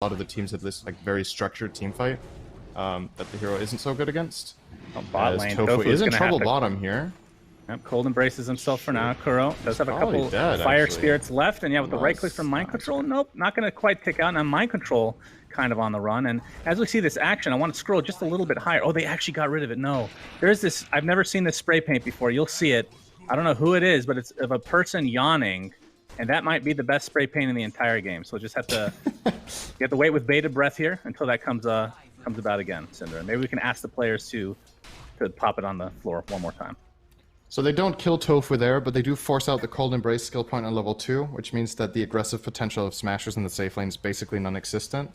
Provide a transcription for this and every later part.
lot of the teams have this like very structured team fight that the hero isn't so good against. Oh, bot lane. Tofu is in trouble bottom here. Yep, Cold embraces himself for now. Kuro does have a couple dead, fire actually. spirits left, and yeah, with the right click from Mind Control, nope, not going to quite tick out. Now Mind Control kind of on the run, and as we see this action, I want to scroll just a little bit higher. Oh, they actually got rid of it. No, there's this. I've never seen this spray paint before. You'll see it. I don't know who it is, but it's of a person yawning, and that might be the best spray paint in the entire game. So we'll just have to you have to wait with bated breath here until that comes about again, Cinder. Maybe we can ask the players to pop it on the floor one more time. So they don't kill Tofu there, but they do force out the Cold Embrace skill point on level 2, which means that the aggressive potential of Smashers in the safe lane is basically non-existent.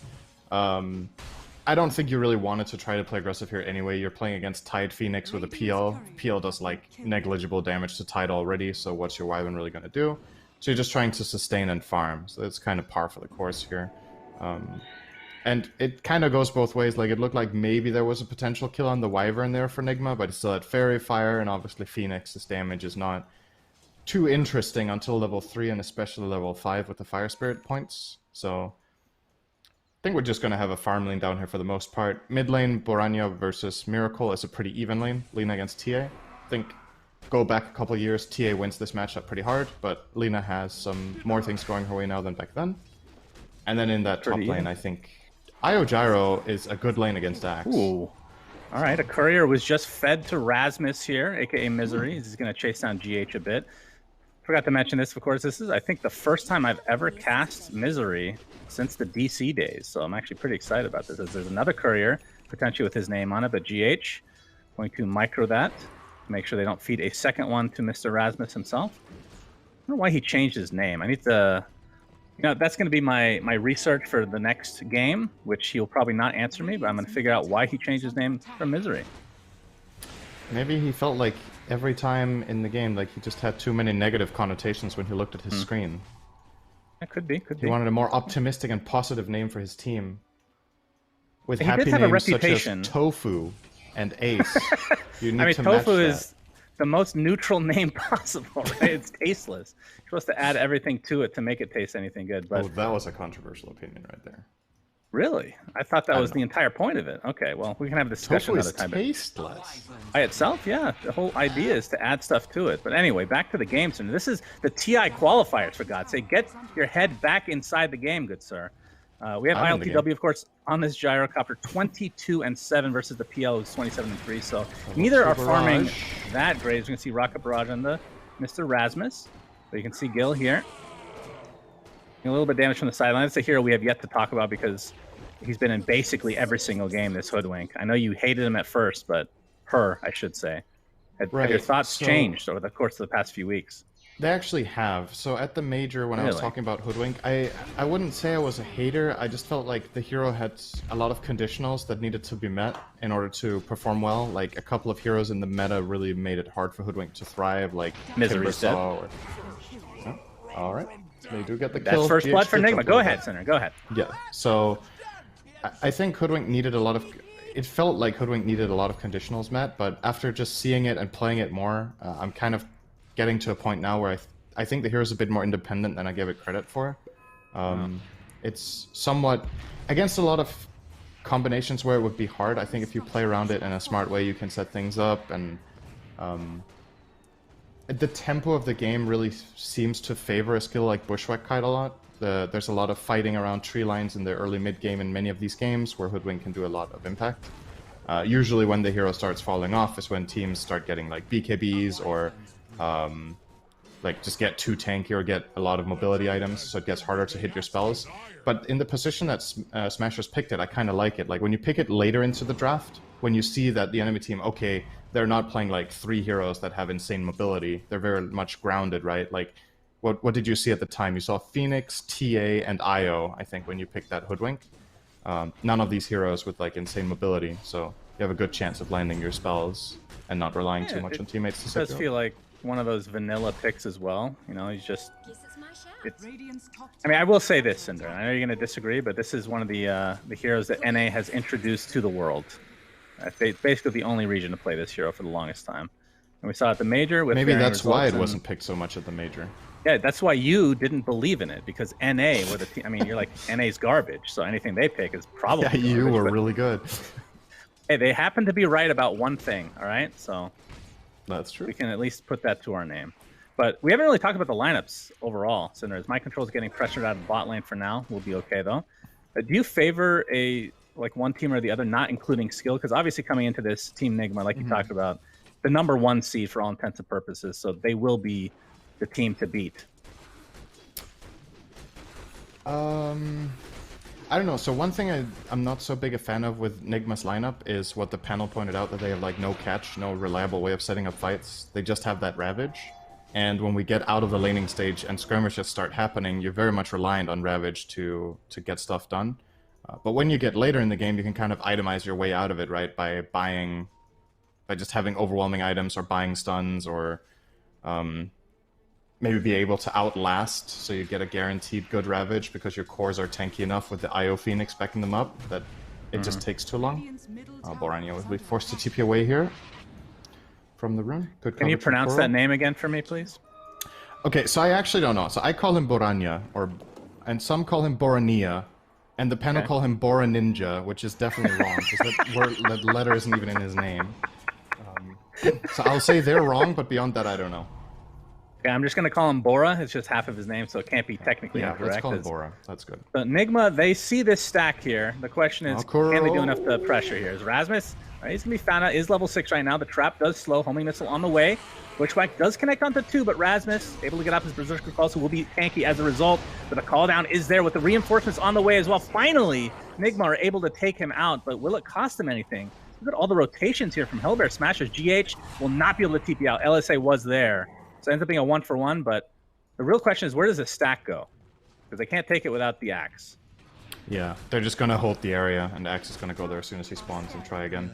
I don't think you really wanted to try to play aggressive here anyway. You're playing against Tide Phoenix with a PL. PL does like negligible damage to Tide already, so what's your Wyvern really going to do? So you're just trying to sustain and farm, so it's kind of par for the course here. And it kind of goes both ways. Like, it looked like maybe there was a potential kill on the Wyvern there for Nigma, but it still had Fairy Fire, and obviously Phoenix's damage is not too interesting until level 3, and especially level 5 with the Fire Spirit points. So I think we're just going to have a farm lane down here for the most part. Mid lane, Boranya versus Miracle is a pretty even lane. Lina against TA. I think, go back a couple years, TA wins this matchup pretty hard, but Lina has some more things going her way now than back then. And then in that top lane, I think Io Gyro is a good lane against Axe. Ooh. All right, a courier was just fed to Rasmus here, aka Misery. He's going to chase down GH a bit. Forgot to mention this, of course. This is, I think, the first time I've ever cast Misery since the DC days. So I'm actually pretty excited about this. There's another courier, potentially with his name on it, but GH going to micro that to make sure they don't feed a second one to Mr. Rasmus himself. I don't know why he changed his name. I need to... You know, that's going to be my research for the next game, which he'll probably not answer me, but I'm going to figure out why he changed his name from Misery. Maybe he felt like every time in the game, like he just had too many negative connotations when he looked at his screen. It could be, He wanted a more optimistic and positive name for his team. With he happy does have a names reputation. such as Tofu and Ace. You need I mean, to match Tofu that. is the most neutral name possible, right? It's tasteless. You're supposed to add everything to it to make it taste anything good. But Oh, that was a controversial opinion right there. really, I thought that was the entire point of it. Okay, well, we can have a discussion Tofu another is time. tasteless. By itself, yeah. The whole idea is to add stuff to it. But anyway, back to the game, sir. This is the TI qualifiers, for God's sake. Get your head back inside the game, good sir. We have ILTW, of course, on this gyrocopter, 22-7 versus the PL, who's 27-3. So neither are farming that great. As you can see, Rocket Barrage on the Mr. Rasmus. So you can see Gil here. A little bit of damage from the sideline. It's a hero we have yet to talk about because he's been in basically every single game, this Hoodwink. I know you hated him at first, but I should say. Have your thoughts changed over the course of the past few weeks? They actually have. So at the major, when I was talking about Hoodwink, I wouldn't say I was a hater. I just felt like the hero had a lot of conditionals that needed to be met in order to perform well. Like, a couple of heroes in the meta really made it hard for Hoodwink to thrive, like Misery's dead. Oh, all right. They do get the kill. That's first blood for Nigma. Go ahead, Center. Go ahead. Yeah. So I think Hoodwink needed a lot of... It felt like Hoodwink needed a lot of conditionals met, but after just seeing it and playing it more, I'm kind of getting to a point now where I think the hero's a bit more independent than I give it credit for. It's somewhat... Against a lot of combinations where it would be hard, I think if you play around it in a smart way, you can set things up, and the tempo of the game really seems to favor a skill like Bushwhack Kite a lot. There's a lot of fighting around tree lines in the early mid-game in many of these games where Hoodwink can do a lot of impact. Usually when the hero starts falling off is when teams start getting like BKBs or like just get too tanky or get a lot of mobility items, so it gets harder to hit your spells. But in the position that Smashers picked it, I kind of like it. Like, when you pick it later into the draft, when you see that the enemy team, okay, they're not playing like 3 heroes that have insane mobility, they're very much grounded, right? Like, what did you see at the time? You saw Phoenix, TA, and Io, I think, when you picked that Hoodwink. None of these heroes with like insane mobility, so you have a good chance of landing your spells and not relying too much on teammates to set you up. It does feel like one of those vanilla picks as well. You know, he's just... I mean, I will say this, Cinder. I know you're going to disagree, but this is one of the heroes that NA has introduced to the world. It's basically the only region to play this hero for the longest time. And we saw at the major with... Maybe that's why it wasn't picked so much at the major. Yeah, that's why you didn't believe in it, because NA were the team. I mean, you're like, NA's garbage, so anything they pick is probably Yeah, you garbage, were but, really good. hey, they happen to be right about one thing, all right? So That's true. we can at least put that to our name. But we haven't really talked about the lineups overall, Cinders. My control's getting pressured out of bot lane for now. We'll be okay, though. Do you favor one team or the other, not including skill? Because obviously coming into this, Team Nigma, like you talked about, the #1 seed for all intents and purposes, so they will be the team to beat. I don't know. So one thing I'm not so big a fan of with Nigma's lineup is what the panel pointed out, that they have like no catch, no reliable way of setting up fights. They just have that Ravage. And when we get out of the laning stage and skirmishes start happening, you're very much reliant on Ravage to get stuff done. But when you get later in the game, you can kind of itemize your way out of it, right? By just having overwhelming items or buying stuns, or maybe be able to outlast, so you get a guaranteed good Ravage because your cores are tanky enough with the IO Phoenix backing them up that it just takes too long. Borania will be forced to TP away here from the rune. Good. Can you pronounce that name again for me, please? Okay, so I actually don't know. So I call him Boranya, and some call him Borania, and the panel call him Bora Ninja, which is definitely wrong because that letter isn't even in his name. So I'll say they're wrong, but beyond that, I don't know. Okay, I'm just going to call him Bora. It's just half of his name, so it can't be technically incorrect. Let's call him Bora. That's good. So Nigma, they see this stack here. The question is, can they do enough to pressure here? Is Rasmus, right, he's going to be found out, is level 6 right now. The trap does slow. Homing missile on the way. Bushwhack does connect onto 2, but Rasmus able to get off his Berserker Call, so will be tanky as a result. But the call down is there with the reinforcements on the way as well. Finally, Nigma are able to take him out, but will it cost him anything? Look at all the rotations here from Hellbear Smashers. GH will not be able to TP out. LSA was there. So it ends up being a 1-for-1, but the real question is, where does the stack go? Because they can't take it without the axe. Yeah, they're just going to hold the area, and Axe is going to go there as soon as he spawns and try again.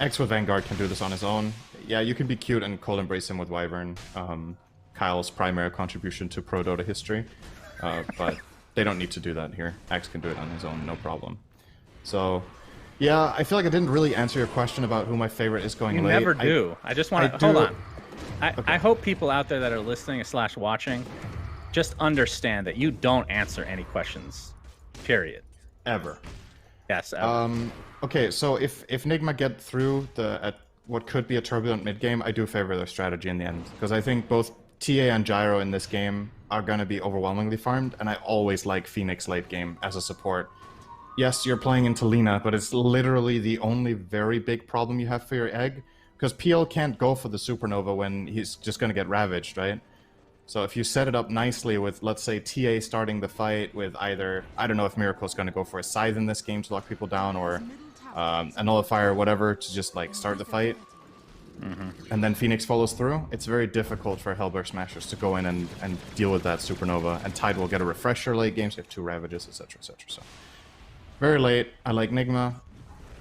X with Vanguard can do this on his own. Yeah, you can be cute and cold embrace him with Wyvern. Kyle's primary contribution to pro Dota history. But they don't need to do that here. Axe can do it on his own, no problem. So, yeah, I feel like I didn't really answer your question about who my favorite is going late. You never do. I just want to... Hold on. I hope people out there that are listening / watching just understand that you don't answer any questions, period. Ever. Yes, ever. Okay, so if Nigma get through at what could be a turbulent mid game, I do favor their strategy in the end, because I think both TA and Gyro in this game are going to be overwhelmingly farmed, and I always like Phoenix late game as a support. Yes, you're playing into Lina, but it's literally the only very big problem you have for your egg, because PL can't go for the Supernova when he's just going to get ravaged, right? So if you set it up nicely with, let's say, TA starting the fight with either, I don't know if Miracle's going to go for a Scythe in this game to lock people down, or a Nullifier or whatever to just like start the fight, and then Phoenix follows through, it's very difficult for Hellbear Smashers to go in and deal with that Supernova, and Tide will get a refresher late games, get 2 Ravages, etc, etc. So, very late, I like Nigma.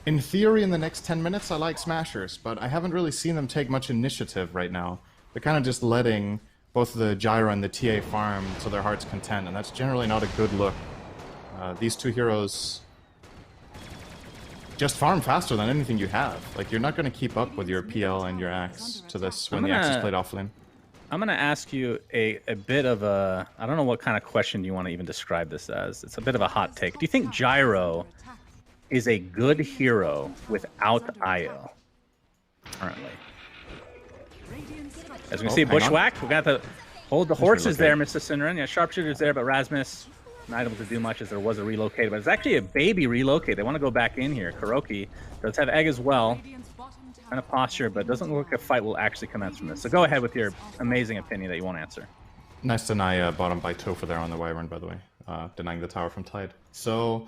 In theory, in the next 10 minutes, I like Smashers, but I haven't really seen them take much initiative right now. They're kind of just letting both the Gyro and the TA farm to their heart's content, and that's generally not a good look. These two heroes just farm faster than anything you have. Like, you're not going to keep up with your PL and your Axe to this when the Axe is played offlane. I'm going to ask you a bit of a... I don't know what kind of question you want to even describe this as. It's a bit of a hot take. Do you think Gyro is a good hero without IO currently? As we can see, Bushwhack, we got to hold the horses there, Mr. Sinren. Yeah, Sharpshooter's there, but Rasmus not able to do much as there was a relocate. But it's actually a baby relocate. They want to go back in here. Kuroki does have egg as well. Kind of posture, but doesn't look like a fight will actually commence from this. So go ahead with your amazing opinion that you won't answer. Nice deny bottom by Topher there on the Wyvern, by the way. Denying the tower from Tide. So...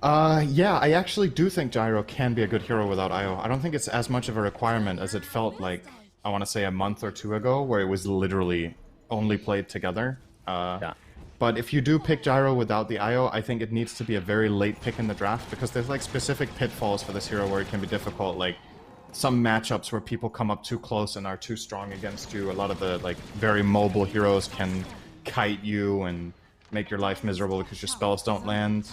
yeah, I actually do think Gyro can be a good hero without IO. I don't think it's as much of a requirement as it felt like, I want to say, a month or 2 ago, where it was literally only played together. Yeah. But if you do pick Gyro without the IO, I think it needs to be a very late pick in the draft, because there's like specific pitfalls for this hero where it can be difficult, like some matchups where people come up too close and are too strong against you. A lot of the like very mobile heroes can kite you and make your life miserable because your spells don't land.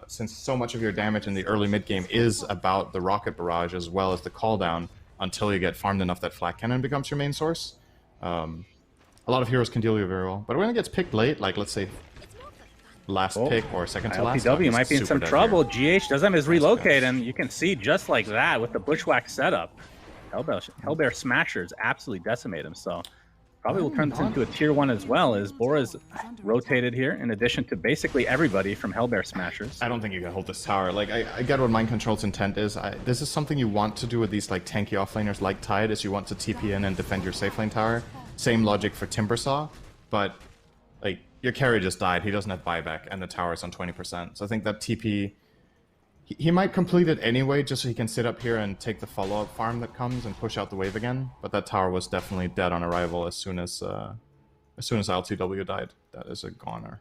Since so much of your damage in the early mid game is about the rocket barrage as well as the call down until you get farmed enough that Flak Cannon becomes your main source. A lot of heroes can deal with you very well. But when it gets picked late, like let's say last pick or second to last, LPW might be in some trouble. GH does have his relocate, and you can see just like that with the bushwhack setup, Hellbear Smashers absolutely decimate him. So probably will turn this into a tier 1 as well, as Bora's rotated here in addition to basically everybody from Hellbear Smashers. I don't think you can hold this tower. Like I get what Mind Control's intent is. This is something you want to do with these like tanky offlaners like Tide, is you want to TP in and defend your safe lane tower. Same logic for Timbersaw, but like your carry just died. He doesn't have buyback, and the tower is on 20%. So I think that TP, he might complete it anyway, just so he can sit up here and take the follow-up farm that comes and push out the wave again. But that tower was definitely dead on arrival as soon as LTW died. That is a goner.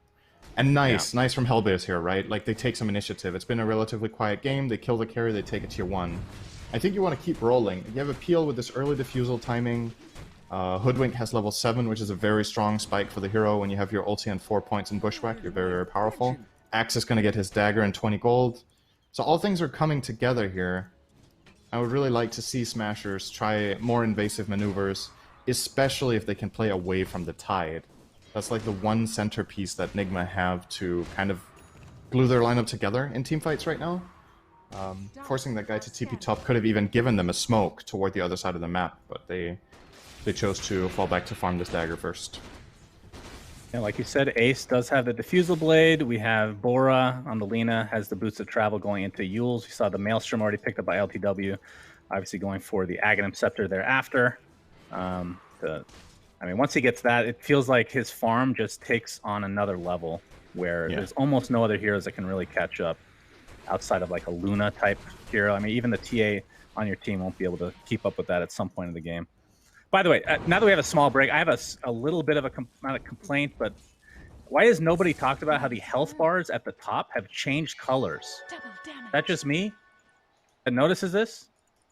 And nice from Hellbear's here, right? Like they take some initiative. It's been a relatively quiet game. They kill the carry. They take a tier 1. I think you want to keep rolling. You have a peel with this early diffusal timing. Hoodwink has level 7, which is a very strong spike for the hero. When you have your ulti and 4 points in Bushwhack, you're very, very powerful. Axe is going to get his dagger and 20 gold. So all things are coming together here. I would really like to see Smashers try more invasive maneuvers, especially if they can play away from the Tide. That's like the one centerpiece that Nigma have to kind of glue their lineup together in teamfights right now. Forcing that guy to TP top could have even given them a smoke toward the other side of the map, but they chose to fall back to farm this dagger first. Yeah, like you said, Ace does have the Diffusal Blade. We have Bora on the Lina, has the Boots of Travel going into Yules. We saw the Maelstrom already picked up by LTW, obviously going for the Aghanim Scepter thereafter. I mean, once he gets that, it feels like his farm just takes on another level where there's almost no other heroes that can really catch up outside of like a Luna type hero. I mean, even the TA on your team won't be able to keep up with that at some point in the game. By the way, now that we have a small break, I have a little bit of a, not a complaint, but why has nobody talked about how the health bars at the top have changed colors? Is that just me that notices this?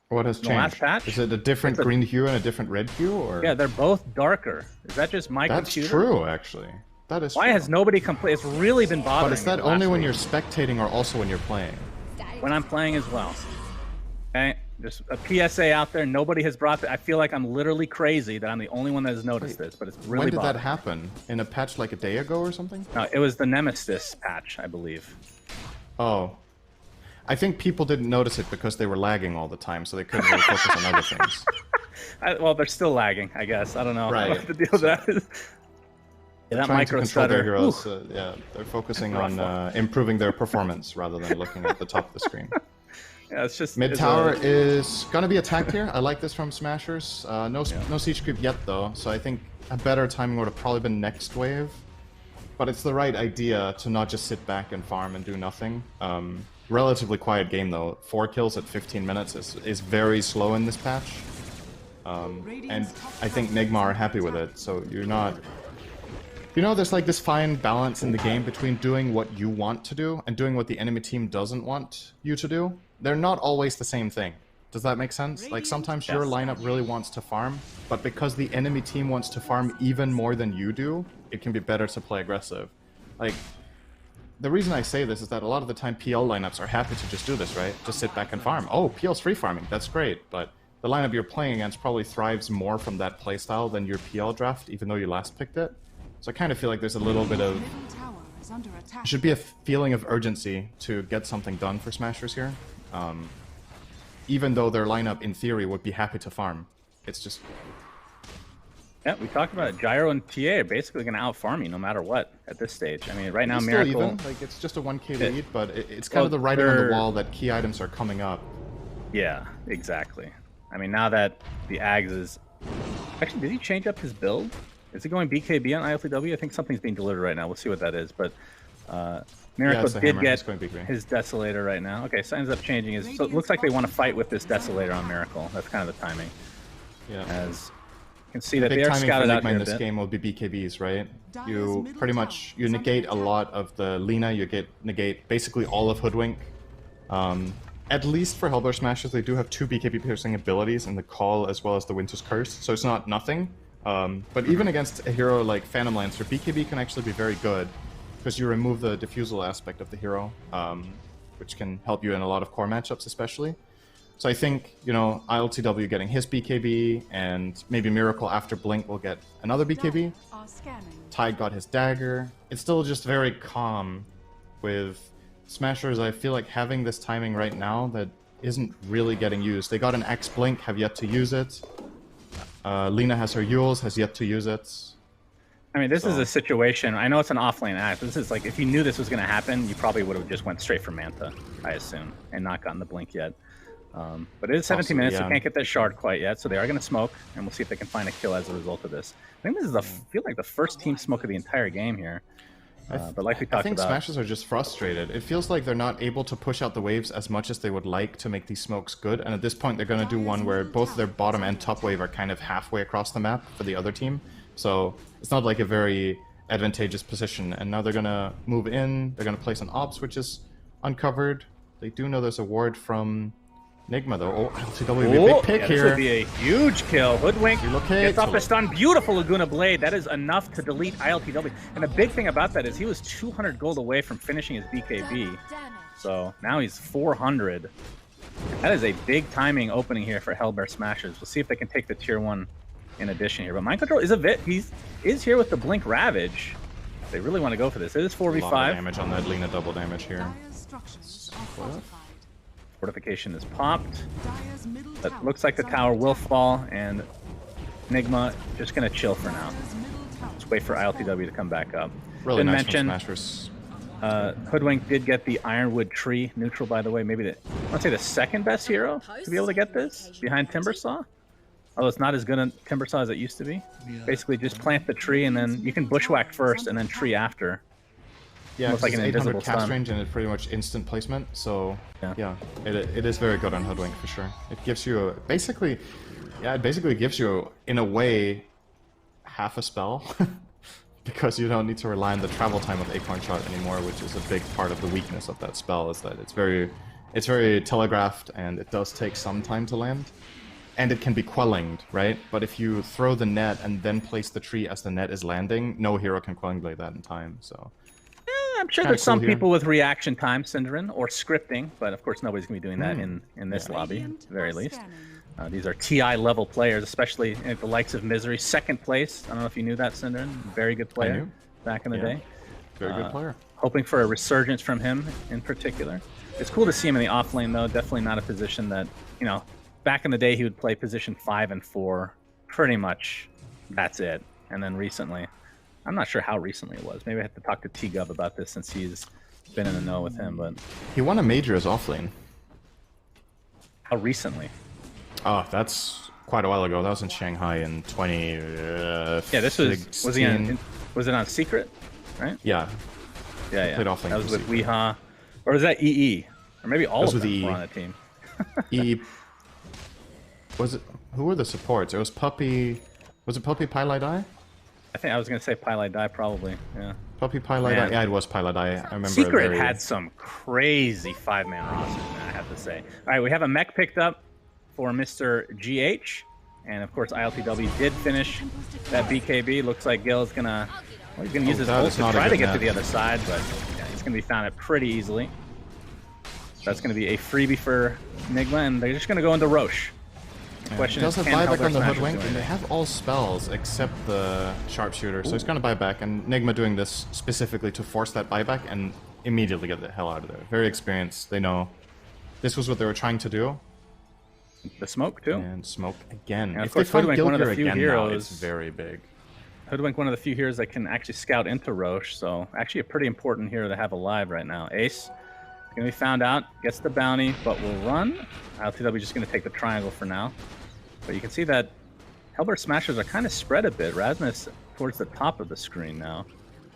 What has changed? Last patch? Is it a different green hue and a different red hue? Or? Yeah, they're both darker. Is that just my computer? That's true, actually. That is Why has nobody complained? It's really been bothering me. But is that only when you're spectating or also when you're playing? When I'm playing as well. Okay? Just a PSA out there. Nobody has brought that. I feel like I'm literally crazy that I'm the only one that has noticed this, but it's really When did that happen? In a patch like a day ago or something? No, it was the Nemesis patch, I believe. Oh. I think people didn't notice it because they were lagging all the time, so they couldn't really focus on other things. Well, they're still lagging, I guess. I don't know what the deal with that is. Yeah, that trying to control their heroes. Yeah, they're focusing on improving their performance rather than looking at the top of the screen. Yeah, it's just mid tower is gonna be attacked here. I like this from Smashers. No siege creep yet though, so I think a better timing would have probably been next wave. But it's the right idea to not just sit back and farm and do nothing. Relatively quiet game though. 4 kills at 15 minutes is very slow in this patch. And I think Nigma are happy with it, so you're not... You know, there's like this fine balance in the game between doing what you want to do and doing what the enemy team doesn't want you to do. They're not always the same thing. Does that make sense? Like sometimes your lineup really wants to farm, but because the enemy team wants to farm even more than you do, it can be better to play aggressive. Like, the reason I say this is that a lot of the time PL lineups are happy to just do this, right? Just sit back and farm. Oh, PL's free farming, that's great, but the lineup you're playing against probably thrives more from that playstyle than your PL draft, even though you last picked it. So I kind of feel like there's a little bit of... There should be a feeling of urgency to get something done for Smashers here. Even though their lineup, in theory, would be happy to farm. It's just... Yeah, we talked about it. Gyro and TA are basically going to out-farm you no matter what at this stage. I mean, right now, it's Miracle... Still even. Like, it's just a 1k lead, but it's kind of the writing on the wall that key items are coming up. Yeah, exactly. I mean, now that the Ags is... Actually, did he change up his build? Is he going BKB on ILTW? I think something's being delivered right now. We'll see what that is. But Miracle did get his Desolator right now. Okay, so ends up changing his... So it looks like they want to fight with this Desolator on Miracle. That's kind of the timing. Yeah. As you can see that they are scouted out here in this game will be BKBs, right? You pretty much... You negate a lot of the Lina. You negate basically all of Hoodwink. At least for Hellbear Smashers, they do have 2 BKB piercing abilities in the Call as well as the Winter's Curse. So it's not nothing. But even against a hero like Phantom Lancer, BKB can actually be very good because you remove the diffusal aspect of the hero, which can help you in a lot of core matchups especially. So I think, you know, ILTW getting his BKB, and maybe Miracle after Blink will get another BKB. Tide got his dagger. It's still just very calm with Smashers. I feel like having this timing right now that isn't really getting used. They got an X Blink, have yet to use it. Lina has her Yules, has yet to use it. I mean, this is a situation. I know it's an offlane act. This is like, if you knew this was going to happen, you probably would have just went straight for Manta, I assume, and not gotten the blink yet. But it is 17 minutes. Yeah. They can't get that shard quite yet, so they are going to smoke, and we'll see if they can find a kill as a result of this. I think this is feel like the first team smoke of the entire game here. But like we talked about, I think Smashers are just frustrated. It feels like they're not able to push out the waves as much as they would like to make these smokes good. And at this point, they're going to do one where both their bottom and top wave are kind of halfway across the map for the other team. So it's not like a very advantageous position. And now they're going to move in. They're going to place an ops, which is uncovered. They do know there's a ward from Nigma, though. Oh, LTW would be a big pick here. This would be a huge kill. Hoodwink gets off the stun. Beautiful Laguna Blade. That is enough to delete ILTW. And the big thing about that is he was 200 gold away from finishing his BKB. So now he's 400. That is a big timing opening here for Hellbear Smashers. We'll see if they can take the tier 1 in addition here. But Mind Control is a bit. He is here with the Blink Ravage. They really want to go for this. It is 4v5. A lot of damage on that Lina, double damage here. Fortification is popped. That looks like the tower will fall, and Nigma just gonna chill for now. Just wait for ILTW to come back up. Really nice from Smashers. Hoodwink did get the Ironwood Tree neutral, by the way. Maybe I'd say the second best hero to be able to get this behind Timbersaw. Although it's not as good a Timbersaw as it used to be. Basically, just plant the tree, and then you can bushwhack first, and then tree after. Yeah, it's like an 800 cast range and it's pretty much instant placement, so yeah, it is very good on Hoodwink for sure. It gives you it basically gives you, in a way, half a spell, because you don't need to rely on the travel time of Acorn Shot anymore, which is a big part of the weakness of that spell, is that it's very telegraphed and it does take some time to land. And it can be quelling, right? But if you throw the net and then place the tree as the net is landing, no hero can quelling blade that in time, so... I'm sure there's some people with reaction time, Synderen, or scripting, but of course nobody's going to be doing that in this lobby, at the very least. These are TI level players, especially at the likes of Misery. Second place, I don't know if you knew that, Synderen. Very good player back in the day. Very good player. Hoping for a resurgence from him in particular. It's cool to see him in the off lane, though. Definitely not a position that, you know, back in the day he would play position 5 and 4. Pretty much that's it. And then recently... I'm not sure how recently it was. Maybe I have to talk to T-Gov about this since he's been in the know with him, but... He won a major as offlane. How recently? Oh, that's quite a while ago. That was in Shanghai in 20... yeah, this was... Was it on Secret? Right? Yeah. Yeah. Played offlane. That was with Weehaw. Or was that EE? Or maybe all of them were on the team. EE... Was it... Who were the supports? It was Puppy... Was it Puppy Pylai? I think I was going to say Pylai Die, probably. Yeah. Puppy Pylai Die? Yeah, it was Pylai Die. I remember. Secret had some crazy 5-man rosters, I have to say. All right, we have a mech picked up for Mr. GH. And of course, ILTW did finish that BKB. Looks like Gil is going to... Well, he's going to use his ult to try to get to the other side, but yeah, he's going to be found it pretty easily. That's going to be a freebie for Nigma, and they're just going to go into Roche. He does have buyback on the Hoodwink, and they have all spells except the Sharpshooter, so he's going to buy back, and Nigma doing this specifically to force that buyback and immediately get the hell out of there. Very experienced. They know this was what they were trying to do. The smoke, too. And smoke again. And if they find one of the few heroes, it's very big. Hoodwink, one of the few heroes that can actually scout into Roche, so actually a pretty important hero to have alive right now. Ace going to be found out, gets the bounty, but will run. ILTW just going to take the triangle for now. But you can see that Hellbear Smashers are kind of spread a bit. Rasmus towards the top of the screen now.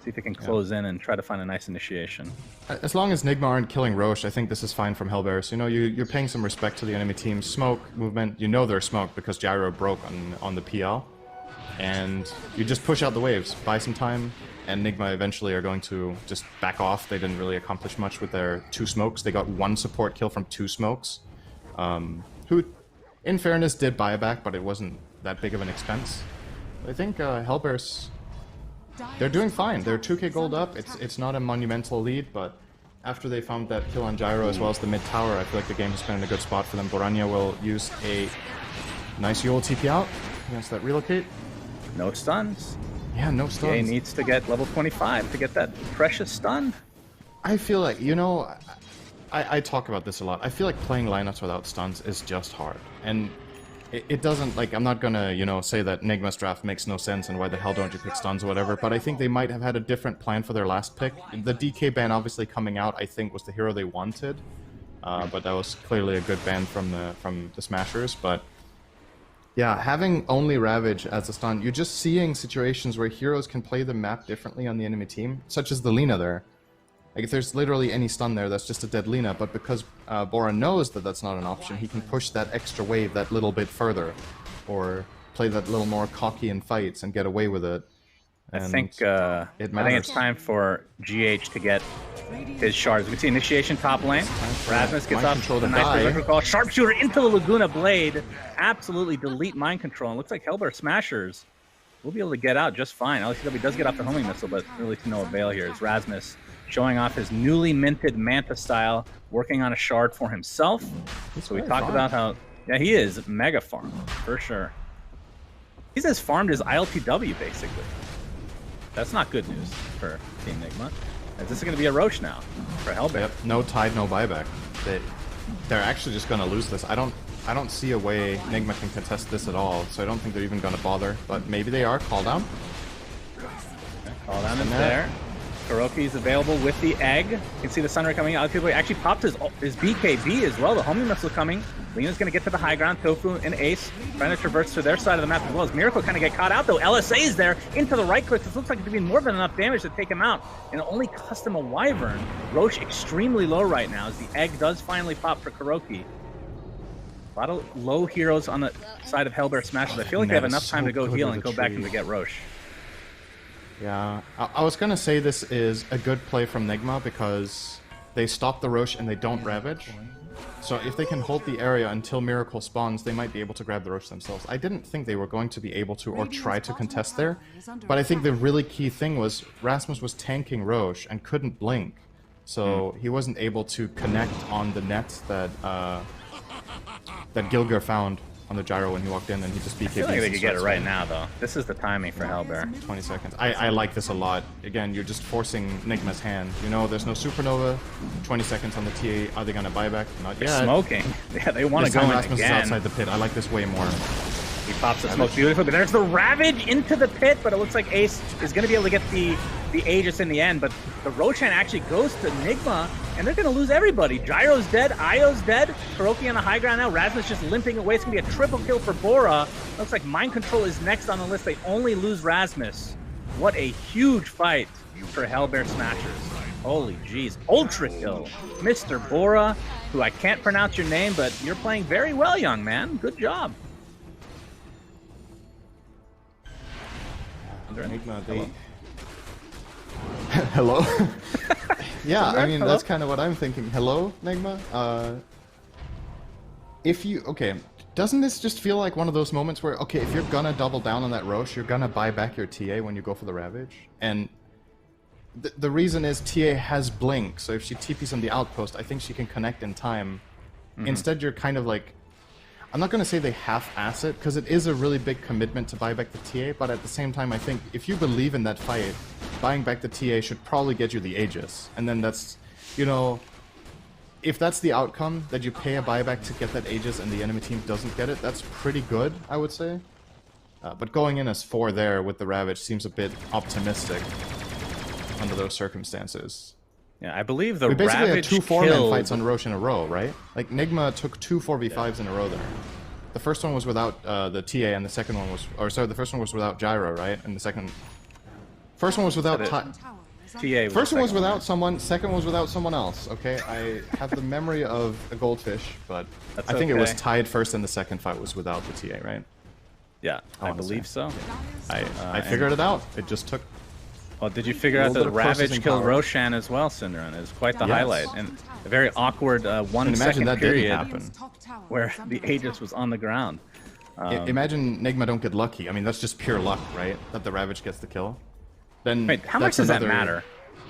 See if they can close in and try to find a nice initiation. As long as Nigma aren't killing Roche, I think this is fine from Hellbear. So, you know, you're paying some respect to the enemy team. Smoke, movement, you know they're smoke because Gyro broke on the PL. And you just push out the waves, buy some time, and Nigma eventually are going to just back off. They didn't really accomplish much with their 2 smokes. They got 1 support kill from 2 smokes. Who, in fairness, did buy it back, but it wasn't that big of an expense. I think Hellbear's... They're doing fine. They're 2k gold up. It's not a monumental lead, but after they found that kill on Gyro as well as the mid tower, I feel like the game has been in a good spot for them. Boranya will use a nice Yule TP out against that relocate. No stuns. Yeah, no stuns. He needs to get level 25 to get that precious stun. I feel like, you know, I talk about this a lot. I feel like playing lineups without stuns is just hard. And it doesn't, like, I'm not gonna, you know, say that Nigma's draft makes no sense and why the hell don't you pick stuns or whatever, but I think they might have had a different plan for their last pick. The DK ban obviously coming out, I think, was the hero they wanted. But that was clearly a good ban from the Smashers, but yeah, having only Ravage as a stun, you're just seeing situations where heroes can play the map differently on the enemy team, such as the Lina there. Like, if there's literally any stun there, that's just a dead Lina, but because Bora knows that that's not an option, he can push that extra wave that little bit further, or play that little more cocky in fights and get away with it. And I think it's time for GH to get his shards. We can see initiation top lane. Rasmus gets off the nice berserker call. Sharpshooter into the Laguna Blade. Absolutely delete mind control. And looks like Hellbear Smashers will be able to get out just fine. LCW does get off the homing missile, but really to no avail here is Rasmus showing off his newly minted Manta style, working on a shard for himself. So we talked about how, yeah, he is mega farm for sure. He's as farmed as ILTW basically. That's not good news for Team Nigma. This is going to be a Roche now for Hellbear. Yep, no tide, no buyback. They're actually just going to lose this. I don't see a way Nigma can contest this at all, so I don't think they're even going to bother. But maybe they are. Call down. Okay, call down is there. Kuroki is available with the egg. You can see the Sunray coming out. He actually popped his BKB as well. The homing missile coming. Lena's going to get to the high ground. Tofu and Ace trying to traverse to their side of the map as well as Miracle kind of get caught out though. LSA is there into the right click. This looks like it's doing more than enough damage to take him out. And only custom a Wyvern. Roche extremely low right now as the egg does finally pop for Kuroki. A lot of low heroes on the side of Hellbear Smashers. I feel like they have enough time to go heal and go back and to get Roche. Yeah, I was gonna say this is a good play from Nigma because they stop the Roche and they don't Ravage. So if they can hold the area until Miracle spawns, they might be able to grab the Roche themselves. I didn't think they were going to be able to or try to contest there, but I think the really key thing was Rasmus was tanking Roche and couldn't blink. So he wasn't able to connect on the net that Gilger found on the gyro when he walked in, and he just BKB'd. I feel like they could get it right now, though. This is the timing for Hellbear. 20 seconds. I like this a lot. Again, you're just forcing Nigma's hand. You know, there's no Supernova. 20 seconds on the TA. Are they going to buy back? Not yet. They're smoking. Yeah, they want to go in Rasmus again. is outside the pit. I like this way more. He pops the smoke beautifully, but there's the Ravage into the pit, but it looks like Ace is going to be able to get the Aegis in the end, but the Roshan actually goes to Nigma, and they're going to lose everybody. Gyro's dead, Io's dead, Kuroki on the high ground now, Rasmus just limping away. It's going to be a triple kill for Bora. Looks like Mind Control is next on the list. They only lose Rasmus. What a huge fight for Hellbear Smashers. Holy jeez. Ultra kill. Mr. Bora, who I can't pronounce your name, but you're playing very well, young man. Good job. Nigma, they... Hello? Yeah, I mean, that's kind of what I'm thinking. Hello, Nigma? If you... Okay, doesn't this just feel like one of those moments where, okay, if you're gonna double down on that Roche, you're gonna buy back your TA when you go for the Ravage? And the reason is TA has Blink, so if she TPs on the outpost, I think she can connect in time. Instead, you're kind of like... I'm not going to say they half-ass it, because it is a really big commitment to buy back the TA, but at the same time, I think if you believe in that fight, buying back the TA should probably get you the Aegis. And then that's, you know, if that's the outcome, that you pay a buyback to get that Aegis and the enemy team doesn't get it, that's pretty good, I would say. But going in as 4 there with the Ravage seems a bit optimistic under those circumstances. Yeah, I believe the we basically Ravage had 2 4-man fights on Roche in a row, right? Like, Nigma took 2 4v5s in a row there. The first one was without the TA, and the second one was... Or, sorry, the first one was without Gyro, right? And the second... First one was without... TA first one was without someone, second one was without someone else, okay? I have the memory of a goldfish, but I think it was tied first, and the second fight was without the TA, right? Yeah, I believe so. I figured it out. It just took... Well, did you figure out that the Ravage killed Roshan as well, Syndron? It was quite the highlight. And a very awkward 1 second period where the Aegis was on the ground. Imagine Nigma don't get lucky. I mean, that's just pure luck, right? That the Ravage gets the kill. Then wait, how much does that matter?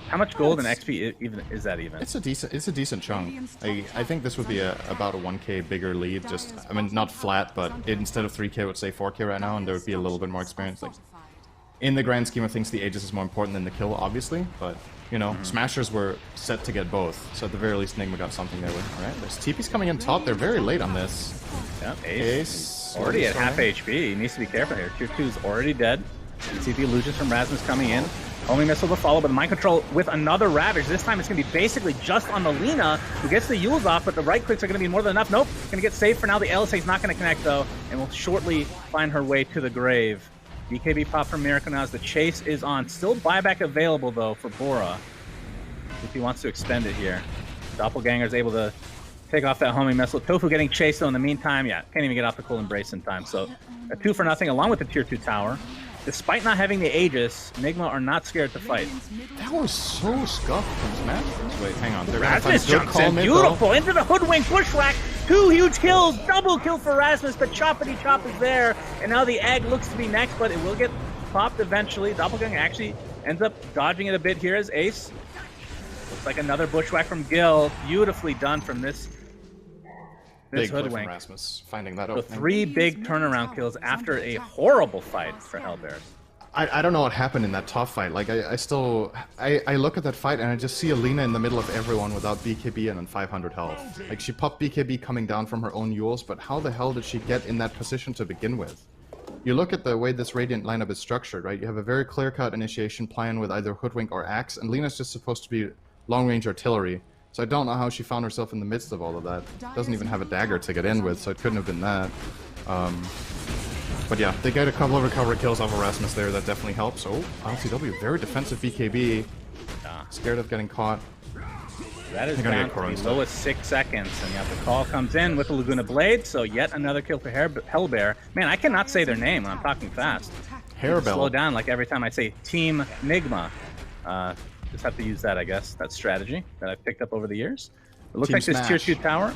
How much gold and XP even is that even? It's a decent chunk. I think this would be about a 1k bigger lead. Just, I mean, not flat, but instead of 3k, I would say 4k right now, and there would be a little bit more experience. Like, in the grand scheme of things, the Aegis is more important than the kill, obviously, but, you know, Smashers were set to get both, so at the very least, Nigma got something there with. Alright, there's TP's coming in top, they're very late on this. Yeah, Ace already at half HP, he needs to be careful here. Tier 2 is already dead. You can see the illusions from Rasmus coming in. Only missile to follow, but mind control with another Ravage. This time it's going to be basically just on the Lina, who gets the Yules off, but the right clicks are going to be more than enough. Nope, going to get saved for now. The LSA is not going to connect, though, and will shortly find her way to the grave. BKB pop from Miracle now as the chase is on. Still buyback available, though, for Bora, if he wants to extend it here. Doppelganger is able to take off that homing missile. Tofu getting chased, though, in the meantime. Yeah, can't even get off the cool embrace in time. So a 2-for-0 along with the Tier 2 tower. Despite not having the Aegis, Nigma are not scared to fight. That was so scuffed from Smash. Wait, hang on. Rasmus jumps in, beautiful, into the hoodwink bushwhack. 2 huge kills, double kill for Rasmus, but Choppity Chop is there. And now the egg looks to be next, but it will get popped eventually. Doppelganger actually ends up dodging it a bit here as Ace. Looks like another bushwhack from Gil. Beautifully done from this hoodwink. Rasmus finding that so 3 big turnaround kills after a horrible fight for Hellbear. I don't know what happened in that top fight. Like, I look at that fight and I just see Alina in the middle of everyone without BKB and on 500 health. Like, she popped BKB coming down from her own Yules, but how the hell did she get in that position to begin with? You look at the way this Radiant lineup is structured, right? You have a very clear-cut initiation plan with either Hoodwink or Axe, and Lina's just supposed to be long-range artillery. So I don't know how she found herself in the midst of all of that. Doesn't even have a dagger to get in with, so it couldn't have been that. But yeah, they get a couple of recovery kills off of Rasmus there, that definitely helps. Oh, LCW, very defensive BKB. Scared of getting caught. That is down to the lowest 6 seconds, and yeah, the call comes in with the Laguna Blade, so yet another kill for Hellbear. Man, I cannot say their name when I'm talking fast. Hairbell. Slow down like every time I say Team Nigma. Just have to use that, I guess. That strategy that I've picked up over the years. It looks like this Tier 2 tower.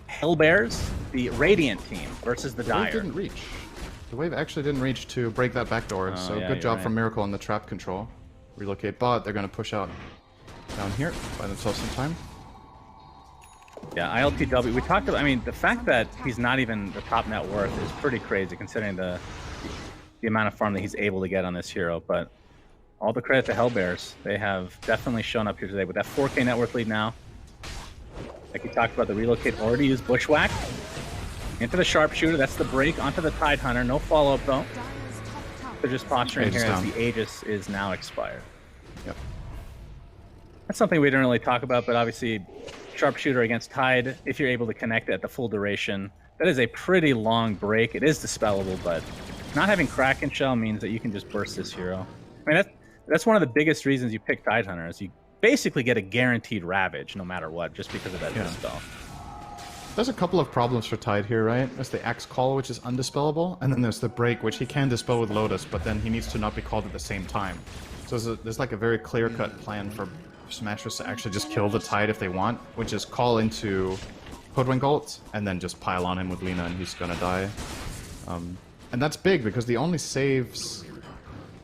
Hellbears, the Radiant team versus the Dire. The wave didn't reach. The wave actually didn't reach to break that back door, so yeah, good job from Miracle on the trap control. Relocate bot, they're going to push out down here, buy themselves some time. Yeah, ILTW, we talked about, I mean, the fact that he's not even the top net worth is pretty crazy considering the amount of farm that he's able to get on this hero, but all the credit to Hellbears. They have definitely shown up here today with that 4K net worth lead now. Like we talked about, the relocate already used Bushwhack. Into the Sharpshooter, that's the break onto the Tide Hunter. No follow-up though. They're just posturing here as the Aegis is now expired. Yep. That's something we didn't really talk about, but obviously Sharpshooter against Tide, if you're able to connect it at the full duration, that is a pretty long break. It is dispellable, but not having Kraken Shell means that you can just burst this hero. I mean, that's one of the biggest reasons you pick Tide Hunter, is you basically get a guaranteed Ravage no matter what, just because of that dispel. There's a couple of problems for Tide here, right? There's the Axe Call, which is undispellable, and then there's the Break, which he can dispel with Lotus, but then he needs to not be called at the same time. So there's like a very clear-cut plan for Smashers to actually just kill the Tide if they want, which is call into Hoodwink ult, and then just pile on him with Lina, and he's gonna die. And that's big, because the only saves...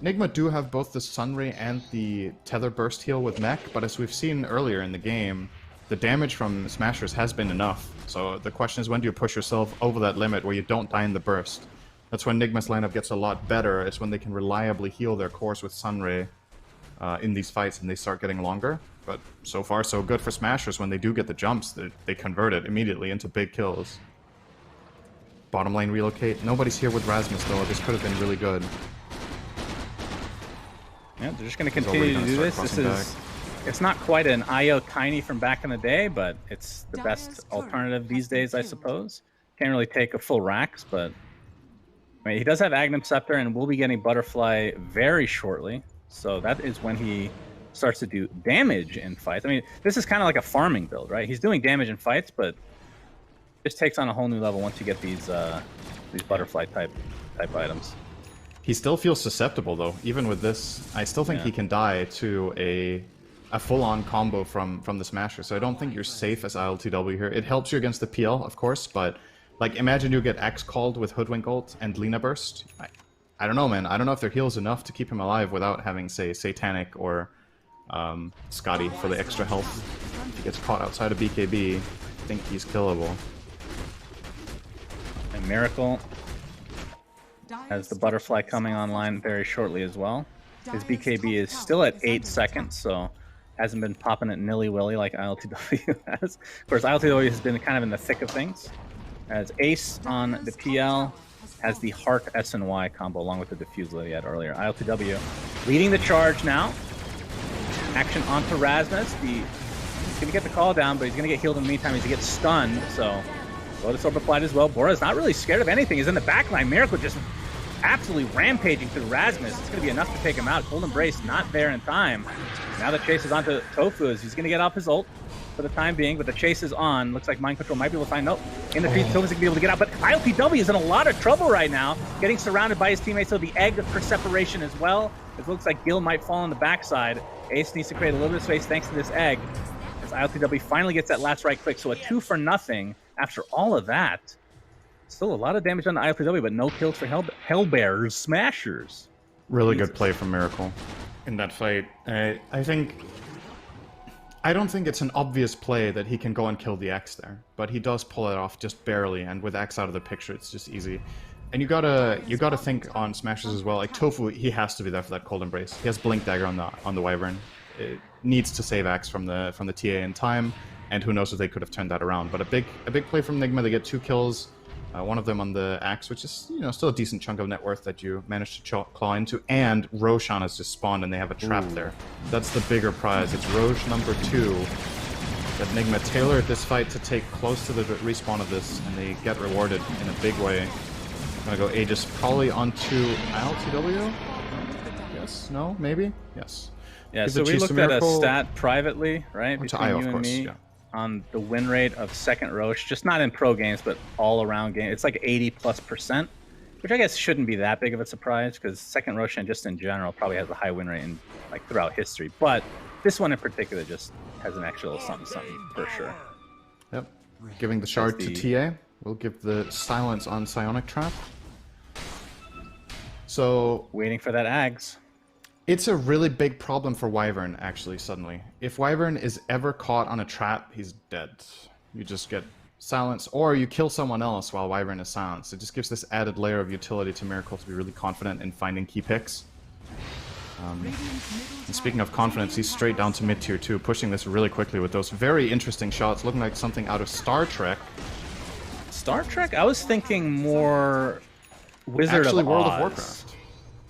Nigma do have both the Sunray and the Tether Burst heal with Mech, but as we've seen earlier in the game, the damage from Smashers has been enough. So the question is, when do you push yourself over that limit where you don't die in the burst? That's when Nigma's lineup gets a lot better, is when they can reliably heal their cores with Sunray in these fights and they start getting longer. But so far so good for Smashers. When they do get the jumps, they convert it immediately into big kills. Bottom lane relocate. Nobody's here with Rasmus though. This could have been really good. Yeah, they're just going to continue to do this. It's not quite an IO Tiny from back in the day, but it's the best alternative these days, I suppose. Can't really take a full Rax, but I mean, he does have Agnum Scepter and will be getting Butterfly very shortly. So that is when he starts to do damage in fights. I mean, this is kind of like a farming build, right? He's doing damage in fights, but it just takes on a whole new level once you get these Butterfly type items. He still feels susceptible though. Even with this, I still think he can die to a full-on combo from the Smasher. So I don't think you're safe as ILTW here. It helps you against the PL, of course, but like imagine you get Axe called with Hoodwink ult and Lina Burst. I don't know, man. I don't know if their heal's enough to keep him alive without having, say, Satanic or Scotty for the extra health. If he gets caught outside of BKB, I think he's killable. And Miracle has the butterfly coming online very shortly as well. His BKB is still at 8 seconds, so hasn't been popping it nilly-willy like ILTW has. Of course, ILTW has been kind of in the thick of things. As Ace on the PL has the Heart S&Y combo along with the Diffuse that he had earlier. ILTW leading the charge now. Action onto Rasmus. He's going to get the call down, but he's going to get healed in the meantime as he gets stunned. So Lotus Orb applied as well. Bora's not really scared of anything. He's in the backline. Miracle just absolutely rampaging through Rasmus. It's going to be enough to take him out. Cold Embrace not there in time. Now the chase is onto Tofu as he's going to get off his ult for the time being, but the chase is on. Looks like Mind Control might be able to find nope. In the trees, Tofu's going to be able to get out, but ILTW is in a lot of trouble right now, getting surrounded by his teammates, so the egg for separation as well. It looks like Gil might fall on the backside. Ace needs to create a little bit of space thanks to this egg, as ILTW finally gets that last right click, so a 2-for-0 after all of that. Still a lot of damage on the ILTW, but no kills for Hellbears, Smashers. Really good play from Miracle in that fight. I don't think it's an obvious play that he can go and kill the X there, but he does pull it off just barely, and with X out of the picture, it's just easy. And you gotta think on Smashers as well. Like Tofu, he has to be there for that Cold Embrace. He has Blink Dagger on the Wyvern. It needs to save X from the TA in time, and who knows if they could have turned that around. But a big play from Nigma. They get 2 kills. One of them on the Axe, which is still a decent chunk of net worth that you managed to claw into, and Roshan has just spawned and they have a trap there. That's the bigger prize. It's Roche number 2 that Nigma tailored this fight to take close to the respawn of this, and they get rewarded in a big way. I'm gonna go Aegis probably onto ILTW? Yes? No? Maybe? Yes. Yeah, so we looked at a stat privately, right? Between you of and course, me. yeah. On the win rate of second Roche, just not in pro games, but all around game. It's like 80+%, which I guess shouldn't be that big of a surprise because second Roche and just in general probably has a high win rate in like throughout history. But this one in particular just has an actual something for sure. Yep. Giving the shard to TA. We'll give the silence on Psionic Trap. So waiting for that Ags. It's a really big problem for Wyvern, actually, suddenly. If Wyvern is ever caught on a trap, he's dead. You just get silenced, or you kill someone else while Wyvern is silenced. It just gives this added layer of utility to Miracle to be really confident in finding key picks. And speaking of confidence, he's straight down to mid-tier 2, pushing this really quickly with those very interesting shots, looking like something out of Star Trek. Star Trek? I was thinking more Wizard Actually, of World Oz. of Warcraft.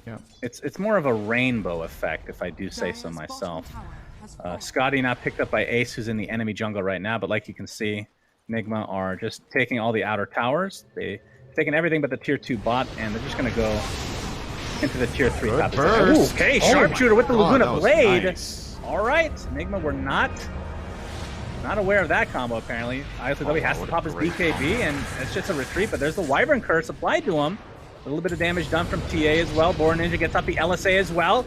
Yeah. It's more of a rainbow effect, if I do say so myself. Scotty now picked up by Ace, who's in the enemy jungle right now, but like you can see, Nigma are just taking all the outer towers. They've taken everything but the tier 2 bot, and they're just going to go into the tier 3 top. Ooh, okay, Sharpshooter with the Laguna Blade. Nice. All right, Nigma, we're not aware of that combo, apparently. ILTW has to pop his BKB, and it's just a retreat, but there's the Wyvern Curse applied to him. A little bit of damage done from TA as well. Bora Ninja gets up the LSA as well.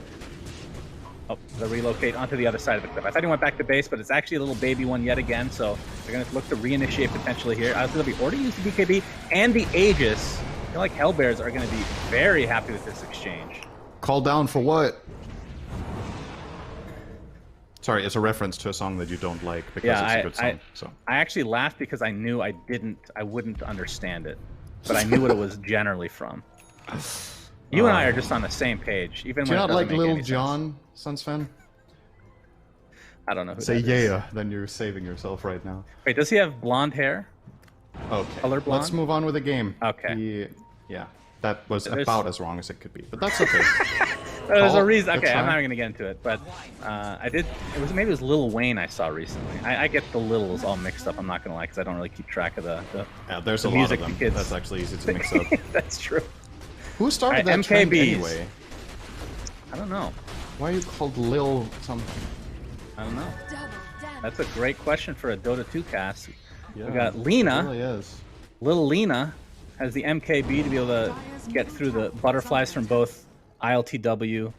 Oh, they relocate onto the other side of the cliff. I thought he went back to base, but it's actually a little baby one yet again, so they're going to look to reinitiate potentially here. ILTW already used the BKB and the Aegis. I feel like Hellbears are going to be very happy with this exchange. Call down for what? Sorry, it's a reference to a song that you don't like because it's a good song. So I actually laughed because I knew I wouldn't understand it, but I knew what it was generally from. You and I are just on the same page, even do when you not like Lil sense. Jon, Suns fan? I don't know who Say that is. yeah, then you're saving yourself right now. Wait, does he have blonde hair? Okay, Color blonde? let's move on with the game. Okay. Yeah, that was about as wrong as it could be, but that's okay. There's a reason. Okay, I'm not even gonna get into it, but maybe it was Lil Wayne I saw recently. I get the Littles all mixed up. I'm not gonna lie, because I don't really keep track of the there's a lot music of them. the kids. That's actually easy to mix up. That's true. Who started that trend anyway? I don't know. Why are you called Lil something? I don't know. That's a great question for a Dota 2 cast. Yeah, We got Lena. It really is. Little Lena has the MKB to be able to get through the butterflies from both ILTW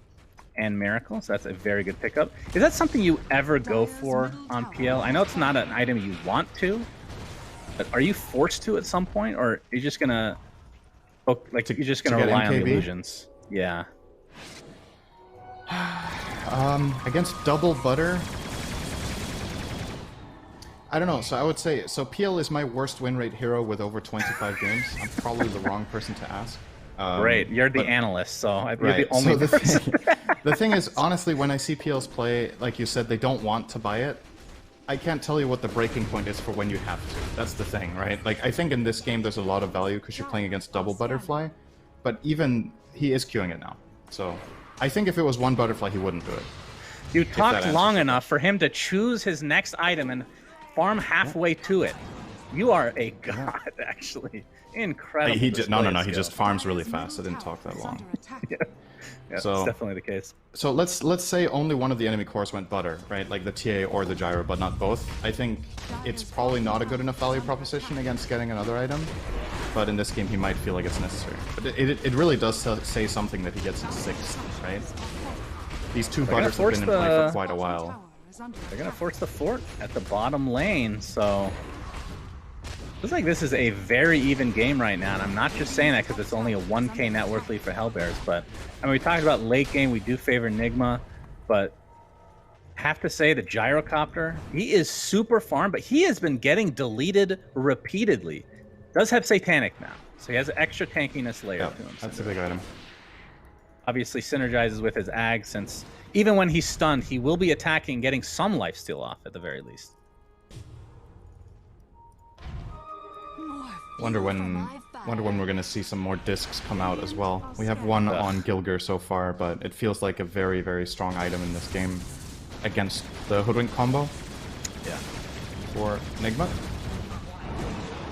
and Miracle, so that's a very good pickup. Is that something you ever go for on PL? I know it's not an item you want to, but are you forced to at some point, or are you just gonna rely on the illusions? Yeah. Against double butter, I don't know. So I would say, so PL is my worst win rate hero with over 25 games. I'm probably the wrong person to ask. Great, you're the analyst, so you're right. the only person. The thing is, honestly, when I see PLs play, like you said, they don't want to buy it. I can't tell you what the breaking point is for when you have to. That's the thing, right? Like, I think in this game there's a lot of value because you're playing against double butterfly, but even he is queuing it now. So I think if it was one butterfly, he wouldn't do it. You talked long enough for him to choose his next item and farm halfway to it. You are a god, actually. Incredible. He no. He just farms really fast. I didn't talk that long. Yeah, so that's definitely the case. So let's say only one of the enemy cores went butter, right? Like the TA or the gyro, but not both. I think it's probably not a good enough value proposition against getting another item. But in this game, he might feel like it's necessary. But it really does say something that he gets in 6th, right? These two butters have been in play for quite a while. They're gonna force the fort at the bottom lane, so looks like this is a very even game right now, and I'm not just saying that because it's only a 1k net worth lead for Hellbears, but I mean, we talked about late game, we do favor Nigma, but have to say the Gyrocopter, he is super farm, but he has been getting deleted repeatedly. Does have Satanic now, so he has an extra tankiness layer to him. That's a big item. Obviously synergizes with his Ag, since even when he's stunned, he will be attacking, getting some lifesteal off at the very least. Wonder when we're gonna see some more discs come out as well. We have one on Gilger so far, but it feels like a very, very strong item in this game against the Hoodwink combo. Yeah. For Nigma.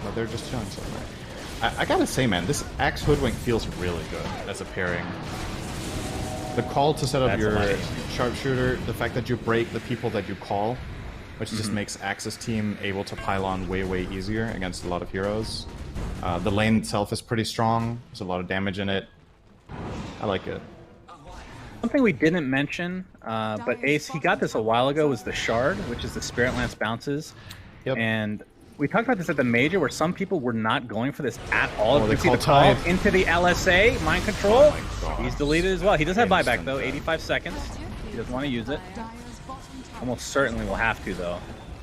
But they're just chilling so far. I gotta say, man, this Axe Hoodwink feels really good as a pairing. The call to set up your sharpshooter, the fact that you break the people that you call, which just makes Axe's team able to pile on way, way easier against a lot of heroes. The lane itself is pretty strong. There's a lot of damage in it. I like it. Something we didn't mention, but Ace, he got this a while ago, was the Shard, which is the Spirit Lance bounces. Yep. And we talked about this at the Major, where some people were not going for this at all. Oh, you see the call into the LSA, mind control. He's deleted as well. He does have buyback, though, 85 seconds. He doesn't want to use it. Almost certainly will have to, though.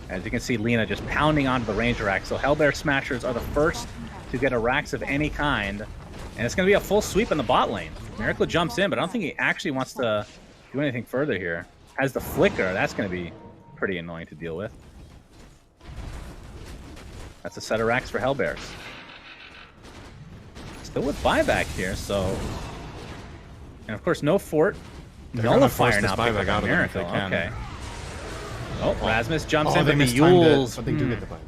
As you can see, Lina just pounding onto the Ranger Axe. So Hellbear Smashers are the first to get a Rax of any kind. And it's going to be a full sweep in the bot lane. Miracle jumps in, but I don't think he actually wants to do anything further here. Has the Flicker. That's going to be pretty annoying to deal with. That's a set of Rax for Hellbears. Still with buyback here, so... And of course, no fort. Nullifier now picked up a Miracle. Okay. Oh, Rasmus jumps in, but the Yules... But they do get the buyback.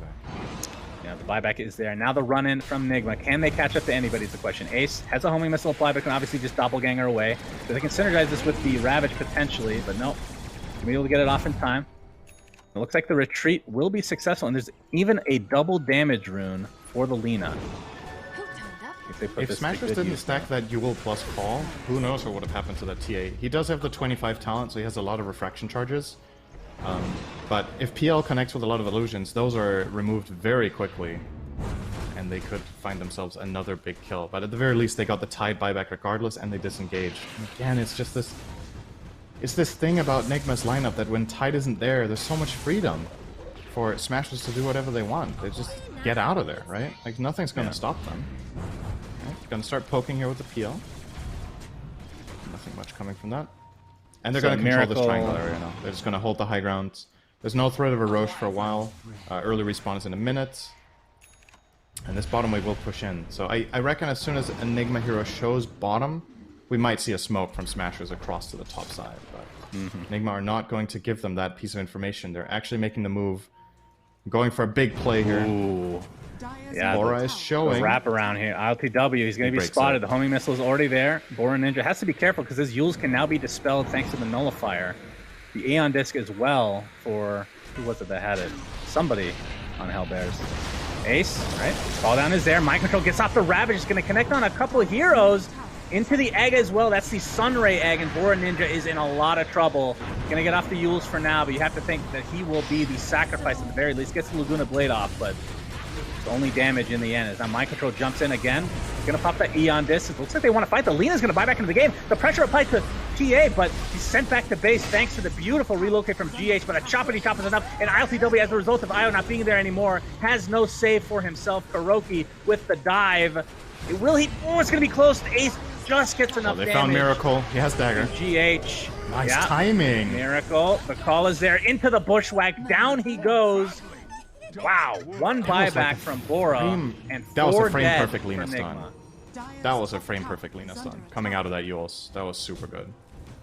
Yeah, the buyback is there. Now the run-in from Nigma. Can they catch up to anybody is the question. Ace has a homing missile apply, but can obviously just doppelganger away. So they can synergize this with the Ravage potentially, but no. Can be able to get it off in time. It looks like the retreat will be successful, and there's even a double damage rune for the Lina. If Smashers didn't stack that Yule plus call, who knows what would have happened to that TA. He does have the 25 talent, so he has a lot of refraction charges. But if PL connects with a lot of illusions, those are removed very quickly, and they could find themselves another big kill. But at the very least, they got the Tide buyback regardless, and they disengaged. And again, it's just this... It's this thing about Nigma's lineup that when Tide isn't there, there's so much freedom for Smashers to do whatever they want. They just get out of there, right? Like, nothing's going to stop them. Right? Gonna start poking here with the PL. Nothing much coming from that. And they're going to control this triangle area now. They're just going to hold the high ground. There's no threat of a Roche for a while. Early respawn is in a minute. And this bottom wave will push in. So I reckon as soon as Enigma hero shows bottom, we might see a smoke from Smashers across to the top side. But Nigma are not going to give them that piece of information. They're actually making the move. Going for a big play here. Ooh. Yeah, Laura is showing. Wrap around here. ILTW, he's going to be spotted. The homing missile is already there. Boron Ninja has to be careful because his Yules can now be dispelled thanks to the Nullifier. The Aeon Disc as well for... Who was it that had it? Somebody on Hellbears. Ace, right? Fall down is there. Mind Control gets off the Ravage. Is going to connect on a couple of heroes. Into the egg as well. That's the Sunray egg, and Boron Ninja is in a lot of trouble. Gonna get off the Yules for now, but you have to think that he will be the sacrifice at the very least. Gets the Laguna Blade off, but it's only damage in the end. As now Mind Control jumps in again. Gonna pop that Aeon Disc. It looks like they want to fight. The Lina's gonna buy back into the game. The pressure applied to TA, but he's sent back to base thanks to the beautiful relocate from GH, but a choppity chop is enough, and ILTW, as a result of Io not being there anymore, has no save for himself. Kuroki with the dive. It will he? Oh, it's going to be close. Ace just gets enough damage. They found Miracle. He has dagger. GH. Nice timing. Miracle. The call is there. Into the bushwhack. Down he goes. Wow. One buyback from Bora. And that was a frame dead perfect for Lina stun. Nigma. That was a frame perfect Lina stun. Coming out of that Yules. That was super good.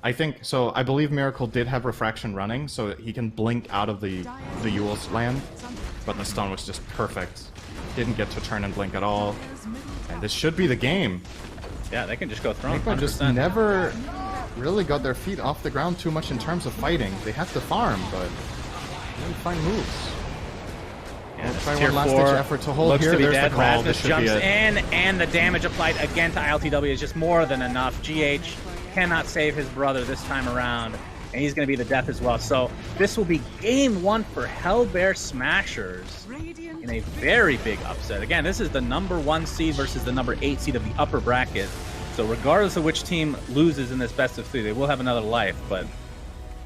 I think, so I believe Miracle did have Refraction running, so he can blink out of the Yules land. But the stun was just perfect. Didn't get to turn and blink at all. And this should be the game. Yeah, they can just go throne. Nigma just never really got their feet off the ground too much in terms of fighting. They had to farm, but didn't find moves. Yeah, we'll try one last-ditch effort to hold here. There's the call. Rasmus jumps in, and the damage applied again to ILTW is just more than enough. GH cannot save his brother this time around, and he's going to be the death as well. So this will be game 1 for Hellbear Smashers in a very big upset. Again, this is the #1 seed versus the #8 seed of the upper bracket. So regardless of which team loses in this best of 3, they will have another life, but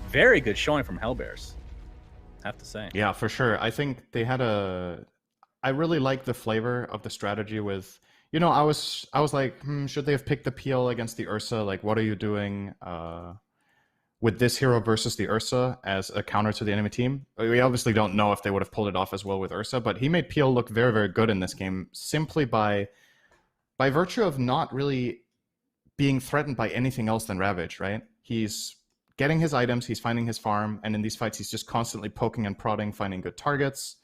very good showing from Hellbears, I have to say. Yeah, for sure. I think they had I really like the flavor of the strategy with, you know, I was like, should they have picked the PL against the Ursa? Like, what are you doing with this hero versus the Ursa as a counter to the enemy team? We obviously don't know if they would have pulled it off as well with Ursa, but he made PL look very, very good in this game simply by virtue of not really being threatened by anything else than Ravage, right? He's getting his items, he's finding his farm, and in these fights he's just constantly poking and prodding, finding good targets,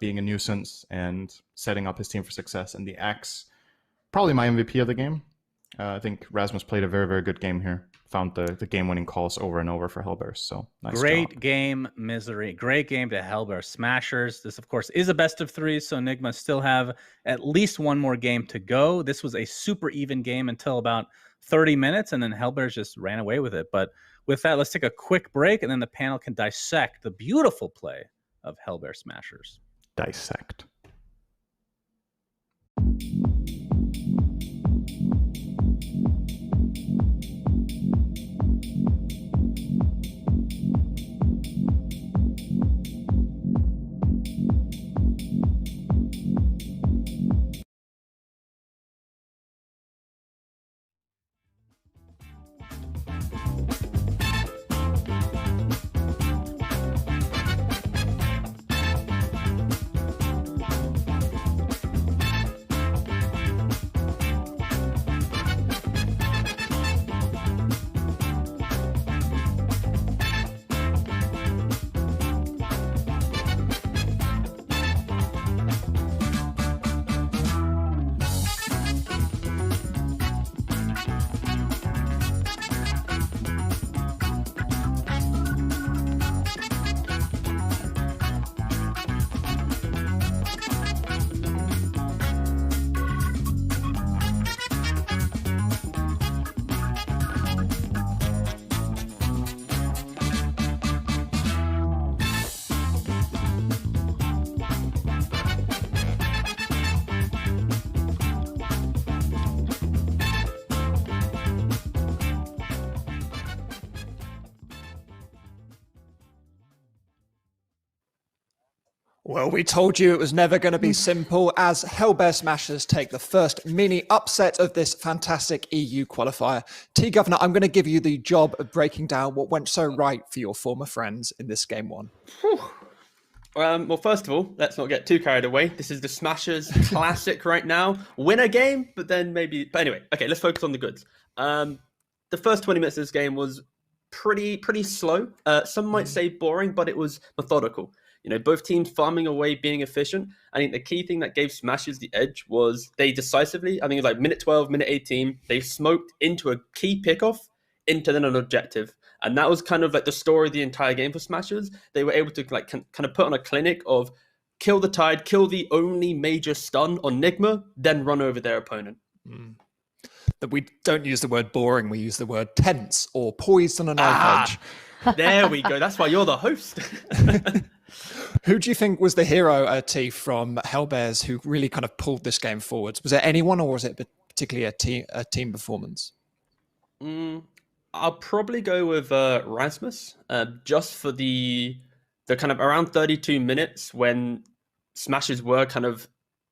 being a nuisance, and setting up his team for success. And the Axe, probably my MVP of the game. I think Rasmus played a very, very good game here. Found the game-winning calls over and over for Hellbears, so nice Great job. game, Misery. Great game to Hellbear Smashers. This, of course, is a best of 3, so Nigma still have at least one more game to go. This was a super even game until about 30 minutes, and then Hellbears just ran away with it. But with that, let's take a quick break, and then the panel can dissect the beautiful play of Hellbear Smashers. Dissect. Well, we told you it was never going to be simple as Hellbear Smashers take the first mini upset of this fantastic EU qualifier. T-Governor, I'm going to give you the job of breaking down what went so right for your former friends in this game 1. Well, first of all, let's not get too carried away. This is the Smashers classic right now. Win a game, but then maybe... But anyway, okay, let's focus on the goods. The first 20 minutes of this game was pretty slow. Some might say boring, but it was methodical. You know, both teams farming away, being efficient. I think the key thing that gave Smashers the edge was they decisively, I think it was like minute 12, minute 18, they smoked into a key pickoff into then an objective. And that was kind of like the story of the entire game for Smashers. They were able to like kind of put on a clinic of kill the Tide, kill the only major stun on Nigma, then run over their opponent. That we don't use the word boring, we use the word tense or poised on a knife edge. There we go. That's why you're the host. Who do you think was the hero, T, from Hellbears who really kind of pulled this game forwards? Was it anyone, or was it particularly a team performance? I'll probably go with Rasmus, just for the kind of around 32 minutes when Smashers were kind of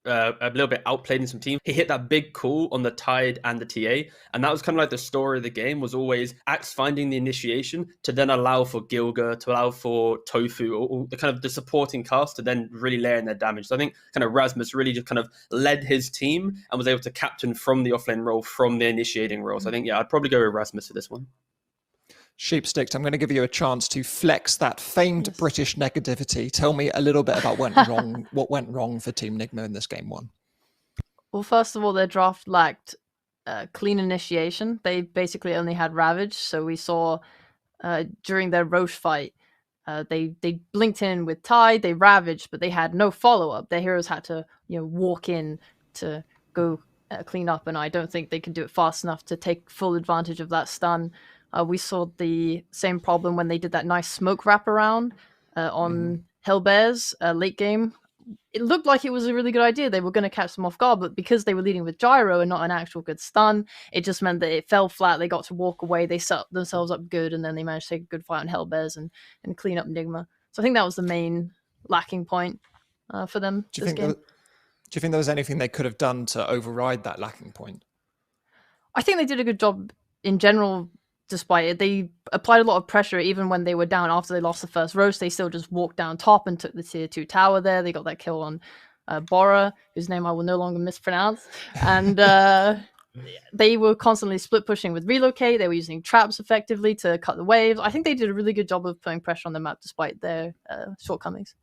a little bit outplayed in some teams. He hit that big call on the Tide and the TA, and that was kind of like the story of the game, was always Axe finding the initiation to then allow for Gilga, to allow for Tofu, or the kind of the supporting cast to then really layer in their damage. So I think kind of Rasmus really just kind of led his team and was able to captain from the offlane role, from the initiating role. So I think, yeah, I'd probably go with Rasmus for this one. Sheepsticks, I'm going to give you a chance to flex that famed British negativity. Tell me a little bit about what went wrong for Team Nigma in this game one. Well, first of all, their draft lacked clean initiation. They basically only had Ravage. So we saw during their Roche fight, they blinked in with Tide, they ravaged, but they had no follow-up. Their heroes had to walk in to go clean up, and I don't think they can do it fast enough to take full advantage of that stun. We saw the same problem when they did that nice smoke wraparound on Hellbears late game. It looked like it was a really good idea. They were going to catch them off guard, but because they were leading with gyro and not an actual good stun, it just meant that it fell flat. They got to walk away. They set themselves up good, and then they managed to take a good fight on Hellbears and clean up Nigma. So I think that was the main lacking point for them this game. Do you think there was anything they could have done to override that lacking point? I think they did a good job in general. Despite it, they applied a lot of pressure even when they were down after they lost the first roast. They still just walked down top and took the tier 2 tower there. They got that kill on Bora, whose name I will no longer mispronounce. And they were constantly split pushing with relocate. They were using traps effectively to cut the waves. I think they did a really good job of putting pressure on the map despite their shortcomings.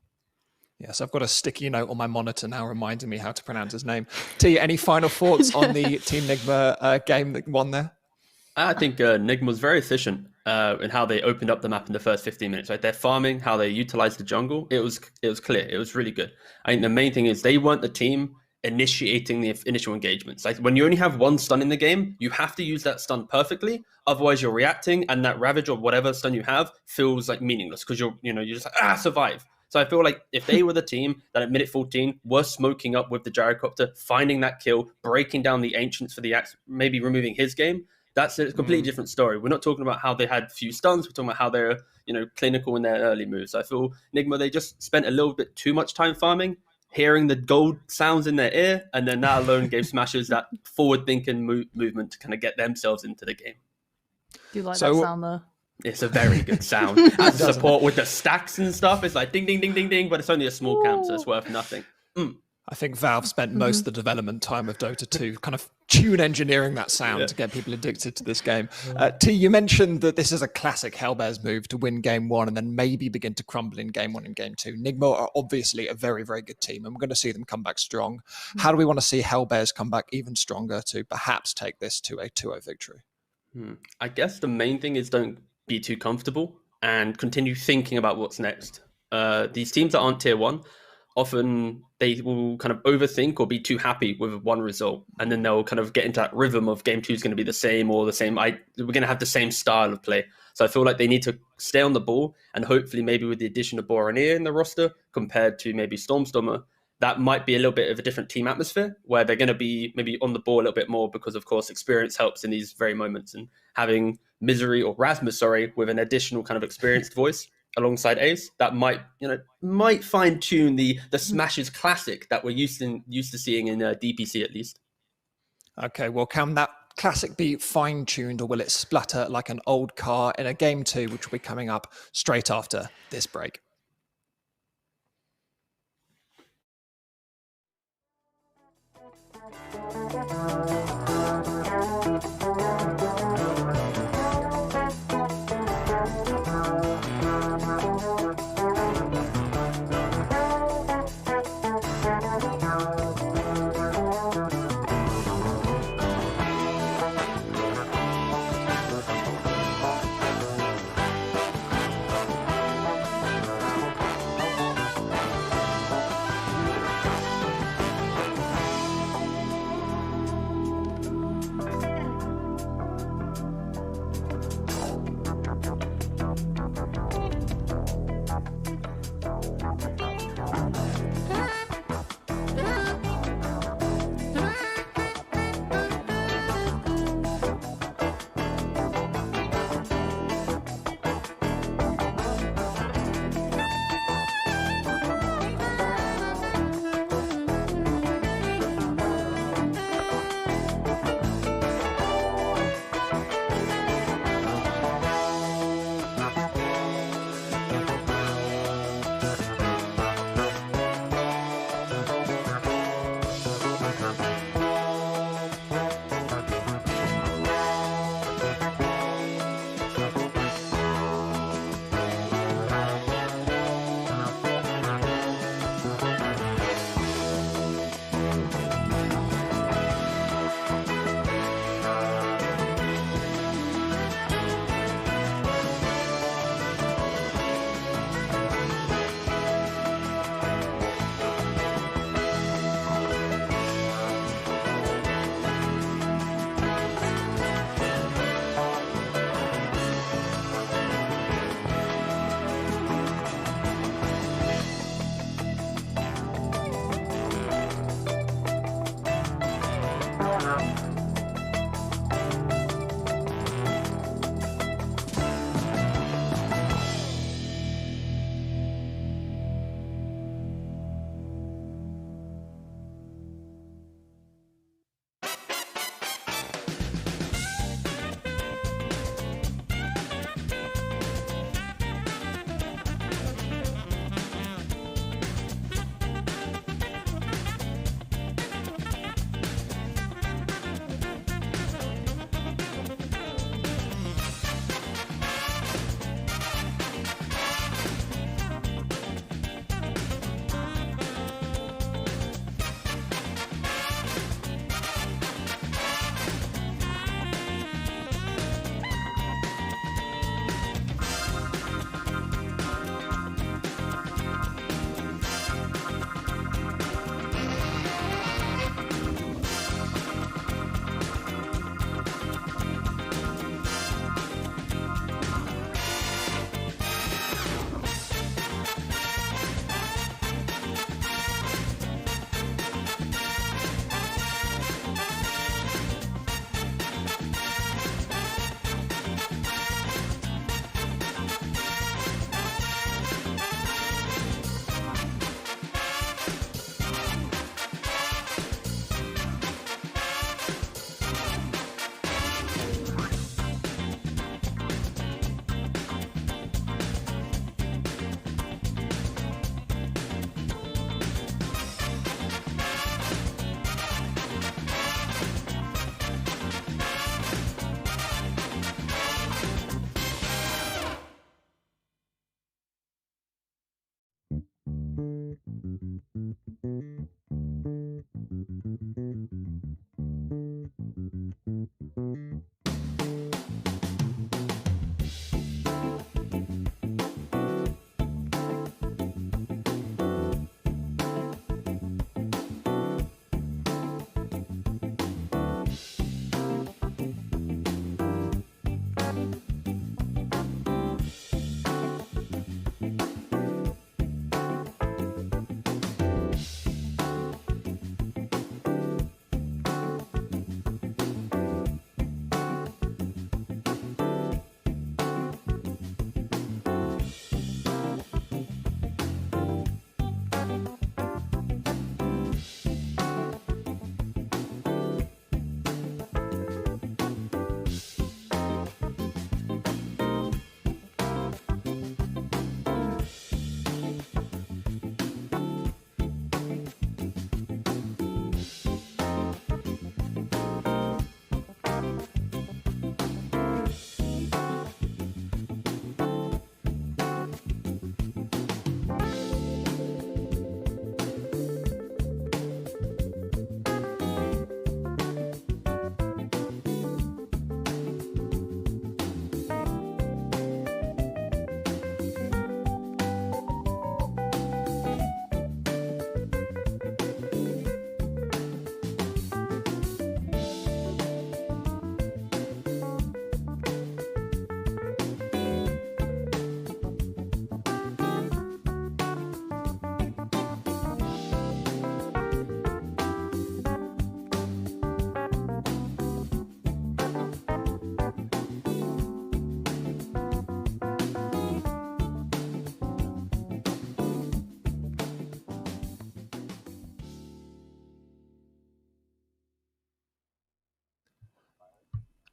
Yes, I've got a sticky note on my monitor now reminding me how to pronounce his name. T, any final thoughts on the Team Nigma game that won there? I think Nigma was very efficient in how they opened up the map in the first 15 minutes. Right, their farming, how they utilized the jungle, it was clear. It was really good. I think the main thing is they weren't the team initiating the initial engagements. Like when you only have one stun in the game, you have to use that stun perfectly. Otherwise, you're reacting, and that ravage or whatever stun you have feels like meaningless because you're just like survive. So I feel like if they were the team that at minute 14 were smoking up with the gyrocopter, finding that kill, breaking down the ancients for the axe, maybe removing his game. That's a completely different story. We're not talking about how they had few stuns. We're talking about how they're, clinical in their early moves. I feel Nigma, they just spent a little bit too much time farming, hearing the gold sounds in their ear, and then that alone gave Smashers that forward-thinking movement to kind of get themselves into the game. Do you like that sound, though? It's a very good sound. And support with the stacks and stuff. It's like ding, ding, ding, ding, ding, but it's only a small camp, so it's worth nothing. I think Valve spent most of the development time of Dota 2 kind of tune engineering that sound to get people addicted to this game. T, you mentioned that this is a classic Hellbears move to win game one and then maybe begin to crumble in game one and game two. Nigma are obviously a very, very good team, and we're going to see them come back strong. How do we want to see Hellbears come back even stronger to perhaps take this to a 2-0 victory? I guess the main thing is don't be too comfortable and continue thinking about what's next. These teams that aren't tier 1, often they will kind of overthink or be too happy with one result, and then they'll kind of get into that rhythm of game 2 is going to be the same, or the same. We're going to have the same style of play. So I feel like they need to stay on the ball, and hopefully maybe with the addition of Boronier in the roster compared to maybe Stormstormer, that might be a little bit of a different team atmosphere where they're going to be maybe on the ball a little bit more because, of course, experience helps in these very moments, and having Rasmus, with an additional kind of experienced voice alongside Ace, that might fine tune the Smashers classic that we're used to seeing in DPC at least. Okay, well, can that classic be fine tuned, or will it splutter like an old car in a game 2, which will be coming up straight after this break?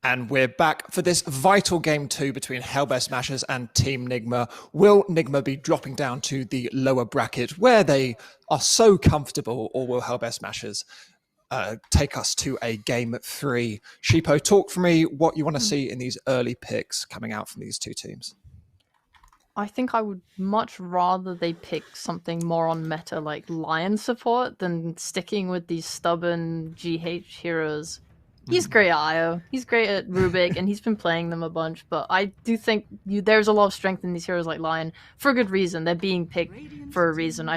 And we're back for this vital game 2 between Hellbear Smashers and Team Nigma. Will Nigma be dropping down to the lower bracket where they are so comfortable, or will Hellbear Smashers take us to a game 3? Sheepo, talk for me what you want to see in these early picks coming out from these two teams. I think I would much rather they pick something more on meta like Lion support than sticking with these stubborn GH heroes. He's great at IO, he's great at Rubik, and he's been playing them a bunch, but I do think there's a lot of strength in these heroes like Lion for a good reason. They're being picked for a reason.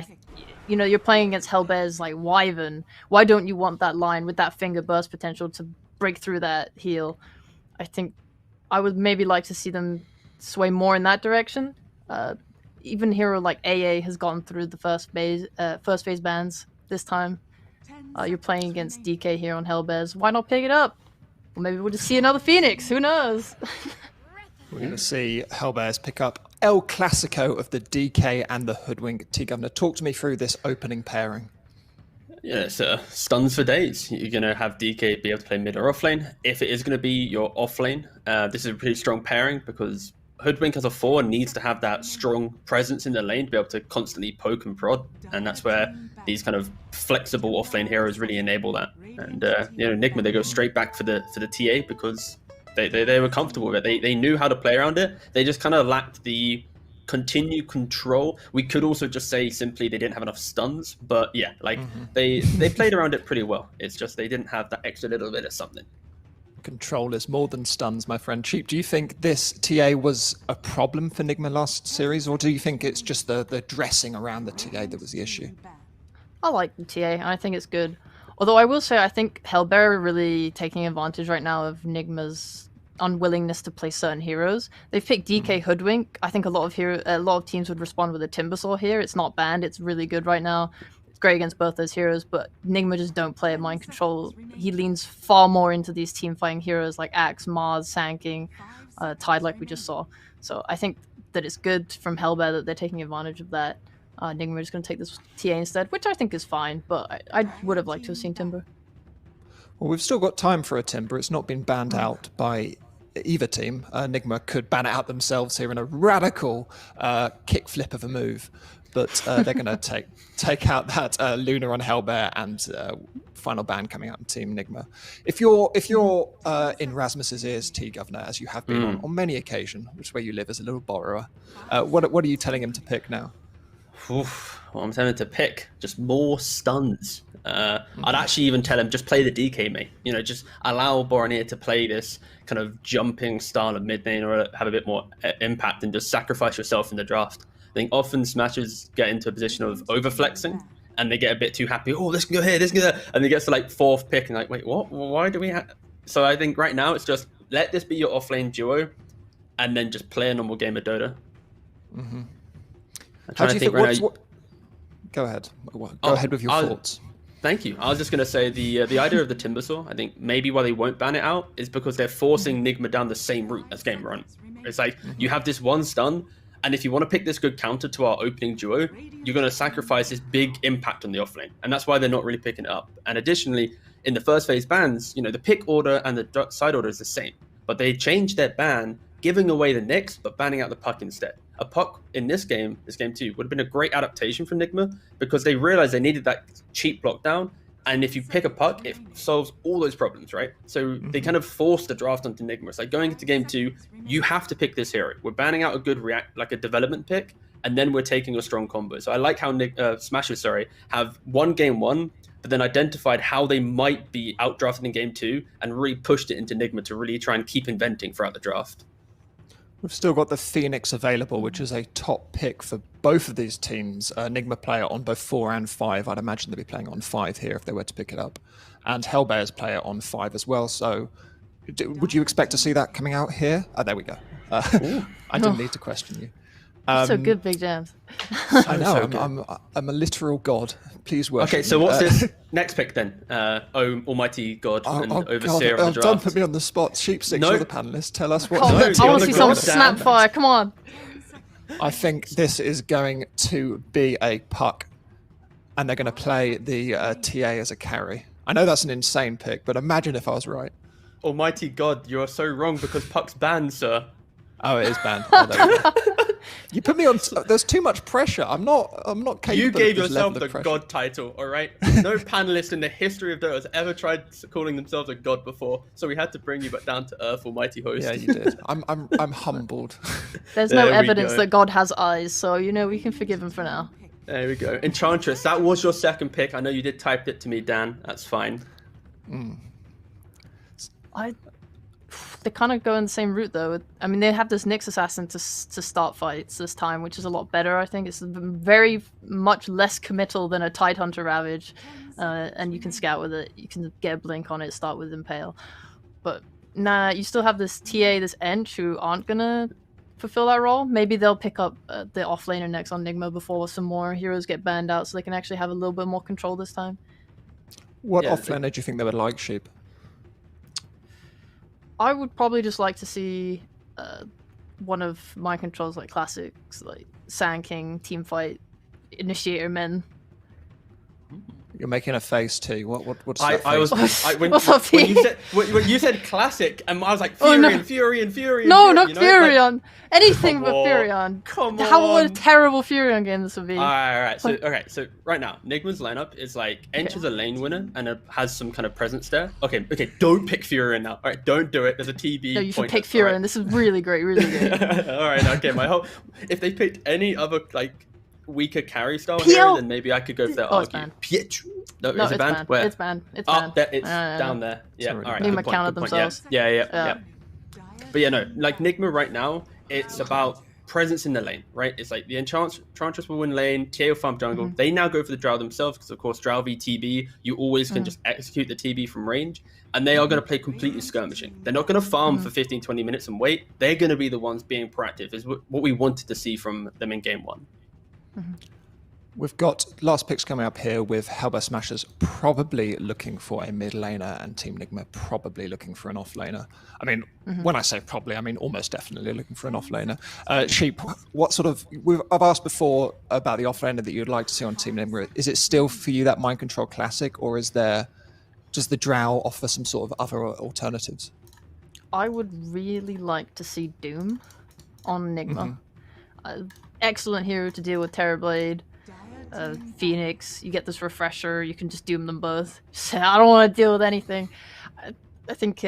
You're playing against Hellbear's like Wyvern. Why don't you want that Lion with that finger burst potential to break through that heal? I think I would maybe like to see them sway more in that direction. Even hero like AA has gone through the first phase bans this time. You're playing against DK here on Hellbears. Why not pick it up? Or maybe we'll just see another Phoenix. Who knows? We're going to see Hellbears pick up El Clasico of the DK and the Hoodwink. T-Governor, talk to me through this opening pairing. Yeah, it's stuns for days. You're going to have DK be able to play mid or off lane. If it is going to be your off lane, this is a pretty strong pairing because Hoodwink as a 4 needs to have that strong presence in the lane to be able to constantly poke and prod, and that's where these kind of flexible offlane heroes really enable that. And Nigma, they go straight back for the TA because they were comfortable with it. They knew how to play around it. They just kind of lacked the continued control. We could also just say simply they didn't have enough stuns, but yeah, they played around it pretty well. It's just they didn't have that extra little bit of something. Control is more than stuns, my friend. Cheap, do you think this TA was a problem for Nigma last series, or do you think it's just the dressing around the TA that was the issue? I like the TA, and I think it's good. Although I will say I think Hellbear are really taking advantage right now of Nigma's unwillingness to play certain heroes. They've picked DK Hoodwink. I think a lot of teams would respond with a Timbersaw here. It's not banned. It's really good right now. It's great against both those heroes, but Nigma just don't play at mind control. He leans far more into these team fighting heroes like Axe, Mars, Sanking, Tide, like we just saw. So I think that it's good from Hellbear that they're taking advantage of that. Nigma is going to take this TA instead, which I think is fine, but I would have liked to have seen Timber. Well, we've still got time for a Timber. It's not been banned out by either team. Nigma could ban it out themselves here in a radical kickflip of a move, but they're going to take out that Luna on Hellbear and final ban coming out in Team Nigma. If you're in Rasmus's ears, T-Governor, as you have been on many occasions, which is where you live as a little borrower, what are you telling him to pick now? Oof, well, I'm tempted to pick just more stuns. I'd actually even tell him just play the DK mate. You know, just allow Boromir to play this kind of jumping style of mid lane or have a bit more impact and just sacrifice yourself in the draft. I think often Smashers get into a position of overflexing and they get a bit too happy. Oh, this can go here, this can go there. And they get to like 4th pick and like, wait, what? Why do we have... So I think right now it's just let this be your offlane duo and then just play a normal game of Dota. Mm-hmm. I'm How trying do you to think? think right now. Go ahead. Go ahead with your thoughts. Thank you. I was just going to say the idea of the Timbersaw, I think maybe why they won't ban it out is because they're forcing Nigma down the same route as Game Run. It's like you have this one stun, and if you want to pick this good counter to our opening duo, you're going to sacrifice this big impact on the offlane, and that's why they're not really picking it up. And additionally, in the first phase bans, you know, the pick order and the side order is the same, but they changed their ban, giving away the Nyx, but banning out the puck instead. A puck in this game 2, would have been a great adaptation for Nigma because they realized they needed that cheap block down. And if you pick a puck, it solves all those problems, right? So they kind of forced the draft onto Nigma. It's like going into game 2, you have to pick this hero. We're banning out a good like a development pick, and then we're taking a strong combo. So I like how Smashers, have won game 1, but then identified how they might be outdrafted in game 2 and really pushed it into Nigma to really try and keep inventing throughout the draft. We've still got the Phoenix available, which is a top pick for both of these teams. Nigma player on both 4 and 5. I'd imagine they'd be playing on 5 here if they were to pick it up. And Hellbear's player on 5 as well. So would you expect to see that coming out here? Oh, there we go. I didn't need to question you. So good, Big Jams. I know, So I'm a literal god. Please worship Okay, so me. what's this next pick then? Oh, Almighty God and Overseer of the Don't Draft. put me on the spot. Sheepsticks, No. you're the panelist. Tell us what. Come on, No, I you're want the to see some god, Dan. Snapfire. Come on. I think this is going to be a puck, and they're going to play the TA as a carry. I know that's an insane pick, but imagine if I was right. Almighty God, you are so wrong because Puck's banned, sir. Oh, it is banned. Oh, there we go. You put me on. There's too much pressure. I'm not capable. You of gave this yourself level the of pressure. God title, all right? No panelist in the history of Dota has ever tried calling themselves a god before, so we had to bring you back down to earth, Almighty Host. Yeah, you did. I'm humbled. There's no There we evidence go. that God has eyes, so you know we can forgive him for now. There we go. Enchantress, that was your second pick. I know you did type it to me, Dan. That's fine. They kind of go in the same route though. I mean, they have this Nyx assassin to start fights this time, which is a lot better. I think it's very much less committal than a Tidehunter Ravage, and you can scout with it. You can get a blink on it, start with Impale. But nah, you still have this TA, this Ench, who aren't gonna fulfill that role. Maybe they'll pick up the offlaner next on Nigma before some more heroes get banned out, so they can actually have a little bit more control this time. What Yeah, offlaner do you think they would like, Sheep? I would probably just like to see one of my controls, like classics, like Sand King, Teamfight, Initiator Men. You're making a face too. What's I that face? was when What's up, when you said classic, and I was like Oh, no. Fury. No, not you know, like- Furion. Anything Come but on. Furion. Come What a on. terrible Furion game this would be. All right. So right now, Nigma's lineup is like Ench is a lane winner and has some kind of presence there. Okay. Don't pick Furion now. All right, don't do it. There's a TB. No, you should point pick us, all Furion. right? This is really great, really good. All right. Okay. My hope. If they picked any other like weaker carry style Pio- hero, then maybe I could go for that. Oh, it's argue. banned. Pietro. No, No, is it it's banned? banned. Where? It's banned. It's Oh, banned. it's down there. Yeah. already All right. banned. Nigma good point, counted good point. themselves. Yeah. But yeah, no. Like Nigma right now, it's about presence in the lane, right? It's like the Enchantress will win lane, TA will farm jungle. They now go for the Drow themselves because, of course, Drow v TB, you always can just execute the TB from range. And they are going to play completely skirmishing. They're not going to farm for 15, 20 minutes and wait. They're going to be the ones being proactive, is what we wanted to see from them in game 1. We've got last picks coming up here with Hellbear Smashers probably looking for a mid laner and Team Nigma probably looking for an off laner. I mean, when I say probably, I mean almost definitely looking for an off laner. Sheep, what sort of... I've asked before about the off laner that you'd like to see on Team Nigma. Is it still for you that Mind Control Classic, or is there... Does the Drow offer some sort of other alternatives? I would really like to see Doom on Nigma. Excellent hero to deal with Terrorblade. Phoenix, you get this refresher, you can just doom them both. So I don't want to deal with anything. I think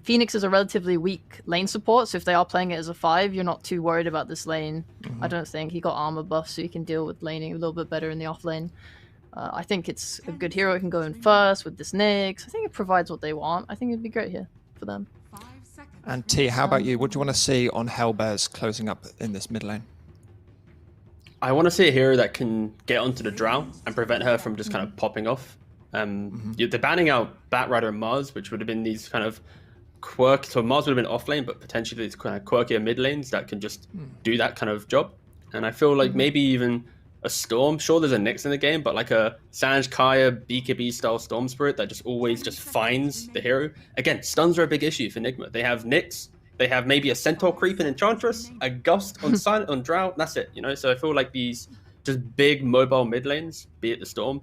Phoenix is a relatively weak lane support, so if they are playing it as a 5, you're not too worried about this lane. I don't think. He got armor buff, so you can deal with laning a little bit better in the off lane. I think it's a good hero. It can go in first with this Nyx. I think it provides what they want. I think it'd be great here for them. And T, how about you? What do you want to see on Hellbears closing up in this mid lane? I want to see a hero that can get onto the Drow and prevent her from just kind of popping off. They're banning out Batrider and Mars, which would have been these kind of quirky. So Mars would have been off lane, but potentially these kind of quirkier mid lanes that can just do that kind of job. And I feel like maybe even a Storm. Sure, there's a Nyx in the game, but like a Sanj Kaya BKB style Storm Spirit that just always just finds the hero. Again, stuns are a big issue for Nigma. They have Nyx. They have maybe a Centaur creep in Enchantress, a Gust on Silent on Drow. That's it, you know. So I feel like these just big mobile mid lanes, be it the Storm,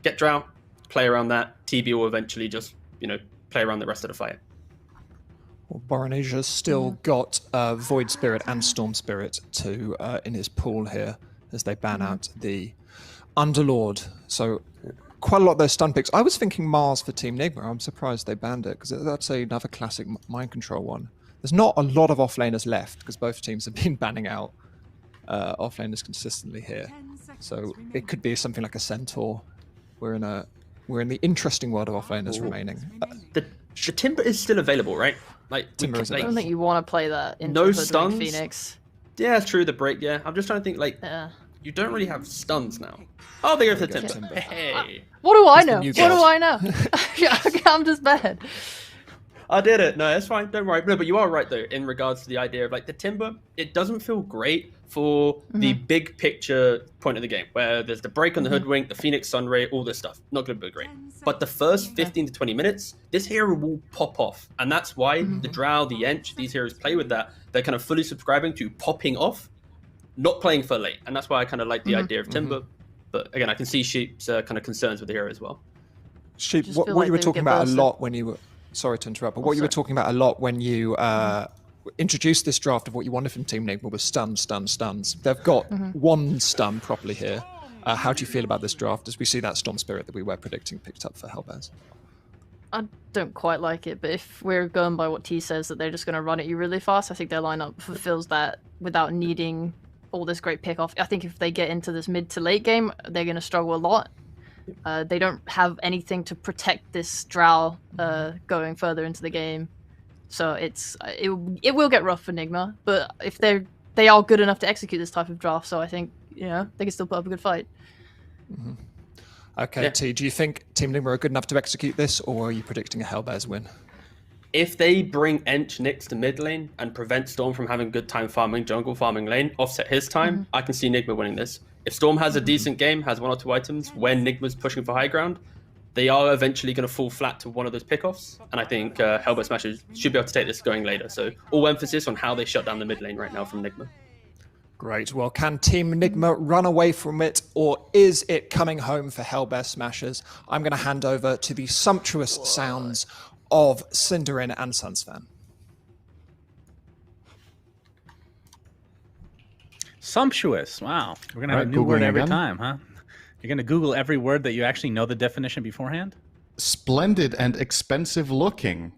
get Drow, play around that. TB will eventually just, you know, play around the rest of the fight. Well, Boronasia's still got Void Spirit and Storm Spirit to in his pool here as they ban out the Underlord. So quite a lot of those stun picks. I was thinking Mars for Team Nigma. I'm surprised they banned it because that's another classic mind control one. There's not a lot of offlaners left because both teams have been banning out offlaners consistently here. So it could be something like a Centaur. We're in the interesting world of offlaners remaining. The Timber is still available, right? Like Timber is I available. don't think you want to play that into No the stuns? Phoenix. Yeah, it's true. The break. Yeah, I'm just trying to think. Like, Yeah. you don't really have stuns now. Oh, they go for the Timber. Timber. Hey, What do I the know? new What do god. I know? I'm just bad. I did it. No, it's fine. Don't worry. No, but you are right though in regards to the idea of like the Timber. It doesn't feel great for the big picture point of the game where there's the break on the Hoodwink, the Phoenix Sunray, all this stuff. Not going to be great. But the first 15 to 20 minutes, this hero will pop off, and that's why the Drow, the Ench, these heroes play with that. They're kind of fully subscribing to popping off, not playing for late, and that's why I kind of like the idea of Timber. But again, I can see Sheep's kind of concerns with the hero as well. Sheep, Just what feel you like were they would talking get about a bursted. lot when you were... Sorry to interrupt, but what you were talking about a lot when you introduced this draft of what you wanted from Team Nigma was stuns. They've got one stun properly here. How do you feel about this draft as we see that Storm Spirit that we were predicting picked up for Hellbears? I don't quite like it, but if we're going by what T says, that they're just going to run at you really fast, I think their lineup fulfills that without needing all this great pick off. I think if they get into this mid to late game, they're going to struggle a lot. They don't have anything to protect this Drow going further into the game, so it will get rough for Nigma. But if they are good enough to execute this type of draft, so I think they can still put up a good fight. Okay, T, do you think Team Nigma are good enough to execute this, or are you predicting a Hellbears win? If they bring Ench Nyx to mid lane and prevent Storm from having good time farming jungle farming lane, offset his time, I can see Nigma winning this. If Storm has a decent game, has one or two items, when Nigma's pushing for high ground, they are eventually going to fall flat to one of those pickoffs. And I think Hellbear Smashers should be able to take this going later. So all emphasis on how they shut down the mid lane right now from Nigma. Great. Well, can Team Nigma run away from it, or is it coming home for Hellbear Smashers? I'm going to hand over to the sumptuous sounds of Cinderin and Sunsfan. Sumptuous. Wow. We're going to have a new Googling word every again? time, huh? You're going to Google every word that you actually know the definition beforehand? Splendid and expensive looking.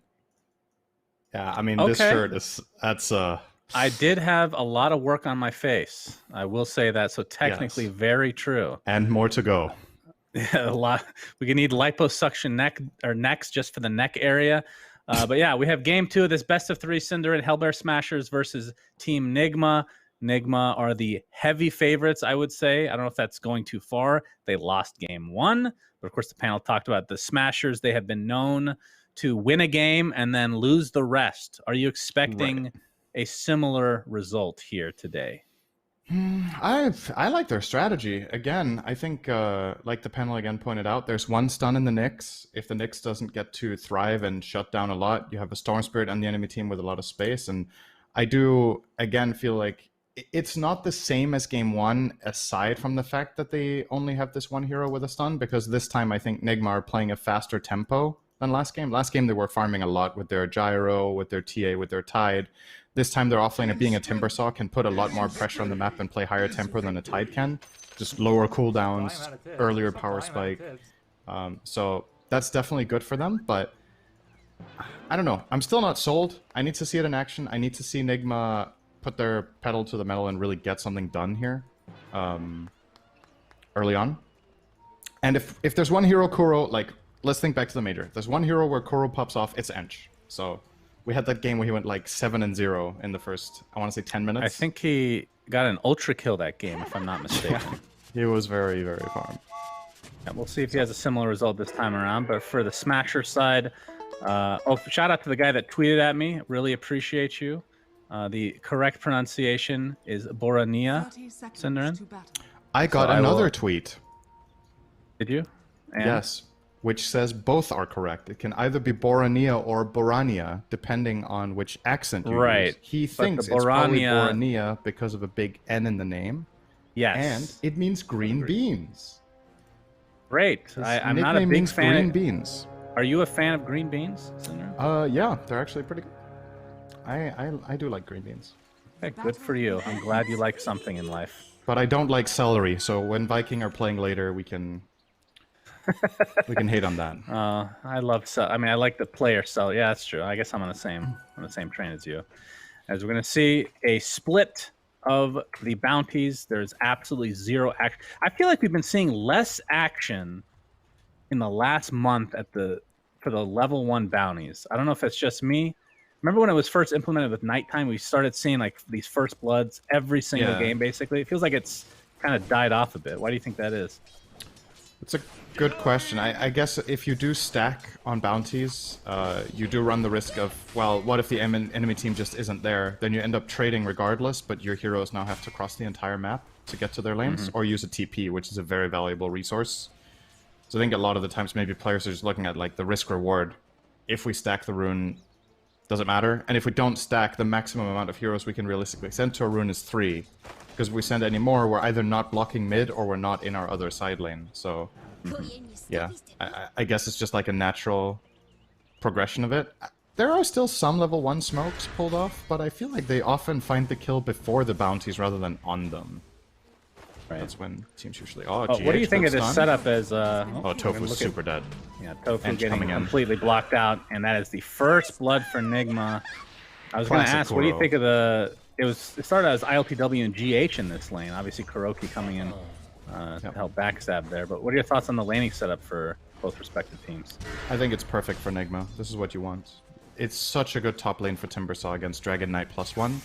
Yeah, I mean, this Okay. shirt that's I did have a lot of work on my face. I will say that. So technically, Yes. very true. and more to go. A lot. We can need liposuction necks just for the neck area. But yeah, we have game 2 of this best of 3 Cinder and Hellbear Smashers versus Team Nigma. Nigma are the heavy favorites, I would say. I don't know if that's going too far. They lost game 1, but of course the panel talked about the Smashers. They have been known to win a game and then lose the rest. Are you expecting a similar result here today? I like their strategy. Again, I think, like the panel again pointed out, there's one stun in the Nyx. If the Nyx doesn't get to thrive and shut down a lot, you have a Storm Spirit on the enemy team with a lot of space. And I do, again, feel like it's not the same as game 1, aside from the fact that they only have this one hero with a stun, because this time I think Nigma are playing a faster tempo than last game. Last game they were farming a lot with their Gyro, with their TA, with their Tide. This time their offlaner, being a Timbersaw, can put a lot more pressure on the map and play higher tempo than a Tide can. Just lower cooldowns, earlier power spike. So that's definitely good for them, but I don't know. I'm still not sold. I need to see it in action. I need to see Nigma put their pedal to the metal and really get something done here early on. And if there's one hero Kuro, like, let's think back to the major. If there's one hero where Kuro pops off, it's Ench. So we had that game where he went like 7-0 in the first, I want to say 10 minutes. I think he got an ultra kill that game, if I'm not mistaken. He was very, very farm. Yeah, we'll see if he has a similar result this time around. But for the Smasher side, oh, shout out to the guy that tweeted at me. Really appreciate you. The correct pronunciation is Borania, Cinderin. I got another tweet. Did you? And? Yes, which says both are correct. It can either be Borania or Borania, depending on which accent you use. He thinks it's probably Borania because of a big N in the name. Yes. And it means green beans. Great. I'm not a big means fan green of beans. Are you a fan of green beans, Cinder? Yeah, they're actually pretty good. I do like green beans. Okay, good for you. I'm glad you like something in life. But I don't like celery, so when Viking are playing later, we can hate on that. I love I mean, I like the player celery. Yeah, that's true. I guess I'm on the same train as you. As we're gonna see a split of the bounties. There's absolutely zero action. I feel like we've been seeing less action in the last month for the level 1 bounties. I don't know if it's just me. Remember when it was first implemented with nighttime, we started seeing like these first bloods every single game, basically. It feels like it's kind of died off a bit. Why do you think that is? It's a good question. I guess if you do stack on bounties, you do run the risk of, well, what if the enemy team just isn't there? Then you end up trading regardless, but your heroes now have to cross the entire map to get to their lanes, or use a TP, which is a very valuable resource. So I think a lot of the times maybe players are just looking at like the risk-reward. If we stack the rune, does it matter? And if we don't stack, the maximum amount of heroes we can realistically send to a rune is 3. Because if we send any more, we're either not blocking mid or we're not in our other side lane. So, yeah, I guess it's just like a natural progression of it. There are still some level 1 smokes pulled off, but I feel like they often find the kill before the bounties rather than on them. Right. That's when teams usually... Oh, what do you think of this setup as... Tofu's super dead. Yeah, Tofu getting completely blocked out, and that is the first blood for Nigma. I was going to ask, what do you think of the... It started as ILTW and GH in this lane. Obviously, Kuroki coming in to help backstab there. But what are your thoughts on the laning setup for both respective teams? I think it's perfect for Nigma. This is what you want. It's such a good top lane for Timbersaw against Dragon Knight +1.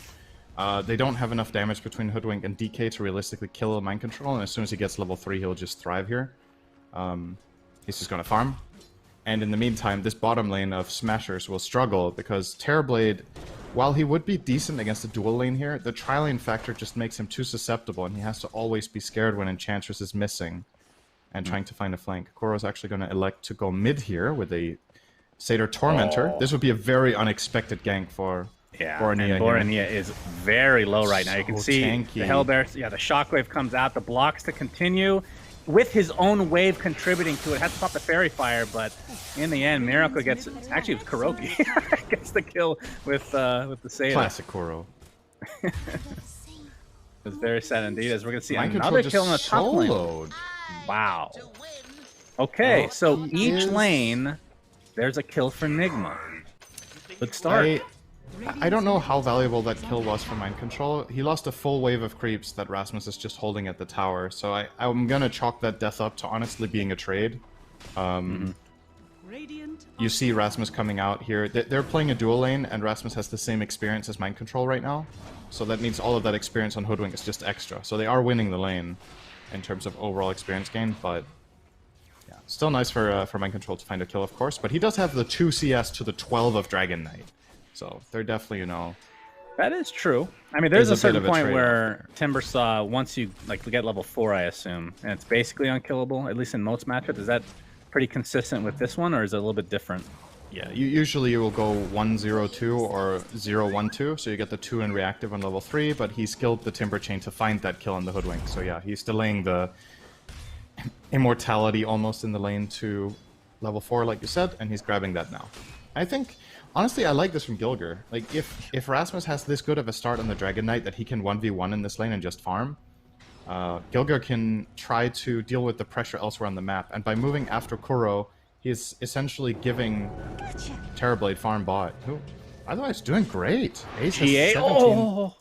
They don't have enough damage between Hoodwink and DK to realistically kill a Mind Control, and as soon as he gets level 3, he'll just thrive here. He's just going to farm. And in the meantime, this bottom lane of Smashers will struggle, because Terrorblade, while he would be decent against the dual lane here, the tri-lane factor just makes him too susceptible, and he has to always be scared when Enchantress is missing and trying to find a flank. Koro's actually going to elect to go mid here with a Satyr Tormentor. This would be a very unexpected gank for... Yeah, Borania is very low right now. You can see the Hellbear, the Shockwave comes out, the blocks to continue, with his own wave contributing to it. Has to pop the Fairy Fire, but in the end, Miracle gets... Actually, it was Kuroki. Gets the kill with the Satyr. Classic Koro. It was very sad indeed, as we're going to see another kill in the top lane. Wow. Okay, so each lane, there's a kill for Nigma. Good start. I don't know how valuable that kill was for Mind Control. He lost a full wave of creeps that Rasmus is just holding at the tower, so I'm gonna chalk that death up to honestly being a trade. You see Rasmus coming out here. They're playing a dual lane, and Rasmus has the same experience as Mind Control right now, so that means all of that experience on Hoodwink is just extra. So they are winning the lane in terms of overall experience gain, but yeah, still nice for Mind Control to find a kill, of course. But he does have the 2 CS to the 12 of Dragon Knight. So they're definitely, you know... That is true. I mean, there's a certain point where Timbersaw, once you get level 4, I assume, and it's basically unkillable, at least in most matchups. Is that pretty consistent with this one, or is it a little bit different? Yeah, usually you will go 1-0-2 or 0-1-2, so you get the 2 in reactive on level 3, but he skilled the Timber Chain to find that kill on the Hoodwink. So yeah, he's delaying the immortality almost in the lane to level 4, like you said, and he's grabbing that now. I think... Honestly, I like this from Gilger. Like, if Rasmus has this good of a start on the Dragon Knight that he can 1v1 in this lane and just farm, Gilger can try to deal with the pressure elsewhere on the map. And by moving after Kuro, He's essentially giving Terrorblade farm bot, who otherwise is doing great. Ace has GA. 17, Oh!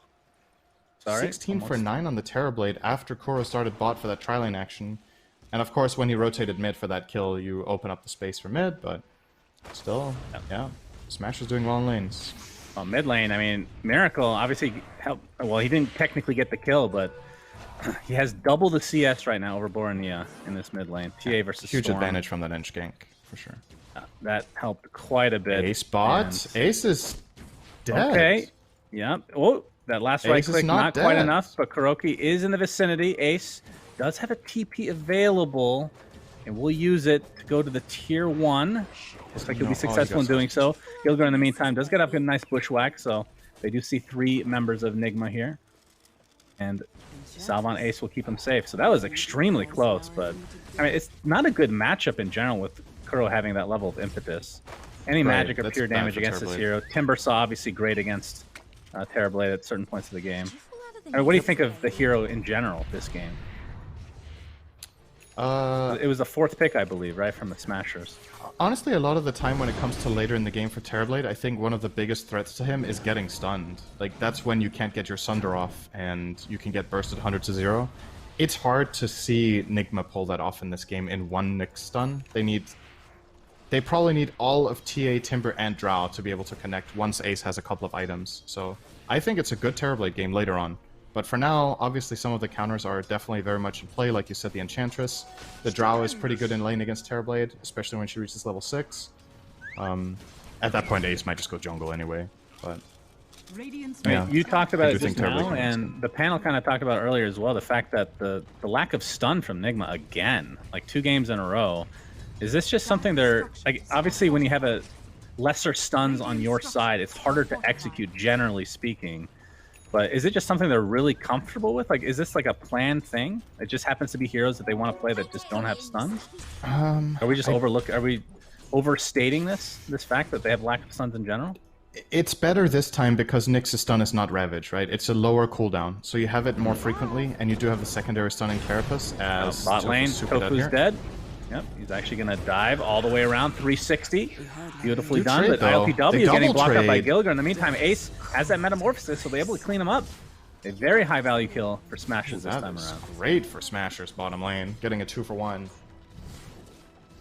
Sorry. 16 for 9 on the Terrorblade after Kuro started bot for that tri-lane action. And of course, when he rotated mid for that kill, you open up the space for mid, but still, yeah, Smash is doing well in lanes. Well, mid lane, I mean, Miracle obviously helped. Well, he didn't technically get the kill, but he has double the CS right now over Bornea in this mid lane. TA versus Huge Storm. advantage from that Ench gank, for sure. That helped quite a bit. Ace bot? And- Ace is dead. Okay. Yeah. Oh, that last right Ace is click, not not quite dead. enough, but Kuroki is in the vicinity. Ace does have a TP available, and we'll use it to go to the tier 1. Looks like he'll be successful in doing so. Gilgar, in the meantime, does get up a nice bushwhack, so they do see 3 members of Nigma here. And Salvan Ace will keep him safe. So that was extremely close, but I mean, it's not a good matchup in general with Kuro having that level of impetus. Any Right, magic or that's pure bad damage for against this Terrorblade. hero. Timbersaw obviously great against Terrorblade at certain points of the game. I mean, what do you think of the hero in general this game? It was the 4th pick, I believe, right, from the Smashers. Honestly, a lot of the time when it comes to later in the game for Terrorblade, I think one of the biggest threats to him is getting stunned. Like, that's when you can't get your Sunder off, and you can get bursted 100 to 0. It's hard to see Nigma pull that off in this game in one Nyx stun. They probably need all of TA, Timber, and Drow to be able to connect once Ace has a couple of items. So I think it's a good Terrorblade game later on. But for now, obviously some of the counters are definitely very much in play. Like you said, the Enchantress. The Drow is pretty good in lane against Terrorblade, especially when she reaches level 6. At that point, Ace might just go jungle anyway. But I mean, yeah, you talked about I it do think just now, Terrorblade can and the panel kind of talked about it earlier as well, the fact that the lack of stun from Nigma again, like 2 games in a row. Is this just something they're... like, obviously, when you have a lesser stuns on your side, it's harder to execute, generally speaking. But is it just something they're really comfortable with? Like, is this like a planned thing? It just happens to be heroes that they want to play that just don't have stuns? Are we just Are we overstating this fact that they have lack of stuns in general? it's better this time because Nyx's stun is not Ravage, right? It's a lower cooldown, so you have it more frequently, and you do have the secondary stun in Carapace as bot lane, super Tofu's here. dead. Yep, he's actually going to dive all the way around, 360. Beautifully Good done, trade, but though. ILTW They is getting double blocked up by trade. Gilgar. In the meantime, Ace has that Metamorphosis, so they're able to clean him up. A very high value kill for Smashers this That time is around. great for Smashers bottom lane, getting a 2-for-1.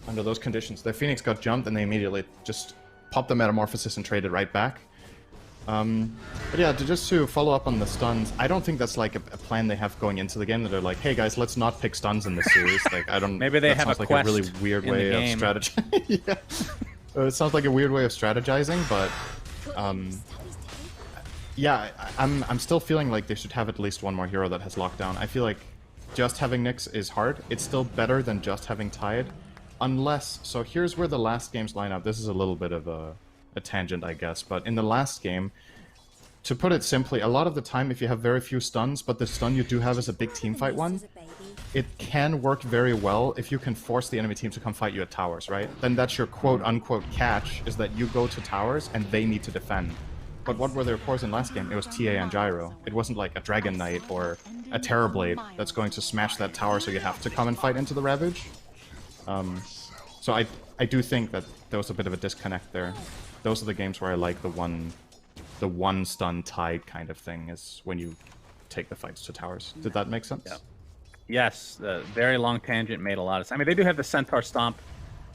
Under those conditions, the Phoenix got jumped and they immediately just popped the Metamorphosis and traded right back. But yeah, just to follow up on the stuns, I don't think that's like a plan they have going into the game, that they're like, hey guys, let's not pick stuns in this series. Like, I don't. Maybe they that have sounds a like quest a really weird in the way of game. strategizing. Yeah. It sounds like a weird way of strategizing, but yeah, I'm still feeling like they should have at least one more hero that has lockdown. I feel like just having Nyx is hard. It's still better than just having Tide, unless. So here's where the last game's lineup. This is a little bit of a tangent, I guess, but in the last game, to put it simply, a lot of the time if you have very few stuns, but the stun you do have is a big teamfight one, it can work very well if you can force the enemy team to come fight you at towers, right? Then that's your quote-unquote catch, is that you go to towers and they need to defend. But what were their cores in last game? It was TA and Gyro. It wasn't like a Dragon Knight or a Terrorblade that's going to smash that tower so you have to come and fight into the Ravage. So I do think that there was a bit of a disconnect there. Those are the games where I like the one stun Tide kind of thing, is when you take the fights to towers. Did that make sense? Yeah. Yes, the very long tangent made a lot of sense. I mean, they do have the Centaur Stomp.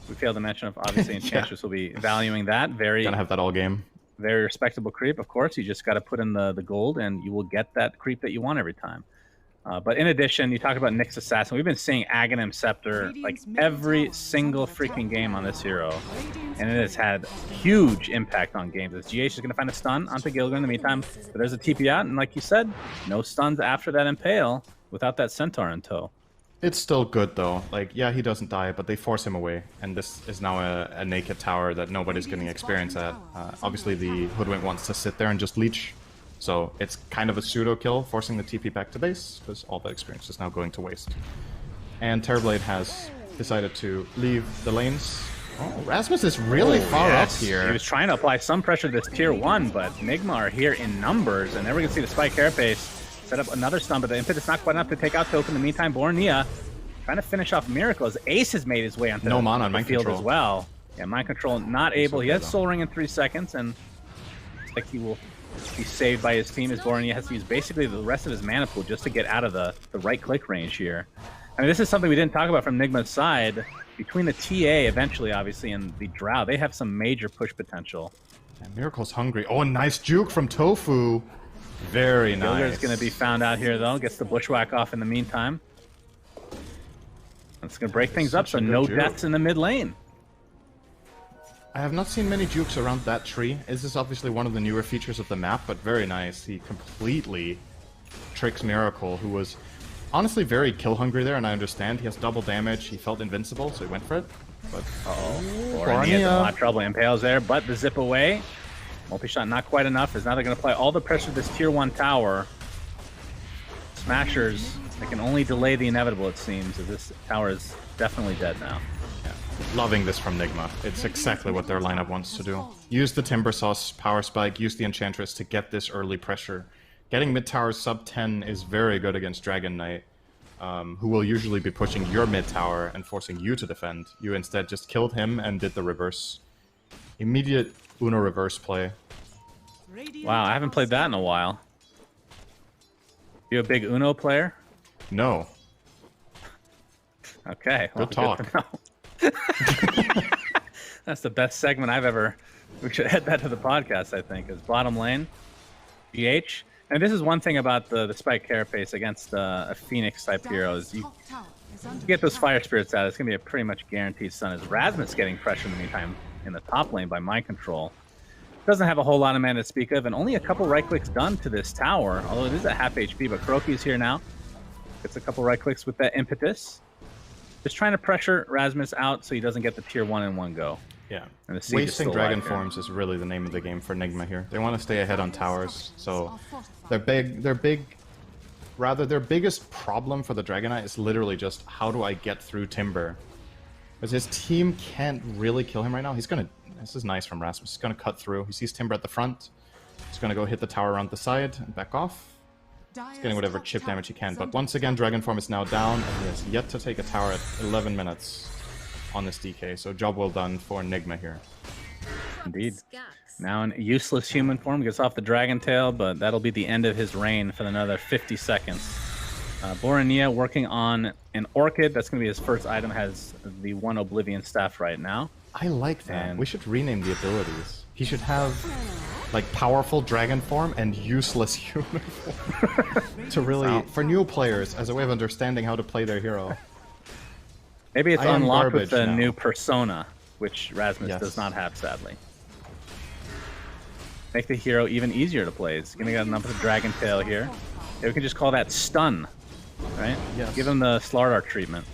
We failed to mention, obviously, Enchantress will be valuing that. Gonna have that all game. Very respectable creep, of course. You just got to put in the gold, and you will get that creep that you want every time. But in addition, you talk about Nyx Assassin. We've been seeing Aghanim Scepter like every single freaking game on this hero, and it has had huge impact on games. As GH is going to find a stun onto Gilgar in the meantime, but there's a TP out, and like you said, no stuns after that Impale without that Centaur in tow. It's still good though. Like, yeah, he doesn't die, but they force him away, and this is now a naked tower that nobody's getting experience at. Obviously, the Hoodwink wants to sit there and just leech, so it's kind of a pseudo kill, forcing the TP back to base, because all that experience is now going to waste. And Terrorblade has decided to leave the lanes. Oh, Rasmus is really far up here. He was trying to apply some pressure to this tier 1, but Nigma are here in numbers, and there we can see the Spike Carapace set up another stun, but the impetus not quite enough to take out Token. In the meantime, Bornea Trying to finish off Miracle as Ace has made his way onto No mana on the Mind field Control. as well. Yeah, Mind Control not able. He okay, has though. Soul Ring in 3 seconds, and looks like he will be saved by his team as Borneo has to use basically the rest of his mana pool just to get out of the right-click range here. I mean, this is something we didn't talk about from Nigma's side. Between the TA, eventually, obviously, and the Drow, they have some major push potential. And Miracle's hungry. Oh, a nice juke from Tofu. Very nice. Gilger's going to be found out here, though. Gets the Bushwhack off in the meantime. It's going to break things up, so Such a good no juke. deaths in the mid lane. I have not seen many jukes around that tree. This is obviously one of the newer features of the map, but very nice. He completely tricks Miracle, who was honestly very kill hungry there, and I understand. He has double damage. He felt invincible, so he went for it. But Borneo is in a lot of trouble. Impales there, but the zip away. Multi-shot not quite enough, as now they're going to apply all the pressure to this tier 1 tower. Smashers, they can only delay the inevitable, it seems, as this tower is definitely dead now. yeah, loving this from Nigma. It's exactly what their lineup wants to do. Use the Timber Sauce, Power Spike, use the Enchantress to get this early pressure. Getting mid tower sub 10 is very good against Dragon Knight, who will usually be pushing your mid tower and forcing you to defend. You instead just killed him and did the reverse. Immediate Uno reverse play. Wow, I haven't played that in a while. You a big Uno player? No. Okay. Well, Good talk. to know. That's the best segment I've ever... We should add that to the podcast, I think, is bottom lane, GH. And this is one thing about the Spike Carapace against a Phoenix-type hero, is you get those Fire Spirits out, it's going to be a pretty much guaranteed stun, as Rasmus getting pressure in the meantime in the top lane by Mind Control. Doesn't have a whole lot of mana to speak of, and only a couple right-clicks done to this tower, although it is at half HP, but Kuroki's here now. Gets a couple right-clicks with that impetus. Just trying to pressure Rasmus out so he doesn't get the tier 1 in one go. Yeah. And the siege is Wasting still Dragon alive here. Forms is really the name of the game for Nigma here. They want to stay ahead on towers, so their biggest problem for the Dragon Knight is literally just how do I get through Timber? Because his team can't really kill him right now. This is nice from Rasmus. He's gonna cut through. He sees Timber at the front. He's gonna go hit the tower around the side and back off. He's getting whatever chip damage he can. But once again, Dragon Form is now down, and he has yet to take a tower at 11 minutes on this DK. So job well done for Nigma here. Indeed. Now in useless human form, gets off the Dragon Tail, but that'll be the end of his reign for another 50 seconds. Borneo working on an Orchid. That's going to be his first item. Has the 1 Oblivion Staff right now. I like that. And- We should rename the abilities. He should have like powerful dragon form and useless human form to really for new players as a way of understanding how to play their hero. Maybe it's I am unlocked with garbage the now. new Persona, which Rasmus Yes. does not have, sadly. Make the hero even easier to play. He's going to get another Dragon Tail here. Yeah, we can just call that stun, right? Yes. Give him the Slardar treatment.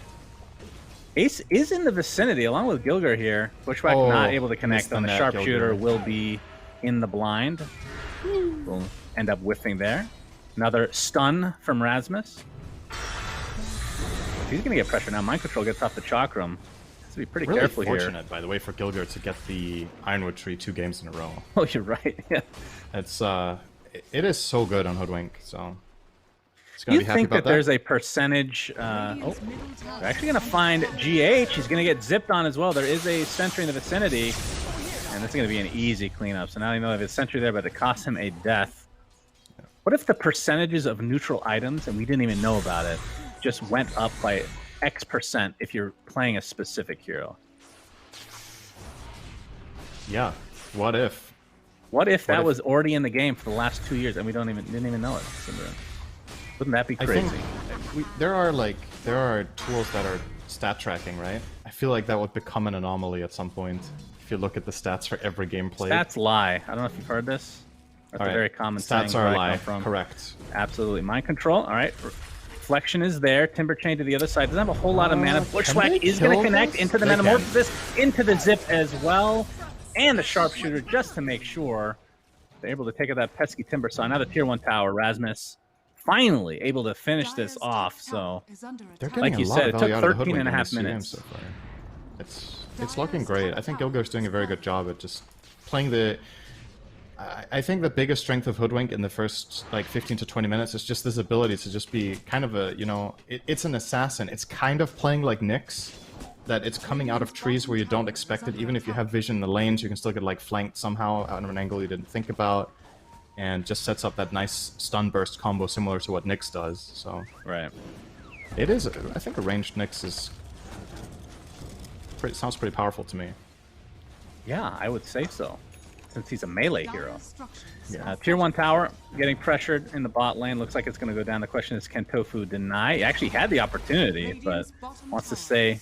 Ace is in the vicinity, along with Gilger here. Bushwhack Oh, not able to connect missed the on the net, sharpshooter. Gilger. Will be in the blind. Will end up whiffing there. Another stun from Rasmus. He's going to get pressure now. Mind Control gets off the Chakram. Has to be pretty Really careful fortunate, by the way, for Gilger to get the Ironwood Tree 2 games in a row. here. Oh, you're right. Yeah. It's it is so good on Hoodwink, so he's gonna You be happy think about that there's a percentage... oh, they're actually going to find GH. He's going to get zipped on as well. There is a sentry in the vicinity, and this is going to be an easy cleanup. So now you know they have a sentry there, but it costs him a death. What if the percentages of neutral items, and we didn't even know about it, just went up by X% if you're playing a specific hero? Yeah. What if? What if that if- was already in the game for the last 2 years and we didn't even know it? Wouldn't that be I crazy? think there are tools that are stat tracking, right? I feel like that would become an anomaly at some point if you look at the stats for every game played. Stats lie. I don't know if you've heard this. That's All a right. very common saying Stats where are I a come lie. from. Correct. Absolutely. Mind Control. All right. Reflection is there. Timber Chain to the other side. Doesn't have a whole lot of mana. Bushwhack they is going to kill connect this? into the They can. Metamorphosis, into the Zip as well, and the Sharpshooter just to make sure they're able to take out that pesky Timber Saw. Now the Tier 1 tower. Rasmus finally able to finish this off. So They're getting Like a you lot said, of it value took out of the 13 and a Hoodwink in half these 2 games minutes. so far. It's looking great. I think Gilger's doing a very good job at just playing the... I think the biggest strength of Hoodwink in the first like 15 to 20 minutes is just this ability to just be kind of a, you know, it's an assassin. It's kind of playing like Nyx, that it's coming out of trees where you don't expect it. Even if you have vision in the lanes, you can still get like flanked somehow out of an angle you didn't think about, and just sets up that nice stun burst combo similar to what Nyx does. So Right. it is, I think a ranged Nyx is sounds pretty powerful to me. Yeah, I would say so, since he's a melee hero. Yeah. Tier 1 tower getting pressured in the bot lane. Looks like it's going to go down. The question is, can Tofu deny? He actually had the opportunity, but wants to stay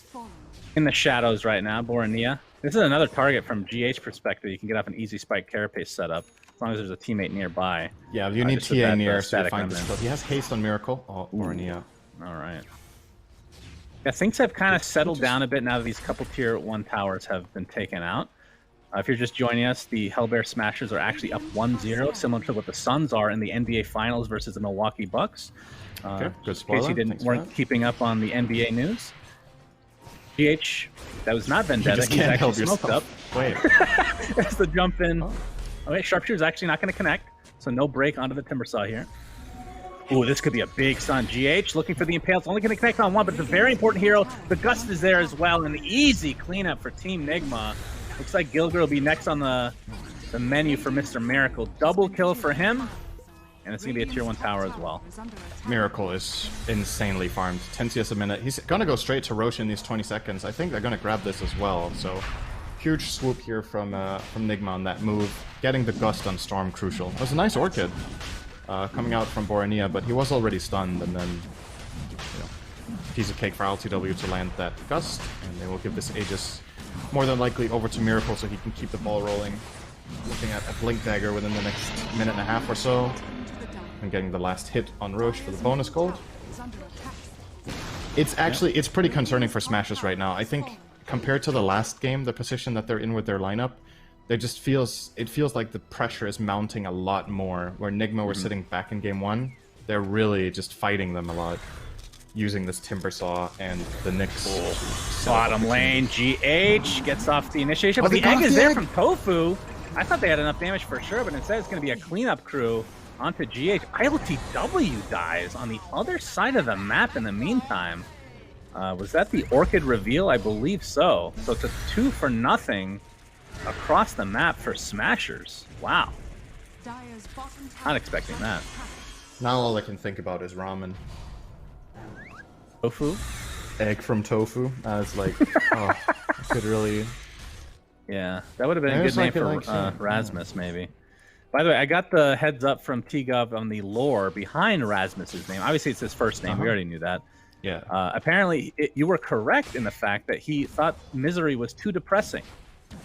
in the shadows right now. Borania. This is another target from GH perspective. You can get off an easy spike carapace setup as long as there's a teammate nearby. Yeah, you need just with TA that, near so you static find on this there. kill. He has haste on Miracle. Oh, Borania. All right. Yeah, things have kind of settled down a bit now that these couple tier 1 towers have been taken out. If you're just joining us, the Hellbear Smashers are actually up 1-0, similar to what the Suns are in the NBA Finals versus the Milwaukee Bucks. Okay, good In spoiler. case you weren't keeping up on the NBA news. GH, that was not Vendetta. just He's can't actually help smoked up. yourself. Wait. That's the jump in. Okay, Sharpshooter's actually not going to connect, so no break onto the Timbersaw here. Ooh, this could be a big stun. GH looking for the Impale. It's only going to connect on one, but it's a very important hero. The Gust is there as well, and the easy cleanup for Team Nigma. Looks like Gilger will be next on the menu for Mr. Miracle. Double kill for him, and it's going to be a tier 1 tower as well. Miracle is insanely farmed. 10 CS a minute. He's going to go straight to Roche in these 20 seconds. I think they're going to grab this as well. So huge swoop here from Nigma on that move. Getting the Gust on Storm crucial. It was a nice Orchid coming out from Borania, but he was already stunned, and then piece of cake for LTW to land that Gust, and they will give this Aegis more than likely over to Miracle so he can keep the ball rolling. Looking at a Blink Dagger within the next minute and a half or so, and getting the last hit on Roche for the bonus gold. It's actually, it's pretty concerning for Smashers right now. I think compared to the last game, the position that they're in with their lineup, it feels like the pressure is mounting a lot more. Where Nigma were sitting back in game 1, they're really just fighting them a lot, using this Timbersaw and the Nyx. Bottom lane, GH gets off the initiation, but they the got egg off is the there egg? from Tofu. I thought they had enough damage for sure, but instead it's going to be a cleanup crew onto GH. ILTW dies on the other side of the map in the meantime. Was that the Orchid reveal? I believe so. So it's a 2-for-0 across the map for Smashers. Wow. Not expecting that. Now all I can think about is ramen. Tofu? Egg from Tofu. It's like, oh, I could really... Yeah, that would have been a There's good name like a, for like, yeah. Rasmus, maybe. By the way, I got the heads up from T-Gov on the lore behind Rasmus's name. Obviously, it's his first name. We already knew that. Yeah. Apparently, you were correct in the fact that he thought Misery was too depressing.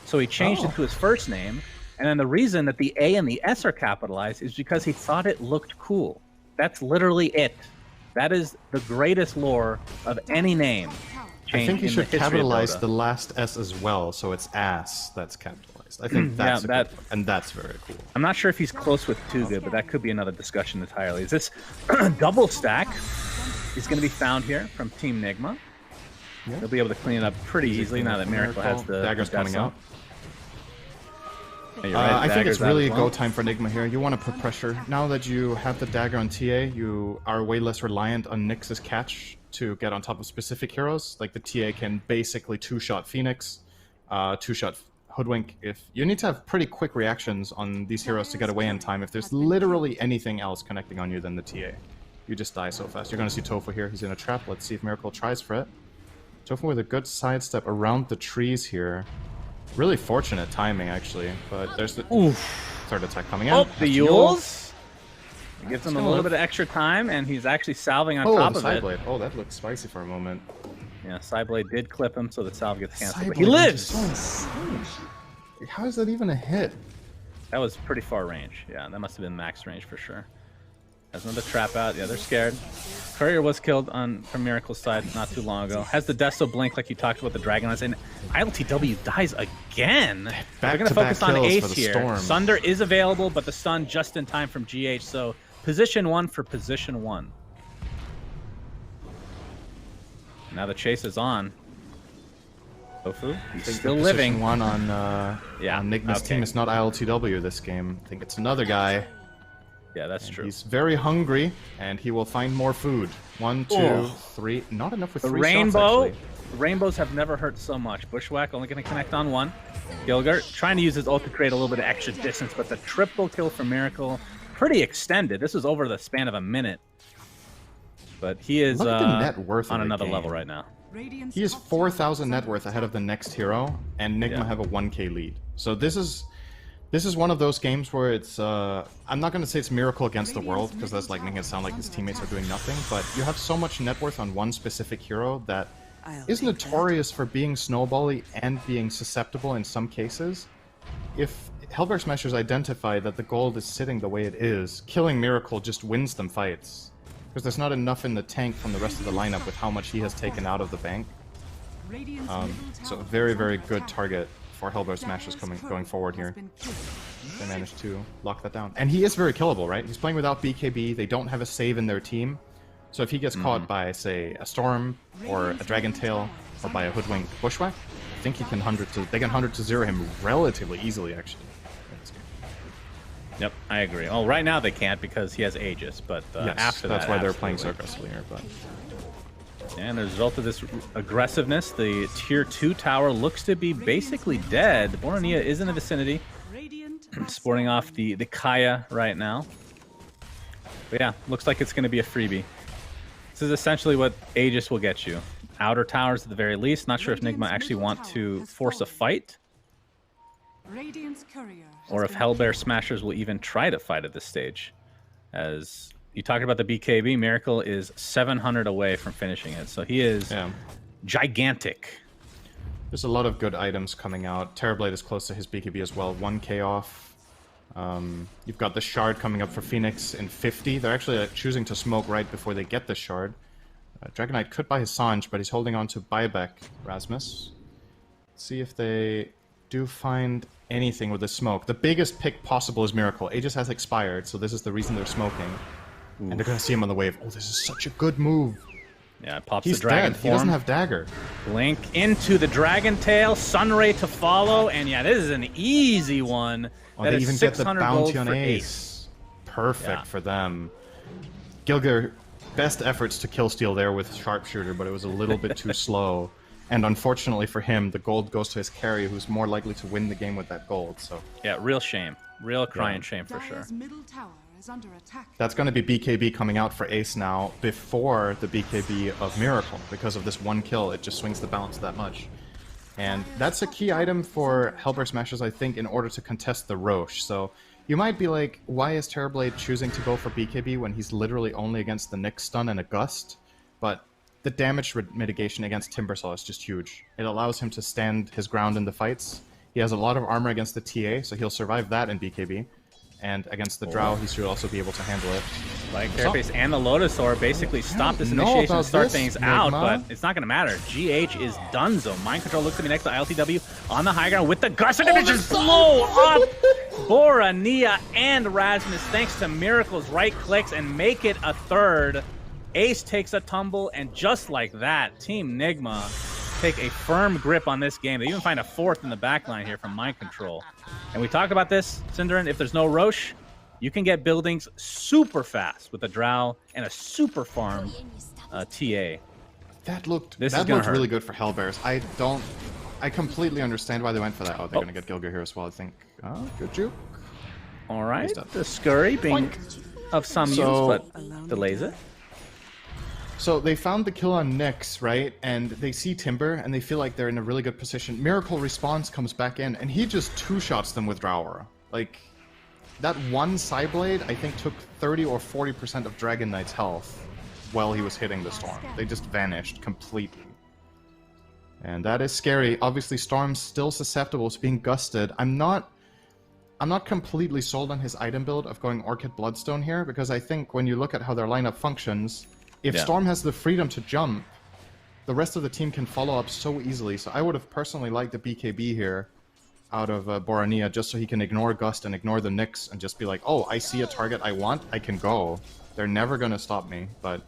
So he changed it to his first name. And then the reason that the A and the S are capitalized is because he thought it looked cool. That's literally it. That is the greatest lore of any name. I think you in should the history of capitalize Dota. the last S as well, so it's ass that's capitalized. I think that's Yeah, and that's very cool. I'm not sure if he's close with Too Good, but that could be another discussion entirely. Is this double stack is going to be found here from Team Nigma? Yeah. They'll be able to clean it up pretty easily now that Miracle has the Dagger's the coming death out. zone. Yeah, you're right, I think it's Dagger's out really as go well. time for Nigma here. You want to put pressure. Now that you have the Dagger on TA, you are way less reliant on Nyx's catch to get on top of specific heroes. Like the TA can basically two-shot Phoenix, two-shot Hoodwink. If you need to have pretty quick reactions on these heroes to get away in time. If there's literally anything else connecting on you than the TA, you just die so fast. You're going to see Tofu here. He's in a trap. Let's see if Miracle tries for it. Tofu with a good sidestep around the trees here. Really fortunate timing, actually. But there's the third attack coming in. Oh, That's the Yules. It gives him a little bit of extra time, and he's actually salving on top the of it. Sideblade. Oh, that looked spicy for a moment. Yeah, Sideblade did clip him, so the salve gets canceled. But Sideblade he lives! is so insane. How is that even a hit? That was pretty far range. Yeah, that must have been max range for sure. Has another trap out. Yeah, they're scared. Courier was killed from Miracle's side not too long ago. Has the Desto blink like you talked about the Dragon Lance, and ILTW dies again. They're going to focus on kills Ace for the here. Storm. Sunder is available, but the stun just in time from GH, so position 1 for position 1. Now the chase is on. Tofu, he's I think still the living. position one on Yeah, on Nigma's okay. team is not ILTW this game. I think it's another guy. Yeah, that's And true. he's very hungry, and he will find more food. 1, 2, Oh. 3. Not enough for The 3 rainbow, shots, actually. rainbows have never hurt so much. Bushwhack only going to connect on 1. Gilgert trying to use his ult to create a little bit of extra distance, but the triple kill for Miracle, pretty extended. This was over the span of a minute. But he is Look at the net worth on of the another game. level right now. He is 4,000 net worth ahead of the next hero, and Nigma Yeah. have a 1k lead. So this is one of those games where it's I'm not going to say it's miracle against the world, because that's like making it sound like his teammates are doing nothing, but you have so much net worth on one specific hero that is notorious for being snowbally and being susceptible in some cases. If Hellbear Smashers identify that the gold is sitting the way it is, killing Miracle just wins them fights. Because there's not enough in the tank from the rest of the lineup with how much he has taken out of the bank. So a very, very good target for Hellbear Smashers going forward here. They managed to lock that down. And he is very killable, right? He's playing without BKB, they don't have a save in their team. So if he gets caught by, say, a Storm, or a Dragon Tail, or by a Hoodwink Bushwhack, I think he can they can 100 to 0 him relatively easily, actually. Yep, I agree. Well, right now they can't because he has Aegis, but Yes, after that's that, why they're playing so absolutely. aggressively here, but... And as a result of this aggressiveness, the tier 2 tower looks to be basically dead. Borania is in the vicinity, sporting off the Kaya right now. But yeah, looks like it's going to be a freebie. This is essentially what Aegis will get you. Outer towers at the very least. Not sure if Nigma actually want to force a fight, or if Hellbear Smashers will even try to fight at this stage. As you talked about the BKB, Miracle is 700 away from finishing it, so he is gigantic. There's a lot of good items coming out. Terrorblade is close to his BKB as well, 1k off. You've got the Shard coming up for Phoenix in 50. They're actually choosing to smoke right before they get the Shard. Dragon Knight could buy his Sanj, but he's holding on to buyback Rasmus. Let's see if they do find anything with the smoke. The biggest pick possible is Miracle. Aegis has expired, so this is the reason they're smoking. Oof. And they're going to see him on the wave. Oh, this is such a good move. Yeah, it pops He's the dragon dead. form. He doesn't have dagger. Blink into the Dragon Tail, Sunray to follow, and yeah, this is an easy one. Oh, that they is even get the 600 bounty gold on for Ace. Perfect Yeah. for them. Gilger, best efforts to kill steal there with Sharpshooter, but it was a little bit too slow. And unfortunately for him, the gold goes to his carry, who's more likely to win the game with that gold. So Yeah, real shame. Real crying shame for sure. That's going to be BKB coming out for Ace now before the BKB of Miracle. Because of this one kill, it just swings the balance that much. And that's a key item for Hellbear Smashers, I think, in order to contest the Roche. So you might be like, why is Terrorblade choosing to go for BKB when he's literally only against the Nyx stun and a Gust? But the damage mitigation against Timbersaw is just huge. It allows him to stand his ground in the fights. He has a lot of armor against the TA, so he'll survive that in BKB. And against the Drow, he should also be able to handle it. Like Carapace and the Lotus Orb basically stop this initiation and start things out, but it's not going to matter. GH is donezo. Mind Control looks to be next to ILTW on the high ground with the Gust, and it just blow up Borania and Rasmus thanks to Miracle's right clicks and make it a third. Ace takes a tumble, and just like that, Team Nigma take a firm grip on this game. They even find a fourth in the backline here from Mind Control. And we talked about this, Cinderin, if there's no Roche, you can get buildings super fast with a Drow and a super farm TA. That looked really good for Hellbears. I completely understand why they went for that. Oh, they're going to get Gilger here as well, I think. Oh, good juke. All right, the scurry being of some use, but delays it. So they found the kill on Nyx, right? And they see Timber, and they feel like they're in a really good position. Miracle response comes back in, and he just two-shots them with Drow. Like, that one Psyblade, I think, took 30 or 40% of Dragon Knight's health while he was hitting the Storm. They just vanished completely. And that is scary. Obviously, Storm's still susceptible to being gusted. I'm not completely sold on his item build of going Orchid Bloodstone here, because I think when you look at how their lineup functions, if Storm has the freedom to jump, the rest of the team can follow up so easily. So I would have personally liked the BKB here out of Borania, just so he can ignore Gust and ignore the Nyx and just be like, oh, I see a target I want, I can go. They're never going to stop me. But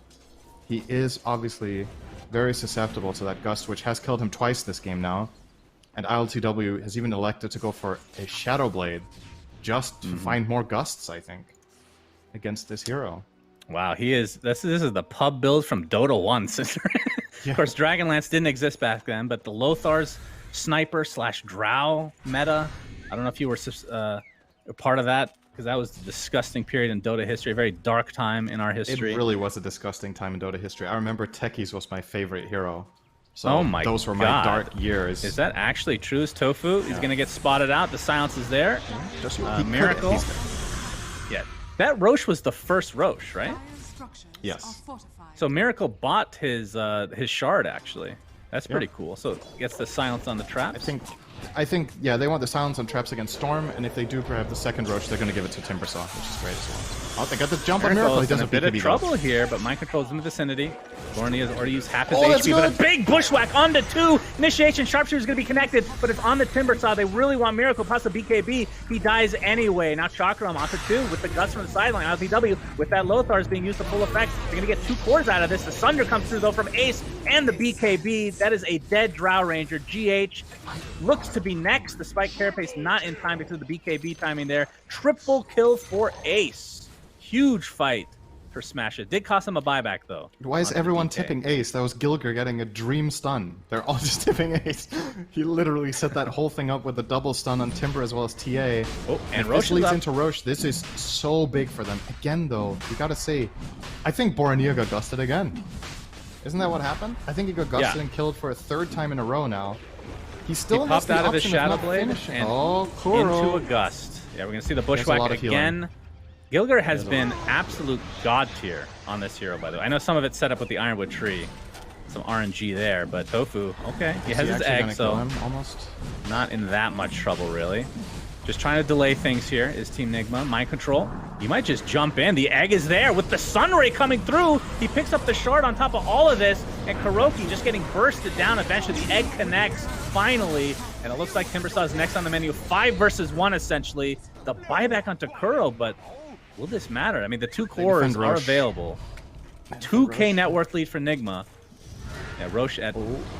he is obviously very susceptible to that Gust, which has killed him twice this game now. And ILTW has even elected to go for a Shadow Blade just to find more gusts, I think, against this hero. Wow, he is. This is the pub build from Dota 1. Yeah. Of course, Dragonlance didn't exist back then, but the Lothar's sniper / drow meta. I don't know if you were a part of that, because that was a disgusting period in Dota history, a very dark time in our history. It really was a disgusting time in Dota history. I remember Techies was my favorite hero. So oh my those were God. my dark years. Is that actually true? Is Tofu? He's going to get spotted out. The silence is there. Just Miracle. Yeah. That Roche was the first Roche, right? Yes. So Miracle bought his shard, actually. That's pretty cool. So gets the silence on the traps. I think, yeah, they want the silence on traps against Storm, and if they do grab the second Roche, they're going to give it to Timbersaw, which is great as well. Oh, they got the jump on Miracle. He does a bit of trouble here, but mind control's in the vicinity. Borny has already used half his HP, but a big bushwhack onto 2. Initiation, Sharpshooter's going to be connected, but it's on the Timbersaw. They really want Miracle, plus the BKB. He dies anyway. Now Chakram onto 2 with the guts from the sideline. LTW with that Lothar is being used to full effect. They're going to get 2 cores out of this. The Sunder comes through, though, from Ace and the BKB. That is a dead Drow Ranger. GH looks to be next. The Spike Carapace not in time because of the BKB timing there. Triple kill for Ace. Huge fight for Smash. It did cost him a buyback, though. Why is everyone tipping Ace? That was Gilger getting a dream stun. They're all just tipping Ace. He literally set that whole thing up with a double stun on Timber as well as TA. Oh, and if Roche this leads up. into Roche. This is so big for them. Again, though, you gotta say, I think Borania got gusted again. Isn't that what happened? I think he got gusted and killed for a 3rd time in a row now. He still popped out of his Shadow Blade and into a gust. Yeah, we're gonna see the bushwhack again. Gilger has been absolute god tier on this hero, by the way. I know some of it's set up with the Ironwood tree, some RNG there, but Tofu, okay, he has his egg, so almost not in that much trouble, really. Just trying to delay things here is Team Nigma. Mind control. You might just jump in. The egg is there with the Sunray coming through. He picks up the shard on top of all of this, and Kuroki just getting bursted down eventually. The egg connects finally, and it looks like Timbersaw is next on the menu. 5 versus 1, essentially. The buyback onto Kuro, but will this matter? I mean, the 2 cores are available. 2K net worth lead for Nigma. Yeah, Roche at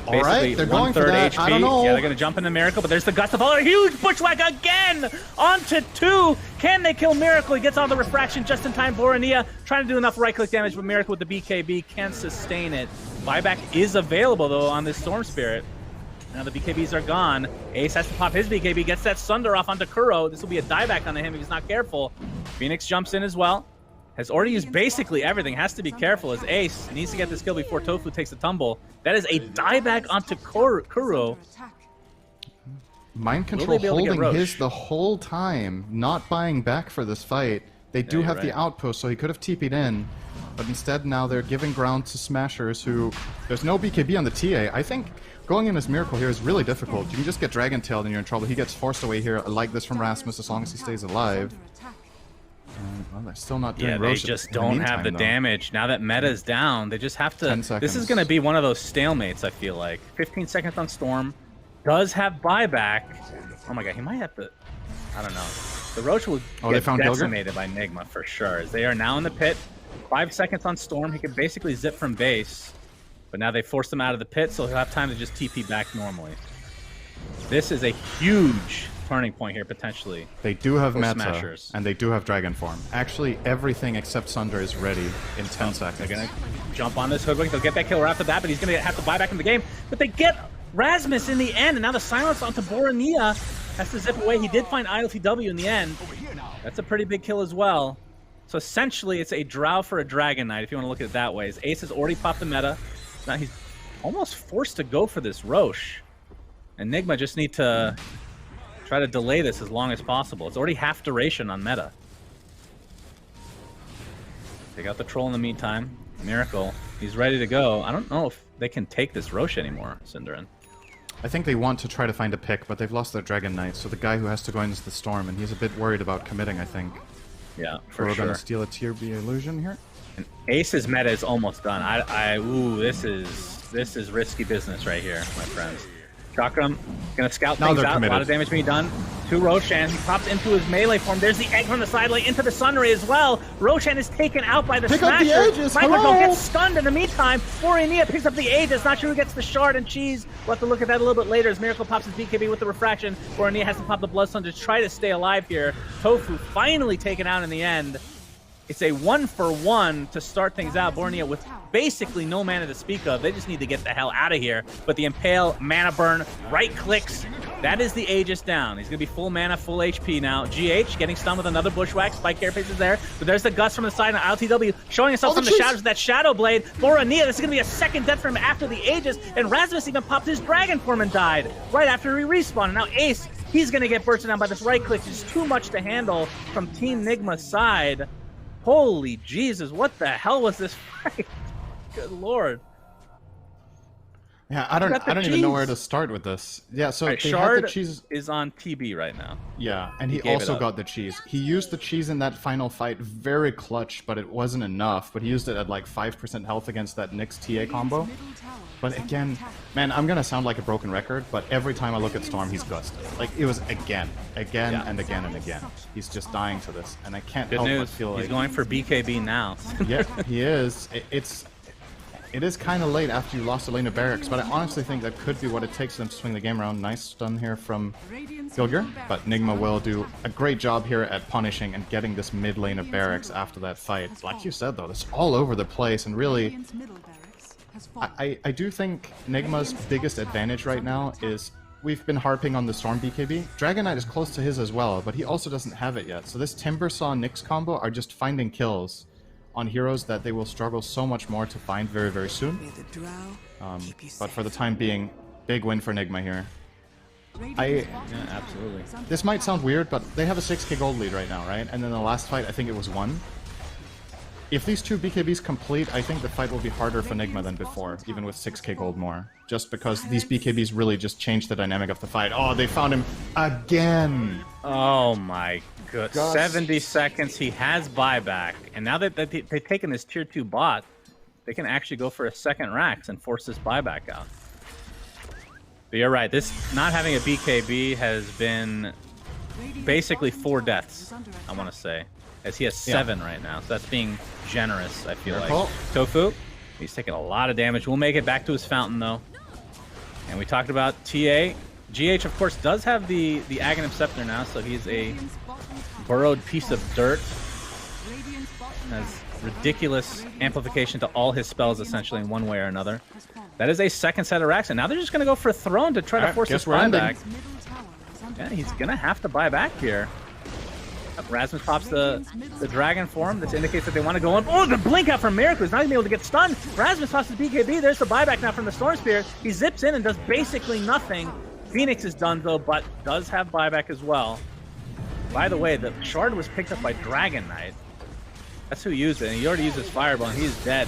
basically 1/3 HP. I don't know. Yeah, they're going to jump into Miracle, but there's the Gust of All. A huge bushwhack again onto 2. Can they kill Miracle? He gets all the refraction just in time. Borania trying to do enough right-click damage, but Miracle with the BKB can't sustain it. Buyback is available, though, on this Storm Spirit. Now the BKBs are gone. Ace has to pop his BKB, gets that Sunder off onto Kuro. This will be a dieback onto him if he's not careful. Phoenix jumps in as well. Has already used basically everything. Has to be careful as Ace needs to get this kill before Tofu takes the tumble. That is a dieback onto Kuro. Mind control holding his the whole time, not buying back for this fight. They do have the outpost, so he could have TP'd in. But instead now they're giving ground to Smashers who... There's no BKB on the TA. I think going in as Miracle here is really difficult. You can just get Dragon Tailed and you're in trouble. He gets forced away here. I like this from Rasmus as long as he stays alive. Well, they're still not doing Roche. They just don't have the damage. Now that meta's down, they just have to... 10 seconds. This is going to be one of those stalemates, I feel like. 15 seconds on Storm. Does have buyback. Oh my god, he might have to... I don't know. The Roche will get decimated by Nigma for sure. As they are now in the pit. 5 seconds on Storm. He can basically zip from base. But now they forced him out of the pit, so he'll have time to just TP back normally. This is a huge turning point here, potentially. They do have meta, Smashers. and they do have Dragon Form. Actually, everything except Sunder is ready in 10 seconds. They're going to jump on this Hoodwink. They'll get that kill right after that, but he's going to have to buy back in the game. But they get Rasmus in the end, and now the silence onto Borania has to zip away. He did find ILTW in the end. That's a pretty big kill as well. So essentially, it's a Drow for a Dragon Knight, if you want to look at it that way. As Ace has already popped the meta. Now he's almost forced to go for this Roche. And Nigma just need to try to delay this as long as possible. It's already half duration on meta. Take out the troll in the meantime. Miracle. He's ready to go. I don't know if they can take this Roche anymore, Synderin. I think they want to try to find a pick, but they've lost their Dragon Knight, so the guy who has to go into the Storm, and he's a bit worried about committing, I think. Yeah, for We're sure. going to steal a Tier B illusion here. And Ace's meta is almost done. Ooh, this is risky business right here, my friends. Chakram gonna scout Now things they're out. committed. A lot of damage being done to Roshan. He pops into his melee form. There's the egg from the side lane into the Sunray as well. Roshan is taken out by the Pick up the Smasher. Aegis, Michael hello! gets stunned in the meantime. Orinia picks up the Aegis. Not sure who gets the shard and cheese. We'll have to look at that a little bit later as Miracle pops his BKB with the refraction. Orinia has to pop the Bloodstone to try to stay alive here. Tofu finally taken out in the end. It's a 1-for-1 to start things out. Borneo with basically no mana to speak of. They just need to get the hell out of here. But the Impale, mana burn, right clicks. That is the Aegis down. He's going to be full mana, full HP now. GH getting stunned with another Bushwhack. Spike Carapace is there. But there's the Gust from the side on LTW showing himself from the shadows with that Shadow Blade. Borneo, this is going to be a second death for him after the Aegis. And Rasmus even popped his Dragon form and died right after he respawned. And now Ace, he's going to get bursted down by this right click. It's too much to handle from Team Nigma's side. Holy Jesus, what the hell was this fight? Good Lord. Yeah, I don't even know where to start with this. Yeah, so Right, they Shard had the cheese. is on TB right now. Yeah, and he gave it also up. got the cheese. He used the cheese in that final fight, very clutch, but it wasn't enough. But he used it at like 5% health against that Nyx TA combo. But again, man, I'm gonna sound like a broken record, but every time I look at Storm, he's gusted. Like, it was again, Yeah. and again and again. He's just dying to this, and I can't Good help news, but feel he's like... going for BKB now. Yeah, he is. It is kind of late after you lost a lane of barracks, but I honestly think that could be what it takes them to swing the game around. Nice stun here from Gilgir, but Nigma will do a great job here at punishing and getting this mid lane of barracks after that fight. Like you said, though, it's all over the place, and really, I do think Nigma's biggest advantage right now is we've been harping on the Storm BKB. Dragon Knight is close to his as well, but he also doesn't have it yet. So this Timbersaw Nyx combo are just finding kills on heroes that they will struggle so much more to find very, very soon. But for the time being, big win for Nigma here. Yeah, absolutely. This might sound weird, but they have a 6k gold lead right now, right? And then the last fight, I think it was 1. If these two BKBs complete, I think the fight will be harder for Nigma than before, even with 6k gold more. Just because these BKBs really just changed the dynamic of the fight. Oh, they found him again! Oh my god. Gosh. 70 seconds, he has buyback. And now that they've taken this tier 2 bot, they can actually go for a second Rax and force this buyback out. But you're right, this not having a BKB has been basically 4 deaths, I want to say. As he has 7 right now, so that's being generous, I feel like. Tofu, he's taking a lot of damage. We'll make it back to his fountain, though. And we talked about TA. GH, of course, does have the Aghanim Scepter now, so he's a burrowed piece of dirt. Has ridiculous amplification to all his spells, essentially, in one way or another. That is a second set of racks, and now they're just going to go for a throne to try to force this buyback. Yeah, he's going to have to buy back here. Rasmus pops the dragon form. This indicates that they want to go on. Oh, the blink out from Miracle. He's not going to be able to get stunned. Rasmus pops his BKB. There's the buyback now from the Storm Spear. He zips in and does basically nothing. Phoenix is done, though, but does have buyback as well. By the way, the shard was picked up by Dragon Knight. That's who used it, and he already used his Fireball, and he's dead.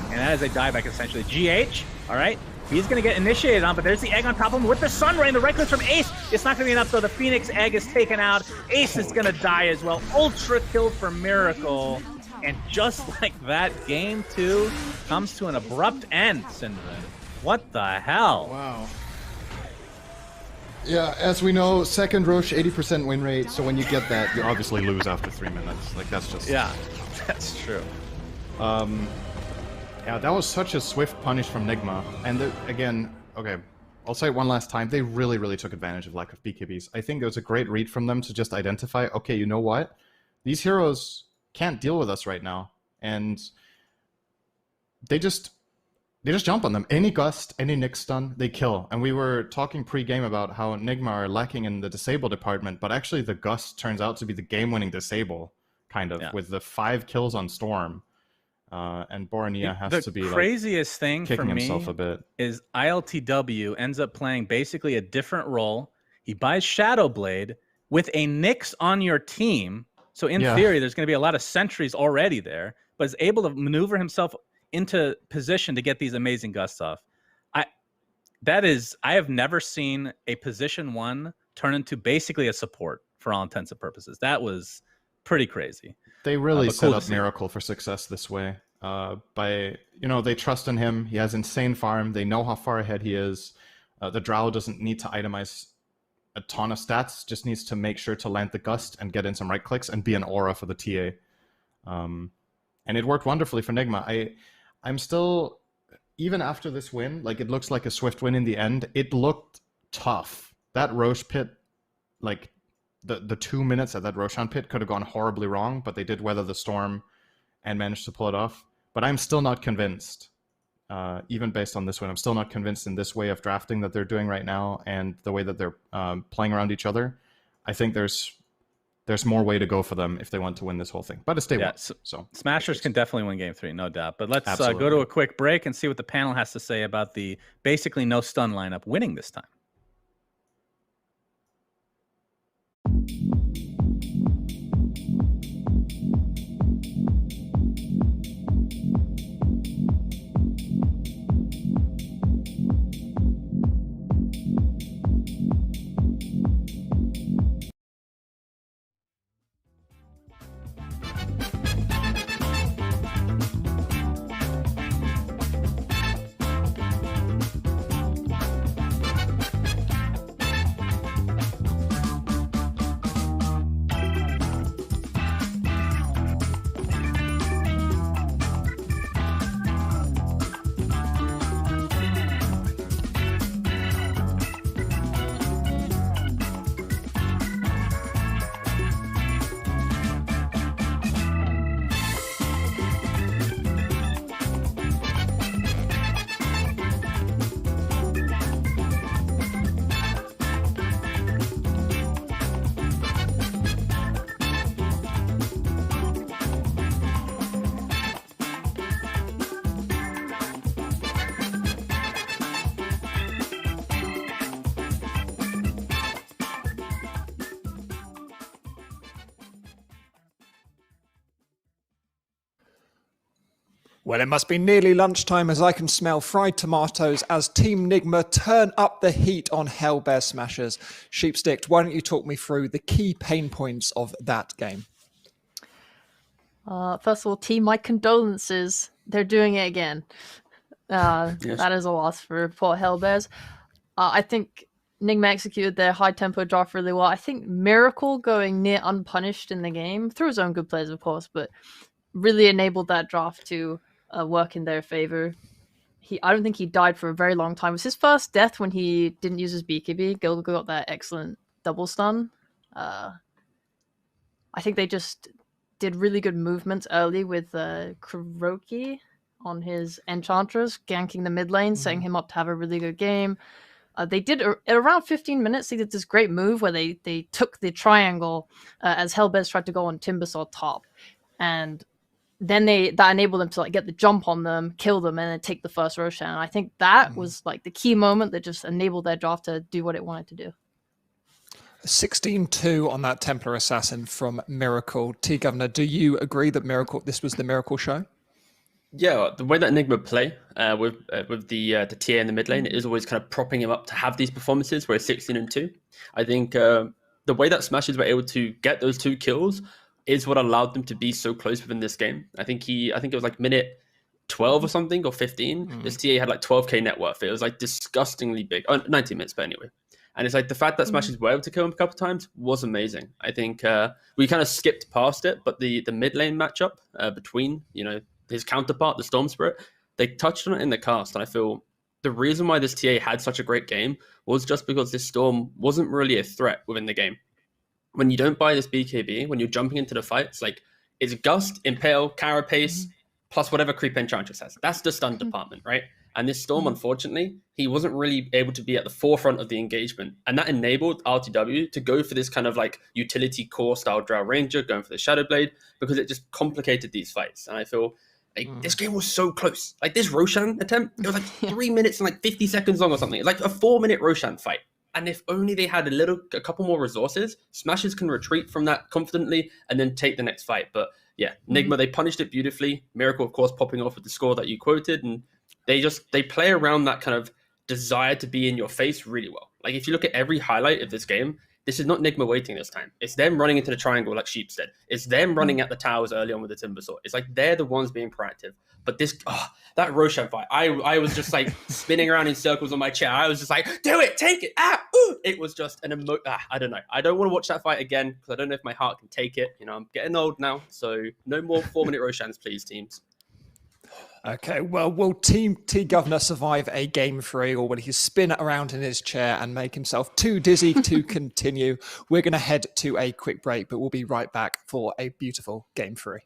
And that is a dieback, essentially. GH, all right. He's going to get initiated on, but there's the egg on top of him with the Sunray and the right click from Ace. It's not going to be enough, though. The Phoenix egg is taken out. Ace is going to die as well. Ultra kill for Miracle. And just like that, game 2 comes to an abrupt end, Synderen. What the hell? Wow. Yeah, as we know, second Roche, 80% win rate, so when you get that, you obviously lose after 3 minutes. Like, that's just... Yeah, that's true. Yeah, that was such a swift punish from Nigma. And again, okay, I'll say it one last time. They really, really took advantage of lack of BKBs. I think it was a great read from them to just identify, okay, you know what? These heroes can't deal with us right now. And they just jump on them. Any Gust, any Nyx stun, they kill. And we were talking pre-game about how Nigma are lacking in the disable department, but actually the Gust turns out to be the game-winning disable, kind of, with the 5 kills on Storm. And Borneo has to be the craziest thing kicking for me himself a bit. Is ILTW ends up playing basically a different role. He buys Shadowblade with a Nyx on your team. So in theory, there's going to be a lot of sentries already there, but is able to maneuver himself into position to get these amazing gusts off. I have never seen a position 1 turn into basically a support for all intents and purposes. That was pretty crazy. They really but set cool up to see. Miracle for success this way. By, they trust in him. He has insane farm. They know how far ahead he is. The Drow doesn't need to itemize a ton of stats, just needs to make sure to land the Gust and get in some right clicks and be an aura for the TA. And it worked wonderfully for Nigma. I'm still, even after this win, like, it looks like a swift win in the end. It looked tough. That Roche pit, like, the 2 minutes at that Roshan pit could have gone horribly wrong, but they did weather the storm and managed to pull it off. But I'm still not convinced. Even based on this win, I'm still not convinced in this way of drafting that they're doing right now and the way that they're playing around each other. I think there's more way to go for them if they want to win this whole thing. But it's day one. So Smashers can definitely win game 3, no doubt. But let's Absolutely. Go to a quick break and see what the panel has to say about the basically no stun lineup winning this time. Well, it must be nearly lunchtime as I can smell fried tomatoes as Team Nigma turn up the heat on Hellbear Smashers. Sheepstick, why don't you talk me through the key pain points of that game? First of all, team, my condolences. They're doing it again. Yes. That is a loss for poor Hellbears. I think Nigma executed their high-tempo draft really well. I think Miracle going near unpunished in the game, through his own good plays, of course, but really enabled that draft to work in their favor. I don't think he died for a very long time. It was his first death when he didn't use his BKB. Gilgo got that excellent double stun. I think they just did really good movements early with Kuroki on his Enchantress, ganking the mid lane, setting him up to have a really good game. They did, at around 15 minutes, they did this great move where they took the triangle as Hellbears tried to go on Timbersaw top. And then that enabled them to like get the jump on them, kill them, and then take the first Roshan. And I think that was like the key moment that just enabled their draft to do what it wanted to do. 16-2 on that Templar Assassin from Miracle. T-Governor, do you agree that this was the Miracle show? Yeah, the way that Nigma play with the TA in the mid lane is always kind of propping him up to have these performances where it's 16-2. I think the way that Smashers were able to get those 2 kills is what allowed them to be so close within this game. I think it was like minute 12 or something, or 15. This TA had like 12k net worth. It was like disgustingly big. 19 minutes, but anyway. And it's like the fact that Smashers were able to kill him a couple of times was amazing. I think we kind of skipped past it, but the mid lane matchup between, his counterpart, the Storm Spirit, they touched on it in the cast. And I feel the reason why this TA had such a great game was just because this Storm wasn't really a threat within the game. When you don't buy this BKB, when you're jumping into the fights, like, it's Gust, Impale, Carapace, plus whatever creep Enchantress has. That's the stun department, right? And this Storm, unfortunately, he wasn't really able to be at the forefront of the engagement. And that enabled RTW to go for this kind of like utility core style Drow Ranger, going for the Shadow Blade, because it just complicated these fights. And I feel like this game was so close. Like this Roshan attempt, it was like 3 minutes and like 50 seconds long or something. It's like a 4-minute Roshan fight. And if only they had a couple more resources, Smashers can retreat from that confidently and then take the next fight. But yeah, Nigma, they punished it beautifully. Miracle, of course, popping off with the score that you quoted. And they play around that kind of desire to be in your face really well. Like if you look at every highlight of this game, this is not Nigma waiting this time. It's them running into the triangle like sheep said. It's them running at the towers early on with the Timber Saw. It's like they're the ones being proactive. But this, that Roshan fight, I was just like spinning around in circles on my chair. I was just like, do it, take it, ooh. It was just an I don't know. I don't want to watch that fight again because I don't know if my heart can take it. You know, I'm getting old now, so no more 4-minute Roshans, please, teams. Okay, well, will Team T Governor survive a game 3, or will he spin around in his chair and make himself too dizzy to continue? We're going to head to a quick break, but we'll be right back for a beautiful game 3.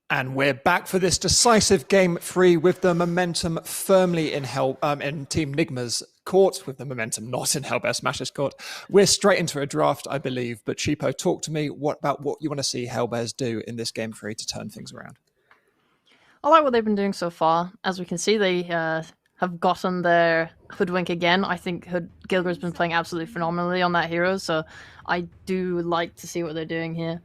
And we're back for this decisive game 3 with the momentum firmly in Team Nigma's court, with the momentum not in Hellbear Smashers' court. We're straight into a draft, I believe. But Cheapo, talk to me about what you want to see Hellbears do in this game 3 to turn things around. I like what they've been doing so far. As we can see, they have gotten their Hoodwink again. I think Gilger's been playing absolutely phenomenally on that hero, so I do like to see what they're doing here.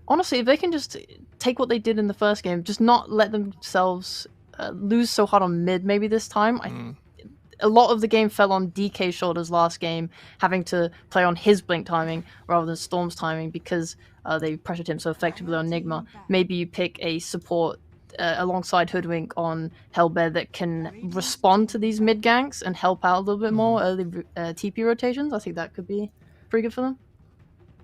Honestly, if they can just take what they did in the first game, just not let themselves lose so hard on mid maybe this time. A lot of the game fell on DK's shoulders last game, having to play on his blink timing rather than Storm's timing because they pressured him so effectively on Nigma. Maybe you pick a support alongside Hoodwink on Hellbear that can respond to these mid ganks and help out a little bit more early TP rotations. I think that could be pretty good for them.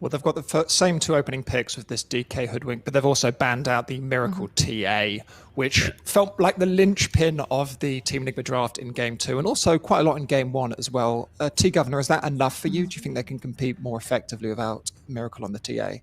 Well, they've got the same 2 opening picks with this DK Hoodwink, but they've also banned out the Miracle TA, which felt like the linchpin of the Team Nigma draft in Game 2, and also quite a lot in Game 1 as well. T-Governor, is that enough for you? Do you think they can compete more effectively without Miracle on the TA?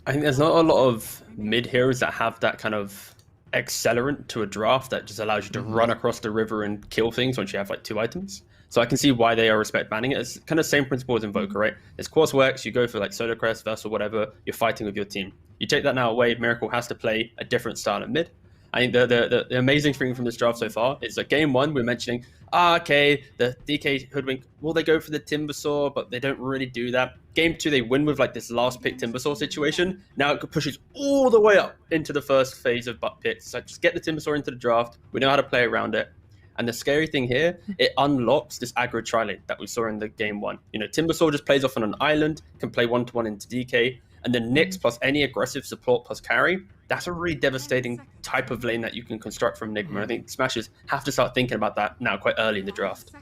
I think there's not a lot of mid heroes that have that kind of accelerant to a draft that just allows you to run across the river and kill things once you have like 2 items. So I can see why they are respect banning it. It's kind of same principle as Invoker, right? It's course works, you go for like Solar Crest, Vessel, whatever, you're fighting with your team. You take that now away, Miracle has to play a different style at mid. I think the amazing thing from this draft so far is that Game 1, we're mentioning, okay, the DK Hoodwink, will they go for the Timbersaw? But they don't really do that. Game 2, they win with like this last pick Timbersaw situation. Now it pushes all the way up into the first phase of butt picks. So just get the Timbersaw into the draft. We know how to play around it. And the scary thing here, it unlocks this aggro tri-lane that we saw in the Game 1. You know, Timbersaw just plays off on an island, can play 1-to-1 into DK, and then Nyx plus any aggressive support plus carry. That's a really devastating type of lane that you can construct from Nigma. I think Smashers have to start thinking about that now quite early in the draft.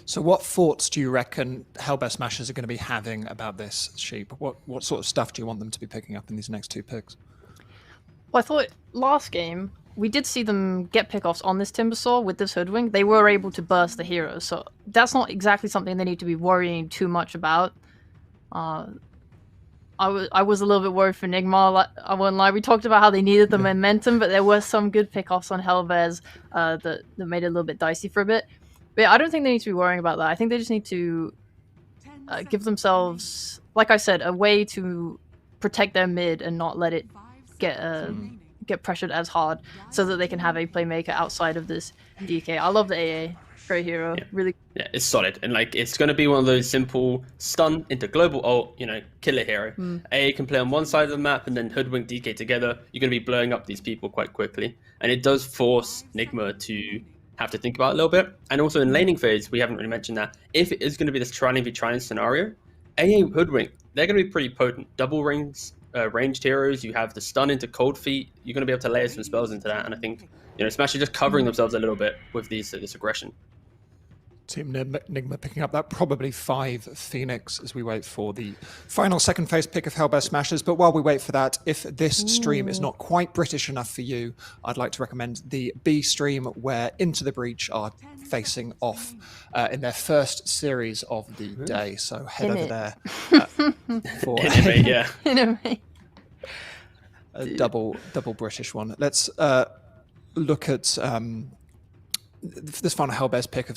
So what thoughts do you reckon Hellbear Smashers are going to be having about this, Sheep? What sort of stuff do you want them to be picking up in these next 2 picks? Well, I thought last game, we did see them get pickoffs on this Timbersaw with this Hoodwink. They were able to burst the heroes, so that's not exactly something they need to be worrying too much about. I was a little bit worried for Nigma. I won't lie. We talked about how they needed the momentum, but there were some good pickoffs on Hellbears that made it a little bit dicey for a bit. But I don't think they need to be worrying about that. I think they just need to give themselves, like I said, a way to protect their mid and not let it get pressured as hard, so that they can have a playmaker outside of this DK. I love the AA. Great hero. Yeah. Really. Yeah, it's solid. And like, it's going to be one of those simple stun into global ult, you know, killer hero. AA can play on one side of the map and then Hoodwink DK together. You're going to be blowing up these people quite quickly. And it does force Nigma to have to think about it a little bit. And also in laning phase, we haven't really mentioned that. If it is going to be this tri-lane v tri-lane scenario, AA Hoodwink, they're going to be pretty potent. Double rings, ranged heroes. You have the stun into Cold Feet. You're going to be able to layer some spells into that. And I think, Smash are just covering themselves a little bit with this aggression. Team Nigma picking up that probably 5 Phoenix as we wait for the final second phase pick of Hellbear Smashers. But while we wait for that, if this stream is not quite British enough for you, I'd like to recommend the B stream where Into the Breach are facing off in their first series of the day. So head over there for a double British one. Let's look at this final Hellbear's pick of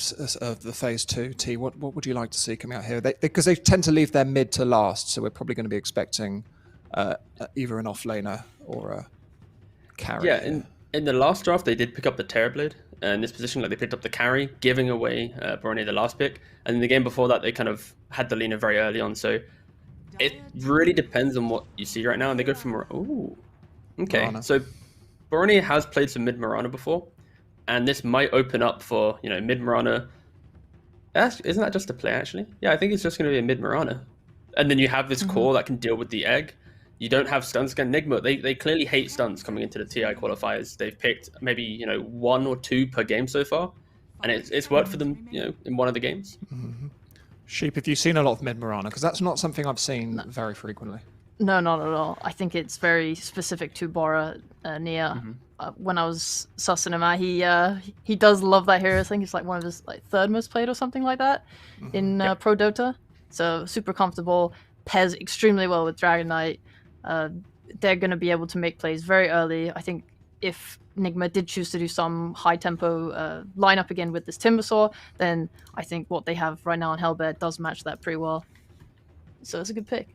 the phase 2. T, what would you like to see coming out here? Because they tend to leave their mid to last, so we're probably going to be expecting either an offlaner or a carry. Yeah, in the last draft, they did pick up the Terrorblade. In this position, they picked up the carry, giving away Borony the last pick. And in the game before that, they kind of had the Lina very early on. So it really depends on what you see right now. And they go from... Ooh, okay. Mirana. So Borony has played some mid Mirana before. And this might open up for, mid Mirana. Isn't that just a play, actually? Yeah, I think it's just going to be a mid Mirana. And then you have this core that can deal with the egg. You don't have stuns again. Nigma, they clearly hate stuns coming into the TI qualifiers. They've picked maybe, 1 or 2 per game so far. And it's worked for them, in one of the games. Mm-hmm. Sheep, have you seen a lot of mid Mirana? Because that's not something I've seen very frequently. No, not at all. I think it's very specific to Bora Nia. When I was sussing him out, he does love that hero. I think it's like one of his third most played or something like that in Pro Dota. So super comfortable. Pairs extremely well with Dragon Knight. They're going to be able to make plays very early. I think if Nigma did choose to do some high tempo lineup again with this Timbersaw, then I think what they have right now on Hellbear does match that pretty well. So it's a good pick.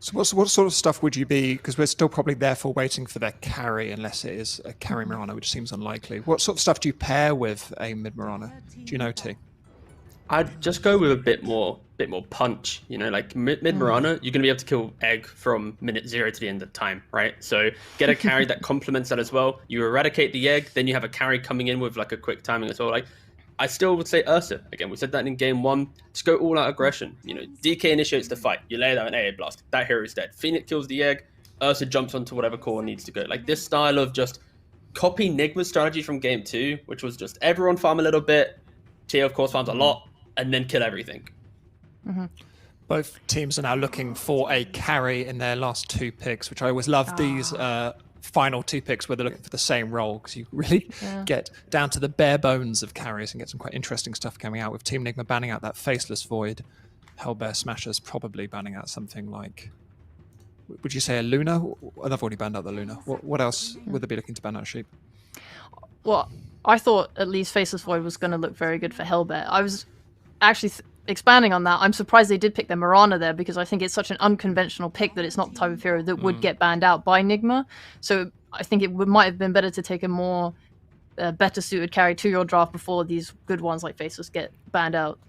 So what sort of stuff would you be, because we're still probably therefore waiting for their carry, unless it is a carry Mirana, which seems unlikely. What sort of stuff do you pair with a mid Mirana? Do you know, T? I'd just go with a bit more punch, like mid Mirana, you're going to be able to kill egg from minute 0 to the end of time, right? So get a carry that complements that as well. You eradicate the egg, then you have a carry coming in with a quick timing as well. I still would say Ursa. Again, we said that in game 1. Just go all out aggression. DK initiates the fight. You lay down an AA blast. That hero is dead. Phoenix kills the egg. Ursa jumps onto whatever core needs to go. This style of just copy Nigma's strategy from game 2, which was just everyone farm a little bit. Tia, of course, farms a lot, and then kill everything. Both teams are now looking for a carry in their last 2 picks, which I always love these final 2 picks where they're looking for the same role, because you really get down to the bare bones of carries and get some quite interesting stuff coming out with Team Nigma banning out that Faceless Void. Hellbear Smashers probably banning out something like, would you say a Luna? They've already banned out the Luna. What else would they be looking to ban out, Sheep? Well, I thought at least Faceless Void was going to look very good for Hellbear. I was actually expanding on that. I'm surprised they did pick their Mirana there, because I think it's such an unconventional pick that it's not the type of hero that would get banned out by Nigma. So I think it might have been better to take a more better suited carry to your draft before these good ones like Faceless get banned out.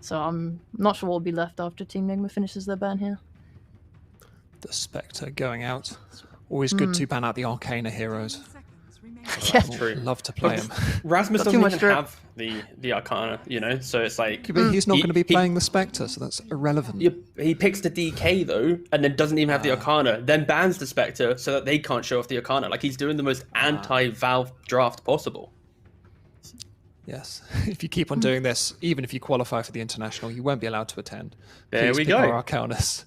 So I'm not sure what will be left after Team Nigma finishes their ban here. The Spectre going out. Always good to ban out the Arcana heroes. Yeah. True. Love to play him. Rasmus doesn't even have the Arcana, so it's but he's not going to be playing the Spectre, so that's irrelevant. He picks the DK though, and then doesn't even have the Arcana, then bans the Spectre so that they can't show off the Arcana. He's doing the most anti-Valve draft possible. Yes. If you keep on doing this, even if you qualify for the International, you won't be allowed to attend. There we go. Arcanus.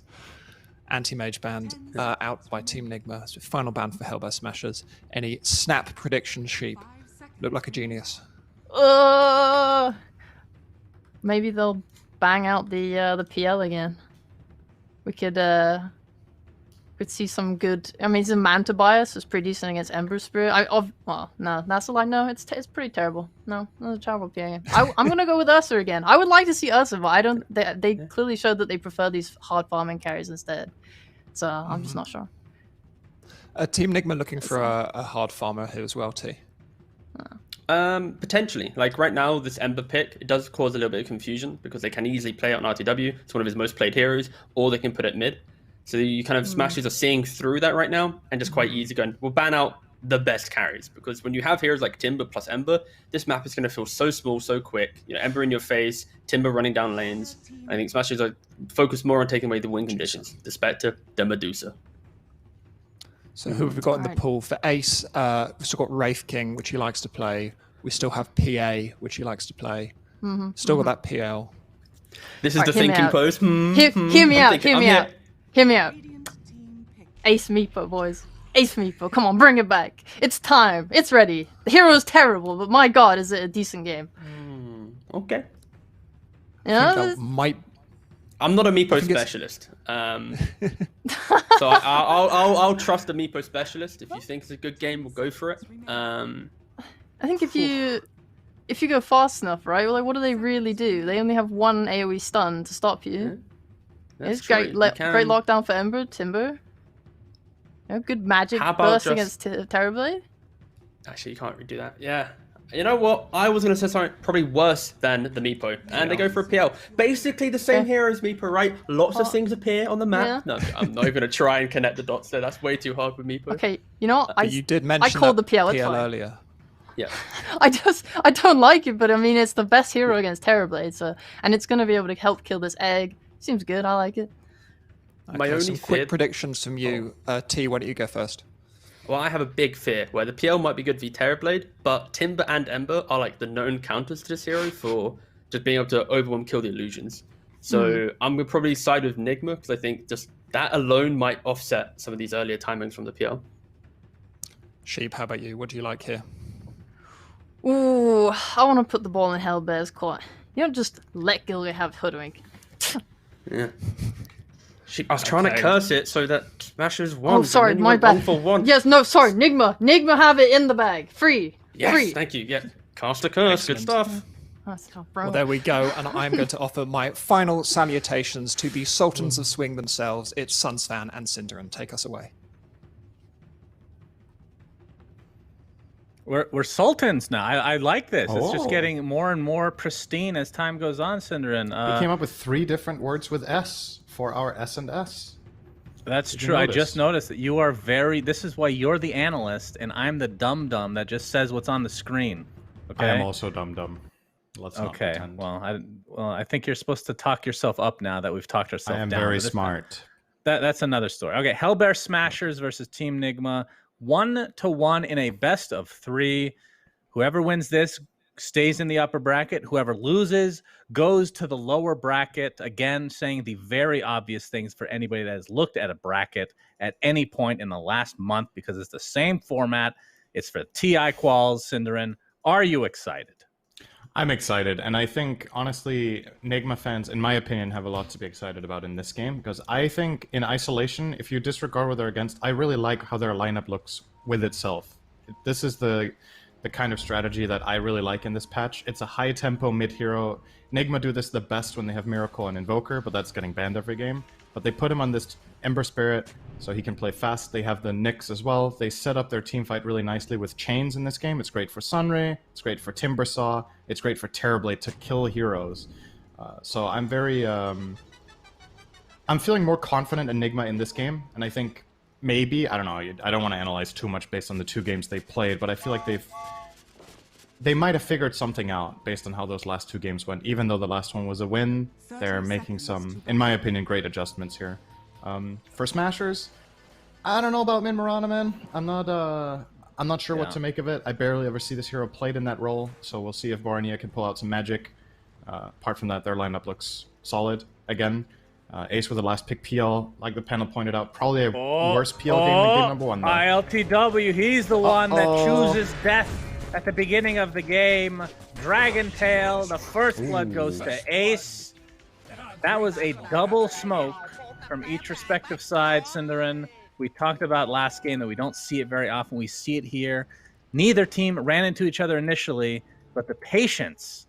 Anti-Mage banned out by Team Nigma. So final ban for Hellbear Smashers. Any snap prediction, Sheep? Look like a genius. Maybe they'll bang out the PL again. We could see some good. I mean, it's a Manta bias. It's pretty decent against Ember Spirit. Well, no, that's a lie. No, it's pretty terrible. No, that's a terrible PL game. I'm gonna go with Ursa again. I would like to see Ursa, but I don't. They clearly showed that they prefer these hard farming carries instead. So I'm just not sure. Team Nigma looking for a hard farmer here as well, T. Potentially. Right now, this Ember pick, it does cause a little bit of confusion because they can easily play it on RTW. It's one of his most played heroes, or they can put it mid. So you kind of Smashers are seeing through that right now and just quite easy going, we'll ban out the best carries, because when you have heroes like Timber plus Ember, this map is going to feel so small, so quick. You know, Ember in your face, Timber running down lanes. I think Smashers are focused more on taking away the win conditions, the Spectre, the Medusa. So who have we got in the pool? For Ace, we've still got Wraith King, which he likes to play. We still have PA, which he likes to play. Still got that PL. This is the thinking pose. Hear me out, hear me out. Ace Meepo, boys. Ace Meepo, come on, bring it back. It's time. It's ready. The hero is terrible, but my god, is it a decent game? Okay. Yeah, I'm not a Meepo specialist. So I'll trust a Meepo specialist. If you think it's a good game, we'll go for it. I think if you go fast enough, right? Like, what do they really do? They only have one AoE stun to stop you. It's great lockdown for Ember, Timber. You know, good magic burst against Terrorblade. Actually, you can't redo that. Yeah. You know what? I was going to say something probably worse than the Meepo. And they go for a PL. Basically the same hero as Meepo, right? Lots of things appear on the map. Yeah. No, I'm not even going to try and connect the dots there. That's way too hard with Meepo. Okay, you know what? You did mention I called the PL earlier. Yeah. I don't like it, but I mean, it's the best hero against Terrorblade, so, and it's going to be able to help kill this egg. Seems good. I like it. Okay, my only quick predictions from you. T, why don't you go first? Well, I have a big fear where the PL might be good v Terrorblade, but Timber and Ember are like the known counters to this hero for just being able to overwhelm kill the illusions. So I'm going to probably side with Nigma, because I think just that alone might offset some of these earlier timings from the PL. Sheep, how about you? What do you like here? Ooh, I want to put the ball in Hellbear's court. You don't just let Gilgit have Hoodwink. Yeah. I was trying to curse it so that Smashers won. Oh, sorry, my bad. 1 for 1. Yes, no, sorry, Nigma. Nigma have it in the bag. Free. Yes, free. Thank you. Yeah, cast a curse. Excellent. Good stuff. Well, there we go. And I'm going to offer my final salutations to the Sultans of Swing themselves. It's Sunsfan and Cinderin. Take us away. We're sultans now. I like this. It's just getting more and more pristine as time goes on, Cinderin. We came up with 3 different words with S for our S and S. That's true. I just noticed that you are very... This is why you're the analyst, and I'm the dum-dum that just says what's on the screen. Okay? I am also dum-dum. Let's not pretend. Well, I think you're supposed to talk yourself up now that we've talked ourselves down. I am very smart. That's another story. Okay, Hellbear Smashers versus Team Nigma. 1-1 in a best of 3. Whoever wins this stays in the upper bracket. Whoever loses goes to the lower bracket. Again, saying the very obvious things for anybody that has looked at a bracket at any point in the last month, because it's the same format. It's for TI quals. Cinderin, are you excited? I'm excited, and I think, honestly, Nigma fans, in my opinion, have a lot to be excited about in this game, because I think, in isolation, if you disregard what they're against, I really like how their lineup looks with itself. This is the kind of strategy that I really like in this patch. It's a high-tempo mid-hero. Nigma do this the best when they have Miracle and Invoker, but that's getting banned every game. But they put him on this Ember Spirit, so he can play fast. They have the Nyx as well. They set up their team fight really nicely with chains in this game. It's great for Sunray, it's great for Timbersaw, it's great for Terrorblade to kill heroes. So I'm very... I'm feeling more confident in Nigma in this game, and I think maybe, I don't know, I don't want to analyze too much based on the 2 games they played, but I feel like they might have figured something out based on how those last 2 games went. Even though the last one was a win, they're making some, in my opinion, great adjustments here. For Smashers, I don't know about Min Mirana, man. I'm not sure what to make of it. I barely ever see this hero played in that role, so we'll see if Bornea can pull out some magic. Apart from that, their lineup looks solid. Again, Ace with the last pick PL, like the panel pointed out, probably a worse PL game than game number 1. Though. ILTW, he's the one that chooses death at the beginning of the game. Dragon Tail, the first blood goes to Ace. That was a double smoke from each respective side, Cinderin. We talked about last game that we don't see it very often. We see it here. Neither team ran into each other initially, but the patience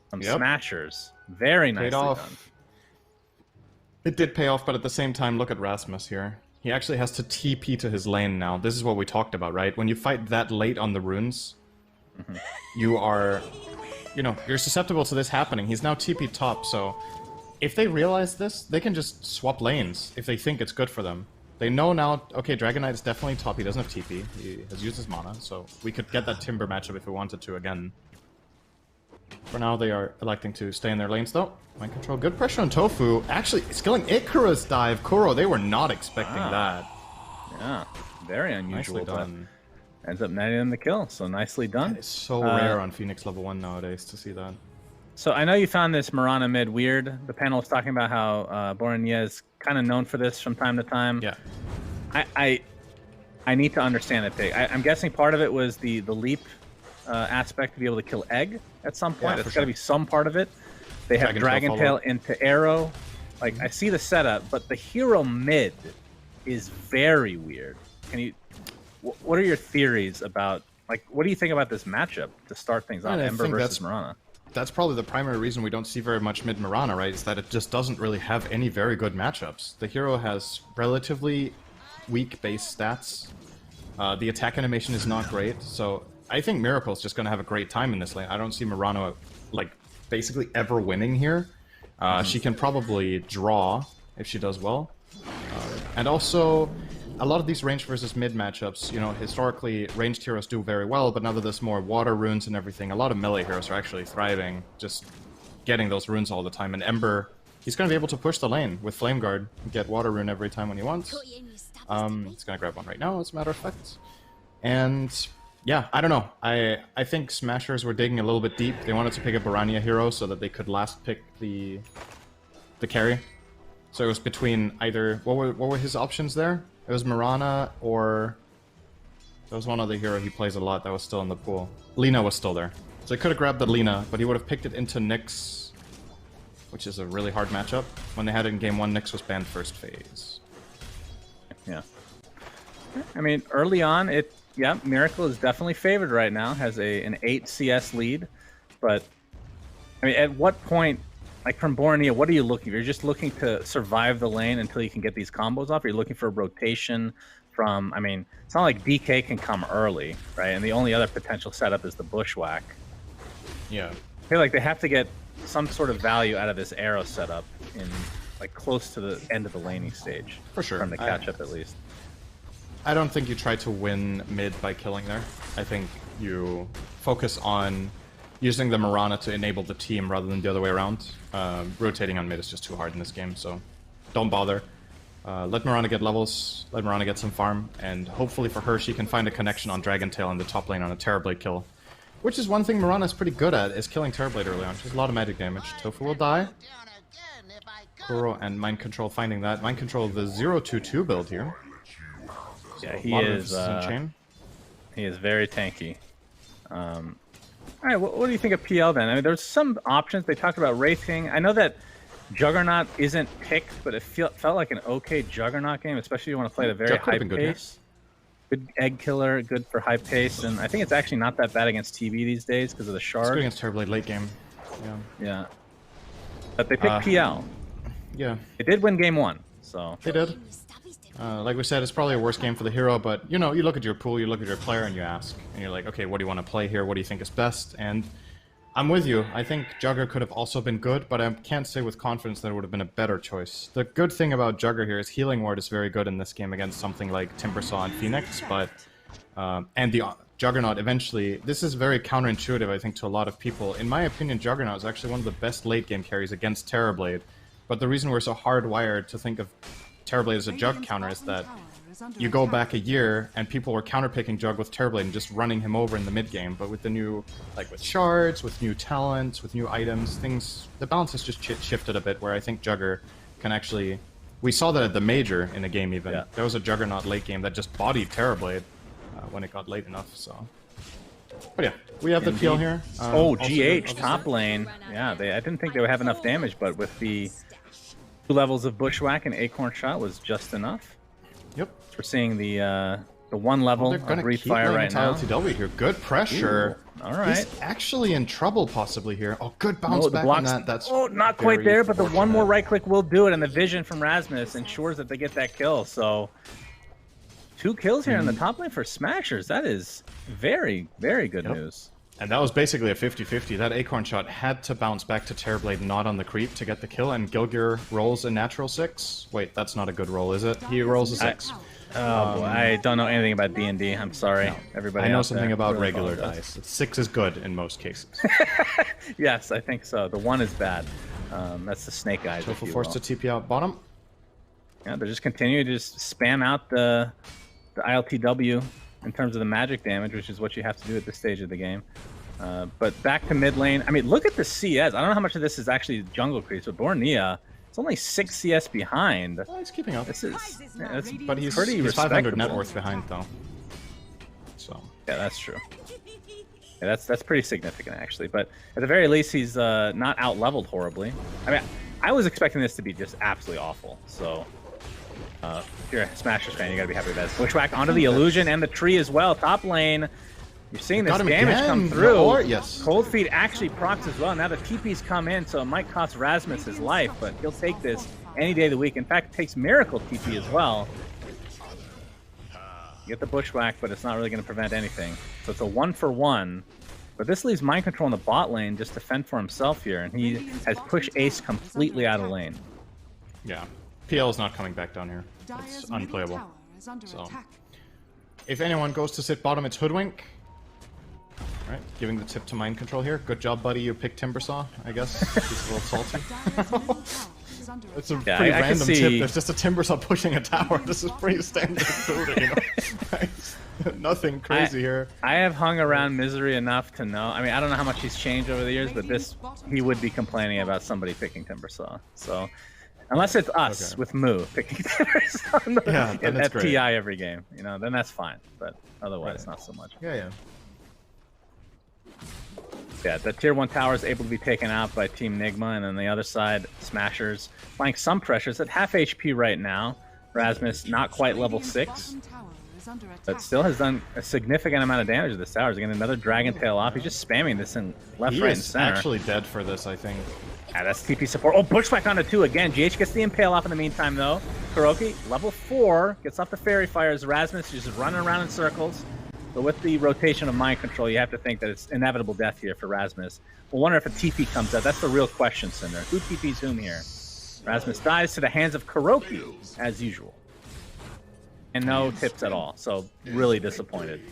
from Smashers, very nicely done. It did pay off, but at the same time, look at Rasmus here. He actually has to TP to his lane now. This is what we talked about, right? When you fight that late on the runes, you are, you're susceptible to this happening. He's now TP top, so if they realize this, they can just swap lanes if they think it's good for them. They know now, okay, Dragon Knight is definitely top. He doesn't have TP. He has used his mana, so we could get that Timber matchup if we wanted to again. For now, they are electing to stay in their lanes, though. Mind control, good pressure on Tofu. Actually, skilling Icarus dive. Kuro, they were not expecting that. Yeah, very unusual. Nicely done. Ends up netting them the kill, so nicely done. It's so rare on Phoenix level 1 nowadays to see that. So I know you found this Mirana mid weird. The panel was talking about how Bornea is kind of known for this from time to time. Yeah. I need to understand that Pig. I'm guessing part of it was the leap aspect to be able to kill Egg at some point. Yeah, That's got to be some part of it. They have Dragon Tail into Arrow. Like, I see the setup, but the hero mid is very weird. Can you... What are your theories about... Like, what do you think about this matchup to start things off? Ember versus Mirana. That's probably the primary reason we don't see very much mid Mirana, right? Is that it just doesn't really have any very good matchups. The hero has relatively weak base stats. The attack animation is not great, so I think Miracle's just going to have a great time in this lane. I don't see Mirana, like, basically ever winning here. She can probably draw if she does well. And also, a lot of these range versus mid matchups, you know, historically, ranged heroes do very well, but now that there's more water runes and everything, a lot of melee heroes are actually thriving, just getting those runes all the time. And Ember, he's going to be able to push the lane with Flame Guard, get water rune every time when he wants. He's going to grab one right now, as a matter of fact. And yeah, I don't know. I think Smashers were digging a little bit deep. They wanted to pick a Barania hero so that they could last pick the carry. So it was between either... What were his options there? It was Mirana, or there was one other hero he plays a lot that was still in the pool. Lina was still there. So he could have grabbed the Lina, but he would have picked it into Nyx, which is a really hard matchup. When they had it in game 1, Nyx was banned first phase. Yeah. I mean, early on, Miracle is definitely favored right now, has an 8 CS lead, but I mean, at what point... Like, from Bornea, what are you looking for? You're just looking to survive the lane until you can get these combos off? Or you're looking for a rotation from... I mean, it's not like DK can come early, right? And the only other potential setup is the Bushwhack. Yeah. I feel like they have to get some sort of value out of this arrow setup in, like, close to the end of the laning stage. For sure. From the catch-up, at least. I don't think you try to win mid by killing there. I think you focus on using the Mirana to enable the team rather than the other way around. Rotating on mid is just too hard in this game, so don't bother. Let Mirana get levels, let Mirana get some farm, and hopefully for her she can find a connection on Dragon Tail in the top lane on a Terrorblade kill. Which is one thing Mirana's pretty good at, is killing Terrorblade early on. She has a lot of magic damage. Tofu will die. Kuro and Mind Control finding that. Mind Control the 0-2-2 build here. So yeah, he is very tanky. All right, what do you think of PL then? I mean, there's some options. They talked about Wraith King. I know that Juggernaut isn't picked, but it felt like an okay Juggernaut game, especially if you want to play at a very high pace. Good egg killer, good for high pace, and I think it's actually not that bad against TB these days because of the shard. It's good against Terrorblade late game. Yeah. But they picked PL. Yeah. They did win game 1, so... They did. Like we said, it's probably a worse game for the hero, but, you know, you look at your pool, you look at your player, and you ask. And you're like, okay, what do you want to play here? What do you think is best? And I'm with you. I think Jugger could have also been good, but I can't say with confidence that it would have been a better choice. The good thing about Jugger here is Healing Ward is very good in this game against something like Timbersaw and Phoenix, but... and the Juggernaut eventually... This is very counterintuitive, I think, to a lot of people. In my opinion, Juggernaut is actually one of the best late-game carries against Terrorblade. But the reason we're so hardwired to think of Terrorblade as a Jug counter is that you go back a year and people were counterpicking Jug with Terrorblade and just running him over in the mid game. But with the new, like with shards, with new talents, with new items, the balance has just shifted a bit. Where I think Jugger can actually, we saw that at the major in a game even. Yeah. There was a Juggernaut late game that just bodied Terrorblade when it got late enough. So, but yeah, we have the PL here. GH top lane. Yeah, I didn't think they would have enough damage, but with the 2 levels of Bushwhack and Acorn Shot was just enough. Yep. We're seeing the 1 level of Breathe Fire right now. LTW here. Good pressure. Ooh, all right. He's actually in trouble possibly here. Oh, good bounce back on that. That's not quite there, but the one more right click will do it, and the vision from Rasmus ensures that they get that kill. So 2 kills here in the top lane for Smashers. That is very, very good news. And that was basically a 50-50. That Acorn shot had to bounce back to Terrorblade not on the creep to get the kill, and Gilgir rolls a natural 6. Wait, that's not a good roll, is it? He rolls a 6. Oh, boy, I don't know anything about D&D. I'm sorry, everybody. I know out something there. about Really regular apologize. dice. 6 is good in most cases. Yes, I think so. The 1 is bad. That's the snake eyes. Tofu forced to TP out bottom. Yeah, they're just continuing to just spam out the ILTW in terms of the magic damage, which is what you have to do at this stage of the game. But back to mid lane. I mean, look at the CS. I don't know how much of this is actually jungle creeps, but Bornea, it's only 6 CS behind. Oh, he's keeping up. This is, But he's pretty he's 500 net respectable. worth behind, though. So Yeah, that's true. Yeah, that's pretty significant, actually. But at the very least, he's not out-leveled horribly. I mean, I was expecting this to be just absolutely awful. So if you're a Smashers fan, you gotta be happy with that. Bushwhack onto the illusion and the tree as well. Top lane. You're seeing this Got him damage again. come The through. ore, yes. Cold Feet actually procs as well. Now the TP's come in, so it might cost Rasmus his life, but he'll take this any day of the week. In fact, it takes Miracle TP as well. You get the Bushwhack, but it's not really going to prevent anything. So it's a 1-for-1. But this leaves Mind Control in the bot lane just to fend for himself here, and he has pushed Ace completely out of lane. yeah, PL is not coming back down here. It's unplayable. So if anyone goes to sit bottom, it's Hoodwink. All right, giving the tip to Mind Control here. Good job, buddy. You picked Timbersaw, I guess. He's a little salty. It's a Yeah, pretty I can random see- tip. There's just a Timbersaw pushing a tower. This is pretty standard Dota, you know? Nothing crazy here. I have hung around Misery enough to know. I mean, I don't know how much he's changed over the years, but he would be complaining about somebody picking Timbersaw. So, unless it's us Okay. with Moo picking Timbersaw Yeah, then it's at great. TI every game, then that's fine. But otherwise, not so much. Yeah, yeah. Yeah, the tier 1 tower is able to be taken out by Team Nigma, and on the other side, Smashers applying some pressures at half HP right now. Rasmus not quite level 6, but still has done a significant amount of damage to this tower. He's getting another Dragon Tail off. He's just spamming this in left, He right, and is center. actually dead for this, I think. Yeah, that's TP support. Oh, Bushwhack onto 2 again. GH gets the Impale off in the meantime, though. Kuroki, level 4, gets off the Fairy Fires. Rasmus is just running around in circles. But with the rotation of Mind Control, you have to think that it's inevitable death here for Rasmus. We'll wonder if a TP comes out. That's the real question, Cinder. Who TP's whom here? Rasmus dies to the hands of Kuroki, as usual. And no tips at all, so really disappointed.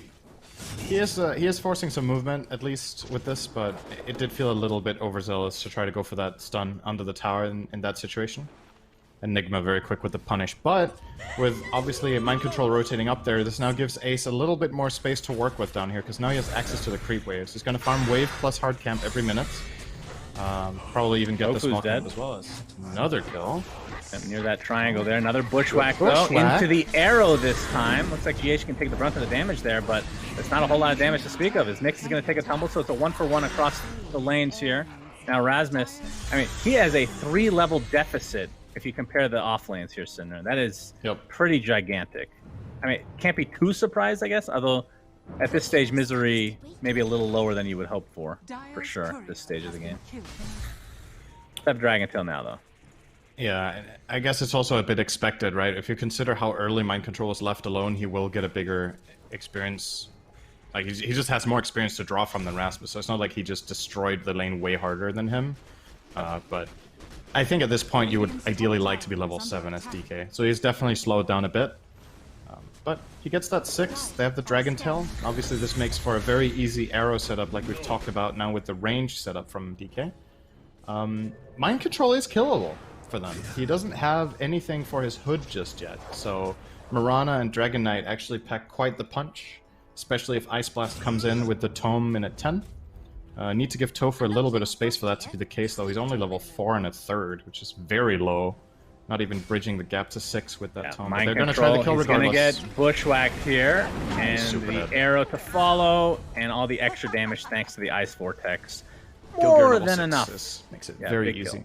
He is forcing some movement, at least with this, but it did feel a little bit overzealous to try to go for that stun under the tower in that situation. Enigma very quick with the punish, but with obviously Mind Control rotating up there, this now gives Ace a little bit more space to work with down here, because now he has access to the creep waves. He's going to farm wave plus hard camp every minute. Probably even get the Tofu's small dead. camp as well as another kill. And near that triangle there, another Bushwhack, though, Bushwhack. into the arrow this time. Looks like GH can take the brunt of the damage there, but it's not a whole lot of damage to speak of, as Nyx is going to take a tumble, so it's a 1-for-1 across the lanes here. Now Rasmus, I mean, he has a 3-level deficit if you compare the off lanes here, Cinder. That is pretty gigantic. I mean, can't be too surprised, I guess, although at this stage, Misery maybe a little lower than you would hope for sure, at this stage of the game. Have Dragon Tail now, though. Yeah, I guess it's also a bit expected, right? If you consider how early Mind Control is left alone, he will get a bigger experience. Like, he just has more experience to draw from than Rasmus, so it's not like he just destroyed the lane way harder than him. But I think at this point you would ideally like to be level 7 as DK. So he's definitely slowed down a bit. But he gets that 6, they have the Dragon Tail. Obviously this makes for a very easy arrow setup like we've talked about now with the range setup from DK. Mind Control is killable for them. He doesn't have anything for his hood just yet. So Mirana and Dragon Knight actually pack quite the punch. Especially if Ice Blast comes in with the Tome in at 10. Need to give Topher a little bit of space for that to be the case, though. He's only level 4 and a third, which is very low. Not even bridging the gap to 6 with that Tome. But they're going to try the kill regardless. He's going to get Bushwhacked here, and Super the dead. arrow to follow, and all the extra damage thanks to the Ice Vortex. Gilgir More level than 6 enough. makes it Yeah, very big easy. kill.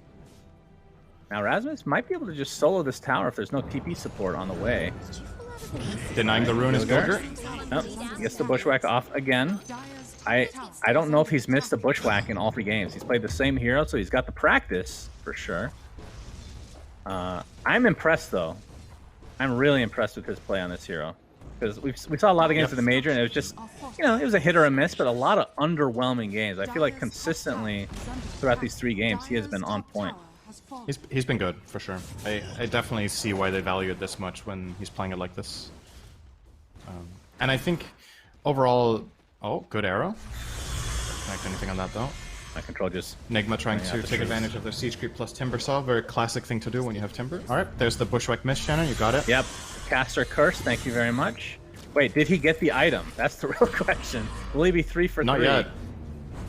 Now Rasmus might be able to just solo this tower if there's no TP support on the way. Denying the rune is Gilgir. Oh, gets the Bushwhack off again. I don't know if he's missed a Bushwhack in all 3 games. He's played the same hero, so he's got the practice for sure. I'm impressed, though. I'm really impressed with his play on this hero. because we saw a lot of games in the major, and it was just, you know, it was a hit or a miss, but a lot of underwhelming games. I feel like consistently throughout these 3 games, he has been on point. He's been good for sure. I definitely see why they value it this much when he's playing it like this. And I think overall, oh, good arrow. Can't connect anything on that though. My control just Nigma trying to take advantage of their siege creep plus Timber Saw. Very classic thing to do when you have Timber. Alright, there's the Bushwhack miss, Shannon. You got it. Yep. Caster Curse, thank you very much. Wait, did he get the item? That's the real question. Will he be 3 for 3? Not yet.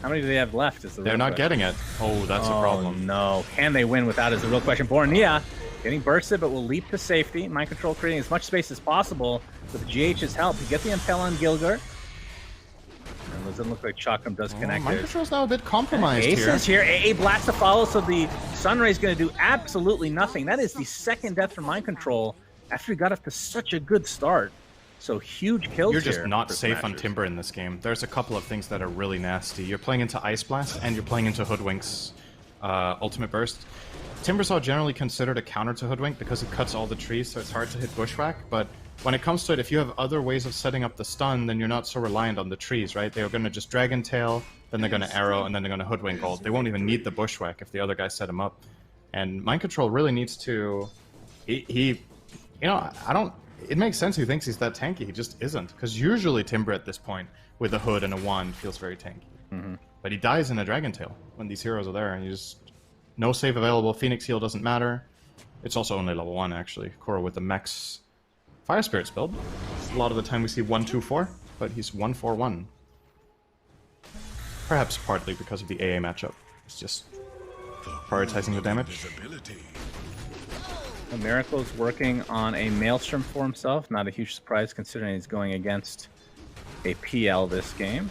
How many do they have left? Is the They're not getting it. Oh, that's a problem. No. Can they win without is the real question. Bornea getting bursted, but will leap to safety. Mind Control creating as much space as possible with GH's help to get the Impel on Gilgurt. And it doesn't look like Chakram does connect. Mind Control's now a bit compromised Ace here. is here. AA Blast to follow, so the Sunray's going to do absolutely nothing. That is the second death for Mind Control after he got up to such a good start. So huge kills. You're just here not for safe on Smashers. Timber in this game. There's a couple of things that are really nasty. You're playing into Ice Blast and you're playing into Hoodwink's Ultimate Burst. Timbersaw generally considered a counter to Hoodwink because it cuts all the trees, so it's hard to hit Bushwhack. But when it comes to it, if you have other ways of setting up the stun, then you're not so reliant on the trees, right? They're going to just Dragon Tail, then they're going to Arrow, and then they're going to Hoodwink ult. They won't even need the Bushwhack if the other guys set him up. And Mind Control really needs to... He you know, I don't... It makes sense he thinks he's that tanky. He just isn't. Because usually Timber at this point, with a hood and a wand, feels very tanky. But he dies in a Dragon Tail when these heroes are there, and you just... No save available. Phoenix Heal doesn't matter. It's also only level 1, actually. Korra with the Max Fire Spirits build. A lot of the time we see 1-2-4, but he's 1-4-1. Perhaps partly because of the AA matchup. It's just prioritizing the damage. Miracle's working on a Maelstrom for himself. Not a huge surprise considering he's going against a PL this game.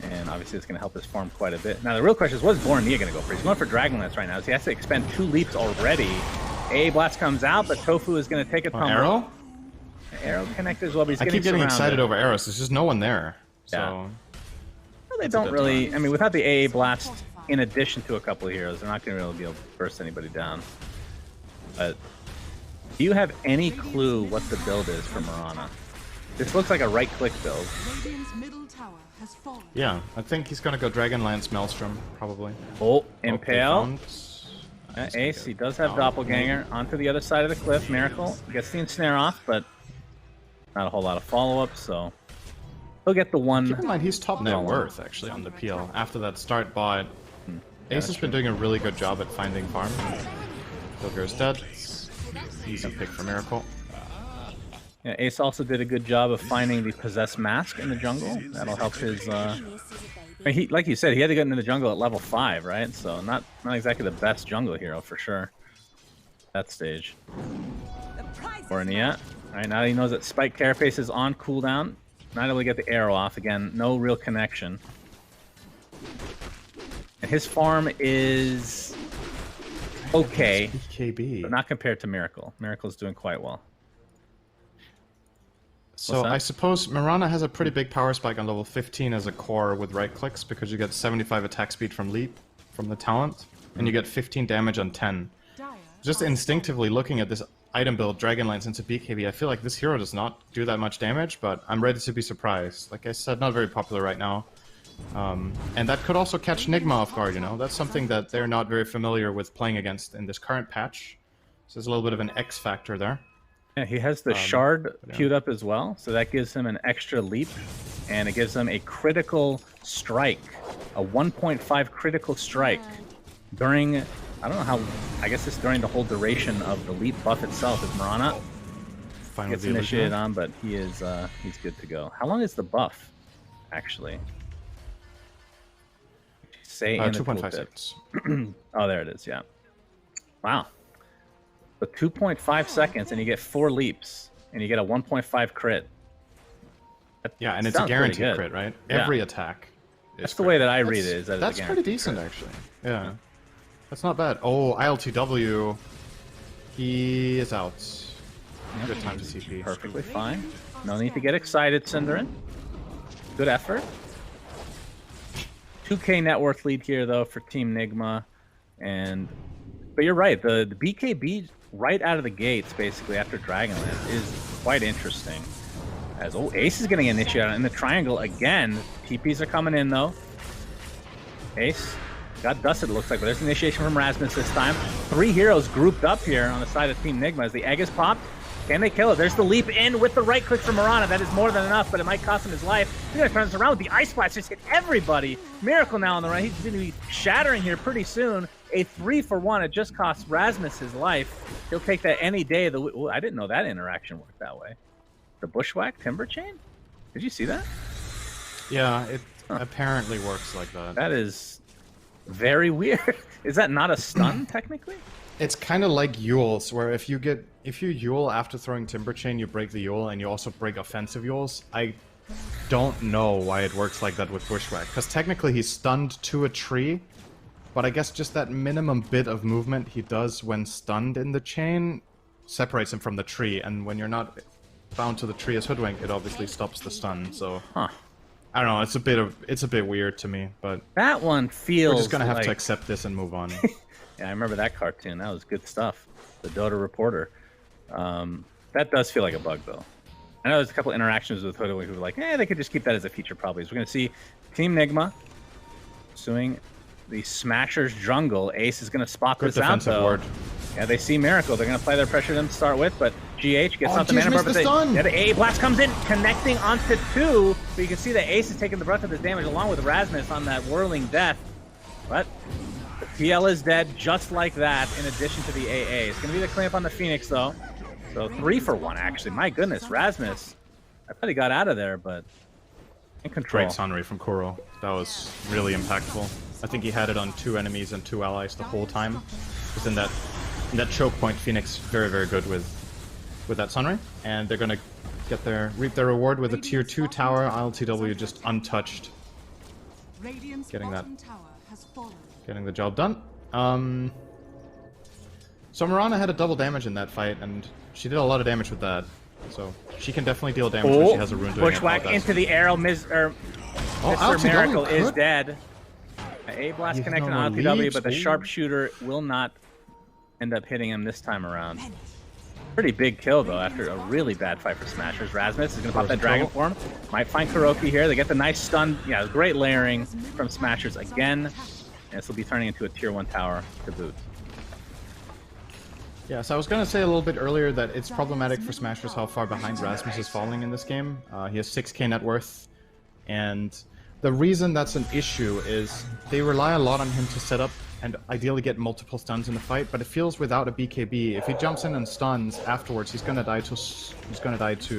And obviously it's going to help his farm quite a bit. Now the real question is, what is Bornea going to go for? He's going for Dragonlance right now. So he has to expend 2 leaps already. AA Blast comes out, but Tofu is going to take a pummel. Arrow? Arrow connected as well, but he's I keep getting excited over arrows. There's just no one there. So Yeah. Well, they don't really... I mean, without the AA Blast, in addition to a couple of heroes, they're not going to really be able to burst anybody down. But do you have any clue what the build is for Mirana? This looks like a right-click build. yeah, I think he's gonna go Dragonlance Maelstrom, probably. Oh, Impale. Okay, Ace, he does have Doppelganger onto the other side of the cliff. Miracle gets the ensnare off, but not a whole lot of follow-up, so he'll get the one. Keep in mind, he's top net worth, actually, on the PL. After that start bot, Ace has been doing a really good job at finding farm. Gilger's dead. Easy pick for Miracle. Yeah, Ace also did a good job of finding the Possessed Mask in the jungle. That'll help his... I mean, he, like you said, he had to get into the jungle at level 5, right? So not exactly the best jungle hero, for sure. That stage. Bornea. Alright, now he knows that Spike Carapace is on cooldown. Not able to get the arrow off. Again, no real connection. And his farm is... okay, BKB. but not compared to Miracle. Miracle's doing quite well. So I suppose Mirana has a pretty big power spike on level 15 as a core with right clicks because you get 75 attack speed from leap from the talent, and you get 15 damage on 10. Just instinctively looking at this item build, Dragonlance into BKB, I feel like this hero does not do that much damage, but I'm ready to be surprised. Like I said, not very popular right now. And that could also catch Nigma off guard, you know? That's something that they're not very familiar with playing against in this current patch. So there's a little bit of an X factor there. Yeah, he has the shard queued up as well, so that gives him an extra leap, and it gives him a critical strike, a 1.5 critical strike during, I don't know how, I guess it's during the whole duration of the leap buff itself. As Mirana gets initiated on, but he is he's good to go. How long is the buff, actually? Say in 2.5 seconds. Oh, there it is. Yeah. Wow. So 2.5 seconds, and you get 4 leaps, and you get a 1.5 crit. Yeah, and it's a guaranteed crit, right? Yeah. Every attack. That's the way that I read it. Is that that's pretty decent, actually. Yeah, that's not bad. Oh, ILTW, he is out. Good time to CP. Perfectly fine. No need to get excited, Cinderin. Good effort. 2K net worth lead here, though, for Team Nigma. But you're right, the BKB right out of the gates, basically, after Dragonlance, is quite interesting. As Ace is getting initiated in the triangle again. TPs are coming in though. Ace got dusted, it looks like, but there's initiation from Rasmus this time. 3 heroes grouped up here on the side of Team Nigma as the egg is popped. Can they kill it? There's the leap in with the right click from Mirana. That is more than enough, but it might cost him his life. He's going to turn this around with the Ice Blast. Just hit everybody. Miracle now on the run. He's going to be shattering here pretty soon. A 3-for-1. It just costs Rasmus his life. He'll take that any day. Ooh, I didn't know that interaction worked that way. The Bushwhack Timber Chain? Did you see that? Yeah, it apparently works like that. That is very weird. Is that not a stun, technically? It's kind of like Yules, where if you Yule after throwing Timber Chain, you break the Yule, and you also break offensive Yules. I don't know why it works like that with Bushwhack, because technically he's stunned to a tree, but I guess just that minimum bit of movement he does when stunned in the chain separates him from the tree, and when you're not bound to the tree as Hoodwink, it obviously stops the stun, so... Huh. I don't know, it's a bit weird to me, but... That one feels we're just gonna have like... to accept this and move on. Yeah, I remember that cartoon. That was good stuff. The Dota reporter. That does feel like a bug, though. I know there's a couple interactions with Hoodwink who were like, they could just keep that as a feature, probably. So we're going to see Team Nigma pursuing the Smashers jungle. Ace is going to spot Good this out, defensive though. ward. Yeah, they see Miracle. They're going to play their pressure to them to start with, but GH gets out the mana bar. The stun. Yeah, the AA Blast comes in, connecting onto 2. But you can see that Ace is taking the brunt of this damage along with Rasmus on that Whirling Death. But the PL is dead just like that, in addition to the AA. It's going to be the cleanup on the Phoenix, though. So 3-for-1, actually. My goodness, Rasmus. I thought he got out of there, but in control. Great Sunray from Kuro. That was really impactful. I think he had it on 2 enemies and 2 allies the whole time. Because in that choke point, Phoenix very, very good with that Sunray. And they're gonna reap their reward with a tier 2 tower. ILTW just untouched. Getting the job done. So Mirana had a double damage in that fight, and she did a lot of damage with that. So she can definitely deal damage when she has a rune doing Bushwhack into the arrow. Mr. Miracle is dead. A blast connecting on LPW, but the sharpshooter will not end up hitting him this time around. Pretty big kill, though, after a really bad fight for Smashers. Rasmus is going to pop that Dragon Form. Might find Kuroki here. They get the nice stun. Yeah, great layering from Smashers again. And this will be turning into a tier 1 tower to boot. Yeah, so I was going to say a little bit earlier that it's problematic for Smashers how far behind Rasmus is falling in this game. He has 6k net worth, and the reason that's an issue is they rely a lot on him to set up and ideally get multiple stuns in the fight, but it feels without a BKB, if he jumps in and stuns afterwards, he's going to die to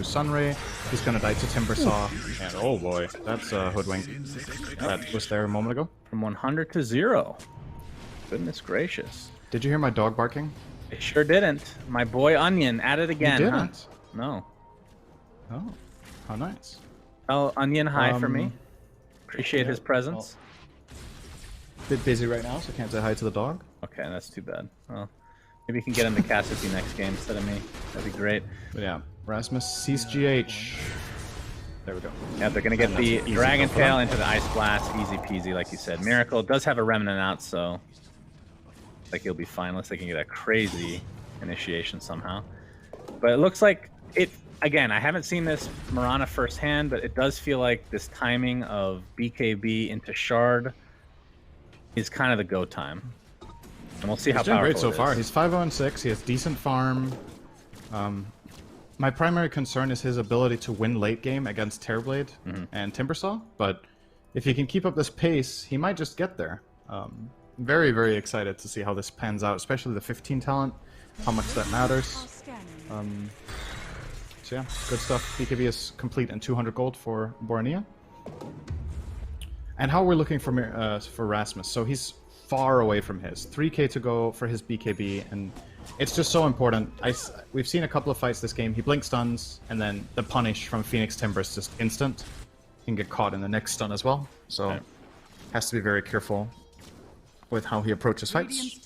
Sunray, he's going to die to Timbersaw, and oh boy, that's a Hoodwink that was there a moment ago. From 100 to 0. Goodness gracious. Did you hear my dog barking? I sure didn't. My boy Onion at it again. You didn't? Huh? No. Oh, how nice. Oh, Onion, hi for me. Appreciate his presence. Bit busy right now, so can't say hi to the dog. Okay, that's too bad. Well, maybe you can get him to cast with you next game instead of me. That'd be great. But yeah, Rasmus sees GH. There we go. Yeah, they're going to get the Dragon Tail into the Ice Blast. Easy peasy, like you said. Miracle does have a Remnant out, so like he'll be fine unless they can get a crazy initiation somehow. But it looks like it, again, I haven't seen this Mirana firsthand, but it does feel like this timing of BKB into Shard is kind of the go time. And we'll see how powerful great so it is. far. He's 5-0-6, he has decent farm. My primary concern is his ability to win late game against Terrorblade and Timbersaw, but if he can keep up this pace, he might just get there. Very, very excited to see how this pans out, especially the 15 talent, how much that matters. So yeah, good stuff. BKB is complete and 200 gold for Bornea. And how we're looking for Rasmus. So he's far away from his. 3k to go for his BKB, and it's just so important. We've seen a couple of fights this game. He blink stuns, and then the punish from Phoenix Timber is just instant. He can get caught in the next stun as well. So has to be very careful with how he approaches fights.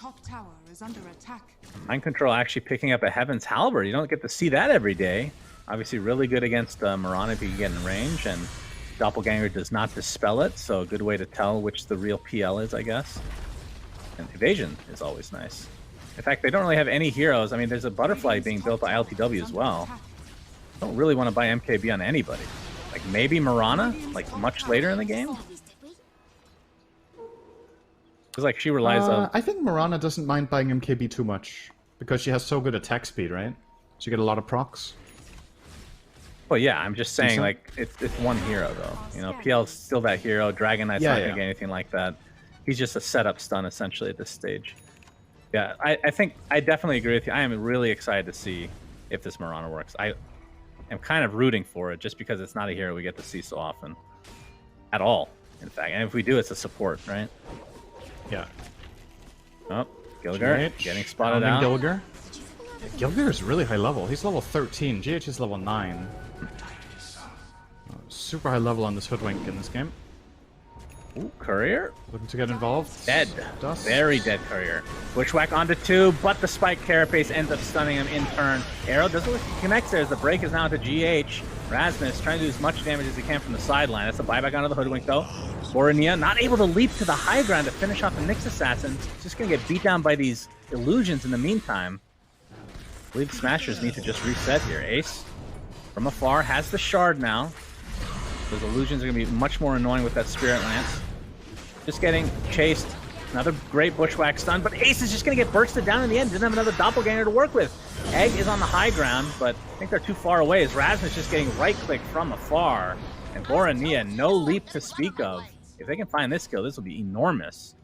Mind Control actually picking up a Heaven's Halberd. You don't get to see that every day. Obviously really good against Mirana if you can get in range, and Doppelganger does not dispel it, so a good way to tell which the real PL is, I guess. And evasion is always nice. In fact, they don't really have any heroes. I mean, there's a butterfly being built by LTW as well. don't really want to buy MKB on anybody. Like maybe Mirana, like much later in the game. It's like she relies on. I think Mirana doesn't mind buying MKB too much because she has so good attack speed, right? So you get a lot of procs. Well, yeah, I'm just saying, so? like, it's one hero, though. You know, PL's still that hero. Dragon Knight's not going to get anything like that. He's just a setup stun, essentially, at this stage. Yeah, I think I definitely agree with you. I am really excited to see if this Mirana works. I am kind of rooting for it just because it's not a hero we get to see so often. At all, in fact. And if we do, it's a support, right? Yeah. Oh, Gilgar getting spotted out. Gilgar. Yeah, Gilgar is really high level. He's level 13. GH is level 9. Super high level on this Hoodwink in this game. Ooh, Courier. Looking to get involved. Dead. Dust. Very dead Courier. Bushwhack onto 2, but the Spike Carapace ends up stunning him in turn. Arrow doesn't look to connect there as the break is now to GH. Rasmus trying to do as much damage as he can from the sideline. That's a buyback onto the Hoodwink though. Borania not able to leap to the high ground to finish off the Nyx Assassin. Just going to get beat down by these illusions in the meantime. I believe Smashers need to just reset here. Ace from afar has the shard now. Those illusions are going to be much more annoying with that Spirit Lance. Just getting chased. Another great Bushwhack stun, but Ace is just going to get bursted down in the end. Didn't have another Doppelganger to work with. Egg is on the high ground, but I think they're too far away as Rasmus just getting right-click from afar. And Borania, no leap to speak of. If they can find this kill, this will be enormous.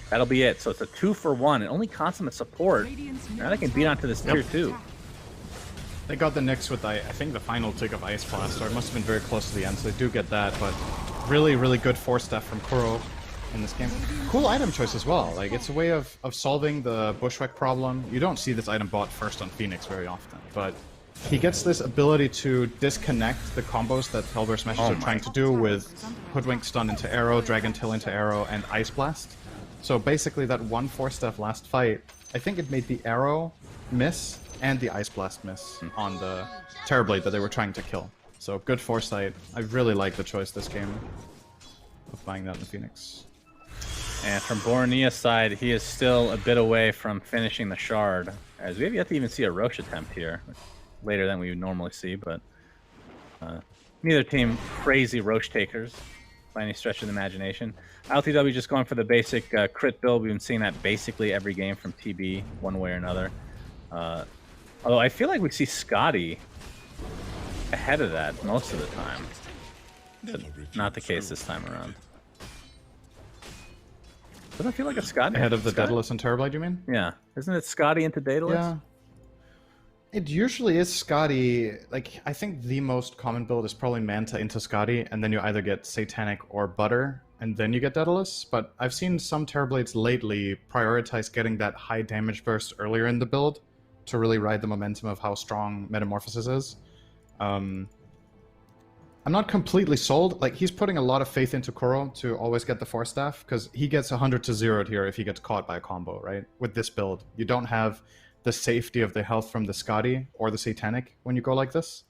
That'll be it. So it's a 2-for-1 and only consummate support. Now they can beat onto this tier 2. They got the Nyx with, I think, the final tick of Ice Blast, so it must have been very close to the end, so they do get that, but really, really good 4-step from Kuro in this game. Cool item choice as well. Like, it's a way of solving the Bushwhack problem. You don't see this item bought first on Phoenix very often, but he gets this ability to disconnect the combos that Hellbear Smashers are trying to do with Hoodwink stun into arrow, Dragon Tail into arrow, and Ice Blast. So basically that one 4-step last fight, I think it made the arrow miss and the Ice Blast miss on the Terrorblade that they were trying to kill. So good foresight. I really like the choice this game of buying that in the Phoenix. And from Borania's side, he is still a bit away from finishing the shard, as we have yet to even see a Roche attempt here. Later than we would normally see, but neither team crazy Roche takers by any stretch of the imagination. LTW just going for the basic crit build. We've been seeing that basically every game from TB, one way or another. Although I feel like we see Scotty ahead of that most of the time. But not the case this time around. Doesn't it feel like a Scotty? Ahead of the Daedalus and Terrorblade, you mean? Yeah. Isn't it Scotty into Daedalus? Yeah. It usually is Scotty. Like, I think the most common build is probably Manta into Scotty, and then you either get Satanic or Butter, and then you get Daedalus. But I've seen some Terrorblades lately prioritize getting that high damage burst earlier in the build to really ride the momentum of how strong Metamorphosis is. I'm not completely sold. Like, he's putting a lot of faith into Kuro to always get the 4-staff, because he gets 100 to 0'd here if he gets caught by a combo, right? With this build. You don't have the safety of the health from the Scotty or the Satanic when you go like this.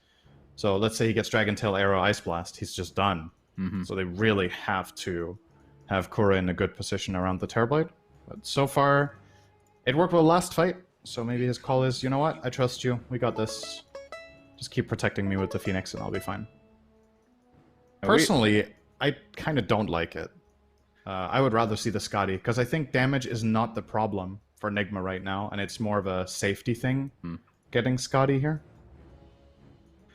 So let's say he gets Dragon Tail, Arrow, Ice Blast, he's just done. So they really have to have Kuro in a good position around the Terrorblade. But so far, it worked well last fight, so maybe his call is, you know what, I trust you, we got this. Just keep protecting me with the Phoenix and I'll be fine. Personally, I kind of don't like it. I would rather see the Scotty, because I think damage is not the problem for Nigma right now, and it's more of a safety thing, getting Scotty here.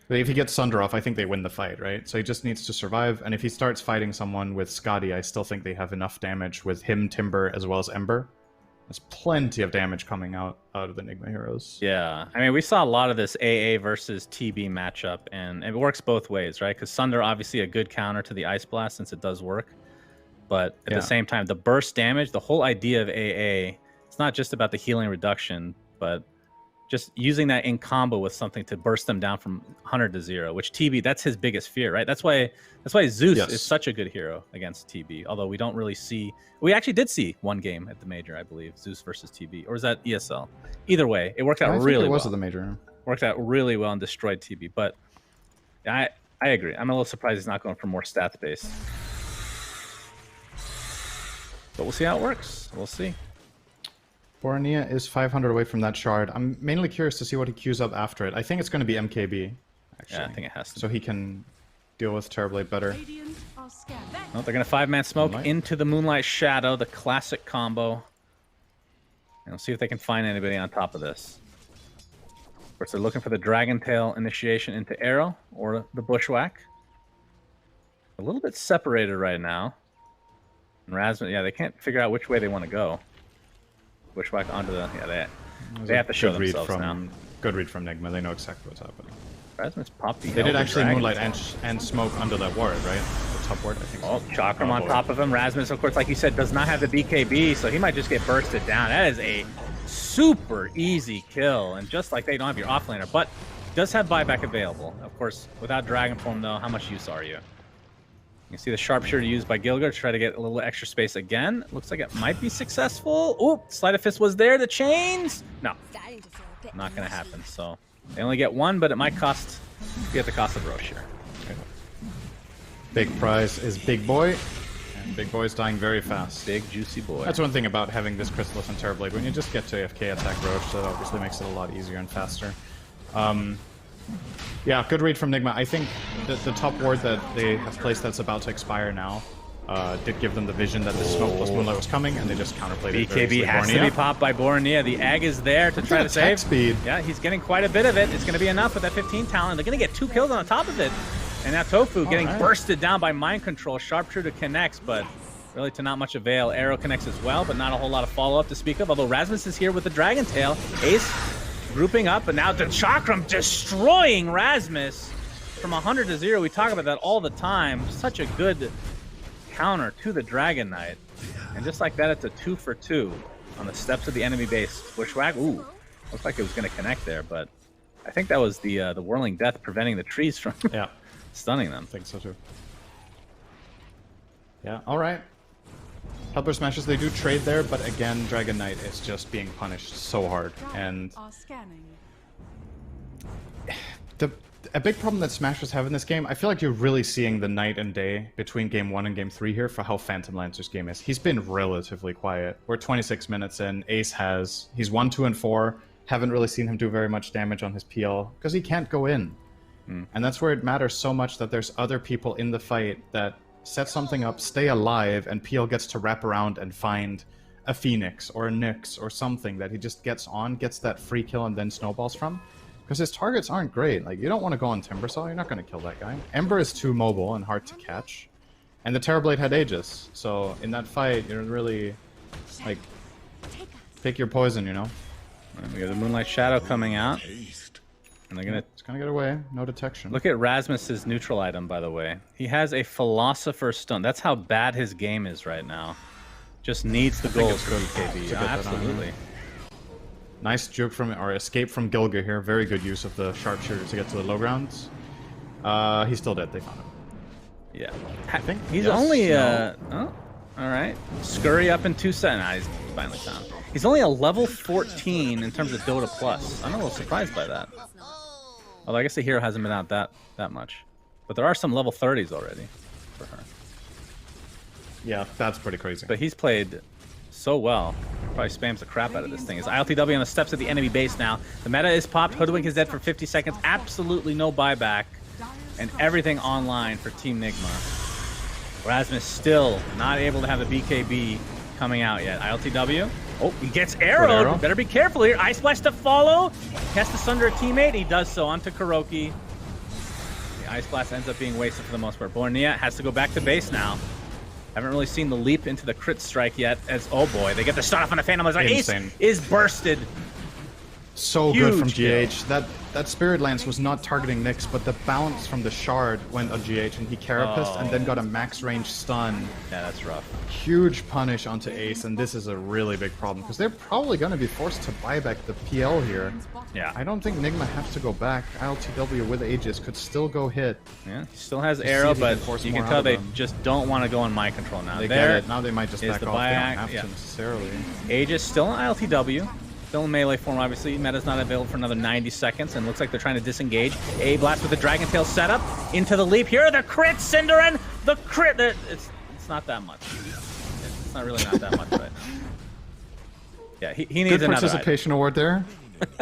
But if he gets Sunder off, I think they win the fight, right? So he just needs to survive, and if he starts fighting someone with Scotty, I still think they have enough damage with him, Timber, as well as Ember. There's plenty of damage coming out of the Nigma heroes. Yeah, I mean, we saw a lot of this AA versus TB matchup, and it works both ways, right? Because Sunder, obviously a good counter to the Ice Blast, since it does work. But at the same time, the burst damage, the whole idea of AA, it's not just about the healing reduction, but just using that in combo with something to burst them down from 100 to 0, which TB, that's his biggest fear, right? That's why Zeus is such a good hero against TB, although we don't really see... We actually did see one game at the Major, I believe, Zeus versus TB, or is that ESL? Either way, it worked out really well. It was at the Major. Worked out really well and destroyed TB, but I agree. I'm a little surprised he's not going for more stats-based. But we'll see how it works. We'll see. Bornea is 500 away from that shard. I'm mainly curious to see what he queues up after it. I think it's going to be MKB, actually. Yeah, I think it has to. So he can deal with Terrorblade better. Well, they're going to 5-man smoke Moonlight. into the Moonlight Shadow, the classic combo. And we'll see if they can find anybody on top of this. Of course, they're looking for the Dragon Tail initiation into Arrow or the Bushwhack. A little bit separated right now. And Rasmus, yeah, they can't figure out which way they want to go. Bushwhack onto the... Yeah, they have to show themselves now. Good read from Nigma. They know exactly what's happening. Rasmus popped the They did actually Dragon Moonlight Tail. and smoke under that ward, right? The top ward, I think. Oh, Chakram Oh, on boy. top of him. Rasmus, of course, like you said, does not have the BKB, so he might just get bursted down. That is a super easy kill, and just like they don't have your offlaner, but does have buyback available. Of course, without Dragon Form, though, how much use are you? You can see the Sharpshooter used by Gilgar to try to get a little extra space again. Looks like it might be successful. Oh, Sleight of Fist was there. The chains? No, not going to happen. So they only get one, but it might cost, be at the cost of Roche here. Big prize is Big Boy, and Big Boy's dying very fast. Big, juicy boy. That's one thing about having this Chrysalis and Terrorblade. When you just get to AFK attack Roche, that obviously makes it a lot easier and faster. Yeah, good read from Nigma. I think that the top ward that they have placed that's about to expire now did give them the vision that the smoke plus Moonlight was coming, and they just counterplayed it. very BKB easily. has to Bornea. be popped by Bornea. The egg is there to try to attack save. speed. Yeah, he's getting quite a bit of it. It's going to be enough with that 15 talent. They're going to get 2 kills on top of it. And now Tofu getting right. bursted down by Mind Control. Sharpshooter connects, but really to not much avail. Arrow connects as well, but not a whole lot of follow-up to speak of. Although Rasmus is here with the Dragon Tail. Ace grouping up, and now the Chakram destroying Rasmus from 100 to 0. We talk about that all the time. Such a good counter to the Dragon Knight. And just like that, it's a 2 for 2 on the steps of the enemy base. Bushwhack, ooh, looks like it was going to connect there, but I think that was the Whirling Death preventing the trees from Yeah, stunning them. I think so too. Yeah, alright. Hellbear smashes, they do trade there, but again, Dragon Knight is just being punished so hard. And a big problem that Smashers have in this game, I feel like you're really seeing the night and day between Game 1 and Game 3 here for how Phantom Lancer's game is. He's been relatively quiet. We're 26 minutes in, Ace he's 1, 2, and 4. Haven't really seen him do very much damage on his PL, because he can't go in. And that's where it matters so much that there's other people in the fight that set something up, stay alive, and PL gets to wrap around and find a Phoenix or a Nyx or something that he just gets that free kill and then snowballs from. Because his targets aren't great. Like, you don't want to go on Timbersaw, you're not going to kill that guy. Ember is too mobile and hard to catch. And the Terrorblade had Aegis, so in that fight, you're really, like, pick your poison, you know? And we got the Moonlight Shadow coming out. And they're gonna It's gonna get away, no detection. look at Rasmus's neutral item, by the way. He has a Philosopher's Stone. That's how bad his game is right now. Just needs the gold for BKB. to get that on him. Absolutely. Nice juke from, or escape from Gilgar here. Very good use of the Sharpshooter to get to the low grounds. He's still dead, they found him. Yeah. I think. He's Yes, only, no. oh, alright. Scurry up in 2 seconds. Nah, he's finally found. He's only a level 14 in terms of Dota Plus. I'm a little surprised by that. Although I guess the hero hasn't been out that much. But there are some level 30s already for her. Yeah, that's pretty crazy. But he's played so well. Probably spams the crap out of this thing. It's ILTW on the steps of the enemy base now. The meta is popped. Hoodwink is dead for 50 seconds. Absolutely no buyback. And everything online for Team Nigma. Rasmus still not able to have the BKB coming out yet. ILTW. Oh, he gets arrowed. arrow. Better be careful here. Ice Splash to follow. Has to sunder a teammate. He does so onto Kuroki. The Ice Blast ends up being wasted for the most part. Bornea has to go back to base now. Haven't really seen the leap into the crit strike yet. As oh boy, they get the start off on the Phantom. Ace is bursted. So good from Huge GH. That Spirit Lance was not targeting Nyx, but the bounce from the shard went on GH, and he Carapaced and then got a max range stun. Yeah, that's rough. Huge punish onto Ace, and this is a really big problem, because they're probably going to be forced to buy back the PL here. Yeah. I don't think Nigma has to go back. ILTW with Aegis could still go hit. Yeah, he still has see arrow, if he can but force you more can out tell of they them. just don't want to go on mind control now. They There get it. Now they might just is back the off. They don't buy- have yeah. to necessarily. Aegis still in ILTW. Still in melee form, obviously. Meta's not available for another 90 seconds, and looks like they're trying to disengage. A blast with the Dragon Tail setup into the leap. Here are the crits, Cinderin! The crit! It's not that much. It's not really not that much right now. Yeah, he needs Good another participation award there.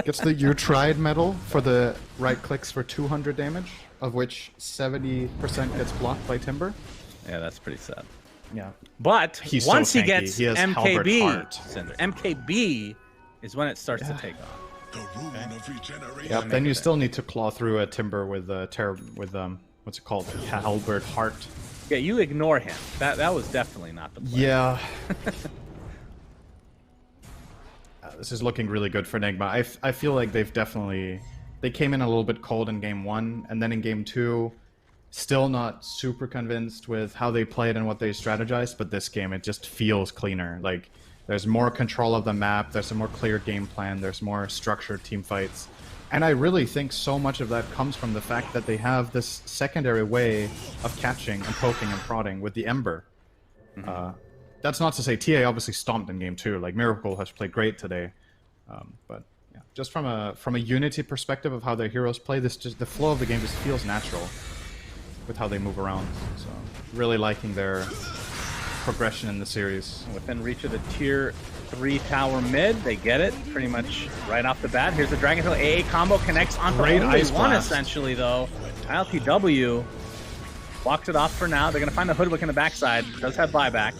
Gets the You Tried medal for the right clicks for 200 damage, of which 70% gets blocked by Timber. item. Yeah, that's pretty sad. Yeah. But He's once so he tanky. gets He has Halberd MKB, Heart. Cinder, MKB is when it starts to take off. Yep. Then you still need to claw through a Timber with what's it called? Halberd Heart. Yeah, you ignore him. That was definitely not the play. Yeah. This is looking really good for Nigma. I feel like they came in a little bit cold in game 1, and then in game 2, still not super convinced with how they played and what they strategized, but this game, it just feels cleaner. Like, there's more control of the map, there's a more clear game plan, there's more structured team fights. And I really think so much of that comes from the fact that they have this secondary way of catching and poking and prodding with the Ember. That's not to say TA obviously stomped in game 2. Like, Miracle has played great today, but yeah, just from a Unity perspective of how their heroes play, the flow of the game just feels natural with how they move around. So really liking their progression in the series. Within reach of the tier 3 tower mid, they get it pretty much right off the bat. Here's the Dragon Tail AA combo, connects onto Great only Ice one Blast. essentially though. ILTW walks it off for now. They're gonna find the Hoodwick in the backside. Does have buyback.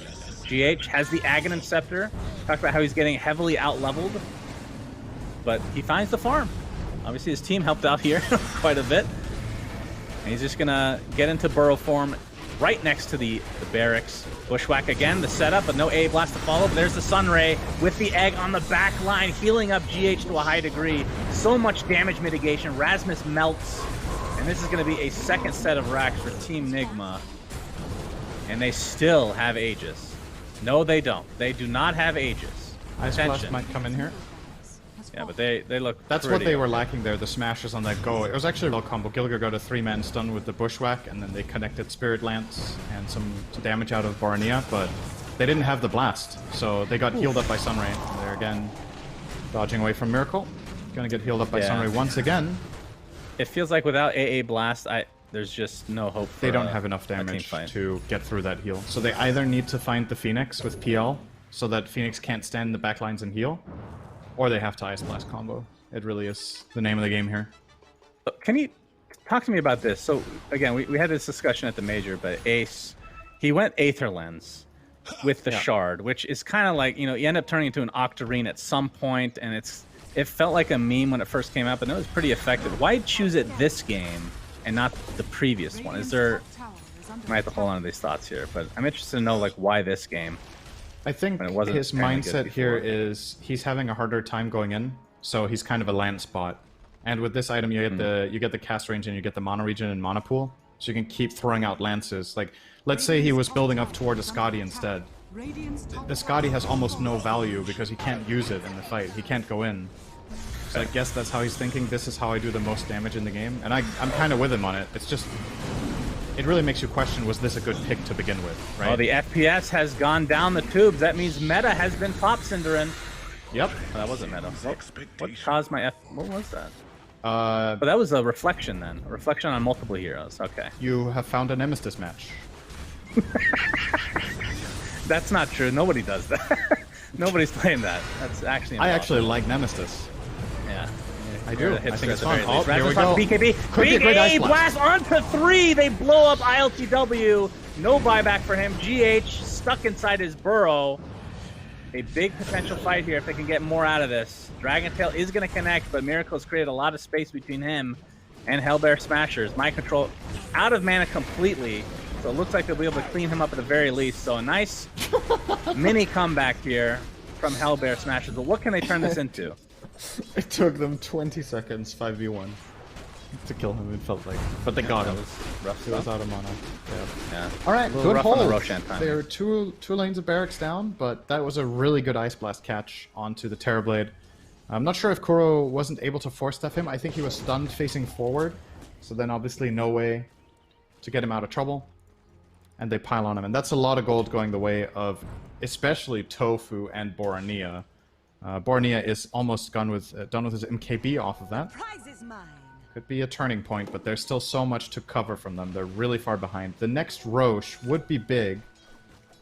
GH has the Aghanim Scepter. Talked about how he's getting heavily out-leveled, but he finds the farm. Obviously his team helped out here quite a bit. And he's just gonna get into burrow form right next to the barracks. Bushwhack again, the setup, but no A blast to follow. But there's the Sunray with the egg on the back line, healing up GH to a high degree. So much damage mitigation. Rasmus melts. And this is going to be a second set of racks for Team Nigma. And they still have Aegis. No, they don't. They do not have Aegis. Ice Attention. Blast might come in here. Yeah, but they look That's what pretty they were okay. lacking there, the smashes on that go. It was actually a little combo. Gilger got a 3-man stun with the Bushwhack, and then they connected Spirit Lance and some damage out of Bornea, but they didn't have the blast, so they got healed up by Sunray. They're again dodging away from Miracle. Gonna get healed up by Yeah. Sunray once again. It feels like without AA blast, there's just no hope for They don't have enough a team damage fight. to get through that heal. So they either need to find the Phoenix with PL, so that Phoenix can't stand in the backlines and heal, or they have to Ice Blast combo. It really is the name of the game here. Can you talk to me about this? So again, we had this discussion at the major, but Ace, he went Aether Lens with the shard, which is kind of like, you know, you end up turning into an Octarine at some point, and it felt like a meme when it first came out, but it was pretty effective. Why choose it this game and not the previous one? Is there? I might have to hold on to these thoughts here, but I'm interested to know like why this game. I think When it wasn't his apparently good mindset here before. is he's having a harder time going in, so he's kind of a land spot. And with this item, you get the cast range and you get the mono region and mono pool, so you can keep throwing out lances. Like, let's say he was building up toward a Scotty instead. The Scotty has almost no value because he can't use it in the fight. He can't go in. So I guess that's how he's thinking. This is how I do the most damage in the game, and I'm kind of with him on it. It's just, it really makes you question, was this a good pick to begin with, right? Oh, the FPS has gone down the tubes. That means meta has been pop Cinderin. Yep. Oh, that wasn't meta. What caused my What was that? Uh, Oh, that was a reflection then. A reflection on multiple heroes. Okay. you have found a Nemesis match. That's not true. Nobody does that. Nobody's playing that. That's actually I impossible. actually like Nemesis. Yeah. I do. I think it's fun. Oh, here we Rasmus go. onto BKB. Could be a Big great A Ice Blast. blast onto 3. They blow up ILTW. No buyback for him. GH stuck inside his burrow. A big potential fight here if they can get more out of this. Dragon Tail is going to connect, but Miracle has created a lot of space between him and Hellbear Smashers. Mind Control out of mana completely, so it looks like they'll be able to clean him up at the very least. So a nice mini comeback here from Hellbear Smashers. But what can they turn this into? It took them 20 seconds, 5v1, to kill him, it felt like. But they got him. Rough He was stuff. out of mana. Yeah. Yeah. Alright, A little good rough on the hold. Roshan timing. There are two lanes of barracks down, but that was a really good Ice Blast catch onto the Terrorblade. I'm not sure if Kuro wasn't able to force stuff him. I think he was stunned facing forward, so then obviously no way to get him out of trouble. And they pile on him, and that's a lot of gold going the way of especially Tofu and Bornea. Bornea is almost done with his MKB off of that. Prize is mine. Could be a turning point, but there's still so much to cover from them. They're really far behind. The next Roche would be big.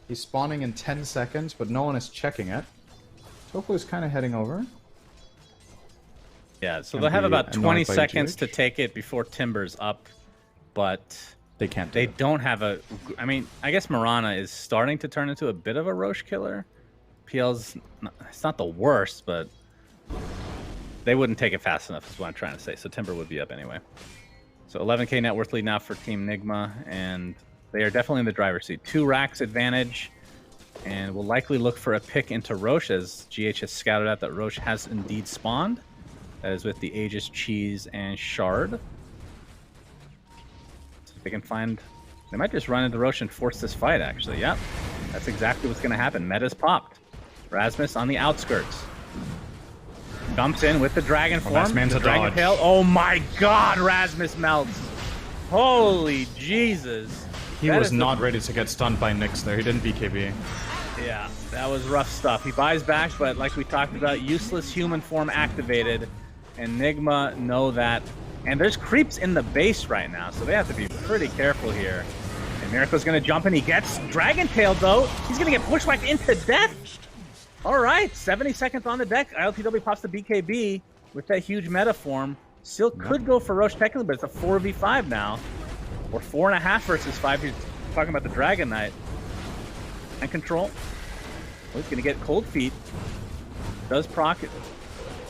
He's spawning in 10 seconds, but no one is checking it. Tofu is kind of heading over. Yeah, so Gonna they'll have be about 20 annoyed by seconds GH. to take it before Timber's up, but They can't. they don't have a... I mean, I guess Mirana is starting to turn into a bit of a Roche killer. PL's... It's not the worst, but they wouldn't take it fast enough is what I'm trying to say, so Timber would be up anyway. So 11k net worth lead now for Team Nigma, and they are definitely in the driver's seat. 2 racks advantage, and will likely look for a pick into Roche, as GH has scouted out that Roche has indeed spawned. That is with the Aegis, Cheese, and Shard. So if they can find... They might just run into Roche and force this fight, actually. Yep, that's exactly what's going to happen. Meta's popped. Rasmus on the outskirts. Jumps in with the dragon form. Last man's the a dragon dodge. tail. Oh my god, Rasmus melts. Holy Jesus. He That was is the- not ready to get stunned by Nyx there. He didn't BKB. Yeah, that was rough stuff. He buys back, but like we talked about, useless human form activated, and Nigma know that. And there's creeps in the base right now, so they have to be pretty careful here. And Miracle's gonna jump in. He gets Dragon Tail though. He's gonna get bushwhacked into death. All right, 70 seconds on the deck. ILTW pops the BKB with that huge meta form. Still could go for Roche technically, but it's a 4v5 now. Or 4.5 versus 5. He's talking about the Dragon Knight. And control. Oh, he's going to get cold feet. Does proc it.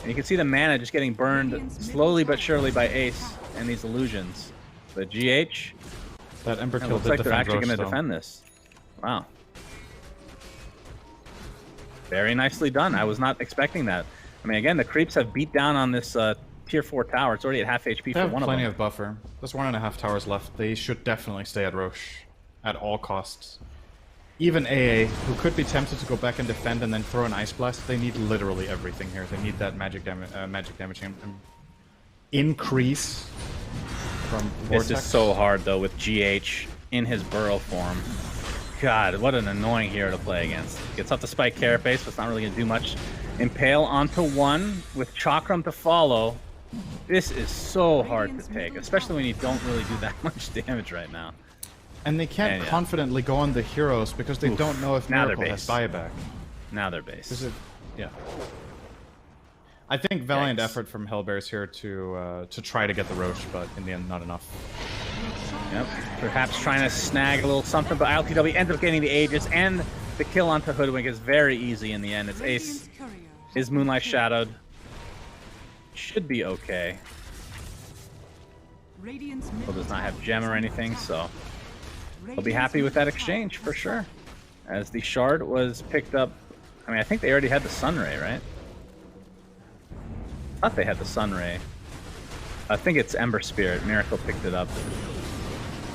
And you can see the mana just getting burned slowly but surely by Ace and these illusions. But GH, That Ember it kill looks did like they're defend actually Roche, going to though. defend this. Wow. Very nicely done. I was not expecting that. I mean, again, the creeps have beat down on this tier 4 tower. It's already at half HP They for have one of plenty them. of buffer. There's 1.5 towers left. They should definitely stay at Roche at all costs. Even AA, who could be tempted to go back and defend and then throw an Ice Blast, they need literally everything here. They need that magic damage increase from Vortex. This is so hard, though, with GH in his Burrow form. God, what an annoying hero to play against. Gets off the Spike Carapace, but it's not really going to do much. Impale onto 1 with Chakram to follow. This is so hard to take, especially when you don't really do that much damage right now. And they can't And, yeah. confidently go on the heroes because they don't know if Now they're Miracle has base. buyback. Now they're base. Yeah. I think valiant Yikes. effort from Hellbears here to try to get the Roche, but in the end, not enough. Yep. Perhaps trying to snag a little something, but ILTW ends up getting the Aegis, and the kill onto Hoodwink is very easy in the end. It's Ace. Is Moonlight Shadowed. Should be okay. He does not have gem or anything, so he'll be happy with that exchange for sure. As the shard was picked up. I mean, I think they already had the Sunray, right? I thought they had the Sunray. I think it's Ember Spirit. Miracle picked it up.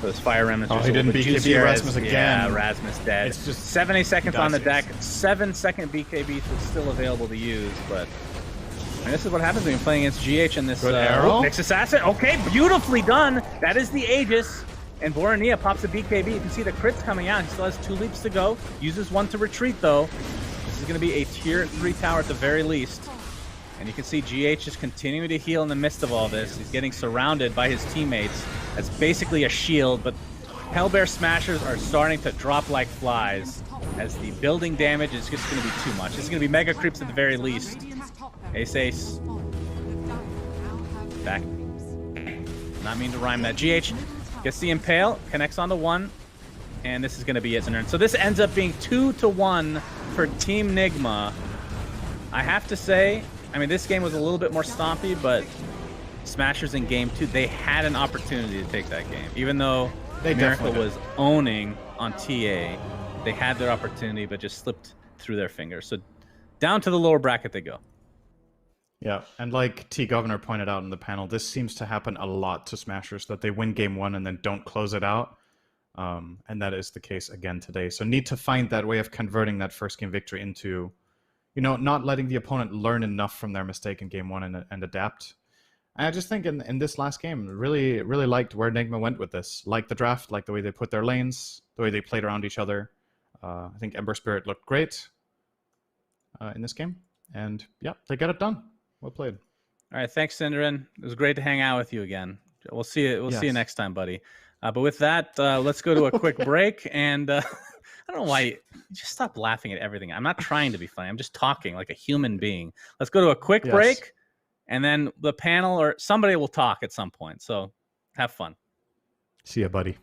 So his Fire Remnants Oh, are he a little didn't bit BKB juicier Rasmus as- again. Yeah, Rasmus dead. It's just 70 seconds on the deck. Gracias. 7-second BKB was still available to use, but I mean, this is what happens when you're playing against GH in this Good arrow. Nyx Assassin. Okay, beautifully done. That is the Aegis. And Borania pops a BKB. You can see the crits coming out. He still has 2 leaps to go. Uses 1 to retreat, though. This is going to be a tier 3 tower at the very least. And you can see GH is continuing to heal in the midst of all this. He's getting surrounded by his teammates. That's basically a shield, but Hellbear Smashers are starting to drop like flies as the building damage is just going to be too much. This is going to be mega creeps at the very least. Ace. Back. Not mean to rhyme that. GH gets the Impale, connects onto 1, and this is going to be it. So this ends up being 2-1 for Team Nigma. I have to say, I mean, this game was a little bit more stompy, but Smashers in game 2, they had an opportunity to take that game. Even though They Miracle definitely was owning on TA, they had their opportunity, but just slipped through their fingers. So down to the lower bracket they go. Yeah, and like T Governor pointed out in the panel, this seems to happen a lot to Smashers, that they win game 1 and then don't close it out. And that is the case again today. So need to find that way of converting that first game victory into, you know, not letting the opponent learn enough from their mistake in game 1 and adapt. And I just think in this last game, really liked where Nigma went with this. Like the draft, like the way they put their lanes, the way they played around each other. I think Ember Spirit looked great in this game. And yeah, they got it done. Well played. All right, thanks, Synderen. It was great to hang out with you again. We'll see you. We'll see you Yes. next time, buddy. But with that, let's go to a quick break. And I don't know why you just stop laughing at everything. I'm not trying to be funny. I'm just talking like a human being. Let's go to a quick break, and then the panel or somebody will talk at some point. So have fun. See ya, buddy.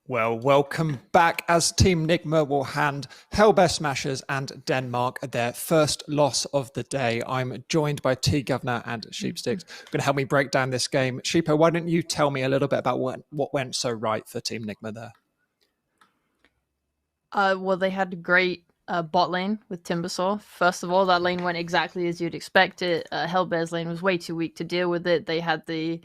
Well, welcome back as Team Nigma will hand Hellbear Smashers and Denmark their first loss of the day. I'm joined by T Governor and Sheepsticks, going to help me break down this game. Sheepo, why don't you tell me a little bit about what went so right for Team Nigma there? Well, they had a great bot lane with Timbersaw. First of all, that lane went exactly as you'd expect it. Hellbear's lane was way too weak to deal with it. They had the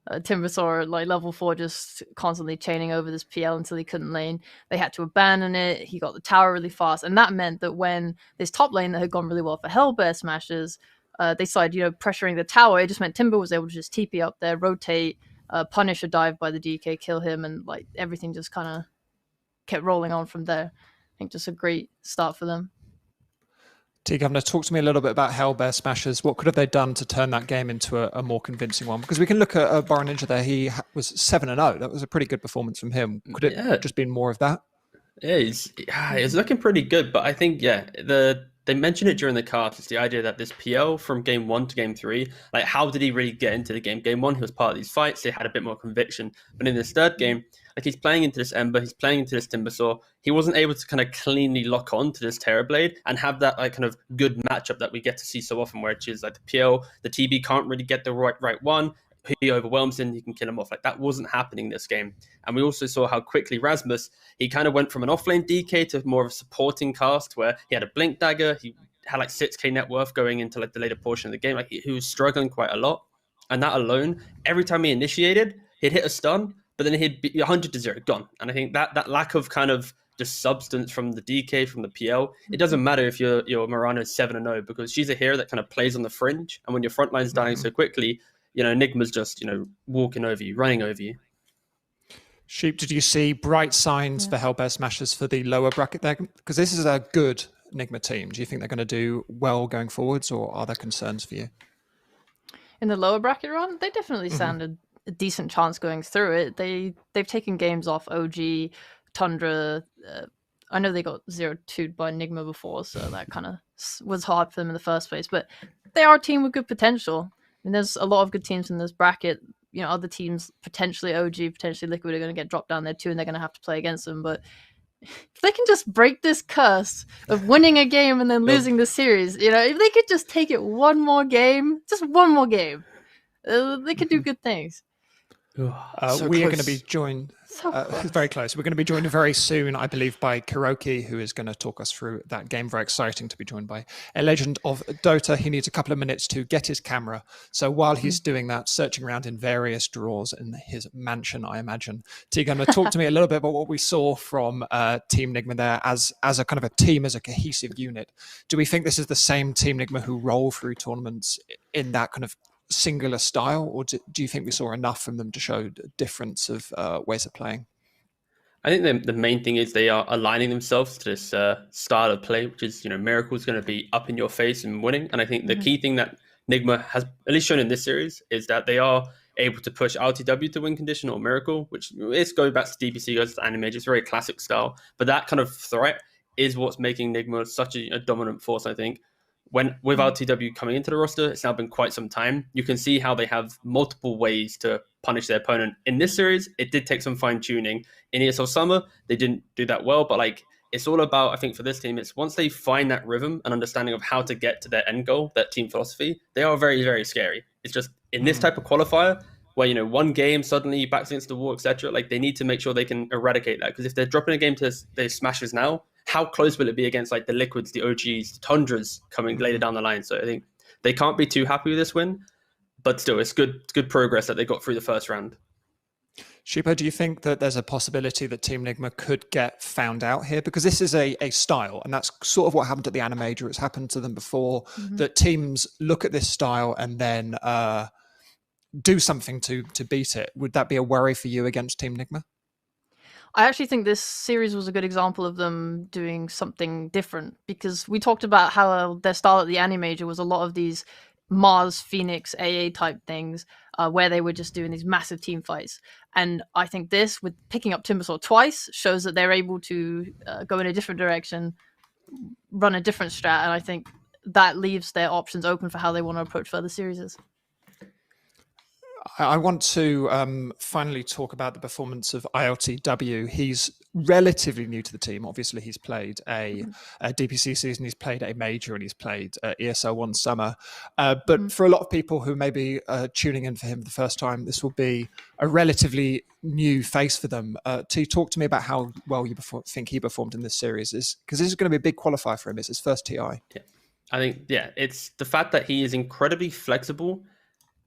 Timbersaw like level 4 just constantly chaining over this PL until he couldn't lane. They had to abandon it. He got the tower really fast, and that meant that when this top lane that had gone really well for Hellbear Smashers, they started pressuring the tower. It just meant Timber was able to just TP up there, rotate, punish a dive by the DK, kill him, and like everything just kind of kept rolling on from there. I think just a great start for them. T Governor, talk to me a little bit about Hellbear Smashers. What could have they done to turn that game into a more convincing one? Because we can look at Baron Ninja there. He was 7-0. That was a pretty good performance from him. Could it just been more of that? Yeah, it's looking pretty good. But I think, they mentioned it during the cast. It's the idea that this PL from game 1 to game 3, like how did he really get into the game? Game 1, he was part of these fights. They had a bit more conviction. But in this third game, like he's playing into this Ember, he's playing into this Timbersaw. He wasn't able to kind of cleanly lock on to this Terrorblade and have that like kind of good matchup that we get to see so often, where it's like the PL, the TB can't really get the right one. He overwhelms him, he can kill him off. Like that wasn't happening this game. And we also saw how quickly Rasmus, he kind of went from an offlane DK to more of a supporting cast where he had a blink dagger, he had like 6k net worth going into like the later portion of the game. Like he was struggling quite a lot. And that alone, every time he initiated, he'd hit a stun, but then he'd be 100-0 gone. And I think that lack of kind of just substance from the DK, from the PL, it doesn't matter if your Mirana is 7-0 because she's a hero that kind of plays on the fringe. And when your front line's dying so quickly, Nigma's just, walking over you, running over you. Sheep, did you see bright signs for Hellbear Smashers for the lower bracket there? Because this is a good Nigma team. Do you think they're going to do well going forwards, or are there concerns for you? In the lower bracket run, they definitely sounded a decent chance going through it. They've taken games off OG, Tundra. I know they got 0-2'd by Nigma before, so that kind of was hard for them in the first place. But they are a team with good potential. I mean, there's a lot of good teams in this bracket. Other teams, potentially OG, potentially Liquid, are going to get dropped down there too, and they're going to have to play against them. But if they can just break this curse of winning a game and then losing the series, if they could just take it one more game, they could do good things. We are going to be joined very close. We're going to be joined very soon, I believe, by Kuroki, who is going to talk us through that game. Very exciting to be joined by a legend of Dota. He needs a couple of minutes to get his camera. So while he's doing that, searching around in various drawers in his mansion, I imagine. Tegan, talk to me a little bit about what we saw from Team Nigma there as a kind of a team, as a cohesive unit. Do we think this is the same Team Nigma who roll through tournaments in that kind of singular style, or do you think we saw enough from them to show a difference of ways of playing? I think the main thing is they are aligning themselves to this style of play, which is, Miracle's going to be up in your face and winning. And I think the key thing that Nigma has at least shown in this series is that they are able to push RTW to win condition or Miracle, which is going back to DPC, goes to Animage. It's very classic style. But that kind of threat is what's making Nigma such a dominant force, I think. With RTW coming into the roster, it's now been quite some time. You can see how they have multiple ways to punish their opponent. In this series, it did take some fine tuning. In ESL Summer, they didn't do that well, but it's all about, I think for this team, it's once they find that rhythm and understanding of how to get to their end goal, that team philosophy, they are very, very scary. It's just in this type of qualifier where, one game suddenly backs against the wall, etc. They need to make sure they can eradicate that, because if they're dropping a game to the Smashers now, how close will it be against the Liquids, the OGs, the Tundras coming later down the line? So I think they can't be too happy with this win, but still, it's good progress that they got through the first round. Shupo, do you think that there's a possibility that Team Nigma could get found out here? Because this is a style, and that's sort of what happened at the Animajor. It's happened to them before, that teams look at this style and then do something to beat it. Would that be a worry for you against Team Nigma? I actually think this series was a good example of them doing something different, because we talked about how their style at the Animajor was a lot of these Mars, Phoenix, AA type things, where they were just doing these massive team fights. And I think this, with picking up Timbersaw twice, shows that they're able to go in a different direction, run a different strat, and I think that leaves their options open for how they want to approach further series. I want to finally talk about the performance of ILTW. He's relatively new to the team. Obviously, he's played a DPC season, he's played a major, and he's played ESL 1 summer. But for a lot of people who may be tuning in for him for the first time, this will be a relatively new face for them. T, talk to me about how well you think he performed in this series, because this is going to be a big qualifier for him. It's his first TI. Yeah. I think, it's the fact that he is incredibly flexible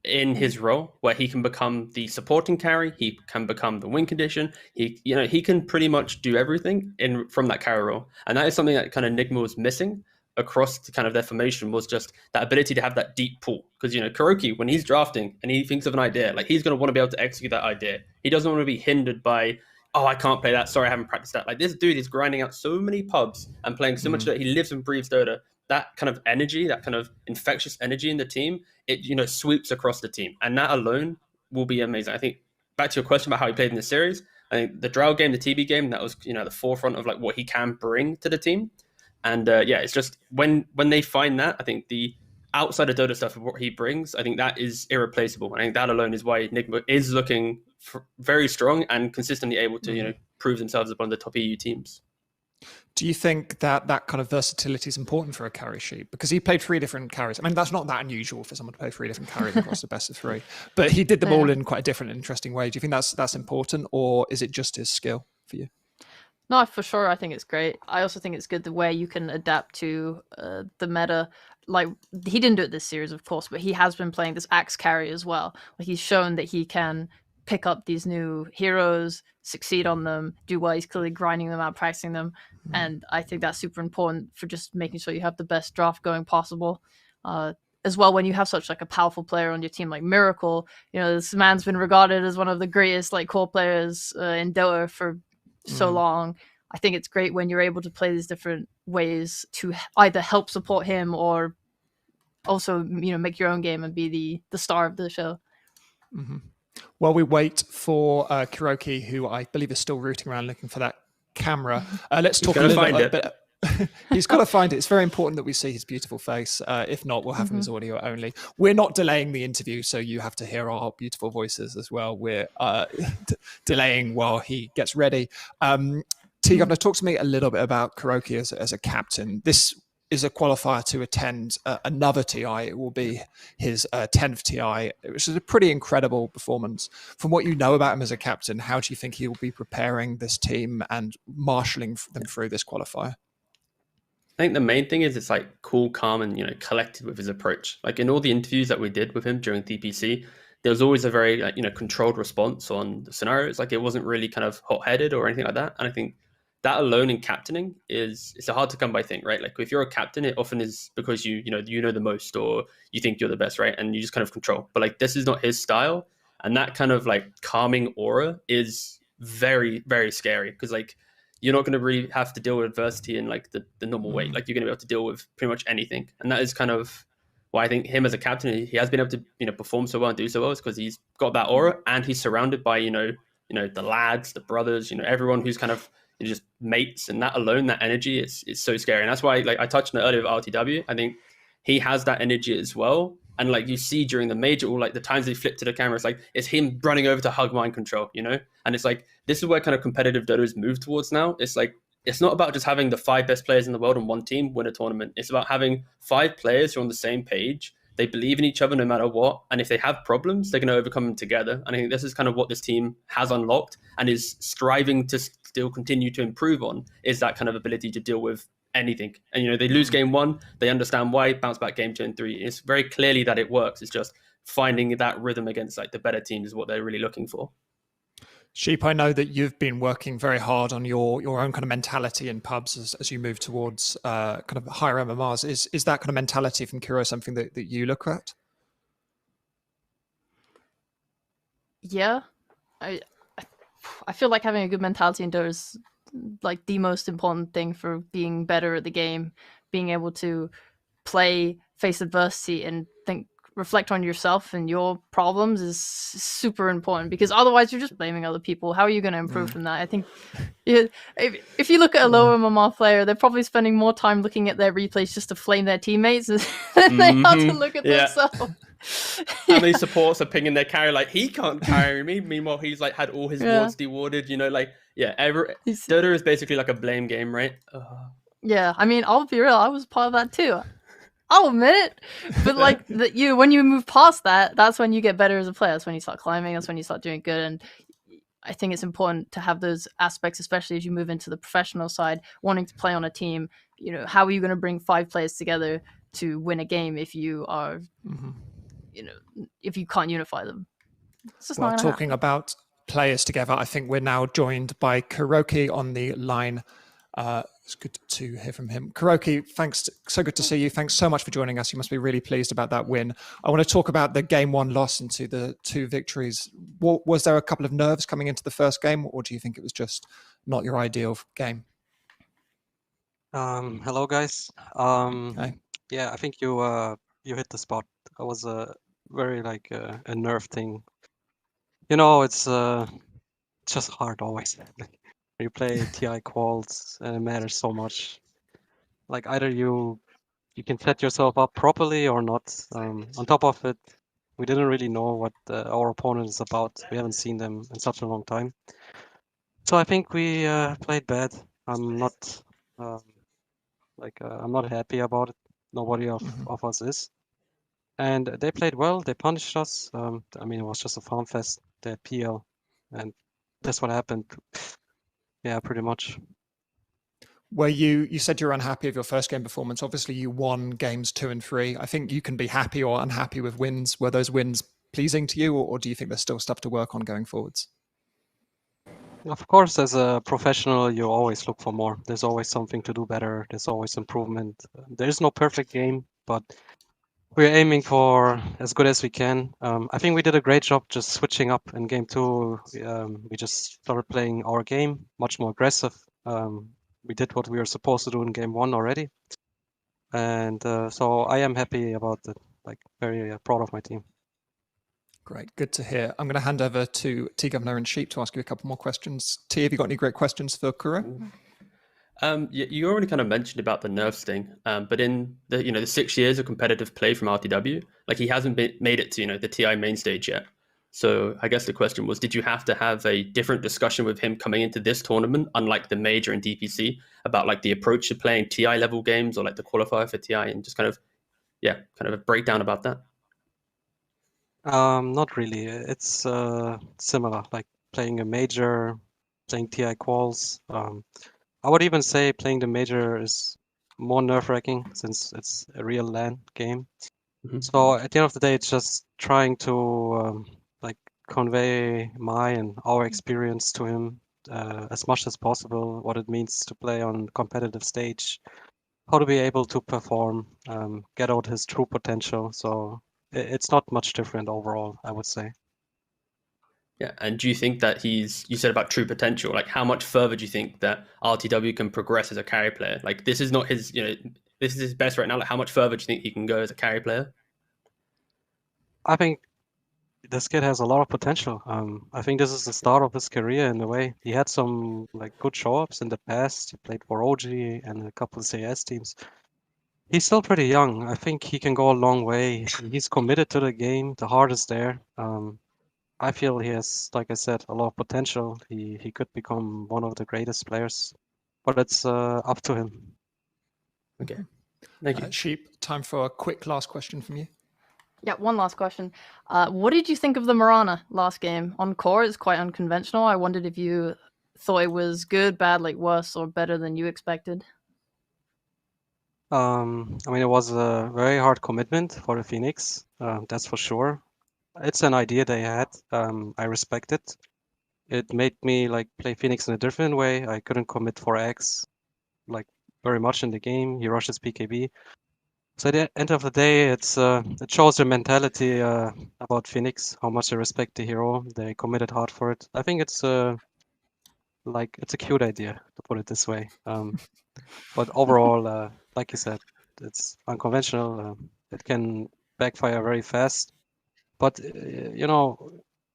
in his role, where he can become the supporting carry, he can become the win condition, he can pretty much do everything from that carry role. And that is something that kind of Nigma was missing across the kind of their formation, was just that ability to have that deep pool. Because KuroKy, when he's drafting and he thinks of an idea, he's going to want to be able to execute that idea. He doesn't want to be hindered by, oh, I can't play that, sorry, I haven't practiced that. This dude is grinding out so many pubs and playing so much that he lives and breathes Dota. That kind of energy, that kind of infectious energy in the team, it sweeps across the team, and that alone will be amazing. I think back to your question about how he played in the series, I think the Drow game, the TB game, that was the forefront of what he can bring to the team, and it's just when they find that, I think the outside of Dota stuff of what he brings, I think that is irreplaceable. I think that alone is why Nigma is looking very strong and consistently able to prove themselves as one of the top EU teams. Do you think that kind of versatility is important for a carry sheet? Because he played 3 different carries. I mean, that's not that unusual for someone to play 3 different carries across the best of 3. But he did them all in quite a different, interesting way. Do you think that's important, or is it just his skill for you? No, for sure. I think it's great. I also think it's good the way you can adapt to the meta. He didn't do it this series, of course, but he has been playing this axe carry as well. He's shown that he can pick up these new heroes, succeed on them, do well. He's clearly grinding them out, practicing them. And I think that's super important for just making sure you have the best draft going possible. As well, when you have such a powerful player on your team like Miracle, this man's been regarded as one of the greatest core players in Dota for so long. I think it's great when you're able to play these different ways to either help support him or also make your own game and be the star of the show. While we wait for KuroKy, who I believe is still rooting around looking for that camera, let's talk a little bit. He's got to find it. It's very important that we see his beautiful face. If not, we'll have him as audio only. We're not delaying the interview, so you have to hear our beautiful voices as well. We're delaying while he gets ready. T, Governor, talk to me a little bit about KuroKy as a captain. This is a qualifier to attend another TI. It will be his 10th TI, which is a pretty incredible performance. From what you know about him as a captain, how do you think he will be preparing this team and marshalling them through this qualifier? I think the main thing is it's cool, calm, and collected with his approach. In all the interviews that we did with him during DPC, there was always a very controlled response on the scenarios. It wasn't really kind of hot-headed or anything like that. And I think that alone in captaining it's a hard to come by thing, right? If you're a captain, it often is because you know the most, or you think you're the best, right? And you just kind of control. But this is not his style, and that kind of calming aura is very, very scary because like you're not going to really have to deal with adversity in like the normal way. Like you're going to be able to deal with pretty much anything, and that is kind of why I think him as a captain, he has been able to perform so well and do so well, is because he's got that aura and he's surrounded by the lads, the brothers, everyone who's kind of just mates, and that alone, that energy is so scary. And that's why, like I touched on it earlier with RTW, I think he has that energy as well. And like you see during the major, or like the times they flip to the camera, it's him running over to hug mind control, And it's like this is where kind of competitive Dota has moved towards now. It's like it's not about just having the 5 best players in the world on one team win a tournament. It's about having 5 players who are on the same page. They believe in each other no matter what. And if they have problems, they're going to overcome them together. And I think this is kind of what this team has unlocked and is striving to still continue to improve on, is that kind of ability to deal with anything. And, they lose game 1, they understand why, bounce back game 2 and 3. It's very clearly that it works. It's just finding that rhythm against like the better teams is what they're really looking for. Sheep, I know that you've been working very hard on your own kind of mentality in pubs as you move towards kind of higher MMRs. Is that kind of mentality from Kuro something that you look at? Yeah, I feel like having a good mentality in Dota is like the most important thing for being better at the game. Being able to play, face adversity, and reflect on yourself and your problems is super important, because otherwise you're just blaming other people. How are you going to improve from that? I think if you look at a lower MMR player, they're probably spending more time looking at their replays just to flame their teammates than they are to look at themselves. How many supports are pinging their carry like, he can't carry me? Meanwhile, he's like had all his wards dewarded, Dota is basically like a blame game, right? Yeah, I mean, I'll be real, I was part of that too. I'll admit it, but like when you move past that, that's when you get better as a player. That's when you start climbing. That's when you start doing good. And I think it's important to have those aspects, especially as you move into the professional side, wanting to play on a team. How are you going to bring 5 players together to win a game if you are, if you can't unify them? It's just not talking about players together, I think we're now joined by Kuroki on the line. It's good to hear from him. Kuroki, thanks. So good to see you. Thanks so much for joining us. You must be really pleased about that win. I want to talk about the game 1 loss into the 2 victories. Was there a couple of nerves coming into the first game, or do you think it was just not your ideal game? Hello, guys. Hi. Yeah, I think you hit the spot. It was a very a nerve thing. It's just hard always. You play TI quals and it matters so much. Like either you can set yourself up properly or not. On top of it, we didn't really know what our opponent is about. We haven't seen them in such a long time. So I think we played bad. I'm not I'm not happy about it. Nobody of us is. And they played well. They punished us. I mean, it was just a farm fest. They had PL, and that's what happened. Yeah, pretty much. Where you said you're unhappy with your first game performance. Obviously, you won games 2 and 3. I think you can be happy or unhappy with wins. Were those wins pleasing to you, or do you think there's still stuff to work on going forwards? Of course, as a professional, you always look for more. There's always something to do better. There's always improvement. There is no perfect game, but we're aiming for as good as we can. I think we did a great job just switching up in game 2. We just started playing our game much more aggressive. We did what we were supposed to do in game 1 already. And so I am happy about it, very proud of my team. Great, good to hear. I'm going to hand over to T Governor and Sheep to ask you a couple more questions. T, have you got any great questions for Kuro? You already kind of mentioned about the nerves thing, but in the 6 years of competitive play from RTW, he hasn't made it to the TI main stage yet. So I guess the question was, did you have to have a different discussion with him coming into this tournament, unlike the major and DPC, about the approach to playing TI level games or the qualifier for TI, and just kind of a breakdown about that? Not really. It's similar, like playing a major, playing TI quals. I would even say playing the major is more nerve-wracking since it's a real LAN game. So at the end of the day, it's just trying to convey my and our experience to him as much as possible, what it means to play on competitive stage, how to be able to perform, get out his true potential. So it's not much different overall, I would say. Yeah, and do you think that you said about true potential, like how much further do you think that RTW can progress as a carry player? Like this is not his, this is his best right now. Like how much further do you think he can go as a carry player? I think this kid has a lot of potential. I think this is the start of his career in a way. He had some like good show-ups in the past. He played for OG and a couple of CS teams. He's still pretty young. I think he can go a long way. He's committed to the game. The heart is there. I feel he has, like I said, a lot of potential. He could become one of the greatest players, but it's up to him. Okay, thank you. Sheep, time for a quick last question from you. Yeah, one last question. What did you think of the Mirana last game? On core, it's quite unconventional. I wondered if you thought it was good, bad, like worse, or better than you expected. I mean, it was a very hard commitment for the Phoenix, that's for sure. It's an idea they had. I respect it. It made me like play Phoenix in a different way. I couldn't commit for X like very much in the game. He rushes PKB. So at the end of the day, it shows their mentality about Phoenix, how much they respect the hero. They committed hard for it. I think it's it's a cute idea to put it this way. But overall, like you said, it's unconventional. It can backfire very fast. But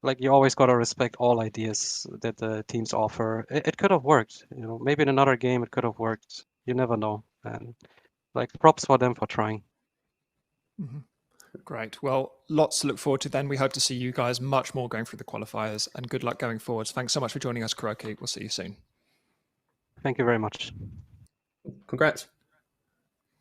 like you always gotta respect all ideas that the teams offer. It could have worked. Maybe in another game it could have worked. You never know. And like props for them for trying. Mm-hmm. Great. Well, lots to look forward to then. We hope to see you guys much more going through the qualifiers, and good luck going forwards. Thanks so much for joining us, Kuroki. We'll see you soon. Thank you very much. Congrats.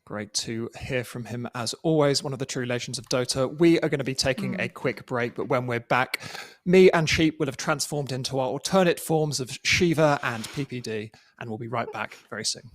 Great to hear from him as always, one of the true legends of Dota. We are going to be taking a quick break, but when we're back, me and Sheep will have transformed into our alternate forms of Shiva and PPD, and we'll be right back very soon.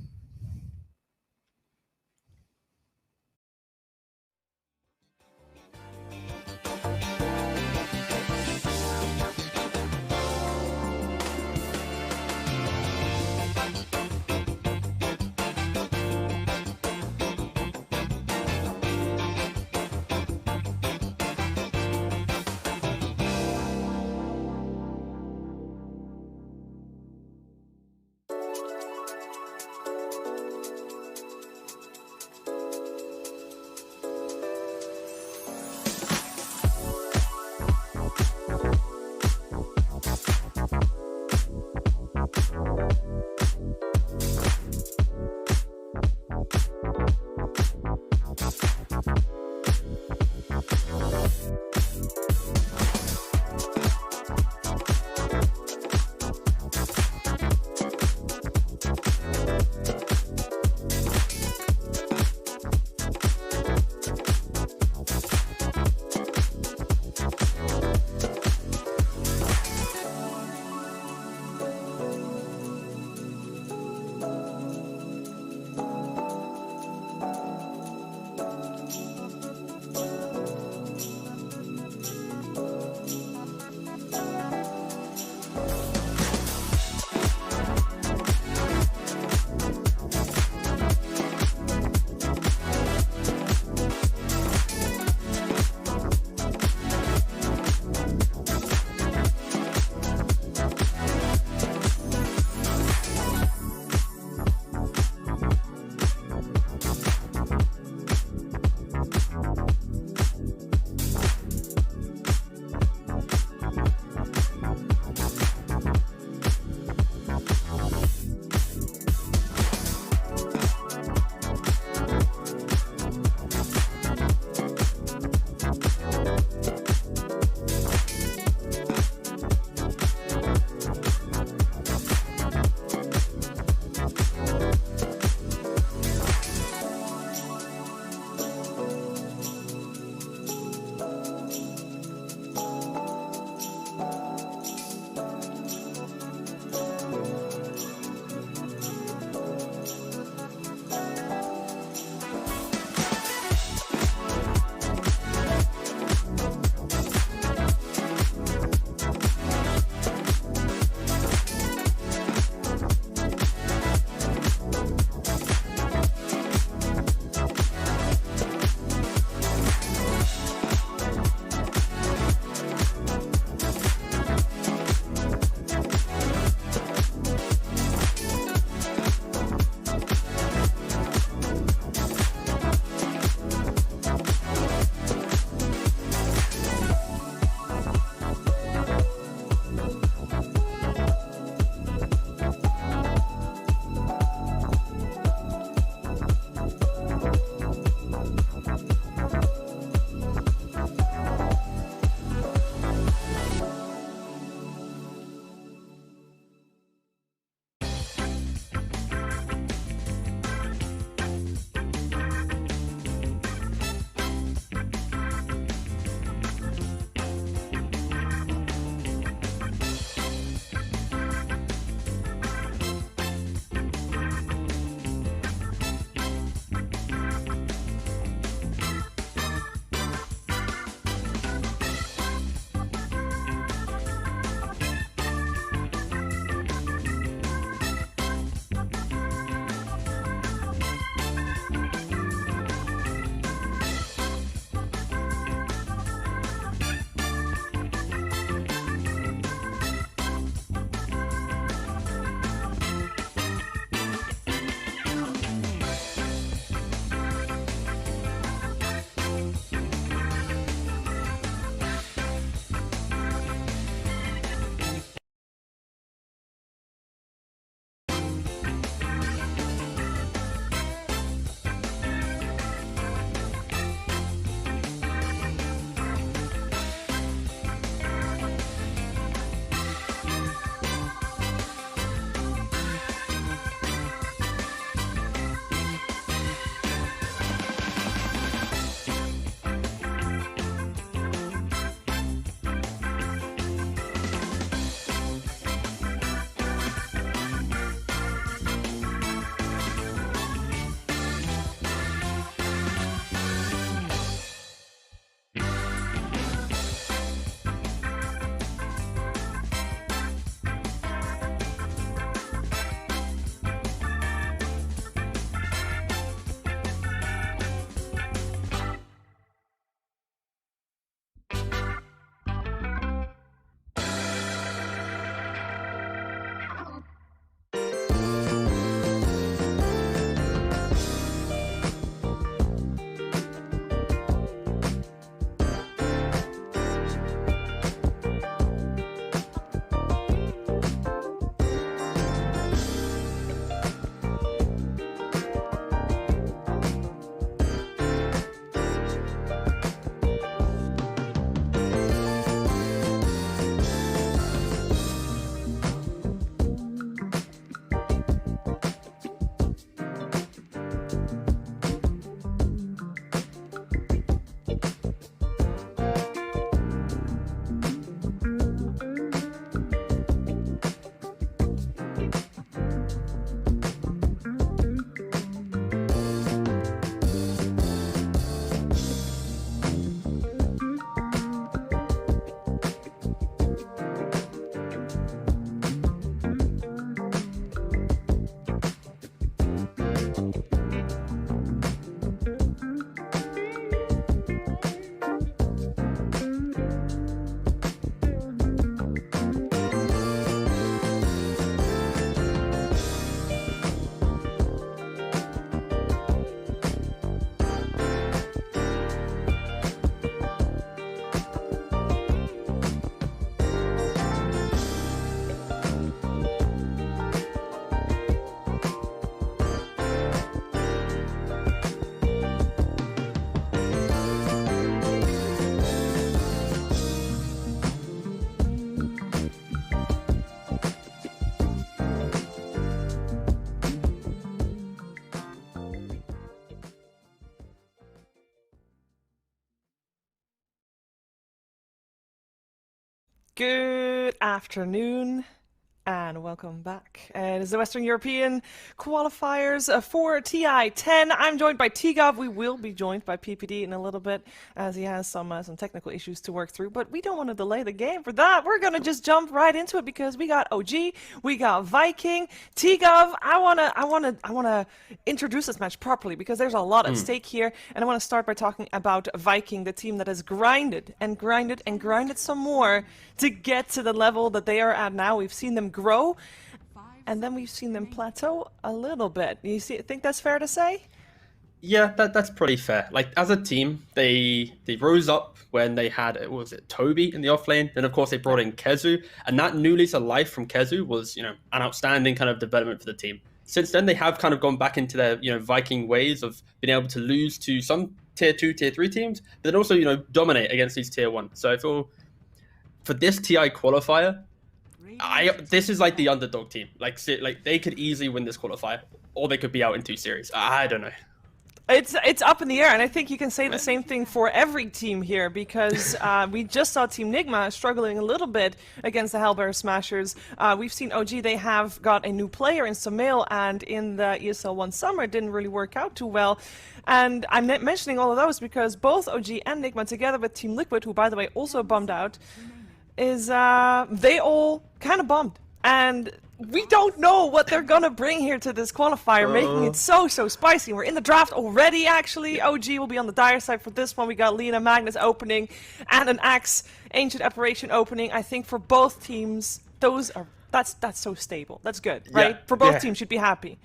Good afternoon and welcome back. It is the Western European qualifiers for TI10. I'm joined by Tigov. We will be joined by PPD in a little bit as he has some technical issues to work through, but we don't want to delay the game for that. We're going to just jump right into it because we got OG, we got Viking. Tigov, I want to introduce this match properly because there's a lot at stake here, and I want to start by talking about Viking, the team that has grinded and grinded and grinded some more to get to the level that they are at now. We've seen them grow, and then we've seen them plateau a little bit. Think that's fair to say? Yeah, that's pretty fair. Like, as a team, they rose up when they had, what was it, Toby in the offlane. Then, of course, they brought in Kezu, and that new lease of life from Kezu was, an outstanding kind of development for the team. Since then, they have kind of gone back into their, Viking ways of being able to lose to some tier 2, tier 3 teams, but then also, dominate against these tier 1. So I feel for this TI qualifier, this is like the underdog team. Like they could easily win this qualifier, or they could be out in 2 series. I don't know. It's up in the air, and I think you can say the same thing for every team here because we just saw Team Nigma struggling a little bit against the Hellbear Smashers. We've seen OG, they have got a new player in Samail, and in the ESL 1 summer, it didn't really work out too well. And I'm mentioning all of those because both OG and Nigma, together with Team Liquid, who, by the way, also bummed out, is they all kind of bummed. And we don't know what they're going to bring here to this qualifier, making it so spicy. We're in the draft already, actually. OG will be on the dire side for this one. We got Lena Magnus opening and an Axe Ancient Apparition opening. I think for both teams, that's so stable. That's good, right? For both teams, should be happy.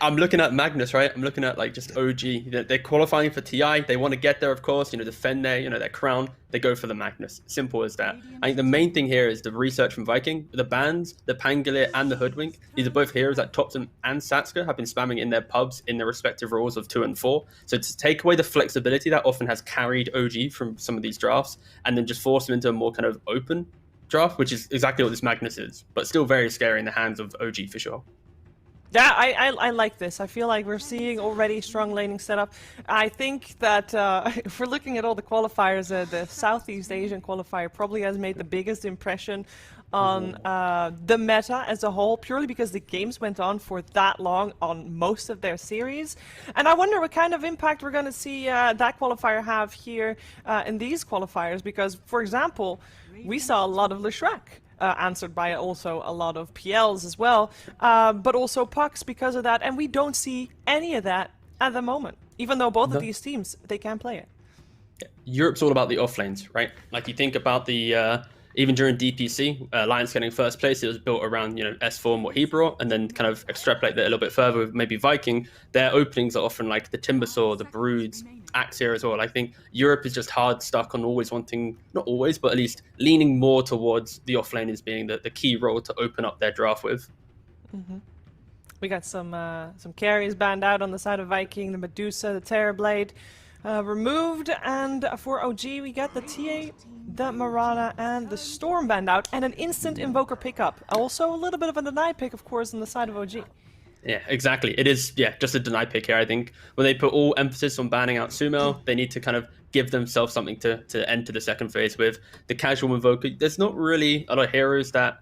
I'm looking at Magnus, right? I'm looking at like just OG. They're qualifying for TI. They want to get there, of course. Defend their crown. They go for the Magnus. Simple as that. I think the main thing here is the research from Viking. The bans, the Pangolier and the Hoodwink. These are both heroes that Topson and Satsuka have been spamming in their pubs in their respective roles of 2 and 4. So to take away the flexibility that often has carried OG from some of these drafts, and then just force them into a more kind of open draft, which is exactly what this Magnus is, but still very scary in the hands of OG for sure. Yeah, I like this. I feel like we're seeing already strong laning setup. I think that if we're looking at all the qualifiers, the Southeast Asian qualifier probably has made the biggest impression on the meta as a whole, purely because the games went on for that long on most of their series. And I wonder what kind of impact we're going to see that qualifier have here in these qualifiers, because, for example, we saw a lot of Leshrek. Answered by also a lot of PLs as well, but also pucks because of that, and we don't see any of that at the moment, even though both of these teams, they can play it. Europe's all about the off lanes, right? Like you think about the, even during DPC, Alliance getting first place, it was built around, S4 and what he brought, and then kind of extrapolate that a little bit further with maybe Viking. Their openings are often like the Timbersaw, the Broods, Axe here as well. I think Europe is just hard stuck on always wanting, not always, but at least leaning more towards the offlane as being the key role to open up their draft with. We got some carries banned out on the side of Viking, the Medusa, the Terrorblade removed, and for OG we got the TA, the Marana, and the Storm banned out, and an instant Invoker pickup. Also a little bit of a deny pick, of course, on the side of OG. Yeah, exactly. It is, just a deny pick here. I think when they put all emphasis on banning out Sumo, they need to kind of give themselves something to enter the second phase with. The casual Invoker, there's not really a lot of heroes that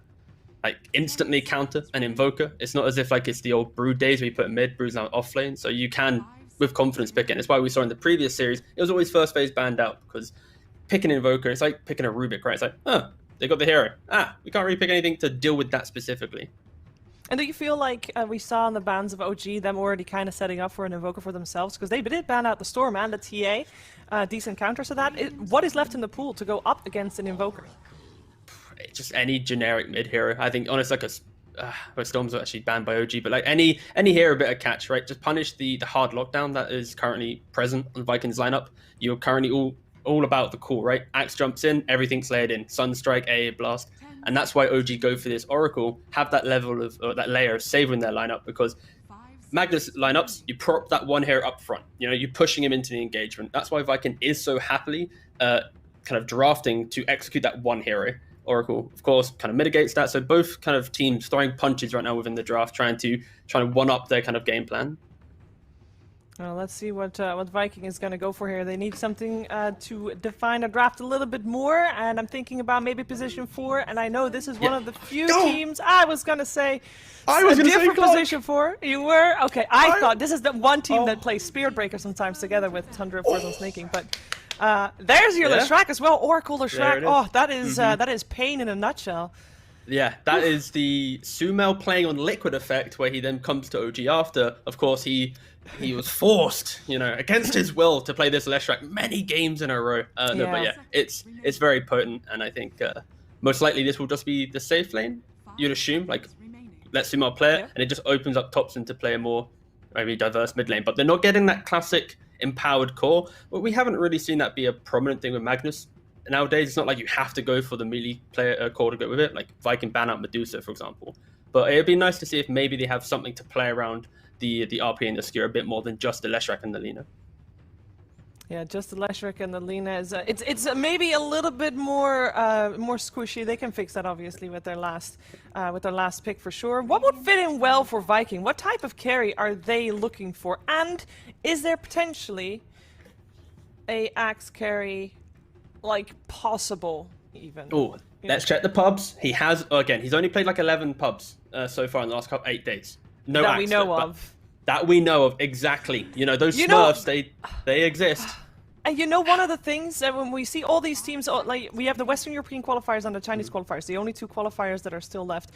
like instantly counter an Invoker. It's not as if like it's the old Brood days where you put mid, Brood's now off lane, so you can with confidence pick it. It's why we saw in the previous series, it was always first phase banned out, because picking an Invoker, it's like picking a Rubik, right? It's like, they got the hero. We can't really pick anything to deal with that specifically. And do you feel like we saw in the bans of OG them already kind of setting up for an Invoker for themselves? Because they did ban out the Storm and the TA, decent counter. So what is left in the pool to go up against an Invoker? Just any generic mid hero. I think, honestly, like Storm's actually banned by OG, but like any hero bit of catch, right? Just punish the hard lockdown that is currently present on Vikings lineup. You're currently all about the call, right? Axe jumps in, everything's layered in. Sunstrike, AA Blast. And that's why OG go for this Oracle, have that level of, that layer of saving their lineup, because Magnus lineups, you prop that one hero up front. You're pushing him into the engagement. That's why Viking is so happily kind of drafting to execute that one hero. Oracle, of course, kind of mitigates that. So both kind of teams throwing punches right now within the draft, trying to one-up their kind of game plan. Well, let's see what Viking is going to go for here. They need something to define a draft a little bit more, and I'm thinking about maybe position 4. And I know this is one of the few teams. I was going to say a different position 4. You were okay. I thought this is the one team that plays Spirit Breaker sometimes together with Tundra, of course, on snaking. But there's your Leshrac as well, Oracle Leshrac. Oh, that is pain in a nutshell. Yeah, that is the Sumail playing on Liquid effect, where he then comes to OG after. Of course, he was forced, against his will to play this Leshrac many games in a row. But yeah, it's very potent, and I think most likely this will just be the safe lane. You'd assume, let Sumail play it, and it just opens up Topson to play a more maybe diverse mid lane. But they're not getting that classic empowered core. But we haven't really seen that be a prominent thing with Magnus. Nowadays, it's not like you have to go for the melee player core to go with it, like Viking ban out Medusa, for example. But it'd be nice to see if maybe they have something to play around the RP and the Skier a bit more than just the Leshrac and the Lina. Yeah, just the Leshrac and the Lina is it's maybe a little bit more squishy. They can fix that obviously with their last pick for sure. What would fit in well for Viking? What type of carry are they looking for? And is there potentially a axe carry possible even? Oh, let's check the pubs. He has he's only played 11 pubs so far in the last 8 days. No that axe, we know of. That we know of, exactly. Those Smurfs, they exist. And one of the things that when we see all these teams, we have the Western European qualifiers and the Chinese qualifiers, the only 2 qualifiers that are still left.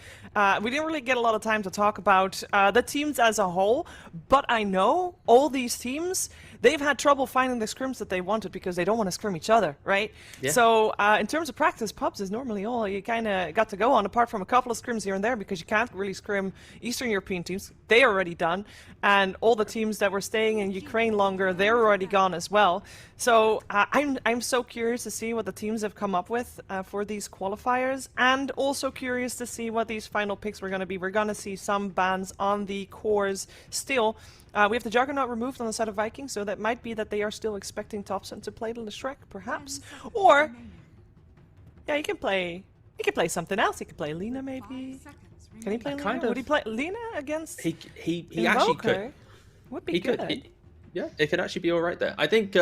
We didn't really get a lot of time to talk about the teams as a whole, but I know all these teams, they've had trouble finding the scrims that they wanted because they don't want to scrim each other, right? Yeah. So in terms of practice, pubs is normally all you kind of got to go on, apart from a couple of scrims here and there, because you can't really scrim Eastern European teams. They're already done. And all the teams that were staying in Ukraine longer, they're already gone as well. So I'm so curious to see what the teams have come up with for these qualifiers, and also curious to see what these final picks were going to be. We're going to see some bans on the cores still. We have the Juggernaut removed on the side of Vikings, so that might be that they are still expecting Topson to play the Leshrac, perhaps. Or, yeah, he can play something else. He could play Lina, maybe. Can he play Lina? Would he play Lina against He actually could. Would be good. It could actually be all right there. I think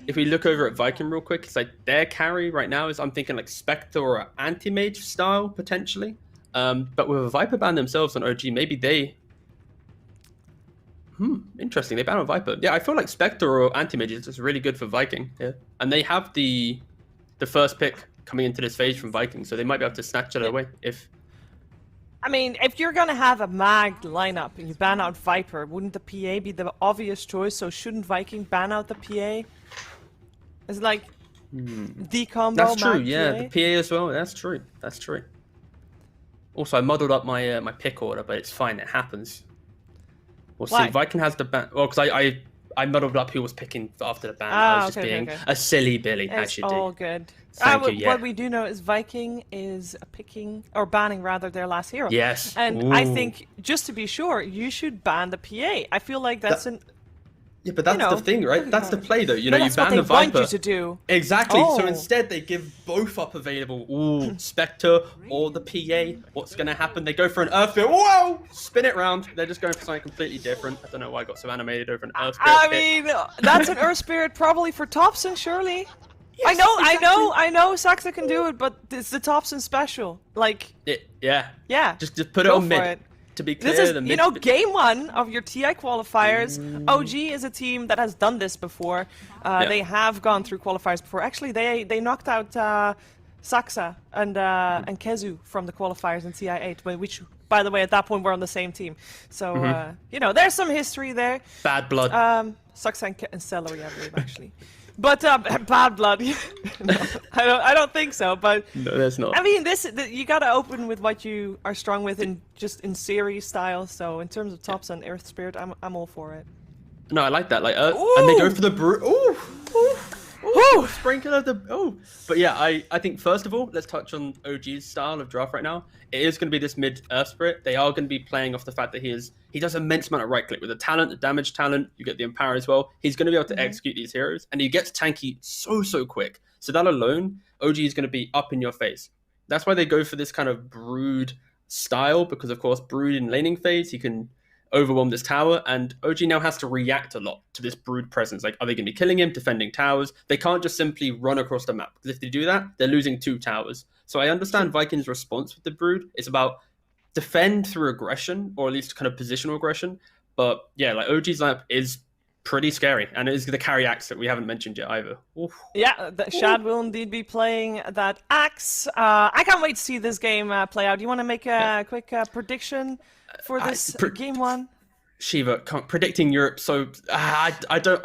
if we look over at Viking real quick, it's their carry right now is, I'm thinking Spectre or Anti-Mage style, potentially. But with a Viper ban themselves on OG, maybe they... interesting. They ban on Viper. Yeah, I feel like Spectre or Anti-Mage is just really good for Viking. Yeah. And they have the first pick coming into this phase from Viking, so they might be able to snatch it away if... I mean, if you're going to have a mag lineup and you ban out Viper, wouldn't the PA be the obvious choice? So shouldn't Viking ban out the PA? It's the combo. That's true, mag yeah. PA? The PA as well. That's true. Also, I muddled up my my pick order, but it's fine. It happens. We'll see. Viking has the ban. Well, because I muddled up who was picking after the ban. I was just being a silly Billy, as you do. All good. Thank you, yeah. What we do know is Viking is picking, or banning rather, their last hero. Yes. And I think, just to be sure, you should ban the PA. I feel like that's Yeah, but that's the thing, right? That's the play, though. You ban the Viper. That's what they want you to do. Exactly. So instead, they give both up available. Ooh, Spectre or the PA. What's going to happen? They go for an Earth Spirit. Whoa! Spin it round. They're just going for something completely different. I don't know why I got so animated over an Earth Spirit. I mean, that's an Earth Spirit probably for Topson, surely. Yes, I know Saxa can do it, but it's the Topson special. Yeah. Just put it on mid. To be clear, this is, game 1 of your TI qualifiers. OG is a team that has done this before. They have gone through qualifiers before. Actually, they knocked out Saxa and Kezu from the qualifiers in TI8, which, by the way, at that point were on the same team. So, there's some history there. Bad blood. Saxa and Celery, I believe, actually. But bad blood. No, I don't think so. But no, there's not. I mean, you gotta open with what you are strong with in series style. So in terms of tops and Earth Spirit, I'm all for it. No, I like that. And they go for the sprinkle of the But yeah, I think first of all, let's touch on OG's style of draft right now. It is going to be this mid Earth Spirit. They are going to be playing off the fact that he does immense amount of right click with the talent, the damage talent. You get the Empower as well. He's going to be able to execute these heroes, and he gets tanky so quick. So that alone, OG is going to be up in your face. That's why they go for this kind of Brood style, because of course Brood in laning phase, overwhelm this tower, and OG now has to react a lot to this Brood presence. Like, are they going to be killing him, defending towers? They can't just simply run across the map, because if they do that, they're losing 2 towers. So I understand Viking's response with the Brood is about defend through aggression, or at least kind of positional aggression. But yeah, like OG's lineup is pretty scary, and it is the carry axe that we haven't mentioned yet either. Oof. Yeah, Shad will indeed be playing that axe. I can't wait to see this game play out. Do you want to make a quick prediction for this game 1? Shiva, predicting Europe, so I don't.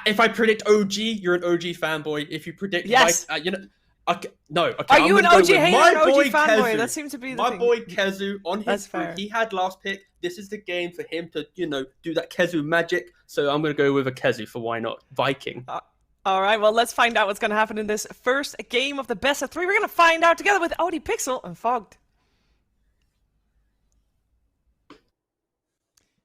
If I predict OG, you're an OG fanboy. If you predict, yes, okay, no. Okay, are you an OG hater or an OG fanboy? That seems to be the thing. My boy Kezu on his group, he had last pick. This is the game for him to, do that Kezu magic. So I'm going to go with a Kezu for why not Viking. All right, well, let's find out what's going to happen in this first game of the best of 3. We're going to find out together with Odie Pixel and Fogged.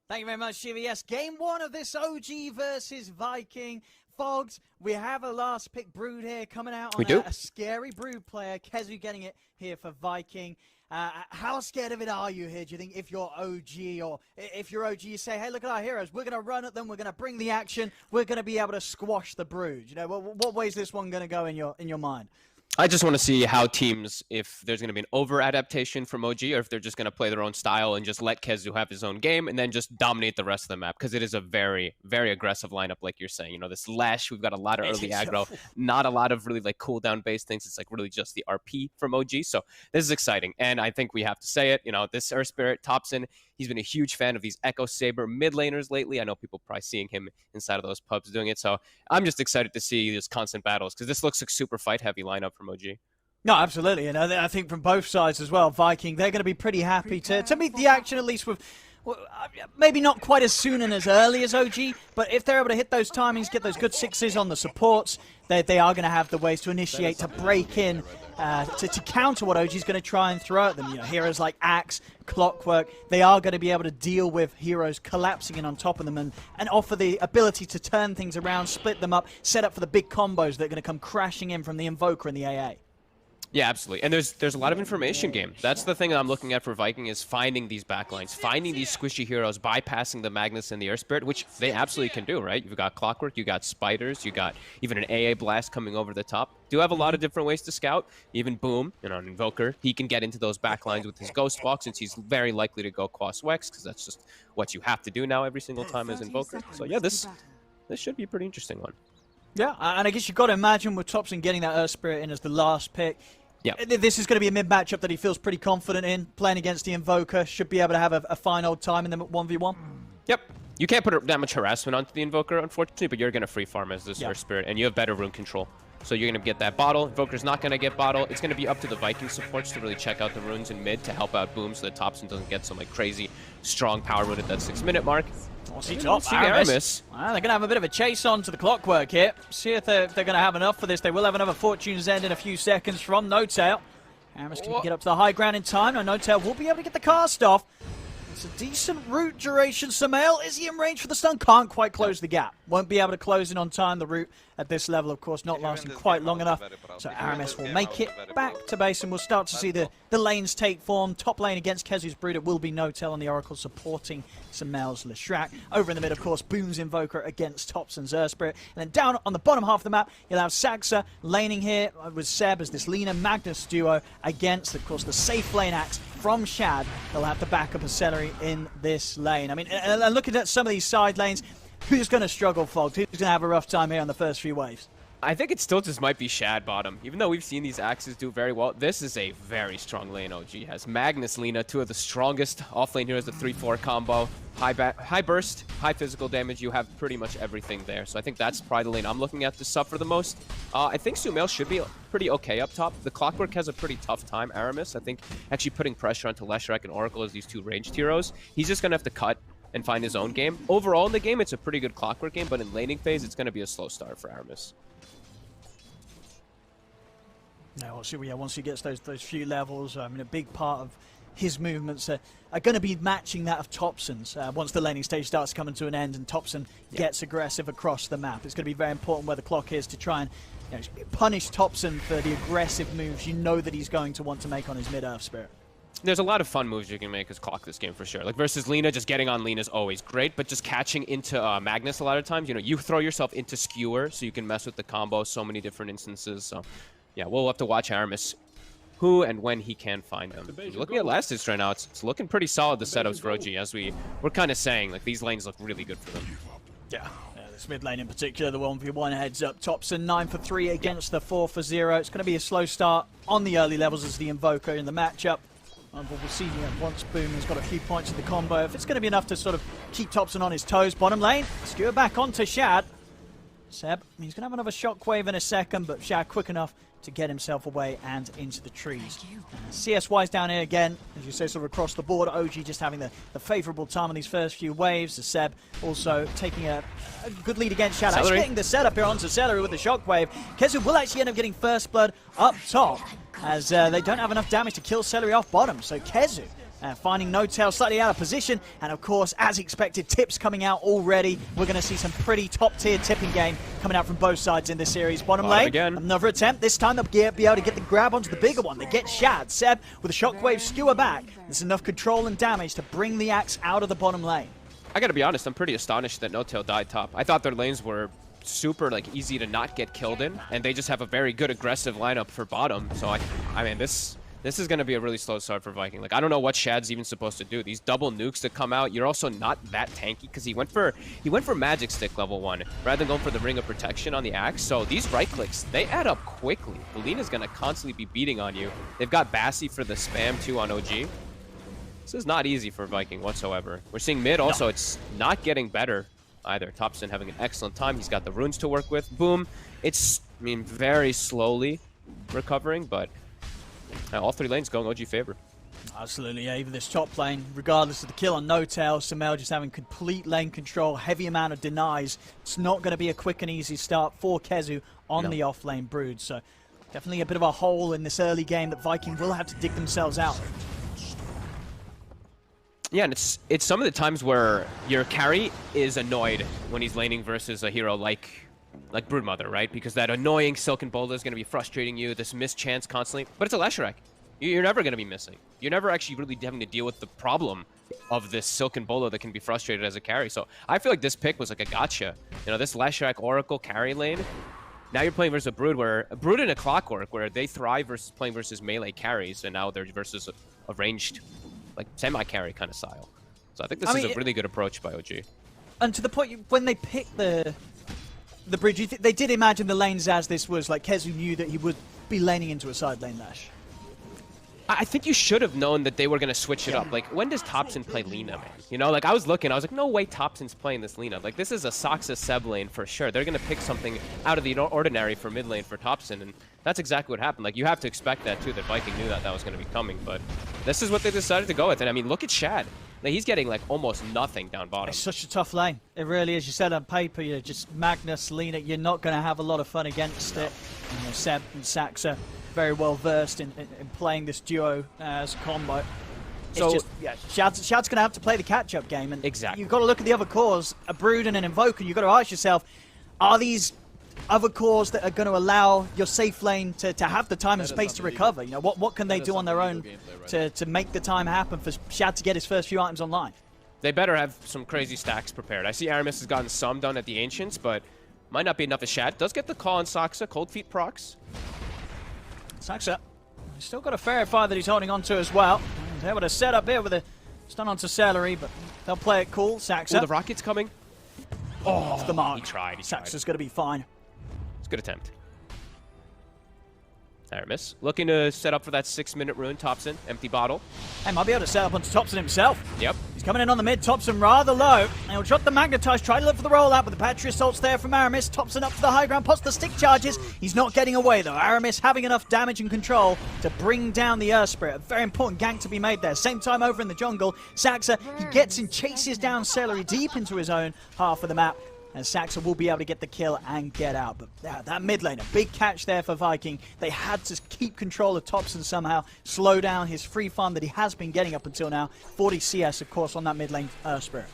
Thank you very much, Shiva. Yes, game 1 of this OG versus Viking. Fogged, we have a last pick Brood here coming out on a scary Brood player. Kezu getting it here for Viking. How scared of it are you here, do you think, if you're OG, or if you're OG, you say, hey, look at our heroes, we're going to run at them, we're going to bring the action, we're going to be able to squash the Brood. What way is this one going to go in your mind? I just want to see how teams, if there's going to be an over-adaptation from OG, or if they're just going to play their own style and just let Kezu have his own game and then just dominate the rest of the map, because it is a very, very aggressive lineup, like you're saying. This Lash, we've got a lot of early aggro, not a lot of really cooldown-based things. It's really just the RP from OG, so this is exciting. And I think we have to say it, this Earth Spirit, Topson, he's been a huge fan of these Echo Saber mid laners lately. I know people probably seeing him inside of those pubs doing it. So I'm just excited to see these constant battles, because this looks like super fight heavy lineup from OG. No, absolutely. I think from both sides as well, Viking, they're going to be pretty happy to meet the action, at least with, maybe not quite as soon and as early as OG, but if they're able to hit those timings, get those good 6s on the supports, they are going to have the ways to initiate, to break in, to counter what OG's going to try and throw at them. Heroes like Axe, Clockwork, they are going to be able to deal with heroes collapsing in on top of them and offer the ability to turn things around, split them up, set up for the big combos that are going to come crashing in from the Invoker and the AA. Yeah, absolutely. And there's a lot of information game. That's the thing that I'm looking at for Viking, is finding these backlines, finding these squishy heroes, bypassing the Magnus and the Earth Spirit, which they absolutely can do, right? You've got Clockwork, you got Spiders, you got even an AA Blast coming over the top. Do have a lot of different ways to scout. Even Boom, an Invoker, he can get into those backlines with his Ghost Walk, since he's very likely to go Quas Wex, because that's just what you have to do now every single time as Invoker. So yeah, this should be a pretty interesting one. Yeah, and I guess you've got to imagine with Topson getting that Earth Spirit in as the last pick, this is going to be a mid matchup that he feels pretty confident in. Playing against the Invoker, should be able to have a fine old time in them at 1v1. Yep. You can't put that much harassment onto the Invoker, unfortunately, but you're going to free farm as this Earth Spirit, and you have better rune control. So you're going to get that bottle. Invoker's not going to get bottle. It's going to be up to the Viking supports to really check out the runes in mid to help out Boom, so that Topson doesn't get some crazy strong power rune at that 6-minute mark. Aramis. They're going to have a bit of a chase on to the Clockwork here. See if they're going to have enough for this. They will have another Fortune's End in a few seconds from No-Tail. Aramis can get up to the high ground in time. No, No-Tail will be able to get the cast off. It's a decent root duration. Samael, is he in range for the stun? Can't quite close the gap. Won't be able to close in on time. The root at this level, of course, not lasting quite long enough. So Aramis will make it back to base, and we'll start to see the lanes take form. Top lane against Kezu's Brood, it will be No-Tail on the Oracle supporting Samael's Leshrac. Over in the mid, of course, Boom's Invoker against Topson's Earth Spirit. And then down on the bottom half of the map, you'll have Saxa laning here with Seb as this Lena Magnus duo against, of course, the safe lane Axe from Shad. They'll have to back up a Celery in this lane. I mean, and looking at some of these side lanes, who's going to struggle, Fogged? Who's going to have a rough time here on the first few waves? I think it still just might be Shad bottom. Even though we've seen these axes do very well, this is a very strong lane OG has. Magnus, Lena, two of the strongest off-lane heroes, the 3-4 combo. High burst, high physical damage, you have pretty much everything there. So I think that's probably the lane I'm looking at to suffer the most. I think Sumail should be pretty okay up top. The Clockwork has a pretty tough time, Aramis. I think actually putting pressure onto Leshrac and Oracle as these two ranged heroes, he's just going to have to cut and find his own game. Overall in the game, it's a pretty good Clockwork game, but in laning phase, it's going to be a slow start for Aramis. No, once he gets those few levels, I mean, a big part of his movements are going to be matching that of Topson's once the laning stage starts coming to an end and Topson gets aggressive across the map. It's going to be very important where the clock is to try and punish Topson for the aggressive moves you know that he's going to want to make on his mid-Earth Spirit. There's a lot of fun moves you can make as Clock this game for sure. Like versus Lina, just getting on Lina is always great, but just catching into Magnus a lot of times, you know, you throw yourself into Skewer so you can mess with the combo so many different instances. So yeah, we'll have to watch Aramis who and when he can find them. Looking at last hits right now, it's looking pretty solid, the setups for OG, as we're kind of saying, like these lanes look really good for them. Yeah. This mid lane in particular, the 1v1 heads up. Thompson 9 for 3 against the 4 for 0. It's going to be a slow start on the early levels as the Invoker in the matchup. But we'll see once Boom has got a few points in the combo, if it's going to be enough to sort of keep Thompson on his toes. Bottom lane, skewer back onto Shad. Seb, he's going to have another shockwave in a second, but Shad quick enough to get himself away and into the trees. CS-wise down here again, as you say, sort of across the board. OG just having the favourable time on these first few waves. The Seb also taking a good lead against Shad. Actually getting the setup here onto Celery with the shockwave. Khezu will actually end up getting first blood up top, as they don't have enough damage to kill Celery off bottom. So Khezu finding N0tail slightly out of position, and of course, as expected, tips coming out already. We're going to see some pretty top-tier tipping game coming out from both sides in this series. Bottom lane, again. Another attempt. This time they'll be able to get the grab onto the bigger one. They get Shad. Seb with a shockwave skewer back. There's enough control and damage to bring the axe out of the bottom lane. I got to be honest, I'm pretty astonished that N0tail died top. I thought their lanes were super easy to not get killed in, and they just have a very good aggressive lineup for bottom. So I mean this is going to be a really slow start for Viking. Like, I don't know what Shad's even supposed to do. These double nukes that come out, you're also not that tanky because he went for Magic Stick level 1 rather than going for the Ring of Protection on the axe. So these right clicks, they add up quickly. Lina's going to constantly be beating on you. They've got Bassi for the spam too on OG. This is not easy for Viking whatsoever. We're seeing mid also, it's not getting better either. Thompson having an excellent time. He's got the runes to work with. Boom. It's, I mean, very slowly recovering, but all three lanes going OG favor. Absolutely, yeah. Even this top lane, regardless of the kill on N0tail, Sumail just having complete lane control, heavy amount of denies. It's not going to be a quick and easy start for Khezu on the off-lane Brood. So definitely a bit of a hole in this early game that Viking will have to dig themselves out. Yeah, and it's some of the times where your carry is annoyed when he's laning versus a hero like Broodmother, right? Because that annoying Silken Boulder is going to be frustrating you, this missed chance constantly. But it's a Leshrac. You're never going to be missing. You're never actually really having to deal with the problem of this Silken Bolo that can be frustrated as a carry. So I feel like this pick was like a gotcha. You know, this Leshrac Oracle carry lane. Now you're playing versus a Brood in a Clockwork where they thrive versus playing versus melee carries, and now they're versus a ranged, like semi-carry kind of style. So I think this is a really good approach by OG. And to the point, when they picked the bridge, they did imagine the lanes as this was, like Khezu knew that he would be laning into a side lane Lash. I think you should have known that they were going to switch it up. Like, when does Thompson play Lina, man? You know, like, I was looking, I was like, no way Thompson's playing this Lina. Like, this is a Soxa Seb lane for sure. They're going to pick something out of the ordinary for mid lane for Thompson, and that's exactly what happened. Like, you have to expect that, too, that Viking knew that was going to be coming, but this is what they decided to go with. And, I mean, look at Shad. Like, he's getting, like, almost nothing down bottom. It's such a tough lane. It really is. You said on paper, you're just Magnus, Lina, you're not going to have a lot of fun against it. You know, Seb and Saxa very well versed in playing this duo as a combo. So, it's just, yeah, Shad's going to have to play the catch-up game. And exactly. You've got to look at the other cores, a Brood and an Invoker. You've got to ask yourself, are these other cores that are going to allow your safe lane to have the time and space to recover? You know, what can they do on their own to make the time happen for Shad to get his first few items online? They better have some crazy stacks prepared. I see Aramis has gotten some done at the Ancients, but might not be enough of Shad. Does get the call on Soxa, Cold Feet procs. Soxa, he's still got a verify that he's holding on to as well. He's able to set up here with a stun onto Celery, but they'll play it cool. Saxa. Oh, the rocket's coming. Oh, off the mark. He tried. Saxa's going to be fine. It's a good attempt. Aramis looking to set up for that 6-minute rune. Thompson, empty bottle. Hey, might be able to set up onto Thompson himself. Yep. He's coming in on the mid. Thompson rather low. And he'll drop the Magnetize, try to look for the rollout, but the Patria Assault's there from Aramis. Thompson up to the high ground, pots the stick charges. He's not getting away though. Aramis having enough damage and control to bring down the Earth Spirit. A very important gank to be made there. Same time over in the jungle. Saxa, he gets and chases down Celery deep into his own half of the map. And Saxa will be able to get the kill and get out. But that mid lane, a big catch there for Viking. They had to keep control of Thompson somehow, slow down his free farm that he has been getting up until now. 40 CS, of course, on that mid lane Spirit.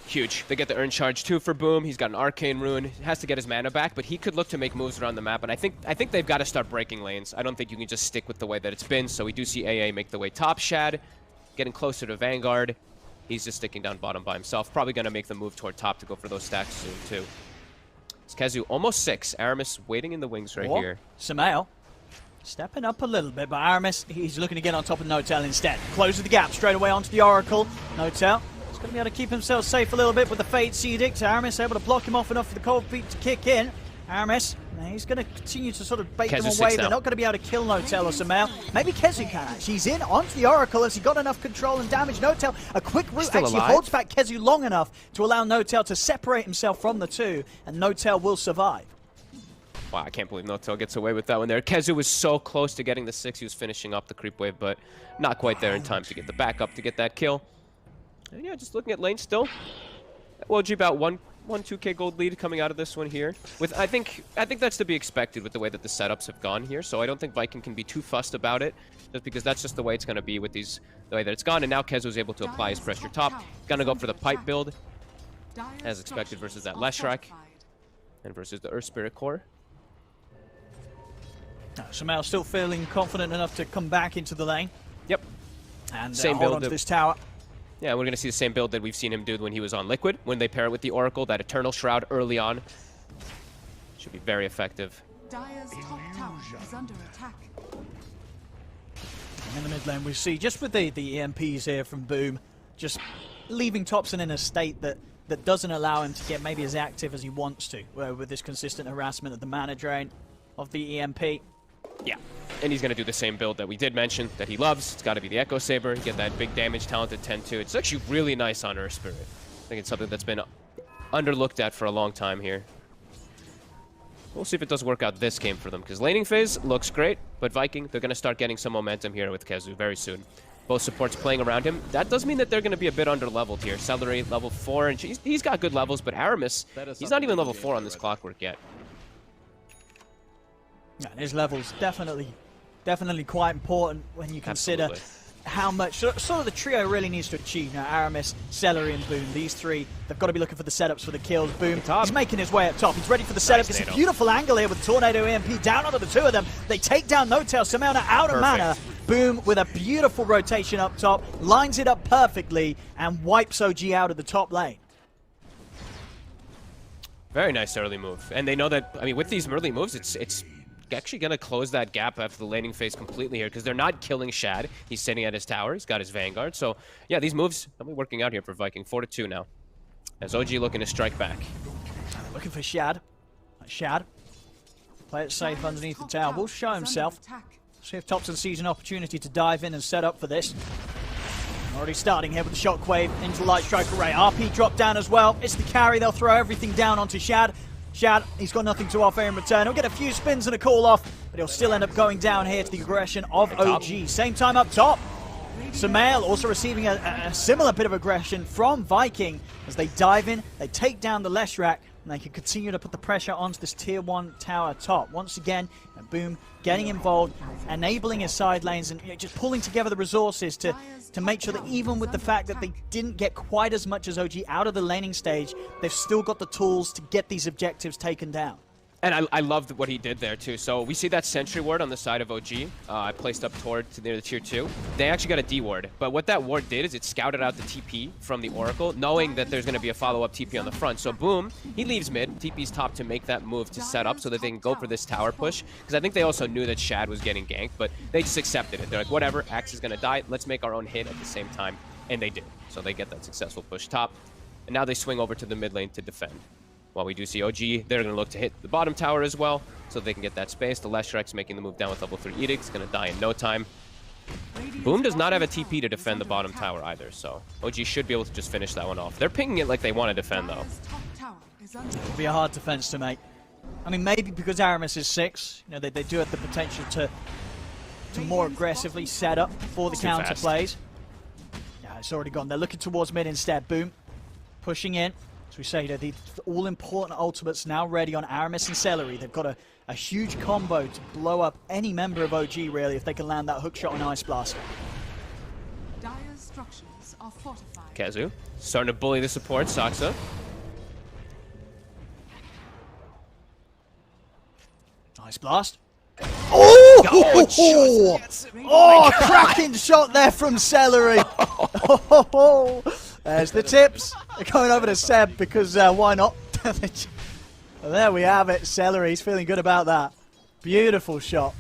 Huge. They get the Urn Charge too for Boom. He's got an Arcane Rune. He has to get his mana back, but he could look to make moves around the map. And I think they've got to start breaking lanes. I don't think you can just stick with the way that it's been. So we do see AA make the way top. Shad getting closer to Vanguard. He's just sticking down bottom by himself. Probably going to make the move toward top to go for those stacks soon too. It's Kezu almost 6. Aramis waiting in the wings right here. Sumail stepping up a little bit, but Aramis, he's looking to get on top of Notel instead. Closes the gap straight away onto the Oracle. Notel going to be able to keep himself safe a little bit with the Fate's Edict. Aramis able to block him off enough for the cold feet to kick in. Aramis, he's going to continue to sort of bait them away. They're not going to be able to kill Notel or Sumail. Maybe Kezu can actually. He's in onto the Oracle as he got enough control and damage. Notel, a quick route actually holds back Kezu long enough to allow Notel to separate himself from the two, and Notel will survive. Wow, I can't believe Notel gets away with that one there. Kezu was so close to getting the 6. He was finishing up the creep wave, but not quite there in time to get the backup to get that kill. And yeah, just looking at lane still. Well, about 2K gold lead coming out of this one here. With I think that's to be expected with the way that the setups have gone here. So I don't think Viking can be too fussed about it, just because that's just the way it's going to be with the way that it's gone. And now Kezu was able to apply his pressure top. Gonna go for the pipe build, as expected, versus that Leshrac and versus the Earth Spirit Core. Sumail still feeling confident enough to come back into the lane. Yep. And same hold build on to this tower. Yeah, we're going to see the same build that we've seen him do when he was on Liquid, when they pair it with the Oracle, that Eternal Shroud early on. Should be very effective. Dire's top tower is under attack. In the mid lane, we see, just with the EMPs here from Boom, just leaving Topson in a state that doesn't allow him to get maybe as active as he wants to, with this consistent harassment of the mana drain of the EMP. Yeah, and he's going to do the same build that we did mention that he loves. It's got to be the Echo Saber. Get that big damage talent at 10-2. It's actually really nice on Earth Spirit. I think it's something that's been underlooked at for a long time here. We'll see if it does work out this game for them, because laning phase looks great, but Viking, they're going to start getting some momentum here with Kezu very soon. Both supports playing around him. That does mean that they're going to be a bit under-leveled here. Celery, level 4, and he's got good levels, but Aramis, he's not even level 4 on this Clockwork yet. Yeah, his levels definitely quite important when you consider how much sort of the trio really needs to achieve. Now, Aramis, Celery, and Boom, these three, they've got to be looking for the setups for the kills. Boom, he's making his way up top. He's ready for the setup. It's a beautiful angle here with Tornado EMP down onto the two of them. They take down Notel. Sumail out of mana. Boom with a beautiful rotation up top, lines it up perfectly, and wipes OG out of the top lane. Very nice early move. And they know that, I mean, with these early moves, it's actually going to close that gap after the laning phase completely here, because they're not killing Shad. He's sitting at his tower. He's got his Vanguard. So, yeah, these moves will be working out here for Viking. 4-2 now, as OG looking to strike back. Looking for Shad. Shad. Play it safe underneath the tower. Will show himself. See if Topson sees an opportunity to dive in and set up for this. Already starting here with the Shockwave into the Light Strike Array. RP drop down as well. It's the carry. They'll throw everything down onto Shad. Shad, he's got nothing to offer in return. He'll get a few spins and a call off, but he'll still end up going down here to the aggression of OG. Same time up top. Sumail also receiving a similar bit of aggression from Viking as they dive in, they take down the Leshrac, and they can continue to put the pressure onto this tier 1 tower top. Once again, Boom getting involved, enabling his side lanes, and just pulling together the resources to make sure that even with the fact that they didn't get quite as much as OG out of the laning stage, they've still got the tools to get these objectives taken down. And I loved what he did there, too. So we see that Sentry Ward on the side of OG. I placed up toward near the tier 2. They actually got a D Ward. But what that ward did is it scouted out the TP from the Oracle, knowing that there's going to be a follow-up TP on the front. So Boom, he leaves mid, TP's top to make that move to set up so that they can go for this tower push. Because I think they also knew that Shad was getting ganked, but they just accepted it. They're like, whatever, Axe is going to die. Let's make our own hit at the same time. And they did. So they get that successful push top. And now they swing over to the mid lane to defend. While we do see OG, they're going to look to hit the bottom tower as well, so they can get that space. The Leshrac's making the move down with level 3 Edict. It's going to die in no time. Boom does not have a TP to defend the bottom tower either, so OG should be able to just finish that one off. They're pinging it like they want to defend, though. It'll be a hard defense to make. I mean, maybe because Aramis is 6, you know, they do have the potential to more aggressively set up for the counter plays. Yeah, it's already gone. They're looking towards mid instead. Boom, pushing in. As we say, the all-important ultimates now ready on Aramis and Celery. They've got a huge combo to blow up any member of OG, really, if they can land that hook shot on Ice Blast. structures are fortified. Kezu starting to bully the support, Saksa. Nice blast. Oh! Oh, Cracking shot there from Celery. Oh, there's the tips. They're going over to Seb because why not? Well, there we have it. Celery's feeling good about that. Beautiful shot.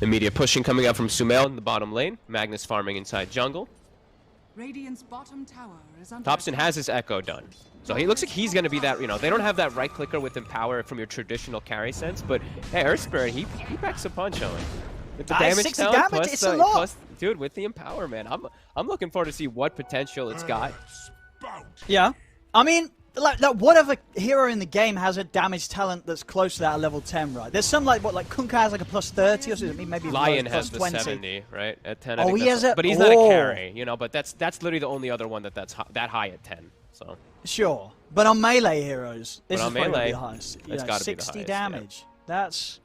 Immediate pushing coming out from Sumail in the bottom lane. Magnus farming inside jungle. Radiant's bottom tower is under Thompson has his echo done. So he looks like he's going to be that, you know, they don't have that right clicker with Empower from your traditional carry sense, but hey, Earth Spirit, he packs a punch on it. With the damage 60 count, damage, plus, it's a lot. plus, dude, with the Empower, man, I'm looking forward to see what potential it's got. Yeah. I mean, like what other hero in the game has a damage talent that's close to that at level 10, right? There's some like Kunkka has like a plus 30 or something, maybe Lion plus has the 20. 70, right? At 10. Oh, he has it. a... But he's not a carry, you know, but that's literally the only other one that's that high at 10, so. Sure. But on melee heroes, this But is on probably melee, the highest. You it's know, gotta be the 60 highest, damage. yeah. That's...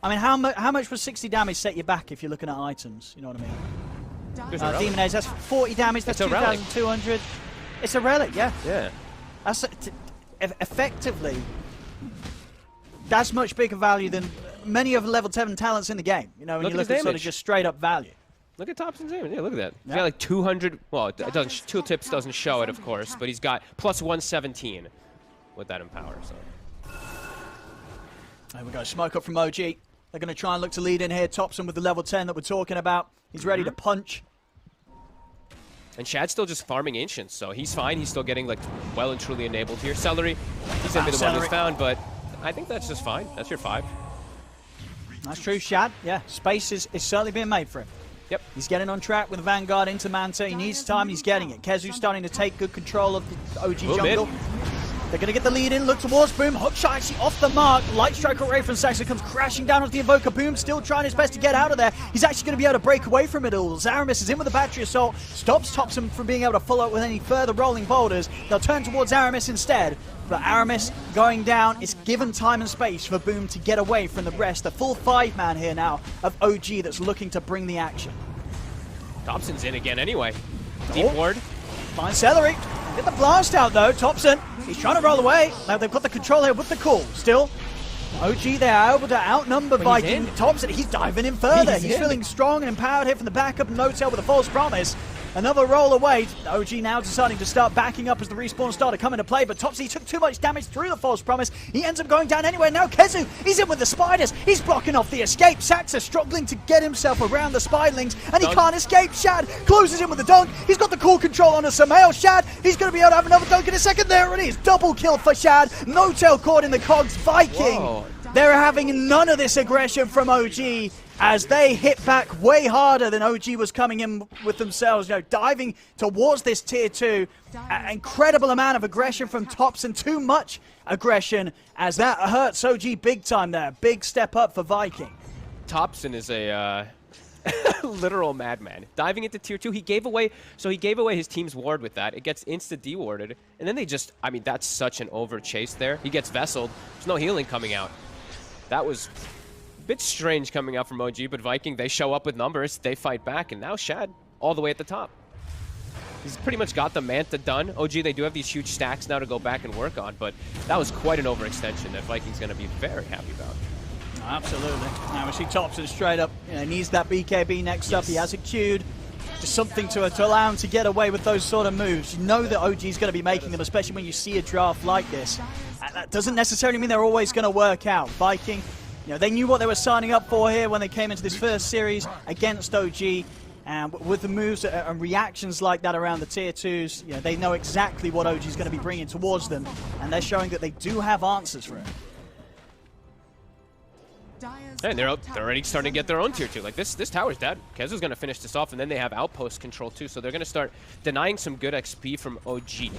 I mean, how much would 60 damage set you back if you're looking at items? You know what I mean? There's a relic. Demon Age, that's 40 damage, that's It's a relic. 2,200. It's a relic, yeah. Yeah. That's effectively, that's much bigger value than many of the level 7 talents in the game. You know, when Look you at look his at sort of damage. just straight up value. Look at Thompson's aim. Yeah, look at that. He's Yeah. got like 200. Well, it doesn't. Tooltips doesn't show it, of course, but he's got plus 117 with that Empower. So. There we go. Smoke up from OG. They're going to try and look to lead in here. Thompson with the level 10 that we're talking about. He's ready to punch. And Shad's still just farming Ancients, so he's fine. He's still getting like well and truly enabled here. Celery, he's gonna be the one who's found, but I think that's just fine. That's your 5. That's true, Shad. Yeah, space is certainly being made for him. Yep. He's getting on track with the Vanguard into Manta. He needs time. He's getting it. Kezu's starting to take good control of the OG Move jungle. in. They're going to get the lead in. Look towards Boom. Hookshot actually off the mark. Light Strike away from Saxon comes crashing down onto the Invoker. Boom still trying his best to get out of there. He's actually going to be able to break away from it all. Zaramis is in with the Battery Assault. Stops Thompson from being able to follow up with any further rolling boulders. They'll turn towards Aramis instead. But Aramis going down. It's given time and space for Boom to get away from the rest. A full 5-man here now of OG that's looking to bring the action. Thompson's in again anyway. Deep ward. Finds Celery. Get the blast out though. Thompson, he's trying to roll away. Now they've got the control here with the call. Still, OG, they're able to outnumber Viking. Thompson, he's diving in further. He's feeling strong and empowered here from the backup. No-tail with a false promise. Another roll away. OG now deciding to start backing up as the respawn started coming to play, but Topsy took too much damage through the false promise. He ends up going down anyway. Now Kezu, he's in with the spiders. He's blocking off the escape. Saxa struggling to get himself around the spiderlings, and he can't escape. Shad closes in with the dunk. He's got the cool control on a Samael. Shad, he's going to be able to have another dunk in a second. There it is. Double kill for Shad. No-tail caught in the cogs. Viking. Whoa. They're having none of this aggression from OG as they hit back way harder than OG was coming in with themselves. You know, diving towards this tier 2. An incredible amount of aggression from Thompson. Too much aggression as that hurts OG big time there. Big step up for Viking. Thompson is a literal madman. Diving into tier 2, he gave away his team's ward with that. It gets insta-dewarded, and then they just, I mean, that's such an over chase there. He gets vesseled. There's no healing coming out. That was a bit strange coming out from OG, but Viking, they show up with numbers, they fight back, and now Shad all the way at the top. He's pretty much got the Manta done. OG, they do have these huge stacks now to go back and work on, but that was quite an overextension that Viking's going to be very happy about. Absolutely. Now we see Thompson straight up. You know, needs that BKB next up. He has it queued. Just something to allow him to get away with those sort of moves. You know that OG is going to be making them, especially when you see a draft like this. And that doesn't necessarily mean they're always going to work out. Viking, you know, they knew what they were signing up for here when they came into this first series against OG. And with the moves and reactions like that around the tier 2s, you know, they know exactly what OG is going to be bringing towards them. And they're showing that they do have answers for it. And they're already starting to get their own tier 2. Like, this tower's dead. Kezu's going to finish this off, and then they have outpost control too, so they're going to start denying some good XP from OG.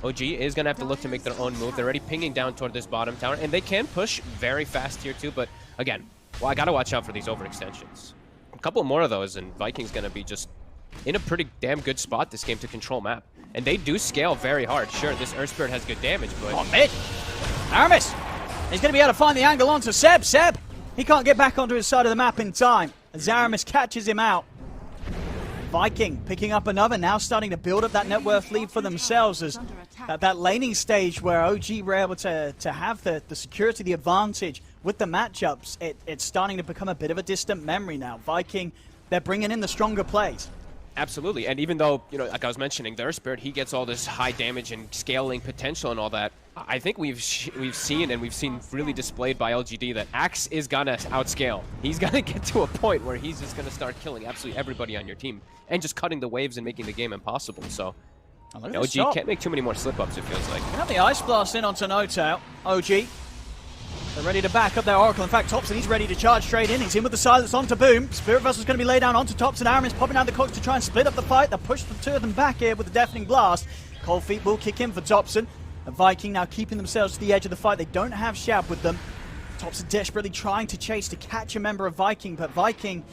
OG is going to have to look to make their own move. They're already pinging down toward this bottom tower, and they can push very fast tier 2, but again, well, I got to watch out for these overextensions. A couple more of those, and Viking's going to be just in a pretty damn good spot this game to control map. And they do scale very hard. Sure, this Earth Spirit has good damage, but... Oh, mid! Aramis! He's going to be able to find the angle onto Seb. He can't get back onto his side of the map in time. Zaramis catches him out. Viking picking up another, now starting to build up that net worth lead for themselves as that laning stage where OG were able to have the security, the advantage with the matchups. It's starting to become a bit of a distant memory now. Viking, they're bringing in the stronger plays. Absolutely, and even though, you know, like I was mentioning, their Spirit, he gets all this high damage and scaling potential and all that, I think we've seen really displayed by LGD that Axe is gonna outscale. He's gonna get to a point where he's just gonna start killing absolutely everybody on your team and just cutting the waves and making the game impossible. So OG can't make too many more slip-ups, it feels like. Now the Ice Blast in onto Notail. OG, they're ready to back up their Oracle. In fact, Topson, he's ready to charge straight in. He's in with the silence onto Boom. Spirit Vessel's going to be laid down onto Topson. Aramis popping out the cloaks to try and split up the fight. They push the two of them back here with the Deafening Blast. Cold Feet will kick in for Topson. The Viking now keeping themselves to the edge of the fight. They don't have Shab with them. Topson desperately trying to chase to catch a member of Viking, but Viking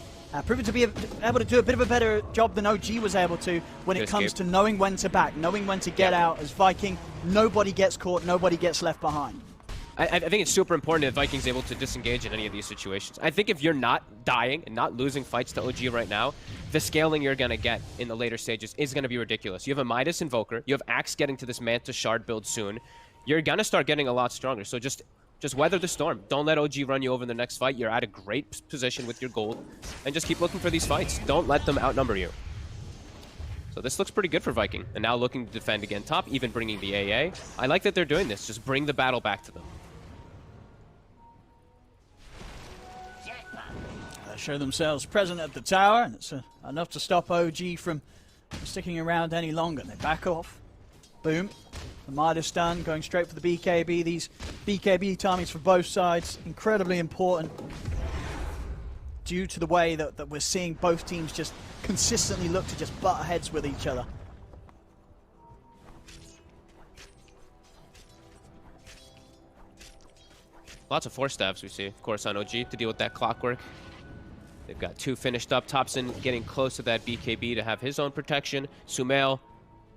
proving to be able to do a bit of a better job than OG was able to when it comes to knowing when to back, knowing when to get out. As Viking, nobody gets caught, nobody gets left behind. I think it's super important that Viking's able to disengage in any of these situations. I think if you're not dying and not losing fights to OG right now, the scaling you're going to get in the later stages is going to be ridiculous. You have a Midas Invoker, you have Axe getting to this Manta Shard build soon. You're going to start getting a lot stronger, so just weather the storm. Don't let OG run you over in the next fight. You're at a great position with your gold, and just keep looking for these fights. Don't let them outnumber you. So this looks pretty good for Viking, and now looking to defend again top, even bringing the AA. I like that they're doing this. Just bring the battle back to them. They show themselves present at the tower, and it's enough to stop OG from sticking around any longer. They back off. Boom. The Midas stun going straight for the BKB. These BKB timings for both sides, incredibly important due to the way that we're seeing both teams just consistently look to just butt heads with each other. Lots of force stabs we see, of course, on OG to deal with that clockwork. They've got two finished up. Topson getting close to that BKB to have his own protection. Sumail,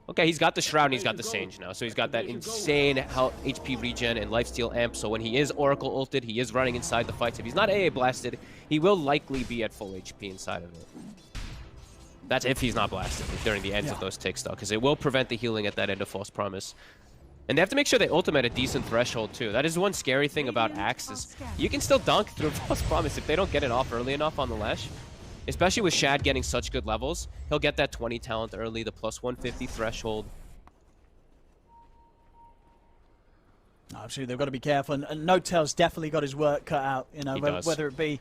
okay, he's got the Shroud and he's got the Sage now. So he's got that insane health, HP regen and lifesteal amp. So when he is Oracle ulted, he is running inside the fights. If he's not AA blasted, he will likely be at full HP inside of it. That's if he's not blasted during the ends of those ticks, though, because it will prevent the healing at that end of False Promise. And they have to make sure they ultimate a decent threshold, too. That is one scary thing about Axe, is you can still dunk through False Promise if they don't get it off early enough on the Lesh. Especially with Shad getting such good levels. He'll get that 20 talent early, the plus 150 threshold. Absolutely, they've got to be careful. And Notail's definitely got his work cut out, you know, whether it be,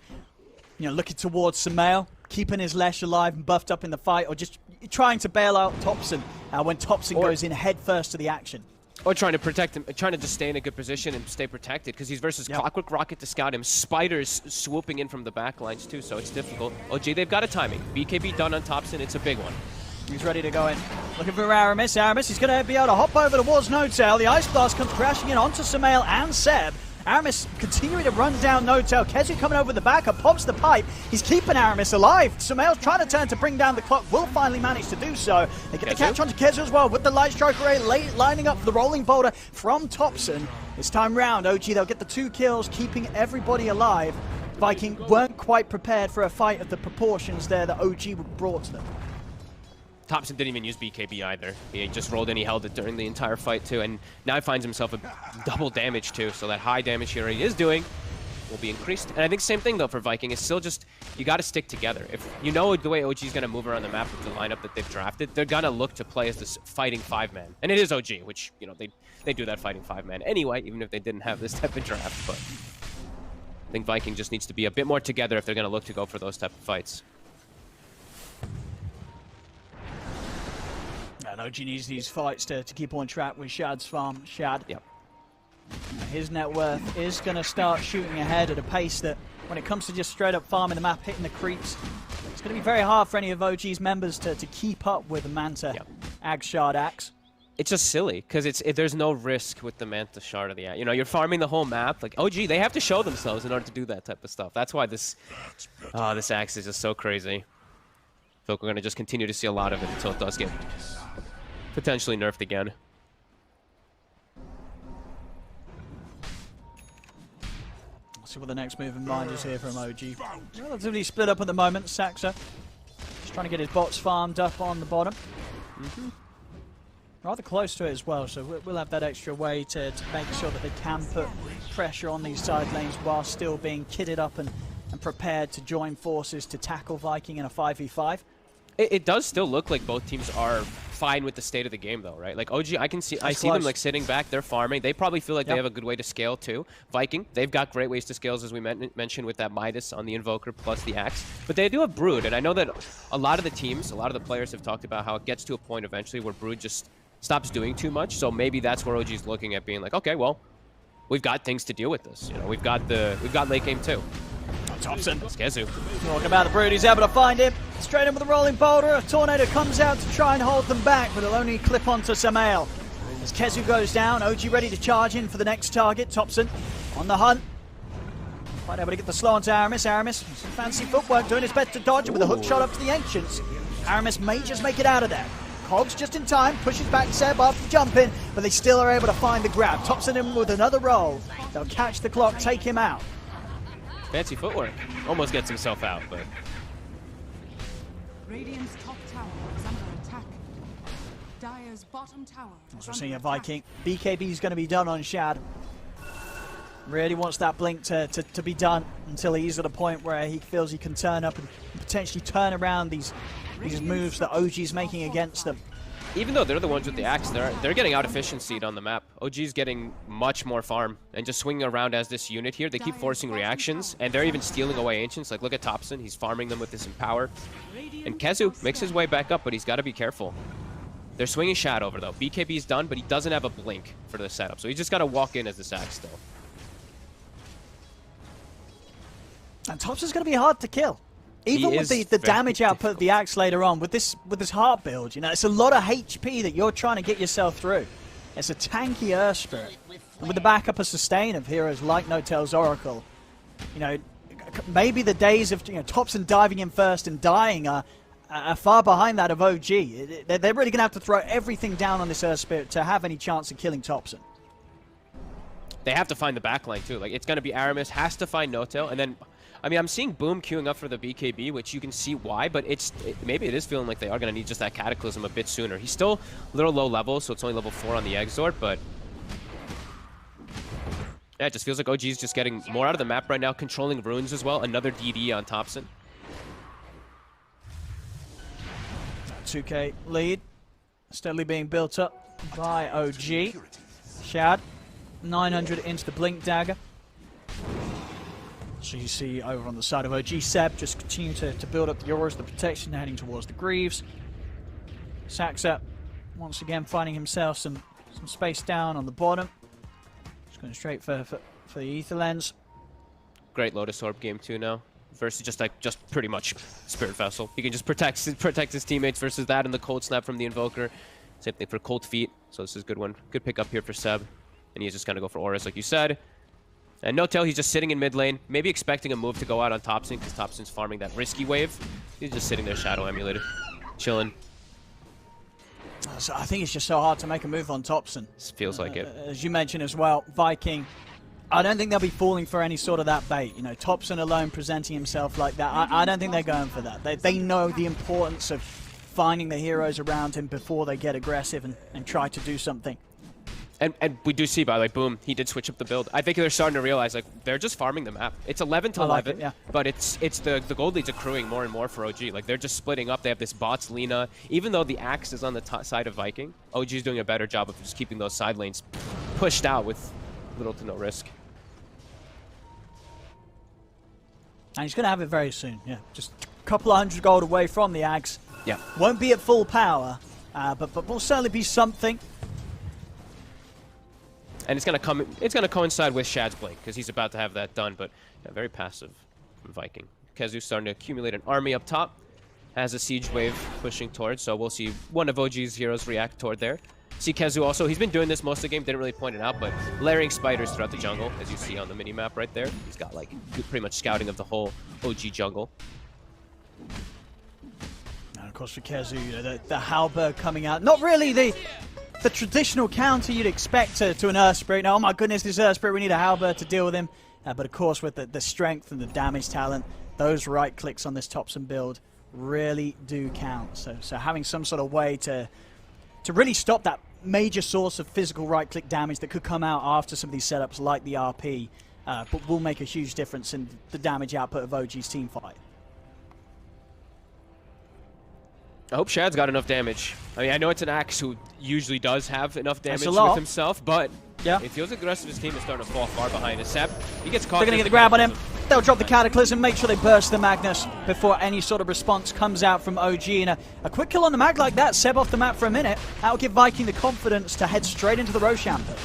you know, looking towards Sumail, keeping his Lesh alive and buffed up in the fight, or just trying to bail out Topson when Topson goes in head first to the action. Or trying to protect him, trying to just stay in a good position and stay protected, because he's versus Clockwork Rocket to scout him, Spiders swooping in from the back lines too, so it's difficult. OG, they've got a timing. BKB done on Topson, it's a big one. He's ready to go in. Looking for Aramis. Aramis, he's going to be able to hop over towards Notail. The Ice Blast comes crashing in onto Sumail and Seb. Aramis continuing to run down Notail. Kezu coming over the back and pops the pipe. He's keeping Aramis alive. Sumail's trying to turn to bring down the clock. Will finally manage to do so. They get the catch onto Kezu as well with the Light Strike Array lining up for the rolling boulder from Topson. This time round, OG, they'll get the 2 kills, keeping everybody alive. Viking weren't quite prepared for a fight of the proportions there that OG brought to them. Topson didn't even use BKB either. He just rolled and he held it during the entire fight too, and now he finds himself a double damage too, so that high damage he already is doing will be increased. And I think same thing though for Viking, is still just, you gotta stick together. If you know the way OG's gonna move around the map with the lineup that they've drafted, they're gonna look to play as this fighting 5-man. And it is OG, which, you know, they do that fighting 5-man anyway, even if they didn't have this type of draft, but I think Viking just needs to be a bit more together if they're gonna look to go for those type of fights. And OG needs these fights to keep on track with Shad's farm. Shad, his net worth is going to start shooting ahead at a pace that, when it comes to just straight up farming the map, hitting the creeps, it's going to be very hard for any of OG's members to keep up with the Manta Ag Shard Axe. It's just silly, because there's no risk with the Manta Shard of the Axe. You know, you're farming the whole map. Like, OG, they have to show themselves in order to do that type of stuff. That's why this Axe is just so crazy. I feel like we're going to just continue to see a lot of it until it does get potentially nerfed again. Let's see what the next move in mind is here from OG. Relatively split up at the moment. Saxa trying to get his bots farmed up on the bottom. Rather close to it as well, so we'll have that extra way to make sure that they can put pressure on these side lanes while still being kitted up and prepared to join forces to tackle Viking in a 5v5. It does still look like both teams are fine with the state of the game, though, right? Like OG, I see them like sitting back, they're farming. They probably feel like they have a good way to scale too. Viking, they've got great ways to scale, as we mentioned with that Midas on the Invoker plus the Axe. But they do have Brood, and I know that a lot of the teams, a lot of the players have talked about how it gets to a point eventually where Brood just stops doing too much. So maybe that's where OG's looking at being like, okay, well, we've got things to deal with this. You know, we've got late game too. Thompson. Skezu. Talking about the Brood, he's able to find him. Straight in with a rolling boulder. A tornado comes out to try and hold them back, but it'll only clip onto Samael. As Kezu goes down, OG ready to charge in for the next target. Thompson on the hunt. Quite able to get the slow onto Aramis. Aramis, some fancy footwork, doing his best to dodge it with a hook shot up to the Ancients. Aramis may just make it out of there. Cogs just in time, pushes back Seb after jumping, but they still are able to find the grab. Thompson in with another roll. They'll catch the clock, take him out. Fancy footwork. Almost gets himself out, but... Radiant's top tower is under attack. Dire's bottom tower is Also under seeing a attack. Viking. BKB is going to be done on Shad. Really wants that blink to be done until he's at a point where he feels he can turn up and potentially turn around these moves that OG's making against them. Even though they're the ones with the Axe, they're getting out efficiency'd on the map. OG's getting much more farm and just swinging around as this unit here. They keep forcing reactions, and they're even stealing away Ancients. Like, look at Thompson. He's farming them with this Empower. And Kezu makes his way back up, but he's got to be careful. They're swinging Shad over, though. BKB's done, but he doesn't have a blink for the setup, so he's just got to walk in as this Axe still. And Thompson's going to be hard to kill. Even with the damage output of the Axe later on, with this heart build, you know, it's a lot of HP that you're trying to get yourself through. It's a tanky Earth Spirit. And with the backup of sustain of heroes like No-Tail's Oracle, you know, maybe the days of Thompson diving in first and dying are far behind that of OG. They're really going to have to throw everything down on this Earth Spirit to have any chance of killing Thompson. They have to find the backline, too. Like, it's going to be Aramis, has to find No-Tail, and then... I mean, I'm seeing Boom queuing up for the BKB, which you can see why, but maybe it is feeling like they are going to need just that Cataclysm a bit sooner. He's still a little low level, so it's only level 4 on the Exort, but... yeah, it just feels like OG's just getting more out of the map right now, controlling runes as well. Another DD on Thompson. 2K lead, steadily being built up by OG. Shad, 900 into the Blink Dagger. So you see over on the side of OG, Seb just continue to build up the auras, the protection, heading towards the Greaves. Saxa once again finding himself some space down on the bottom. Just going straight for the Ether Lens. Great Lotus Orb game too now. Versus just pretty much Spirit Vessel. He can just protect his teammates versus that and the Cold Snap from the Invoker. Same thing for Cold Feet. So this is a good one. Good pick up here for Seb. And he's just going to go for auras like you said. And No-Tail, he's just sitting in mid lane, maybe expecting a move to go out on Thompson because Thompson's farming that risky wave. He's just sitting there Shadow Emulated, chilling. So I think it's just so hard to make a move on Thompson. Feels like it. As you mentioned as well, Viking, I don't think they'll be falling for any sort of that bait. You know, Thompson alone presenting himself like that, I don't think they're going for that. They know the importance of finding the heroes around him before they get aggressive and try to do something. And we do see, by the way, Boom, he did switch up the build. I think they're starting to realize, like, they're just farming the map. It's 11 to 11, yeah. But it's the gold lead's accruing more and more for OG. Like, they're just splitting up. They have this bots, Lina. Even though the Axe is on the side of Viking, OG's doing a better job of just keeping those side lanes pushed out with little to no risk. And he's going to have it very soon, yeah. Just a couple of 100 gold away from the Axe. Yeah. Won't be at full power, but will certainly be something. And it's gonna coincide with Shad's Blink, because he's about to have that done, but yeah, very passive from Viking. Kezu starting to accumulate an army up top. Has a siege wave pushing towards, so we'll see one of OG's heroes react toward there. See Kezu also, he's been doing this most of the game, didn't really point it out, but layering spiders throughout the jungle, as you see on the mini-map right there. He's got like pretty much scouting of the whole OG jungle. And of course for Kezu, you know, the Hellbear coming out. Not really the traditional counter you'd expect to an Earth Spirit. Now, oh my goodness, this Earth Spirit, we need a Hellbear to deal with him. But of course, with the strength and the damage talent, those right clicks on this Thompson build really do count. So having some sort of way to really stop that major source of physical right-click damage that could come out after some of these setups like the RP, but will make a huge difference in the damage output of OG's team fight. I hope Shad's got enough damage. I mean, I know it's an Axe who usually does have enough damage a lot. with himself, but Yeah. it feels like the rest of his team is starting to fall far behind. As Seb, he gets caught. They're going to get the grab on him. They'll drop the Cataclysm, make sure they burst the Magnus before any sort of response comes out from OG. And a quick kill on the Mag like that, Seb off the map for a minute. That'll give Viking the confidence to head straight into the Roshan pit.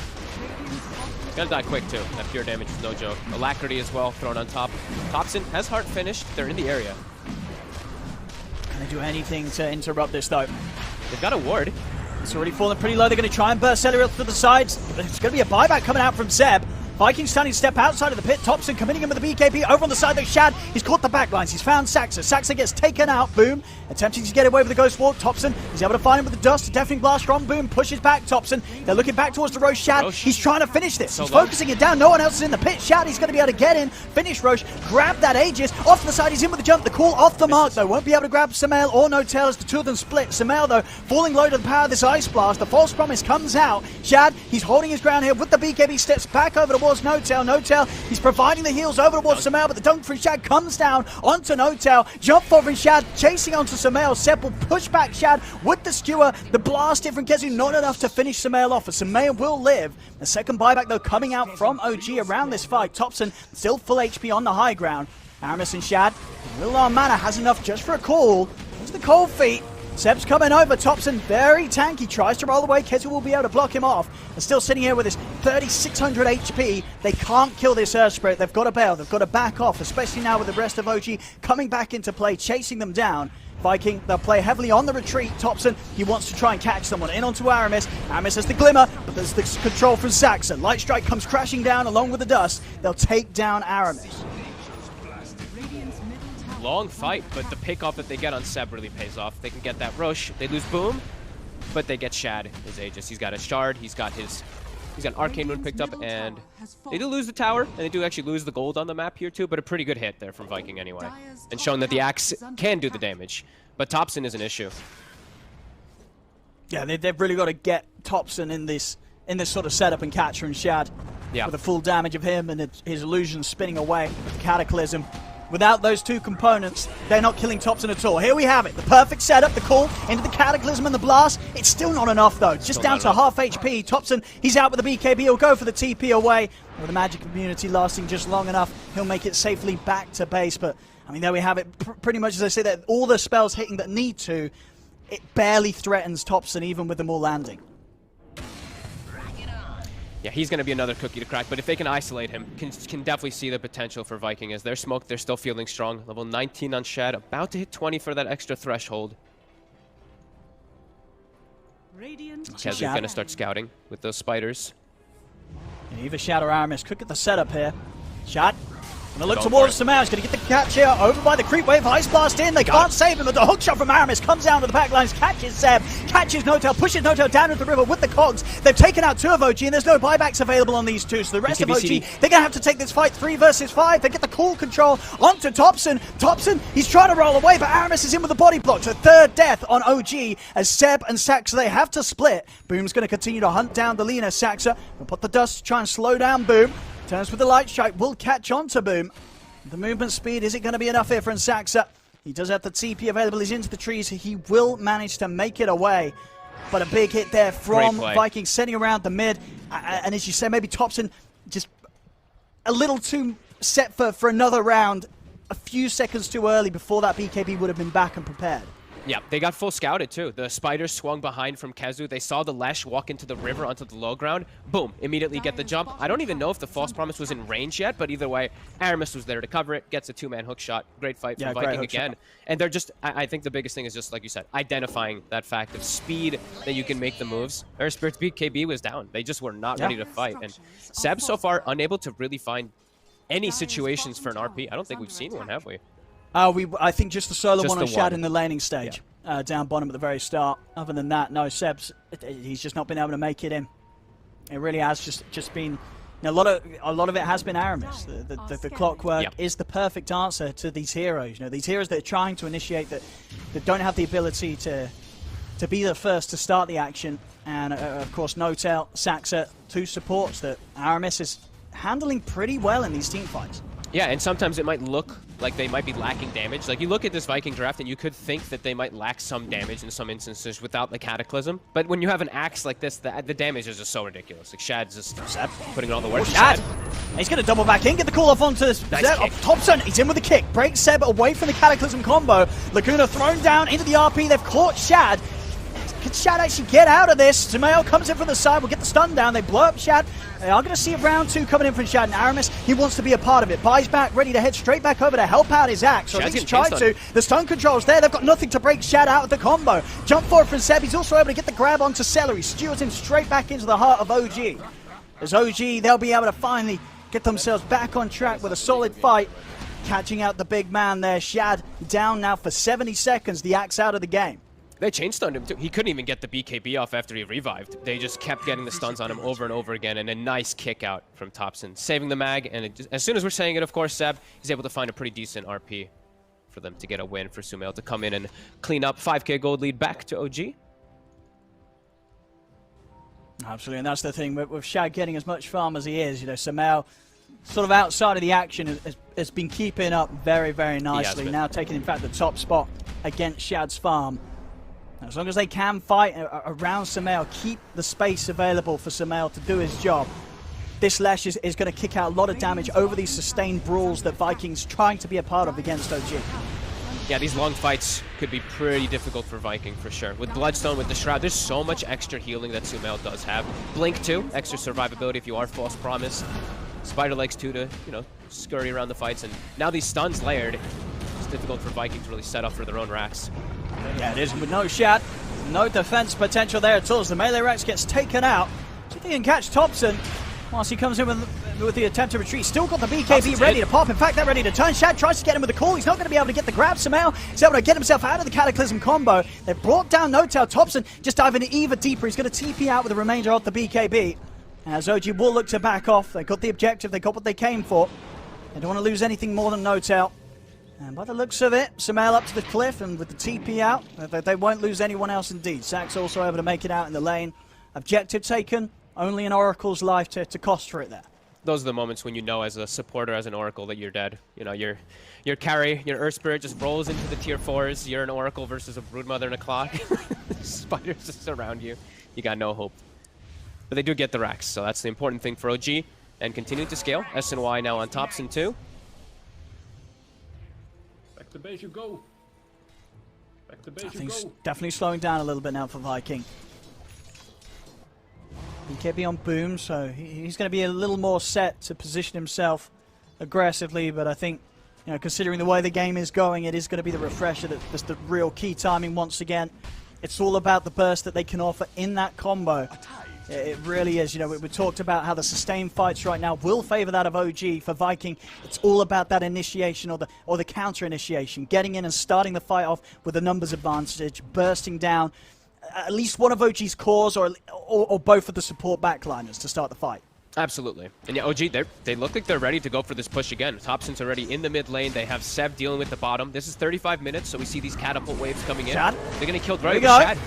Gonna die quick too. That pure damage is no joke. Alacrity as well, thrown on top. Thompson has heart finished. They're in the area. Can they do anything to interrupt this though? They've got a ward. It's already fallen pretty low. They're going to try and burst Celeriel to the sides. It's going to be a buyback coming out from Seb. Vikings standing step outside of the pit. Thompson committing him with the BKB over on the side. Though Shad, he's caught the backlines. He's found Saxa. Saxa gets taken out. Boom. Attempting to get away with the Ghost Walk. Thompson is able to find him with the dust. A deafening blast from Boom. Pushes back Thompson. They're looking back towards the Roche. Shad, he's trying to finish this. He's focusing it down. No one else is in the pit. Shad, he's going to be able to get in. Finish Roche. Grab that Aegis. Off to the side. He's in with the jump. The call off the mark though. Won't be able to grab Samael or No-Tail as the two of them split. Samael though falling low to the power of this Ice Blast. The false promise comes out. Shad, he's holding his ground here with the BKB. Steps back over towards No-Tail. No-Tail, he's providing the heals over towards Samael, but the dunk from Shad comes down onto No-Tail. Jump forward from Shad, chasing onto Samael. Seb will push back Shad with the skewer. The blast here from Kezu, not enough to finish Samael off, but Samael will live. The second buyback though coming out from OG around this fight. Thompson still full HP on the high ground. Aramis and Shad, Will Our Mana has enough just for a call. There's the cold feet. Seb's coming over. Thompson very tanky. Tries to roll away. Kezu will be able to block him off. And still sitting here with his 3,600 HP. They can't kill this Earth Spirit. They've got to bail. They've got to back off, especially now with the rest of OG coming back into play, chasing them down. Viking, they'll play heavily on the retreat. Thompson, he wants to try and catch someone in onto Aramis. Aramis has the glimmer, but there's the control from Saxa. Light Strike comes crashing down along with the dust. They'll take down Aramis. Long fight, but the pick-off that they get on Seb really pays off. They can get that Roche. They lose Boom, but they get Shad, his Aegis. He's got a Shard. He's got an Arcane Moon picked up, and they do lose the tower, and they do actually lose the gold on the map here too, but a pretty good hit there from Viking anyway. And showing that the Axe can do the damage, but Thompson is an issue. Yeah, they've really got to get Thompson in this sort of setup and catch her and Shad. Yeah. With the full damage of him and his illusion spinning away with the Cataclysm. Without those two components, they're not killing Thompson at all. Here we have it. The perfect setup, the call into the Cataclysm and the blast. It's still not enough, though. It's just down to half HP. Thompson, he's out with the BKB. He'll go for the TP away. With the magic immunity lasting just long enough, he'll make it safely back to base. But, I mean, there we have it. Pretty much, as I say, that all the spells hitting that need to, it barely threatens Thompson, even with them all landing. Yeah, he's going to be another cookie to crack, but if they can isolate him, can definitely see the potential for Viking. As they're smoked, they're still feeling strong. Level 19 on Shad, about to hit 20 for that extra threshold. Kezu's going to start scouting with those spiders. Yeah, either Shad or Aramis could get the setup here. Shad. And they look towards Samael. He's going to get the catch here. Over by the creep wave. Ice Blast in. They can't save him. But the hook shot from Aramis comes down to the backlines. Catches Seb. Catches No-Tail. Pushes No-Tail down into the river with the cogs. They've taken out two of OG. And there's no buybacks available on these two. So the rest of OG, they're going to have to take this fight 3 versus 5. They get the cool control onto Thompson. Thompson, he's trying to roll away. But Aramis is in with the body block. So third death on OG as Seb and Saxa, they have to split. Boom's going to continue to hunt down the Lina. Saxa will put the dust to try and slow down Boom. Turns with the light strike. Will catch on to Boom. The movement speed, is it going to be enough here for Saxa? He does have the TP available. He's into the trees. He will manage to make it away. But a big hit there from Vikings, sending around the mid. And as you say, maybe Thompson just a little too set for another round. A few seconds too early before that BKB would have been back and prepared. Yeah, they got full scouted too. The spiders swung behind from Kezu. They saw the Lesh walk into the river onto the low ground. Boom, immediately get the jump. I don't even know if the false promise was in range yet, but either way, Aramis was there to cover it. Gets a 2-man hook shot. Great fight from Viking again. And they're just, I think the biggest thing is just, like you said, identifying that fact of speed that you can make the moves. Earth Spirit's BKB was down. They just were not ready to fight. And Seb so far unable to really find any situations for an RP. I don't think we've seen one, have we? I think just the solo one on Shad one in the laning stage, down bottom at the very start. Other than that, no, Seb's, he's just not been able to make it in. It really has just been A lot of it has been Aramis. The clockwork is the perfect answer to these heroes. You know, these heroes that are trying to initiate, that don't have the ability to be the first to start the action. And of course, Notel, Saxa, 2 supports that Aramis is handling pretty well in these team fights. Yeah, and sometimes it might look like they might be lacking damage. Like, you look at this Viking draft and you could think that they might lack some damage in some instances without the Cataclysm. But when you have an axe like this, the damage is just so ridiculous. Like, Shad's just putting all the work. Shad! He's going to double back in, get the call off onto Zeb. Thompson, he's in with the kick. Breaks Seb away from the Cataclysm combo. Laguna thrown down into the RP. They've caught Shad. Can Shad actually get out of this? Sumail comes in from the side, will get the stun down. They blow up Shad. They are going to see a round 2 coming in from Shad, and Aramis, he wants to be a part of it. Buys back, ready to head straight back over to help out his axe. So I think he's tried to. The stun control's there. They've got nothing to break Shad out of the combo. Jump forward from Seb. He's also able to get the grab onto Celery. Steers him straight back into the heart of OG. As OG, they'll be able to finally get themselves back on track with a solid fight. Catching out the big man there. Shad down now for 70 seconds. The axe out of the game. They chain stunned him too. He couldn't even get the BKB off after he revived. They just kept getting the stuns on him over and over again, and a nice kick out from Thompson, saving the mag. And as soon as we're saying it, of course, Seb, he's able to find a pretty decent RP for them to get a win, for Sumail to come in and clean up. 5k gold lead back to OG. Absolutely, and that's the thing with Shad getting as much farm as he is. You know, Sumail, sort of outside of the action, has been keeping up very, very nicely. Now taking, in fact, the top spot against Shad's farm. As long as they can fight around Sumail, keep the space available for Sumail to do his job. This Lesh is going to kick out a lot of damage over these sustained brawls that Vikings trying to be a part of against OG. Yeah, these long fights could be pretty difficult for Viking, for sure. With Bloodstone, with the Shroud, there's so much extra healing that Sumail does have. Blink too, extra survivability if you are False Promise. Spider Legs too to, you know, scurry around the fights. And now these stuns layered, it's difficult for Viking to really set up for their own racks. Yeah, it is with no Shad, no defense potential there at all as the melee Rex gets taken out. See if they can catch Thompson whilst he comes in with the attempt to retreat. Still got the BKB ready to pop. In fact, they're ready to turn. Shad tries to get him with the call. He's not going to be able to get the grab. Sumail is able to get himself out of the Cataclysm combo. They've brought down Notel. Thompson just diving even deeper. He's going to TP out with the remainder of the BKB. As OG will look to back off. They got the objective. They got what they came for. They don't want to lose anything more than Notel. And by the looks of it, Sumail up to the cliff, and with the TP out, they won't lose anyone else indeed. Sax also able to make it out in the lane. Objective taken, only an Oracle's life to cost for it there. Those are the moments when you know as a supporter, as an Oracle, that you're dead. You know, your carry, your Earth Spirit just rolls into the tier 4s. You're an Oracle versus a Broodmother and a clock. Spiders just surround you. You got no hope. But they do get the racks, so that's the important thing for OG. And continue to scale. SNY now on Thompson too. Back to base you go. Back to base you go. Definitely slowing down a little bit now for Viking. BKB on Boom, so he's going to be a little more set to position himself aggressively, but I think, you know, considering the way the game is going, it is going to be the refresher that's the real key timing once again. It's all about the burst that they can offer in that combo. It really is. You know, we talked about how the sustained fights right now will favor that of OG. For Viking, it's all about that initiation or the counter initiation, getting in and starting the fight off with a numbers advantage, bursting down at least one of OG's cores or both of the support backliners to start the fight. Absolutely. And yeah, OG, they look like they're ready to go for this push again. Thompson's already in the mid lane. They have Seb dealing with the bottom. This is 35 minutes, so we see these catapult waves coming in. Shad. They're going to kill right with Shad.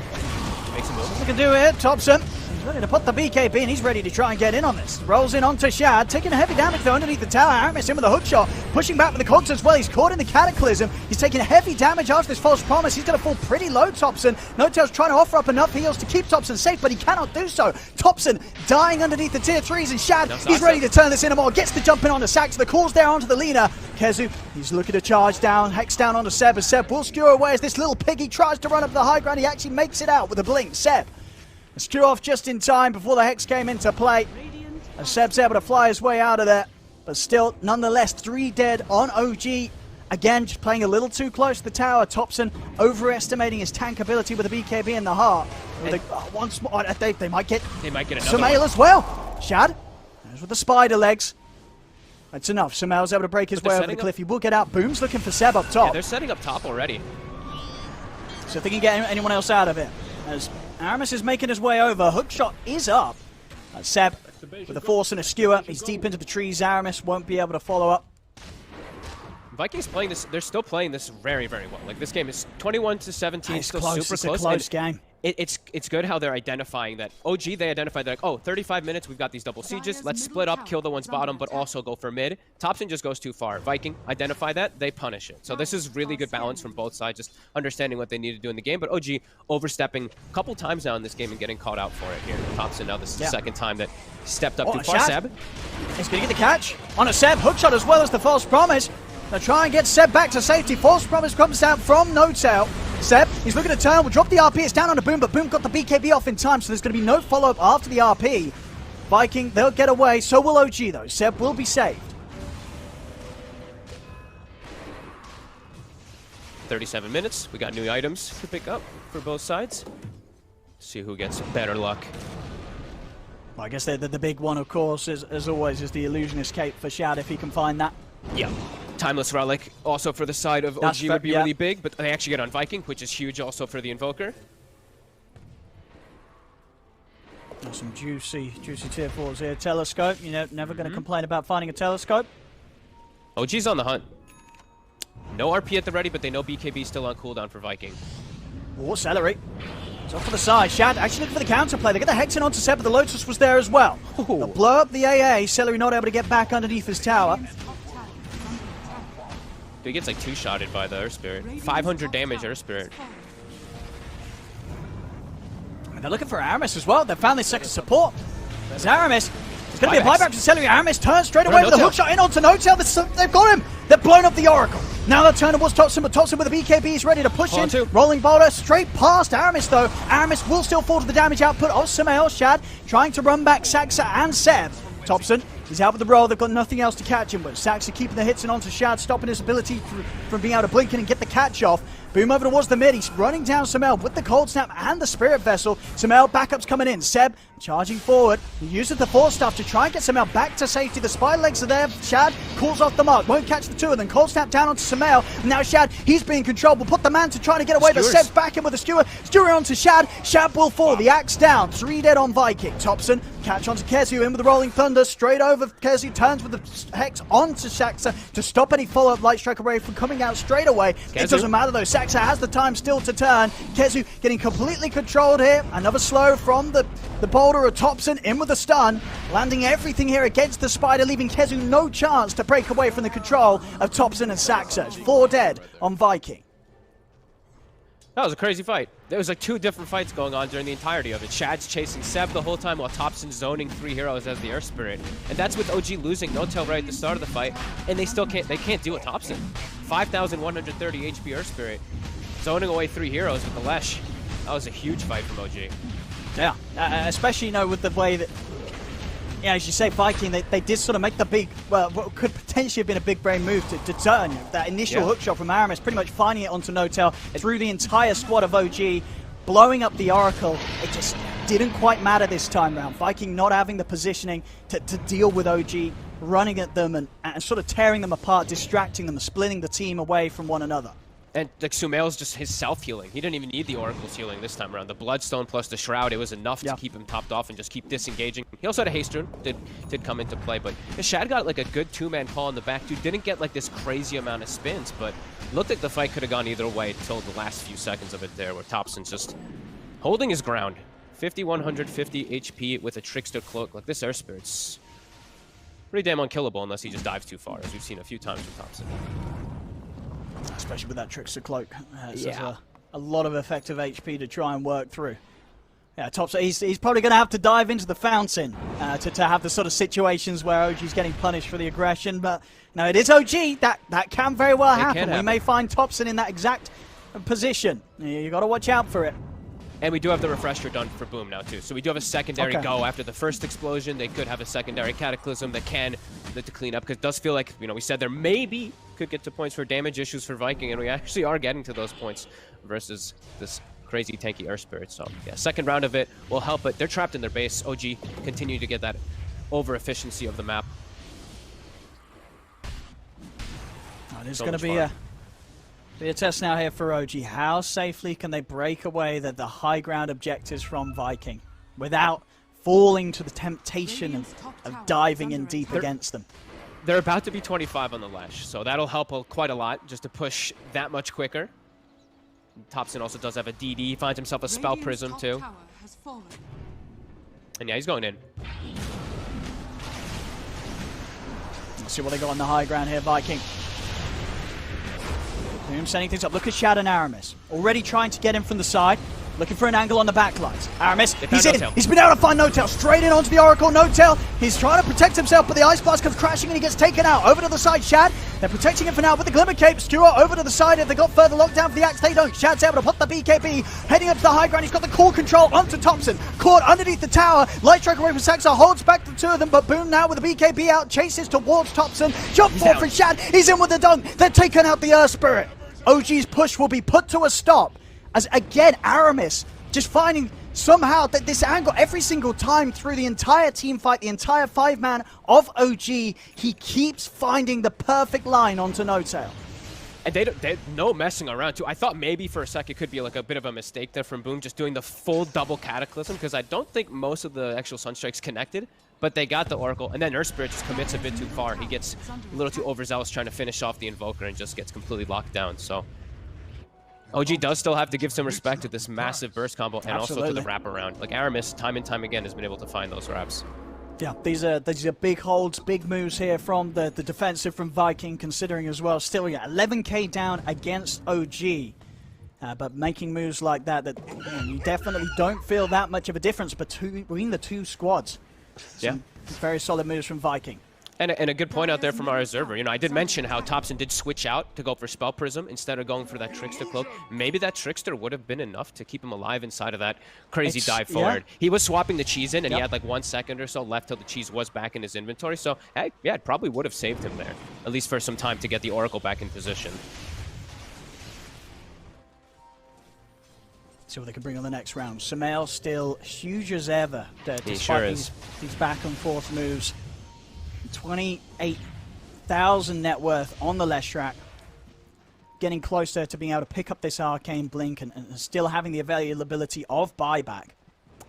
Makes a move. What we can do here, Thompson. He's ready to put the BKB, and he's ready to try and get in on this. Rolls in onto Shad, taking a heavy damage though underneath the tower. Aramis in with a hook shot, pushing back with the cogs as well. He's caught in the Cataclysm. He's taking heavy damage after this false promise. He's going to fall pretty low, Thompson. Notel's trying to offer up enough heals to keep Thompson safe, but he cannot do so. Thompson dying underneath the tier 3s, and Shad, he's ready to turn this in more. Gets the jump in onto Sax. The call's there onto the Lina. Kezu, he's looking to charge down, hex down onto Seb, as Seb will skewer away as this little piggy tries to run up the high ground. He actually makes it out with a blink. Seb skew off just in time before the hex came into play, and Seb's able to fly his way out of there, but still, nonetheless, 3 dead on OG. Again, just playing a little too close to the tower. Thompson overestimating his tank ability with the BKB in the heart. Once more, they might get another Sumail as well. Shad, there's with the spider legs. That's enough. Sumail's able to break his way over the cliff. He will get out. Boom's looking for Seb up top. Yeah, they're setting up top already. So if they can get anyone else out of it. As Aramis is making his way over, hookshot is up. Seb with a force and a skewer. He's deep into the trees. Aramis won't be able to follow up. Vikings playing this, they're still playing this very, very well. Like, this game is 21-17, It's still close. super It's close. a close game. It's good how they're identifying that. OG, they identified, they're like, oh, 35 minutes, we've got these double sieges. Let's split up, kill the ones bottom, but also go for mid. Topson just goes too far. Viking, identify that, they punish it. So this is really good balance from both sides, just understanding what they need to do in the game. But OG overstepping a couple times now in this game and getting caught out for it here. Topson, now this is the second time that he stepped up too far. Seb. He's going to get the catch on a Seb. Hookshot as well as the false promise. They'll try and get Seb back to safety. False promise comes down from NoTail. Seb, he's looking to turn, will drop the RP, it's down on the Boom, but Boom got the BKB off in time, so there's going to be no follow-up after the RP. Viking, they'll get away, so will OG though. Seb will be saved. 37 minutes, we got new items to pick up for both sides. See who gets better luck. Well, I guess the big one, of course, as always, is the Illusionist Cape for Shad, if he can find that. Yeah. Timeless Relic, also for the side of OG, would be really big, but they actually get on Viking, which is huge also for the Invoker. Some juicy tier 4s here. Telescope, you know, never going to complain about finding a telescope. OG's on the hunt. No RP at the ready, but they know BKB still on cooldown for Viking. Oh, Celery. It's off to the side. Shad actually looking for the counterplay. They get the Hexen onto Seb, but the Lotus was there as well. They'll blow up the AA. Celery not able to get back underneath his tower. He gets like two-shotted by the Earth Spirit. 500 damage Earth Spirit. And they're looking for Aramis as well. They found their second support. There's Aramis. It's going to be a buyback to Celery. Aramis turns straight away with a hookshot in onto NoTail. They've got him. They've blown up the Oracle. Now they'll turn towards Topson, but Topson with a BKB is ready to push in. Rolling boulder straight past Aramis though. Aramis will still fall to the damage output of Sumail. Shad trying to run back Saxa and Seb. Topson, he's out with the roll. They've got nothing else to catch him with. Saxa keeping the hits in onto Shad, stopping his ability from being able to blink in and get the catch off. Boom over towards the mid. He's running down Sumail with the Cold Snap and the Spirit Vessel. Sumail backups coming in. Seb charging forward. He uses the force stuff to try and get Sumail back to safety. The spider legs are there. Shad calls off the mark. Won't catch the two of them. Cold Snap down onto Sumail. And now Shad, he's being controlled. Will put the man to try to get away. But Seb's back in with a skewer. Skewer onto Shad. Shad will fall. The axe down. 3 dead on Viking. Topson catch onto Kezu in with the Rolling Thunder. Straight over. Kezu turns with the Hex onto Saxa to stop any follow-up Light Strike array from coming out straight away. It doesn't matter though. Saxa has the time still to turn. Kezu getting completely controlled here. Another slow from the boulder of Topson in with the stun. Landing everything here against the spider, leaving Kezu no chance to break away from the control of Topson and Saxa. 4 dead on Viking. That was a crazy fight. There was like 2 different fights going on during the entirety of it. Shad's chasing Seb the whole time while Topson's zoning 3 heroes as the Earth Spirit. And that's with OG losing NoTail right at the start of the fight. And they still can't deal with Topson. 5,130 HP Earth Spirit. Zoning away 3 heroes with the Lesh. That was a huge fight from OG. Yeah, especially, you know, with the way that, yeah, as you say, Viking, they did sort of make the big, well, what could potentially have been a big brain move to turn. You know, that initial hookshot from Aramis, pretty much finding it onto NoTail through the entire squad of OG, blowing up the Oracle. It just didn't quite matter this time round. Viking not having the positioning to deal with OG, running at them and sort of tearing them apart, distracting them, splitting the team away from one another. And like Sumail's just his self-healing. He didn't even need the Oracle's healing this time around. The Bloodstone plus the Shroud, it was enough to keep him topped off and just keep disengaging. He also had a Haste Rune, did come into play, but Shad got like a good 2-man call in the back, dude. Didn't get like this crazy amount of spins, but looked like the fight could have gone either way until the last few seconds of it there, where Topson's just holding his ground. 5,150 HP with a Trickster Cloak. Like, this Earth Spirit's pretty damn unkillable unless he just dives too far, as we've seen a few times with Topson. Especially with that Trickster Cloak. A lot of effective HP to try and work through. Yeah, Topson, he's probably going to have to dive into the fountain to have the sort of situations where OG's getting punished for the aggression. But no, it is OG. That can very well happen. We may find Topson in that exact position. You got to watch out for it. And we do have the refresher done for Boom now too. So we do have a secondary go after the first explosion. They could have a secondary Cataclysm that can to clean up, because it does feel like, you know, we said there maybe could get to points for damage issues for Viking, and we actually are getting to those points versus this crazy tanky Earth Spirit. So yeah, second round of it will help, but they're trapped in their base. OG continue to get that over efficiency of the map. It is going to be a test now here for OG. How safely can they break away the high ground objectives from Viking without falling to the temptation of diving in deep against them. They're about to be 25 on the Lash, so that'll help quite a lot just to push that much quicker. Topson also does have a DD. He finds himself a Spell Prism too. And yeah, he's going in. Let's see what they got on the high ground here, Viking. Boom setting things up. Look at Shad and Aramis. Already trying to get in from the side. Looking for an angle on the backlines. Aramis, he's in. He's been able to find N0tail. Straight in onto the Oracle. N0tail, he's trying to protect himself, but the Ice Blast comes crashing and he gets taken out. Over to the side, Shad. They're protecting him for now with the Glimmer Cape. Stewart over to the side. If they got further lockdown for the Axe, they don't. Shad's able to put the BKB. Heading up to the high ground. He's got the core control onto Topson. Caught underneath the tower. Light Strike away from Saxa. Holds back the two of them, but Boom now with the BKB out. Chases towards Topson. Jump forward for Shad. He's in with the dunk. They're taking out the Earth Spirit. OG's push will be put to a stop. As again, Aramis just finding somehow that this angle every single time through the entire team fight, the entire 5-man of OG, he keeps finding the perfect line onto N0tail. And they no messing around too. I thought maybe for a sec it could be like a bit of a mistake there from Boom, just doing the full double Cataclysm, because I don't think most of the actual Sunstrike's connected, but they got the Oracle, and then Earth Spirit just commits a bit too far. He gets a little too overzealous trying to finish off the Invoker and just gets completely locked down, so... OG does still have to give some respect to this massive burst combo and also to the wraparound. Like Aramis, time and time again, has been able to find those wraps. Yeah, these are big holds, big moves here from the defensive from Viking, considering as well. Still, yeah, 11k down against OG. But making moves like that, you definitely don't feel that much of a difference between the two squads. Some very solid moves from Viking. And a good point out there from our observer. You know, I did mention how Topson did switch out to go for Spell Prism instead of going for that Trickster Cloak. Maybe that Trickster would have been enough to keep him alive inside of that crazy dive forward. He was swapping the cheese in, and he had like 1 second or so left till the cheese was back in his inventory. So, hey, yeah, it probably would have saved him there, at least for some time to get the Oracle back in position. See what they can bring on the next round. Sumail still huge as ever. He sure is. These back and forth moves. 28,000 net worth on the Leshrac. Getting closer to being able to pick up this Arcane Blink and still having the availability of buyback.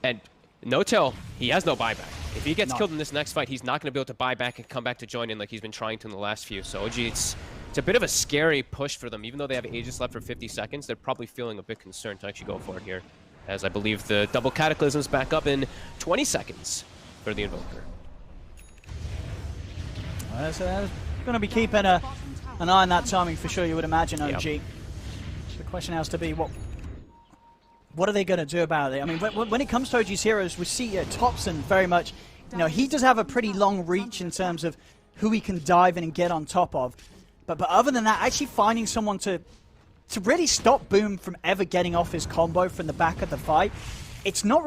And N0tail, he has no buyback. If he gets killed in this next fight, he's not going to be able to buy back and come back to join in like he's been trying to in the last few. So OG, it's a bit of a scary push for them. Even though they have Aegis left for 50 seconds, they're probably feeling a bit concerned to actually go for it here. As I believe the double Cataclysm's back up in 20 seconds for the Invoker. So they're going to be keeping an eye on that timing for sure, you would imagine, OG. So the question has to be, what are they going to do about it? I mean, when it comes to OG's heroes, we see Topson very much, you know, he does have a pretty long reach in terms of who he can dive in and get on top of. But other than that, actually finding someone to really stop Boom from ever getting off his combo from the back of the fight, it's not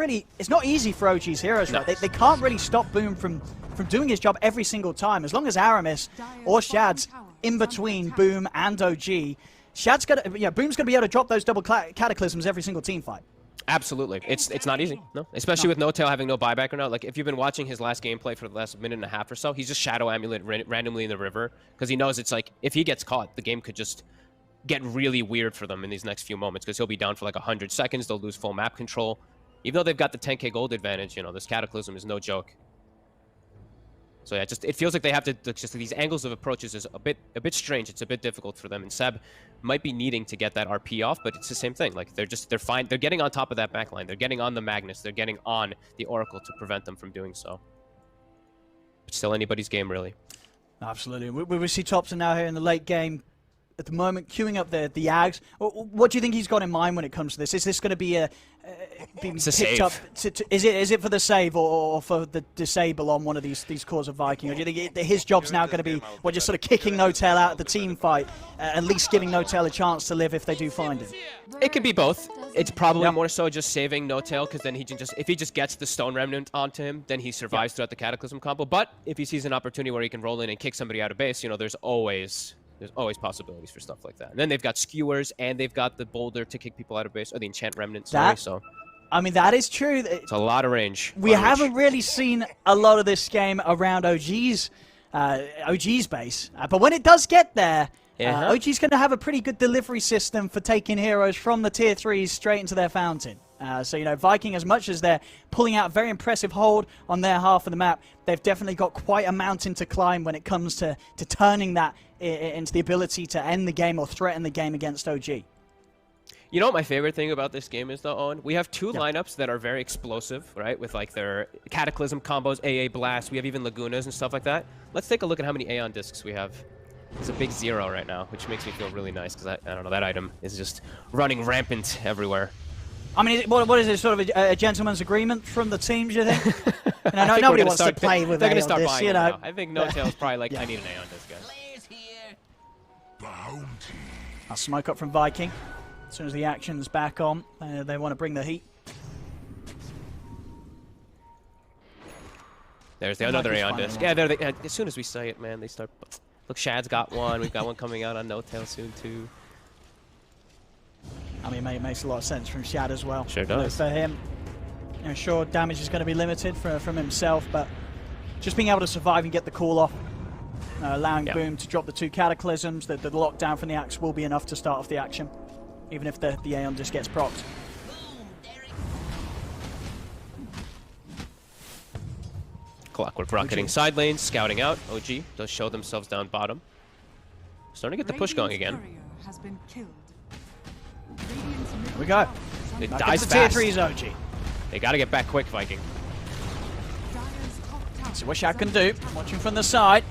easy for OG's heroes, right? They can't really stop Boom from doing his job every single time. As long as Aramis or Shad's in between Boom and OG, Boom's gonna be able to drop those double Cataclysms every single team fight. Absolutely. It's not easy, no. Especially with N0tail having no buyback or not. Like, if you've been watching his last gameplay for the last minute and a half or so, he's just Shadow Amulet randomly in the river, because he knows it's like, if he gets caught, the game could just get really weird for them in these next few moments, because he'll be down for like 100 seconds, they'll lose full map control. Even though they've got the 10k gold advantage, you know, this Cataclysm is no joke. So yeah, it feels like they have to just these angles of approaches is a bit strange. It's a bit difficult for them, and Seb might be needing to get that RP off, but it's the same thing. Like they're fine. They're getting on top of that backline. They're getting on the Magnus. They're getting on the Oracle to prevent them from doing so. It's still anybody's game, really. Absolutely. We see Topson now here in the late game. At the moment, queuing up the Ags. What do you think he's got in mind when it comes to this? Is this going to be being picked up? Is it for the save or for the disable on one of these cores of Viking? Or do you think his job's now going to be just sort of kicking N0tail out of the team fight, at least giving N0tail a chance to live if they do find him? It could be both. It's probably more so just saving N0tail, because then he can if he just gets the Stone Remnant onto him, then he survives throughout the Cataclysm combo. But if he sees an opportunity where he can roll in and kick somebody out of base, you know, there's always possibilities for stuff like that. And then they've got skewers, and they've got the boulder to kick people out of base, or the enchant remnant, so... I mean, that is true. It's a lot of range. We haven't really seen a lot of this game around OG's base. But when it does get there, OG's going to have a pretty good delivery system for taking heroes from the tier 3s straight into their fountain. So, you know, Viking, as much as they're pulling out a very impressive hold on their half of the map, they've definitely got quite a mountain to climb when it comes to turning that into the ability to end the game or threaten the game against OG. You know what my favorite thing about this game is, though, Owen? We have two lineups that are very explosive, right? With, like, their Cataclysm combos, AA Blast. We have even Lagunas and stuff like that. Let's take a look at how many Aeon Discs we have. It's a big 0 right now, which makes me feel really nice, because I don't know, that item is just running rampant everywhere. I mean, what is it, sort of a gentleman's agreement from the teams, you think? You know, nobody wants to play with They're Aeon going to start Discs, buying you it know. now. I think No-Tail's probably like, I need an Aeon Disc, guys. A smoke up from Viking. As soon as the action's back on, they want to bring the heat. There's another Aeon Disc. Yeah, as soon as we say it, man, they start... Look, Shad's got one. We've got one coming out on No-Tail soon, too. I mean, it makes a lot of sense from Shad as well. Sure does. For him, you know, sure, damage is going to be limited from himself, but just being able to survive and get the call off, allowing Boom to drop the 2 Cataclysms, the lockdown from the Axe will be enough to start off the action, even if the Aeon just gets procced. Clockwork rocketing side lanes, scouting out. OG does show themselves down bottom. Starting to get the push going again. Here we go. It Back dies up to tier fast. 3's OG. They got to get back quick, Viking. See what Shad can do. Watching from the side.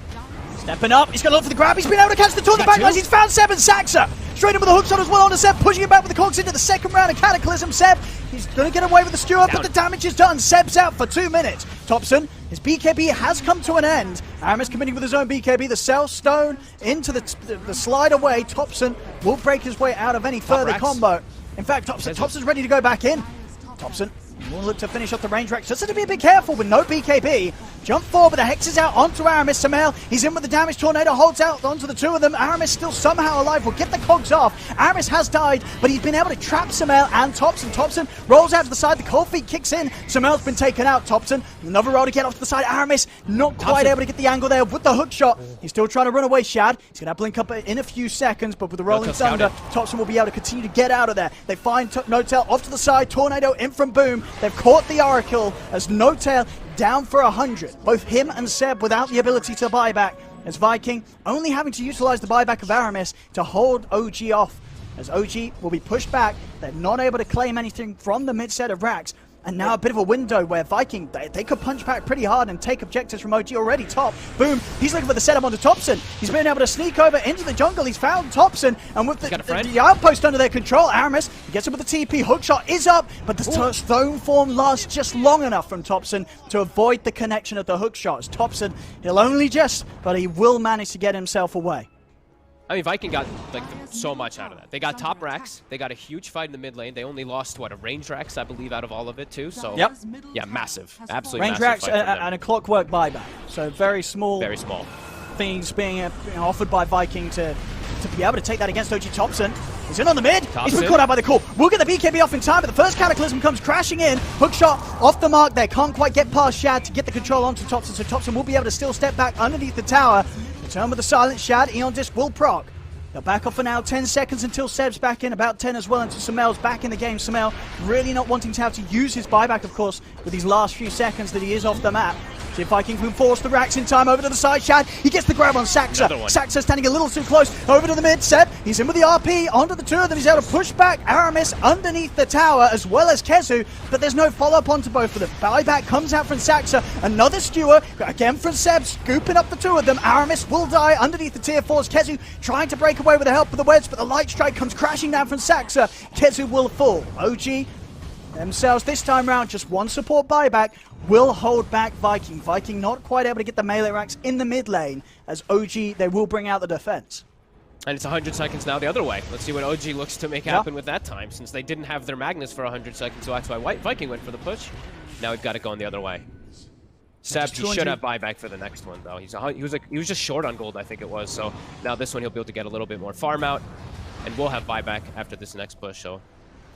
Stepping up. He's going to look for the grab. He's been able to catch the two on the back lines. He's found Seb and Saxa. Straight in with a hook shot as well onto Seb. Pushing him back with the cogs into the second round of Cataclysm. Seb, he's going to get away with the Stewart, but the damage is done. Seb's out for 2 minutes. Thompson, his BKB has come to an end. Aramis committing with his own BKB. The Cell Stone into the slide away. Thompson will break his way out of any further combo. In fact, Thompson's ready to go back in. Thompson will look to finish off the range rack. Just have to be a bit careful with no BKB. Jump forward, but the Hex is out onto Aramis. Samel, he's in with the damage. Tornado holds out onto the 2 of them. Aramis still somehow alive. Will get the cogs off. Aramis has died, but he's been able to trap Samel and Thompson. Thompson rolls out to the side. The cold feet kicks in. Samel's been taken out. Thompson, another roll to get off to the side. Aramis not quite able to get the angle there with the hook shot. He's still trying to run away, Shad. He's going to blink up in a few seconds, but with the rolling thunder, Thompson will be able to continue to get out of there. They find No-Tail off to the side. Tornado in from Boom. They've caught the Oracle as No-Tail down for 100. Both him and Seb without the ability to buy back, as Viking only having to utilize the buyback of Aramis to hold OG off, as OG will be pushed back. They're not able to claim anything from the mid set of racks. And now a bit of a window where Viking, they could punch back pretty hard and take objectives from OG already top. Boom, he's looking for the setup onto Thompson. He's been able to sneak over into the jungle. He's found Thompson, and with the outpost under their control, Aramis gets him with the TP. Hookshot is up, but the stone form lasts just long enough from Thompson to avoid the connection of the hookshot. As Thompson, he'll only just, but he will manage to get himself away. I mean, Viking got like so much out of that. They got top racks. They got a huge fight in the mid lane. They only lost, what, a range racks, I believe, out of all of it, too. So, yeah, massive. Absolutely range massive racks and a clockwork buyback. So very small things being offered by Viking to be able to take that against OG. Thompson. He's in on the mid. He's been caught out by the call. We'll get the BKB off in time, but the first Cataclysm comes crashing in. Hookshot off the mark there. Can't quite get past Shad to get the control onto Thompson, so Thompson will be able to still step back underneath the tower. Return with the silent Shad. Aeon Disc will proc. They'll back off for now. 10 seconds until Seb's back in. About 10 as well until Samel's back in the game. Samel really not wanting to have to use his buyback, of course, with these last few seconds that he is off the map. See if Viking can force the racks in time over to the side. Shad, he gets the grab on Saxa. Saxa standing a little too close. Over to the mid. Seb, he's in with the RP. Onto the 2 of them. He's able to push back Aramis underneath the tower as well as Kezu, but there's no follow-up onto both of them. Buyback comes out from Saxa. Another skewer. Again from Seb, scooping up the 2 of them. Aramis will die underneath the tier 4s. Kezu trying to break away with the help of the wedge, but the light strike comes crashing down from Saxa. Kezu will fall. OG themselves this time round, just one support buyback will hold back Viking. Viking not quite able to get the melee racks in the mid lane, as OG, they will bring out the defense. And it's 100 seconds now the other way. Let's see what OG looks to make happen with that time, since they didn't have their Magnus for 100 seconds, so that's why Viking went for the push. Now we've got it going the other way. Seb, he should have buyback for the next one, though. He was just short on gold, I think it was, so now this one he'll be able to get a little bit more farm out, and we'll have buyback after this next push, so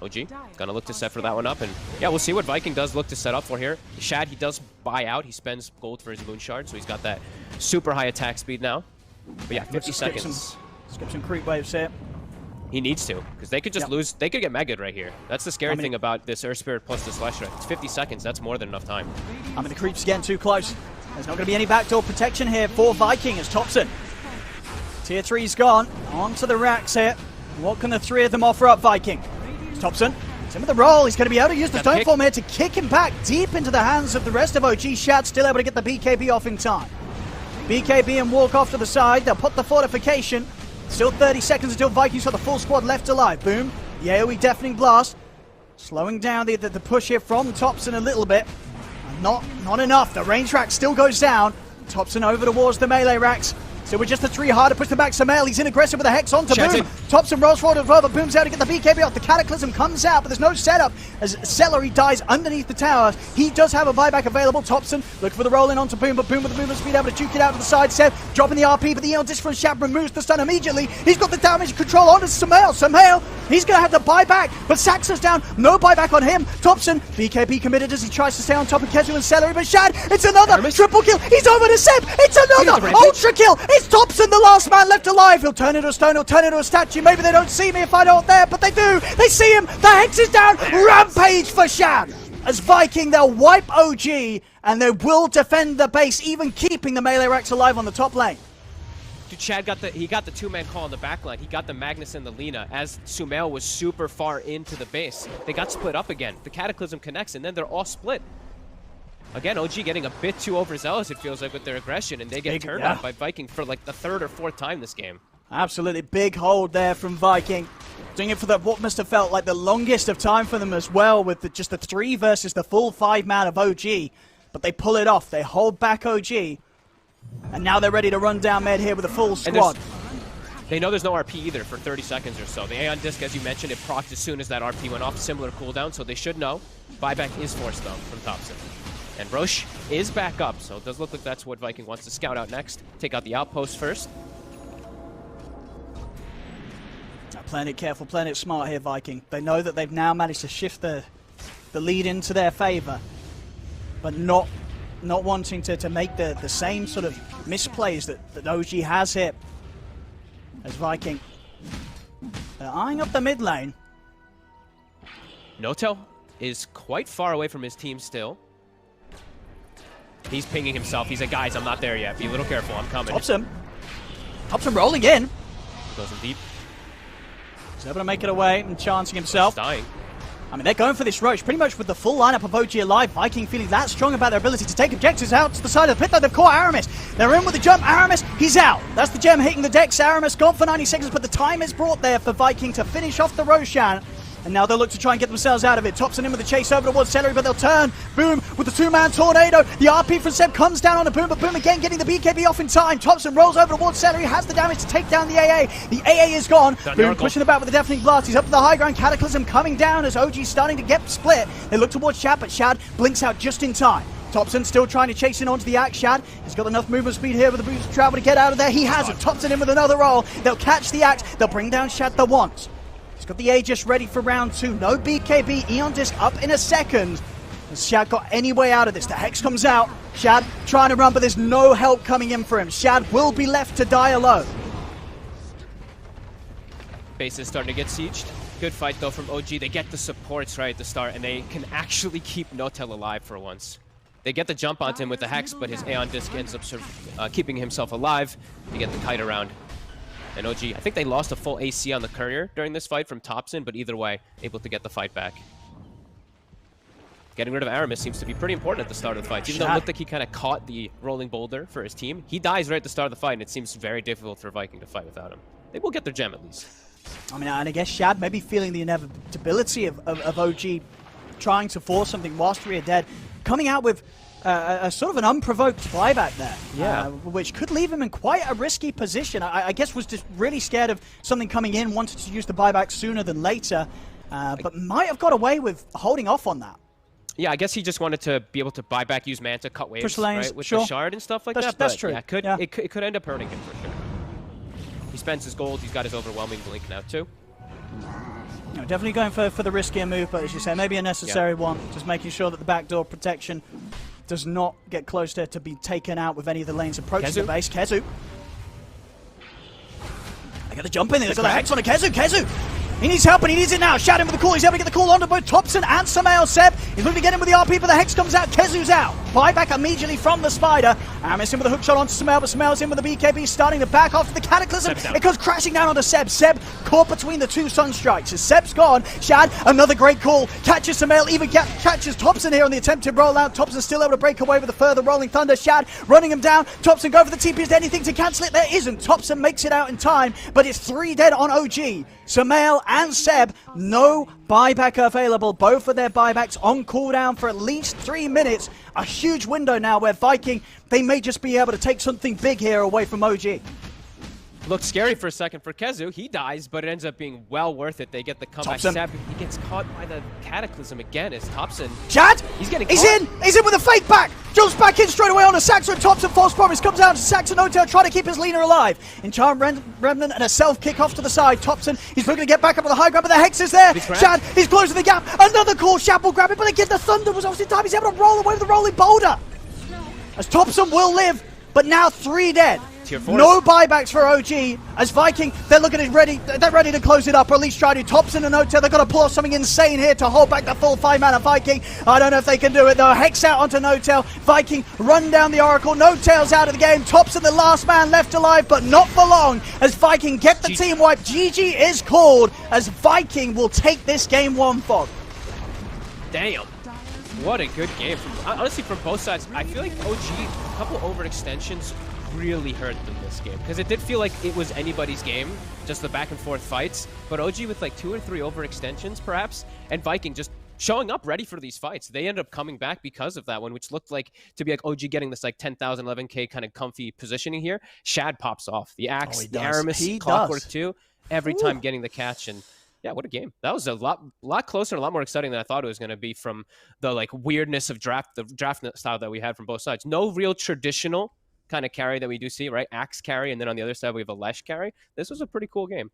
OG gonna look to set for that one up, and yeah, we'll see what Viking does look to set up for here. Shad, he does buy out. He spends gold for his moon shard, so he's got that super high attack speed now. But yeah, 50 seconds. Skip some creep waves here. He needs to, because they could just lose. They could get megged right here. That's the scary thing about this Earth Spirit plus the Slasher. It's 50 seconds. That's more than enough time. I mean, the creep's getting too close. There's not going to be any backdoor protection here for Viking as Thompson. Tier 3's gone. Onto the racks here. What can the three of them offer up, Viking? Thompson. He's in with the roll. He's going to be able to use the Stoneform here to kick him back deep into the hands of the rest of OG. Shad still able to get the BKB off in time. BKB and walk off to the side. They'll put the fortification. Still 30 seconds until Vikings got the full squad left alive. Boom. The AoE deafening blast. Slowing down the push here from Thompson a little bit. Not enough. The range rack still goes down. Thompson over towards the melee racks. So we're just the three hard to push them back. Samael, he's in aggressive with a Hex onto Boom. Thompson rolls forward as well, but Boom's out to get the BKB off. The Cataclysm comes out, but there's no setup as Celery dies underneath the tower. He does have a buyback available. Thompson looking for the roll in onto Boom, but Boom with the movement speed able to juke it out to the side. Seth dropping the RP, but the Eon Disc from Shab removes the stun immediately. He's got the damage control onto Samael. Samael, he's going to have to buy back, but Saxon's down. No buyback on him. Thompson, BKB committed as he tries to stay on top of Kezu and Celery, but Shad, it's another triple kill. He's over to Seb. It's another ultra kill. It's Thompson, the last man left alive. He'll turn into a stone, he'll turn into a statue. Maybe they don't see me if I don't there, but they do. They see him. The Hex is down. Rampage for Shad. As Viking, they'll wipe OG and they will defend the base, even keeping the melee racks alive on the top lane. Dude, Chad got the two-man call on the back line. He got the Magnus and the Lina as Sumail was super far into the base. They got split up again. The Cataclysm connects and then they're all split. Again, OG getting a bit too overzealous, it feels like, with their aggression, and they get turned on by Viking for like the third or fourth time this game. Absolutely big hold there from Viking. Doing it for what must have felt like the longest of time for them as well, with just the 3 versus the full 5-man of OG. But they pull it off. They hold back OG. And now they're ready to run down mid here with a full squad. They know there's no RP either for 30 seconds or so. The Aeon Disc, as you mentioned, it procced as soon as that RP went off. Similar cooldown, so they should know. Buyback is forced, though, from Thompson. And Roche is back up, so it does look like that's what Viking wants to scout out next. Take out the outpost first. Now, playing it careful, playing it smart here, Viking. They know that they've now managed to shift the lead into their favor, but not wanting to make the same sort of misplays that OG has here. As Viking, they're eyeing up the mid lane. Notel is quite far away from his team still. He's pinging himself. He's like, guys, I'm not there yet. Be a little careful. I'm coming. Thompson rolling in. Goes in deep. He's able to make it away and chancing himself. He's dying. I mean, they're going for this Roche pretty much with the full lineup of OG alive. Viking feeling that strong about their ability to take objectives out to the side of the pit, though. They've caught Aramis. They're in with the jump. Aramis, he's out. That's the gem hitting the decks. Aramis gone for 90 seconds, but the time is brought there for Viking to finish off the Roshan. And now they'll look to try and get themselves out of it. Thompson in with the chase over towards Celery, but they'll turn. Boom with the 2-man tornado. The RP from Seb comes down on a Boom, but Boom again getting the BKB off in time. Thompson rolls over towards Celery, has the damage to take down the AA. The AA is gone. Boom pushing about with the deafening blast. He's up to the high ground. Cataclysm coming down as OG's starting to get split. They look towards Shad, but Shad blinks out just in time. Thompson still trying to chase in onto the Axe. Shad has got enough movement speed here with the boost of travel to get out of there. He has it. Thompson in with another roll. They'll catch the Axe. They'll bring down Shad the once. He's got the Aegis ready for round 2. No BKB. Eon Disc up in a second. Has Shad got any way out of this? The Hex comes out. Shad trying to run, but there's no help coming in for him. Shad will be left to die alone. Base is starting to get sieged. Good fight, though, from OG. They get the supports right at the start, and they can actually keep Notel alive for once. They get the jump onto him with the Hex, but his Aeon Disc ends up sort of, keeping himself alive to get the kite around. And OG, I think they lost a full AC on the courier during this fight from Thompson, but either way, able to get the fight back. Getting rid of Aramis seems to be pretty important at the start of the fight. Even though it looked like he kind of caught the rolling boulder for his team, he dies right at the start of the fight, and it seems very difficult for Viking to fight without him. They will get their gem at least. I mean, and I guess Shad maybe feeling the inevitability of OG trying to force something whilst we are dead, coming out with a sort of an unprovoked buyback there, which could leave him in quite a risky position. I guess was just really scared of something coming in, wanted to use the buyback sooner than later, but might have got away with holding off on that. Yeah, I guess he just wanted to be able to buy back, use Manta, cut waves, lanes, right, with the shard and stuff like that. That's true. Yeah, it could end up hurting him for sure. He spends his gold. He's got his overwhelming blink now too. No, definitely going for the riskier move, but as you say, maybe a necessary one. Just making sure that the backdoor protection does not get close to be taken out with any of the lanes approaching the base. Kezu. They got to jump in there. They've got a Hex on a Kezu. Kezu! He needs help, and he needs it now. Shout in for the call. He's able to get the call onto both Thompson and Samael. Seb, he's looking to get him with the RP, but the Hex comes out. Kezu's out. Buyback immediately from the Spider. And missing with a hook shot onto Samael, but Samael's in with the BKB, starting to back off the Cataclysm. It goes crashing down onto Seb. Seb caught between the two Sunstrikes. As Seb's gone, Shad, another great call. Catches Samael, even catches Thompson here on the attempted rollout. Thompson still able to break away with the further Rolling Thunder. Shad running him down. Thompson go for the TP. Is there anything to cancel it? There isn't. Thompson makes it out in time, but it's 3 dead on OG. Samael and Seb, no buyback available. Both of their buybacks on cooldown for at least 3 minutes. A huge window now where Viking, they may just be able to take something big here away from OG. Looked scary for a second for Kezu. He dies, but it ends up being well worth it. They get the comeback. Seb, he gets caught by the Cataclysm again as Thompson. Chad! He's getting He's caught. in! He's in with a fake back! Jumps back in straight away on a Saxon. Thompson false promise comes out to Saxon Hotel trying to keep his Lena alive. Encharmed Remnant and a self kick off to the side. Thompson, he's looking to get back up with the high ground, but the Hex is there. Chad, he's closing the gap. Another call. Shad will grab it, but again the Thunder was obviously time. He's able to roll away with the rolling boulder. As Thompson will live, but now 3 dead. No buybacks for OG as Viking, they're looking at ready to close it up, or at least try to. Thompson and Notel, they've got to pull off something insane here to hold back the full 5-mana Viking. I don't know if they can do it though. Hex out onto Notel. Viking run down the Oracle. Notel's out of the game. Thompson, the last man left alive, but not for long as Viking get the team wipe. GG is called as Viking will take this game 1, Fog. Damn. What a good game. Honestly, from both sides, I feel like OG, a couple overextensions really hurt them this game, because it did feel like it was anybody's game, just the back and forth fights, but OG with like 2 or 3 overextensions perhaps, and Viking just showing up ready for these fights. They ended up coming back because of that one, which looked like to be like OG getting this like 10,000, 11k kind of comfy positioning here. Shad pops off. The Axe, the Aramis, Clockwork too, every time getting the catch. And yeah, what a game. That was a lot closer and a lot more exciting than I thought it was going to be from the like weirdness of the draft style that we had from both sides. No real traditional kind of carry that we do see, right? Axe carry, and then on the other side we have a Lesh carry. This was a pretty cool game.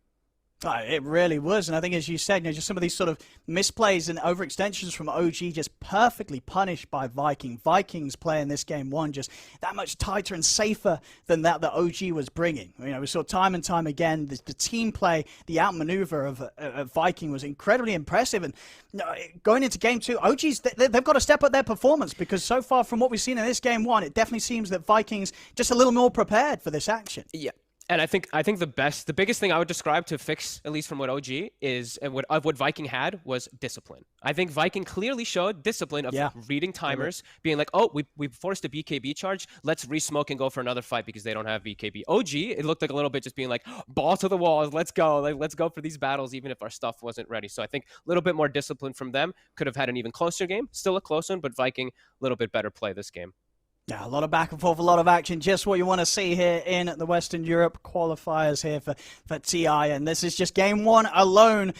It really was, and I think as you said, just some of these sort of misplays and overextensions from OG just perfectly punished by Viking. Vikings playing this game 1 just that much tighter and safer than that OG was bringing. We saw time and time again the team play, the outmaneuver of Viking was incredibly impressive. And going into game 2, OG's they've got to step up their performance, because so far from what we've seen in this game 1, it definitely seems that Vikings just a little more prepared for this action. Yeah. And I think the biggest thing I would describe to fix, at least from what OG is, and what Viking had, was discipline. I think Viking clearly showed discipline of reading timers, being like, oh, we forced a BKB charge, let's re-smoke and go for another fight because they don't have BKB. OG, it looked like a little bit just being like, ball to the walls, let's go, let's go for these battles even if our stuff wasn't ready. So I think a little bit more discipline from them. Could have had an even closer game, still a close one, but Viking, a little bit better play this game. Yeah, a lot of back and forth, a lot of action. Just what you want to see here in the Western Europe qualifiers here for TI. And this is just game 1 alone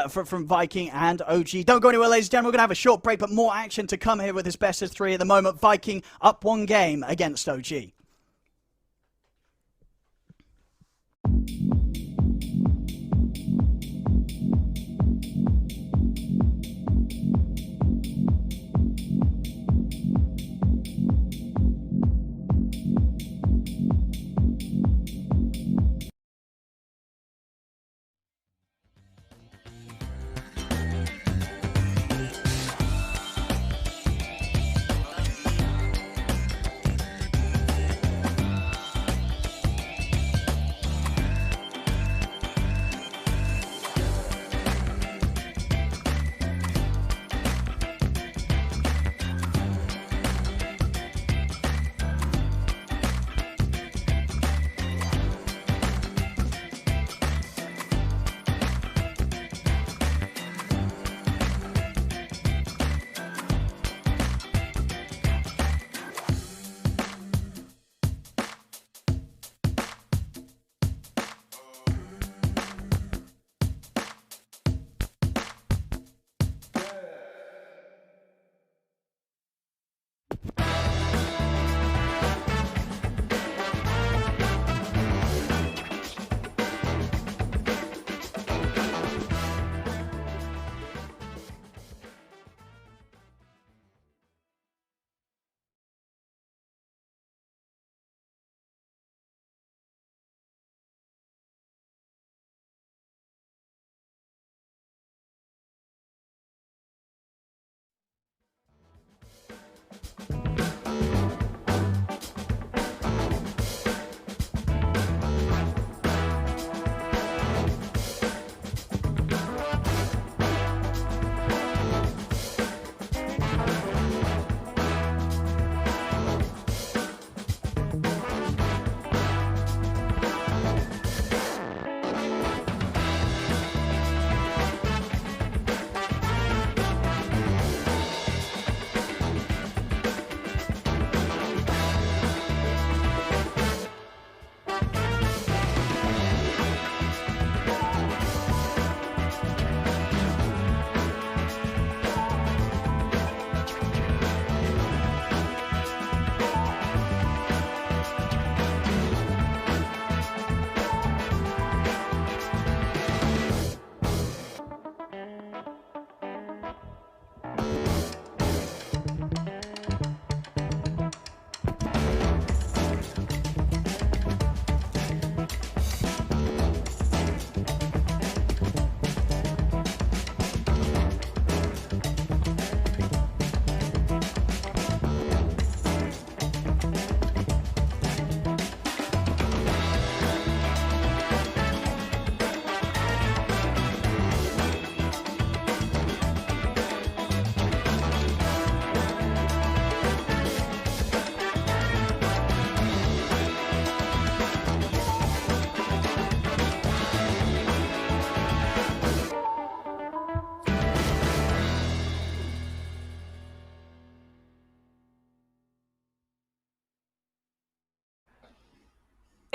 from Viking and OG. Don't go anywhere, ladies and gentlemen. We're going to have a short break, but more action to come here with this best of 3 at the moment. Viking up 1 game against OG.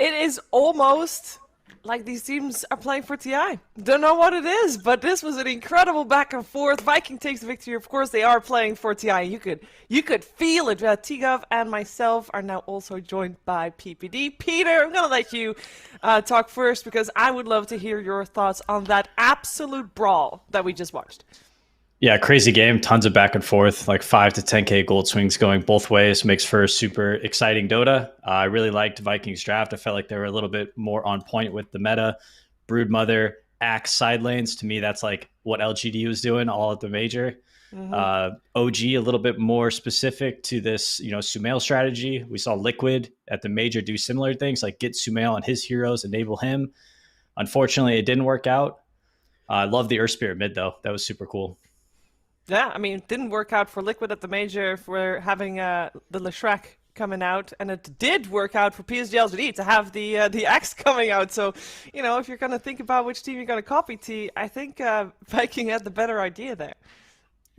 It is almost like these teams are playing for TI. Don't know what it is, but this was an incredible back and forth. Viking takes the victory. Of course, they are playing for TI. You could feel it. T-Gov and myself are now also joined by PPD. Peter, I'm going to let you talk first because I would love to hear your thoughts on that absolute brawl that we just watched. Yeah, crazy game. Tons of back and forth, like 5 to 10K gold swings going both ways. Makes for a super exciting Dota. I really liked Vikings draft. I felt like they were a little bit more on point with the meta. Broodmother, Axe side lanes. To me, that's like what LGD was doing all at the major. OG a little bit more specific to this, Sumail strategy. We saw Liquid at the major do similar things, like get Sumail on his heroes, enable him. Unfortunately, it didn't work out. I love the Earth Spirit mid, though. That was super cool. Yeah, I mean, it didn't work out for Liquid at the major for having the Leshrac coming out, and it did work out for PSG LGD to have the Axe coming out. So, if you're going to think about which team you're going to copy, I think Viking had the better idea there.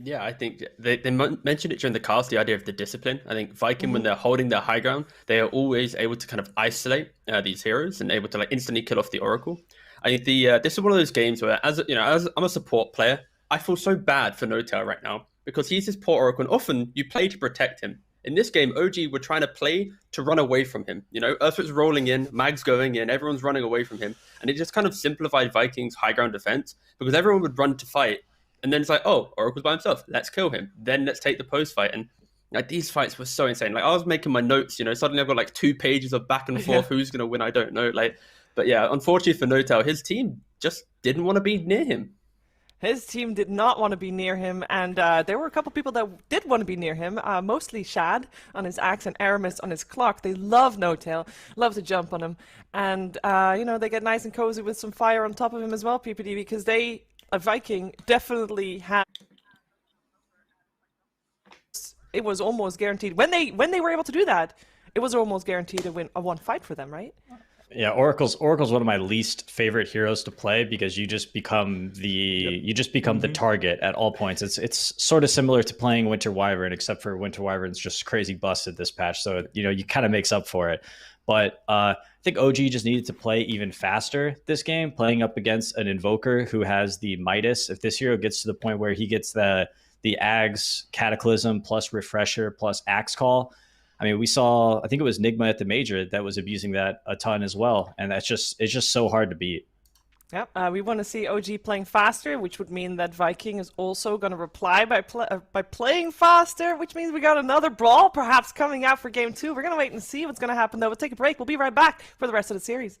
Yeah, I think they mentioned it during the cast, the idea of the discipline. I think Viking, when they're holding their high ground, they are always able to kind of isolate these heroes and able to like instantly kill off the Oracle. I think this is one of those games where, as I'm a support player, I feel so bad for Notail right now because he's this poor Oracle, and often you play to protect him. In this game, OG were trying to play to run away from him. Earth's rolling in, Mag's going in, everyone's running away from him, and it just kind of simplified Vikings' high ground defense because everyone would run to fight, and then it's like, oh, Oracle's by himself, let's kill him, then let's take the post fight. And like these fights were so insane. Like I was making my notes, suddenly I've got like 2 pages of back and forth. Who's gonna win? I don't know. But yeah, unfortunately for Notail, his team just didn't want to be near him. His team did not want to be near him, and there were a couple people that did want to be near him, mostly Shad on his Axe and Aramis on his Clock. They love Notail, love to jump on him, and they get nice and cozy with some fire on top of him as well, PPD, because Viking definitely had. It was almost guaranteed when they were able to do that. It was almost guaranteed a one fight for them, right? Yeah, Oracle's one of my least favorite heroes to play because you just become the target at all points. It's sort of similar to playing Winter Wyvern, except for Winter Wyvern's just crazy busted this patch, so you kind of makes up for it. But I think OG just needed to play even faster this game, playing up against an Invoker who has the Midas. If this hero gets to the point where he gets the Ags, Cataclysm plus Refresher plus Axe Call, I mean, we saw, I think it was Nigma at the major that was abusing that a ton as well. And it's just so hard to beat. Yeah, we want to see OG playing faster, which would mean that Viking is also going to reply by playing faster, which means we got another brawl perhaps coming out for game 2. We're going to wait and see what's going to happen, though. We'll take a break. We'll be right back for the rest of the series.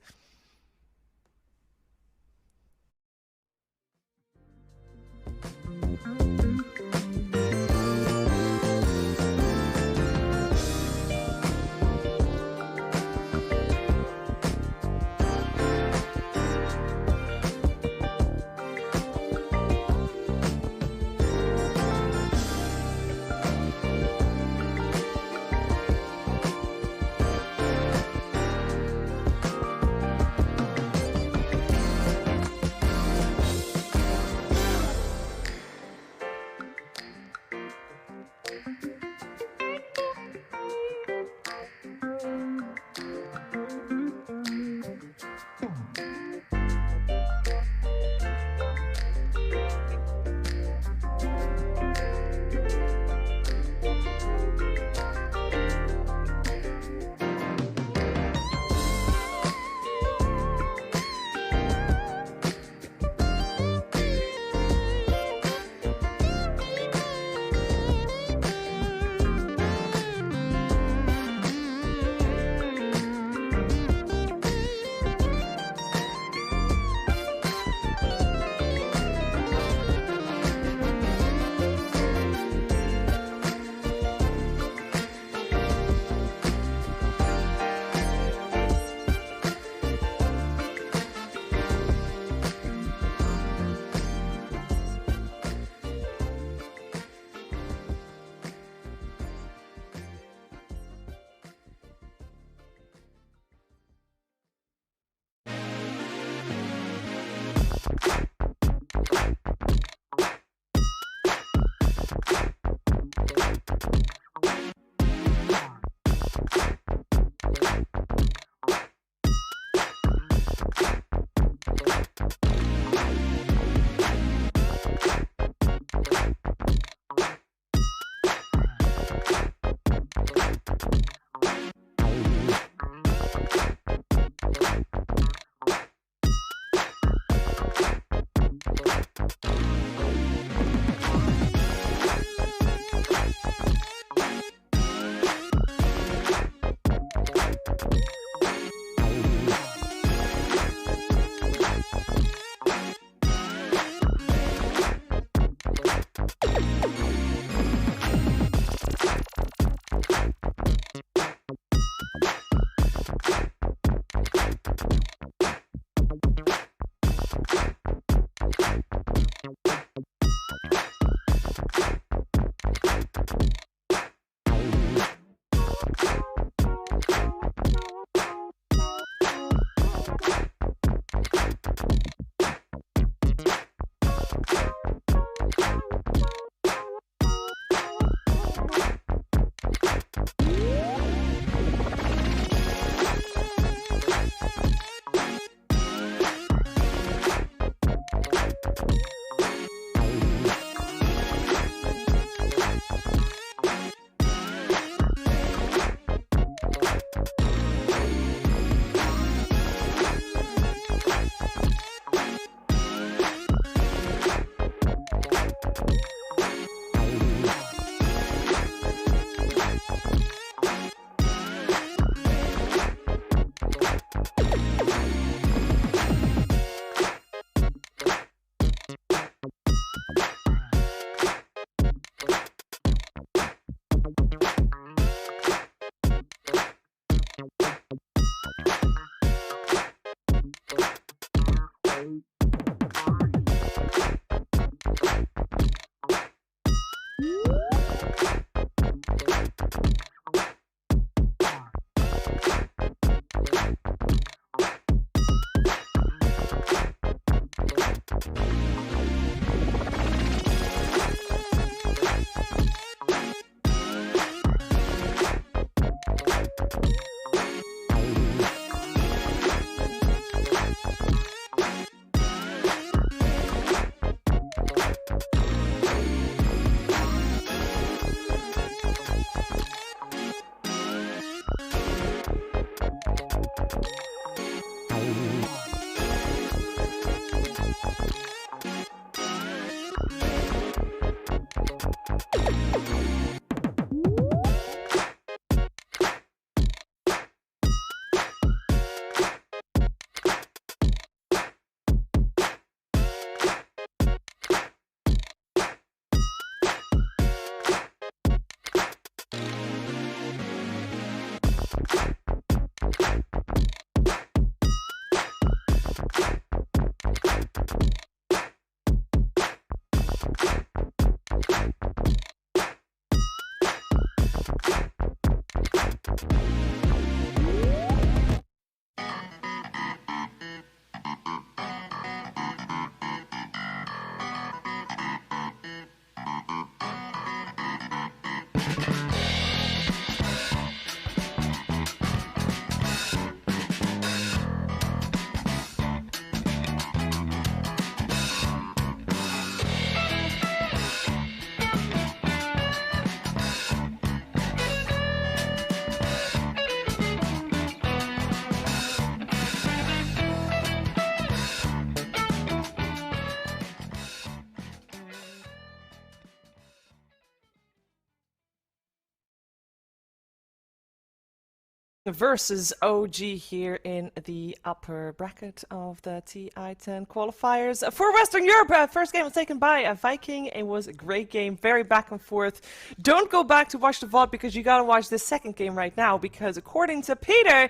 Versus OG here in the upper bracket of the TI10 qualifiers. For Western Europe, first game was taken by a Viking. It was a great game, very back and forth. Don't go back to watch the VOD because you gotta watch this second game right now, because according to Peter,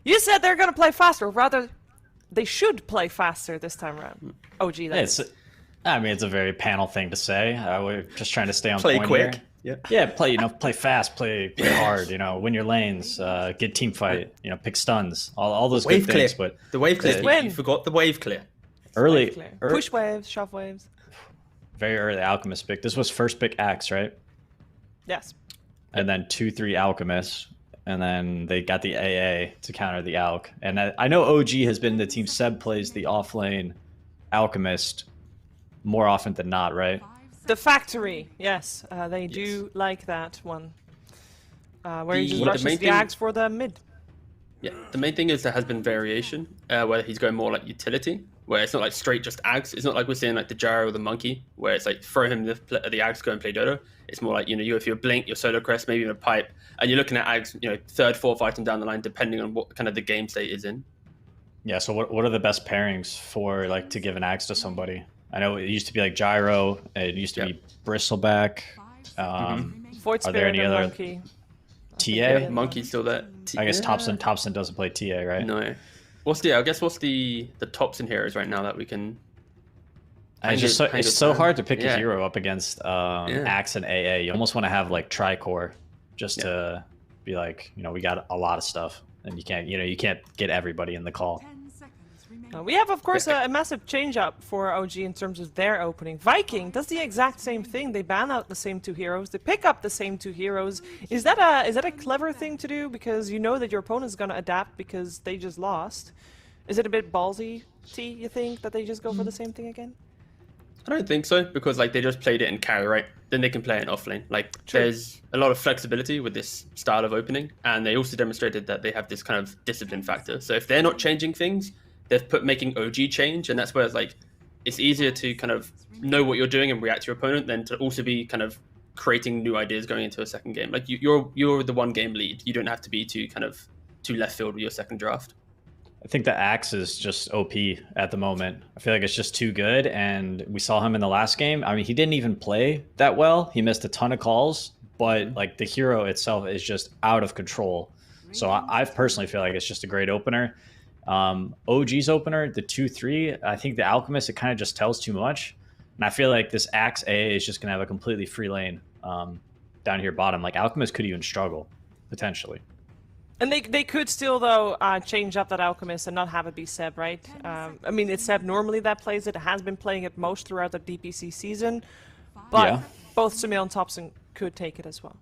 you said they're gonna play faster, or rather, they should play faster this time around. OG, that's it's a very panel thing to say. We're just trying to stay on Play point quick. here. Yeah. Play fast, play hard, win your lanes, get team fight, pick stuns, all those Wave good clear. things. But the wave clear, Win. you forgot the wave clear. early, push waves, shove waves. very early Alchemist pick. This was first pick Axe, right? Yes. And then 2-3 Alchemist, and then they got the AA to counter the Alch. And I know OG has been the team Seb plays the offlane Alchemist more often than not, right? The factory, yes, they do like that one. Where he just The rushes main the thing- Axe for the mid. Yeah, the main thing is there has been variation, where he's going more like utility, where it's not like straight just Axe. It's not like we're seeing like the Gyro or the Monkey, where it's like throw him the Axe, go and play Dota. It's more like, you if you're Blink, your Solo Crest, maybe in a pipe, and you're looking at Axe, third, fourth item down the line, depending on what kind of the game state is in. Yeah, so what are the best pairings for to give an Axe to somebody? I know it used to be like Gyro, it used to be Bristleback. Void Are there Spirit any and other Monkey. TA? Yeah, Monkey's still there. I guess Thompson doesn't play TA, right? No. What's the tops in heroes right now that we can? It's so hard to pick a hero up against Axe and AA. You almost want to have like Tricore, just to be like, we got a lot of stuff, and you can't get everybody in the call. We have, of course, a massive change-up for OG in terms of their opening. Viking does the exact same thing. They ban out the same two heroes. They pick up the same two heroes. Is that a clever thing to do? Because you know that your opponent's going to adapt because they just lost. Is it a bit ballsy, T, you think, that they just go for the same thing again? I don't think so, because they just played it in carry, right? Then they can play it in offlane. There's a lot of flexibility with this style of opening, and they also demonstrated that they have this kind of discipline factor. So if they're not changing things, they're making OG change, and that's where it's easier to kind of know what you're doing and react to your opponent than to also be kind of creating new ideas going into a second game. You're the one game lead. You don't have to be too left field with your second draft. I think the Axe is just OP at the moment. I feel like it's just too good, and we saw him in the last game. I mean, he didn't even play that well. He missed a ton of calls, but the hero itself is just out of control. So I personally feel like it's just a great opener. OG's opener, the 2-3, I think the Alchemist, it kind of just tells too much. And I feel like this Axe AA is just going to have a completely free lane down here bottom. Like, Alchemist could even struggle, potentially. And they could still, though, change up that Alchemist and not have it be Seb, right? I mean, it's Seb normally that plays it. It has been playing it most throughout the DPC season. But both Sumail and Thompson could take it as well.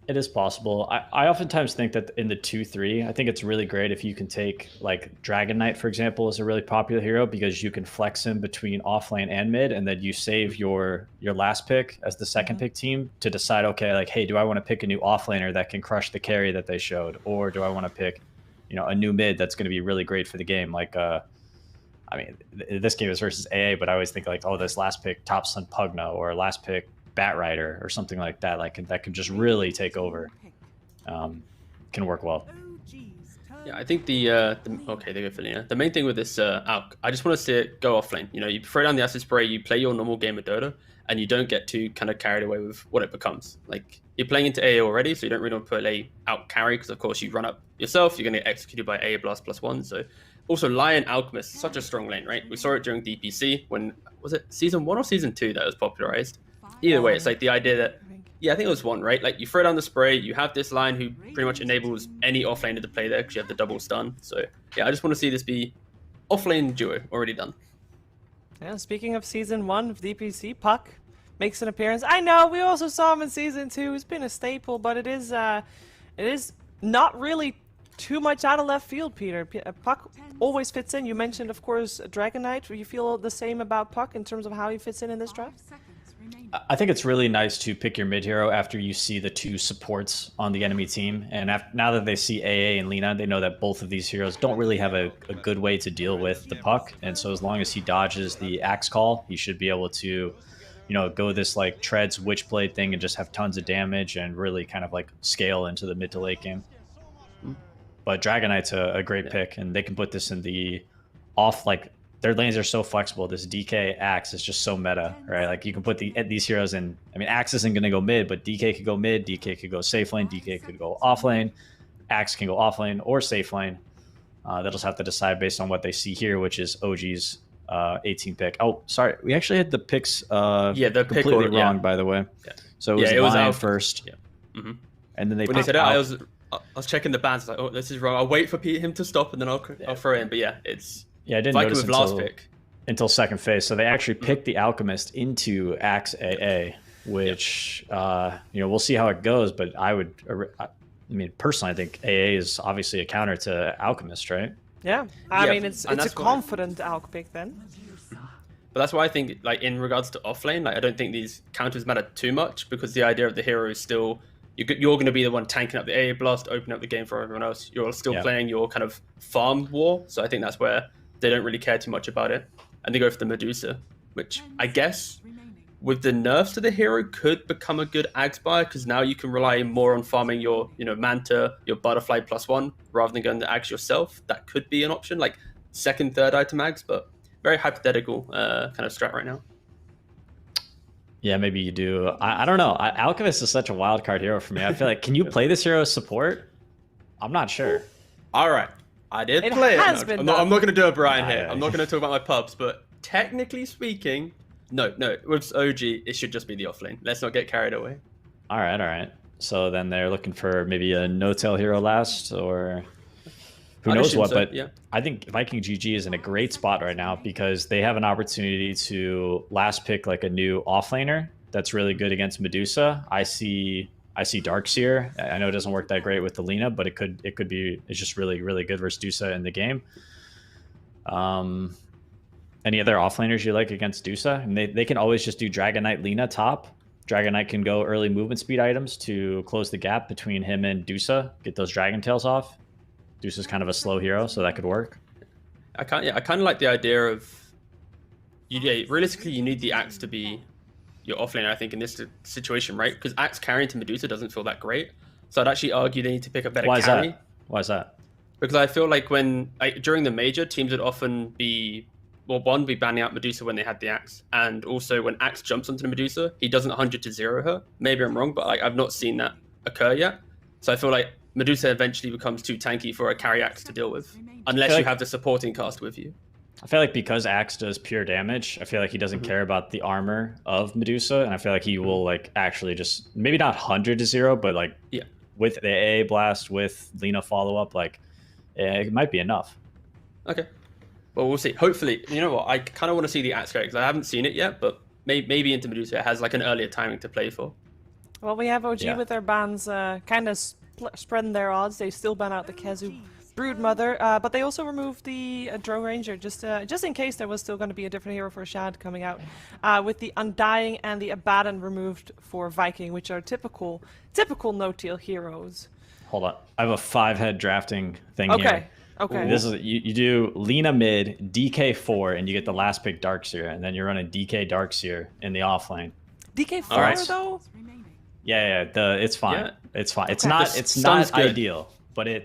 It is possible. I oftentimes think that in the 2-3, I think it's really great if you can take, like, Dragon Knight, for example, is a really popular hero because you can flex him between offlane and mid, and then you save your last pick as the second pick team to decide, okay, like, hey, do I want to pick a new offlaner that can crush the carry that they showed, or do I want to pick, you know, a new mid that's going to be really great for the game? Like, I mean, this game is versus AA, but I always think, like, oh, this last pick Top Sun Pugna, or last pick Bat Rider or something like that, like that could just really take over. Can work well. Yeah, I think okay, they go for Lina. The main thing with this Alk, I just want to see it go offlane. You know, you throw down the acid spray, you play your normal game of Dota, and you don't get too kind of carried away with what it becomes. Like, you're playing into AA already, so you don't really want to put a out carry, because of course you run up yourself, you're going to get executed by AA Blast +1. So also Lion Alchemist, such a strong lane, right? We saw it during DPC when, was it season 1 or season 2 that was popularized? Either way, it's like the idea that, yeah, I think it was 1, right? Like, you throw down the spray, you have this line who pretty much enables any offlaner to play there because you have the double stun. So yeah, I just want to see this be offlane duo already done. Yeah, speaking of season 1 of DPC, Puck makes an appearance. I know we also saw him in season 2. He's been a staple, but it is not really too much out of left field, Peter. Puck always fits in. You mentioned, of course, Dragon Knight. Do you feel the same about Puck in terms of how he fits in this draft? I think it's really nice to pick your mid hero after you see the 2 supports on the enemy team. And now that they see AA and Lina, they know that both of these heroes don't really have a good way to deal with the Puck. And so as long as he dodges the Axe Call, he should be able to, you know, go this like Treads Witchblade thing and just have tons of damage and really kind of like scale into the mid to late game. But Dragon Knight's a great pick, and they can put this in the off, like, their lanes are so flexible. This DK Axe is just so meta, right? Like, you can put these heroes in. I mean, Axe isn't going to go mid, but DK could go mid, DK could go safe lane, DK could go off lane, Axe can go off lane or safe lane. They'll just have to decide based on what they see here, which is OG's 18 pick. Oh, sorry, we actually had the picks the completely wrong, by the way. Yeah. So it was Lion first, and then they when picked they said out. I was checking the bands, like, oh, this is wrong. I'll wait for him to stop, and then I'll throw it in. But yeah, it's I didn't Viking notice with last pick until second phase. So they actually picked the Alchemist into Axe AA, which you know, we'll see how it goes. But I mean, personally, I think AA is obviously a counter to Alchemist, right? Yeah, I mean, it's a confident Alk pick then. But that's why I think, like, in regards to offlane, like, I don't think these counters matter too much, because the idea of the hero is still, you're going to be the one tanking up the AA blast, opening up the game for everyone else. You're still playing your kind of farm war. So I think that's where they don't really care too much about it. And they go for the Medusa, which I guess with the nerfs to the hero could become a good Axe buy, because now you can rely more on farming your, you know, Manta, your Butterfly +1, rather than going to Axe yourself. That could be an option, like second, third item Axe, but very hypothetical kind of strat right now. Yeah, maybe you do. I don't know. Alchemist is such a wild card hero for me. I feel like, can you play this hero as support? I'm not sure. All right. I did play it. I'm not going to do a Brian here. Yeah. I'm not going to talk about my pubs, but technically speaking, no. With OG, it should just be the offlane. Let's not get carried away. All right. So then they're looking for maybe a no-tail hero last, or who knows what. But yeah. I think Viking GG is in a great spot right now because they have an opportunity to last pick like a new offlaner that's really good against Medusa. I see Darkseer. I know it doesn't work that great with the Lina, but it could be. It's just really, really good versus Dusa in the game. Any other offlaners you like against Dusa? And they can always just do Dragon Knight Lina top. Dragon Knight can go early movement speed items to close the gap between him and Dusa. Get those Dragon Tails off. Dusa's kind of a slow hero, so that could work. I kind of like the idea of realistically you need the Axe to be your offlaner, I think, in this situation, right? Because Axe carrying to Medusa doesn't feel that great. So I'd actually argue they need to pick a better carry. Why is that? Because I feel like during the major, teams would often be banning out Medusa when they had the Axe, and also when Axe jumps onto the Medusa, he doesn't 100 to 0 her. Maybe I'm wrong, but I've not seen that occur yet. So I feel like Medusa eventually becomes too tanky for a carry Axe to deal with, unless you have the supporting cast with you. I feel like because Axe does pure damage, I feel like he doesn't care about the armor of Medusa, and I feel like he will like actually just maybe not 100 to 0, but like with the AA blast with Lina follow up, like it might be enough. Okay, well we'll see. Hopefully, you know what? I kind of want to see the Axe carry because I haven't seen it yet, but maybe into Medusa it has like an earlier timing to play for. Well, we have OG with their bans kind of spreading their odds. They still ban out the Kezu Broodmother, but they also removed the Drow Ranger just in case there was still going to be a different hero for Shad coming out, with the Undying and the Abaddon removed for Viking, which are typical no-teal heroes. Hold on, I have a 5-head drafting thing here. Okay. This is you do Lina mid, DK 4, and you get the last pick Darkseer, and then you're running DK Darkseer in the offlane. DK 4 though? Yeah, it's fine. Yeah. It's fine. It's Okay. not ideal, but I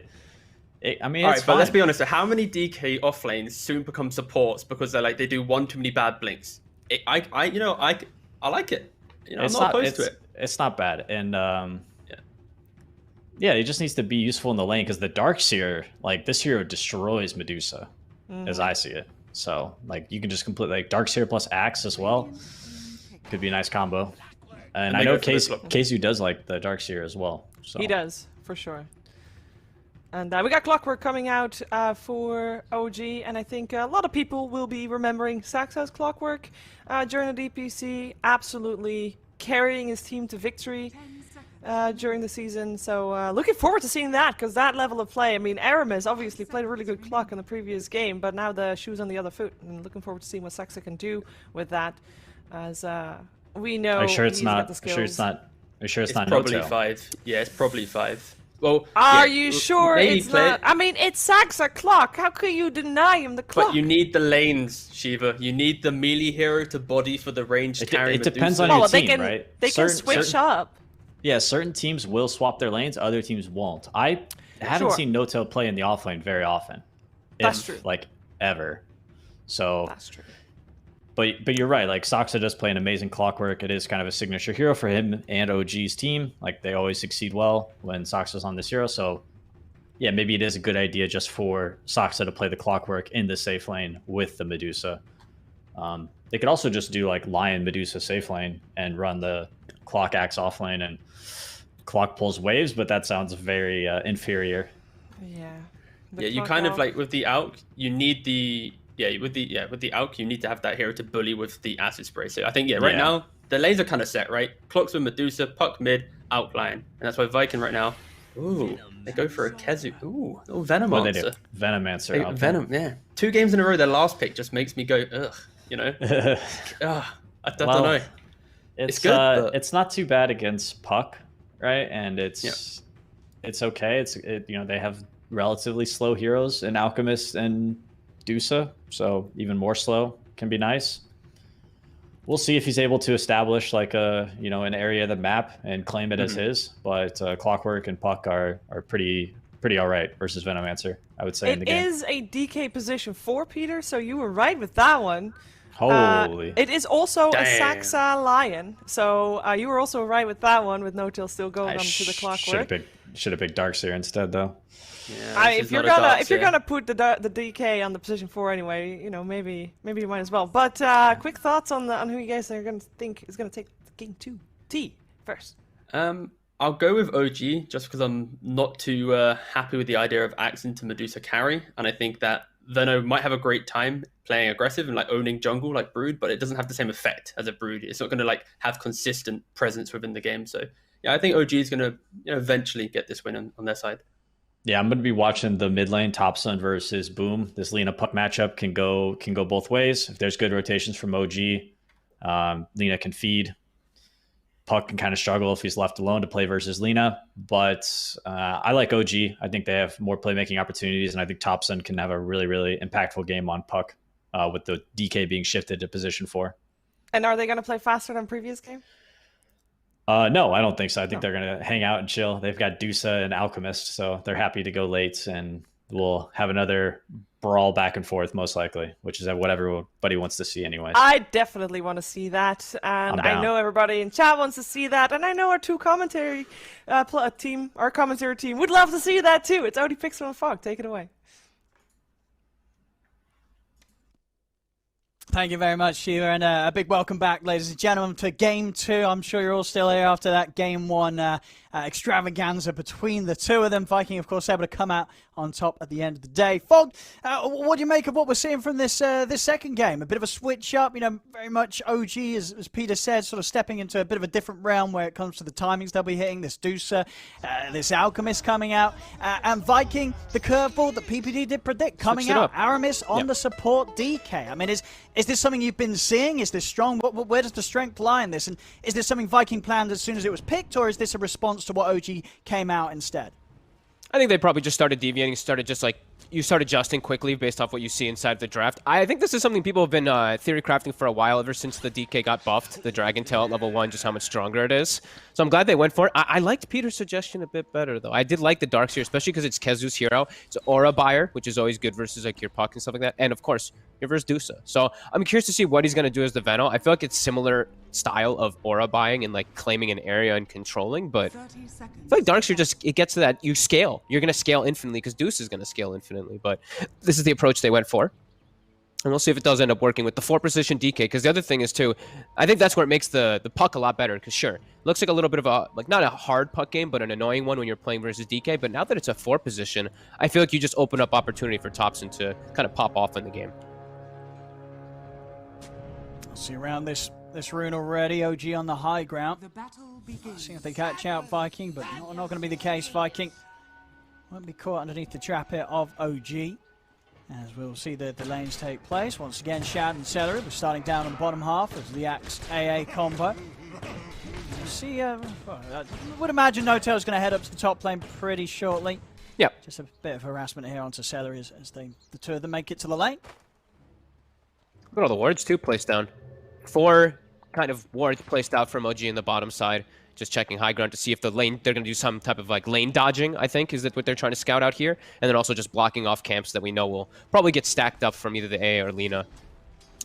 mean, it's fine. But let's be honest. How many DK offlanes soon become supports because they do one too many bad blinks? I like it. You know, I'm not opposed to it. It's not bad, and yeah, it just needs to be useful in the lane because the Darkseer, like this hero destroys Medusa, as I see it. So like you can just complete like Darkseer plus Axe as well. Could be a nice combo. And I know Keizu does like the Darkseer as well. So. He does, for sure. And we got Clockwork coming out for OG, and I think a lot of people will be remembering Saxa's Clockwork during the DPC, absolutely carrying his team to victory during the season. So looking forward to seeing that, because that level of play, I mean, Aramis obviously played a really good clock in the previous game, but now the shoe's on the other foot, and looking forward to seeing what Saxa can do with that, as we know. Are you sure it's not? Are you sure it's not? Probably no-tail? 5. Yeah, it's probably 5. Well, are you sure it's play not? I mean, it's Saxa clock. How could you deny him the clock? But you need the lanes, Shiva. You need the melee hero to body for the ranged carry. It depends on Medusa. your team, right? They can switch up. Yeah, certain teams will swap their lanes. Other teams won't. I haven't seen no-tail play in the offlane very often. That's true. Like ever. So. That's true. But you're right. Like Saxa does play an amazing Clockwork. It is kind of a signature hero for him and OG's team. Like they always succeed well when Saxa's on this hero. So yeah, maybe it is a good idea just for Saxa to play the Clockwork in the safe lane with the Medusa. They could also just do like Lion Medusa safe lane and run the Clock Axe off lane and Clock pulls waves, but that sounds very inferior. Yeah. You kind of like with the Alk, you need the with the Alk, you need to have that hero to bully with the acid spray. So I think right now the lanes are kind of set, right? Clocks with Medusa, Puck mid, Alk line, and that's why Viking right now. Ooh, they go for a Kezu. Ooh, little Venomancer. Venomancer. Venom, yeah. 2 games in a row, their last pick just makes me go, ugh. You know, I don't know. It's good. But... it's not too bad against Puck, right? And it's okay. They have relatively slow heroes in Alchemist and Dusa, so even more slow can be nice. We'll see if he's able to establish like an area of the map and claim it as his. But Clockwork and Puck are pretty all right versus Venomancer, I would say. In the game. It is a DK position 4, Peter. So you were right with that one. Holy! It is also a Saxa Lion. So you were also right with that one, with no-tail still going on to the Clockwork. Should have picked Darkseer instead, though. Yeah, if you're gonna put the DK on the position 4 anyway, maybe you might as well. But quick thoughts on who you guys are gonna think is gonna take game 2 T first. I'll go with OG just because I'm not too happy with the idea of Axe into Medusa carry, and I think that Veno might have a great time playing aggressive and like owning jungle like Brood, but it doesn't have the same effect as a Brood. It's not going to like have consistent presence within the game. So yeah, I think OG is going to eventually get this win on their side. Yeah, I'm going to be watching the mid lane Topsun versus Boom. This Lina Puck matchup can go both ways. If there's good rotations from OG, Lina can feed. Puck can kind of struggle if he's left alone to play versus Lina. But I like OG. I think they have more playmaking opportunities, and I think Topsun can have a really, really impactful game on Puck with the DK being shifted to position 4. And are they going to play faster than previous game? No, I don't think so. I think they're going to hang out and chill. They've got Dusa and Alchemist, so they're happy to go late and we'll have another brawl back and forth, most likely, which is what everybody wants to see anyways. I definitely want to see that, and I know everybody in chat wants to see that, and I know our two commentary team, our commentary team, would love to see that too. It's Odie, Pigzs, and Fog. Take it away. Thank you very much, Shiva, and a big welcome back, ladies and gentlemen, to Game 2. I'm sure you're all still here after that Game 1 extravaganza between the two of them. Viking, of course, able to come out on top at the end of the day. Fog, what do you make of what we're seeing from this this second game? A bit of a switch up, very much OG, as Peter said, sort of stepping into a bit of a different realm where it comes to the timings they'll be hitting, this Deucer, this Alchemist coming out, and Viking, the curveball that PPD did predict, coming out. Aramis on the support DK. I mean, is this something you've been seeing? Is this strong? Where does the strength lie in this? And is this something Viking planned as soon as it was picked, or is this a response to what OG came out instead? I think they probably just started deviating, you start adjusting quickly based off what you see inside the draft. I think this is something people have been theory crafting for a while, ever since the DK got buffed, the Dragon Tail at level 1, just how much stronger it is. So I'm glad they went for it. I liked Peter's suggestion a bit better, though. I did like the Darkseer, especially because it's Kezu's hero. It's Aura Buyer, which is always good versus like your Puck and stuff like that. And of course, your versus Dusa. So I'm curious to see what he's going to do as the Veno. I feel like it's similar style of aura buying and like claiming an area and controlling, but I feel like Darkseer it gets to that, you scale. You're going to scale infinitely because Deuce is going to scale infinitely, but this is the approach they went for. And we'll see if it does end up working with the 4-position DK, because the other thing is too, I think that's where it makes the puck a lot better, because sure, it looks like a little bit of a, like not a hard puck game, but an annoying one when you're playing versus DK, but now that it's a 4-position, I feel like you just open up opportunity for Thompson to kind of pop off in the game. See around this rune already, OG on the high ground. See if they catch out Viking, but not going to be the case. Viking won't be caught underneath the trap here of OG. As we'll see the lanes take place. Once again, Shad and Celery, we're starting down on the bottom half as the Axe AA combo. You see, I would imagine No-Tail is going to head up to the top lane pretty shortly. Yeah. Just a bit of harassment here onto Celery as the two of them make it to the lane. Look at all the wards too placed down. 4 kind of wards placed out from OG in the bottom side. Just checking high ground to see if the lane, they're going to do some type of like lane dodging, I think, is that what they're trying to scout out here. And then also just blocking off camps that we know will probably get stacked up from either the A or Lina.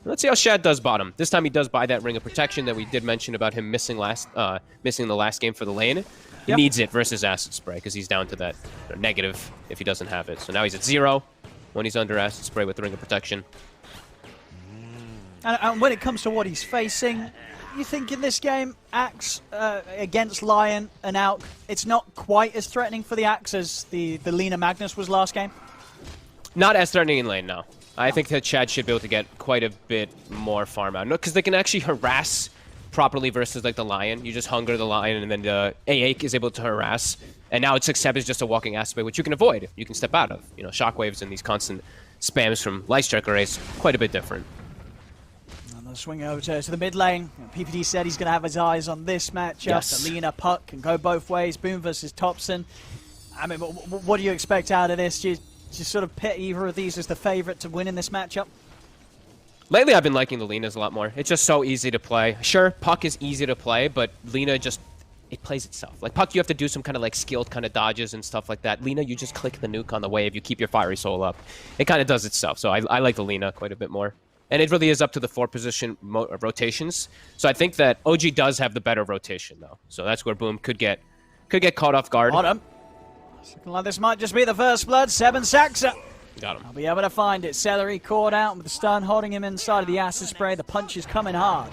Let's see how Shad does bottom. This time he does buy that Ring of Protection that we did mention about him missing the last game for the lane. He needs it versus Acid Spray because he's down to that negative if he doesn't have it. So now he's at 0 when he's under Acid Spray with the Ring of Protection. And when it comes to what he's facing, you think in this game, Axe against Lion and Alk, it's not quite as threatening for the Axe as the Lina Magnus was last game? Not as threatening in lane, no. I think that Chad should be able to get quite a bit more farm out. No, because they can actually harass properly versus like the Lion. You just hunger the Lion and then the A8 is able to harass. And now it's Seb is just a walking aspect, which you can avoid. You can step out of. You know, shockwaves and these constant spams from Lightstrike arrays, quite a bit different. Swing over to the mid lane. PPD said he's going to have his eyes on this matchup. Yes. Lina, Puck can go both ways. Boom versus Thompson. I mean, what do you expect out of this? Do you sort of pit either of these as the favorite to win in this matchup? Lately, I've been liking the Linas a lot more. It's just so easy to play. Sure, Puck is easy to play, but Lina just, it plays itself. Like Puck, you have to do some kind of like skilled kind of dodges and stuff like that. Lina, you just click the nuke on the wave. You keep your Fiery Soul up. It kind of does itself. So I like the Lina quite a bit more. And it really is up to the 4-position rotations. So I think that OG does have the better rotation, though. So that's where Boom could get caught off guard. Got him. Looking like this might just be the first blood. 7 Saxa. Got him. I'll be able to find it. Celery caught out with the stun, holding him inside of the Acid Spray. The punch is coming hard.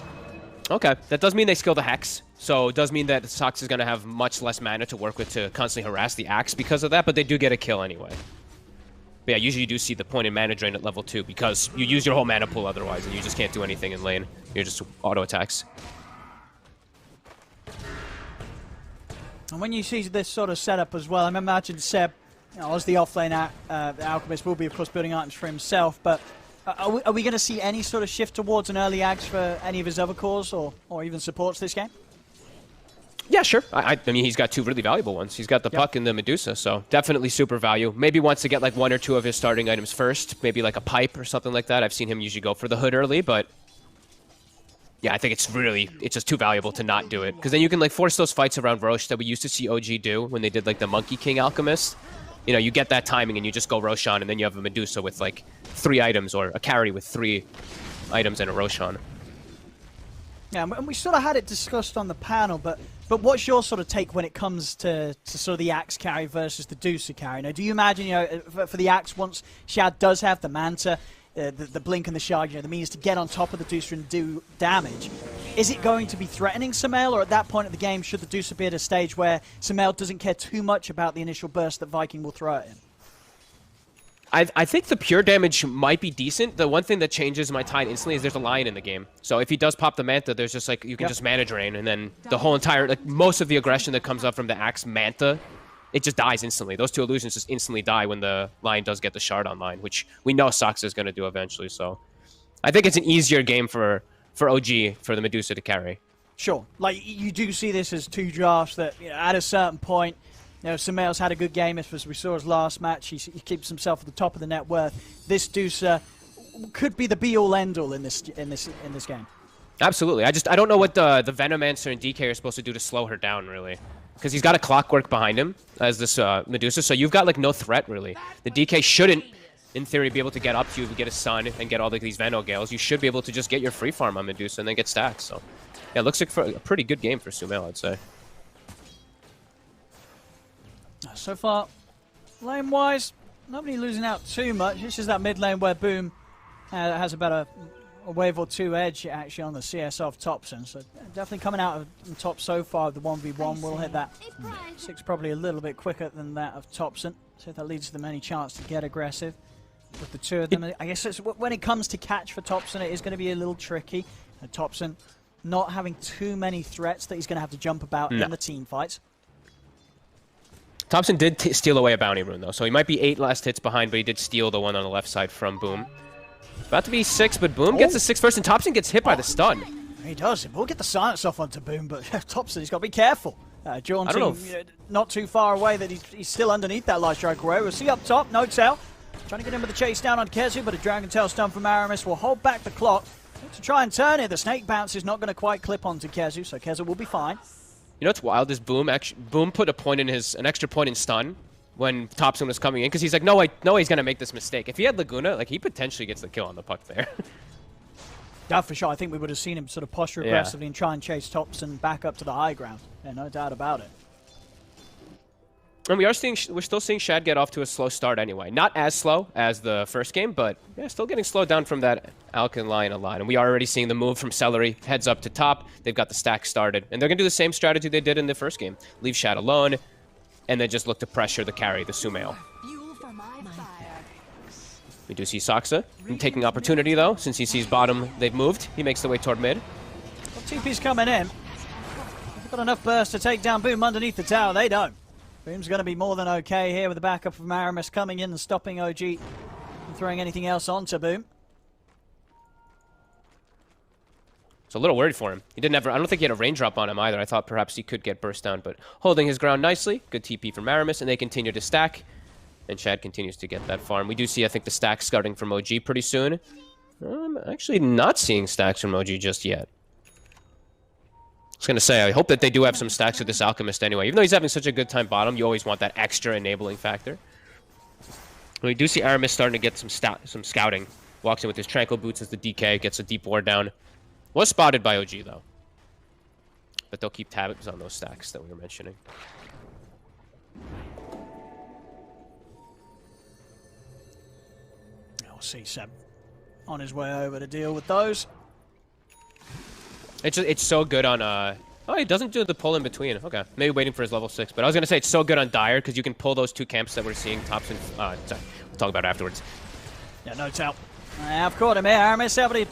Okay, that does mean they skill the Hex. So it does mean that Sox is going to have much less mana to work with to constantly harass the Axe because of that, but they do get a kill anyway. But yeah, usually you do see the point in mana drain at level 2 because you use your whole mana pool otherwise, and you just can't do anything in lane. You're just auto attacks. And when you see this sort of setup as well, I imagine Seb, as the offlane the Alchemist, will be, of course, building items for himself. But are we going to see any sort of shift towards an early Axe for any of his other cores or even supports this game? Yeah, sure. I mean, he's got 2 really valuable ones. He's got the Puck and the Medusa, so definitely super value. Maybe wants to get like 1 or 2 of his starting items first, maybe like a pipe or something like that. I've seen him usually go for the hood early, but yeah, I think it's just too valuable to not do it. Because then you can like force those fights around Roche that we used to see OG do when they did like the Monkey King Alchemist. you know, you get that timing and you just go Roshan, and then you have a Medusa with like 3 items, or a carry with 3 items and a Roshan. Yeah, and we sort of had it discussed on the panel, but what's your sort of take when it comes to sort of the Axe carry versus the Dusa carry? Now, do you imagine, you know, for the Axe, once Shad does have the Manta, the blink and the shard, you know, the means to get on top of the Dusa and do damage, is it going to be threatening Sumail, or at that point of the game, should the Dusa be at a stage where Sumail doesn't care too much about the initial burst that Viking will throw at him? I think the pure damage might be decent. The one thing that changes my tide instantly is there's a Lion in the game. So if he does pop the Manta, there's just like, you can just mana drain, and then the whole entire, like most of the aggression that comes up from the Axe Manta, it just dies instantly. Those 2 illusions just instantly die when the Lion does get the shard online, which we know Sox is going to do eventually. So I think it's an easier game for OG, for the Medusa to carry. Sure. Like, you do see this as 2 drafts that, you know, at a certain point, you know, Sumail's had a good game, as we saw his last match. He keeps himself at the top of the net worth. This Dusa could be the be-all, end-all in this game. Absolutely. I don't know what the Venomancer and DK are supposed to do to slow her down, really. Because he's got a Clockwork behind him as this Medusa, so you've got like no threat, really. The DK shouldn't, in theory, be able to get up to you, get a Sun, and get all these Veno Gales. You should be able to just get your free farm on Medusa and then get stacks. So, yeah, it looks like a pretty good game for Sumail, I'd say. So far, lane-wise, nobody losing out too much. It's just that mid lane where Boom has about a wave or 2 edge actually on the CS of Topson. So definitely coming out on top so far of the 1v1. We'll hit that 6 probably a little bit quicker than that of Topson. So if that leads them any chance to get aggressive with the 2 of them. I guess when it comes to catch for Topson, it is going to be a little tricky. Topson not having too many threats that he's going to have to jump about in the team fights. Thompson did steal away a bounty rune, though, so he might be 8 last hits behind, but he did steal the one on the left side from Boom. About to be 6, but Boom gets the 6 first, and Thompson gets hit by the stun. He does. We'll get the silence off onto Boom, but Thompson, he's got to be careful. Jaunting not too far away, that he's still underneath that Light Strike Array. We'll see up top, No Tail. Trying to get in with the chase down on Kezu, but a Dragon Tail stun from Aramis will hold back the clock to try and turn it. The Snake Bounce is not going to quite clip onto Kezu, so Kezu will be fine. You know what's wild is Boom put an extra point in stun when Thompson was coming in, because he's like, no, he's gonna make this mistake. If he had Laguna, like, he potentially gets the kill on the puck there. Yeah, for sure. I think we would have seen him sort of posture aggressively and try and chase Thompson back up to the high ground. Yeah, no doubt about it. And we're still seeing Shad get off to a slow start anyway. Not as slow as the first game, but yeah, still getting slowed down from that Alkin Lion a lot. And we are already seeing the move from Celery, heads up to top. They've got the stack started. And they're going to do the same strategy they did in the first game. Leave Shad alone, and then just look to pressure the carry, the Sumail. We do see Saksa taking opportunity, though. Since he sees bottom, they've moved. He makes the way toward mid. Well, TP's coming in. They've got enough burst to take down Boom underneath the tower. They don't. Boom's going to be more than okay here with the backup from Aramis coming in and stopping OG from throwing anything else onto Boom. So a little worried for him. He didn't have, I don't think he had a raindrop on him either. I thought perhaps he could get burst down, but holding his ground nicely. Good TP from Aramis, and they continue to stack. And Shad continues to get that farm. We do see, I think, the stacks starting from OG pretty soon. I'm actually not seeing stacks from OG just yet. I was going to say, I hope that they do have some stacks with this Alchemist anyway. Even though he's having such a good time bottom, you always want that extra enabling factor. We do see Aramis starting to get some scouting. Walks in with his Tranquil Boots as the DK, gets a deep ward down. Was spotted by OG, though. But they'll keep tabs on those stacks that we were mentioning. We'll see Seb on his way over to deal with those. It's so good on oh, he doesn't do the pull in between. Okay, maybe waiting for his level 6. But I was gonna say it's so good on Dire because you can pull those 2 camps that we're seeing. Thompson, sorry, we'll talk about it afterwards. Yeah, no doubt. I've caught him here. Aramis able to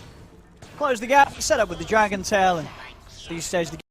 close the gap, set up with the Dragon Tail, and these stages the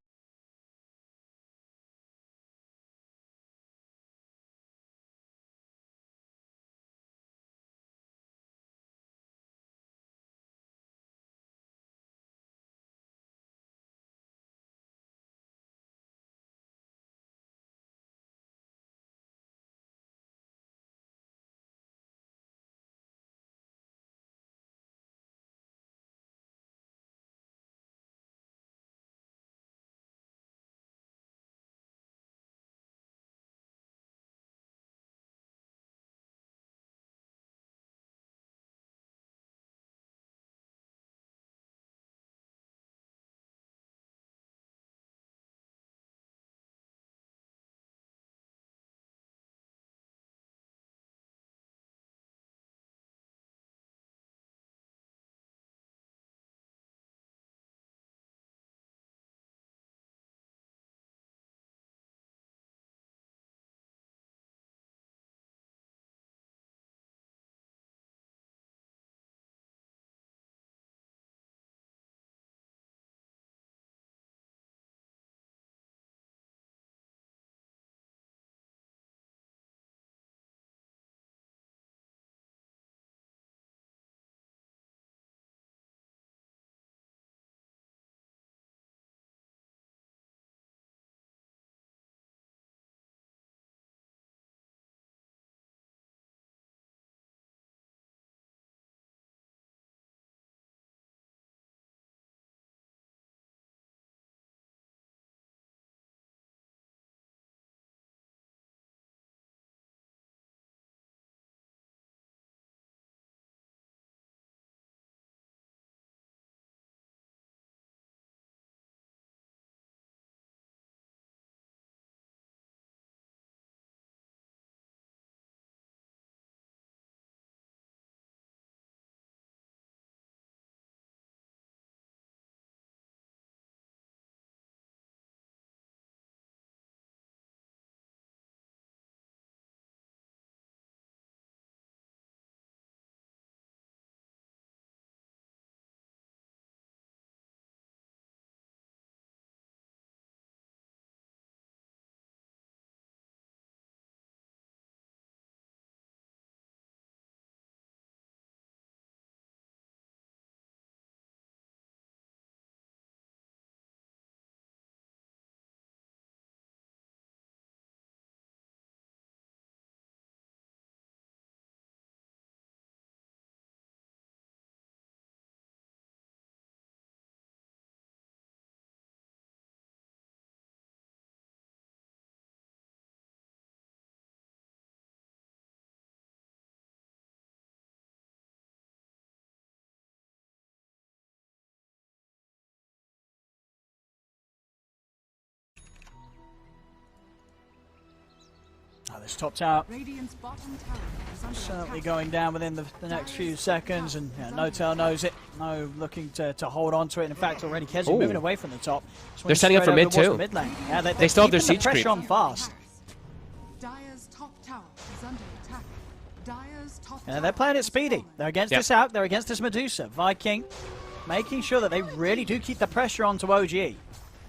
this top tower Radiant's bottom tower is under certainly attack. going down within the next few seconds, and Notel knows it. No looking to hold on to it. In fact, already Kezu Ooh. moving away from the top. They're setting up for mid, too. Mid lane. Yeah, They still have their keeping siege the pressure creep. on fast. Dire's top tower is under attack. Dire's top Yeah, tower they're playing it is speedy. falling. They're against Yep. this out. They're against this Medusa. Viking making sure that they really do keep the pressure onto OG.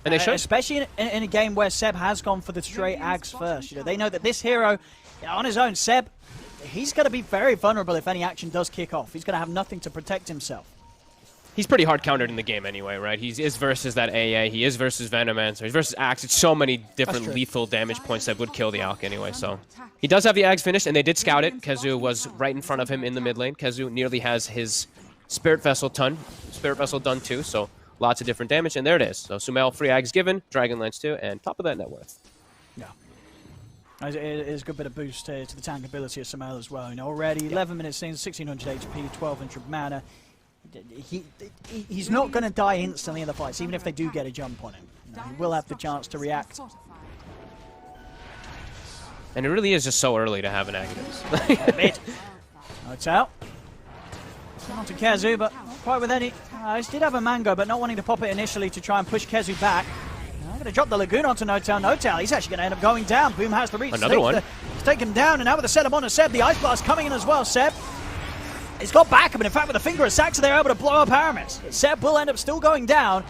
And they should. Especially in a game where Seb has gone for the straight Ags first. You know, they know that this hero, on his own, Seb, he's going to be very vulnerable if any action does kick off. He's going to have nothing to protect himself. He's pretty hard countered in the game anyway, right? He is versus that AA, he is versus Venomancer, he's versus Axe. It's so many different true. lethal damage points that would kill the Alk anyway, so. He does have the Axe finished, and they did scout it. Kezu was right in front of him in the mid lane. Kezu nearly has his Spirit Vessel done too, so lots of different damage, and there it is. So Sumail, free Ags given, Dragonlance too, and top of that net worth. Yeah. It is a good bit of boost to the tank ability of Sumail as well. You know, already 11 minutes in, 1600 HP, 1200 mana. He's not going to die instantly in the fights, even if they do get a jump on him. You know, he will have the chance to react. And it really is just so early to have an Aghanim. Mid. It's out. On to Kezu, but not quite with any. He did have a Mango, but not wanting to pop it initially to try and push Kezu back. I'm going to drop the Lagoon onto Notel. Notel, he's actually going to end up going down. Boom has the reach. Another one. He's taken him down, and now with the setup on to Seb, the Ice Blast coming in as well. Seb, he's got backup, and in fact, with a finger of Saxa, they're able to blow up Aramis. Seb will end up still going down.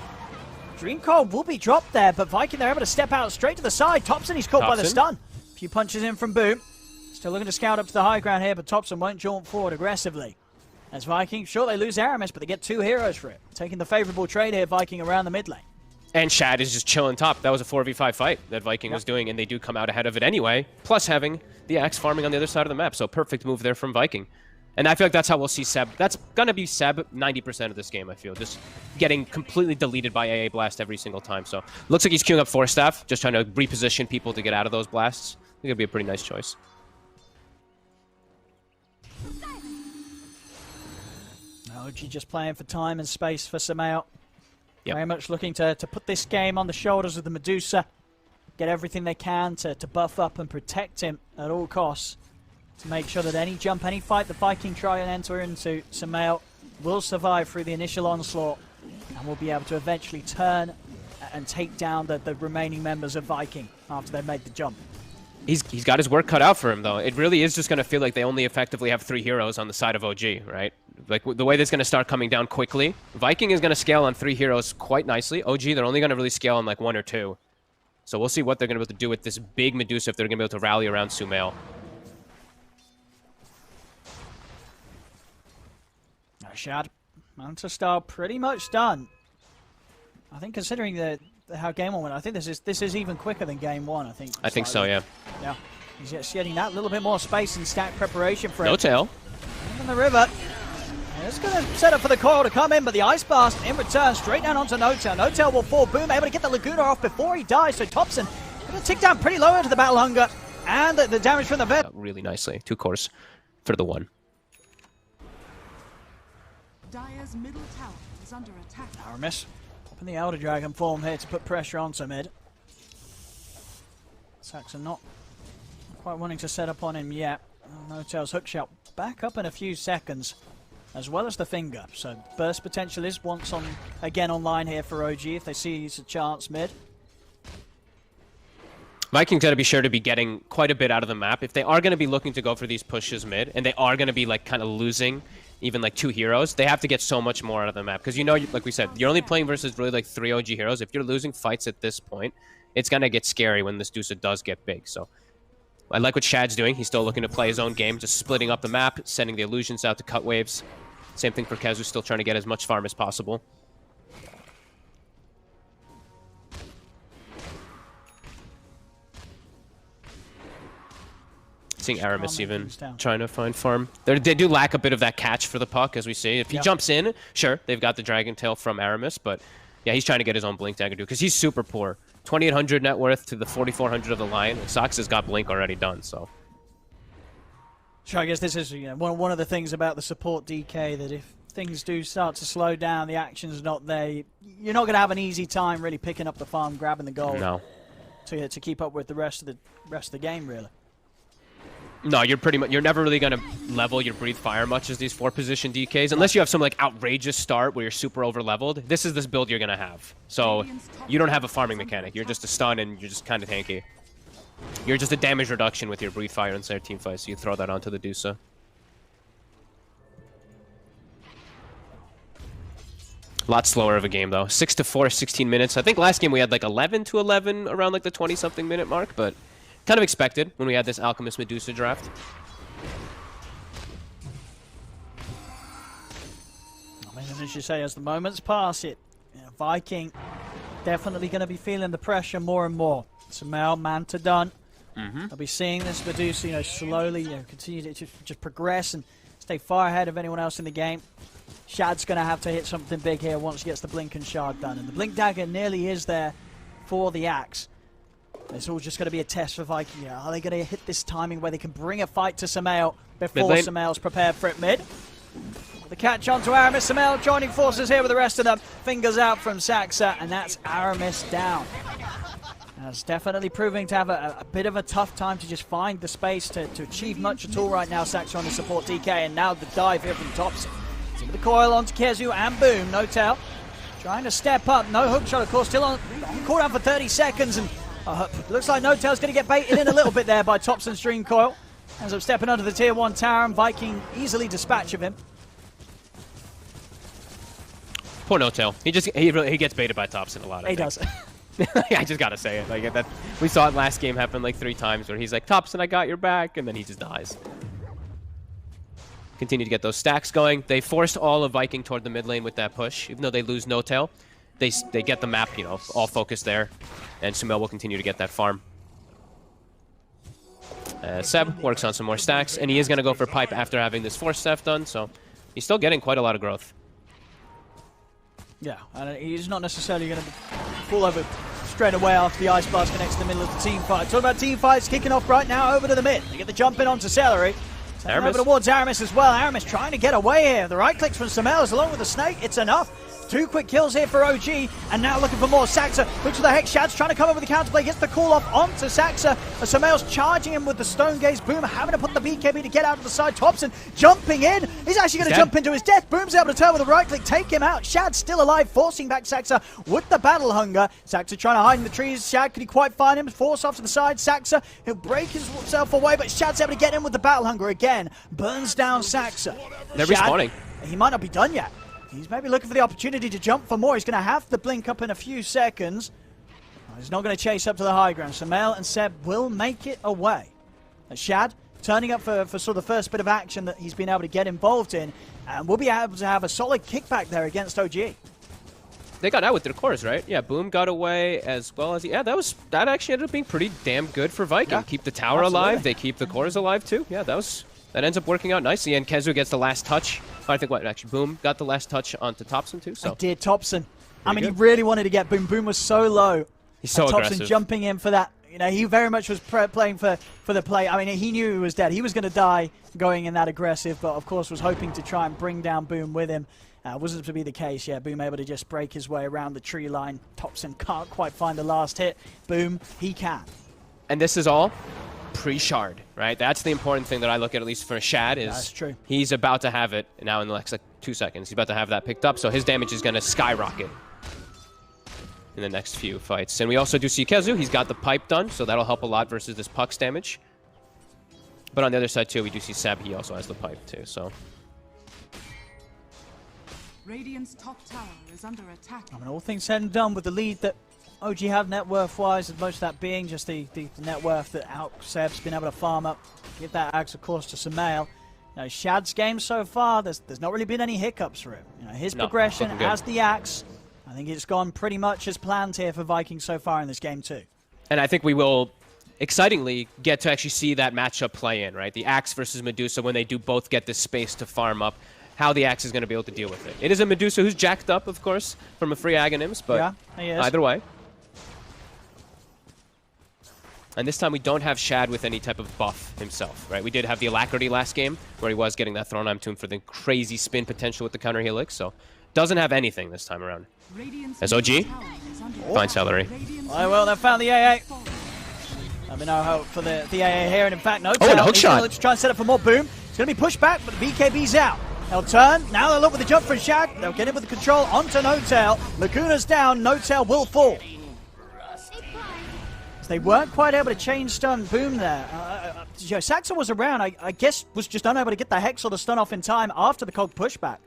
Dream Cold will be dropped there, but Viking, they're able to step out straight to the side. Thompson, he's caught by the stun. A few punches in from Boom. Still looking to scout up to the high ground here, but Thompson won't jaunt forward aggressively. As Viking, sure, they lose Aramis, but they get 2 heroes for it. Taking the favorable trade here, Viking around the mid lane. And Shad is just chilling top. That was a 4v5 fight that Viking was doing, and they do come out ahead of it anyway, plus having the Axe farming on the other side of the map. So perfect move there from Viking. And I feel like that's how we'll see Seb. That's going to be Seb 90% of this game, I feel. Just getting completely deleted by AA Blast every single time. So looks like he's queuing up Force Staff, just trying to reposition people to get out of those blasts. I think it'd be a pretty nice choice. OG just playing for time and space for Sumail. Yep. Very much looking to put this game on the shoulders of the Medusa. Get everything they can to buff up and protect him at all costs. To make sure that any jump, any fight the Viking try and enter into, Sumail will survive through the initial onslaught. And will be able to eventually turn and take down the remaining members of Viking after they've made the jump. He's got his work cut out for him, though. It really is just going to feel like they only effectively have 3 heroes on the side of OG, right? Like, the way that's going to start coming down quickly. Viking is going to scale on 3 heroes quite nicely. OG, they're only going to really scale on, like, 1 or 2. So we'll see what they're going to be able to do with this big Medusa if they're going to be able to rally around Sumail. Shad, Manta Star pretty much done. I think considering how game 1 went, I think this is even quicker than game 1, I think. I think so, yeah. Yeah. He's just getting that little bit more space and stack preparation for No it. tail. In the river. It's going to set up for the coil to come in, but the Ice Blast in return straight down onto Notel. Notel will fall. Boom, able to get the Laguna off before he dies, so Thompson going to tick down pretty low into the Battle Hunger. And the damage from the vet. Really nicely. 2 cores for the 1. Dire's middle tower is under attack. Aramis popping the Elder Dragon form here to put pressure onto mid. Saxon not quite wanting to set up on him yet. Notel's hookshot back up in a few seconds, as well as the finger. So burst potential is once again online here for OG if they see a chance mid. Vikings got to be sure to be getting quite a bit out of the map. If they are going to be looking to go for these pushes mid, and they are going to be like kind of losing even like 2 heroes, they have to get so much more out of the map. Because, you know, like we said, you're only playing versus really like 3 OG heroes. If you're losing fights at this point, it's going to get scary when this Dusa does get big. So I like what Shad's doing. He's still looking to play his own game, just splitting up the map, sending the illusions out to cut waves. Same thing for Kezu, still trying to get as much farm as possible. Seeing Aramis even trying to find farm. They do lack a bit of that catch for the puck, as we see. If he jumps in, sure, they've got the Dragon Tail from Aramis, but yeah, he's trying to get his own Blink Dagger, because he's super poor. 2,800 net worth to the 4,400 of the Lion. Sox has got Blink already done, so. Sure, I guess this is one of the things about the support DK, that if things do start to slow down, the action's not there, you're not going to have an easy time really picking up the farm, grabbing the goal. No. To keep up with the rest of the game, really. No, you're never really gonna level your breathe fire much as these 4-position DKs, unless you have some like outrageous start where you're super over leveled. This is this build you're gonna have. So you don't have a farming mechanic. You're just a stun and you're just kind of tanky. You're just a damage reduction with your breathe fire inside team fight, so you throw that onto the Dusa. A lot slower of a game though. 6-4, 16 minutes. I think last game we had like 11-11 around like the 20-something minute mark, but kind of expected when we had this Alchemist Medusa draft. I mean, as you say, as the moments pass, Viking definitely going to be feeling the pressure more and more. Sumail, Manta done. I'll be seeing this Medusa, slowly, continue to just progress and stay far ahead of anyone else in the game. Shad's going to have to hit something big here once he gets the Blink and Shard done. And the Blink Dagger nearly is there for the Axe. It's all just going to be a test for Viking. Are they going to hit this timing where they can bring a fight to Sumail before Sumail's prepared for it mid? The catch on to Aramis. Sumail joining forces here with the rest of them. Fingers out from Saxa, and that's Aramis down. That's definitely proving to have a bit of a tough time to just find the space to achieve much at all right now. Saxa on the support DK, and now the dive here from Thompson. With the coil onto Kezu and Boom. Notel trying to step up. No hook shot, of course, still on cooldown for 30 seconds. And looks like Notel's going to get baited in a little bit there by Thompson's Dream Coil. Ends up stepping under the tier 1 tower, and Viking easily dispatch of him. Poor Notel. He gets baited by Thompson a lot. He does. I just gotta say it. Like that, we saw it last game happen like 3 times where he's like, "Thompson, I got your back," and then he just dies. Continue to get those stacks going. They forced all of Viking toward the mid lane with that push, even though they lose Notel. They get the map, all focused there, and Sumail will continue to get that farm. Seb works on some more stacks, and he is gonna go for pipe after having this force staff done. So he's still getting quite a lot of growth. Yeah, and he's not necessarily going to fall over straight away after the Ice Blast connects to the middle of the team fight. Talking about team fights kicking off right now over to the mid. They get the jump in onto Celery. Over towards Aramis as well. Aramis trying to get away here. The right clicks from Sumail along with the snake. It's enough. 2 quick kills here for OG, and now looking for more. Saxa looks for the Hex. Shad's trying to come over the counterplay, gets the call off onto Saxa. Sumail's charging him with the Stone Gaze. Boom having to put the BKB to get out of the side. Thompson jumping in. He's actually going to jump into his death. Boom's able to turn with a right click, take him out. Shad's still alive, forcing back Saxa with the Battle Hunger. Saxa trying to hide in the trees. Shad, can he quite find him? Force off to the side. Saxa, he'll break himself away, but Shad's able to get in with the Battle Hunger again. Burns down Saxa. They're respawning. He might not be done yet. He's maybe looking for the opportunity to jump for more. He's going to have to blink up in a few seconds. He's not going to chase up to the high ground. Sumail and Seb will make it away. Shad turning up for sort of the first bit of action that he's been able to get involved in. And we'll be able to have a solid kickback there against OG. They got out with their cores, right? Yeah, Boom got away as well as... Yeah, that actually ended up being pretty damn good for Viking. Yeah, keep the tower alive. They keep the cores alive too. Yeah, that ends up working out nicely, and Kezu gets the last touch. I think actually Boom got the last touch onto Thompson too. So I did Thompson. I mean, he really wanted to get Boom. Boom was so low. He's so Thompson aggressive. Jumping in for that. He very much was playing for the play. I mean, he knew he was dead. He was going to die going in that aggressive, but of course was hoping to try and bring down Boom with him. Wasn't to be the case. Yeah, Boom able to just break his way around the tree line. Thompson can't quite find the last hit. Boom, he can. And this is all pre-shard, right? That's the important thing that I look at least for Shad, is that's true. He's about to have it now in the next 2 seconds. He's about to have that picked up, so his damage is going to skyrocket in the next few fights. And we also do see Kezu. He's got the pipe done, so that'll help a lot versus this Puck's damage. But on the other side too, we do see Seb. He also has the pipe too, so... Radiant's top tower is under attack. I mean, all things said and done, with the lead that OG have net worth wise, and most of that being just the net worth that Seb's been able to farm up. Give that axe, of course, to Sumail. Shad's game so far, there's not really been any hiccups for him. His progression as the axe, I think it's gone pretty much as planned here for Vikings so far in this game too. And I think we will, excitingly, get to actually see that matchup play in, right? The axe versus Medusa, when they do both get this space to farm up, how the axe is going to be able to deal with it. It is a Medusa who's jacked up, of course, from a free Aghanims, but yeah, he is. Either way. And this time we don't have Shad with any type of buff himself, right? We did have the Alacrity last game, where he was getting that Thronheim tune for the crazy spin potential with the counter helix, so doesn't have anything this time around. As OG, fine Celery. Oh, well, they found the AA. Let me know how for the AA here, and in fact, no. Oh, and a hook he's shot. gonna look to try and set up for more boom. It's going to be pushed back, but the BKB's out. They'll turn. Now they'll look with the jump from Shad. They'll get in with the control onto No-Tail. Laguna's down. No-Tail will fall. So they weren't quite able to chain stun boom there. Saxon was around. I guess was just unable to get the Hex or the stun off in time after the Cog pushback.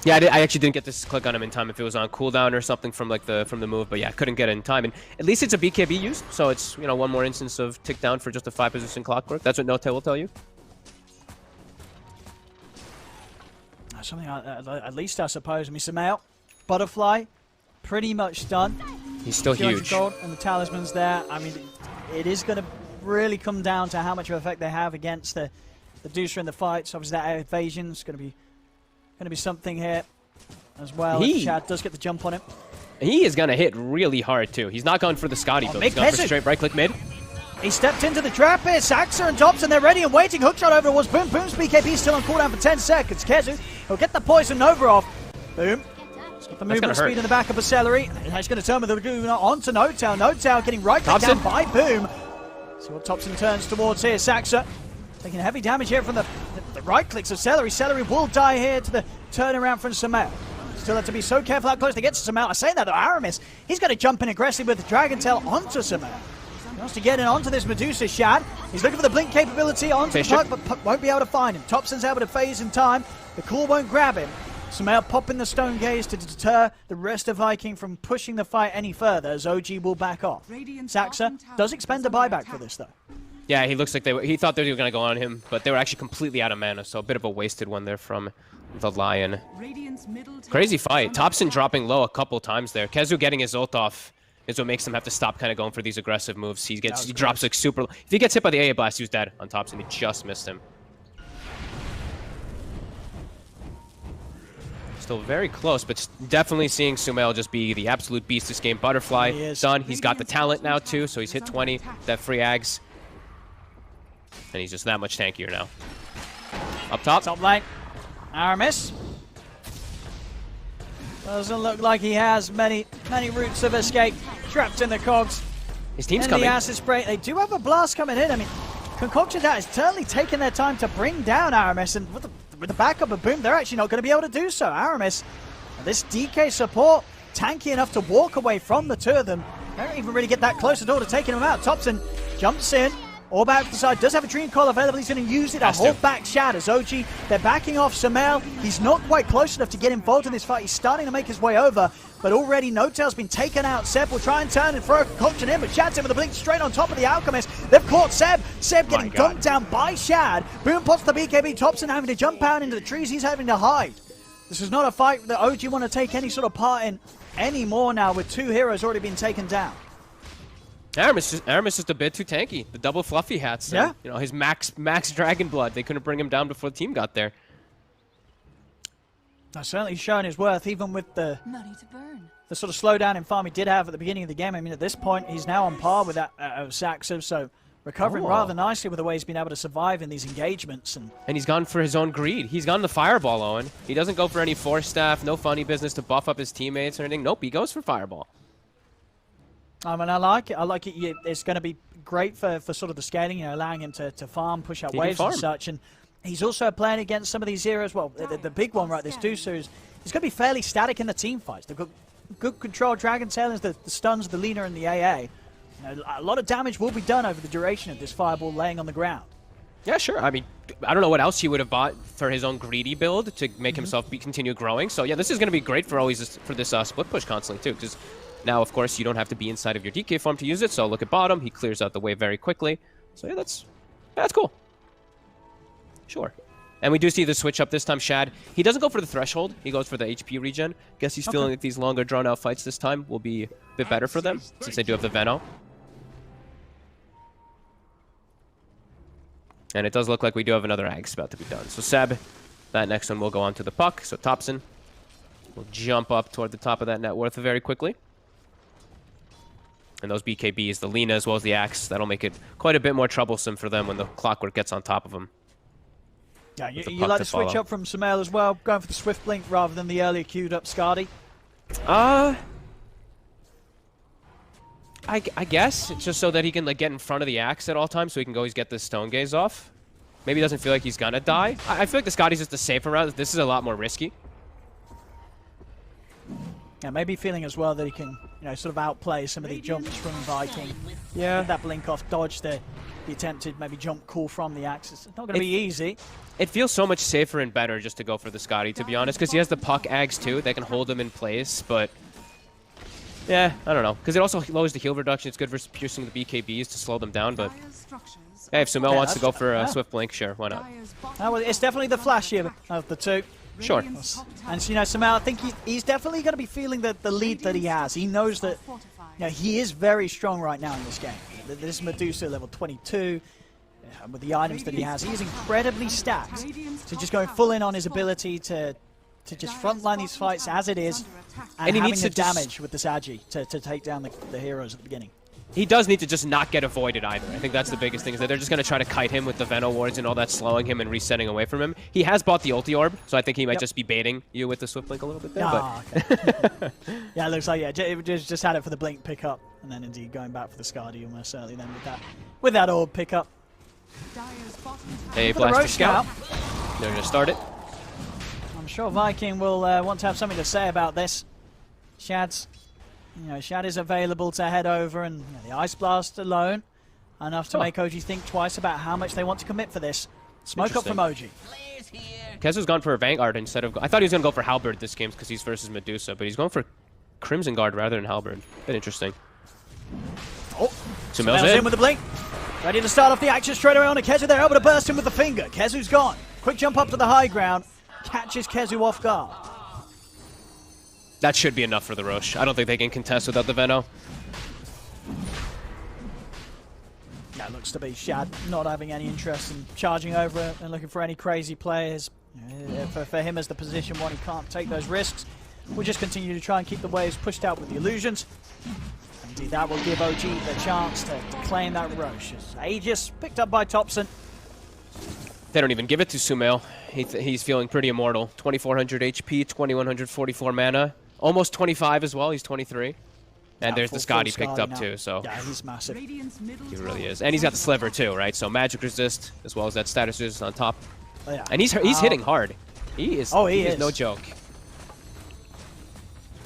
Yeah, I actually didn't get to click on him in time if it was on cooldown or something from like the move, but yeah, couldn't get it in time. And at least it's a BKB used, so it's, you know, one more instance of tick down for just a 5-position clockwork. That's what No-Tail will tell you. Something at least, I suppose. I mean, Sumail, Butterfly, pretty much done. He's still huge. Gold and the talisman's there. I mean, it is going to really come down to how much of effect they have against the Deucer in the fights. Obviously, that evasion is going to be something here as well. Chad does get the jump on him. He is going to hit really hard too. He's not going for the Scotty build. He's going for straight right click mid. He stepped into the trap here. Saxa and Thompson, they're ready and waiting. Hookshot over towards Boom. Boom's BKB still on cooldown for 10 seconds. Kezu will get the poison Nova off. Boom. He's got the movement speed in the back of Celery. He's going to turn with the Laguna onto No-Tail. No-Tail getting right click down by Boom. See what Thompson turns towards here. Saxa taking heavy damage here from the right clicks of Celery. Celery will die here to the turnaround from Sumail. Still have to be so careful how close they get to Sumail. I say that though, Aramis, he's going to jump in aggressively with the Dragon Tail onto Sumail. He wants to get in onto this Medusa Shad. He's looking for the blink capability onto the puck, but Puck won't be able to find him. Thompson's able to phase in time. The Cool won't grab him. Sumail popping the Stone Gaze to deter the rest of Viking from pushing the fight any further, as OG will back off. Saxa does expend a buyback for this though. Yeah, he looks like he thought they were going to go on him, but they were actually completely out of mana, so a bit of a wasted one there from the Lion. Crazy fight. Thompson dropping low a couple times there. Kezu getting his ult off is what makes him have to stop kind of going for these aggressive moves. He drops like super low. If he gets hit by the AA blast, he's dead on Thompson. He just missed him. Still very close, but definitely seeing Sumail just be the absolute beast this game. Butterfly done. He's got the talent now too, so he's hit 20. That free ags. And he's just that much tankier now. Up top. Top lane. Aramis. Doesn't look like he has many routes of escape. Trapped in the cogs. His team's in coming. The acid spray. They do have a blast coming in. I mean, Concoction that is certainly taking their time to bring down Aramis, and with the backup of Boom, they're actually not going to be able to do so. Aramis, this DK support, tanky enough to walk away from the two of them. They don't even really get that close at all to taking him out. Thompson jumps in. All back to the side, does have a Dream Call available. He's going to use it to hold back Shad as OG. They're backing off Sumail. He's not quite close enough to get involved in this fight. He's starting to make his way over, but already No-Tail's been taken out. Seb will try and turn and throw a concoction in, but Shad's in with a blink straight on top of the Alchemist. They've caught Seb. Seb getting dunked down by Shad. Boom pops the BKB. Thompson having to jump out into the trees. He's having to hide. This is not a fight that OG want to take any sort of part in anymore now, with two heroes already being taken down. Aramis is just a bit too tanky. The double fluffy hats. Yeah. And, you know, his max dragon blood. They couldn't bring him down before the team got there. That's certainly shown his worth, even with the sort of slowdown in farm he did have at the beginning of the game. I mean, at this point, he's now on par with that of Saxa, so recovering rather nicely with the way he's been able to survive in these engagements. And he's gone for his own greed. He's gone the Fireball, Owen. He doesn't go for any Force Staff, no funny business to buff up his teammates or anything. Nope, he goes for Fireball. I mean, I like it. I like it. It's going to be great for sort of the scaling, you know, allowing him to farm, push out waves and such. And he's also playing against some of these heroes. Well, the big one, right, this Deucer, he's going to be fairly static in the team fights. They've got good control. Dragon Tail is the stuns, the leaner, and the AA. You know, a lot of damage will be done over the duration of this Fireball laying on the ground. Yeah, sure. I mean, I don't know what else he would have bought for his own greedy build to make himself continue growing. So, yeah, this is going to be great for always for this split push constantly, too, because now, of course, you don't have to be inside of your DK farm to use it. So look at bottom. He clears out the way very quickly. So yeah, that's cool. Sure. And we do see the switch up this time. Shad, he doesn't go for the threshold. He goes for the HP regen. Guess he's feeling like these longer drawn out fights this time will be a bit better for them since they do have the Veno. And it does look like we do have another Ags about to be done. So Seb, that next one will go on to the puck. So Thompson will jump up toward the top of that net worth very quickly. And those BKBs, the Lina as well as the Axe, that'll make it quite a bit more troublesome for them when the Clockwork gets on top of them. Yeah, you like to switch up from Sumail as well, going for the Swift Blink rather than the earlier queued up Skadi? I guess it's just so that he can like get in front of the axe at all times, so he can always get the stone gaze off. Maybe he doesn't feel like he's gonna die. I feel like the Scotty's just a safer route. This is a lot more risky. Yeah, maybe feeling as well that he can, sort of outplay some of the jumps from Viking. Yeah. That blink off dodge, the attempted maybe jump call from the axe. It's not going to be easy. It feels so much safer and better just to go for the Scotty, to be honest, because he has the puck ags too that can hold him in place, but yeah, I don't know. Because it also lowers the heal reduction. It's good for piercing the BKBs to slow them down, but hey, if Sumail wants to go for a Swift Blink, sure, why not? Well, it's definitely the flashier of the two. Sure. And, Sumail, I think he's definitely going to be feeling the lead that he has. He knows that he is very strong right now in this game. This Medusa level 22, with the items that he has, he's incredibly stacked. So just going full in on his ability to just frontline these fights as it is, and he needs the damage with this Agi to take down the heroes at the beginning. He does need to just not get avoided either. I think that's the biggest thing, is that they're just going to try to kite him with the Veno wards and all that, slowing him and resetting away from him. He has bought the ulti orb, so I think he might just be baiting you with the Swift Blink a little bit there. Okay. Yeah, it looks like, it just had it for the Blink pickup, and then indeed going back for the Skadi almost certainly then with that orb pickup. Hey, Blaster Scout. They're going to start it. I'm sure Viking will want to have something to say about this. Shad's Shad is available to head over, and the Ice Blast alone, enough to make OG think twice about how much they want to commit for this. Smoke up from OG. Kezu's gone for a Vanguard instead of... I thought he was going to go for Halberd this game because he's versus Medusa, but he's going for Crimson Guard rather than Halberd. Bit interesting. Oh, Sumail's in with the blink. Ready to start off the action straight away on a Kezu. They're able to burst him with the finger. Kezu's gone. Quick jump up to the high ground. Catches Kezu off guard. That should be enough for the Roche. I don't think they can contest without the Veno. That looks to be Shad not having any interest in charging over and looking for any crazy players. For him as the position one, he can't take those risks. We'll just continue to try and keep the waves pushed out with the illusions. Indeed, that will give OG the chance to claim that Roche. Aegis picked up by Thompson. They don't even give it to Sumail. He's feeling pretty immortal. 2400 HP, 2144 mana. Almost 25 as well. He's 23. And there's the Scotty picked up too, so yeah, he's massive. He really is. And he's got the Sliver too, right? So magic resist as well as that status resist on top. Oh, yeah. And he's hitting hard. He is. Oh, he is no joke.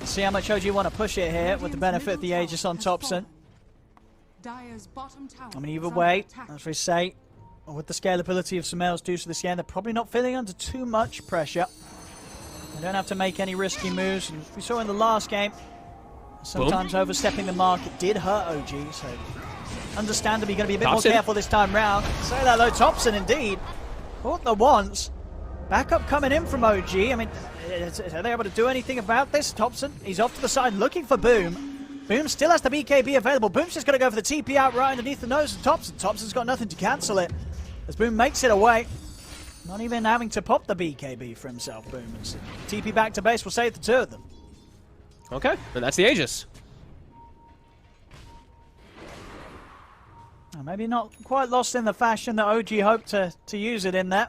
See how much OG want to push it here with the benefit of the Aegis on Thompson. I mean, either way, as we say, with the scalability of Sumail's Deuce this game, they're probably not feeling under too much pressure. They don't have to make any risky moves. And we saw in the last game, sometimes overstepping the mark, it did hurt OG. So, understandably, going to be a bit more careful this time round. Say that though, Thompson indeed. Caught the once. Backup coming in from OG. I mean, are they able to do anything about this? Thompson, he's off to the side looking for Boom. Boom still has the BKB available. Boom's just going to go for the TP out right underneath the nose of Thompson. Thompson's got nothing to cancel it as Boom makes it away. Not even having to pop the BKB for himself, Boom. And TP back to base will save the two of them. Okay, and that's the Aegis. Maybe not quite lost in the fashion that OG hoped to use it in there.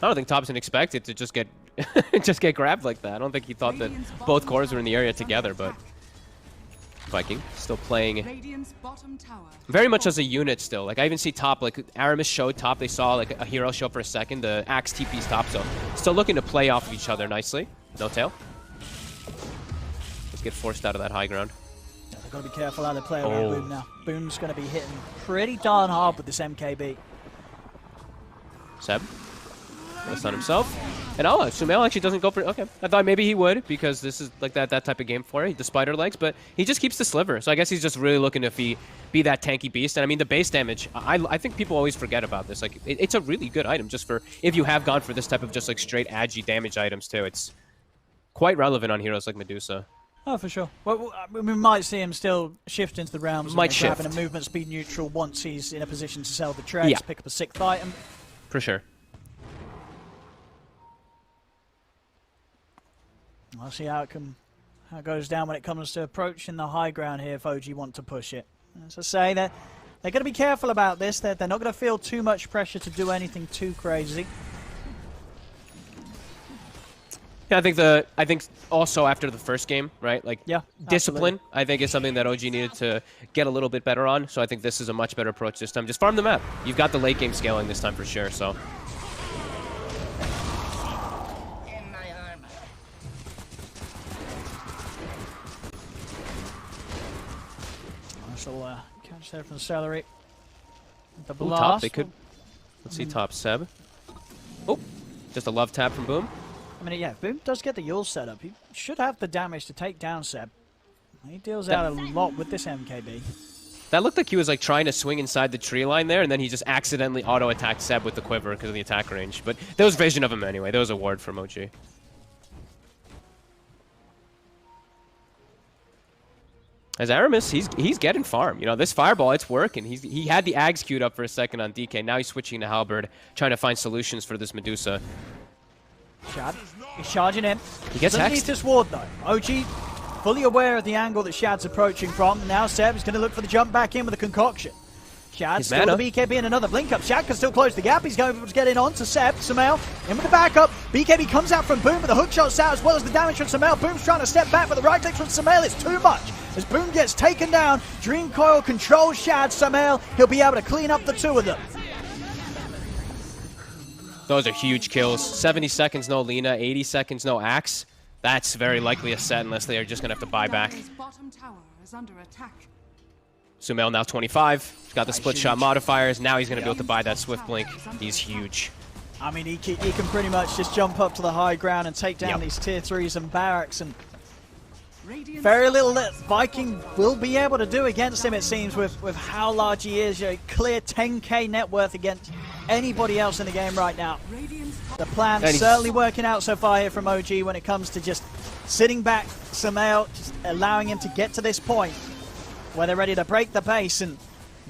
I don't think Thompson expected to just get grabbed like that. I don't think he thought that both cores were in the area together, but Viking still playing very much as a unit still. Like I even see top, like Aramis showed top, they saw like a hero show for a second, the Axe TP's top, so still looking to play off of each other nicely. No tail. Let's get forced out of that high ground. Yeah, they've got to be careful how they play around Boom now. Boom's going to be hitting pretty darn hard with this MKB. Seb. That's on himself. And Sumail actually doesn't go for it. Okay. I thought maybe he would because this is like that type of game for it. The spider legs, but he just keeps the Sliver. So I guess he's just really looking to be that tanky beast. And I mean, the base damage, I think people always forget about this. Like, it's a really good item just for if you have gone for this type of just like straight agi damage items too. It's quite relevant on heroes like Medusa. Oh, for sure. Well, we might see him still shift into the realms. Might shift. Having a movement speed neutral once he's in a position to sell the tracks, pick up a 6th item. For sure. I'll see how it goes down when it comes to approaching the high ground here if OG want to push it. As I say, they're going to be careful about this. They're not going to feel too much pressure to do anything too crazy. Yeah, I think also after the first game, right? Like, Yeah, discipline, I think, is something that OG needed to get a little bit better on. So I think this is a much better approach this time. Just farm the map. You've got the late game scaling this time for sure. So. Nice little catch there from Celery. The Ooh, blast. top, they could. Let's see, top Seb. Oh, just a love tap from Boom. I mean, yeah, Boom does get the Yule set up. He should have the damage to take down Seb. He deals out a lot with this MKB. That looked like he was like trying to swing inside the tree line there, and then he just accidentally auto-attacked Seb with the quiver because of the attack range. But there was vision of him anyway. There was a ward from OG. As Aramis, he's getting farm. You know, this fireball, it's working. He had the Ags queued up for a second on DK. Now he's switching to Halberd, trying to find solutions for this Medusa. Shad, he's charging in. He gets Doesn't need hexed. this ward though. OG fully aware of the angle that Shad's approaching from. Now Seb's going to look for the jump back in with a concoction. Shad His still mana. the BKB and another blink up. Shad can still close the gap. He's going to get in on to Seb. Sumail in with the backup. BKB comes out from Boom with the hook shots out as well as the damage from Sumail. Boom's trying to step back, but the right click from Sumail is too much. As Boom gets taken down, Dream Coil controls Shad. Sumail, he'll be able to clean up the two of them. Those are huge kills. 70 seconds, no Lina. 80 seconds, no Axe. That's very likely a set unless they are just going to have to buy back. Dire's bottom tower is under attack. Sumail now 25. He's got the split shot modifiers. Now he's going to be able to buy that Swift Blink. He's huge. I mean, he can pretty much just jump up to the high ground and take down these tier 3s and barracks, and very little that Viking will be able to do against him, it seems, with how large he is. A clear 10k net worth against anybody else in the game right now. The plan certainly working out so far here from OG when it comes to just sitting back Sumail, just allowing him to get to this point where they're ready to break the base. And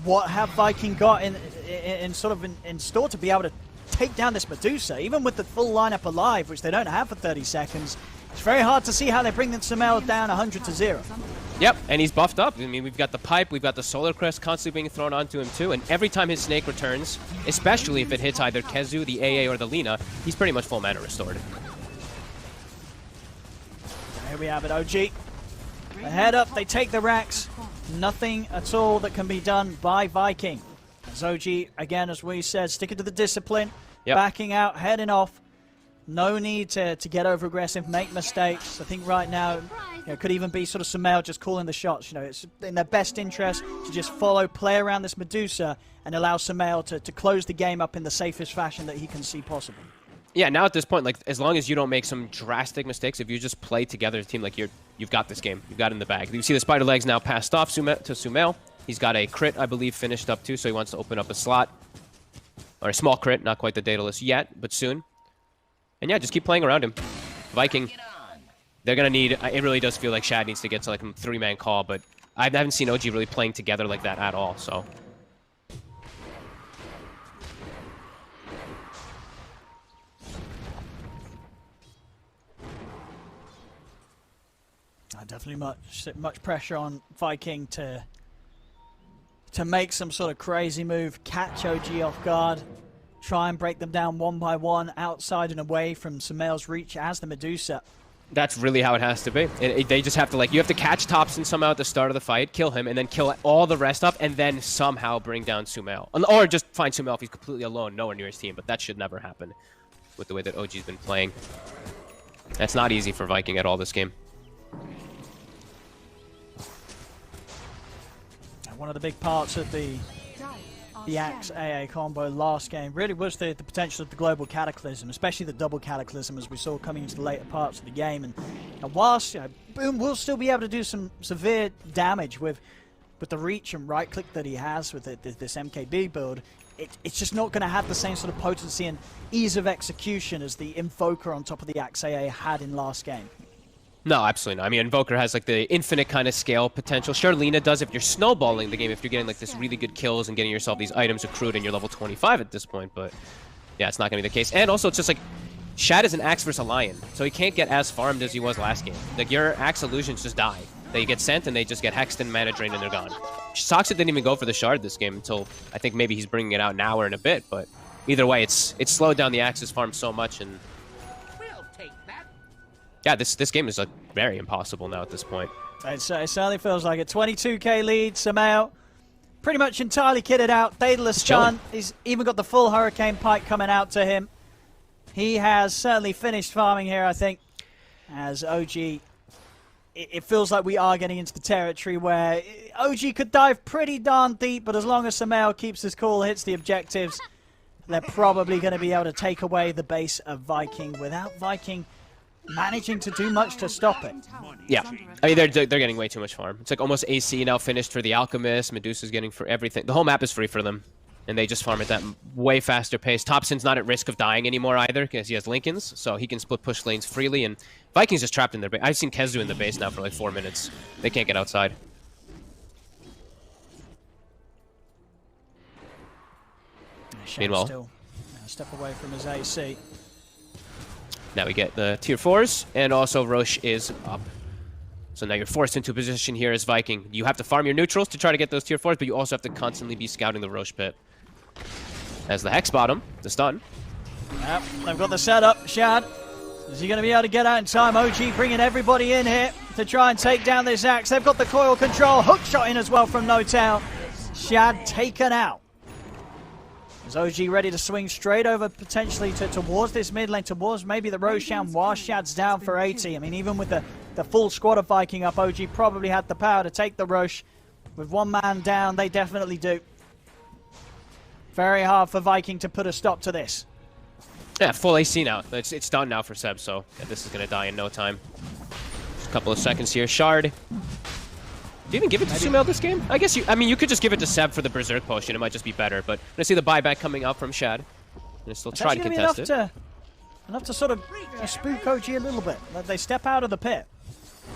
what have Viking got in store to be able to take down this Medusa, even with the full lineup alive, which they don't have for 30 seconds. It's very hard to see how they bring the Sumail down 100-0. Yep, and he's buffed up. I mean, we've got the pipe, we've got the Solar Crest constantly being thrown onto him too, and every time his Snake returns, especially if it hits either Kezu, the AA, or the Lina, he's pretty much full mana restored. Here we have it, OG. The head up, they take the racks. Nothing at all that can be done by Viking. As OG, again, as we said, sticking to the discipline, backing out, heading off. No need to get over aggressive, make mistakes. I think right now, it could even be sort of Sumail just calling the shots. You know, it's in their best interest to just follow, play around this Medusa, and allow Sumail to close the game up in the safest fashion that he can see possible. Yeah, now at this point, like, as long as you don't make some drastic mistakes, if you just play together as a team, like, you've got this game. You've got it in the bag. You see the Spider Legs now passed off to Sumail. He's got a crit, I believe, finished up too, so he wants to open up a slot. Or a small crit, not quite the Daedalus yet, but soon. And yeah, just keep playing around him. Viking, they're going to need... It really does feel like Shad needs to get to like a 3-man call, but I haven't seen OG really playing together like that at all, so... Definitely much pressure on Viking to make some sort of crazy move, catch OG off guard, try and break them down one by one, outside and away from Sumail's reach as the Medusa. That's really how it has to be. They just have to, like, you have to catch Thompson somehow at the start of the fight, kill him, and then kill all the rest up, and then somehow bring down Sumail. Or just find Sumail if he's completely alone, nowhere near his team, but that should never happen with the way that OG's been playing. That's not easy for Viking at all this game. One of the big parts of the Axe AA combo last game really was the potential of the global cataclysm, especially the double cataclysm as we saw coming into the later parts of the game. And whilst Boom will still be able to do some severe damage with the reach and right click that he has with this MKB build, it's just not going to have the same sort of potency and ease of execution as the Invoker on top of the Axe AA had in last game. No, absolutely not. I mean, Invoker has like the infinite kind of scale potential. Sure, Lina does if you're snowballing the game, if you're getting like this really good kills and getting yourself these items accrued and you're level 25 at this point, but yeah, it's not going to be the case. And also, it's just like, Shad is an Axe versus a Lion, so he can't get as farmed as he was last game. Like, your Axe illusions just die. They get sent and they just get hexed and mana drained and they're gone. Soxa didn't even go for the shard this game until I think maybe he's bringing it out now or in a bit, but either way, it's slowed down the Axe's farm so much, and Yeah, this game is very impossible now at this point. It certainly feels like it. 22k lead, Samel. Pretty much entirely kitted out. Daedalus stun. He's even got the full Hurricane Pike coming out to him. He has certainly finished farming here, I think. As OG, it feels like we are getting into the territory where OG could dive pretty darn deep, but as long as Samel keeps his cool, hits the objectives, they're probably going to be able to take away the base of Viking without Viking managing to do much to stop it. Yeah, I mean, they're getting way too much farm. It's like almost AC now finished for the Alchemist. Medusa's getting for everything. The whole map is free for them, and they just farm at that way faster pace. Thompson's not at risk of dying anymore either because he has Lincolns, so he can split push lanes freely, and Vikings just trapped in their base. I've seen Kezu in the base now for like 4 minutes. They can't get outside. Meanwhile, still a step away from his AC. Now we get the tier 4s, and also Roche is up. So now you're forced into a position here as Viking. You have to farm your neutrals to try to get those tier 4s, but you also have to constantly be scouting the Roche pit. As the Hex bottom, the stun. Yep, they've got the setup. Shad, is he going to be able to get out in time? OG bringing everybody in here to try and take down this Axe. They've got the coil control. Hook shot in as well from NoTel. Shad taken out. Is OG ready to swing straight over potentially towards this mid lane, towards maybe the Roshan while Shad's down for 80? I mean, even with the full squad of Viking up, OG probably had the power to take the Rosh. With one man down, they definitely do. Very hard for Viking to put a stop to this. Yeah, full AC now. It's done now for Seb, so yeah, this is going to die in no time. Just a couple of seconds here. Shard. Do you even give it to Sumail this game? I guess you could just give it to Seb for the Berserk Potion. It might just be better, but I'm going to see the buyback coming out from Shad. And still try to contest it. Enough to sort of spook OG a little bit. They step out of the pit.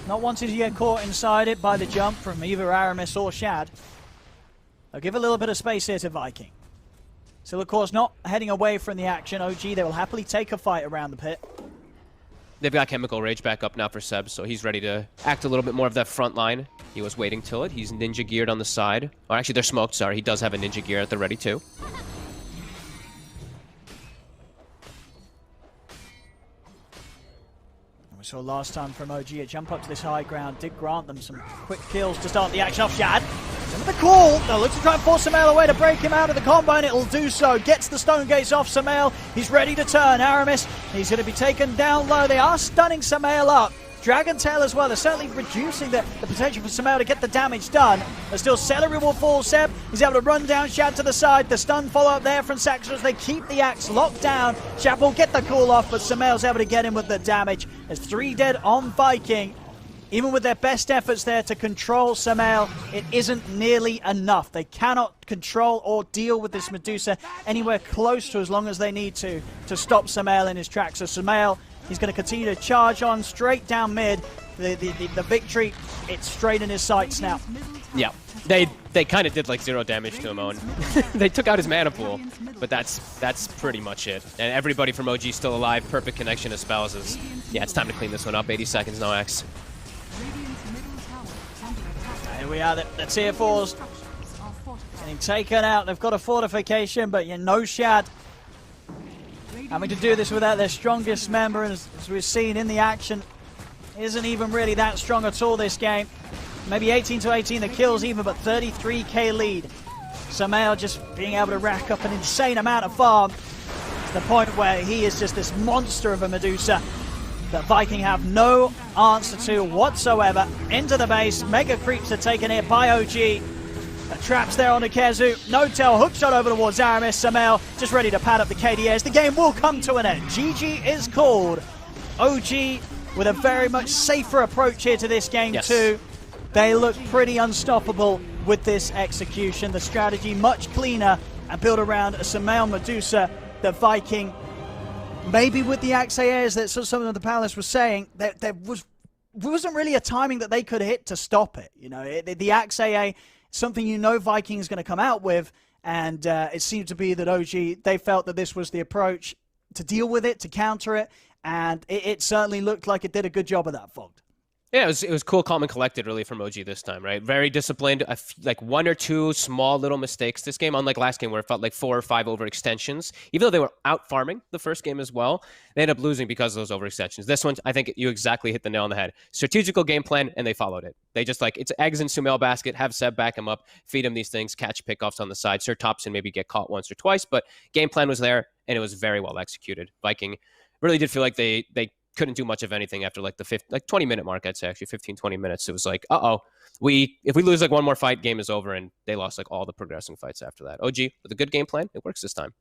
Not wanting to get caught inside it by the jump from either Aramis or Shad. They'll give a little bit of space here to Viking. Still, of course, not heading away from the action. OG, they will happily take a fight around the pit. They've got Chemical Rage back up now for Seb, so he's ready to act a little bit more of that front line. He was waiting till it. He's ninja geared on the side. Or actually, they're smoked, sorry. He does have a ninja gear at the ready, too. We saw last time from OG a jump up to this high ground, did grant them some quick kills to start the action off. Shad, with the call, they'll look to try and force Sumail away to break him out of the combo, and it'll do so. Gets the stone gates off Sumail. He's ready to turn. Aramis, he's going to be taken down low. They are stunning Sumail up. Dragon Tail as well. They're certainly reducing the potential for Sumail to get the damage done. But still, Celery will fall. Seb, he's able to run down Shad to the side. The stun follow-up there from Saxon as they keep the axe locked down. Shad will get the call off, but Sumail's able to get him with the damage. There's 3 dead on Viking. Even with their best efforts there to control Sumail, it isn't nearly enough. They cannot control or deal with this Medusa anywhere close to as long as they need to stop Sumail in his tracks. So Sumail, he's going to continue to charge on straight down mid. The victory, it's straight in his sights now. Yeah, they kind of did like 0 damage to him, Owen. They took out his mana pool, but that's pretty much it. And everybody from OG still alive. Perfect connection to spells. Yeah, it's time to clean this one up. 80 seconds, no X. Here we are, the tier 4s getting taken out. They've got a fortification, but no Shad. Having to do this without their strongest member, as we've seen in the action, isn't even really that strong at all this game. Maybe 18 to 18 the kills even, but 33k lead. Sumail just being able to rack up an insane amount of farm to the point where he is just this monster of a Medusa that Viking have no answer to whatsoever. Into the base, mega creeps are taken here by OG. The traps there on the Kezu. NoTel hook shot over towards Aramis. Sumail just ready to pad up the KDAs. The game will come to an end. GG is called. OG with a very much safer approach here to this game too. They look pretty unstoppable with this execution. The strategy much cleaner and built around a Sumail Medusa. The Viking, maybe with the Axe AAs that some of the Palace was saying, there wasn't really a timing that they could hit to stop it. You know, the Axe AA, something Viking is going to come out with, and it seemed to be that OG, they felt that this was the approach to deal with it, to counter it, and it certainly looked like it did a good job of that, Fogged. Yeah, it was cool, calm, and collected really from OG this time, right? Very disciplined. Like 1 or 2 small little mistakes this game, unlike last game where it felt like 4 or 5 overextensions. Even though they were out farming the first game as well, they ended up losing because of those overextensions. This one, I think you exactly hit the nail on the head. Strategical game plan, and they followed it. They just it's eggs in Sumail basket, have Seb back him up, feed him these things, catch pickoffs on the side. Sir Thompson maybe get caught once or twice, but game plan was there, and it was very well executed. Viking really did feel like they couldn't do much of anything after like the 20-minute mark. I'd say actually 15-20 minutes. It was like, if we lose like one more fight, game is over, and they lost like all the progressing fights after that. OG with a good game plan, it works this time.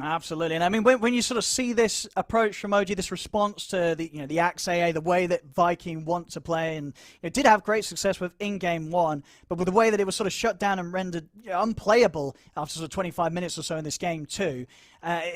Absolutely. And I mean, when you sort of see this approach from OG, this response to the Axe AA, the way that Viking want to play, and it did have great success with in game 1, but with the way that it was sort of shut down and rendered unplayable after sort of 25 minutes or so in this game too,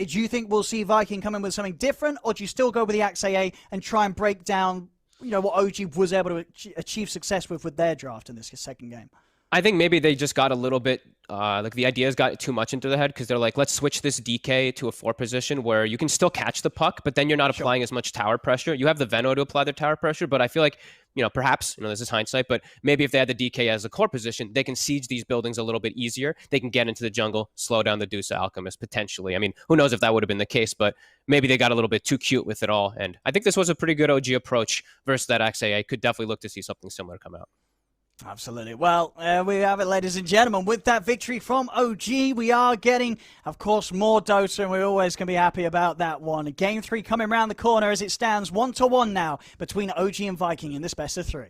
do you think we'll see Viking come in with something different, or do you still go with the Axe AA and try and break down what OG was able to achieve success with their draft in this second game? I think maybe they just got a little bit, like the ideas got too much into the head, because they're like, let's switch this DK to a 4 position where you can still catch the puck, but then you're not applying as much tower pressure. You have the Veno to apply their tower pressure, but I feel like, perhaps, this is hindsight, but maybe if they had the DK as a core position, they can siege these buildings a little bit easier. They can get into the jungle, slow down the Dusa Alchemist, potentially. I mean, who knows if that would have been the case, but maybe they got a little bit too cute with it all. And I think this was a pretty good OG approach versus that XAA. Could definitely look to see something similar come out. Absolutely. Well, we have it, ladies and gentlemen. With that victory from OG, we are getting, of course, more Dota, and we're always going to be happy about that one. Game 3 coming around the corner as it stands 1-1 now between OG and Viking in this best of 3.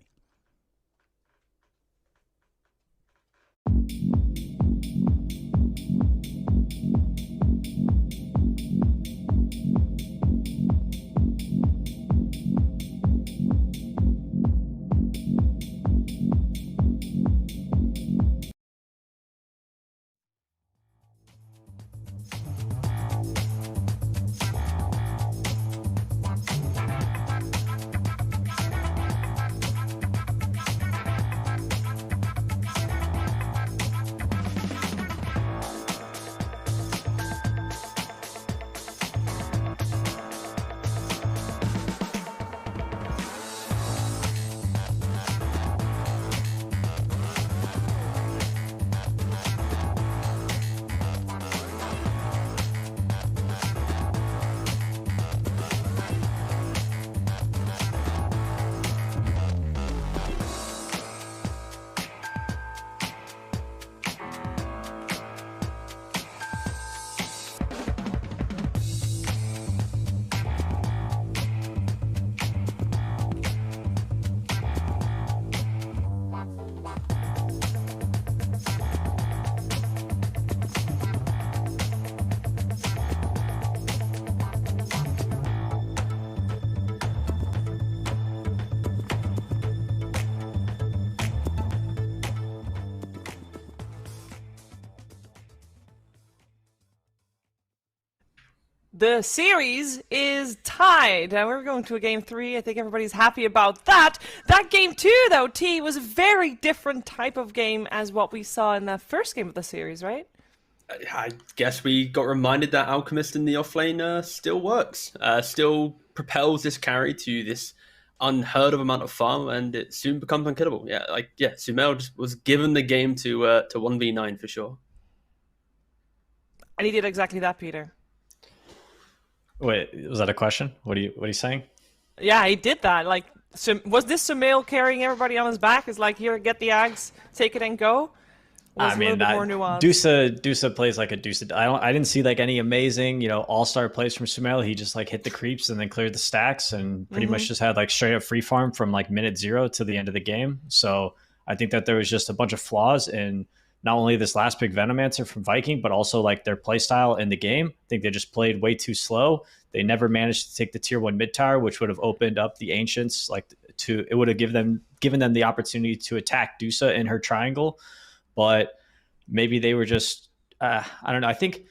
The series is tied. We're going to a game 3. I think everybody's happy about that. That game 2, though, T, was a very different type of game as what we saw in the first game of the series, right? I guess we got reminded that Alchemist in the offlane still works. Still propels this carry to this unheard of amount of farm, and it soon becomes unkillable. Sumail just was given the game to 1v9 for sure. And he did exactly that, Peter. Wait, was that a question? What are you saying? Yeah, he did that. Like, was this Sumail carrying everybody on his back? Is like, here, get the Ags, take it and go? I mean, Dusa plays like a Dusa. I didn't see like any amazing, all-star plays from Sumail. He just like hit the creeps and then cleared the stacks and pretty much just had like straight up free farm from like minute 0 to the end of the game. So I think that there was just a bunch of flaws in not only this last pick Venomancer from Viking, but also like their play style in the game. I think they just played way too slow. They never managed to take the tier 1 mid tower, which would have opened up the Ancients. It would have given them the opportunity to attack Dusa in her triangle. But maybe they were just, I don't know. I think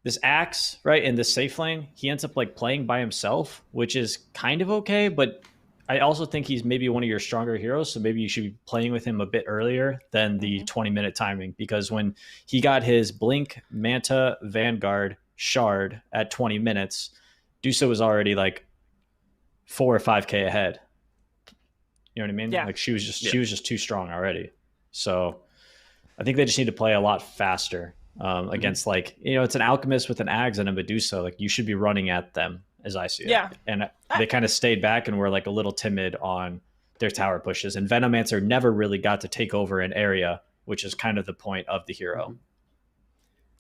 this Axe, right, in the safe lane, he ends up like playing by himself, which is kind of okay, but I also think he's maybe one of your stronger heroes, so maybe you should be playing with him a bit earlier than the 20-minute timing, because when he got his Blink, Manta, Vanguard, Shard at 20 minutes, Dusa was already like 4 or 5k ahead. You know what I mean? Yeah. Like she was just too strong already. So I think they just need to play a lot faster against like, you know, it's an Alchemist with an Ags and a Medusa. Like you should be running at them as I see it. Yeah. And they kind of stayed back and were like a little timid on their tower pushes. And Venomancer never really got to take over an area, which is kind of the point of the hero.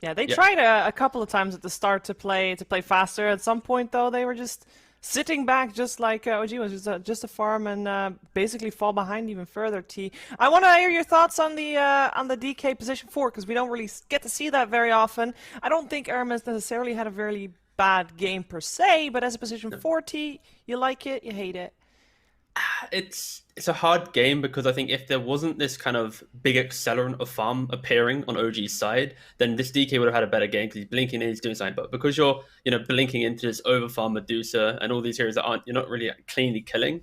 Yeah, they tried a couple of times at the start to play faster. At some point, though, they were just sitting back, just like OG was, just a farm and basically fall behind even further. T, I want to hear your thoughts on the DK position 4 because we don't really get to see that very often. I don't think Aramis necessarily had a very bad game per se, but as a position 4, T, you like it, you hate it. It's a hard game because I think if there wasn't this kind of big accelerant of farm appearing on OG's side, then this DK would have had a better game because he's blinking in, he's doing something. But because you're, blinking into this overfarm Medusa and all these heroes that you're not really cleanly killing,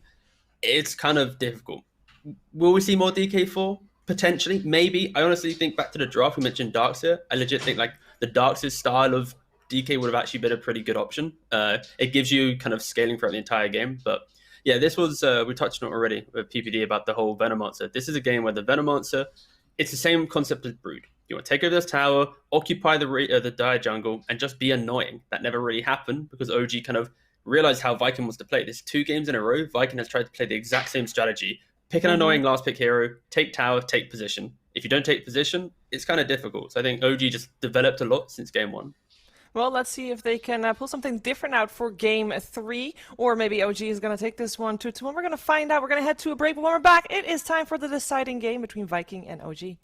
it's kind of difficult. Will we see more DK4? Potentially, maybe. I honestly think back to the draft, we mentioned Darkseer. I legit think like the Darkseer style of DK would have actually been a pretty good option. It gives you kind of scaling throughout the entire game, but yeah, this was, we touched on it already with PPD about the whole Venomancer. This is a game where the Venomancer, it's the same concept as Brood. You want to take over this tower, occupy the dire jungle, and just be annoying. That never really happened because OG kind of realized how Viking wants to play. There's 2 games in a row, Viking has tried to play the exact same strategy. Pick an annoying last pick hero, take tower, take position. If you don't take position, it's kind of difficult. So I think OG just developed a lot since game 1. Well, let's see if they can pull something different out for game 3, or maybe OG is going to take this one 2-1. We're going to find out. We're going to head to a break, but when we're back, it is time for the deciding game between Viking and OG.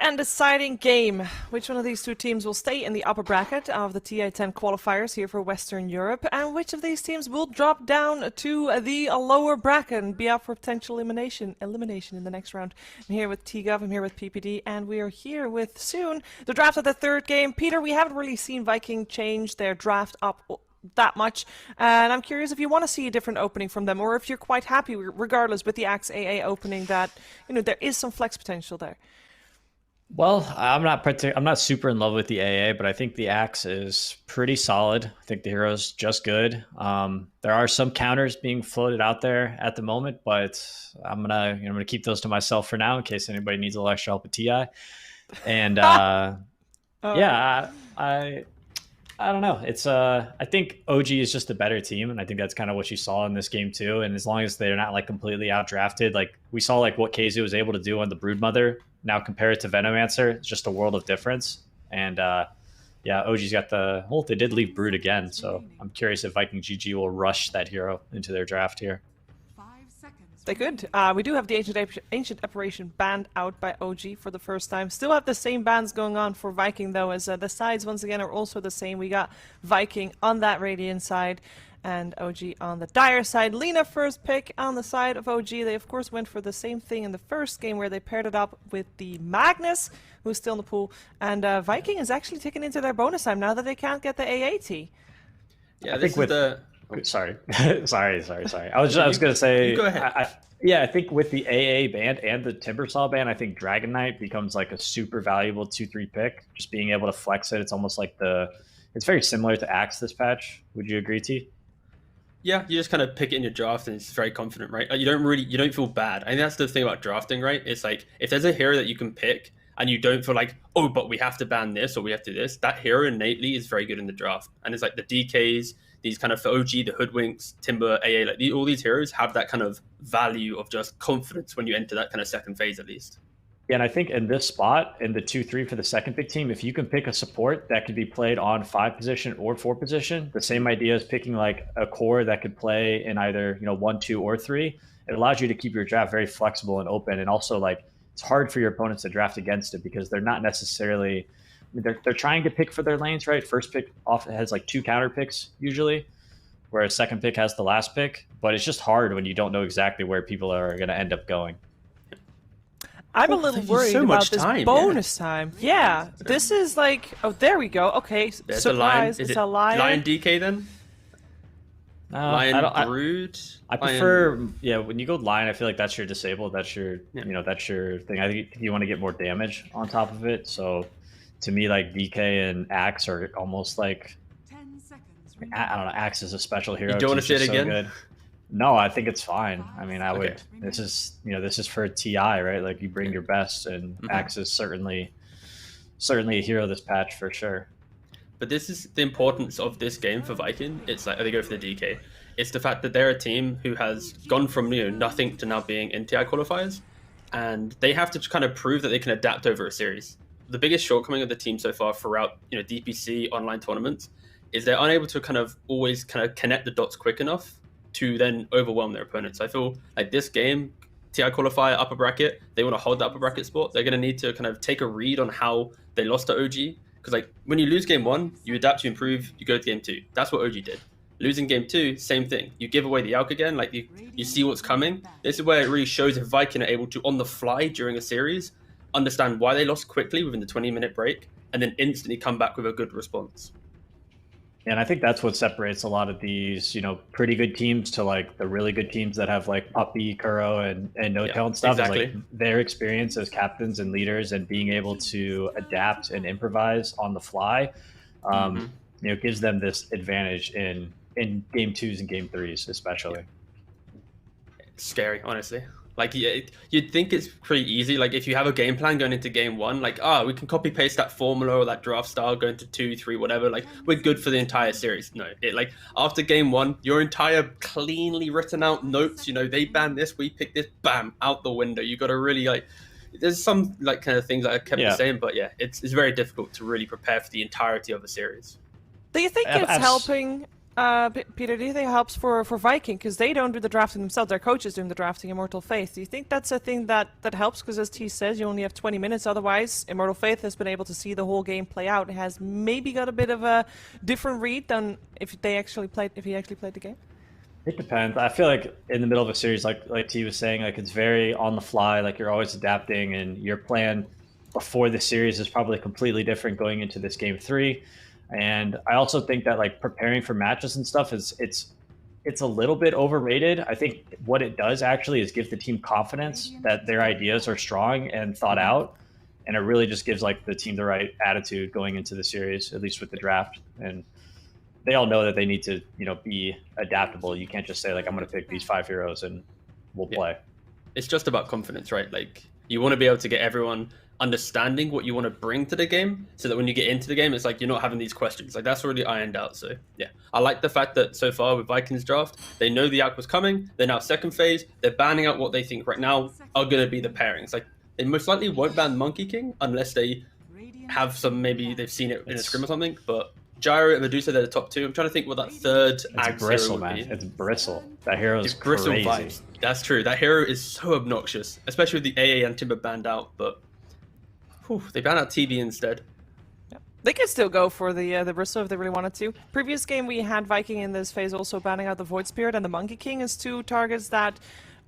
and deciding game. Which one of these two teams will stay in the upper bracket of the TI10 qualifiers here for Western Europe, and which of these teams will drop down to the lower bracket and be up for potential elimination in the next round? I'm here with TGov, I'm here with PPD, and we are here with soon the draft of the third game. Peter, we haven't really seen Viking change their draft up that much, and I'm curious if you want to see a different opening from them, or if you're quite happy regardless with the Axe AA opening, that there is some flex potential there. Well, I'm not super in love with the AA, but I think the Axe is pretty solid. I think the hero's just good. There are some counters being floated out there at the moment, but I'm gonna keep those to myself for now in case anybody needs a little extra help with TI. And yeah, I don't know. It's I think OG is just a better team, and I think that's kind of what you saw in this game too. And as long as they're not like completely outdrafted, like we saw like what KZ was able to do on the Broodmother, now compare it to Venomancer, it's just a world of difference. And yeah, OG's got they did leave Brood again, so I'm curious if Viking GG will rush that hero into their draft here. They could. We do have the Ancient Apparition banned out by OG for the first time. Still have the same bans going on for Viking, though, as the sides, once again, are also the same. We got Viking on that Radiant side and OG on the Dire side. Lina first pick on the side of OG. They, of course, went for the same thing in the first game where they paired it up with the Magnus, who's still in the pool. And Viking is actually taken into their bonus time now that they can't get the AAT. Yeah, I think with the... Sorry. sorry. I was going to say, you go ahead. I think with the AA ban and the Timbersaw ban, I think Dragon Knight becomes like a super valuable 2-3 pick. Just being able to flex it, it's almost like it's very similar to Axe this patch. Would you agree, T? Yeah, you just kind of pick it in your draft and it's very confident, right? Like, you don't feel bad. I think that's the thing about drafting, right? It's like if there's a hero that you can pick and you don't feel like, oh, but we have to ban this or we have to do this, that hero innately is very good in the draft. And it's like the DKs, these kind of for OG, the Hoodwinks, Timber, AA, like all these heroes have that kind of value of just confidence when you enter that kind of second phase at least. Yeah, and I think in this spot, in the 2-3 for the second big team, if you can pick a support that could be played on 5 position or 4 position, the same idea as picking like a core that could play in either 1, 2, or 3, it allows you to keep your draft very flexible and open. And also like it's hard for your opponents to draft against it because they're not necessarily... They're trying to pick for their lanes, right? First pick often has like 2 counter picks usually, whereas second pick has the last pick. But it's just hard when you don't know exactly where people are going to end up going. I'm a little worried about this bonus time. Yeah, this is like... Oh, there we go. Okay, there's surprise. Is it's it a lion. Lion DK then? Lion Brood? I prefer... Yeah, when you go Lion, I feel like that's your disabled. That's your, that's your thing. I think you want to get more damage on top of it, so... To me, like DK and Axe are almost like, I don't know, Axe is a special hero. You don't want to say it again? Good. No, I think it's fine. I mean, I would. This is for TI, right? Like you bring your best, and Axe is certainly a hero this patch for sure. But this is the importance of this game for Viking. It's like they go for the DK. It's the fact that they're a team who has gone from nothing to now being in TI qualifiers, and they have to kind of prove that they can adapt over a series. The biggest shortcoming of the team so far throughout DPC online tournaments is they're unable to kind of always kind of connect the dots quick enough to then overwhelm their opponents. I feel like this game, TI qualifier, upper bracket, they want to hold the upper bracket spot. They're going to need to kind of take a read on how they lost to OG. Because like when you lose game 1, you adapt, you improve, you go to game 2. That's what OG did. Losing game 2, same thing. You give away the Alk again, like you see what's coming. This is where it really shows if Viking are able to, on the fly during a series, understand why they lost quickly within the 20-minute break, and then instantly come back with a good response. And I think that's what separates a lot of these, pretty good teams to like the really good teams that have like Puppy, Kuro, and No-Tail and stuff. Exactly. Like their experience as captains and leaders and being able to adapt and improvise on the fly, gives them this advantage in game 2s and game 3s, especially. It's scary, honestly. Like, you'd think it's pretty easy. Like, if you have a game plan going into game 1, like, we can copy paste that formula or that draft style going to 2, 3, whatever. Like, we're good for the entire series. No, after game 1, your entire cleanly written out notes, they banned this, we picked this, bam, out the window. You got to really there's some kind of things that I kept saying, but it's very difficult to really prepare for the entirety of a series. Do you think it's helping Peter, do you think it helps for Viking? Because they don't do the drafting themselves. Their coach is doing the drafting, Immortal Faith. Do you think that's a thing that helps? Because as T says, you only have 20 minutes. Otherwise, Immortal Faith has been able to see the whole game play out. It has maybe got a bit of a different read than if he actually played the game. It depends. I feel like in the middle of a series, like T was saying, like it's very on the fly. Like you're always adapting, and your plan before the series is probably completely different going into this game 3. And I also think that like preparing for matches and stuff it's a little bit overrated. I think what it does actually is give the team confidence that their ideas are strong and thought out, and it really just gives like the team the right attitude going into the series, at least with the draft. And they all know that they need to, be adaptable. You can't just say like I'm going to pick these 5 heroes and we'll play. It's just about confidence, right? Like you want to be able to get everyone understanding what you want to bring to the game, so that when you get into the game, it's like you're not having these questions. Like that's already ironed out. So yeah, I like the fact that so far with Vikings draft, they know the act was coming. They're now second phase. They're banning out what they think right now are going to be the pairings. Like they most likely won't ban Monkey King unless they have some, maybe they've seen it in a scrim or something. But Gyro and Medusa, they're the top 2. I'm trying to think what that third Ag Bristle, hero would man. be. It's Bristle. That hero is Bristle crazy. vibes. That's true. That hero is so obnoxious, especially with the AA and Timber banned out. But they banned out TB instead. Yeah. They could still go for the Bristle if they really wanted to. Previous game we had Viking in this phase also banning out the Void Spirit and the Monkey King as 2 targets that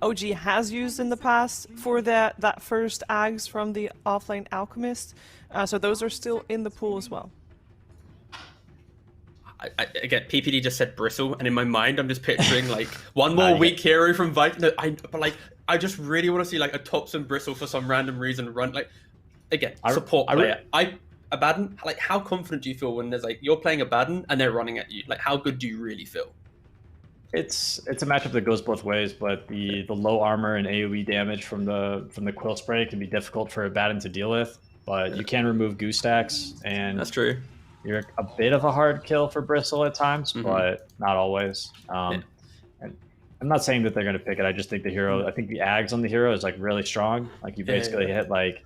OG has used in the past for that first Ags from the offlane Alchemist. So those are still in the pool as well. Again, PPD just said Bristle, and in my mind, I'm just picturing like one more weak hero from Viking. No, I just really want to see like a Thompson Bristle for some random reason run. Like again, support player. Abaddon. Like, how confident do you feel when there's like you're playing Abaddon and they're running at you? Like, how good do you really feel? It's a matchup that goes both ways, but the low armor and AoE damage from the Quill Spray can be difficult for Abaddon to deal with. But you can remove Goose Stacks, and that's true. You're a bit of a hard kill for Bristle at times, but not always. And I'm not saying that they're going to pick it. I just think the hero, I think the Ags on the hero is like really strong. Like you basically hit like,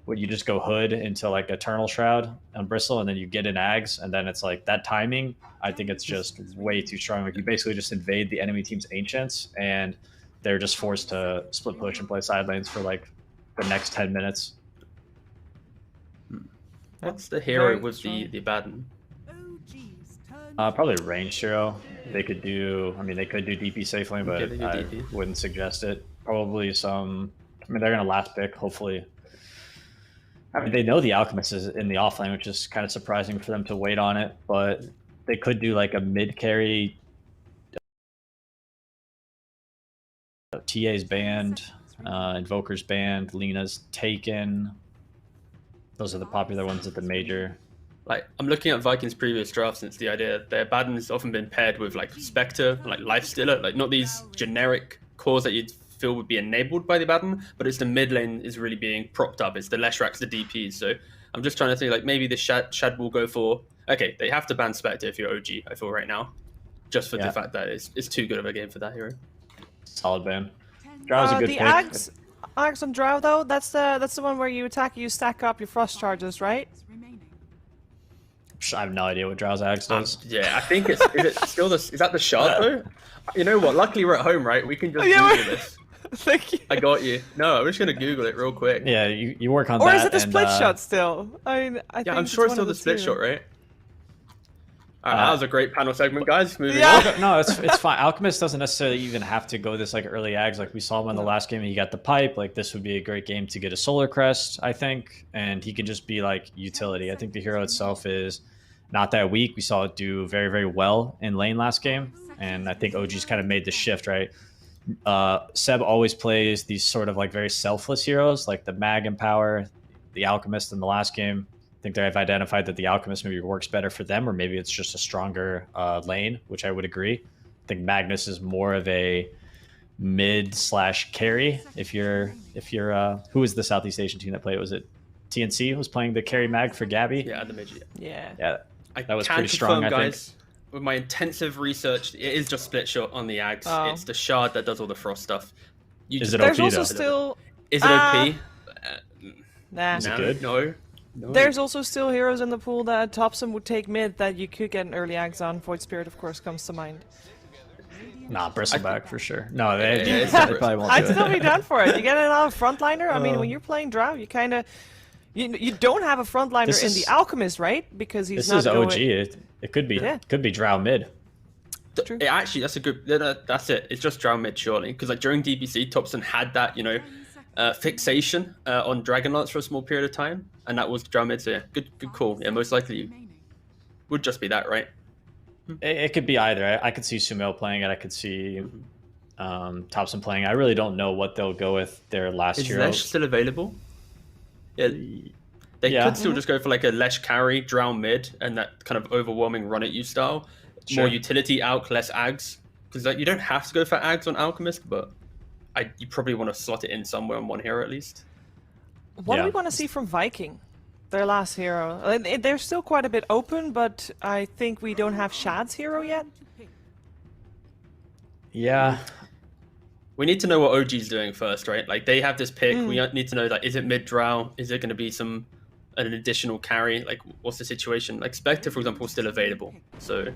you just go Hood into like Eternal Shroud on Bristle, and then you get in Ags, and then it's like that timing. I think it's just way too strong. Like you basically just invade the enemy team's Ancients, and they're just forced to split push and play side lanes for like the next 10 minutes. What's the hero with the Abaddon? Probably ranged hero. They could do. I mean, they could do DP safe lane, but I wouldn't suggest it. Probably some. I mean, they're gonna last pick. Hopefully. I mean, they know the Alchemist is in the offlane, which is kind of surprising for them to wait on it. But they could do like a mid carry. TA's banned, Invoker's banned, Lena's taken. Those are the popular ones at the major. Like, I'm looking at Vikings' previous drafts, and it's the idea their Abaddon has often been paired with like Spectre, like Lifestealer, like not these generic cores that you'd feel would be enabled by the Abaddon, but it's the mid lane is really being propped up. It's the Leshraks, the DPs. So I'm just trying to think like maybe the Shad will go for. Okay, they have to ban Spectre if you're OG. I feel right now, just for the fact that it's too good of a game for that hero. Solid ban. Drow's a good pick. Ags on Drow though, that's the one where you attack, you stack up your frost charges, right? I have no idea what Drow's Ags does. Yeah, I think is it still is that the shard though? You know what? Luckily we're at home, right? We can just Google this. Thank you. I got you. No, I'm just gonna Google it real quick. Yeah, you work on that. Or is that it the split shot still? I mean, I think I'm sure it's still the split shot, right? That was a great panel segment, guys. Moving on. No, it's fine. Alchemist doesn't necessarily even have to go this like early Ags. Like we saw him in the last game, he got the pipe. Like this would be a great game to get a Solar Crest, I think, and he can just be like utility. I think the hero itself is not that weak. We saw it do very, very well in lane last game, and I think OG's kind of made the shift, right? Seb always plays these sort of like very selfless heroes, like the Mag Empower, the Alchemist in the last game. I think they've identified that the Alchemist maybe works better for them, or maybe it's just a stronger lane, which I would agree. I think Magnus is more of a mid/carry. If you're who was the Southeast Asian team that played? Was it TNC who was playing the carry mag for Gabby? Yeah, the midget. Yeah. That was pretty strong, I think. With my intensive research, it is just split shot on the Ags. It's the shard that does all the frost stuff. Is it OP though? Still... Is it OP? Nah. Is it good? No. There's also still heroes in the pool that Topson would take mid that you could get an early axe on. Void Spirit, of course, comes to mind. Nah, Bristleback for sure. No, they Yeah, probably won't I'd do still it. be down for it. You get it on a frontliner. I mean, when you're playing Drow, you kind of you don't have a frontliner This in is- the Alchemist, right? Because he's This not is OG. going... It could be Yeah. could be Drow mid. Actually, that's a good. That's it. It's just Drow mid, surely, because like during DBC, Topson had that fixation on Dragonlance for a small period of time, and that was Drow mid. So yeah, good call. Yeah, most likely would just be that, right? It could be either. I could see Sumail playing it. I could see Topson playing. I really don't know what they'll go with their last Is hero. Lesh still available? Yeah. They Yeah. could still just go for like a Lesh carry, Drow mid, and that kind of overwhelming run at you style. Sure. More utility Alch, less Ags. Because like, you don't have to go for Ags on Alchemist, but you probably want to slot it in somewhere on one hero at least. What do Yeah. we want to see from Viking? Their last hero. They're still quite a bit open, but I think we don't have Shad's hero yet. Yeah. We need to know what OG's doing first, right? Like they have this pick. We need to know like, is it mid Drow? Is it going to be an additional carry? Like what's the situation? Like Spectre, for example, is still available. So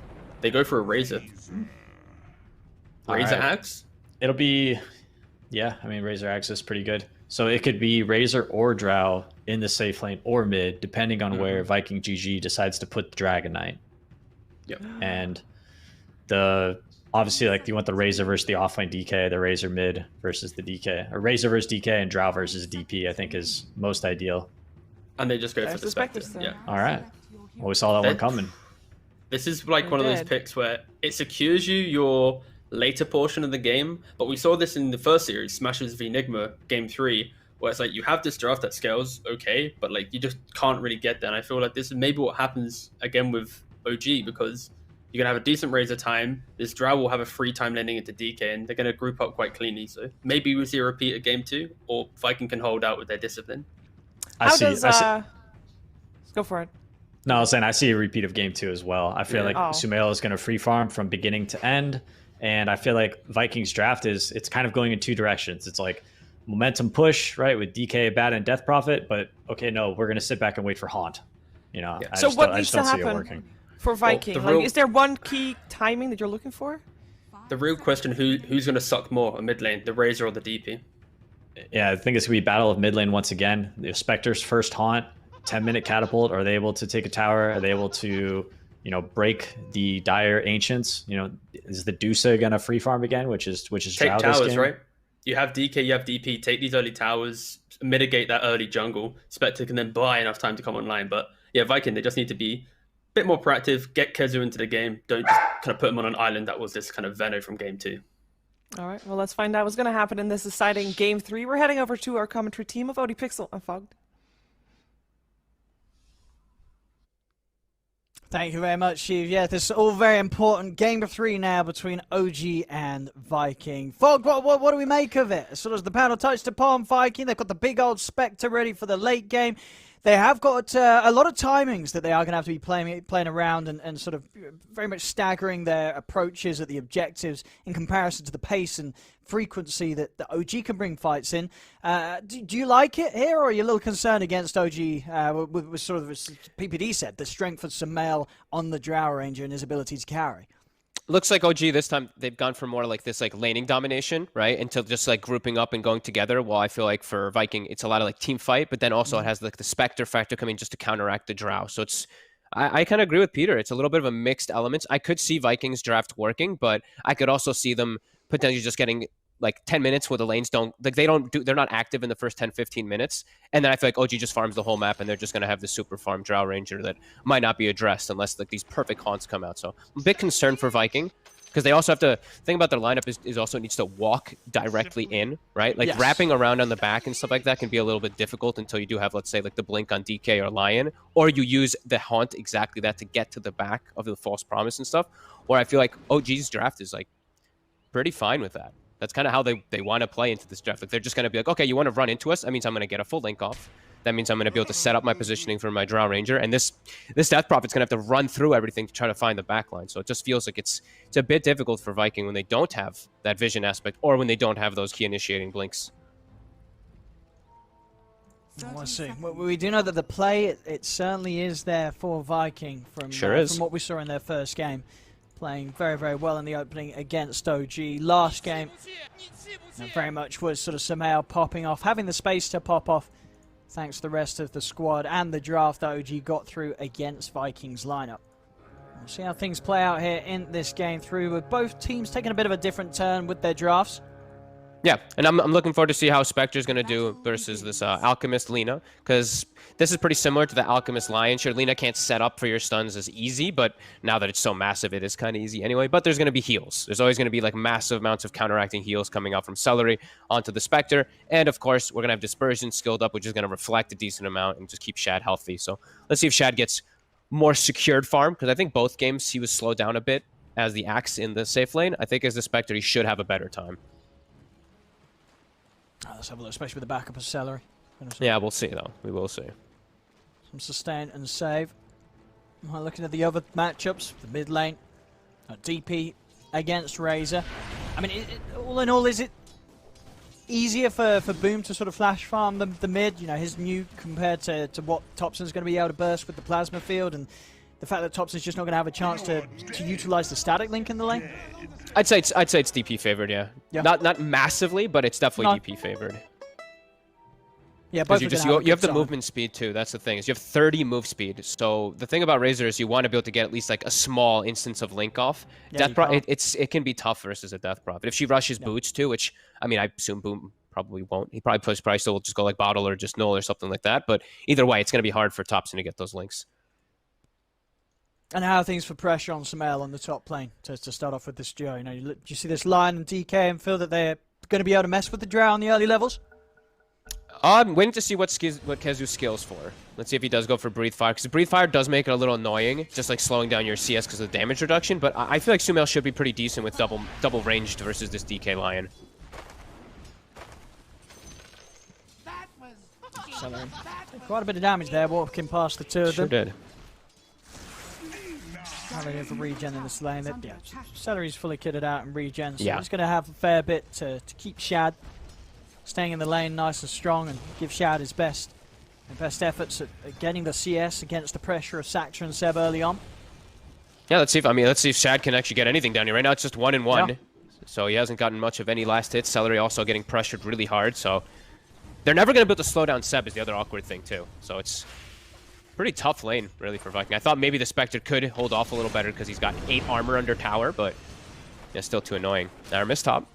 they go for a Razor. Razor Alright. Axe? It'll be, yeah. I mean, Razor Axe is pretty good. So it could be Razor or Drow in the safe lane or mid, depending on where Viking GG decides to put the Dragon Knight. Yep. And obviously, like you want the Razor versus the offlane DK, the Razor mid versus the DK, or Razor versus DK and Drow versus DP. I think is most ideal. And they just go There's for the the Spectre. Spectres Yeah. All right. Well, we saw that one coming. This is like They one of those did. picks where it secures you your later portion of the game, but we saw this in the first series, Smashers v Nigma, game 3, where it's like you have this draft that scales okay, but like you just can't really get there. And I feel like this is maybe what happens again with OG, because you're gonna have a decent Razor time. This Drow will have a free time landing into DK, and they're gonna group up quite cleanly. So maybe we see a repeat of game 2, or Viking can hold out with their discipline. How does let's go for it. No, I was saying I see a repeat of game 2 as well. I feel like Oh. Sumail is going to free farm from beginning to end, and I feel like Vikings draft it's kind of going in two directions. It's like momentum push, right, with DK, Bat, and Death Prophet, but okay, no, we're going to sit back and wait for Haunt. You know, I So just what don't, I needs just to don't see it happen working. for Viking? the Like, real- is there one key timing that you're looking for? The real question: who's gonna suck more, a mid lane, the Razor or the DP? Yeah, I think it's going to be battle of mid lane once again. The Spectre's first Haunt, 10-minute catapult. Are they able to take a tower? Are they able to, break the Dire Ancients? Is the Dusa going to free farm again, which is Take Drow this towers, game? right? You have DK, you have DP. Take these early towers, mitigate that early jungle. Spectre can then buy enough time to come online. But yeah, Viking, they just need to be a bit more proactive. Get Kezu into the game. Don't just kind of put him on an island that was this kind of Veno from game 2. All right, well, let's find out what's going to happen in this exciting game 3. We're heading over to our commentary team of Odie Pixel and Fogged. Thank you very much, Steve. Yeah, this is all very important. Game 3 now between OG and Viking. Fog, what do we make of it? As soon as the panel touched upon Viking, they've got the big old Spectre ready for the late game. They have got a lot of timings that they are going to have to be playing around and sort of very much staggering their approaches at the objectives in comparison to the pace and frequency that the OG can bring fights in. Do you like it here, or are you a little concerned against OG with sort of, as PPD said, the strength of Sumail on the Drow Ranger and his ability to carry? Looks like OG this time they've gone for more like this like laning domination, right? Into just like grouping up and going together. While I feel like for Viking it's a lot of like team fight, but then also it has like the Spectre factor coming just to counteract the Drow. So it's I kind of agree with Peter. It's a little bit of a mixed elements. I could see Vikings draft working, but I could also see them potentially just getting like 10 minutes where the lanes they're not active in the first 10-15 minutes, and then I feel like OG just farms the whole map and they're just going to have the super farm Drow Ranger that might not be addressed unless like these perfect haunts come out. So I'm a bit concerned for Viking, because they also have to think about their lineup is also needs to walk directly in, right? Like wrapping around on the back and stuff like that can be a little bit difficult until you do have, let's say, like the blink on DK or Lion, or you use the haunt exactly that to get to the back of the false promise and stuff. Or I feel like OG's draft is like pretty fine with that. That's kind of how they want to play into this draft. Like they're just going to be like, okay, you want to run into us? That means I'm going to get a full link off. That means I'm going to be able to set up my positioning for my Drow Ranger. And this Death Prophet's going to have to run through everything to try to find the backline. So it just feels like it's a bit difficult for Viking when they don't have that vision aspect, or when they don't have those key initiating blinks. Let's see. We do know that the play, it certainly is there for Viking from what we saw in their first game. Playing very, very well in the opening against OG. Last game, very much was sort of somehow popping off, having the space to pop off, thanks to the rest of the squad and the draft that OG got through against Vikings lineup. We'll see how things play out here in this game through, with both teams taking a bit of a different turn with their drafts. Yeah, and I'm looking forward to see how Spectre's going to do versus this Alchemist Lina, because this is pretty similar to the Alchemist Lion. Sure, Lina can't set up for your stuns as easy, but now that it's so massive, it is kind of easy anyway. But there's going to be heals. There's always going to be like massive amounts of counteracting heals coming out from Celery onto the Spectre. And of course, we're going to have Dispersion skilled up, which is going to reflect a decent amount and just keep Shad healthy. So let's see if Shad gets more secured farm, because I think both games he was slowed down a bit as the Axe in the safe lane. I think as the Spectre, he should have a better time. Let's have a look, especially with the backup of Celery. Yeah, we'll see, though. We will see. Some sustain and save. Looking at the other matchups, the mid lane, DP against Razor. I mean, all in all, is it easier for Boom to sort of flash farm the mid? You know, his new compared to what Thompson's going to be able to burst with the Plasma Field, and the fact that Thompson's just not going to have a chance to utilize the static link in the lane? I'd say it's DP favored, yeah. Not massively, but it's definitely DP favored. Yeah, both you have the movement speed too. That's the thing, is you have 30 move speed. So the thing about Razor is you want to be able to get at least like a small instance of link off. Yeah, it can be tough versus a Death Prophet. If she rushes boots too, which I mean I assume Boom probably won't. He probably still will just go like bottle or just null or something like that. But either way, it's going to be hard for Thompson to get those links. And how are things for pressure on Sumail on the top lane to start off with this duo? You know, do you see this Lion and DK and feel that they're going to be able to mess with the Drow on the early levels? I'm waiting to see what Kezu skills for. Let's see if he does go for Breathe Fire, because Breathe Fire does make it a little annoying, just like slowing down your CS because of the damage reduction. But I feel like Sumail should be pretty decent with double ranged versus this DK Lion. Quite a bit of damage there, walking past the two of them. Sure did. Having a regen in this lane. Yeah, Celery's fully kitted out and regen, so yeah. he's going to have a fair bit to keep Shad staying in the lane nice and strong and give Shad his best efforts at getting the CS against the pressure of Saxtra and Seb early on. Yeah, let's see if Shad can actually get anything down here. Right now it's just 1-1, yeah. So he hasn't gotten much of any last hits. Celery also getting pressured really hard, so they're never going to be able to slow down Seb is the other awkward thing too. So it's pretty tough lane, really, for Viking. I thought maybe the Spectre could hold off a little better because he's got 8 armor under tower, but yeah, still too annoying. Aramis top.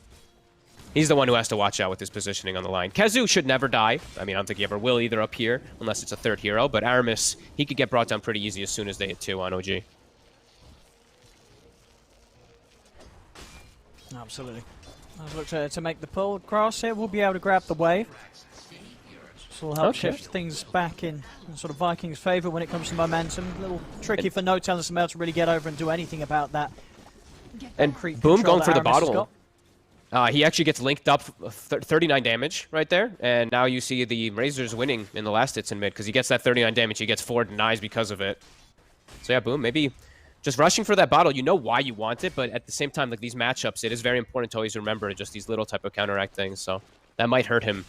He's the one who has to watch out with his positioning on the line. Kezu should never die. I mean, I don't think he ever will either up here, unless it's a third hero, but Aramis, he could get brought down pretty easy as soon as they hit 2 on OG. Absolutely. Let's look to make the pull across here. We'll be able to grab the wave. This will help shift things back in sort of Vikings' favour when it comes to momentum. A little tricky for No Telling Sumail to really get over and do anything about that. And Boom going for the bottle. He actually gets linked up 39 damage right there. And now you see the Razors winning in the last hits in mid because he gets that 39 damage. He gets 4 denies because of it. So yeah, Boom, maybe just rushing for that bottle. You know why you want it, but at the same time, like these matchups, it is very important to always remember just these little type of counteract things. So that might hurt him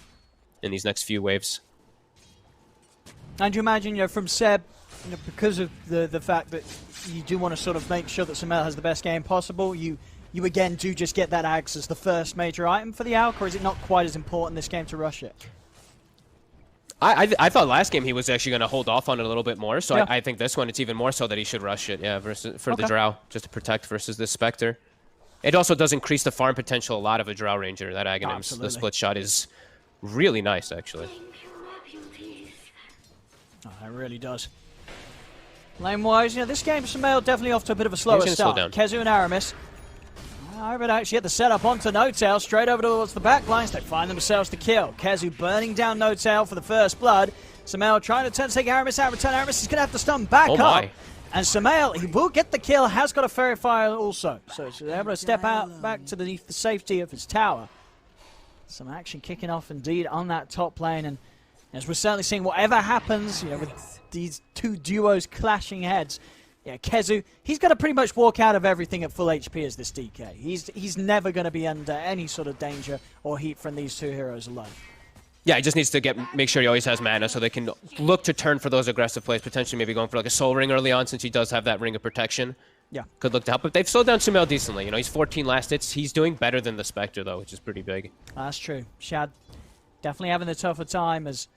in these next few waves. And you imagine, you know, from Seb, you know, because of the fact that you do want to sort of make sure that Sumail has the best game possible, you again do just get that Axe as the first major item for the ALK, or is it not quite as important this game to rush it? I thought last game he was actually going to hold off on it a little bit more, so yeah. I think this one it's even more so that he should rush it, yeah, versus for the Drow, just to protect versus this Spectre. It also does increase the farm potential a lot of a Drow Ranger. That Aghanim, the split shot is really nice, actually. Oh, it really does. Lane-wise, you know, this game, Sumail definitely off to a bit of a slower start. Kezu and Aramis. But actually get the setup onto No-Tail, straight over towards the back lines. They find themselves the kill. Kezu burning down No-Tail for the first blood. Sumail trying to take Aramis out. Return Aramis is going to have to stun back up. And Sumail, he will get the kill, has got a Fairy Fire also. So he's able to step out back to the safety of his tower. Some action kicking off indeed on that top lane. And as we're certainly seeing, whatever happens, you know, with these two duos clashing heads, yeah, Kezu, he's going to pretty much walk out of everything at full HP as this DK. He's never going to be under any sort of danger or heat from these two heroes alone. Yeah, he just needs to make sure he always has mana so they can look to turn for those aggressive plays, potentially maybe going for like a Soul Ring early on since he does have that Ring of Protection. Yeah. Could look to help. But they've slowed down Sumail decently. You know, he's 14 last hits. He's doing better than the Spectre, though, which is pretty big. That's true. Shad definitely having the tougher time as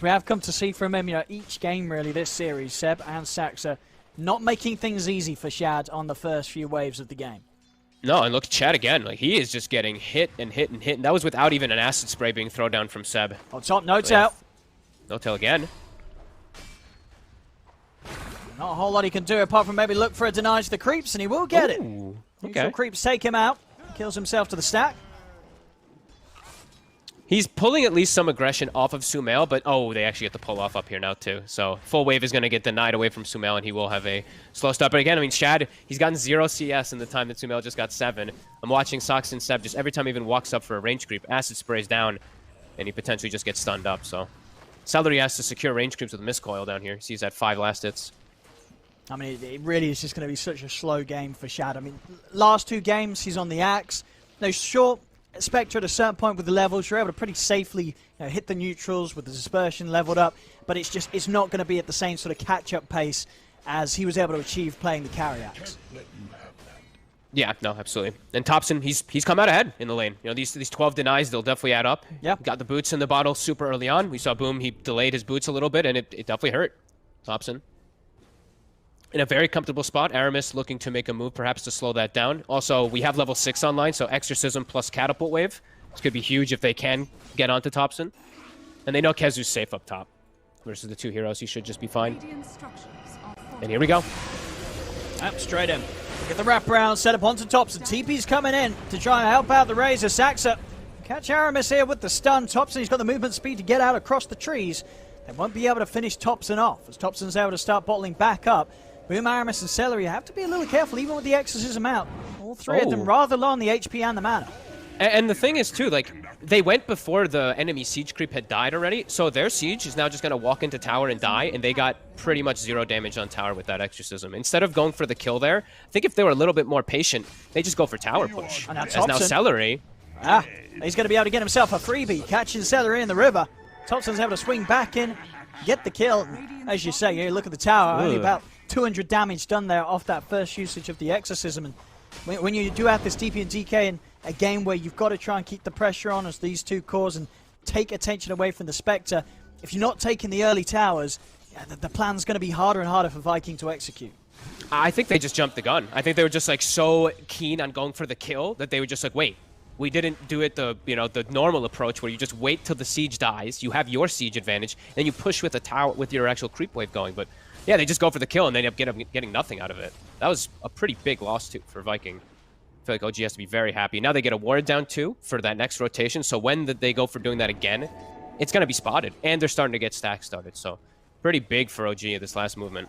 we have come to see from him, you know, each game really this series, Seb and Saxa not making things easy for Shad on the first few waves of the game. No, and look at Chad again. Like, he is just getting hit and hit and hit. And that was without even an acid spray being thrown down from Seb. On top, No-Tail. No-Tail again. Not a whole lot he can do apart from maybe look for a deny to the creeps, and he will get it. Okay. Neutral creeps take him out. Kills himself to the stack. He's pulling at least some aggression off of Sumail, but they actually get the pull off up here now too. So full wave is going to get denied away from Sumail, and he will have a slow start. But again, I mean, Shad, he's gotten 0 CS in the time that Sumail just got 7. I'm watching Sox and Seb just every time he even walks up for a range creep, acid sprays down, and he potentially just gets stunned up. So Celery has to secure range creeps with a miscoil down here. Sees that 5 last hits. I mean, it really is just going to be such a slow game for Shad. I mean, last 2 games, he's on the axe. No, sure, Spectre at a certain point with the levels, you're able to pretty safely hit the neutrals with the dispersion leveled up, but it's not going to be at the same sort of catch-up pace as he was able to achieve playing the carry axe. Yeah, no, absolutely. And Thompson, he's come out ahead in the lane. You know, these 12 denies, they'll definitely add up. Yeah. Got the boots in the bottle super early on. We saw Boom, he delayed his boots a little bit, and it definitely hurt Thompson. In a very comfortable spot, Aramis looking to make a move perhaps to slow that down. Also, we have level 6 online, so Exorcism plus Catapult Wave. This could be huge if they can get onto Thompson. And they know Kezu's safe up top. Versus the 2 heroes, he should just be fine. And here we go. Straight in. Get the wraparound set up onto Thompson. TP's coming in to try and help out the Razor. Saxa catch Aramis here with the stun. Thompson, he's got the movement speed to get out across the trees. They won't be able to finish Thompson off as Thompson's able to start bottling back up. Boom, Aramis, and Celery have to be a little careful even with the Exorcism out. All 3 of them rather low on the HP and the mana. And the thing is, too, like, they went before the enemy siege creep had died already, so their siege is now just going to walk into tower and die, and they got pretty much 0 damage on tower with that Exorcism. Instead of going for the kill there, I think if they were a little bit more patient, they just go for tower push. And now As now Celery. He's going to be able to get himself a freebie. Catching Celery in the river. Thompson's able to swing back in, get the kill. As you say, you look at the tower, only about 200 damage done there off that first usage of the Exorcism. And when you do have this DP and DK in a game where you've got to try and keep the pressure on as these 2 cores and take attention away from the Spectre, if you're not taking the early towers, the plan's going to be harder and harder for Viking to execute. I think they just jumped the gun. I think they were just like so keen on going for the kill that they were just like, wait, we didn't do it the normal approach where you just wait till the siege dies, you have your siege advantage, then you push with the tower with your actual creep wave going. But yeah, they just go for the kill and they end up getting nothing out of it. That was a pretty big loss too for Viking. I feel like OG has to be very happy. Now they get a ward down too for that next rotation. So when they go for doing that again, it's going to be spotted. And they're starting to get stacks started. So pretty big for OG at this last movement.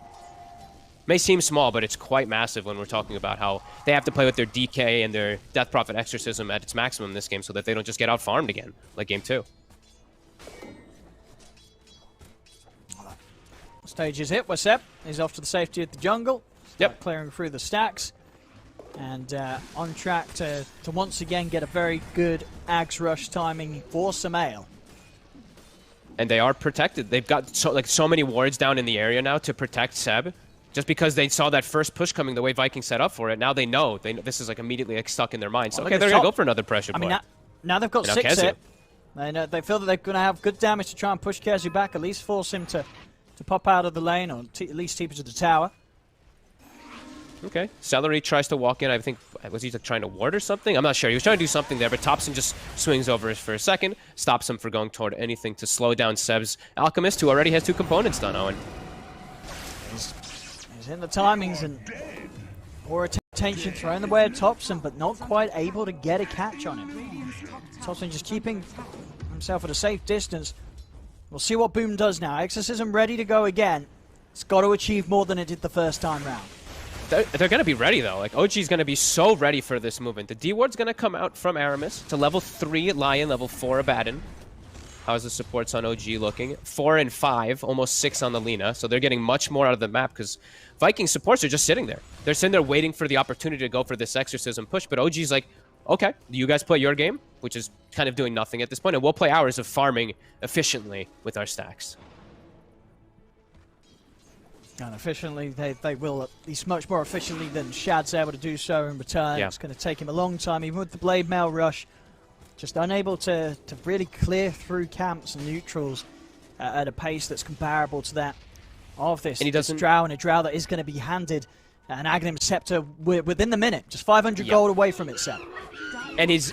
May seem small, but it's quite massive when we're talking about how they have to play with their DK and their Death Prophet Exorcism at its maximum this game so that they don't just get out farmed again, like game 2. Stage is hit. Wasep is off to the safety of the jungle. Yep. Clearing through the stacks. And on track to once again get a very good Axe Rush timing for Sumail. And they are protected. They've got so many wards down in the area now to protect Seb. Just because they saw that first push coming the way Vikings set up for it, now they know. This is like immediately like stuck in their minds. So, okay, they're going to go for another pressure play. I mean, now they've got 6 hit. They feel that they're going to have good damage to try and push Kezu back, at least force him to pop out of the lane, or at least TP to the tower. Okay. Celery tries to walk in. I think, was he like trying to ward or something? I'm not sure. He was trying to do something there, but Thompson just swings over for a second, stops him from going toward anything to slow down Seb's Alchemist, who already has 2 components done, Owen. He's in the timings and more attention thrown the way at Thompson, but not quite able to get a catch on him. Thompson just keeping himself at a safe distance. We'll see what Boom does now. Exorcism ready to go again. It's got to achieve more than it did the first time round. They're going to be ready, though. Like, OG's going to be so ready for this movement. The D-Ward's going to come out from Aramis to level 3 Lion, level 4 Abaddon. How's the supports on OG looking? 4 and 5, almost 6 on the Lina. So they're getting much more out of the map because Viking supports are just sitting there. They're sitting there waiting for the opportunity to go for this Exorcism push. But OG's like, okay, you guys play your game, which is kind of doing nothing at this point, and we'll play ours of farming efficiently with our stacks. And efficiently, they will, at least much more efficiently than Shad's able to do so in return. Yeah. It's going to take him a long time, even with the Blade Mail Rush. Just unable to really clear through camps and neutrals at a pace that's comparable to that of this. And he doesn't... Drow, and a Drow that is going to be handed an Aghanim Scepter within the minute, just 500 gold away from itself. And it's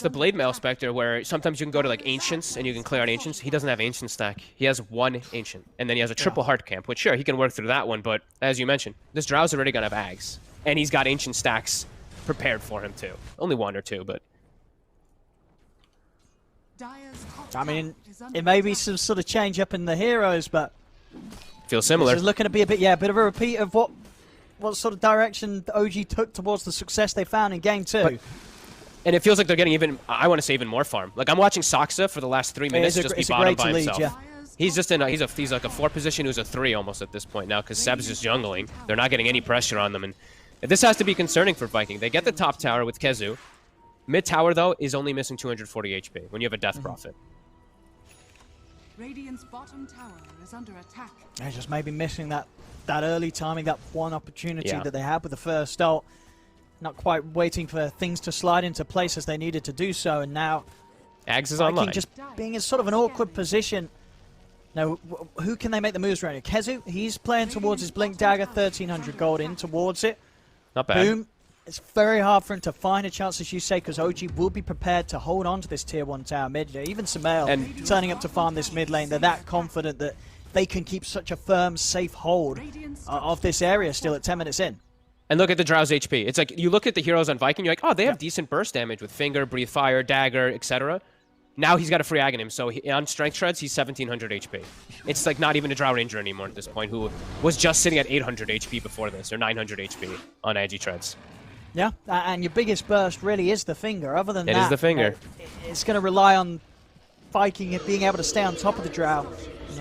the Blade Mail Spectre where sometimes you can go to like Ancients and you can clear on Ancients. He doesn't have Ancient stack. He has one Ancient. And then he has a triple Heart Camp, which sure, he can work through that one, but as you mentioned, this Drow's already gonna have Ags. And he's got Ancient stacks prepared for him too. Only one or two, but... I mean, it may be some sort of change up in the heroes, but... Feels similar. This is looking to be a bit of a repeat of what sort of direction OG took towards the success they found in Game 2. But, and it feels like they're getting even, I want to say even more farm. Like I'm watching Saksa for the last 3 minutes just be bottom by himself. Lead, yeah. He's just in he's like a 4 position who's a 3 almost at this point now because Seb's just jungling. They're not getting any pressure on them, and this has to be concerning for Viking. They get the top tower with Kezu. Mid tower though is only missing 240 HP when you have a Death Prophet. Radiant's bottom tower is under attack. They're just maybe missing that early timing, that one opportunity that they had with the first ult. Not quite waiting for things to slide into place as they needed to do so, and now Ags is online. Just being in sort of an awkward position. Now, who can they make the moves around here? Kezu, he's playing towards his Blink Dagger, 1,300 gold in towards it. Not bad. Boom. It's very hard for him to find a chance, as you say, because OG will be prepared to hold on to this Tier 1 tower mid. Even Sumail turning up to farm this mid lane. They're that confident that they can keep such a firm, safe hold of this area still at 10 minutes in. And look at the Drow's HP. It's like, you look at the heroes on Viking, you're like, oh, they have decent burst damage with Finger, Breathe Fire, Dagger, etc. Now he's got a free Aghanim, so on Strength Shreds, he's 1,700 HP. It's like not even a Drow Ranger anymore at this point, who was just sitting at 800 HP before this, or 900 HP on Agi Treads. Yeah, and your biggest burst really is the Finger. Other than that, it is the Finger. It's going to rely on Viking being able to stay on top of the Drow.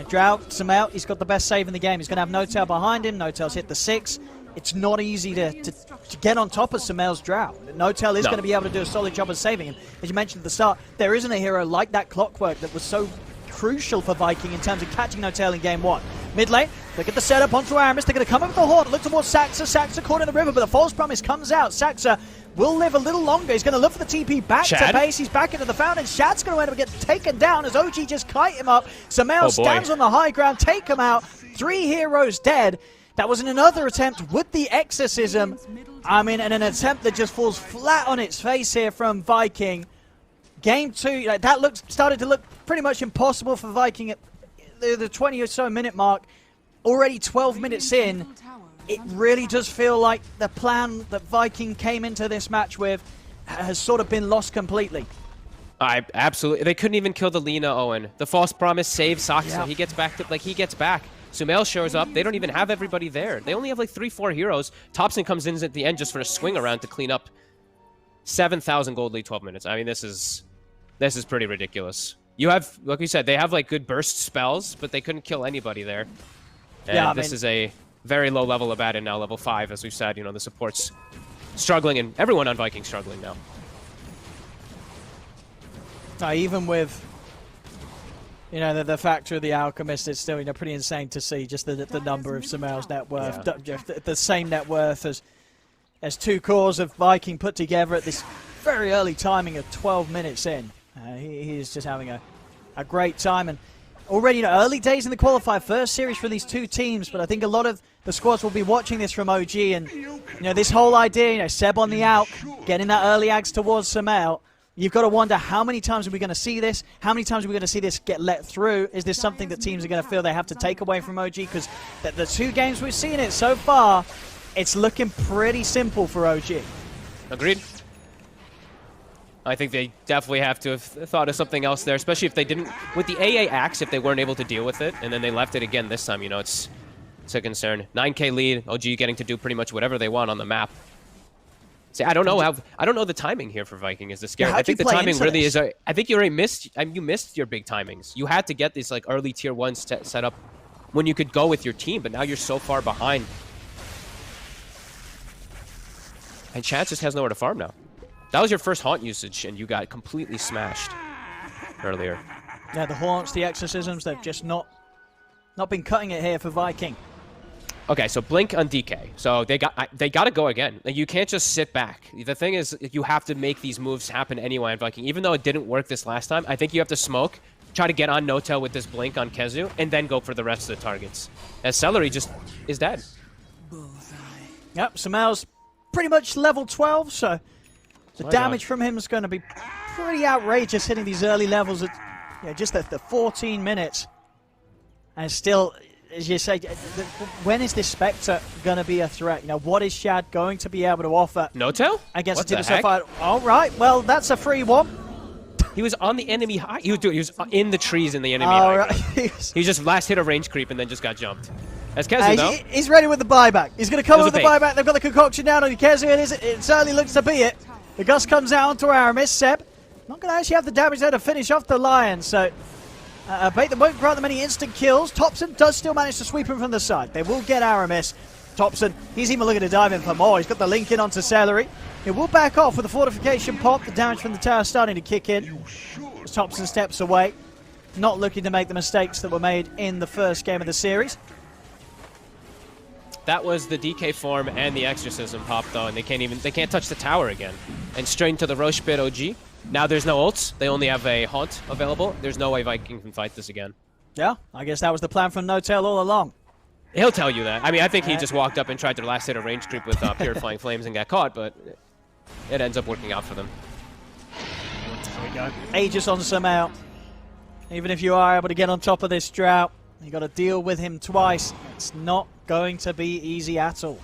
Drow, Sumail, he's got the best save in the game. He's going to have No-Tail behind him. No-Tail's hit the 6. It's not easy to get on top of Sumail's Drow. No-Tail is going to be able to do a solid job of saving him. As you mentioned at the start, there isn't a hero like that Clockwork that was so crucial for Viking in terms of catching No-Tail in Game 1. Mid lane, look at the setup onto Aramis. They're going to come up with the Horn, look towards Saxa. Saxa caught in the river, but the False Promise comes out. Saxa will live a little longer. He's going to look for the TP back to base. He's back into the fountain. Shad's going to end up getting taken down as OG just kite him up. Sumail stands on the high ground, take him out. 3 heroes dead. That was in another attempt with the Exorcism. I mean, and an attempt that just falls flat on its face here from Viking. Game 2, that started to look pretty much impossible for Viking at the 20 or so minute mark. Already 12 minutes in, it really does feel like the plan that Viking came into this match with has sort of been lost completely. Absolutely. They couldn't even kill the Lina Owen. The False Promise saves Saksa. Yeah. He gets back to, he gets back. Sumail shows up. They don't even have everybody there. They only have like 3-4 heroes. Thompson comes in at the end just for a swing around to clean up. 7,000 gold lead, 12 minutes. I mean, this is pretty ridiculous. You have, like we said, they have like good burst spells, but they couldn't kill anybody there. And this is a very low level of Abaddon now, level 5, as we've said. You know, the support's struggling, and everyone on Viking struggling now. Even with, the factor of the Alchemist, it's still, pretty insane to see just the number of Sumail's net worth. Yeah. The same net worth as 2 cores of Viking put together at this very early timing of 12 minutes in. He is just having a great time. And already, early days in the qualifier, first series for these 2 teams, but I think a lot of the squads will be watching this from OG. And, this whole idea, Seb on the Alk, getting that early Ags towards Sumail. You've got to wonder, how many times are we going to see this? How many times are we going to see this get let through? Is this something that teams are going to feel they have to take away from OG? Because the 2 games we've seen it so far, it's looking pretty simple for OG. Agreed. I think they definitely have to have thought of something else there, especially if they didn't, with the AA axe, if they weren't able to deal with it, and then they left it again this time, it's a concern. 9k lead, OG getting to do pretty much whatever they want on the map. See, I don't know the timing here for Viking is the scary. I think the timing really is. I think you already missed. You missed your big timings. You had to get these early tier 1s set up when you could go with your team, but now you're so far behind. And Chad just has nowhere to farm now. That was your first haunt usage, and you got completely smashed earlier. Yeah, the haunts, the exorcisms, they've just not been cutting it here for Viking. Okay, so blink on DK. So they got to go again. Like, you can't just sit back. The thing is, you have to make these moves happen anyway on Viking. Even though it didn't work this last time, I think you have to smoke, try to get on Notel with this blink on Kezu, and then go for the rest of the targets. As Celery just is dead. Yep, Samel's pretty much level 12, so the damage from him is going to be pretty outrageous hitting these early levels at just the 14 minutes. And still, as you say, when is this Spectre going to be a threat? You know, what is Shad going to be able to offer? Notel? Against What the the team heck? fight. All right, well, that's a free one. He was on the enemy high. He was in the trees in the enemy high. Right. He just last hit a range creep and then just got jumped. As Kezu, though. He's ready with the buyback. He's going to come It was with the a bait. buyback. They've got the concoction down on Kezu. It certainly looks to be it. The gust comes out onto Aramis. Seb not going to actually have the damage there to finish off the Lion, so a bait that won't grant them any instant kills. Thompson does still manage to sweep him from the side. They will get Aramis. Thompson, he's even looking to dive in for more. He's got the link in onto Celery. He will back off with the fortification pop. The damage from the tower starting to kick in. As Thompson steps away, not looking to make the mistakes that were made in the first game of the series. That was the DK form and the exorcism pop though, and they can't touch the tower again. And straight into the Roche pit OG. Now there's no ults. They only have a haunt available. There's no way Viking can fight this again. Yeah, I guess that was the plan from Notel all along. He'll tell you that. I mean, I think he just walked up and tried to last hit a range creep with Purifying Flames and got caught, but it ends up working out for them. There we go. Aegis on Samel. Even if you are able to get on top of this drought, you got to deal with him twice. It's not going to be easy at all.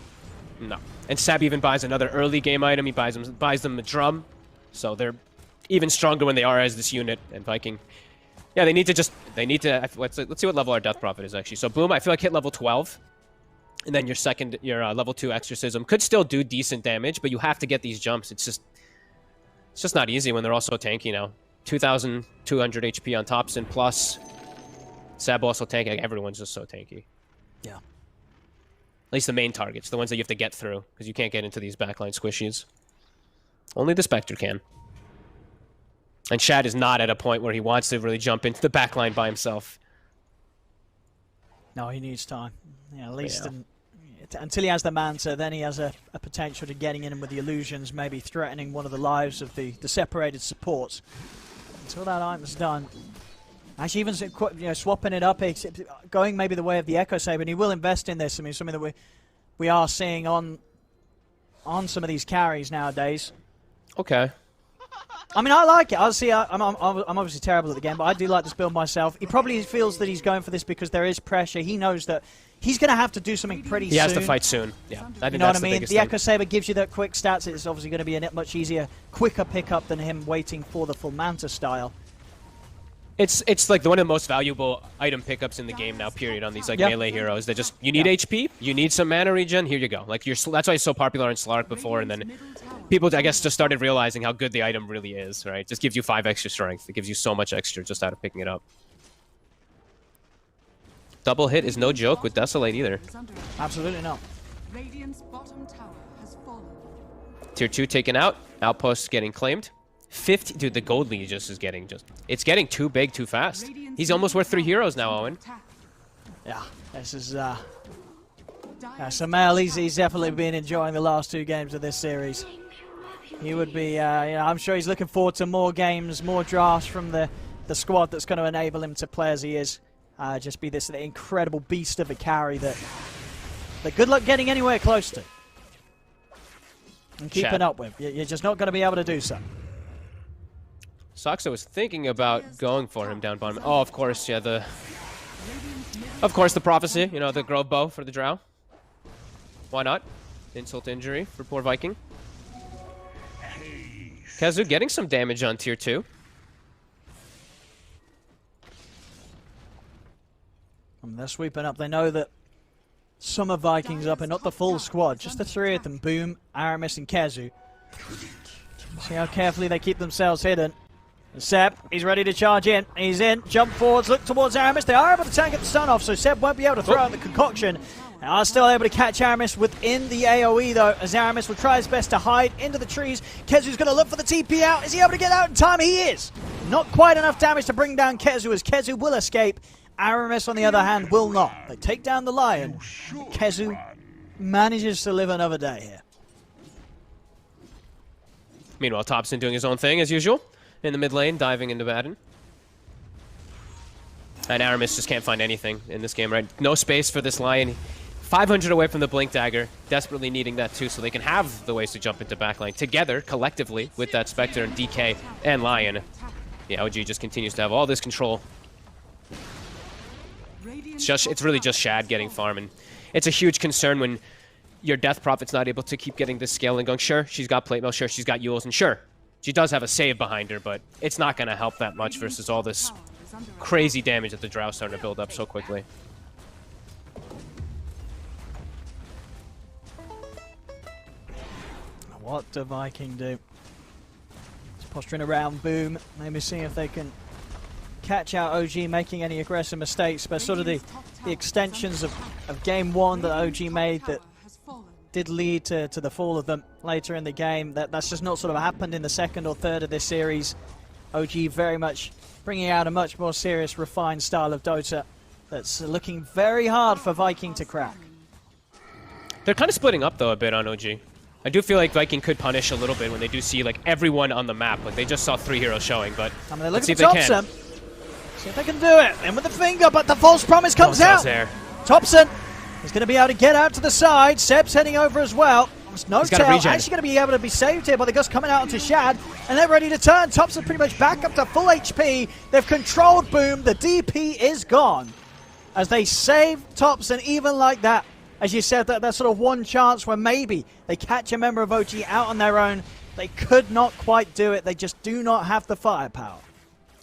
No. And Sab even buys another early game item. He buys them a drum, so they're even stronger when they are as this unit. And Viking, yeah, they need to. Let's see what level our Death Prophet is actually. So Boom, I feel like hit level 12, and then your level 2 Exorcism could still do decent damage, but you have to get these jumps. It's just not easy when they're all so tanky now. 2,200 HP on Thompson plus Sab also tanky. Everyone's just so tanky. Yeah. At least the main targets, the ones that you have to get through, because you can't get into these backline squishies. Only the Spectre can. And Shad is not at a point where he wants to really jump into the backline by himself. No, he needs time. Yeah, at least until he has the Manta, then he has a potential to getting in with the illusions, maybe threatening one of the lives of the separated supports. Until that item's done. Actually, even swapping it up, going maybe the way of the Echo Saber, and he will invest in this. I mean, something that we are seeing on some of these carries nowadays. Okay. I mean, I like it. Obviously, I'm obviously terrible at the game, but I do like this build myself. He probably feels that he's going for this because there is pressure. He knows that he's going to have to do something pretty soon. He has to fight soon. Yeah, I think you know that's what I mean? The Echo Saber gives you that quick stats. It's obviously going to be a much easier, quicker pickup than him waiting for the full Manta style. It's like one of the most valuable item pickups in the game now, period, on these melee heroes. That you need HP, you need some mana regen, here you go. Like that's why it's so popular in Slark before, and then people, I guess, just started realizing how good the item really is, right? It just gives you 5 extra strength. It gives you so much extra just out of picking it up. Double hit is no joke with Desolate either. Absolutely not. Radiant's bottom tower has fallen. Tier 2 taken out, Outpost getting claimed. 50, dude, the gold lead is getting it's getting too big too fast. He's almost worth 3 heroes now, Owen. Yeah, this is Samel, he's definitely been enjoying the last 2 games of this series. He would be, I'm sure he's looking forward to more games, more drafts from the squad that's going to enable him to play as he is. Just be this incredible beast of a carry that good luck getting anywhere close to. And keeping up with. You're just not going to be able to do so. Soxa was thinking about going for him down bottom. Oh, of course, yeah, the prophecy, you know, the Grove Bow for the Drow. Why not? Insult injury for poor Viking. Kezu getting some damage on tier 2. They're sweeping up. They know that some of Vikings up and not the full squad. Just the 3 of them. Boom, Aramis, and Kezu. See how carefully they keep themselves hidden. Seb, he's ready to charge in. He's in. Jump forwards, look towards Aramis. They are able to tank at the stun off, so Seb won't be able to throw out the concoction. They are still able to catch Aramis within the AoE though, as Aramis will try his best to hide into the trees. Kezu's going to look for the TP out. Is he able to get out in time? He is. Not quite enough damage to bring down Kezu, as Kezu will escape. Aramis, on the other hand, will not. They take down the Lion. Kezu manages to live another day here. Meanwhile, Thompson doing his own thing as usual in the mid lane, diving into Baden. And Aramis just can't find anything in this game, right? No space for this Lion. 500 away from the Blink Dagger, desperately needing that too, so they can have the ways to jump into backline together, collectively, with that Spectre and DK and Lion. Yeah, OG just continues to have all this control. It's really just Shad getting farm, and it's a huge concern when your Death Prophet's not able to keep getting this scale and going, sure, she's got plate mail, sure, she's got Euls, and sure, she does have a save behind her, but it's not going to help that much versus all this crazy damage that the Drow's starting to build up so quickly. What do Viking do? Just posturing around Boom, maybe seeing if they can catch out OG making any aggressive mistakes, but sort of the extensions of game one that OG made that did lead to the fall of them later in the game. That's just not sort of happened in the second or third of this series. OG very much bringing out a much more serious, refined style of Dota that's looking very hard for Viking to crack. They're kind of splitting up though a bit on OG. I do feel like Viking could punish a little bit when they do see like everyone on the map. Like they just saw 3 heroes showing, but I mean, they're let's looking see for if they Thompson. can. See if they can do it. In with the finger, but the false promise comes out. There. Thompson is going to be able to get out to the side. Seb's heading over as well. No tail. Actually going to be able to be saved here by the Gust coming out onto Shad, and they're ready to turn. Thompson pretty much back up to full HP. They've controlled Boom. The DP is gone as they save Thompson even like that. As you said, that sort of one chance where maybe they catch a member of OG out on their own. They could not quite do it. They just do not have the firepower.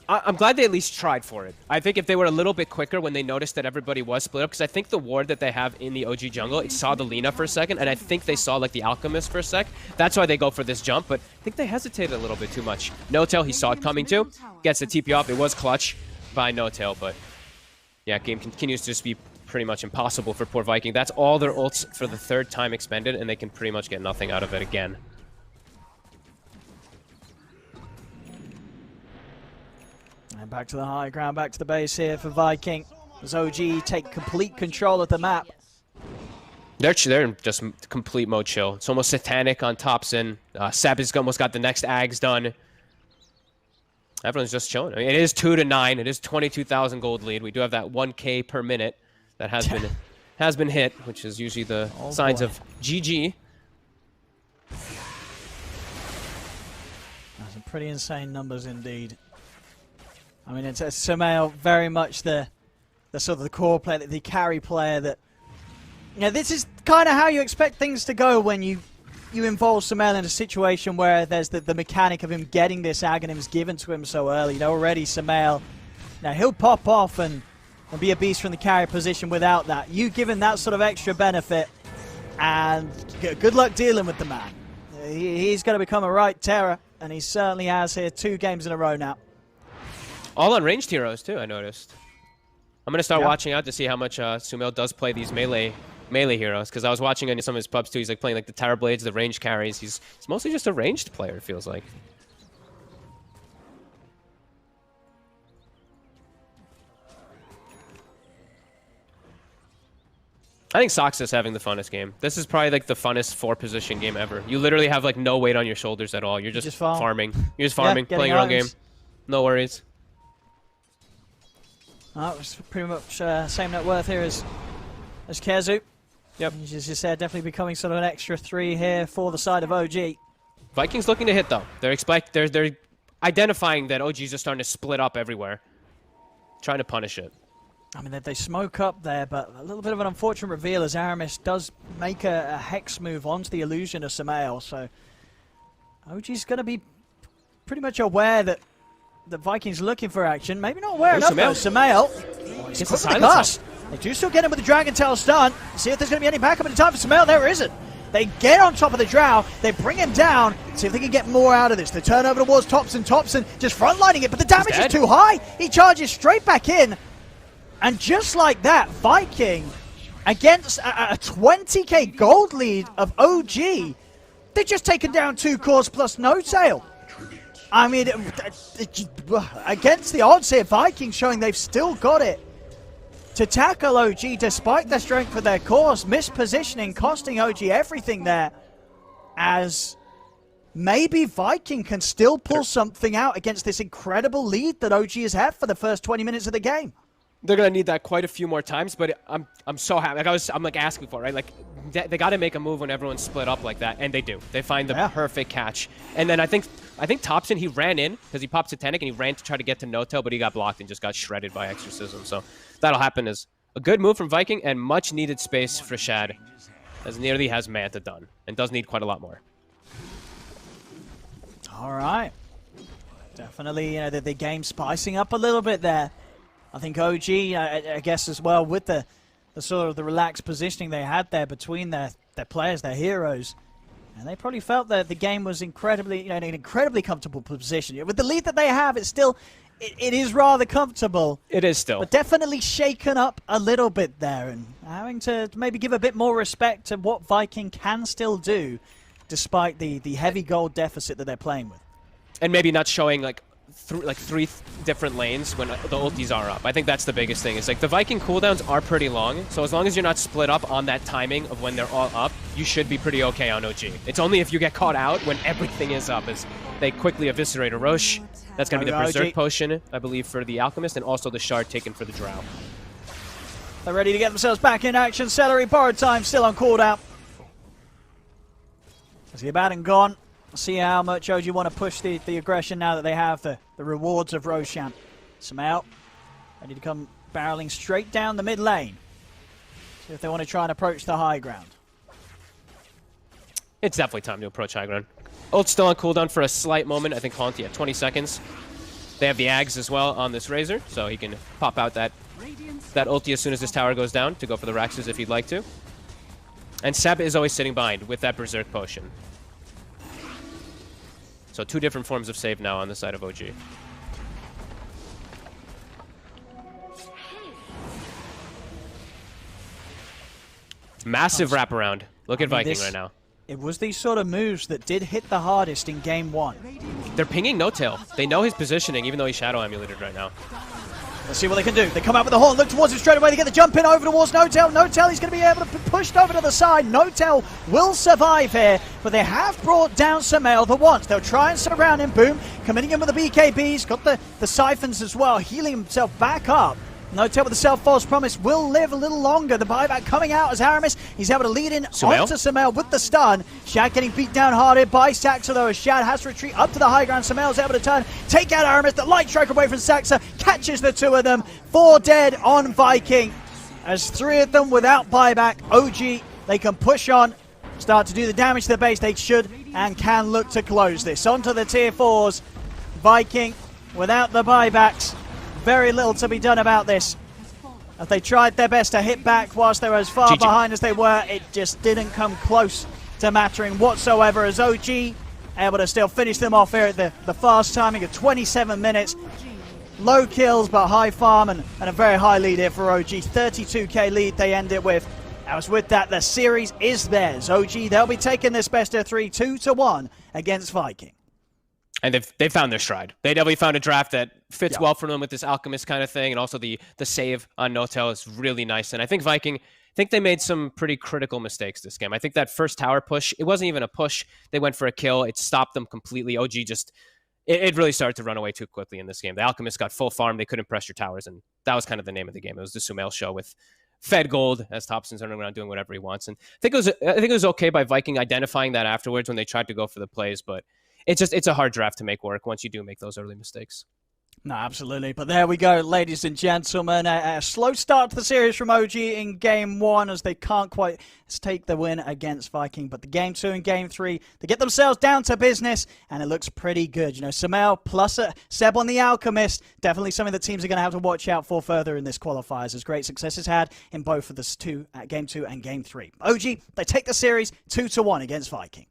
I'm glad they at least tried for it. I think if they were a little bit quicker when they noticed that everybody was split up, because I think the ward that they have in the OG jungle, it saw the Lina for a second, and I think they saw like the Alchemist for a sec. That's why they go for this jump, but I think they hesitated a little bit too much. No-Tail, he saw it coming too. Gets the TP off. It was clutch by No-Tail, but yeah, game continues to just be pretty much impossible for poor Viking. That's all their ults for the 3rd time expended, and they can pretty much get nothing out of it again. And back to the high ground, back to the base here for Viking. As OG take complete control of the map. They're in just complete mode chill. It's almost satanic on Thompson. Seb has almost got the next Ags done. Everyone's just chilling. I mean, it is 2-9. It is 22,000 gold lead. We do have that 1K per minute that has been hit, which is usually the signs of GG. That's some pretty insane numbers indeed. I mean, it's Sumail very much the sort of the core player, the carry player that, you know, this is kind of how you expect things to go when you involve Sumail in a situation where there's the mechanic of him getting this Aghanims given to him so early. You know, already Sumail, now he'll pop off and be a beast from the carry position without that. You give him that sort of extra benefit, and good luck dealing with the man. He's going to become a right terror, and he certainly has here 2 games in a row now. All on ranged heroes too, I noticed. I'm going to start watching out to see how much Sumail does play these melee heroes, because I was watching on some of his pubs too. He's like playing like the Tower Blades, the ranged carries. He's mostly just a ranged player, it feels like. I think Sox is having the funnest game. This is probably like the funnest 4-position game ever. You literally have like no weight on your shoulders at all. You're just farming. You're just farming, playing your own game. No worries. It's pretty much same net worth here as Kezu. Yep. As you said, definitely becoming sort of an extra 3 here for the side of OG. Vikings looking to hit though. They're identifying that OGs are starting to split up everywhere, trying to punish it. I mean, they smoke up there, but a little bit of an unfortunate reveal as Aramis does make a Hex move onto the illusion of Sumail. So OG's going to be pretty much aware that the Vikings looking for action. Maybe not aware enough though. Sumail. Gets the silence. They do still get him with the Dragon Tail stun. See if there's going to be any backup in time for Sumail. There isn't. They get on top of the Drow. They bring him down. See if they can get more out of this. They turn over towards Thompson. Thompson just frontlining it, but the damage is too high. He charges straight back in. And just like that, Viking against a 20k gold lead of OG. They've just taken down 2 cores plus no tail. I mean, against the odds here, Vikings showing they've still got it to tackle OG despite the strength of their cores. Mispositioning costing OG everything there, as maybe Viking can still pull something out against this incredible lead that OG has had for the first 20 minutes of the game. They're gonna need that quite a few more times, but I'm so happy. I'm like asking for it, right? Like they got to make a move when everyone's split up like that, and they do. They find the perfect catch, and then I think Thompson, he ran in because he popped Satanic and he ran to try to get to no-tail, but he got blocked and just got shredded by Exorcism. So that'll happen as a good move from Viking and much needed space for Shad, as nearly has Manta done and does need quite a lot more. All right, definitely the game spicing up a little bit there. I think OG, I guess as well, with the sort of the relaxed positioning they had there between their players, their heroes, and they probably felt that the game was incredibly, in an incredibly comfortable position. With the lead that they have, it's still, it is rather comfortable. It is still, but definitely shaken up a little bit there, and having to maybe give a bit more respect to what Viking can still do, despite the heavy gold deficit that they're playing with, and maybe not showing like three different lanes when the ultis are up. I think that's the biggest thing. Is like the Viking cooldowns are pretty long, so as long as you're not split up on that timing of when they're all up, you should be pretty okay on OG. It's only if you get caught out when everything is up, as they quickly eviscerate a Roche. That's going to be the Berserk Potion, I believe, for the Alchemist, and also the Shard taken for the Drow. They're ready to get themselves back in action. Celery borrowed time still on cooldown. Is he about and gone? See how much OG want to push the aggression now that they have the rewards of Roshan. Samel ready to come barreling straight down the mid lane. See if they want to try and approach the high ground. It's definitely time to approach high ground. Ult's still on cooldown for a slight moment. I think Haunty at 20 seconds. They have the Ags as well on this Razor, so he can pop out that ulti as soon as this tower goes down to go for the Raxes if he'd like to. And Seb is always sitting behind with that Berserk Potion. So 2 different forms of save now on the side of OG. Massive wraparound. Look at Viking right now. It was these sort of moves that did hit the hardest in game 1. They're pinging no-tail. They know his positioning, even though he's shadow emulated right now. Let's see what they can do. They come out with the horn, look towards him straight away. They get the jump in over towards no-tail. No-tail, he's going to be able to be pushed over to the side. No-tail will survive here, but they have brought down Samel the once. They'll try and surround him. Boom, committing him with the BKBs. Got the siphons as well, healing himself back up. No-tail with the self-false promise will live a little longer. The buyback coming out as Aramis. He's able to lead in onto Samel with the stun. Shad getting beat down hard by Saxa though, as Shad has to retreat up to the high ground. Samel's able to turn, take out Aramis. The light strike away from Saxa catches the 2 of them. 4 dead on Viking, as 3 of them without buyback. OG, they can push on, start to do the damage to the base. They should and can look to close this. Onto the tier 4s. Viking without the buybacks. Very little to be done about this. As they tried their best to hit back whilst they were as far behind as they were, it just didn't come close to mattering whatsoever, as OG able to still finish them off here at the fast timing of 27 minutes. Low kills but high farm and a very high lead here for OG. 32k lead they end it with. As with that, the series is theirs. OG, they'll be taking this best of 3, 2-1 against Viking. And they've found their stride. They definitely found a draft that fits well for them with this Alchemist kind of thing, and also the save on no-tail is really nice. And I think Viking, they made some pretty critical mistakes this game. I think that first tower push, it wasn't even a push. They went for a kill. It stopped them completely. OG just, it really started to run away too quickly in this game. The Alchemist got full farm. They couldn't press your towers, and that was kind of the name of the game. It was the Sumail show with fed gold as Thompson's running around doing whatever he wants. And I think it was okay by Viking identifying that afterwards when they tried to go for the plays, but it's a hard draft to make work once you do make those early mistakes. No, absolutely. But there we go, ladies and gentlemen. A slow start to the series from OG in Game 1 as they can't quite take the win against Viking. But the Game 2 and Game 3, they get themselves down to business, and it looks pretty good. You know, Samel plus Seb on the Alchemist, definitely something that teams are going to have to watch out for further in this qualifiers, as great successes had in both of the Game 2 and Game 3. OG, they take the series 2-1 against Viking.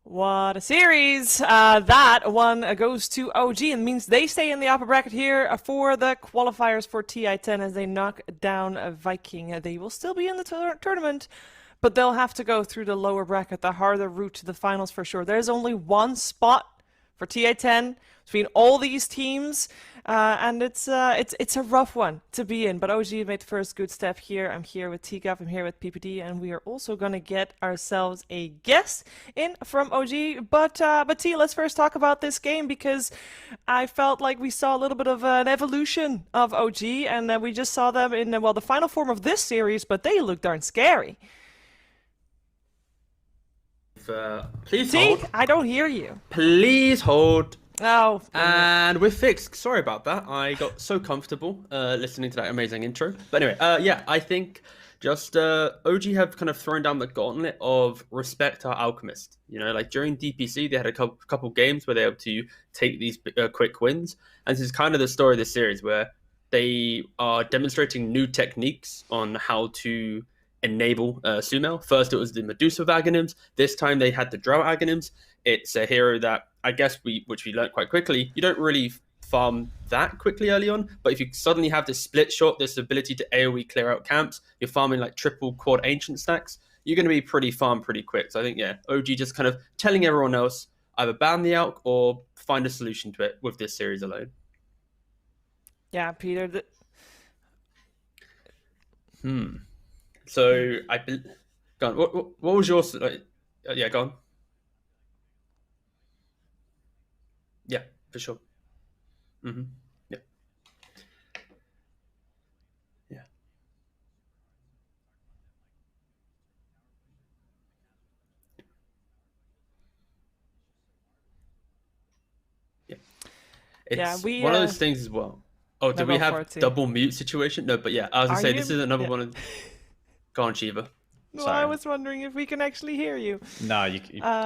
What a series! That one goes to OG and means they stay in the upper bracket here for the qualifiers for TI10 as they knock down Viking. They will still be in the tournament, but they'll have to go through the lower bracket, the harder route to the finals for sure. There's only one spot for TI10 between all these teams, and it's a rough one to be in. But OG made the first good step here. I'm here with TGov, I'm here with PPD, and we are also gonna get ourselves a guest in from OG. But T, let's first talk about this game because I felt like we saw a little bit of an evolution of OG, and we just saw them in the final form of this series, but they look darn scary. Please T, hold. I don't hear you. Please hold. Oh. And we're fixed. Sorry about that. I got so comfortable listening to that amazing intro. But anyway, yeah, I think just OG have kind of thrown down the gauntlet of respect our Alchemist. You know, like during DPC, they had a couple games where they were able to take these quick wins. And this is kind of the story of this series where they are demonstrating new techniques on how to enable Sumail. First, it was the Medusa of Aghanims. This time, they had the Drow Aghanims. It's a hero that I guess which we learned quite quickly. You don't really farm that quickly early on, but if you suddenly have this split shot, this ability to AoE clear out camps, you're farming like triple quad ancient stacks, you're going to be pretty quick. So I think, yeah, OG just kind of telling everyone else either ban the Alch or find a solution to it with this series alone. Yeah, Peter. So go on. What was your yeah? Go on. Yeah, for sure. Yeah. Yeah. Yeah. It's one of those things as well. Oh, do we have double mute situation? No, but yeah, I was gonna say this is another one of. Go on, Shiva. Well, I was wondering if we can actually hear you. No, you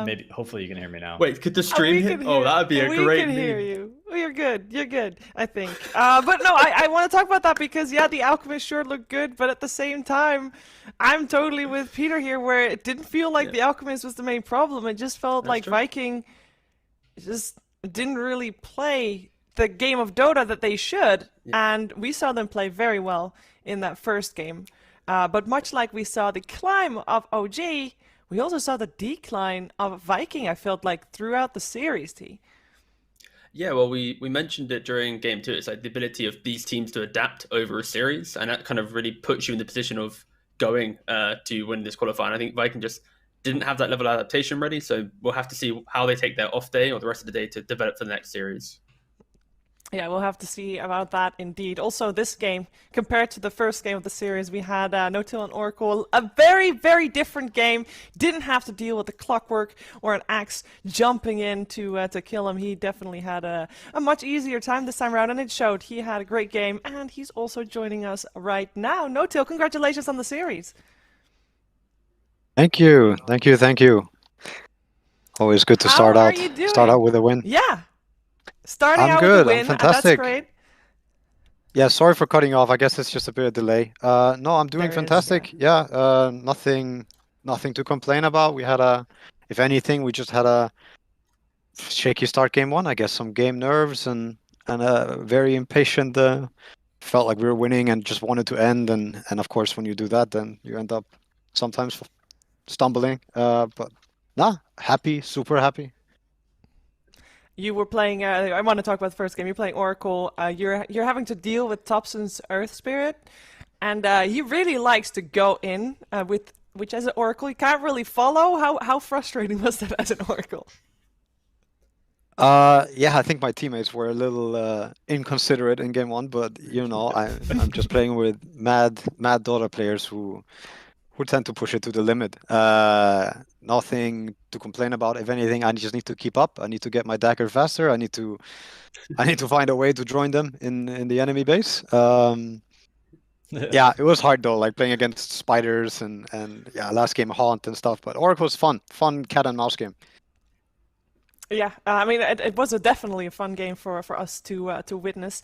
maybe. Hopefully, you can hear me now. Wait, could the stream hit? Oh, that'd be a great. We can hear you. Oh, you're good. You're good. I think. But no, I want to talk about that because yeah, the Alchemist sure looked good, but at the same time, I'm totally with Peter here, where it didn't feel like the Alchemist was the main problem. It just felt like Viking just didn't really play the game of Dota that they should, and we saw them play very well in that first game. But much like we saw the climb of OG, we also saw the decline of Viking, I felt like, throughout the series, T. Yeah, well, we mentioned it during Game 2. It's like the ability of these teams to adapt over a series, and that kind of really puts you in the position of going to win this qualifier. And I think Viking just didn't have that level of adaptation ready, so we'll have to see how they take their off day or the rest of the day to develop for the next series. Yeah, we'll have to see about that indeed. Also, this game, compared to the first game of the series, we had No-Till and Oracle. A very, very different game. Didn't have to deal with the clockwork or an axe jumping in to kill him. He definitely had a much easier time this time around, and it showed. He had a great game, and he's also joining us right now. No-Till, congratulations on the series. Thank you. Thank you. Thank you. Always good to start out with a win. Yeah. Starting I'm out good. with a win, I'm fantastic. That's great. Yeah, sorry for cutting off. I guess it's just a bit of delay. No, I'm doing fantastic. Nothing to complain about. We had if anything, we just had a shaky start game 1. I guess some game nerves and a very impatient. Felt like we were winning and just wanted to end. And of course, when you do that, then you end up sometimes stumbling. But nah, happy, super happy. You were playing. I want to talk about the first game. You're playing Oracle. You're having to deal with Thompson's Earth Spirit, and he really likes to go in which as an Oracle you can't really follow. How frustrating was that as an Oracle? Yeah, I think my teammates were a little inconsiderate in game 1, but you know, I'm just playing with mad Dota players who tend to push it to the limit. Nothing to complain about. If anything, I just need to keep up. I need to get my dagger faster. I need to find a way to join them in the enemy base. Yeah, it was hard though, like playing against spiders and yeah, last game Haunt and stuff. But Oracle was fun cat and mouse game. Yeah, I mean, it was definitely a fun game for us to witness.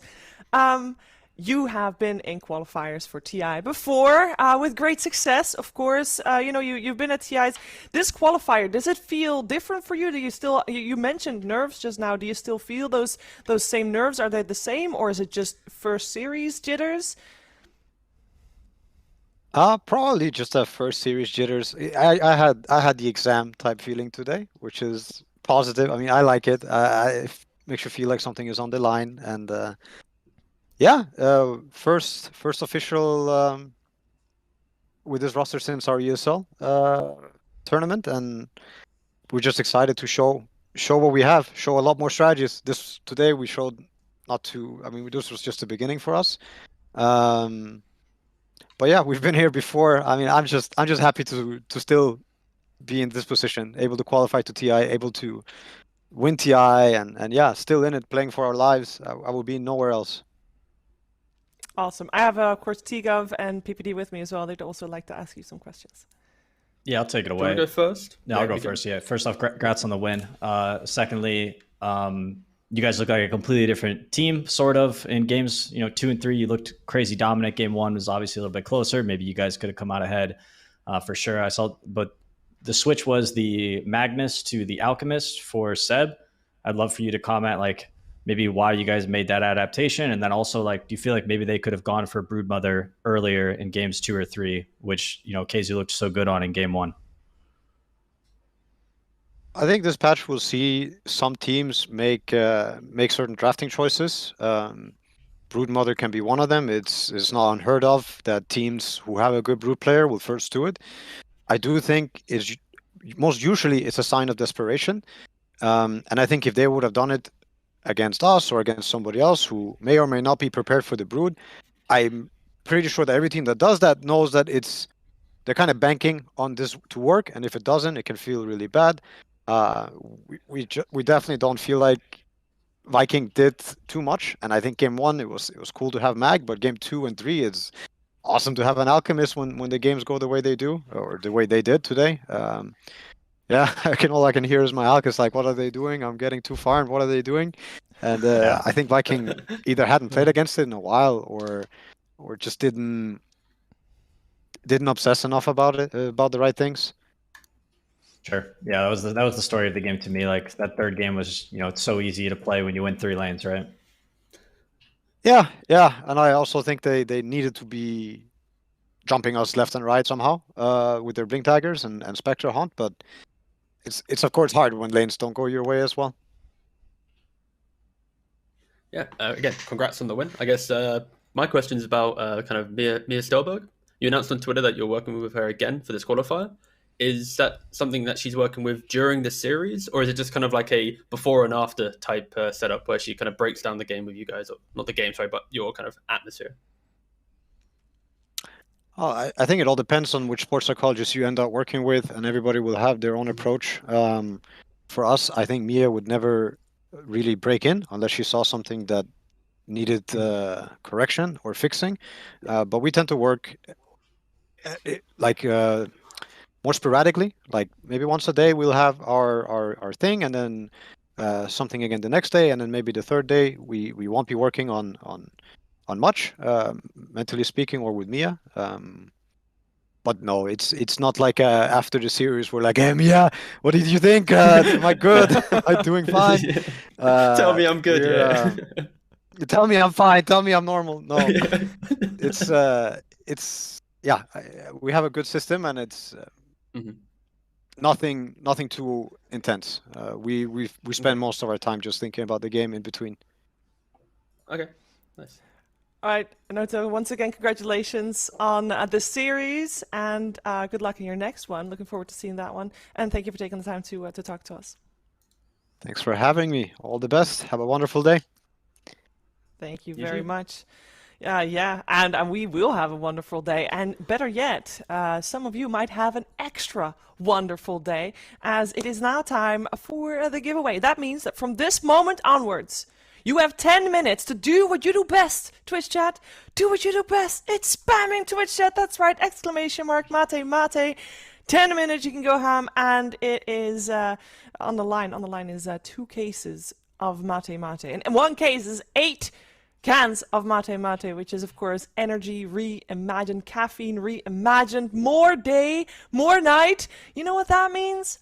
you have been in qualifiers for TI before, with great success, of course. You've been at TIs. This qualifier, does it feel different for you? Do you still, you mentioned nerves just now. Do you still feel those same nerves? Are they the same, or is it just first series jitters? Probably just a first series jitters. I had the exam type feeling today, which is positive. I mean, I like it. It makes you feel like something is on the line, and first official with this roster since our ESL tournament, and we're just excited to show what we have, show a lot more strategies. Today we showed not to. I mean, this was just the beginning for us. But yeah, we've been here before. I mean, I'm just happy to still be in this position, able to qualify to TI, able to win TI, and yeah, still in it, playing for our lives. I will be nowhere else. Awesome. I have, of course, Tgov and PPD with me as well. They'd also like to ask you some questions. Yeah, I'll take it away. Do you want to go first? No, I'll go first. Yeah. First off, congrats on the win. Secondly, you guys look like a completely different team, sort of, in games, 2 and 3. You looked crazy dominant. Game 1 was obviously a little bit closer. Maybe you guys could have come out ahead for sure. But the switch was the Magnus to the Alchemist for Seb. I'd love for you to comment, like, maybe why you guys made that adaptation. And then also, like, do you feel like maybe they could have gone for Broodmother earlier in games 2 or 3, which, KZ looked so good on in game 1? I think this patch will see some teams make certain drafting choices. Broodmother can be one of them. It's not unheard of that teams who have a good Brood player will first do it. I do think most usually it's a sign of desperation. And I think if they would have done it against us or against somebody else who may or may not be prepared for the Brood, I'm pretty sure that every team that does that knows that they're kind of banking on this to work, and if it doesn't, it can feel really bad. We definitely don't feel like Viking did too much, and I think game 1 it was cool to have Mag, but game 2 and 3 it's awesome to have an Alchemist when the games go the way they do, or the way they did today. Yeah, all I can hear is my Alchemist like, what are they doing? I'm getting too far, and what are they doing? And I think Viking either hadn't played against it in a while, or just didn't obsess enough about it, about the right things. Sure. Yeah, that was the story of the game to me. Like, that third game was, it's so easy to play when you win 3 lanes, right? Yeah, and I also think they needed to be jumping us left and right somehow with their Blink Daggers and Spectre Hunt, but it's of course hard when lanes don't go your way as well. Yeah, again, congrats on the win. I guess my question is about kind of Mia Stelberg. You announced on Twitter that you're working with her again for this qualifier. Is that something that she's working with during the series, or is it just kind of like a before and after type setup where she kind of breaks down the game with you guys, or not the game, sorry, but your kind of atmosphere? Oh, I think it all depends on which sports psychologist you end up working with, and everybody will have their own approach. For us, I think Mia would never really break in unless she saw something that needed correction or fixing. But we tend to work more sporadically, like maybe once a day we'll have our thing, and then something again the next day, and then maybe the third day we won't be working on much, mentally speaking, or with Mia. But no, it's not like after the series we're like, hey Mia, what did you think? Am I good? Am I doing fine? Tell me I'm good. Tell me I'm fine. Tell me I'm normal. No, we have a good system, and it's nothing too intense. We spend most of our time just thinking about the game in between. Okay, nice. All right, Noto, once again, congratulations on this series, and good luck in your next one. Looking forward to seeing that one, and thank you for taking the time to talk to us. Thanks for having me. All the best. Have a wonderful day. Thank you very much. Yeah, and we will have a wonderful day. And better yet, some of you might have an extra wonderful day, as it is now time for the giveaway. That means that from this moment onwards, you have 10 minutes to do what you do best, Twitch chat. Do what you do best. It's spamming Twitch chat. That's right. ! Mate. 10 minutes, you can go ham, and it is on the line. On the line is 2 cases of Mate. And in one case is 8 cans of mate mate, which is of course energy reimagined, caffeine reimagined, more day, more night. You know what that means?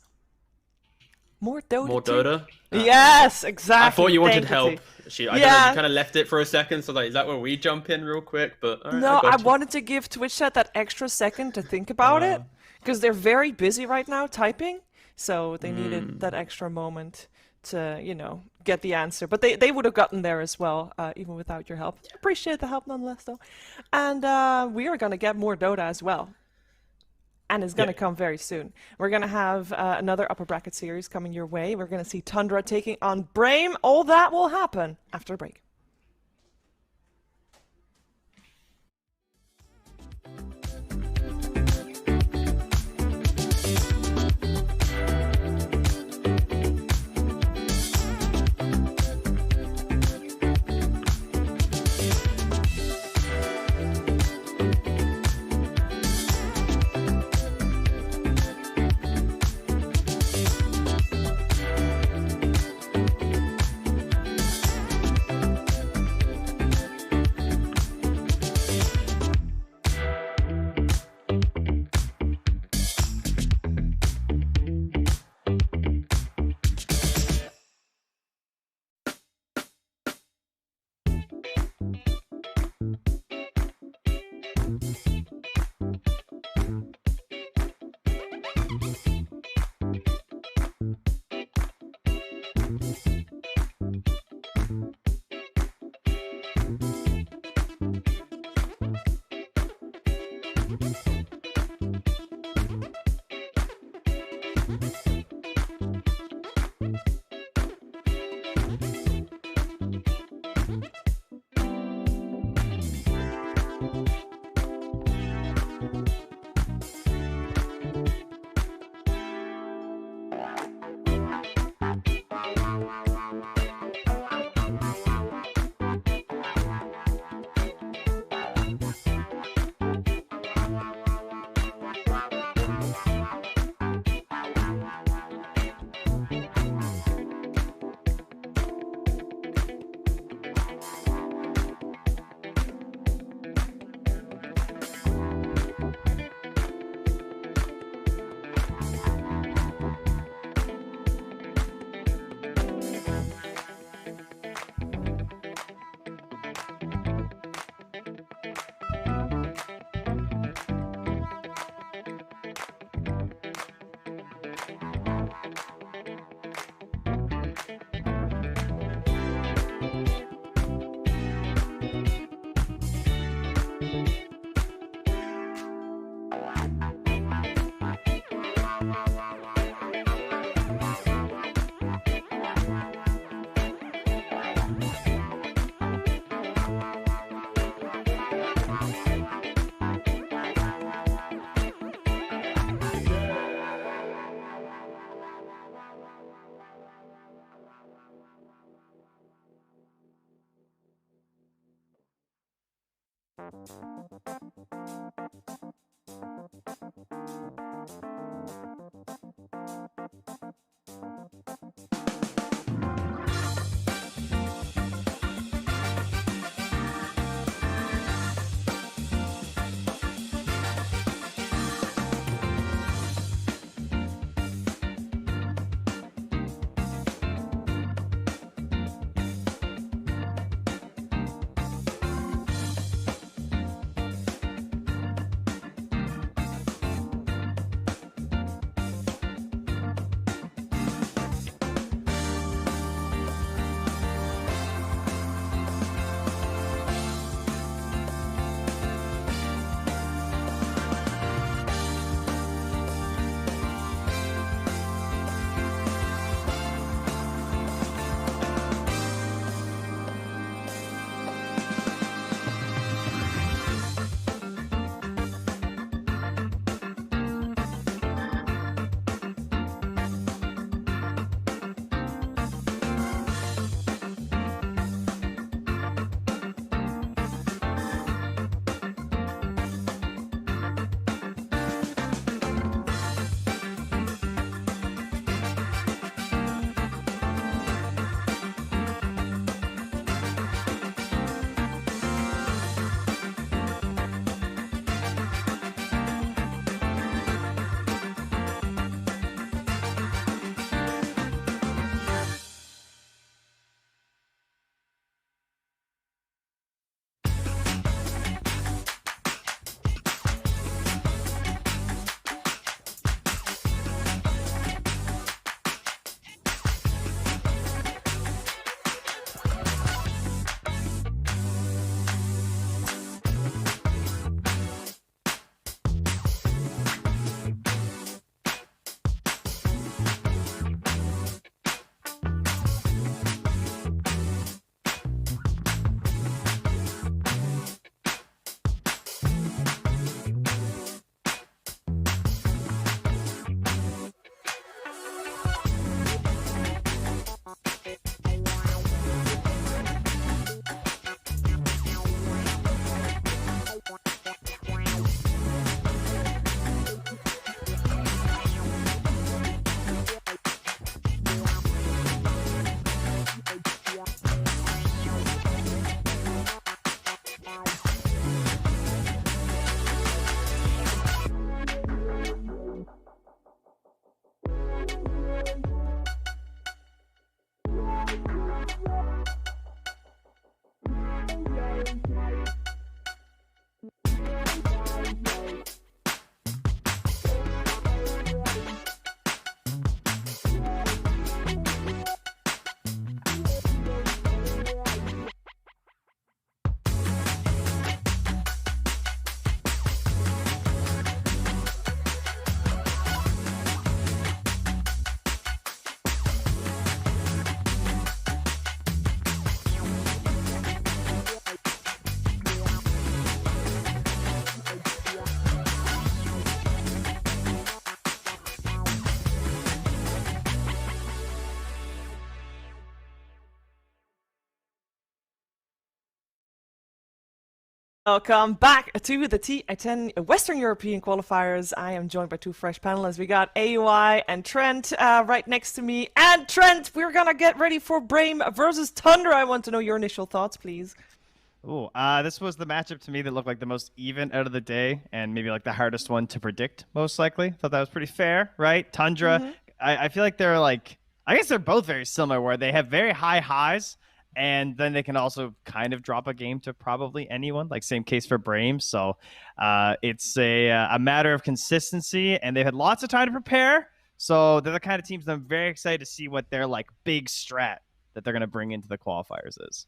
More Dota. More Dota? Yes, exactly. I thought you wanted Thank you, help. T. I don't know, you kind of left it for a second, so like, is that where we jump in real quick? But all right, no, I got you. wanted to give Twitch chat that extra second to think about it, because they're very busy right now typing, so they needed that extra moment to, you know, get the answer. But they would have gotten there as well, even without your help. Appreciate the help nonetheless, though. And we are going to get more Dota as well. And it's going to come very soon. We're going to have another upper bracket series coming your way. We're going to see Tundra taking on Brame. All that will happen after the break. Welcome back to the T10 Western European qualifiers. I am joined by two fresh panelists. We got AY and Trent right next to me. And Trent, we're gonna get ready for Brame versus Tundra. I want to know your initial thoughts, please. Ooh, this was the matchup to me that looked like the most even out of the day, and maybe like the hardest one to predict, most likely. Thought that was pretty fair, right? Tundra, I feel like they're like, I guess they're both very similar, where they have very high highs, and then they can also kind of drop a game to probably anyone, like same case for Brame. So it's a matter of consistency, and they've had lots of time to prepare. So they're the kind of teams that I'm very excited to see what their like big strat that they're going to bring into the qualifiers is.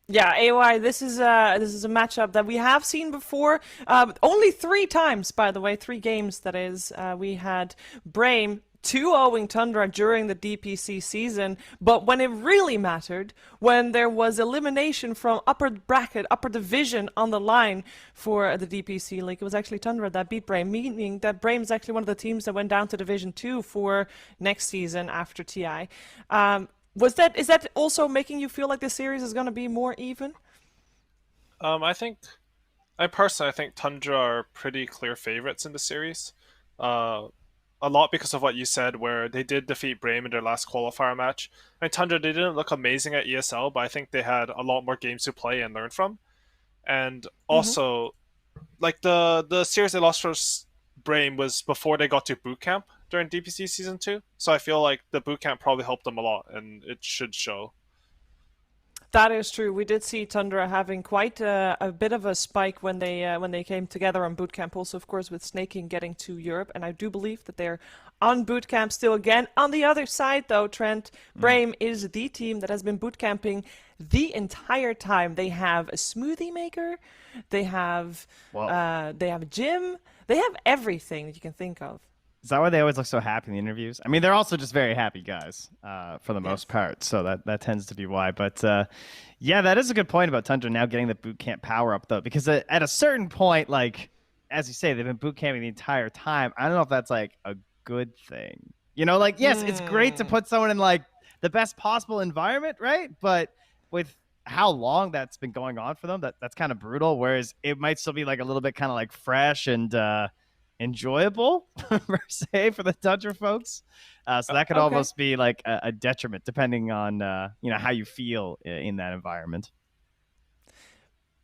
Yeah, AOI, this is a matchup that we have seen before. Only 3 times, by the way, 3 games, that is. We had Brame 2-0ing Tundra during the DPC season, but when it really mattered, when there was elimination from upper bracket, upper division on the line for the DPC League, it was actually Tundra that beat Brame, meaning that Brame is actually one of the teams that went down to Division 2 for next season after TI. Is that also making you feel like this series is going to be more even? I personally think Tundra are pretty clear favorites in the series. A lot because of what you said, where they did defeat Brame in their last qualifier match. I mean, Tundra, they didn't look amazing at ESL, but I think they had a lot more games to play and learn from. And also, like the series they lost for Brame was before they got to boot camp during DPC Season 2. So I feel like the boot camp probably helped them a lot, and it should show. That is true. We did see Tundra having quite a bit of a spike when they came together on bootcamp. Also, of course, with Snaking getting to Europe, and I do believe that they're on bootcamp still again. On the other side, though, Trent, Brame is the team that has been bootcamping the entire time. They have a smoothie maker, they have a gym, they have everything that you can think of. Is that why they always look so happy in the interviews? I mean, they're also just very happy guys for the most part, so that tends to be why. But yeah, that is a good point about Tundra now getting the boot camp power up, though, because at a certain point, like, as you say, they've been boot camping the entire time. I don't know if that's like a good thing. You know, like, yes, it's great to put someone in like the best possible environment, right? But with how long that's been going on for them, that's kind of brutal. Whereas it might still be like a little bit kind of like fresh and enjoyable per se for the Tundra folks, so that could almost be like a detriment depending on how you feel in that environment.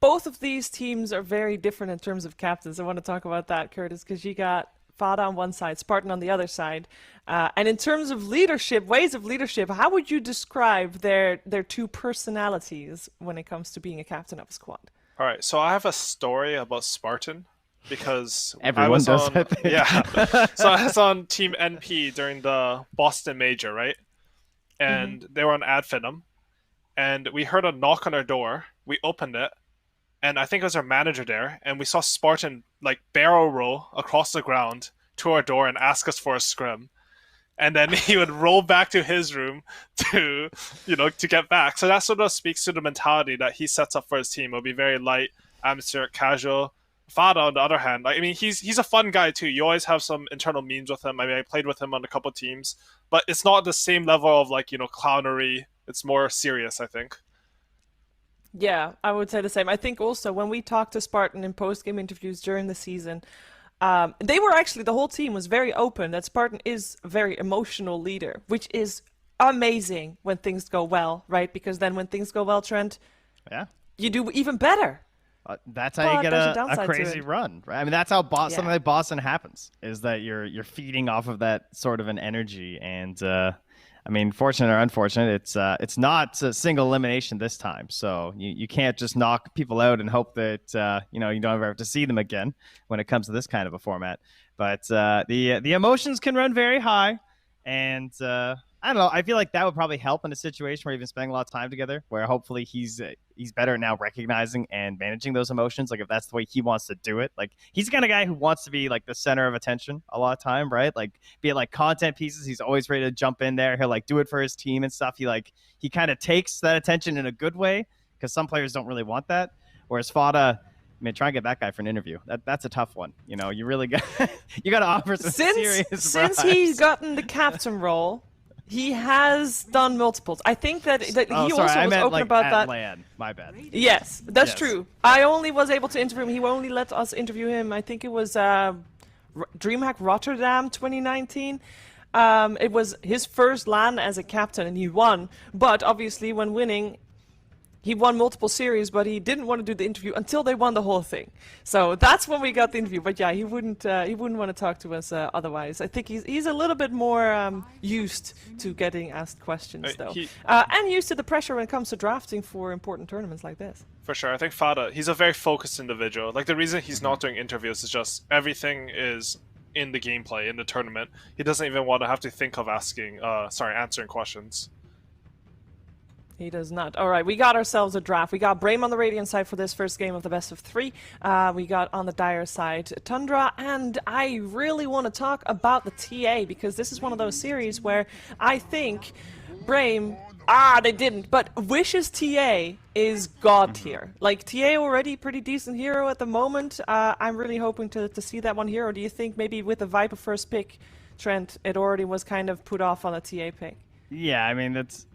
Both of these teams are very different in terms of captains. I want to talk about that, Curtis, because you got Fada on one side, Spartan on the other side, and in terms of leadership, ways of leadership, how would you describe their 2 personalities when it comes to being a captain of a squad? All right, so I have a story about Spartan. Because everyone does that thing. Yeah. So I was on Team NP during the Boston Major, right? And they were on Adfinum. And we heard a knock on our door. We opened it. And I think it was our manager there. And we saw Spartan like barrel roll across the ground to our door and ask us for a scrim. And then he would roll back to his room to get back. So that sort of speaks to the mentality that he sets up for his team. It'll be very light, atmospheric, casual. Fada, on the other hand, I mean, he's a fun guy too. You always have some internal memes with him. I mean, I played with him on a couple teams, but it's not the same level of like clownery. It's more serious, I think. Yeah, I would say the same. I think also when we talked to Spartan in post-game interviews during the season, they were actually, the whole team was very open that Spartan is a very emotional leader, which is amazing when things go well, right? Because then when things go well, Trent, you do even better. That's how you get a crazy run, right? I mean, that's how something like Boston happens, is that you're feeding off of that sort of an energy. And I mean, fortunate or unfortunate, it's not a single elimination this time. So you can't just knock people out and hope that you don't ever have to see them again when it comes to this kind of a format. But the emotions can run very high, and I don't know. I feel like that would probably help in a situation where you've been spending a lot of time together, where hopefully he's better now recognizing and managing those emotions. Like if that's the way he wants to do it, like he's the kind of guy who wants to be like the center of attention a lot of time, right? Like be it like content pieces, he's always ready to jump in there. He'll like do it for his team and stuff. He kind of takes that attention in a good way, because some players don't really want that. Whereas Fada, I mean, try and get that guy for an interview. That's a tough one. You really got to offer some serious Since vibes. he's gotten the captain role, He has done multiples. I think that he sorry, also I was meant, open like, about at that. LAN. My bad. Yes, that's Yes. true. I only was able to interview him. He only let us interview him. I think it was DreamHack Rotterdam 2019. It was his first LAN as a captain, and he won. But obviously, when winning, he won multiple series, but he didn't want to do the interview until they won the whole thing. So that's when we got the interview. But yeah, he wouldn't want to talk to us otherwise. I think he's a little bit more used to getting asked questions though, and used to the pressure when it comes to drafting for important tournaments like this. For sure, I think Fada, he's a very focused individual. Like the reason he's not doing interviews is just everything is in the gameplay, in the tournament. He doesn't even want to have to think of answering questions. He does not. All right, we got ourselves a draft. We got Brame on the Radiant side for this first game of the best of 3. We got on the Dire side Tundra, and I really want to talk about the TA because this is one of those series where I think Brame, they didn't, but Wish's TA is god tier. Like TA already pretty decent hero at the moment. I'm really hoping to see that one here. Or do you think maybe with the Viper first pick, Trent, it already was kind of put off on a TA pick? Yeah, I mean,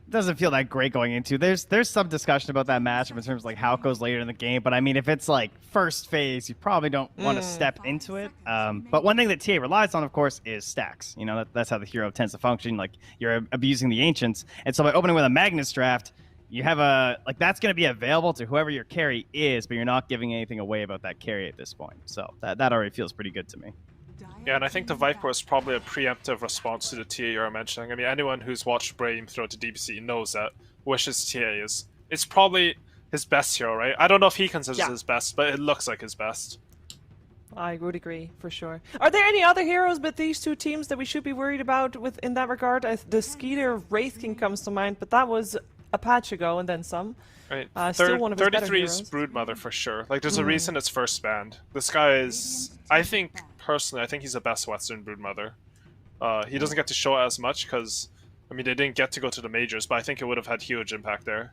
doesn't feel that great going into. There's some discussion about that matchup in terms of like how it goes later in the game, but I mean, if it's like first phase, you probably don't want to step into it. But one thing that TA relies on, of course, is stacks. You know, that's how the hero tends to function. Like you're abusing the ancients, and so by opening with a Magnus draft, you have that's going to be available to whoever your carry is, but you're not giving anything away about that carry at this point. So that already feels pretty good to me. Yeah, and I think the Viper is probably a preemptive response to the TA you're mentioning. I mean, anyone who's watched Brame throughout the DBC knows that Wish's TA it's probably his best hero, right? I don't know if he considers it his best, but it looks like his best. I would agree, for sure. Are there any other heroes but these two teams that we should be worried about in that regard? The Skeeter Wraith King comes to mind, but that was a patch ago and then some. Right. Still one of his 33 better is heroes. Broodmother for sure. Like, there's a reason it's first banned. This guy is, personally, I think he's the best Western Broodmother. He doesn't get to show it as much because, I mean, they didn't get to go to the majors, but I think it would have had huge impact there.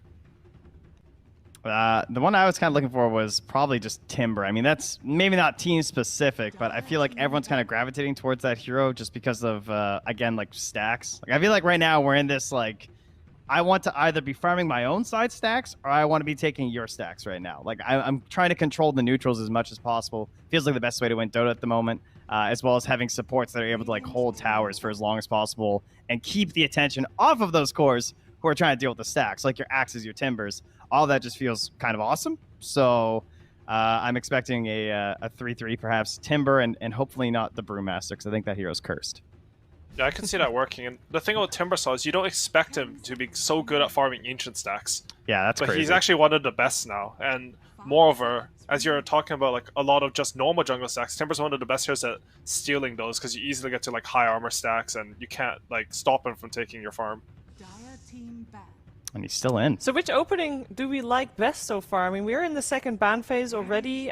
The one I was kind of looking for was probably just Timber. I mean, that's maybe not team specific, but I feel like everyone's kind of gravitating towards that hero just because of, again, like stacks. Like I feel like right now we're in this like, I want to either be farming my own side stacks or I want to be taking your stacks right now. Like I'm trying to control the neutrals as much as possible. Feels like the best way to win Dota at the moment, as well as having supports that are able to like hold towers for as long as possible and keep the attention off of those cores who are trying to deal with the stacks, like your axes, your timbers. All that just feels kind of awesome. So I'm expecting a 3-3, perhaps Timber, and hopefully not the Brewmaster, because I think that hero's cursed. Yeah, I can see that working. And the thing about Timbersaw is you don't expect him to be so good at farming ancient stacks. Yeah, that's but crazy. He's actually one of the best now. And moreover, as you're talking about like a lot of just normal jungle stacks, Timber's one of the best heroes at stealing those because you easily get to like high armor stacks and you can't like stop him from taking your farm. And he's still in. So which opening do we like best so far? I mean, we're in the second ban phase already.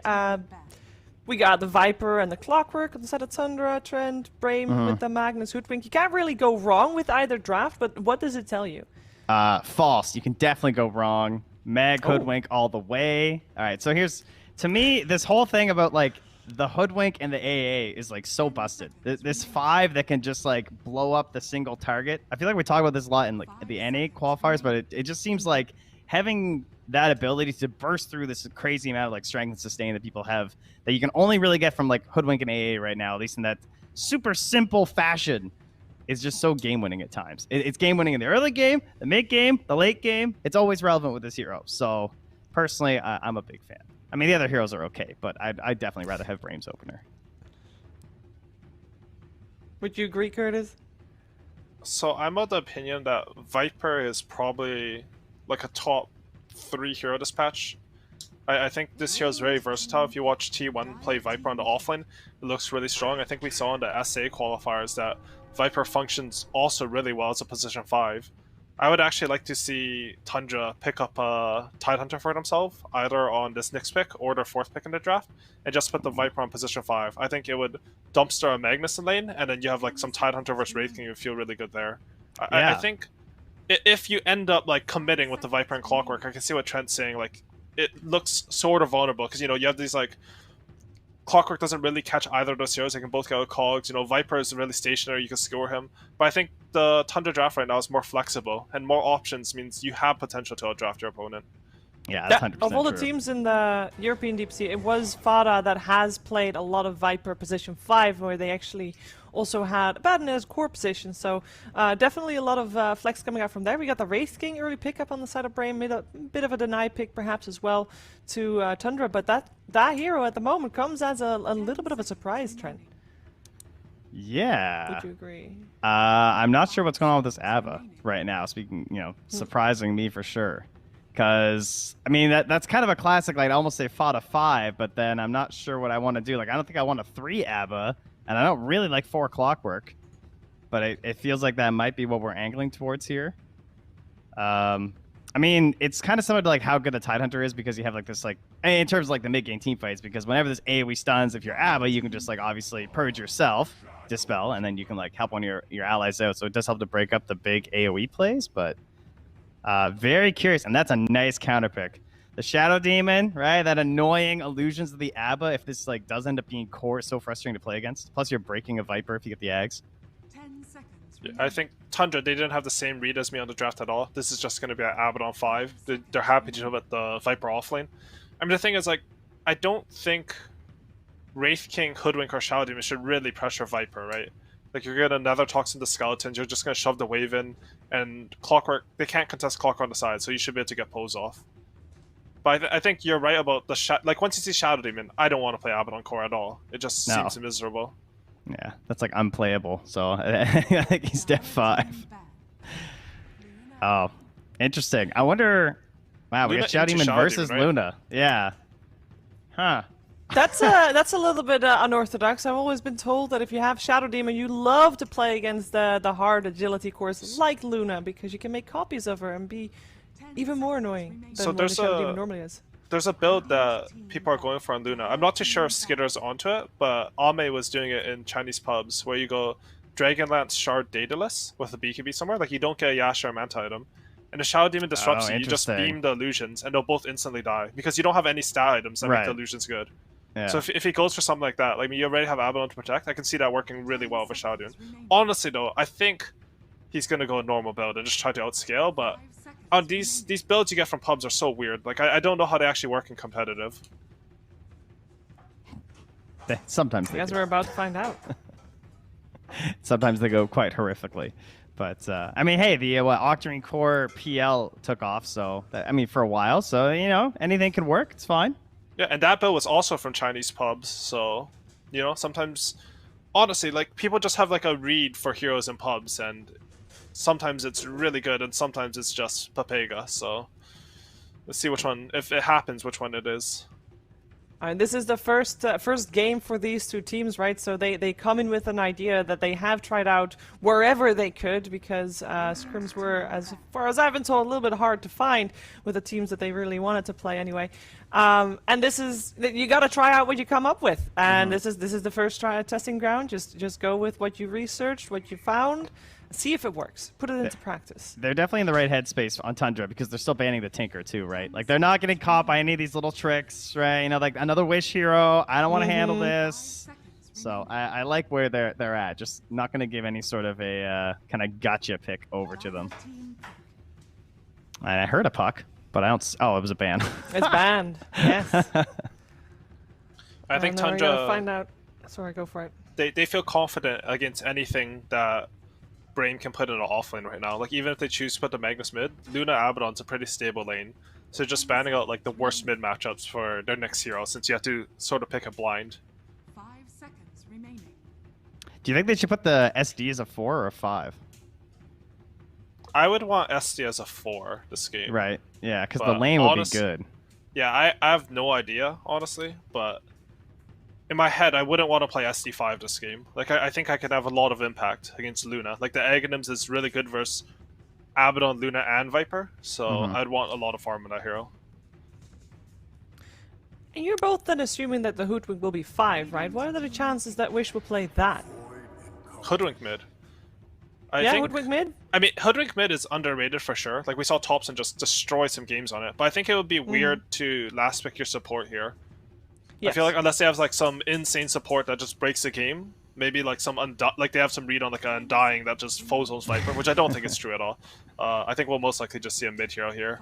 We got the Viper and the Clockwork on the side of Tundra, Trent, Brame with the Magnus Hoodwink. You can't really go wrong with either draft, but what does it tell you? False. You can definitely go wrong. Mag Hoodwink all the way. All right, so here's, to me, this whole thing about like the Hoodwink and the AA is like so busted. This 5 that can just like blow up the single target. I feel like we talk about this a lot in like the NA qualifiers, but it just seems like having that ability to burst through this crazy amount of like strength and sustain that people have that you can only really get from like Hoodwink and AA right now, at least in that super simple fashion, is just so game winning at times. It's game winning in the early game, the mid game, the late game. It's always relevant with this hero. So personally, I'm a big fan. I mean, the other heroes are okay, but I'd definitely rather have Brame's opener. Would you agree, Curtis? So I'm of the opinion that Viper is probably like a top 3 hero this patch. I think this hero is very versatile. If you watch T1 play Viper on the offlane, it looks really strong. I think we saw in the SA qualifiers that Viper functions also really well as a position 5. I would actually like to see Tundra pick up a Tidehunter for himself, either on this next pick or their 4th pick in the draft, and just put the Viper on position 5. I think it would dumpster a Magnus in lane, and then you have like some Tidehunter versus Wraith King, you feel really good there. I think if you end up like committing with the Viper and Clockwork, I can see what Trent's saying. Like, it looks sort of vulnerable because you know you have these like Clockwork doesn't really catch either of those heroes. They can both get out cogs. You know, Viper is really stationary. You can score him. But I think the Tundra draft right now is more flexible, and more options means you have potential to outdraft your opponent. Yeah, that's 100% of all the true. teams in the European Deep Sea, it was Fada that has played a lot of Viper position 5, where they actually also had Baden as core position. So definitely a lot of flex coming out from there. We got the Wraith King early pickup on the side of Brain, made a bit of a deny pick perhaps as well to Tundra, but that hero at the moment comes as a little bit of a surprise, Trent. Yeah. Would you agree? I'm not sure what's going on with this Ava right now. Speaking, surprising me for sure. Because, I mean, that's kind of a classic, like, I almost say Fada 5, but then I'm not sure what I want to do. Like, I don't think I want a 3 Ava, and I don't really like 4 Clockwork. But it feels like that might be what we're angling towards here. I mean, it's kind of similar to, like, how good the Tidehunter is, because you have, like, this, like, in terms of, like, the mid-game team fights, because whenever there's AoE stuns, if you're Ava, you can just, like, obviously purge yourself, dispel, and then you can, like, help one of your allies out. So it does help to break up the big AoE plays, but... very curious, and that's a nice counter pick. The Shadow Demon, right? That annoying illusions of the Abba. If this like does end up being core, it's so frustrating to play against. Plus, you're breaking a Viper if you get the Ags. 10 seconds. Yeah, I think Tundra, they didn't have the same read as me on the draft at all. This is just going to be an Abaddon 5. They're happy to put the Viper offlane. I mean, the thing is, like, I don't think Wraith King, Hoodwink, or Shadow Demon should really pressure Viper, right? Like, you're going to Nether Toxin the Skeletons, you're just going to shove the wave in, and Clockwork, they can't contest Clockwork on the side, so you should be able to get pose off. But I think you're right about the like, once you see Shadow Demon, I don't want to play Abaddon core at all. It just seems miserable. Yeah, that's like unplayable, so I think he's def 5. Oh, interesting. I wonder... Wow, we got Shadow Demon versus right? Luna. Yeah. Huh. That's a little bit unorthodox. I've always been told that if you have Shadow Demon, you love to play against the hard agility cores like Luna, because you can make copies of her and be even more annoying than what the Shadow Demon normally is. There's a build that people are going for on Luna. I'm not too sure if Skitter's onto it, but Ame was doing it in Chinese pubs, where you go Dragonlance Shard Daedalus with a BKB somewhere. Like, you don't get a Yasha or Manta item. And the Shadow Demon disrupts you, you just beam the illusions, and they'll both instantly die, because you don't have any stat items that make the illusions good. Yeah. So if he goes for something like that, like, you already have Abaddon to protect, I can see that working really well with Shadow Demon. Honestly, though, I think he's going to go normal build and just try to outscale, but on these builds you get from pubs are so weird. Like, I don't know how they actually work in competitive. Sometimes they We're about to find out. Sometimes they go quite horrifically. But, I mean, hey, the Octarine Core PL took off, so, I mean, for a while, so, anything can work. It's fine. Yeah, and that build was also from Chinese pubs, so, sometimes, honestly, like, people just have, like, a read for heroes in pubs, and sometimes it's really good, and sometimes it's just Papega, so let's see which one, if it happens, which one it is. This is the first game for these two teams, right? So they come in with an idea that they have tried out wherever they could, because scrims were, as far as I've been told, a little bit hard to find with the teams that they really wanted to play anyway. And this is, you got to try out what you come up with, and this is the first testing ground. Just go with what you researched, what you found. See if it works. Put it into practice. They're definitely in the right headspace on Tundra, because they're still banning the Tinker too, right? Like, they're not getting caught by any of these little tricks, right? Like another Wish hero. I don't want to handle this. So I like where they're at. Just not going to give any sort of a kind of gotcha pick over to them. And I heard a puck, but I don't. Oh, it was a ban. It's banned. Yes. I think Tundra. We gotta find out. Sorry, go for it. They feel confident against anything that Brain can put in an offlane right now. Like, even if they choose to put the Magnus mid, Luna Abaddon's a pretty stable lane. So just banning out, like, the worst mid matchups for their next hero, since you have to sort of pick a blind. 5 seconds remaining. Do you think they should put the SD as a 4 or a 5? I would want SD as a 4 this game. Right. Yeah, because the lane would be good. Yeah, I have no idea, honestly, but in my head, I wouldn't want to play SD5 this game. Like, I think I could have a lot of impact against Luna. Like, the Aghanims is really good versus Abaddon, Luna, and Viper, so I'd want a lot of farm in that hero. And you're both then assuming that the Hoodwink will be 5, right? What are the chances that Wish will play that? Hoodwink mid. I think, Hoodwink mid? I mean, Hoodwink mid is underrated for sure. Like, we saw Thompson just destroy some games on it, but I think it would be weird to last pick your support here. I feel like unless they have like some insane support that just breaks the game, maybe like some like they have some read on like an Undying that just full zones Viper, which I don't think is true at all. I think we'll most likely just see a mid hero here.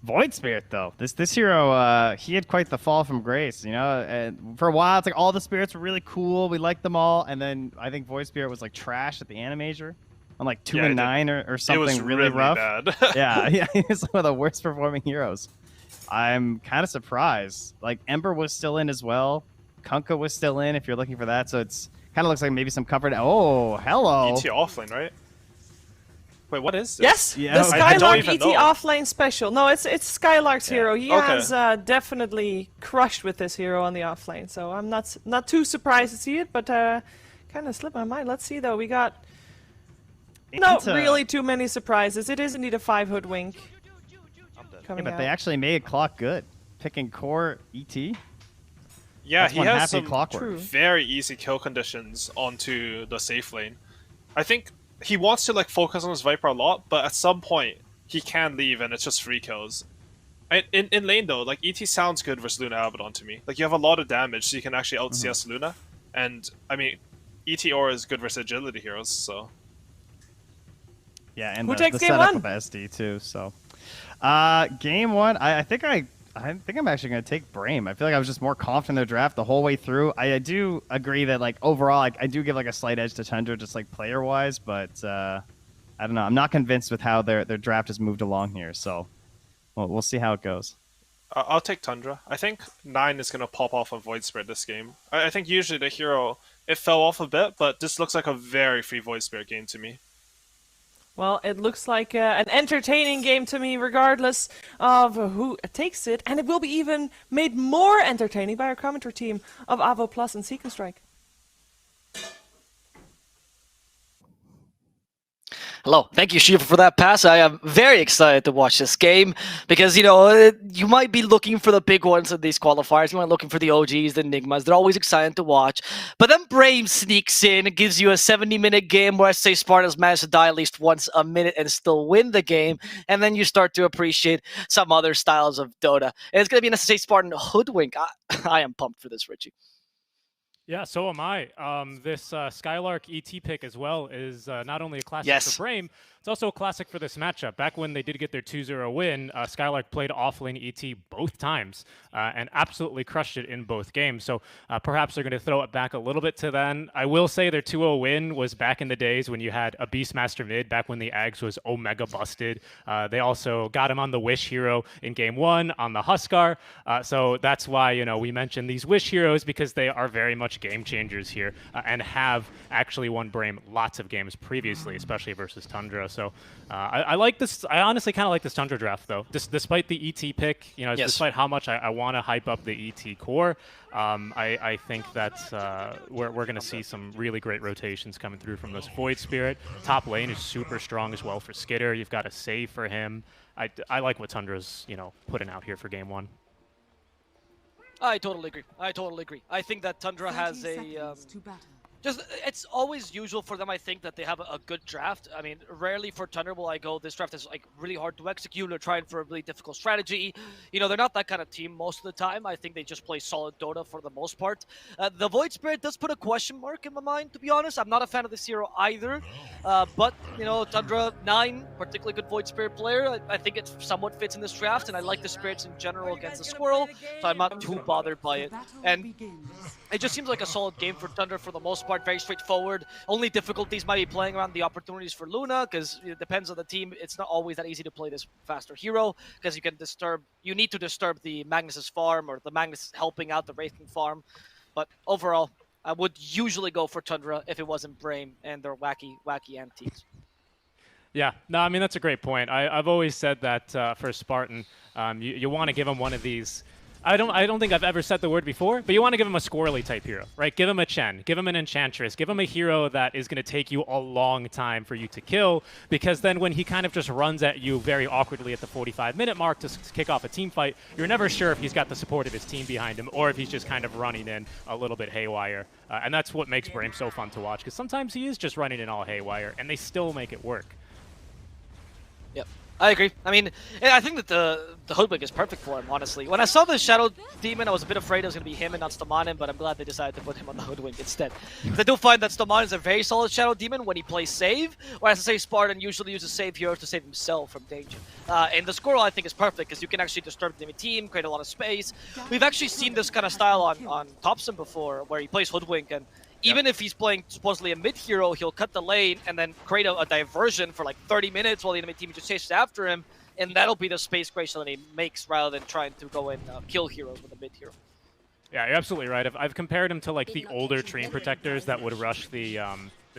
Void Spirit though, this hero, he had quite the fall from grace. You know, and for a while it's like all the spirits were really cool, we liked them all, and then I think Void Spirit was like trash at the Animator. On like 2 and 9 or something it was really rough. Bad. yeah, he's one of the worst performing heroes. I'm kind of surprised. Like Ember was still in as well. Kunkka was still in if you're looking for that. So it's kind of looks like maybe some comfort. Oh, hello. ET offlane, right? Wait, what is this? Yes, yeah, the Skylark ET offlane special. No, it's Skylark's hero. He has definitely crushed with this hero on the offlane. So I'm not too surprised to see it, but kind of slipped my mind. Let's see though. We got not really too many surprises. It is indeed a 5 hoodwink. Yeah, but they actually made Clock good, picking core ET. Yeah, he has some Clockwork. very easy kill conditions onto the safe lane. I think he wants to like focus on his Viper a lot, but at some point he can leave and it's just free kills. In lane though, like ET sounds good versus Luna Abaddon to me. Like you have a lot of damage, so you can actually out CS Luna. And I mean, ET Aura is good versus agility heroes, so. Yeah, and who the takes game setup 1? of SD too. So, game 1, I think I'm actually going to take Brame. I feel like I was just more confident in their draft the whole way through. I do agree that like overall, I do give like a slight edge to Tundra just like player wise, but I don't know. I'm not convinced with how their draft has moved along here. So, we'll see how it goes. I'll take Tundra. I think 9 is going to pop off of Void Spirit this game. I think usually the hero, it fell off a bit, but this looks like a very free Void Spirit game to me. Well, it looks like an entertaining game to me, regardless of who takes it, and it will be even made more entertaining by our commentary team of Avo Plus and Seek and Strike. Hello, thank you, Shiva, for that pass. I am very excited to watch this game because, you know, you might be looking for the big ones in these qualifiers. You might be looking for the OGs, the Nigmas. They're always exciting to watch. But then Brame sneaks in and gives you a 70-minute game where SC Spartans managed to die at least once a minute and still win the game. And then you start to appreciate some other styles of Dota. And it's going to be an SC Spartan hoodwink. I am pumped for this, Richie. Yeah, so am I. This Skylark ET pick as well is not only a classic for Brame, it's also a classic for this matchup. Back when they did get their 2-0 win, Skylark played offlane ET both times and absolutely crushed it in both games. So perhaps they're going to throw it back a little bit to then. I will say their 2-0 win was back in the days when you had a Beastmaster mid, back when the Ags was Omega busted. They also got him on the Wish hero in game 1 on the Huskar. So that's why, you know, we mentioned these Wish heroes because they are very much game changers here and have actually won Brame lots of games previously, especially versus Tundra. So I like this. I honestly kind of like this Tundra draft, though. Despite the ET pick, you know, despite how much I want to hype up the ET core, I think that we're going to see some really great rotations coming through from this Void Spirit. Top lane is super strong as well for Skitter. You've got a save for him. I like what Tundra's, you know, putting out here for game 1. I totally agree. I think that Tundra has a it's always usual for them, I think, that they have a good draft. I mean, rarely for Tundra will I go, this draft is like really hard to execute. They're trying for a really difficult strategy. You know, they're not that kind of team most of the time. I think they just play solid Dota for the most part. The Void Spirit does put a question mark in my mind, to be honest. I'm not a fan of this hero either. But, you know, Tundra 9, particularly good Void Spirit player. I think it somewhat fits in this draft, and I like the spirits in general against the Squirrel, so I'm not too bothered by it. And it just seems like a solid game for Tundra for the most part, very straightforward. Only difficulties might be playing around the opportunities for Luna, because it depends on the team. It's not always that easy to play this faster hero, because you need to disturb the Magnus's farm, or the Magnus helping out the Wraith King farm. But overall, I would usually go for Tundra if it wasn't Brame and their wacky antiques. Yeah, no, I mean, that's a great point. I've always said that for Spartan, you want to give him one of these. I don't think I've ever said the word before, but you want to give him a squirrely type hero, right? Give him a Chen, give him an Enchantress, give him a hero that is going to take you a long time for you to kill, because then when he kind of just runs at you very awkwardly at the 45-minute mark to kick off a team fight, you're never sure if he's got the support of his team behind him or if he's just kind of running in a little bit haywire. And that's what makes Brame so fun to watch, because sometimes he is just running in all haywire, and they still make it work. Yep. I agree. I mean, I think that the Hoodwink is perfect for him, honestly. When I saw the Shadow Demon, I was a bit afraid it was going to be him and not Stomanen, but I'm glad they decided to put him on the Hoodwink instead. Because I do find that Stomanen is a very solid Shadow Demon when he plays save, whereas I say Spartan usually uses save heroes to save himself from danger. And the Squirrel, I think, is perfect because you can actually disturb the enemy team, create a lot of space. We've actually seen this kind of style on Thompson before, where he plays Hoodwink, and even if he's playing supposedly a mid hero, he'll cut the lane and then create a diversion for like 30 minutes while the enemy team just chases after him, and that'll be the space creation that he makes rather than trying to go and kill heroes with a mid hero. Yeah, you're absolutely right. I've compared him to like the older Treant Protectors that would rush the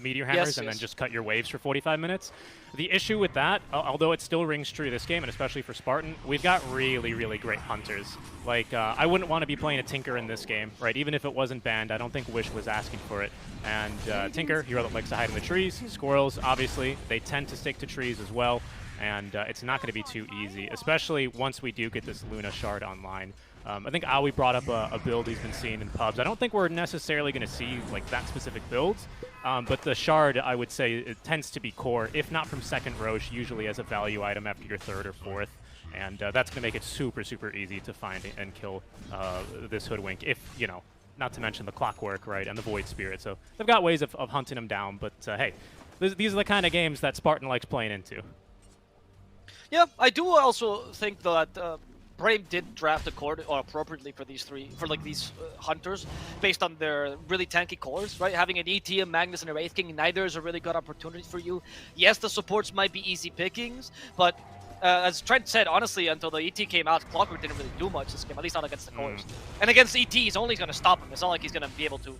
Meteor Hammers and then just cut your waves for 45 minutes. The issue with that, although it still rings true this game, and especially for Spartan, we've got really, really great hunters. Like, I wouldn't want to be playing a Tinker in this game, right? Even if it wasn't banned, I don't think Wish was asking for it. And Tinker, hero that likes to hide in the trees. Squirrels, obviously, they tend to stick to trees as well. And it's not going to be too easy, especially once we do get this Luna Shard online. I think Aoi brought up a build he's been seeing in pubs. I don't think we're necessarily going to see like that specific build, but the Shard, I would say, it tends to be core, if not from second Roche, usually as a value item after your third or fourth. And that's going to make it super, super easy to find and kill this Hoodwink, if, you know, not to mention the Clockwork, right, and the Void Spirit. So they've got ways of hunting him down, but hey, these are the kind of games that Spartan likes playing into. Yeah, I do also think that Brave did draft a core appropriately for these hunters based on their really tanky cores, right? Having an ET, a Magnus, and a Wraith King, neither is a really good opportunity for you. Yes, the supports might be easy pickings, but as Trent said, honestly, until the ET came out, Clockwork didn't really do much this game, at least not against the cores. And against ET, he's only going to stop him. It's not like he's going to be able to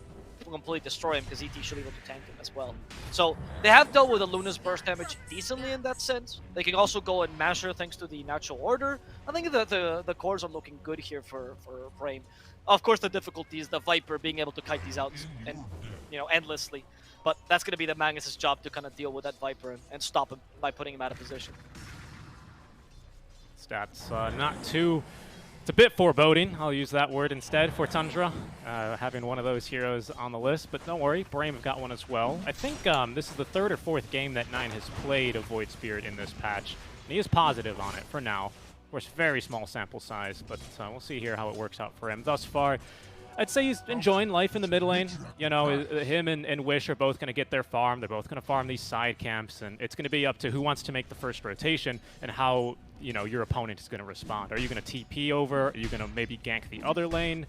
completely destroy him because ET should be able to tank him as well. So they have dealt with the Luna's burst damage decently in that sense. They can also go and masher thanks to the natural order. I think the cores are looking good here for Brain. Of course, the difficulty is the Viper being able to kite these out and endlessly. But that's going to be the Magnus' job to kind of deal with that Viper and stop him by putting him out of position. Stats not too... It's a bit foreboding, I'll use that word instead, for Tundra, having one of those heroes on the list, but don't worry, Brave have got one as well. I think this is the third or fourth game that Nine has played a Void Spirit in this patch, and he is positive on it for now. Of course, very small sample size, but we'll see here how it works out for him. Thus far, I'd say he's enjoying life in the mid lane. You know, him and Wish are both going to get their farm. They're both going to farm these side camps, and it's going to be up to who wants to make the first rotation and how, you know, your opponent is going to respond. Are you going to TP over? Are you going to maybe gank the other lane?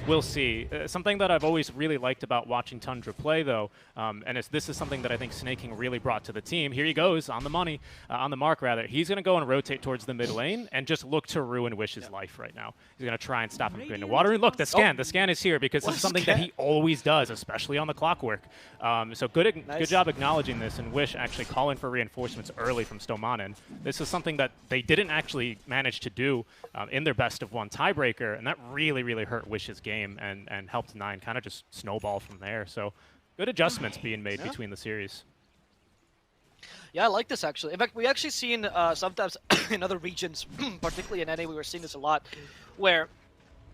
We'll see. Something that I've always really liked about watching Tundra play, though, and this is something that I think Snaking really brought to the team. Here he goes, on the money, on the mark, rather. He's going to go and rotate towards the mid lane and just look to ruin Wish's life right now. He's going to try and stop him going to water. And look, the scan is here because it's something that he always does, especially on the Clockwork. So good job acknowledging this, and Wish actually calling for reinforcements early from Stomanen. This is something that they didn't actually manage to do in their best of one tiebreaker, and that really, really hurt Wish's game and helped Nine kind of just snowball from there. So good adjustments being made between the series. Yeah, I like this actually. In fact, we actually seen sometimes in other regions, particularly in NA, we were seeing this a lot, where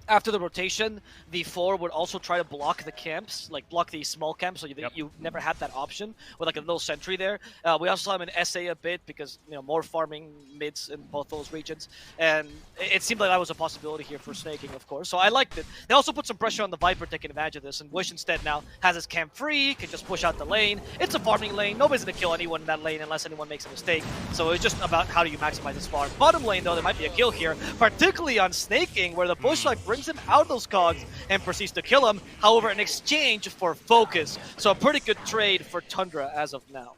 after the rotation, the 4 would also try to block the camps, like block the small camps, so you never had that option with like a little sentry there. We also saw him in SA a bit because, you know, more farming mids in both those regions, and it seemed like that was a possibility here for Snaking, of course. So I liked it. They also put some pressure on the Viper taking advantage of this, and Wish instead now has his camp free, can just push out the lane. It's a farming lane. Nobody's gonna kill anyone in that lane unless anyone makes a mistake. So it's just about how do you maximize this farm. Bottom lane though, there might be a kill here, particularly on Snaking, where the Bushlight brings him out of those cogs and proceeds to kill him, however, in exchange for focus. So a pretty good trade for Tundra as of now.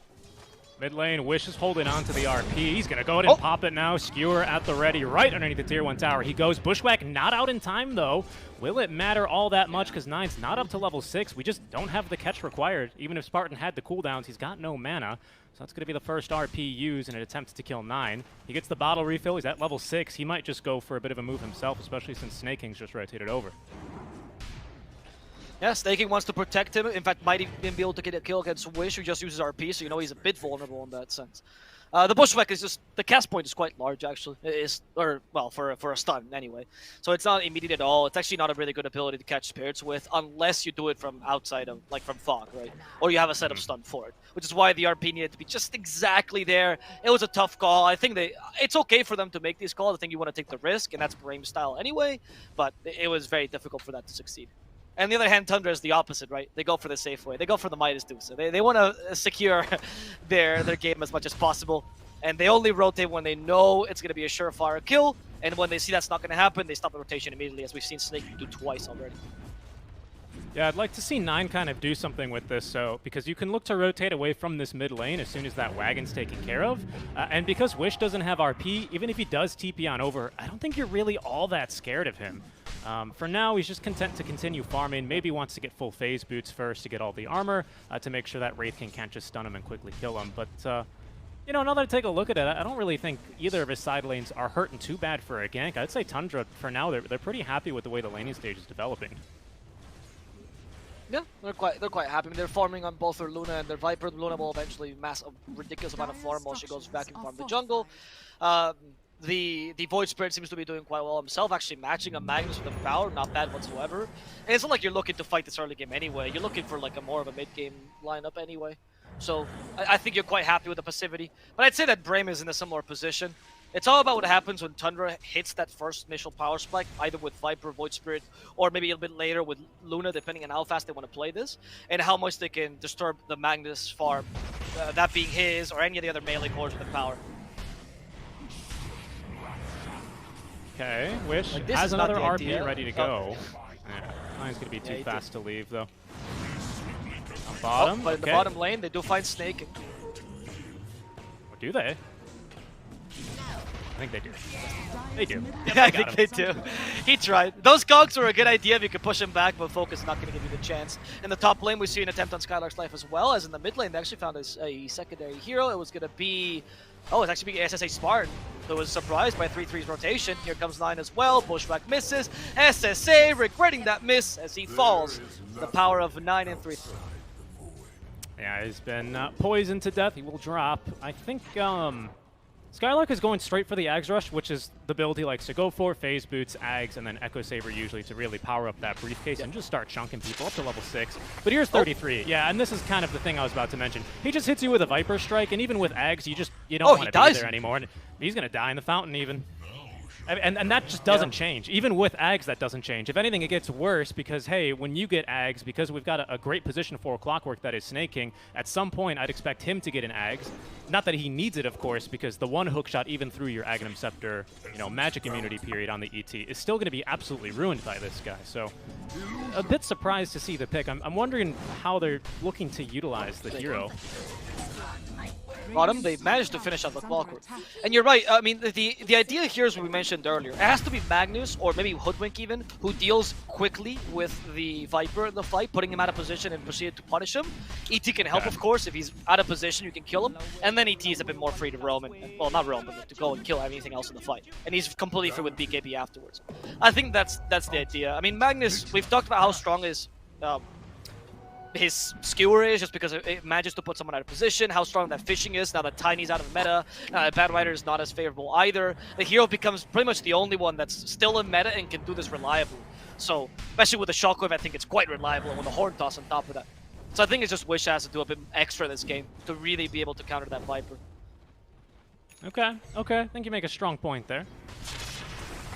Mid lane, Wish is holding on to the RP. He's going to go ahead and pop it now. Skewer at the ready, right underneath the tier 1 tower. He goes. Bushwhack not out in time, though. Will it matter all that much? Because Nine's not up to level 6. We just don't have the catch required. Even if Spartan had the cooldowns, he's got no mana. So that's going to be the first RP used in an attempt to kill 9. He gets the bottle refill. He's at level 6. He might just go for a bit of a move himself, especially since Snaking's just rotated over. Yeah, Snaking wants to protect him. In fact, might even be able to get a kill against Wish, who just uses RP, so you know he's a bit vulnerable in that sense. The Bushwhack is just, the cast point is quite large actually. For a stun anyway. So it's not immediate at all. It's actually not a really good ability to catch spirits with unless you do it from outside of, like from fog, right? Or you have a set of stun for it. Which is why the RP needed to be just exactly there. It was a tough call. I think it's okay for them to make these calls. I think you want to take the risk, and that's Brame style anyway. But it was very difficult for that to succeed. And on the other hand, Tundra is the opposite, right? They go for the safe way. They go for the Midas Deuce. So they want to secure their game as much as possible. And they only rotate when they know it's going to be a surefire kill. And when they see that's not going to happen, they stop the rotation immediately, as we've seen Snake do twice already. Yeah, I'd like to see 9 kind of do something with this, because you can look to rotate away from this mid lane as soon as that wagon's taken care of. And because Wish doesn't have RP, even if he does TP on over, I don't think you're really all that scared of him. For now, he's just content to continue farming. Maybe wants to get full phase boots first to get all the armor to make sure that Wraith King can't just stun him and quickly kill him. But, you know, now that I take a look at it, I don't really think either of his side lanes are hurting too bad for a gank. I'd say Tundra, for now, they're pretty happy with the way the laning stage is developing. Yeah, they're quite happy. I mean, they're farming on both their Luna and their Viper. Luna will eventually mass a ridiculous amount of farm while she goes back and farm the jungle. The Void Spirit seems to be doing quite well himself, actually matching a Magnus with a power, not bad whatsoever. And it's not like you're looking to fight this early game anyway. You're looking for like a more of a mid-game lineup anyway. So I think you're quite happy with the passivity. But I'd say that Brame is in a similar position. It's all about what happens when Tundra hits that first initial power spike, either with Viper, Void Spirit, or maybe a little bit later with Luna, depending on how fast they want to play this, and how much they can disturb the Magnus farm, that being his or any of the other melee cores with the power. Okay, Wish Like, has another RP idea. ready to go. Yeah, Line's going to be too fast to leave, though. On bottom, but in the bottom lane, they do find Snake. Or do they? I think they do. They do. Yeah, I think they do. He tried. Those cogs were a good idea if you could push him back, but Focus is not going to give you the chance. In the top lane, we see an attempt on Skylark's life as well, as in the mid lane, they actually found a secondary hero. It was going to be... Oh, it's actually SSA Spartan, who was surprised by 3-3's rotation. Here comes 9 as well. Bushwhack misses. SSA regretting that miss as he falls. The power of 9 and 3-3. Yeah, he's been poisoned to death. He will drop. I think Skylark is going straight for the Ags Rush, which is the build he likes to go for. Phase Boots, Ags, and then Echo Saber usually to really power up that briefcase and just start chunking people up to level 6. But here's 33. Yeah, and this is kind of the thing I was about to mention. He just hits you with a Viper Strike, and even with Ags, you don't want to be there anymore. And he's going to die in the fountain even. And that just doesn't change. Even with Ags, that doesn't change. If anything, it gets worse because, hey, when you get Ags, because we've got a great position for Clockwork that is Snake King, at some point I'd expect him to get an Ags. Not that he needs it, of course, because the one hook shot, even through your Aghanim Scepter, magic immunity period on the ET, is still going to be absolutely ruined by this guy. So, a bit surprised to see the pick. I'm wondering how they're looking to utilize the hero. Bottom, they managed to finish up the Clockwork. And you're right, I mean, the idea here is what we mentioned earlier. It has to be Magnus, or maybe Hoodwink even, who deals quickly with the Viper in the fight, putting him out of position and proceed to punish him. ET can help, of course. If he's out of position, you can kill him. And then ET is a bit more free to roam, and, well, not roam, but to go and kill anything else in the fight. And he's completely free with BKB afterwards. I think that's the idea. I mean, Magnus, we've talked about how strong his skewer is, just because it manages to put someone out of position, how strong that fishing is, now that Tiny's out of meta, Bad Rider is not as favorable either. The hero becomes pretty much the only one that's still in meta and can do this reliably. So, especially with the Shockwave, I think it's quite reliable, and with the Horn Toss on top of that. So I think it's just Wish has to do a bit extra this game to really be able to counter that Viper. Okay, I think you make a strong point there.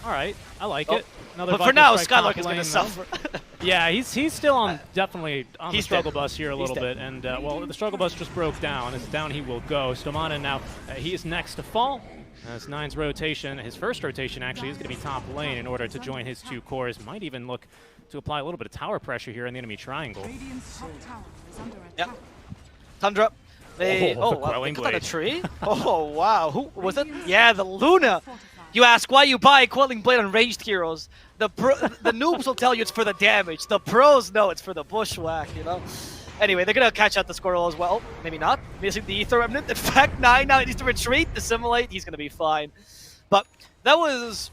Alright, I like it. Another but Viper for now, Strike Skylark is going to top lane, suffer. Yeah, he's still definitely on the struggle dead. bus here a little bit, and well, the struggle bus just broke down. As down he will go. Stomana now, he is next to fall. As Nine's rotation, his first rotation actually is going to be top lane in order to join his 2 cores. Might even look to apply a little bit of tower pressure here in the enemy triangle. Yep. Tundra. They the wow, Quelling they cut down a Blade. tree. Oh wow, who was it? Yeah, the Luna. You ask why you buy Quelling Blade on ranged heroes. The noobs will tell you it's for the damage. The pros know it's for the bushwhack, Anyway, they're going to catch out the squirrel as well. Maybe not. Missing the Ether Remnant. In fact, 9 now needs to retreat, dissimulate. He's going to be fine. But that was,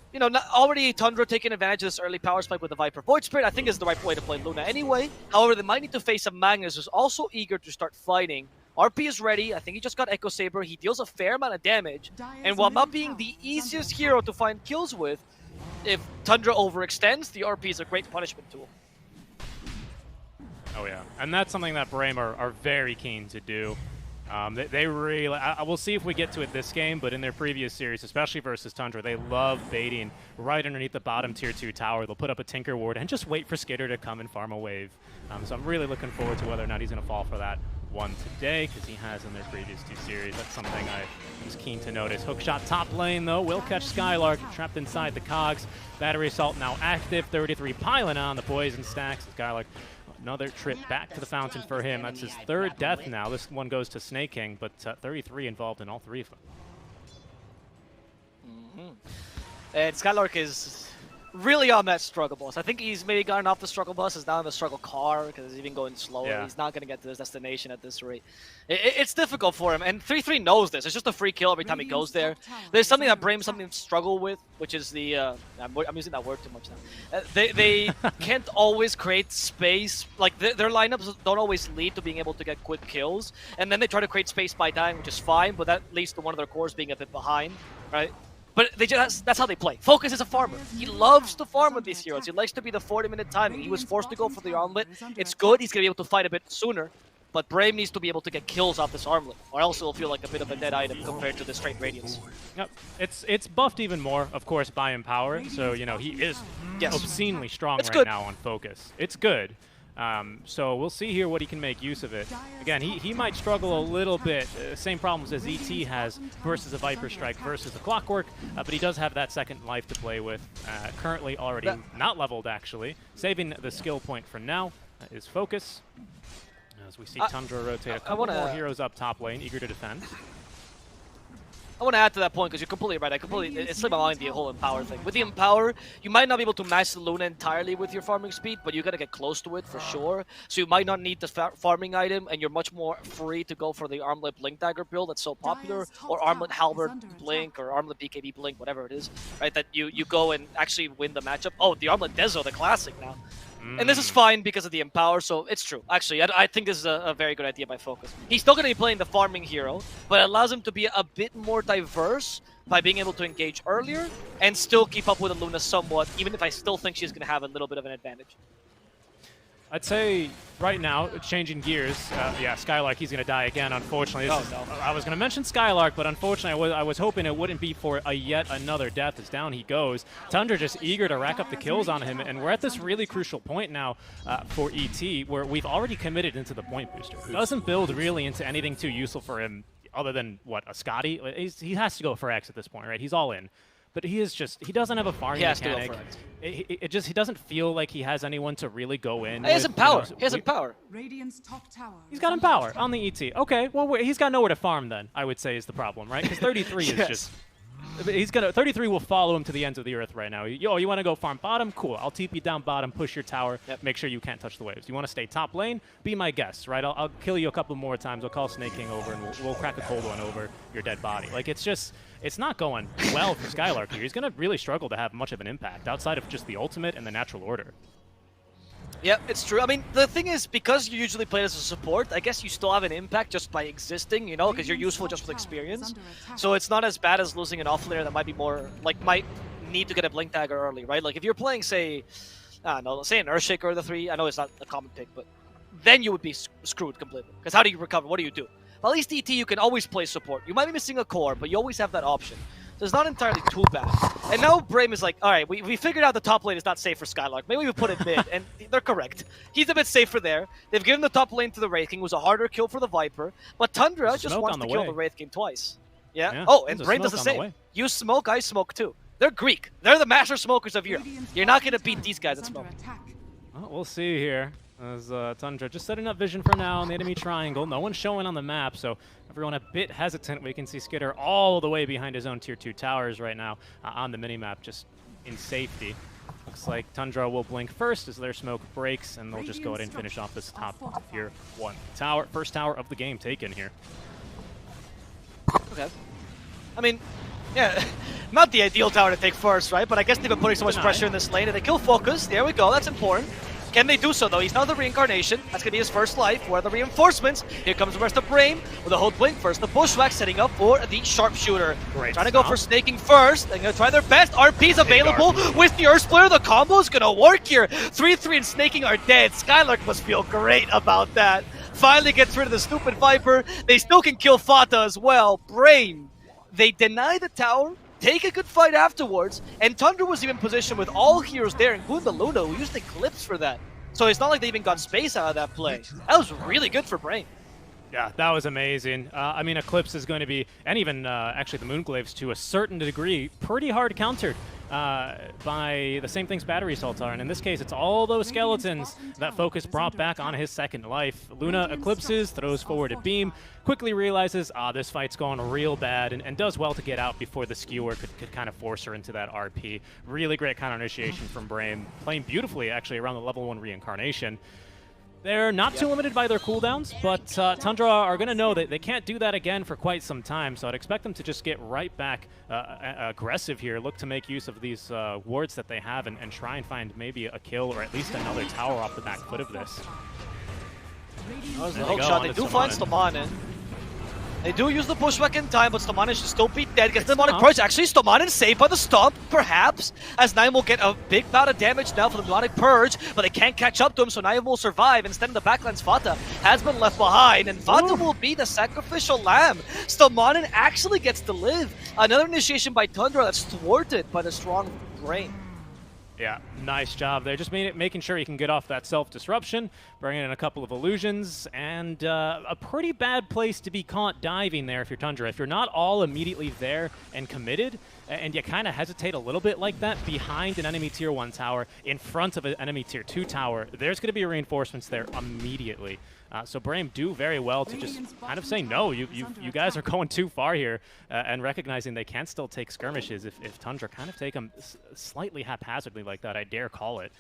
already Tundra taking advantage of this early power spike with the Viper Void Spirit. I think is the right way to play Luna anyway. However, they might need to face a Magnus who's also eager to start fighting RP is ready. I think he just got Echo Saber. He deals a fair amount of damage. And while not being the easiest hero to find kills with, if Tundra overextends, the RP is a great punishment tool. Oh yeah, and that's something that Brame are very keen to do. They really, we'll see if we get to it this game, but in their previous series, especially versus Tundra, they love baiting right underneath the bottom tier 2 tower. They'll put up a Tinker Ward and just wait for Skitter to come and farm a wave. So I'm really looking forward to whether or not he's going to fall for that one today, because he has in their previous 2 series. That's something I was keen to notice. Hookshot top lane, though, will catch Skylark, trapped inside the cogs. Battery Assault now active, 33 piling on the poison stacks. Skylark, another trip back to the fountain for him. That's his 3rd death now. This one goes to Snake King, but 33 involved in all 3 of them. And Skylark is really on that struggle bus. I think he's maybe gotten off the struggle bus, is now in the struggle car, because he's even going slower. Yeah. He's not going to get to his destination at this rate. It's difficult for him, and 3-3 knows this. It's just a free kill every time he goes there. There's something that Brame something struggle with, which is the I'm using that word too much now. They can't always create space. Like their lineups don't always lead to being able to get quick kills, and then they try to create space by dying, which is fine, but that leads to one of their cores being a bit behind, right? But that's how they play. Focus is a farmer. He loves to farm with these heroes. He likes to be the 40-minute timing. He was forced to go for the armlet. It's good. He's going to be able to fight a bit sooner. But Brame needs to be able to get kills off this armlet, or else it'll feel like a bit of a dead item compared to the straight radiance. Yep, it's buffed even more, of course, by Empower. So, you know, he is obscenely strong right now on Focus. It's good. So we'll see here what he can make use of it. Again, he might struggle a little bit. Same problems as ET has versus a Viper Strike versus a Clockwork, but he does have that second life to play with. Currently already not leveled, actually. Saving the skill point for now is Focus. As we see Tundra rotate a couple more heroes up top lane, eager to defend. I want to add to that point because you're completely right. It slipped my mind, the whole Empower thing. With the Empower, you might not be able to match the Luna entirely with your farming speed, but you got to get close to it for sure. So you might not need the farming item, and you're much more free to go for the Armlet Blink Dagger build that's so popular, or Armlet Halberd Blink, or Armlet BKB Blink, whatever it is, right? That you go and actually win the matchup. Oh, the Armlet Dezo, the classic now. And this is fine because of the Empower, so it's true. Actually, I think this is a very good idea by Focus. He's still going to be playing the farming hero, but it allows him to be a bit more diverse by being able to engage earlier and still keep up with the Luna somewhat, even if I still think she's going to have a little bit of an advantage. I'd say right now, changing gears, yeah, Skylark, he's going to die again, unfortunately. I was going to mention Skylark, but unfortunately I was hoping it wouldn't be for yet another death, as down he goes. Tundra just eager to rack up the kills on him, and we're at this really crucial point now for ET, where we've already committed into the point booster. Doesn't build really into anything too useful for him, other than, what, a Scotty? He has to go for X at this point, right? He's all in. But he doesn't have a farming mechanic. He doesn't feel like he has anyone to really go in. He has Empower. He has Empower. He's got Empower on the ET. Okay, well, he's got nowhere to farm then, I would say, is the problem, right? Because 33 is just... 33 will follow him to the ends of the earth right now. Yo, you want to go farm bottom? Cool. I'll TP down bottom, push your tower, make sure you can't touch the waves. You want to stay top lane? Be my guest, right? I'll kill you a couple more times. I'll call Snake King over, and we'll crack a cold one over your dead body. Like, it's just... It's not going well for Skylark here. He's going to really struggle to have much of an impact outside of just the ultimate and the natural order. Yeah, it's true. I mean, the thing is, because you usually play as a support, I guess you still have an impact just by existing, you know, because you're useful just with experience. So it's not as bad as losing an off-laner that might be more, like, might need to get a Blink Dagger early, right? Like, if you're playing, say, I don't know, say an Earthshaker or the 3, I know it's not a common pick, but then you would be screwed completely. Because how do you recover? What do you do? At least ET, you can always play support. You might be missing a core, but you always have that option. So it's not entirely too bad. And now Brame is like, all right, we figured out the top lane is not safe for Skylark. Maybe we put it mid, and they're correct. He's a bit safer there. They've given the top lane to the Wraith King, who's a harder kill for the Viper. But Tundra just wants to kill the Wraith King twice. Yeah. Oh, and Brame does the same. You smoke, I smoke too. They're Greek. They're the master smokers of Europe. You're not going to beat these guys at smoke. Well, we'll see here. As Tundra just setting up vision for now on the enemy triangle. No one's showing on the map, so everyone a bit hesitant. We can see Skitter all the way behind his own tier 2 towers right now on the minimap, just in safety. Looks like Tundra will blink first as their smoke breaks, and they'll just go ahead and finish off this top tier 1 tower. First tower of the game taken here. Okay. I mean, yeah, not the ideal tower to take first, right? But I guess they've been putting so much pressure in this lane, and they kill Focus. There we go. That's important. Can they do so, though? He's now the reincarnation. That's going to be his first life. Where are the reinforcements? Here comes the rest of Brame with a whole blink. First, the Bushwhack setting up for the Sharpshooter. Great Trying to go for snaking first. They're going to try their best. RP's available with the Earth Splitter. The combo's going to work here. 3-3 and snaking are dead. Skylark must feel great about that. Finally gets rid of the stupid Viper. They still can kill Fata as well. Brame, they deny the tower. Take a good fight afterwards, and Tundra was even positioned with all heroes there, including the Luna, who used Eclipse for that. So it's not like they even got space out of that play. That was really good for Brame. Yeah, that was amazing. I mean, Eclipse is going to be, and even actually the Moonglaves to a certain degree, pretty hard countered by the same things Battery Assaults are. And in this case, it's all those skeletons that Focus brought back on his second life. Luna eclipses, throws forward a beam, quickly realizes, this fight's going real bad, and does well to get out before the Skewer could kind of force her into that RP. Really great counter initiation from Brame, playing beautifully actually around the level 1 reincarnation. They're not too limited by their cooldowns, but Tundra are going to know that they can't do that again for quite some time, so I'd expect them to just get right back aggressive here, look to make use of these wards that they have, and try and find maybe a kill or at least another tower off the back foot of this. That was the hook shot. They do find Stomanen. They do use the Bushwhack in time, but Stomanen should still be dead. Gets the Demonic Purge. Actually, Stomanen saved by the Stomp, perhaps, as Nigma will get a big bout of damage now for the Demonic Purge, but they can't catch up to him, so Nigma will survive. Instead, in the backlines, Fata has been left behind, and Fata will be the sacrificial lamb. Stomanen actually gets to live. Another initiation by Tundra that's thwarted by the strong Brame. Yeah, nice job there. Just making sure you can get off that self-disruption, bringing in a couple of illusions, and a pretty bad place to be caught diving there if you're Tundra. If you're not all immediately there and committed, and you kind of hesitate a little bit like that behind an enemy tier 1 tower, in front of an enemy tier 2 tower, there's going to be reinforcements there immediately. So Brame do very well to just kind of say, no, you guys are going too far here, and recognizing they can still take skirmishes if Tundra kind of take them slightly haphazardly like that, I dare call it.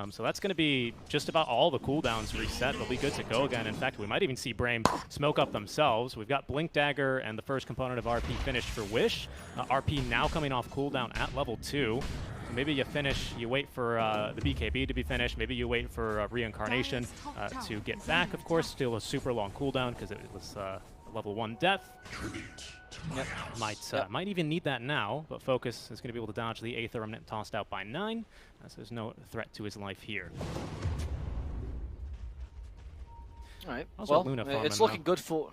So that's going to be just about all the cooldowns reset. They'll be good to go again. In fact, we might even see Brame smoke up themselves. We've got Blink Dagger and the first component of RP finished for Wish. RP now coming off cooldown at level 2. Maybe you finish, you wait for the BKB to be finished, maybe you wait for Reincarnation to get back, of course. Still a super long cooldown because it was level 1 death. Yep. Might even need that now, but Focus is going to be able to dodge the Aether Remnant tossed out by 9, so there's no threat to his life here. Alright, well, Luna it's looking good for...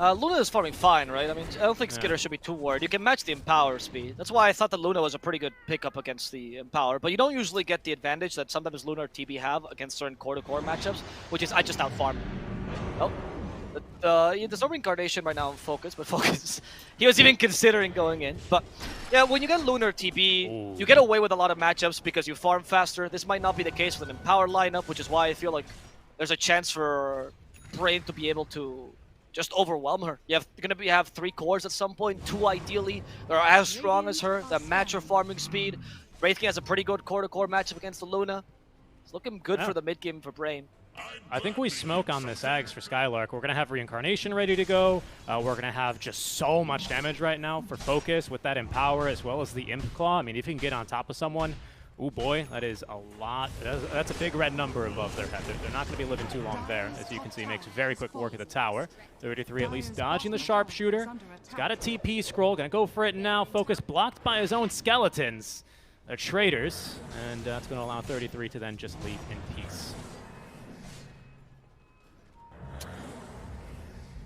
Luna is farming fine, right? I mean, I don't think Skitter should be too worried. You can match the Empower speed. That's why I thought that Luna was a pretty good pickup against the Empower, but you don't usually get the advantage that sometimes Luna or TB have against certain core-to-core matchups, which is I just out-farm. Oh. There's no Reincarnation right now in Focus, but Focus, he was even considering going in. But yeah, when you get Luna or TB, you get away with a lot of matchups because you farm faster. This might not be the case with an Empower lineup, which is why I feel like there's a chance for Brain to be able to just overwhelm her. You're going to have 3 cores at some point, 2 ideally. They're as strong as her, that match her farming speed. Wraith King has a pretty good core-to-core matchup against the Luna. It's looking good for the mid-game for Brain. I think we smoke on this Ags for Skylark. We're going to have Reincarnation ready to go. We're going to have just so much damage right now for Focus with that Empower as well as the Imp Claw. I mean, if you can get on top of someone, oh boy, that is a lot. That's a big red number above their head. They're not going to be living too long there. As you can see, makes very quick work of the tower. 33 at least dodging the Sharpshooter. He's got a TP scroll. Going to go for it now. Focus blocked by his own skeletons. They're traitors. And that's going to allow 33 to then just leave in peace.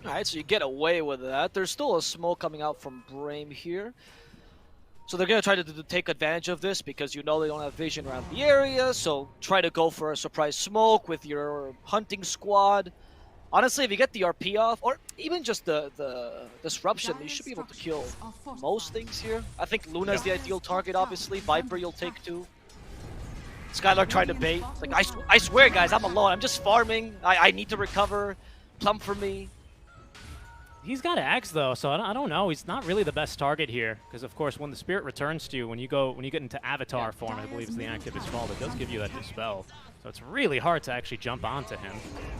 Alright, so you get away with that. There's still a smoke coming out from Brame here. So they're going to try to take advantage of this because you know they don't have vision around the area, so try to go for a surprise smoke with your hunting squad. Honestly, if you get the RP off, or even just the disruption, you should be able to kill most things here. I think Luna is the ideal target, obviously. Viper you'll take too. Skylark trying to bait. Like, I swear, guys, I'm alone. I'm just farming. I need to recover. Plum for me. He's got Axe though, so I don't know. He's not really the best target here, because of course when the Spirit returns to you, when you get into Avatar form, I believe is the activist fault, it does give you that Dispel. So it's really hard to actually jump onto him.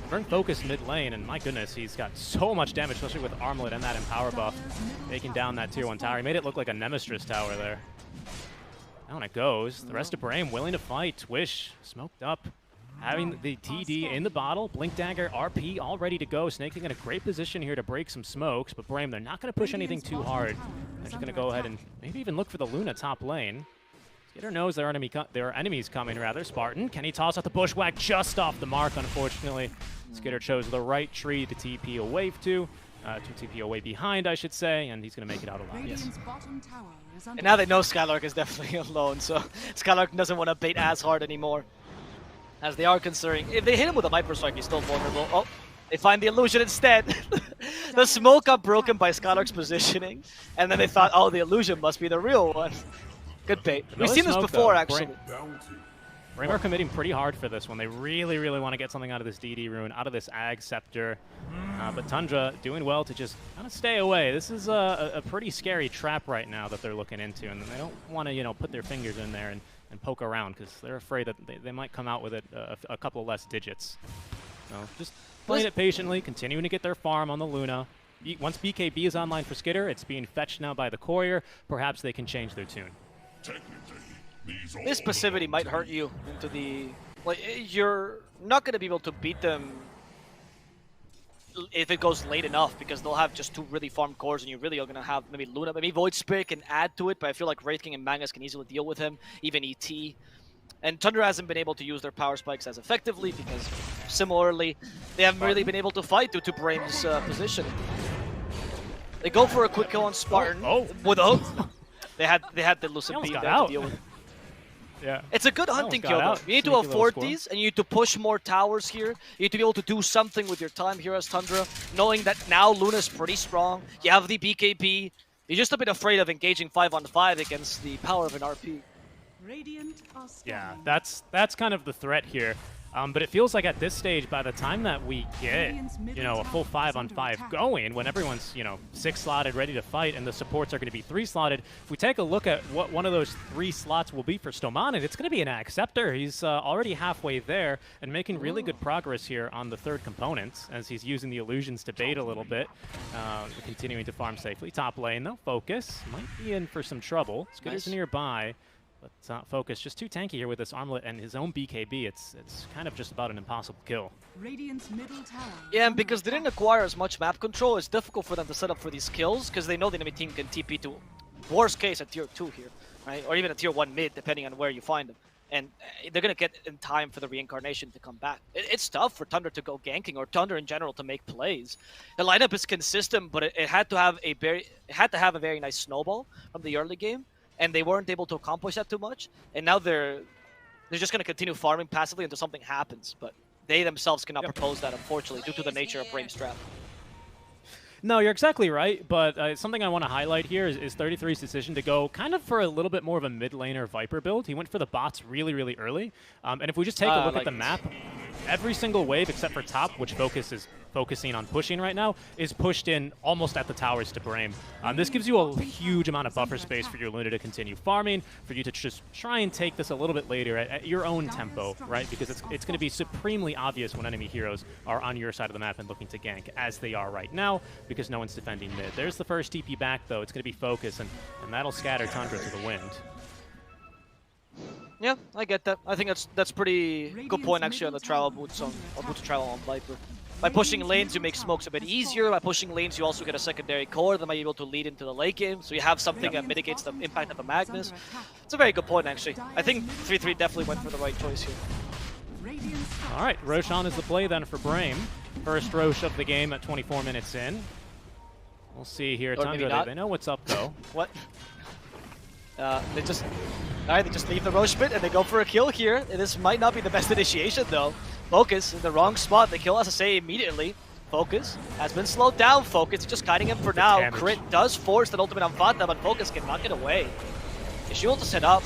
Bring Focus mid lane, and my goodness, he's got so much damage, especially with Armlet and that Empower buff, taking down that tier 1 tower. He made it look like a Nemesis tower there. Down it goes. The rest of Brame willing to fight. Wish smoked up. Having the TD in the bottle. Blink Dagger, RP all ready to go. Snaking in a great position here to break some smokes. But Brame, they're not going to push anything too hard. They're just going to go ahead and maybe even look for the Luna top lane. Skitter knows there are enemies coming, rather. Spartan, can he toss out the bushwhack? Just off the mark, unfortunately. Skitter chose the right tree to TP away to TP away behind, I should say, and he's going to make it out alive. Yes. And now they know Skylark is definitely alone, so Skylark doesn't want to bait as hard anymore, as they are considering. If they hit him with a Viper Strike, he's still vulnerable. Oh, they find the illusion instead. The smoke got broken by Skylark's positioning, and then they thought, oh, the illusion must be the real one. Good bait. We've seen this before, actually. Brame are committing pretty hard for this one. They really, really want to get something out of this DD rune, out of this Ag Scepter. But Tundra doing well to just kind of stay away. This is a pretty scary trap right now that they're looking into, and they don't want to, you know, put their fingers in there and poke around because they're afraid that they might come out with it a couple less digits. So just playing it patiently, continuing to get their farm on the Luna. Once BKB is online for Skitter, it's being fetched now by the Courier. Perhaps they can change their tune. This passivity might hurt you into the... Like, you're not going to be able to beat them if it goes late enough, because they'll have just two really farmed cores, and you really are going to have maybe Luna. Maybe Void Spirit can add to it, but I feel like Wraith King and Magnus can easily deal with him, even ET. And Tundra hasn't been able to use their power spikes as effectively, because similarly, they haven't really been able to fight due to Brame's position. They go for a quick kill on Spartan. With a... They had the Lucid Beam there to deal with. Yeah. It's a good hunting kill, though. You need to afford these, and you need to push more towers here. You need to be able to do something with your time here as Tundra, knowing that now Luna's pretty strong. You have the BKB. You're just a bit afraid of engaging 5-on-5 against the power of an RP. Yeah, that's kind of the threat here. But it feels like at this stage, by the time that we get, you know, a full 5-on-5 going, when everyone's, you know, 6-slotted, ready to fight, and the supports are going to be 3-slotted, if we take a look at what one of those 3 slots will be for Stomanen, it's going to be an Ag Scepter. He's already halfway there and making really good progress here on the third component, as he's using the illusions to bait a little bit, continuing to farm safely. Top lane, though, Focus might be in for some trouble. Skitter's nearby. But Focus just too tanky here with this armlet and his own BKB. It's kind of just about an impossible kill. Radiant's middle tower. Yeah, and because they didn't acquire as much map control, it's difficult for them to set up for these kills, because they know the enemy team can TP to, worst case, a tier 2 here, right? Or even a tier 1 mid, depending on where you find them. And they're going to get in time for the reincarnation to come back. It's tough for Tundra to go ganking, or Tundra in general to make plays. The lineup is consistent, but it had to have a very nice snowball from the early game. And they weren't able to accomplish that too much, and now they're just going to continue farming passively until something happens, but they themselves cannot propose that, unfortunately, due to the nature of Brame's trap. No, you're exactly right, but something I want to highlight here is 33's decision to go kind of for a little bit more of a mid-laner Viper build. He went for the bots really, really early, and if we just take a look at the map, every single wave except for top, which Focus is focusing on pushing right now, is pushed in almost at the towers to Brame. This gives you a huge amount of buffer space for your Luna to continue farming, for you to just try and take this a little bit later at your own tempo, right? Because it's going to be supremely obvious when enemy heroes are on your side of the map and looking to gank, as they are right now, because no one's defending mid. There's the first TP back, though. It's going to be Focus, and that'll scatter Tundra to the wind. Yeah, I get that. I think that's pretty good point, actually, on the trial boots on Viper. By pushing lanes, you make smokes a bit easier. By pushing lanes, you also get a secondary core that might be able to lead into the late game. So you have something that mitigates the impact of a Magnus. It's a very good point, actually. I think 3-3 definitely went for the right choice here. All right, Roshan is the play then for Brame. First Rosh of the game at 24 minutes in. We'll see here. Tundra, they know what's up, though. What? They just leave the Rosh bit and they go for a kill here. This might not be the best initiation, though. Focus in the wrong spot. They kill SSA immediately. Focus has been slowed down. Focus just kiting him for now. Damage. Crit does force that ultimate on Vata, but Focus cannot get away. Is she able to set up?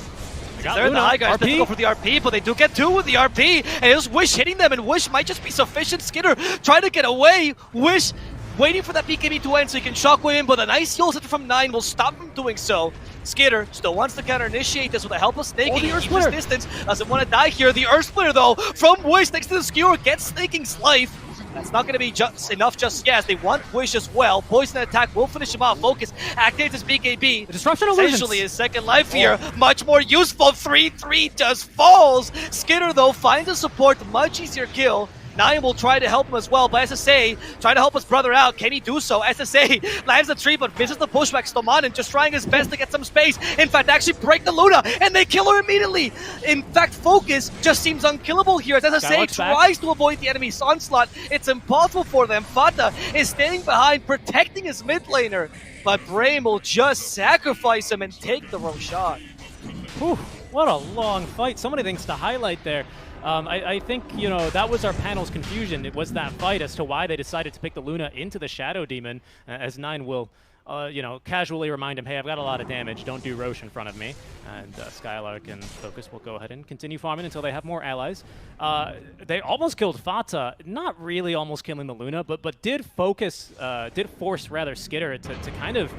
They're in the high guys. They go for the RP, but they do get 2 with the RP. And it was Wish hitting them, and Wish might just be sufficient. Skitter trying to get away. Wish waiting for that BKB to end so he can shockwave him, but a nice heal set from 9 will stop him doing so. Skitter still wants to counter-initiate this with a helpless Snaking. He keeps his distance, doesn't want to die here. The Earth Splitter, though, from Wish next to the Skewer gets Snaking's life. That's not going to be just enough just yet. They want Wish as well. Poison attack will finish him off. Focus activates his BKB. The disruption illusions. Essentially his second life here. Much more useful. 3-3 just falls. Skitter though finds a support. Much easier kill. Nine will try to help him as well, but SSA trying to help his brother out. Can he do so? SSA lands the tree, but misses the pushback. Stomanen just trying his best to get some space. In fact, actually break the Luna, and they kill her immediately. In fact, Focus just seems unkillable here as SSA tries to avoid the enemy's onslaught. It's impossible for them. Fata is staying behind, protecting his mid laner, but Brame will just sacrifice him and take the wrong shot. Whew, what a long fight. So many things to highlight there. I think, you know, that was our panel's confusion. It was that fight as to why they decided to pick the Luna into the Shadow Demon, as Nine will, you know, casually remind him, hey, I've got a lot of damage, don't do Roche in front of me. And Skylark and Focus will go ahead and continue farming until they have more allies. They almost killed Fata, not really almost killing the Luna, but did force Skitter to kind of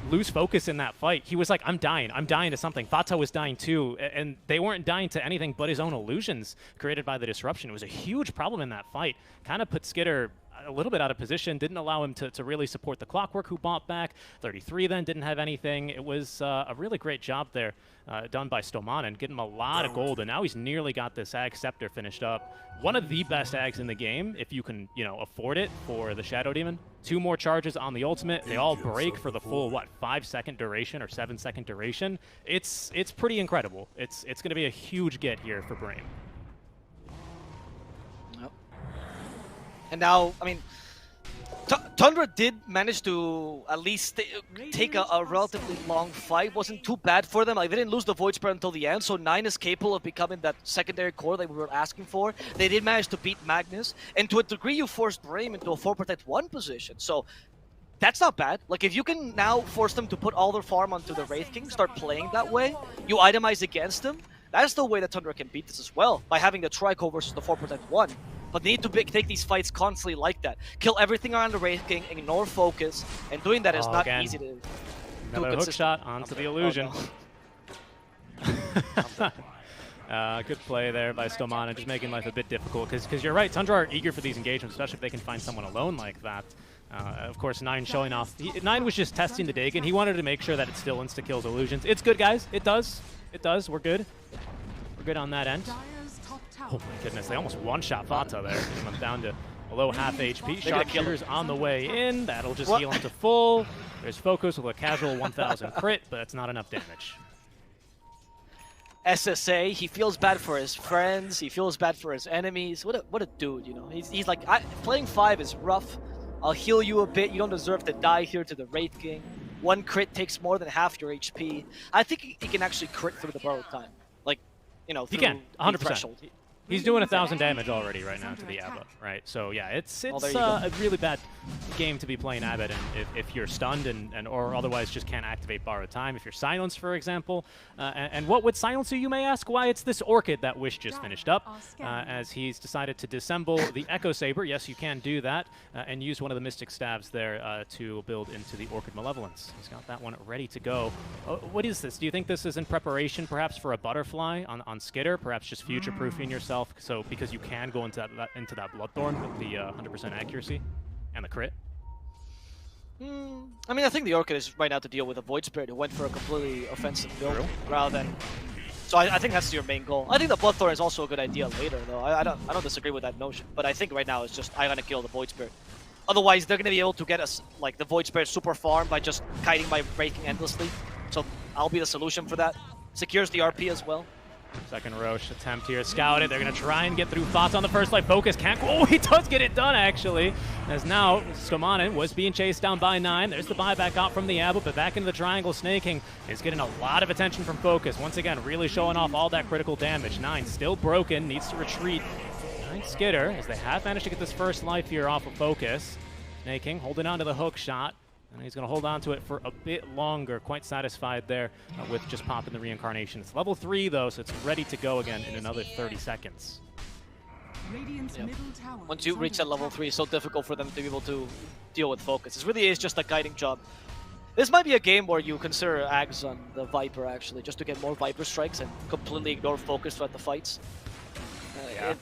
lose focus in that fight. He was like, I'm dying to something. Fata was dying too, and they weren't dying to anything but his own illusions created by the disruption. It was a huge problem in that fight. Kind of put Skitter a little bit out of position, didn't allow him to really support the Clockwork, who bought back. 33 then didn't have anything. It was a really great job there done by Stomanen, getting him a lot of gold, and now he's nearly got this Ag Scepter finished up. One of the best Ags in the game, if you can, you know, afford it for the Shadow Demon. 2 more charges on the ultimate. They all break for the full, what, 5-second duration or 7-second duration. It's pretty incredible. It's going to be a huge get here for Brame. Yep. And now, I mean, Tundra did manage to at least take a relatively long fight. Wasn't too bad for them. Like, they didn't lose the Void Spirit until the end, so 9 is capable of becoming that secondary core that we were asking for. They did manage to beat Magnus, and to a degree you forced Brame into a 4-protect-1 position. So that's not bad. Like, if you can now force them to put all their farm onto the Wraith King, start playing that way, you itemize against them, that's the way that Tundra can beat this as well, by having the Trico versus the 4-protect-1. But they need to take these fights constantly like that. Kill everything around the Wraith King, ignore focus, and doing that is not easy to do. Another hook shot onto the illusion. Oh, no. Good play there by Stomanen, just making life a bit difficult, because you're right, Tundra are eager for these engagements, especially if they can find someone alone like that. Of course, Nine showing off. Nine was just testing the dig, and he wanted to make sure that it still insta-kills illusions. It's good, guys. It does. It does. We're good. We're good on that end. Oh my goodness, they almost one-shot Fata there, getting them down to below half HP. Sharpshooter's on the way in. That'll just heal him to full. There's Focus with a casual 1,000 crit, but that's not enough damage. SSA, he feels bad for his friends. He feels bad for his enemies. What a dude, you know. He's like, playing 5 is rough. I'll heal you a bit. You don't deserve to die here to the Wraith King. 1 crit takes more than half your HP. I think he can actually crit through the borrowed time. Like, you know, he can, 100%. Threshold. He's doing 1,000 damage already right now to the Abba, right? So yeah, it's a really bad game to be playing Abbott, and if you're stunned or otherwise just can't activate borrowed time. If you're silenced, for example, and what would silence you may ask? Why, it's this Orchid that Wish just finished up, as he's decided to disassemble the Echo Saber. Yes, you can do that, and use one of the Mystic Staves there to build into the Orchid Malevolence. He's got that one ready to go. What is this? Do you think this is in preparation, perhaps, for a Butterfly on Skitter? Perhaps just future-proofing yourself, so because you can go into that Bloodthorn with the 100% accuracy and the crit? I mean, I think the Orchid is right now to deal with a Void Spirit who went for a completely offensive build rather than. So I think that's your main goal. I think the Bloodthorn is also a good idea later, though. I don't disagree with that notion, but I think right now it's just I gotta kill the Void Spirit. Otherwise, they're gonna be able to get us like the Void Spirit super farm by just kiting by breaking endlessly. So I'll be the solution for that. Secures the RP as well. Second Roche attempt here, scouted. They're going to try and get through Fata on the first life. Focus can't. Oh, he does get it done, actually. As now, Stomanen was being chased down by 9. There's the buyback out from the Abbot, but back into the triangle. Snaking is getting a lot of attention from Focus. Once again, really showing off all that critical damage. 9 still broken, needs to retreat. 9 Skitter, as they have managed to get this first life here off of Focus. Snaking holding on to the hook shot. And he's going to hold on to it for a bit longer. Quite satisfied there with just popping the reincarnation. It's level 3, though, so it's ready to go again in another 30 seconds. Yep. Once you reach that level 3, it's so difficult for them to be able to deal with Focus. It really is just a guiding job. This might be a game where you consider Ags on the Viper, actually, just to get more Viper strikes and completely ignore Focus throughout the fights.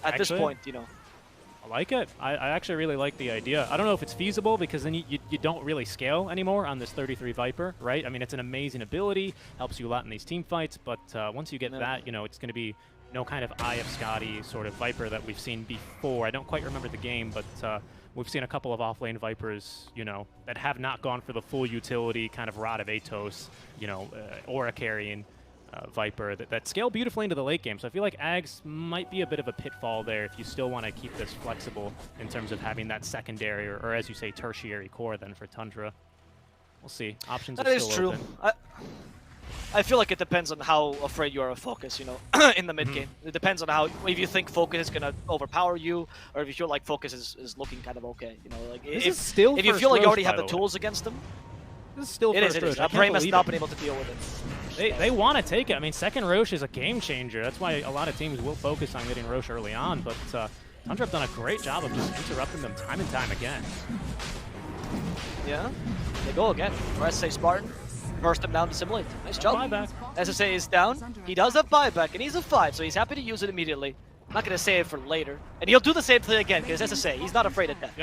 At this point, you know. I like it. I actually really like the idea. I don't know if it's feasible because then you don't really scale anymore on this 33 Viper, right? I mean, it's an amazing ability, helps you a lot in these team fights, but once you get that, you know, it's going to be no kind of Eye of Scotty sort of Viper that we've seen before. I don't quite remember the game, but we've seen a couple of offlane Vipers, you know, that have not gone for the full utility kind of Rod of Atos, you know, Aura carrying Viper that scale beautifully into the late game. So I feel like Ags might be a bit of a pitfall there if you still want to keep this flexible in terms of having that secondary or as you say, tertiary core then for Tundra. We'll see. Options that are is still true. open. I feel like it depends on how afraid you are of focus, you know, in the mid game. It depends on how, if you think focus is going to overpower you, or if you feel like focus is looking kind of okay, you know, like if you feel like you already have the tools against them. This is still it is. Brame has not been able to deal with it. They want to take it. I mean, second Roche is a game changer. That's why a lot of teams will focus on getting Roche early on, but Tundra have done a great job of just interrupting them time and time again. Yeah, they go again. Press say Spartan. Burst him down to simulate. Nice job. Buyback. SSA is down. He does have buyback, and he's a 5, so he's happy to use it immediately. I'm not going to save it for later. And he'll do the same thing again, because SSA, he's not afraid of death.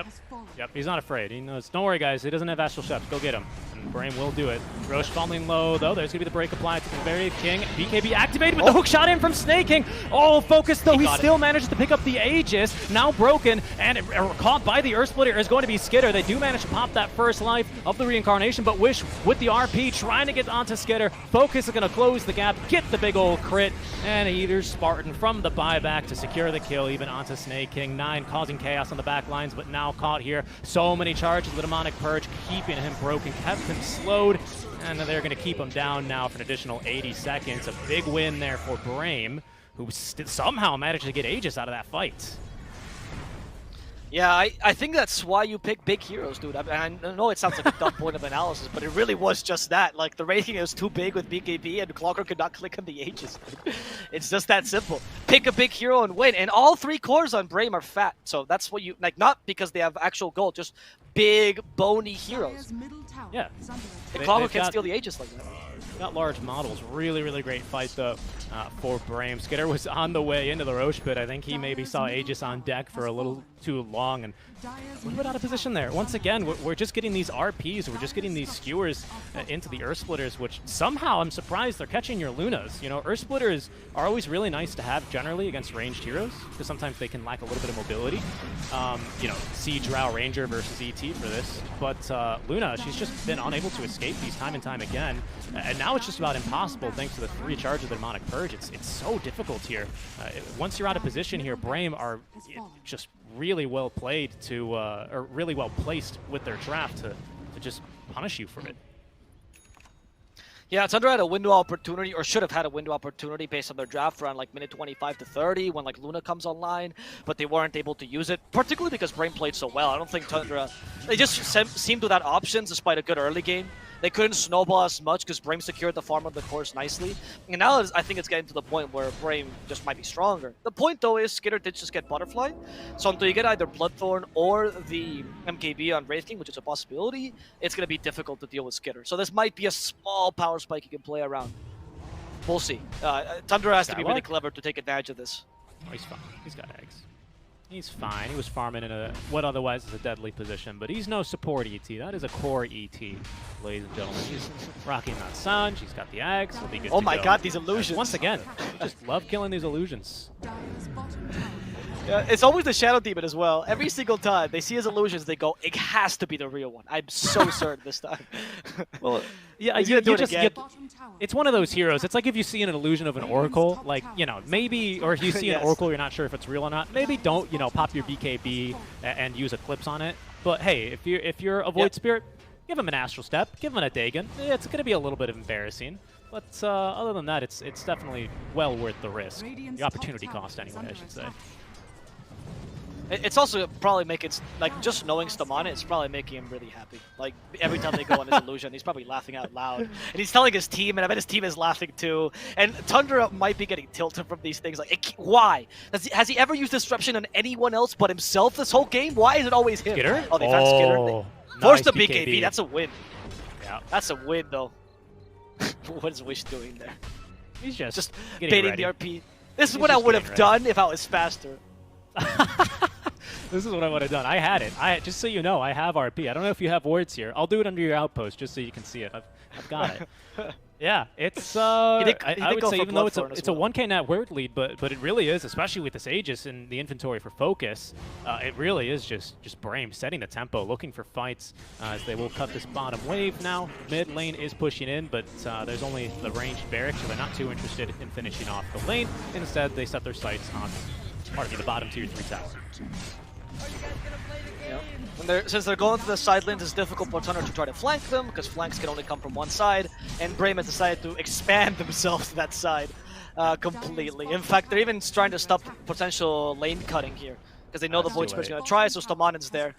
Yep, he's not afraid. He knows, don't worry guys, he doesn't have Astral Chefs. Go get him. And Brame will do it. Roche falling low, though. There's going to be the break applied to the very King. BKB activated with the hook shot in from Snaking. Oh, focused though. He still manages to pick up the Aegis. Now broken, and caught by the Earth Splitter is going to be Skitter. They do manage to pop that first life of the reincarnation, but Wish with the RP trying to get onto Skitter. Focus is going to close the gap, get the big old crit, and Eater Spartan from the buyback to secure the kill, even onto Snake King. 9 causing chaos on the back lines, but now caught here. So many charges, the Demonic Purge keeping him broken, kept him slowed, and they're going to keep him down now for an additional 80 seconds. A big win there for Brame, who somehow managed to get Aegis out of that fight. Yeah, I think that's why you pick big heroes, dude. I know it sounds like a dumb point of analysis, but it really was just that. Like, the rating is too big with BKB, and Clocker could not click on the Aegis. It's just that simple. Pick a big hero and win. And all 3 cores on Brame are fat. So that's what you, like, not because they have actual gold, just big, bony heroes. Yeah. And Clocker can steal the Aegis like that. Got large models. Really, really great fight, though, for Brame. Skitter was on the way into the Roche pit. I think he maybe saw Aegis on deck for a little too long and a little bit out of position there. Once again, we're just getting these RPs. We're just getting these skewers into the Earth Splitters, which somehow I'm surprised they're catching your Lunas. You know, Earth Splitters are always really nice to have generally against ranged heroes because sometimes they can lack a little bit of mobility. You know, Siege, Drow, Ranger versus ET for this. But Luna, she's just been unable to escape these time and time again. And now it's just about impossible thanks to the 3 charges of the Demonic Purge. It's so difficult here. Once you're out of position here, Brame are just really well played to, or really well placed with their draft to just punish you for it. Yeah, Tundra had a window opportunity, or should have had a window opportunity based on their draft around like minute 25 to 30 when like Luna comes online, but they weren't able to use it, particularly because Brame played so well. I don't think Tundra, they just seemed to have options despite a good early game. They couldn't snowball as much because Brame secured the farm of the course nicely. And now I think it's getting to the point where Brame just might be stronger. The point though is Skitter did just get Butterfly. So until you get either Bloodthorn or the MKB on Wraith King, which is a possibility, it's going to be difficult to deal with Skitter. So this might be a small power spike you can play around. We'll see. Tundra has to be really clever to take advantage of this. Oh, he's fine. He's got eggs. He's fine. He was farming in a what otherwise is a deadly position, but he's no support ET. That is a core ET, ladies and gentlemen. He's rocking that sun. She's got the eggs. He'll be good oh to my go. god, these illusions. Once again, I just love killing these illusions. Yeah, it's always the Shadow Demon as well. Every single time they see his illusions, they go, it has to be the real one. I'm so certain this time. Well, yeah, you just get, it's one of those heroes. It's like if you see an illusion of an Oracle, like, you know, maybe, or if you see an Oracle, you're not sure if it's real or not, maybe don't, you know, pop your BKB and use Eclipse on it. But hey, if you're a Void Spirit, give him an Astral Step, give him a Dagon. It's going to be a little bit embarrassing. But other than that, it's definitely well worth the risk. The opportunity cost, anyway, I should say. It's also probably making, like, just knowing Stamana, it's probably making him really happy. Like, every time they go on his illusion, he's probably laughing out loud. And he's telling his team, and I bet his team is laughing too. And Tundra might be getting tilted from these things. Like, why? Has he ever used Disruption on anyone else but himself this whole game? Why is it always him? Skitter? Oh, they found Skitter. Force the BKB. That's a win. Yeah. That's a win, though. What is Wish doing there? He's just baiting the RP. This is what I would have done if I was faster. This is what I would have done. I had it. Just so you know, I have RP. I don't know if you have wards here. I'll do it under your outpost just so you can see it. I've got it. Yeah, it's I would say even though it's a 1k net word lead, but it really is, especially with this Aegis in the inventory for focus, it really is just Brame setting the tempo, looking for fights as they will cut this bottom wave now. Mid lane is pushing in, but there's only the ranged barracks, so they're not too interested in finishing off the lane. Instead, they set their sights on, pardon me, the bottom tier 3 tower. Since they're going to the side lanes, it's difficult for Thunder to try to flank them, because flanks can only come from one side, and Brame has decided to expand themselves to that side completely. In fact, they're even trying to stop potential lane cutting here, because they know the Void Spirit's going to try, so Stomanen's there.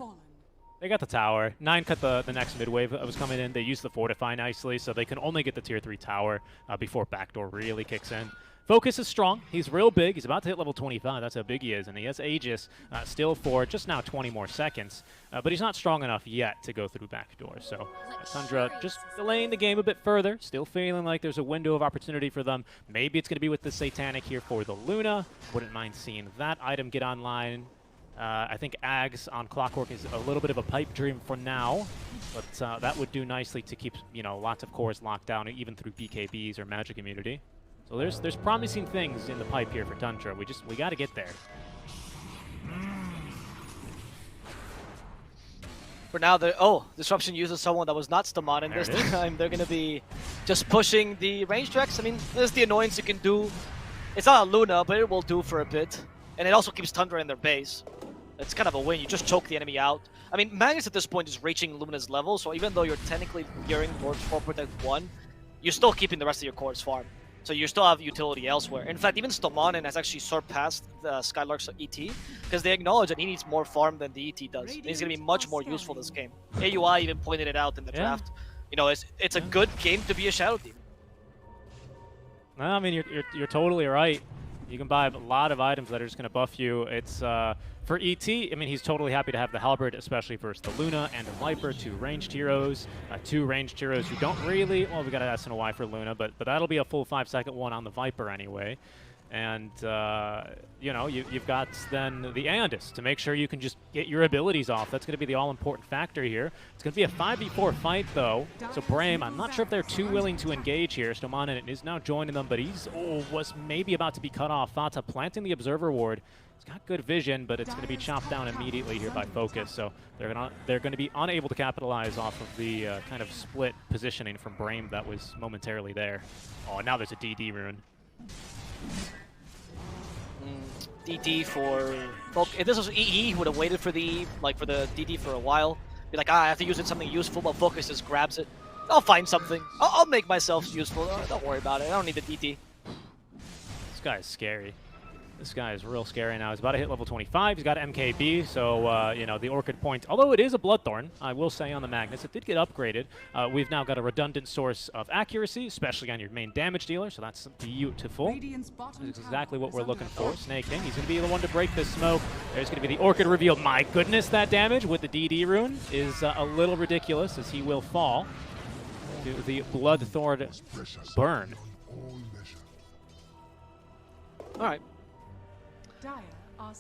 They got the tower. 9 cut the next mid wave that was coming in. They used the Fortify nicely, so they can only get the tier 3 tower before backdoor really kicks in. Focus is strong. He's real big. He's about to hit level 25. That's how big he is. And he has Aegis still for just now 20 more seconds. But he's not strong enough yet to go through backdoor. So Tundra just delaying the game a bit further. Still feeling like there's a window of opportunity for them. Maybe it's going to be with the Satanic here for the Luna. Wouldn't mind seeing that item get online. I think Ags on Clockwork is a little bit of a pipe dream for now. But that would do nicely to keep lots of cores locked down, even through BKBs or Magic Immunity. So there's promising things in the pipe here for Tundra. We got to get there. For now, Disruption uses someone that was not Stomanen this time. They're going to be just pushing the range tracks. I mean, there's the annoyance you can do. It's not a Luna, but it will do for a bit. And it also keeps Tundra in their base. It's kind of a win. You just choke the enemy out. I mean, Magnus at this point is reaching Luna's level, so even though you're technically gearing towards 4 Protect 1, you're still keeping the rest of your cores farm. So you still have utility elsewhere. In fact, even Stomanen has actually surpassed the Skylark's ET, because they acknowledge that he needs more farm than the ET does. And he's going to be much more useful this game. AUI even pointed it out in the draft. It's a good game to be a Shadow Demon. No, I mean, you're totally right. You can buy a lot of items that are just going to buff you. It's for ET, I mean, he's totally happy to have the Halberd, especially versus the Luna and the Viper, 2 ranged heroes. 2 ranged heroes who don't really... Well, we got an SNY for Luna, but that'll be a full 5-second one on the Viper anyway. And, you've got then the Aeondis to make sure you can just get your abilities off. That's going to be the all-important factor here. It's going to be a 5v4 fight, though. So Brame, I'm not sure if they're too willing to engage here. Stomanen is now joining them, but was maybe about to be cut off. Thata planting the Observer Ward. He's got good vision, but it's going to be chopped down immediately here by Focus. So they're going to be unable to capitalize off of the kind of split positioning from Brame that was momentarily there. Oh, now there's a DD rune. DD for... If this was EE, he would have waited for the DD for a while. Be like, I have to use it something useful, but Focus just grabs it. I'll find something. I'll make myself useful. Don't worry about it. I don't need the DD. This guy is scary. This guy is real scary now. He's about to hit level 25. He's got MKB, so, the Orchid Point, although it is a Bloodthorn, I will say on the Magnus, it did get upgraded. We've now got a redundant source of accuracy, especially on your main damage dealer, so that's beautiful. That's exactly what we're looking for. Snake King, he's going to be the one to break this smoke. There's going to be the Orchid reveal. My goodness, that damage with the DD rune is a little ridiculous, as he will fall to the Bloodthorn burn. All right.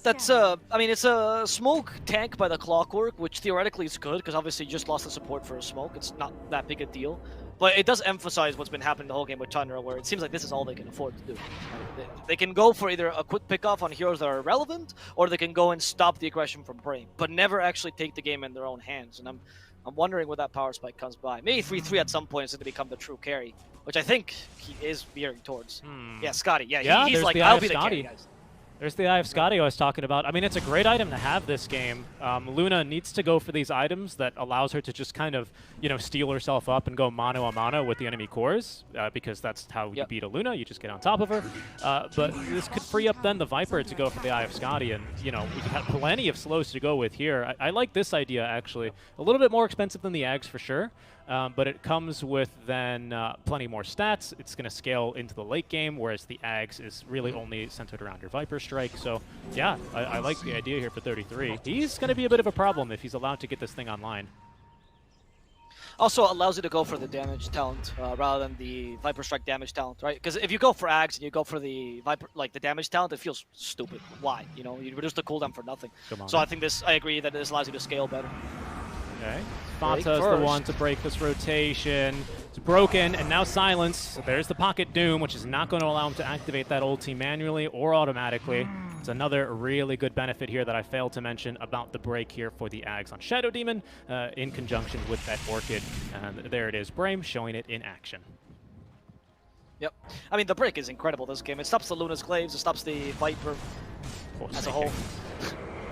That's it's a smoke tank by the Clockwork, which theoretically is good, because obviously you just lost the support for a smoke. It's not that big a deal. But it does emphasize what's been happening the whole game with Tundra, where it seems like this is all they can afford to do. They can go for either a quick pickoff on heroes that are relevant, or they can go and stop the aggression from Brame, but never actually take the game in their own hands. And I'm wondering when that power spike comes by. Maybe 3-3 at some point is going to become the true carry, which I think he is veering towards. Yeah, Scotty. Yeah, he's like, I'll be the carry, guys. There's the Eye of Scotty I was talking about. I mean, it's a great item to have this game. Luna needs to go for these items that allows her to just kind of, steel herself up and go mano a mano with the enemy cores, because that's how you beat a Luna. You just get on top of her. But this could free up then the Viper to go for the Eye of Scotty, and, we have plenty of slows to go with here. I like this idea, actually. A little bit more expensive than the Ags for sure. But it comes with then plenty more stats. It's going to scale into the late game, whereas the Ags is really only centered around your Viper Strike. So, yeah, I like the idea here for 33. He's going to be a bit of a problem if he's allowed to get this thing online. Also allows you to go for the damage talent rather than the Viper Strike damage talent, right? Because if you go for Ags and you go for the Viper, like the damage talent, it feels stupid. Why? You know, you reduce the cooldown for nothing. So I think I agree that this allows you to scale better. Okay. Fata's the one to break this rotation. It's broken, and now Silence. So there's the Pocket Doom, which is not going to allow him to activate that ulti manually or automatically. It's another really good benefit here that I failed to mention about the break here for the Ags on Shadow Demon in conjunction with that Orchid. And there it is, Brame showing it in action. Yep. I mean, the break is incredible this game. It stops the Luna's Glaives, it stops the Viper as a whole.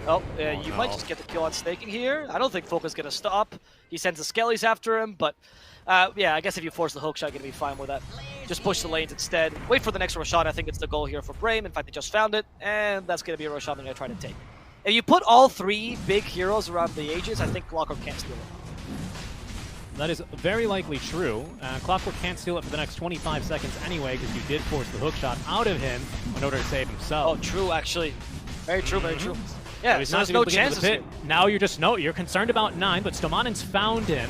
Oh, you might just get the kill on Snaking here. I don't think Foca's going to stop. He sends the Skellies after him, but yeah, I guess if you force the hookshot, you're going to be fine with that. Just push the lanes instead. Wait for the next Roshan. I think it's the goal here for Brame. In fact, they just found it, and that's going to be a Roshan they're going to try to take. If you put all three big heroes around the Aegis, I think Clockwork can't steal it. That is very likely true. Clockwork can't steal it for the next 25 seconds anyway, because you did force the hookshot out of him in order to save himself. Oh, true, actually. Very true, very true. Yeah, so he's so not there's no able to get into the chances. pit. Now you're concerned about 9, but Stomanen's found him.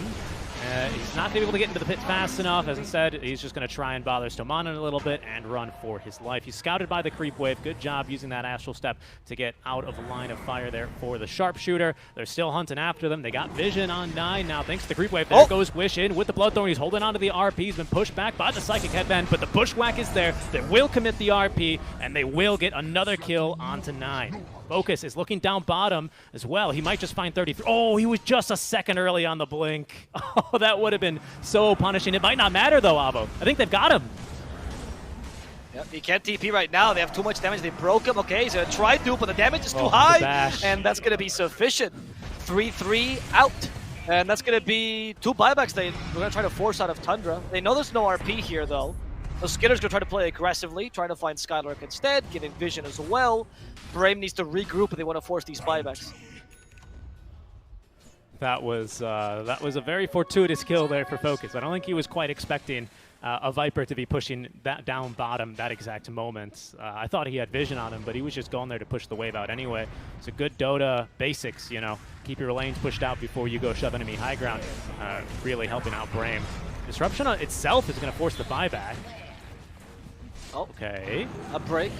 He's not able to get into the pit fast enough. As I said, he's just going to try and bother Stomanen a little bit and run for his life. He's scouted by the creep wave. Good job using that astral step to get out of the line of fire there for the sharpshooter. They're still hunting after them. They got vision on 9 now thanks to the creep wave. There goes Wish in with the Bloodthorn. He's holding onto the RP. He's been pushed back by the Psychic Headband, but the Bushwhack is there. They will commit the RP, and they will get another kill onto 9. Focus is looking down bottom as well. He might just find 33. Oh, he was just a second early on the blink. Oh, that would have been so punishing. It might not matter, though, Avo. I think they've got him. Yep, he can't TP right now. They have too much damage. They broke him. Okay, he's going to try to, but the damage is too high. And that's going to be sufficient. 3-3 out. And that's going to be 2 buybacks we're going to try to force out of Tundra. They know there's no RP here, though. So Skitter's going to try to play aggressively, trying to find Skylark instead, getting vision as well. Brame needs to regroup if they want to force these buybacks. That was a very fortuitous kill there for Focus. I don't think he was quite expecting a Viper to be pushing that down bottom that exact moment. I thought he had vision on him, but he was just going there to push the wave out anyway. It's a good Dota basics, you know. Keep your lanes pushed out before you go shove enemy high ground. Really helping out Brame. Disruption itself is going to force the buyback. Oh, okay. A break.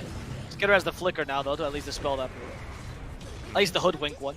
Skitter has the flicker now, though, to at least dispel that. At least the hoodwink one.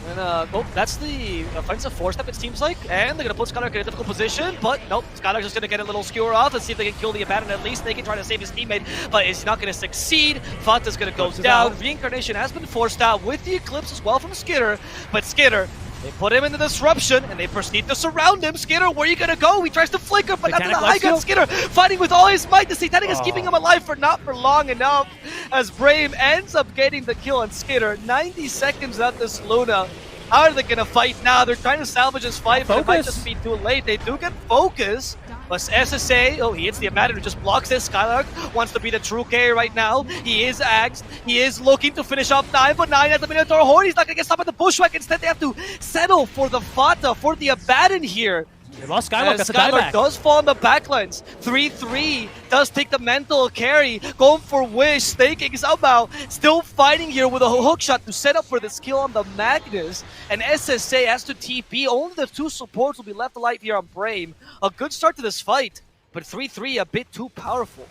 And, oh, that's the offensive 4-step, it seems like. And they're going to put Skylark in a difficult position, but nope. Skylark's just going to get a little skewer off and see if they can kill the Abaddon at least. They can try to save his teammate, but it's not going to succeed. Fata's going to go down. Reincarnation has been forced out with the Eclipse as well from Skitter, but Skitter, they put him in the disruption, and they proceed to surround him. Skitter, where are you going to go? He tries to flicker, but not to the high ground. Skitter fighting with all his might. The Satanic is keeping him alive for not for long enough, as Brave ends up getting the kill on Skitter. 90 seconds at this Luna. How are they going to fight now? They're trying to salvage this fight, but it might just be too late. They do get focus, but SSA, oh, he hits the Abaddon who just blocks this. Skylark wants to be the true carry right now. He is axed. He is looking to finish off 9, but 9 has the Minotaur Horn. He's not going to get stopped by the Bushwhack. Instead, they have to settle for the Fata, for the Abaddon here. They lost Skylark. That's a Skylark does fall on the backlines. 3-3 does take the mental carry. Going for Wish. Staking somehow. Still fighting here with a hook shot to set up for this kill on the Magnus. And SSA has to TP. Only the 2 supports will be left alive here on Brame. A good start to this fight. But 3-3 a bit too powerful.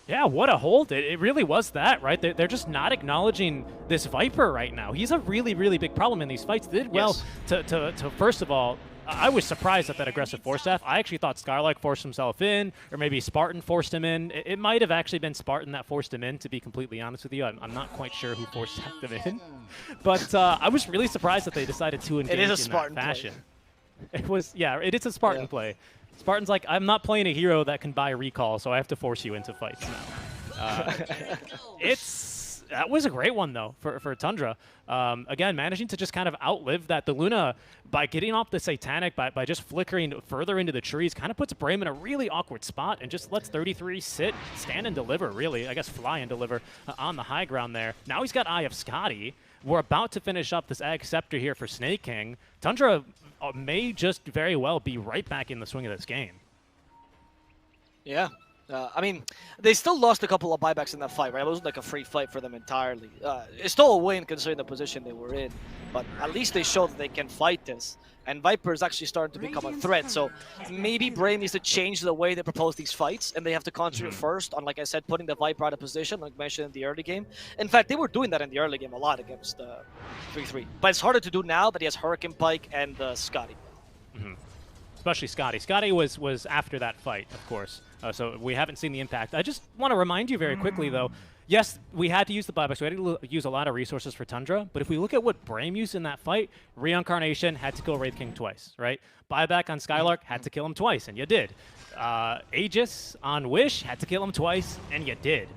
Yeah, what a hold. It really was that, right? They're just not acknowledging this Viper right now. He's a really, really big problem in these fights. They did well to first of all, I was surprised at that aggressive force staff. I actually thought Skylark forced himself in, or maybe Spartan forced him in. It might have actually been Spartan that forced him in, to be completely honest with you. I'm not quite sure who forced him in. But I was really surprised that they decided to engage in that fashion. It was, yeah, it is a Spartan play. Spartan's like, I'm not playing a hero that can buy recall, so I have to force you into fights now. That was a great one, though, for Tundra. Again, managing to just kind of outlive that. The Luna, by getting off the Satanic, by just flickering further into the trees, kind of puts Brame in a really awkward spot and just lets 33 sit, stand and deliver, really. I guess fly and deliver on the high ground there. Now he's got Eye of Scotty. We're about to finish up this Ag Scepter here for Snake King. Tundra may just very well be right back in the swing of this game. Yeah. I mean, they still lost a couple of buybacks in that fight, right? It wasn't like a free fight for them entirely. It's still a win considering the position they were in. but at least they show that they can fight this. And Viper is actually starting to become a threat, so maybe Brave needs to change the way they propose these fights, and they have to concentrate first on, like I said, putting the Viper out of position, like mentioned in the early game. In fact, they were doing that in the early game a lot against 3-3. But it's harder to do now that he has Hurricane Pike and Scotty. Especially Scotty. Scotty was after that fight, of course, so we haven't seen the impact. I just want to remind you very quickly, though, yes, we had to use the buybacks. We had to use a lot of resources for Tundra. But if we look at what Brame used in that fight, Reincarnation had to kill Wraith King twice, right? Buyback on Skylark had to kill him twice, and you did. Aegis on Wish had to kill him twice, and you did.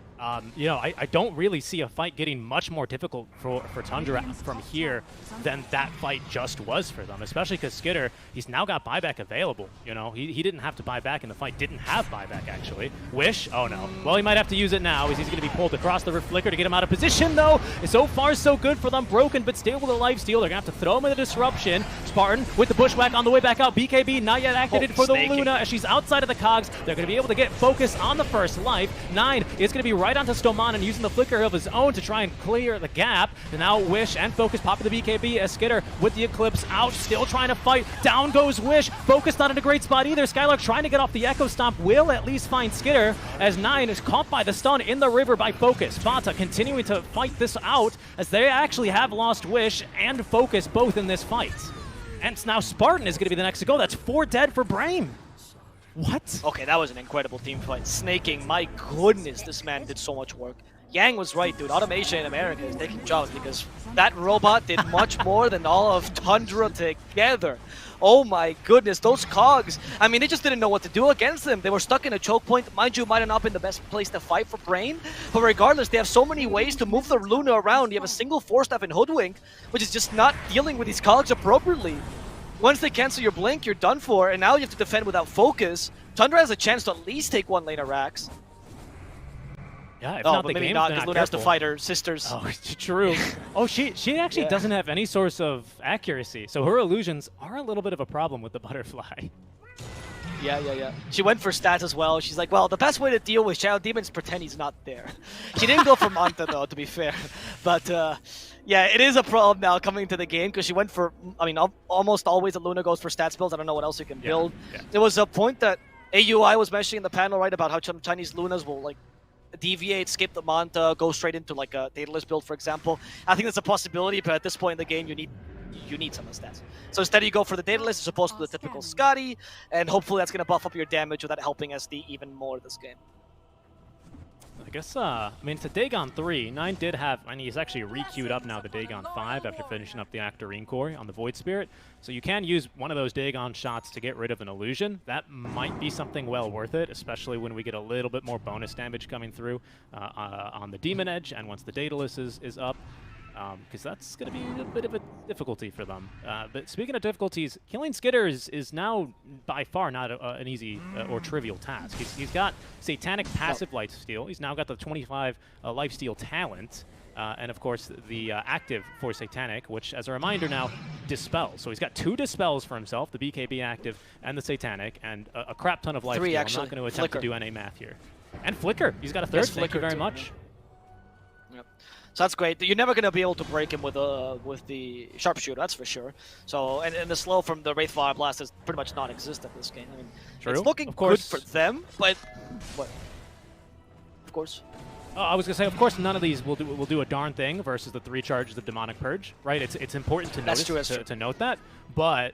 You know, I don't really see a fight getting much more difficult for Tundra from here than that fight just was for them, especially because Skitter, he's now got buyback available. You know, he didn't have to buy back in the fight, didn't have buyback, actually. Wish? Oh, no. Well, he might have to use it now, as he's going to be pulled across the Rift Flicker to get him out of position, though. So far, so good for them. Broken, but stable with a lifesteal. They're going to have to throw him in the Disruption. Spartan with the Bushwhack on the way back out. BKB not yet activated for the Luna, as she's outside of the cogs. They're going to be able to get focus on the first life. 9 is going to be right onto Stoman and using the flicker of his own to try and clear the gap. And now Wish and Focus popping the BKB as Skitter with the Eclipse out, still trying to fight. Down goes Wish. Focus not in a great spot either. Skylark trying to get off the Echo Stomp will at least find Skitter as 9 is caught by the stun in the river by Focus. Fata continuing to fight this out as they actually have lost Wish and Focus both in this fight. And now Spartan is going to be the next to go. That's 4 dead for Brame. What? Okay, that was an incredible team fight. Snaking, my goodness, this man did so much work. Yang was right, dude. Automation in America is taking jobs because that robot did much more than all of Tundra together. Oh my goodness, those cogs. I mean, they just didn't know what to do against them. They were stuck in a choke point. Mind you, might have not been the best place to fight for Brain, but regardless, they have so many ways to move the Luna around. You have a single Force Staff in Hoodwink, which is just not dealing with these cogs appropriately. Once they cancel your blink, you're done for, and now you have to defend without focus. Tundra has a chance to at least take 1 lane of Rax. Yeah, if oh, not but the maybe game, not, because Luna has to fight her sisters. Oh, true. Oh, she actually doesn't have any source of accuracy, so her illusions are a little bit of a problem with the butterfly. Yeah. She went for stats as well. She's like, well, the best way to deal with Shadow Demon is pretend he's not there. She didn't go for Manta, though, to be fair. But, yeah, it is a problem now coming into the game because she went for, I mean, almost always a Luna goes for stats builds. I don't know what else you can build. Yeah. There was a point that AUI was mentioning in the panel, right, about how some Chinese Lunas will, like, deviate, skip the Manta, go straight into, like, a Daedalus build, for example. I think that's a possibility, but at this point in the game, you need some of the stats. So instead you go for the Daedalus as opposed to the typical Scotty, and hopefully that's going to buff up your damage without helping SD even more this game. I guess, I mean, it's a Dagon 3. 9 did have, and he's actually re-queued up now the Dagon 5 after finishing up the Actorine Core on the Void Spirit. So you can use one of those Dagon shots to get rid of an illusion. That might be something well worth it, especially when we get a little bit more bonus damage coming through on the Demon Edge, and once the Daedalus is up. Because that's going to be a bit of a difficulty for them. But speaking of difficulties, killing Skitter is now by far not an easy or trivial task. He's got Satanic passive lifesteal. He's now got the 25 lifesteal talent. And of course, the active for Satanic, which, as a reminder now, dispels. So he's got 2 dispels for himself, the BKB active and the Satanic, and a crap ton of lifesteal. 3, actually. I'm not going to attempt to do NA math here. And Flicker. He's got a 3rd. Thank you very much. Yep. So that's great. You're never going to be able to break him with the Sharpshooter, that's for sure. So, and the slow from the Wraith Fire Blast is pretty much non-existent in this game. I mean, it's looking good for them, but what? Of course. I was going to say, of course, none of these will do a darn thing versus the 3 charges of Demonic Purge, right? It's important to notice, to note that, but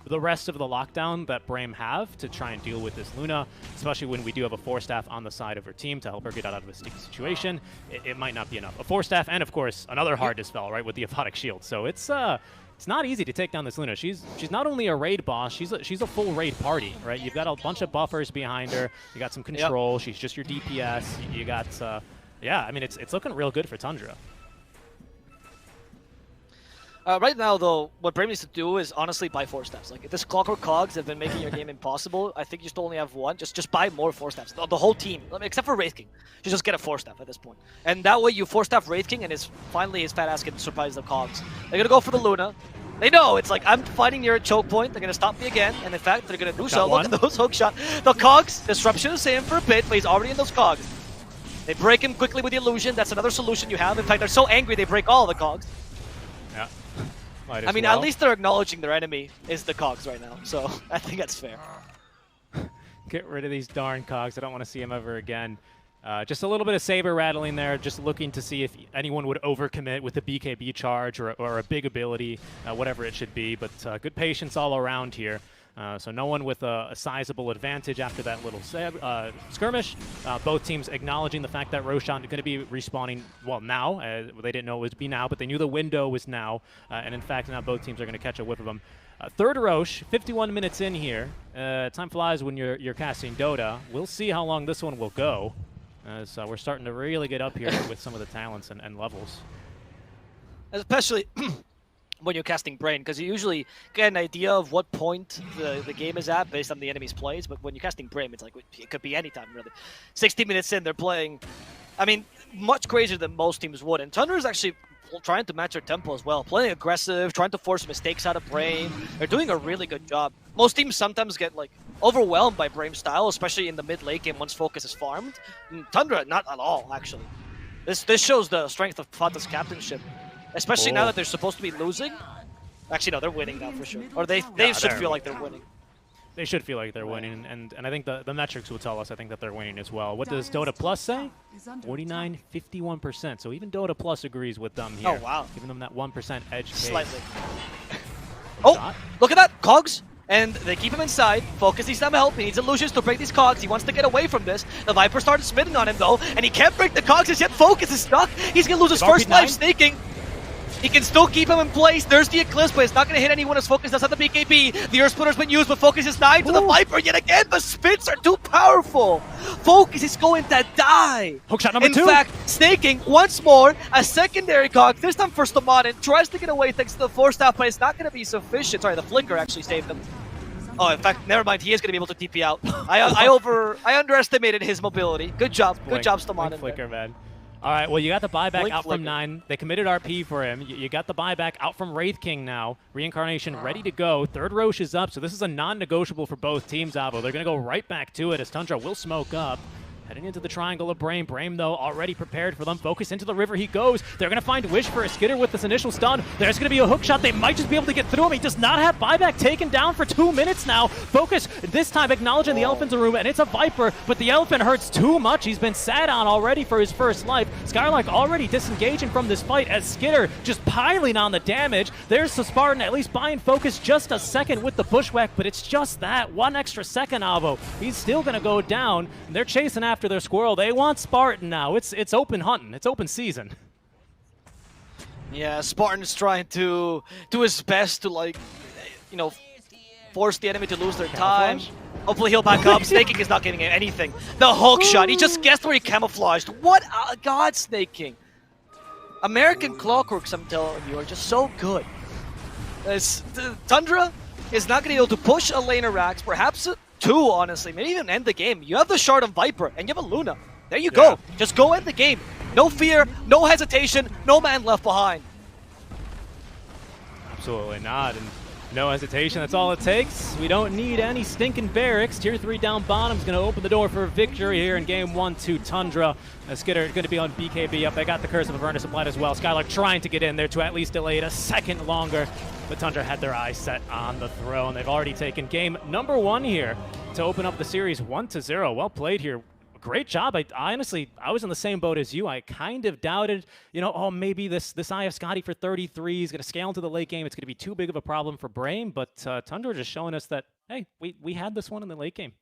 the rest of the lockdown that Brame have to try and deal with this Luna, especially when we do have a Force Staff on the side of her team to help her get out of a sticky situation, it might not be enough. A Force Staff and, of course, another hard dispel, right, with the Aphotic Shield. So it's not easy to take down this Luna. She's not only a raid boss, she's a full raid party, right? You've got a bunch of buffers behind her. You got some control. Yep. She's just your DPS. You got, yeah, I mean, it's looking real good for Tundra. Right now, though, what Brave needs to do is honestly buy Force Staffs. Like, if this Clockwork Cogs have been making your game impossible, I think you still only have 1. Just buy more Force Staffs. The whole team, except for Wraith King. You just get a Force Staff at this point. And that way you Force Staff Wraith King, and finally his fat ass can surprise the Cogs. They're going to go for the Luna. They know, it's like, I'm fighting near a choke point, they're going to stop me again, and in fact, they're going to do so. Look at those hook shots. The Cogs, Disruption is in for a bit, but he's already in those Cogs. They break him quickly with the illusion. That's another solution you have. In fact, they're so angry they break all the Cogs. Yeah. Might I as mean, well. at least they're acknowledging their enemy is the Cogs right now, so I think that's fair. Get rid of these darn cogs. I don't want to see them ever again. Just a little bit of saber rattling there, just looking to see if anyone would overcommit with a BKB charge or a big ability, whatever it should be. But good patience all around here. So no one with a sizable advantage after that little skirmish. Both teams acknowledging the fact that Roshan is going to be respawning, well, now. They didn't know it would be now, but they knew the window was now. And in fact, now both teams are going to catch a whiff of them. Third Roche, 51 minutes in here. Time flies when you're casting Dota. We'll see how long this one will go. So we're starting to really get up here with some of the talents and levels. Especially when you're casting Brain, because you usually get an idea of what point the game is at based on the enemy's plays, but when you're casting Brain, it's like it could be any time, really. 60 minutes in, they're playing, I mean, much crazier than most teams would, and Thunder is actually trying to match their tempo as well, playing aggressive, trying to force mistakes out of Brain. They're doing a really good job. Most teams sometimes get like overwhelmed by Brain's style, especially in the mid late game once focus is farmed. And Tundra, not at all, actually. This shows the strength of Fata's captainship, especially now that they're supposed to be losing. Actually, no, they're winning now for sure. Or they should feel like they're winning. They should feel like they're winning, and I think the metrics will tell us, I think, that they're winning as well. What does Dota Plus say? 49, 51%. So even Dota Plus agrees with them here. Oh, wow. Giving them that 1% edge case. Slightly. Oh, look at that. Cogs. And they keep him inside. Focus needs some help. He needs illusions to break these Cogs. He wants to get away from this. The Viper started spitting on him, though, and he can't break the Cogs as yet. Focus is stuck. He's going to lose his first life snaking. He can still keep him in place. There's the Eclipse, but it's not going to hit anyone as Focus does at the BKB. The Earth Splitter's been used, but Focus is dying to the Viper yet again. The spits are too powerful. Focus is going to die. Hookshot number 2. In fact, snaking once more, a secondary Cog, this time for Stomanin, tries to get away thanks to the Force Staff, but it's not going to be sufficient. Sorry, the Flicker actually saved him. Oh, in fact, never mind. He is going to be able to TP out. I underestimated his mobility. Good job. Good job, Stomanin. Flicker, man. All right, well, you got the buyback out from 9. They committed RP for him. You got the buyback out from Wraith King now. Reincarnation ready to go. Third Roche is up, so this is a non-negotiable for both teams, Avo. They're going to go right back to it as Tundra will smoke up. Heading into the triangle of Brain. Brain, though, already prepared for them. Focus into the river he goes. They're going to find Wish for a Skitter with this initial stun. There's going to be a hook shot. They might just be able to get through him. He does not have buyback taken down for 2 minutes now. Focus this time acknowledging the Elephant's room, and it's a Viper, but the Elephant hurts too much. He's been sat on already for his first life. Skylark already disengaging from this fight as Skitter just piling on the damage. There's the Spartan at least buying Focus just a second with the Bushwhack, but it's just that. 1 extra second, Avo. He's still going to go down. And they're chasing after their Squirrel. They want Spartan now. It's open hunting. It's open season. Yeah, Spartan's trying to do his best to, like, you know, force the enemy to lose their time. Hopefully he'll back up. Snaking is not getting anything. The hook shot. He just guessed where he camouflaged. What a god, Snaking. American Clockworks, I'm telling you, are just so good. Tundra is not going to be able to push a laner Rax, perhaps 2, honestly. Maybe even end the game. You have the Shard on Viper, and you have a Luna. There you go. Just go end the game. No fear, no hesitation, no man left behind. Absolutely not. And no hesitation. That's all it takes. We don't need any stinking barracks. Tier 3 down bottom is going to open the door for victory here in game 1 to Tundra. Skitter going to be on BKB up. They got the Curse of Avernus applied as well. Skylark trying to get in there to at least delay it a second longer. But Tundra had their eyes set on the throne. They've already taken game number 1 here to open up the series 1-0. Well played here. Great job. I honestly, I was in the same boat as you. I kind of doubted, you know, oh, maybe this IF Scotty for 33 is going to scale into the late game. It's going to be too big of a problem for Brain. But Tundra just showing us that, hey, we had this one in the late game.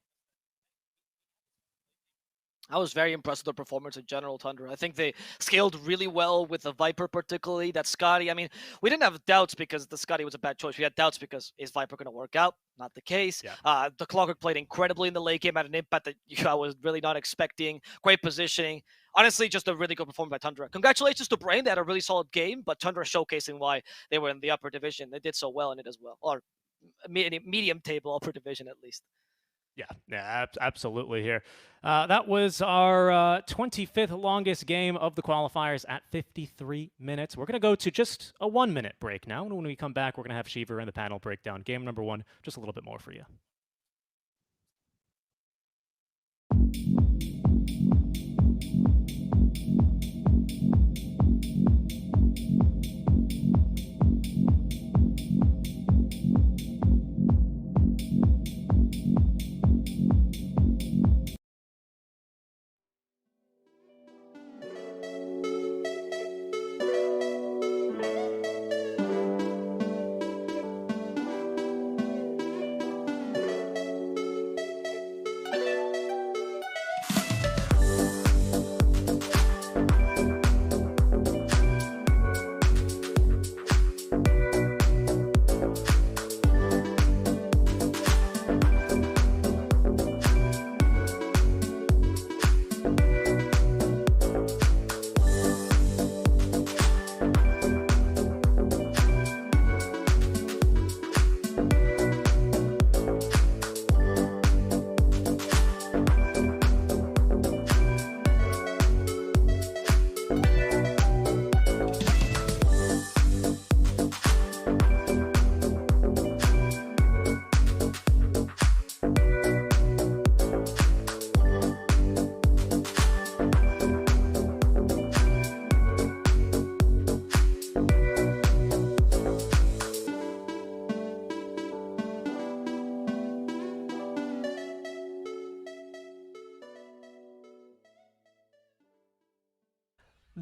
I was very impressed with their performance in general, Tundra. I think they scaled really well with the Viper particularly. That Scotty, I mean, we didn't have doubts because the Scotty was a bad choice. We had doubts because is Viper going to work out? Not the case. Yeah. The Clockwork played incredibly in the late game, had an impact that I was really not expecting. Great positioning. Honestly, just a really good performance by Tundra. Congratulations to Brain. They had a really solid game, but Tundra showcasing why they were in the upper division. They did so well in it as well. Or medium table upper division at least. Yeah, absolutely here. That was our 25th longest game of the qualifiers at 53 minutes. We're going to go to just a 1-minute break now. And when we come back, we're going to have Shiva in the panel break down game number 1 just a little bit more for you.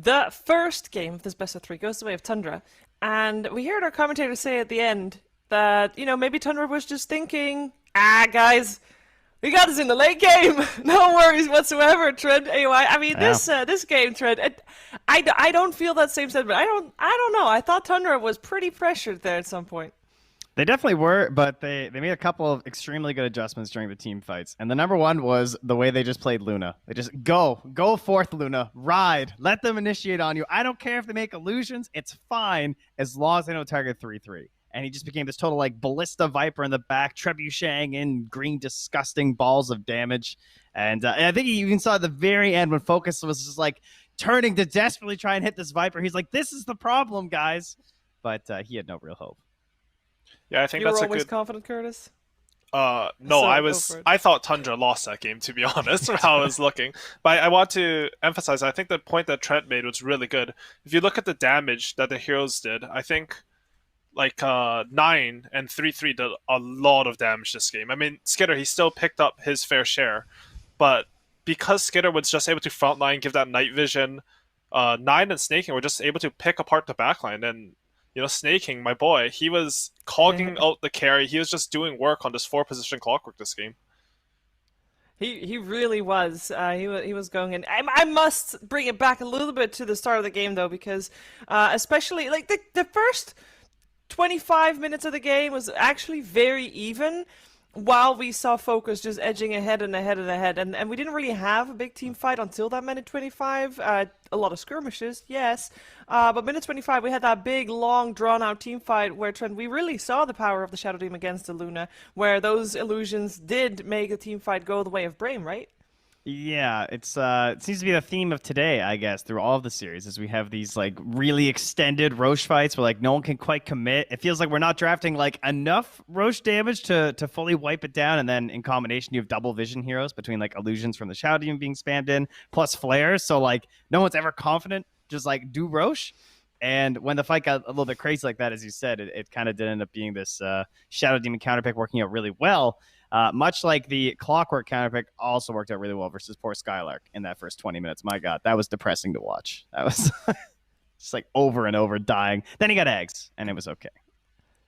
The first game of this best of 3 goes the way of Tundra, and we heard our commentator say at the end that, you know, maybe Tundra was just thinking, guys, we got this in the late game. No worries whatsoever, Trent. AY. I mean, this game, Trent. I don't feel that same sentiment. I don't know. I thought Tundra was pretty pressured there at some point. They definitely were, but they made a couple of extremely good adjustments during the team fights. And the number one was the way they just played Luna. They just go forth, Luna, ride, let them initiate on you. I don't care if they make illusions. It's fine as long as they don't target 3-3. And he just became this total like ballista viper in the back, trebucheting in green disgusting balls of damage. And I think he even saw at the very end when Focus was just like turning to desperately try and hit this viper. He's like, this is the problem, guys. But he had no real hope. Yeah, I think you that's were a always good. confident, Curtis. No, So, I thought Tundra lost that game, to be honest, when I was looking. But I want to emphasize, I think the point that Trent made was really good. If you look at the damage that the heroes did, I think like 9 and 3-3 did a lot of damage this game. I mean, Skitter, he still picked up his fair share, but because Skitter was just able to frontline, give that night vision, 9 and Snaking were just able to pick apart the backline. And you know, Snaking, my boy, he was cogging out the carry. He was just doing work on this 4-position clockwork this game. He really was. He was going in. I must bring it back a little bit to the start of the game though, because especially like the first 25 minutes of the game was actually very even, while we saw Focus just edging ahead and ahead and ahead, and we didn't really have a big team fight until that minute 25. A lot of skirmishes, yes, but minute 25 we had that big, long, drawn-out team fight where we really saw the power of the Shadow Team against the Luna, where those illusions did make the team fight go the way of Brame, right? Yeah, it seems to be the theme of today, I guess, through all of the series, as we have these like really extended Roche fights where like no one can quite commit. It feels like we're not drafting like enough Roche damage to fully wipe it down, and then in combination you have double vision heroes between like illusions from the Shadow Demon being spammed in plus flares, so like no one's ever confident just like do Roche. And when the fight got a little bit crazy like that, as you said, it kind of did end up being this Shadow Demon counterpick working out really well. Much like the Clockwork counterpick also worked out really well versus poor Skylark in that first 20 minutes. My God, that was depressing to watch. That was just like over and over dying. Then he got eggs, and it was okay.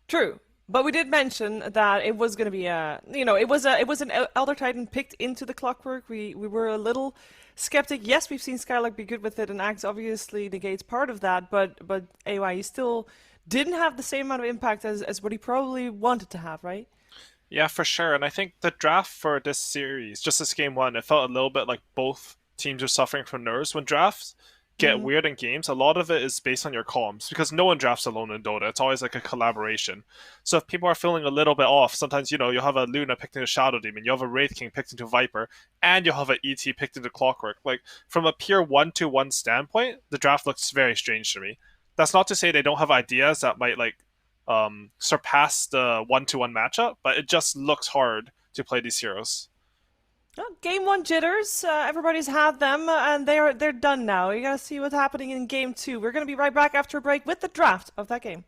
True, but we did mention that it was going to be it was an Elder Titan picked into the Clockwork. We were a little skeptic. Yes, we've seen Skylark be good with it, and Axe obviously negates part of that. But AY, he still didn't have the same amount of impact as what he probably wanted to have, right? Yeah, for sure. And I think the draft for this series, just this game one, it felt a little bit like both teams are suffering from nerves. When drafts get weird in games, a lot of it is based on your comms, because no one drafts alone in Dota. It's always like a collaboration. So if people are feeling a little bit off, sometimes, you know, you'll have a Luna picked into Shadow Demon, you have a Wraith King picked into Viper, and you'll have an ET picked into Clockwork. Like, from a pure 1-to-1 standpoint, the draft looks very strange to me. That's not to say they don't have ideas that might, like, surpass the 1-to-1 matchup, but it just looks hard to play these heroes. Well, game 1 jitters, everybody's had them, and they're done now. You gotta see what's happening in game 2. We're gonna be right back after a break with the draft of that game.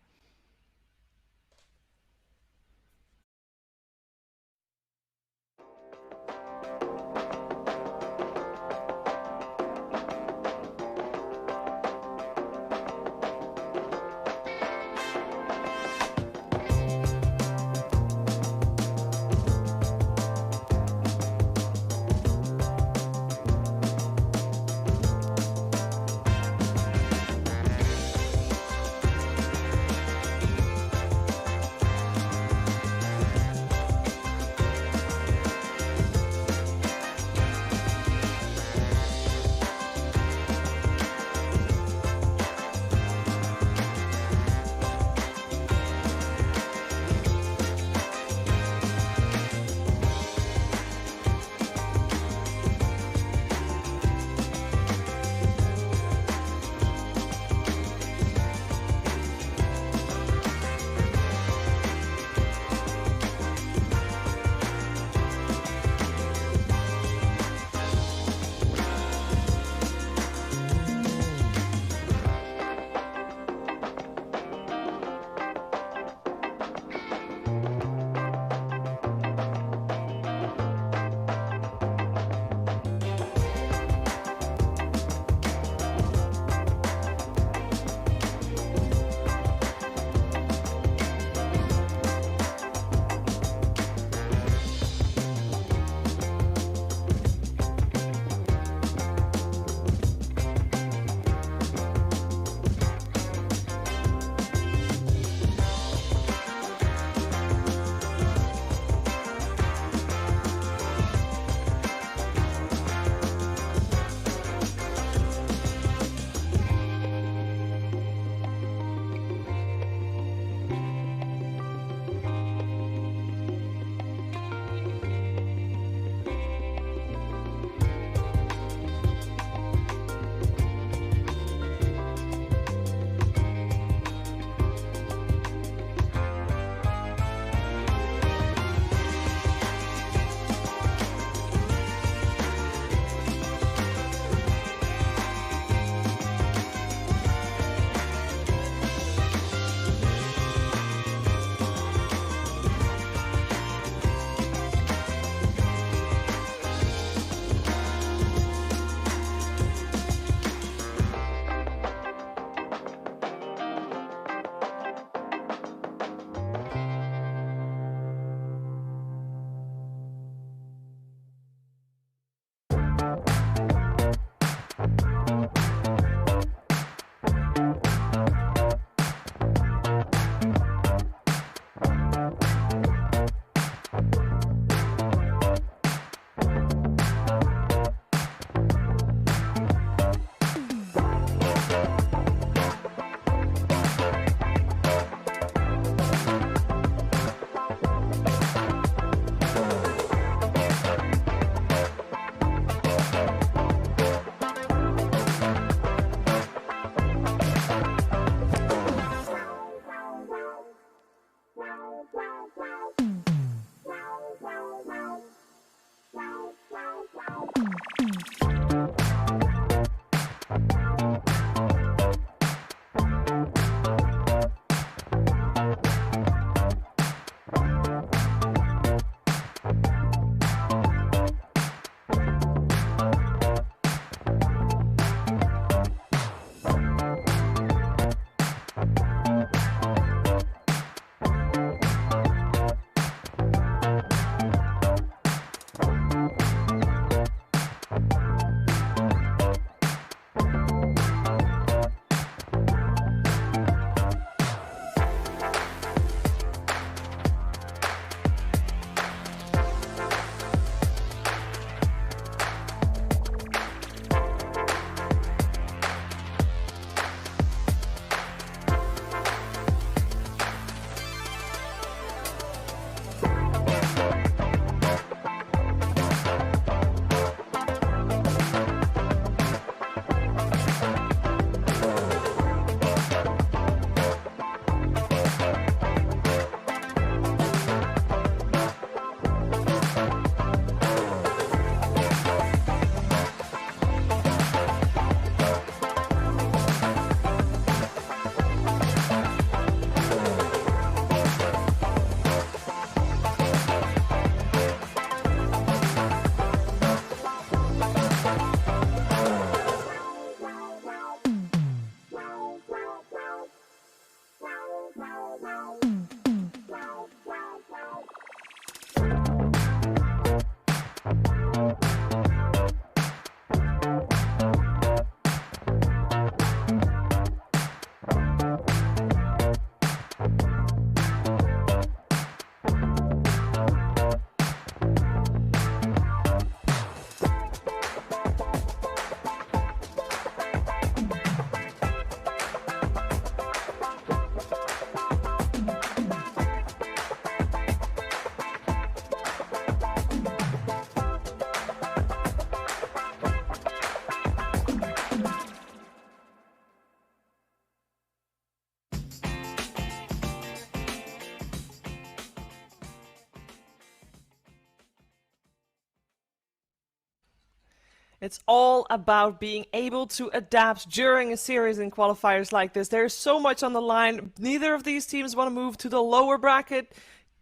It's all about being able to adapt during a series in qualifiers like this. There's so much on the line. Neither of these teams want to move to the lower bracket.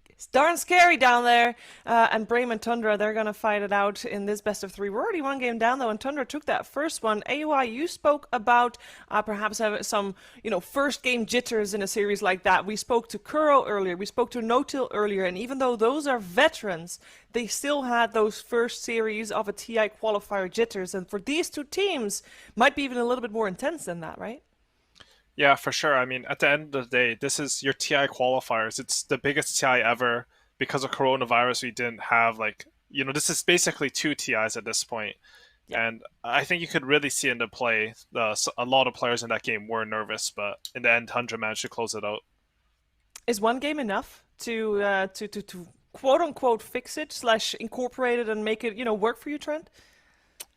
It's darn scary down there. And Brame and Tundra, they're going to fight it out in this best of 3. We're already 1 game down, though, and Tundra took that first one. AUI, you spoke about perhaps have some, first game jitters in a series like that. We spoke to Kuro earlier. We spoke to Notil earlier. And even though those are veterans, they still had those first series of a TI qualifier jitters. And for these 2 teams, might be even a little bit more intense than that, right? Yeah, for sure. I mean, at the end of the day, this is your TI qualifiers. It's the biggest TI ever. Because of coronavirus, we didn't have, this is basically 2 TIs at this point. Yeah. And I think you could really see into play, a lot of players in that game were nervous, but in the end, Tundra managed to close it out. Is 1 game enough to quote-unquote fix it / incorporate it and make it, work for you, Trent?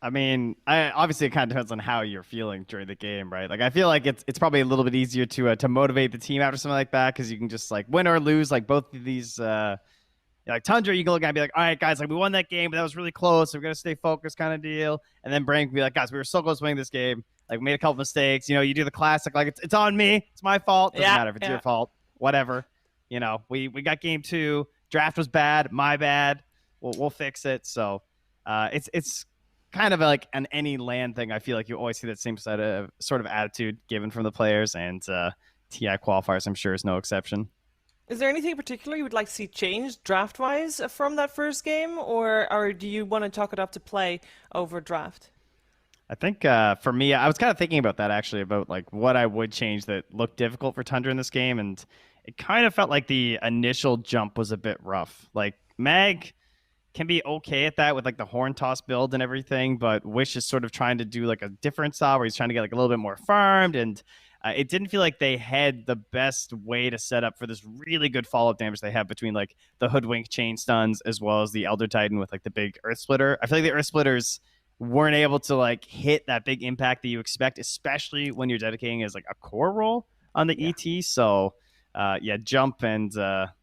I mean, obviously it kind of depends on how you're feeling during the game, right? Like, I feel like it's probably a little bit easier to motivate the team after something like that, because you can just win or lose. Like both of these, like Tundra, you can look at it and be like, all right, guys, we won that game, but that was really close. So we're gonna stay focused, kind of deal. And then Brame can be like, guys, we were so close to winning this game. We made a couple mistakes. You do the classic, it's on me, it's my fault. Doesn't matter if it's your fault, whatever. We got game 2. Draft was bad, my bad. We'll fix it. So it's kind of like an any LAN thing. I feel like you always see that same sort of attitude given from the players, and TI qualifiers, I'm sure, is no exception. Is there anything in particular you would like to see changed draft-wise from that first game, or do you want to chalk it up to play over draft? I think for me, I was kind of thinking about that actually, about what I would change that looked difficult for Tundra in this game, and it kind of felt like the initial jump was a bit rough. Mag can be okay at that with the horn toss build and everything, but Wish is sort of trying to do a different style where he's trying to get a little bit more farmed, and it didn't feel like they had the best way to set up for this really good follow-up damage they have between the Hoodwink chain stuns as well as the Elder Titan with the big Earth Splitter. I feel like the Earth Splitters weren't able to hit that big impact that you expect, especially when you're dedicating as a core role on the ET. So jump and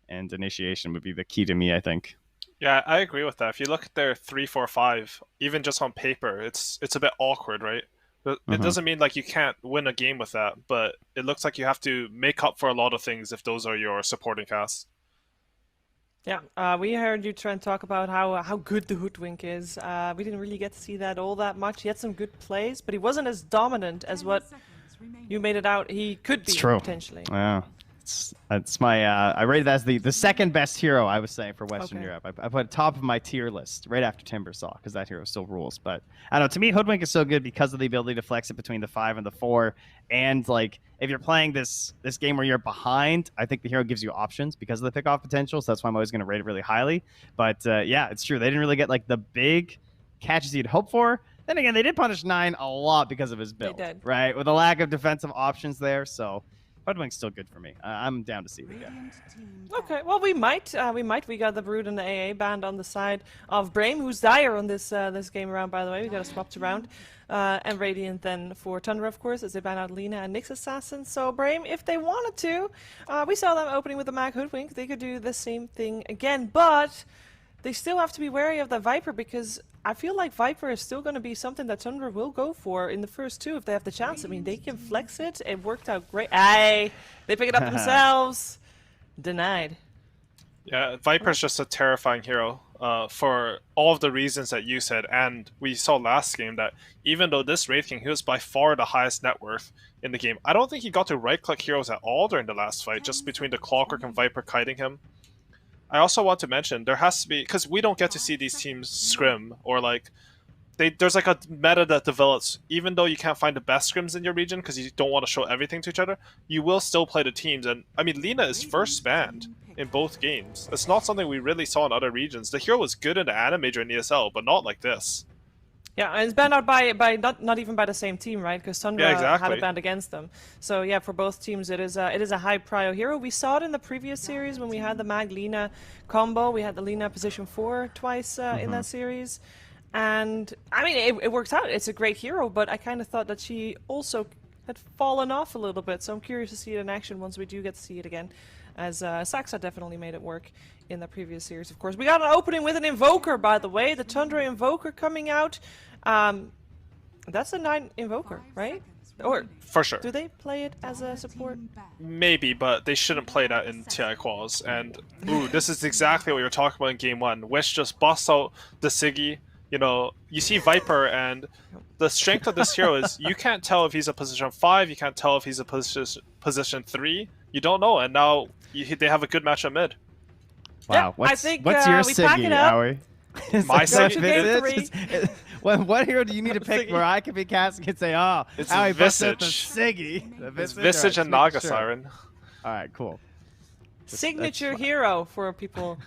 initiation would be the key to me, I think. Yeah, I agree with that. If you look at their 3-4-5, even just on paper, it's a bit awkward, right? It doesn't mean you can't win a game with that, but it looks like you have to make up for a lot of things if those are your supporting casts. Yeah, we heard you, Trent, talk about how good the Hoodwink is. We didn't really get to see that all that much. He had some good plays, but he wasn't as dominant as what you made it out he could be, potentially. Yeah. It's my I rated that as the second best hero, I was saying, for Western Europe. I put top of my tier list right after Timbersaw, because that hero still rules. But I don't know, to me, Hoodwink is so good because of the ability to flex it between the 5 and the 4. And if you're playing this game where you're behind, I think the hero gives you options because of the pick off potential. So that's why I'm always going to rate it really highly. But it's true, they didn't really get the big catches you'd hope for. Then again, they did punish 9 a lot because of his build, right? With a lack of defensive options there. So Hoodwink's still good for me. I'm down to see it again. Okay, well, we might. We got the Brood and the AA band on the side of Brame, who's dire on this game around, by the way. We got a swapped around. And Radiant then for Tundra, of course, as they ban out Lina and Nyx Assassin. So Brame, if they wanted to, we saw them opening with the Mag Hoodwink. They could do the same thing again, but they still have to be wary of the Viper, because I feel like Viper is still going to be something that Tundra will go for in the first 2 if they have the chance. I mean, they can flex it. It worked out great. They pick it up themselves. Denied. Yeah, Viper's just a terrifying hero for all of the reasons that you said. And we saw last game that even though this Wraith King, he was by far the highest net worth in the game. I don't think he got to right-click heroes at all during the last fight, just between the Clockwork and Viper kiting him. I also want to mention, there has to be, because we don't get to see these teams scrim, or there's a meta that develops. Even though you can't find the best scrims in your region because you don't want to show everything to each other, you will still play the teams. And I mean, Lina is first banned in both games. It's not something we really saw in other regions. The hero was good in the Ana Major and ESL, but not like this. Yeah, and it's banned out by not even by the same team, right? Because Tundra had it banned against them. So yeah, for both teams, it is a high prio hero. We saw it in the previous series when we had the Mag Lina combo. We had the Lina position 4 twice in that series, and I mean it works out. It's a great hero, but I kind of thought that she also had fallen off a little bit. So I'm curious to see it in action once we do get to see it again. As Saxa definitely made it work in the previous series, of course. We got an opening with an Invoker, by the way. The Tundra Invoker coming out. That's a 9 Invoker, right? Or for sure. Do they play it as a support? Maybe, but they shouldn't play that in TI quals. And ooh, this is exactly what you were talking about in game 1. Wish just busts out the Siggy. You know, you see Viper, and the strength of this hero is you can't tell if he's a position 5, you can't tell if he's a position 3. You don't know, and now they have a good match at mid. Wow, I think what's your we pack Siggy, it up. Howie? My Siggy? Visage? What hero do you need to pick where I can be casting and say, oh, it's Howie busted the Visage. Siggy? It's Visage and Naga Siren. All right, cool. Signature hero for people,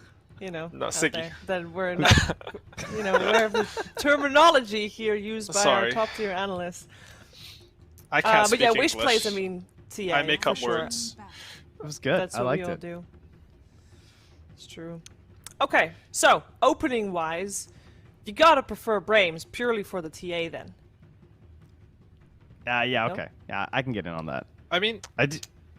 you know, No, out Siggy. there that we're not, you know, aware of the terminology here used by our top tier analysts. I can't but speak yeah, English. Wish plays, I mean, TA. I make up for sure. words. It was good. That's I what liked we all it. do. It's true. Okay, so opening wise, you gotta prefer Brames purely for the TA then. Yeah, No? okay. Yeah, I can get in on that. I mean,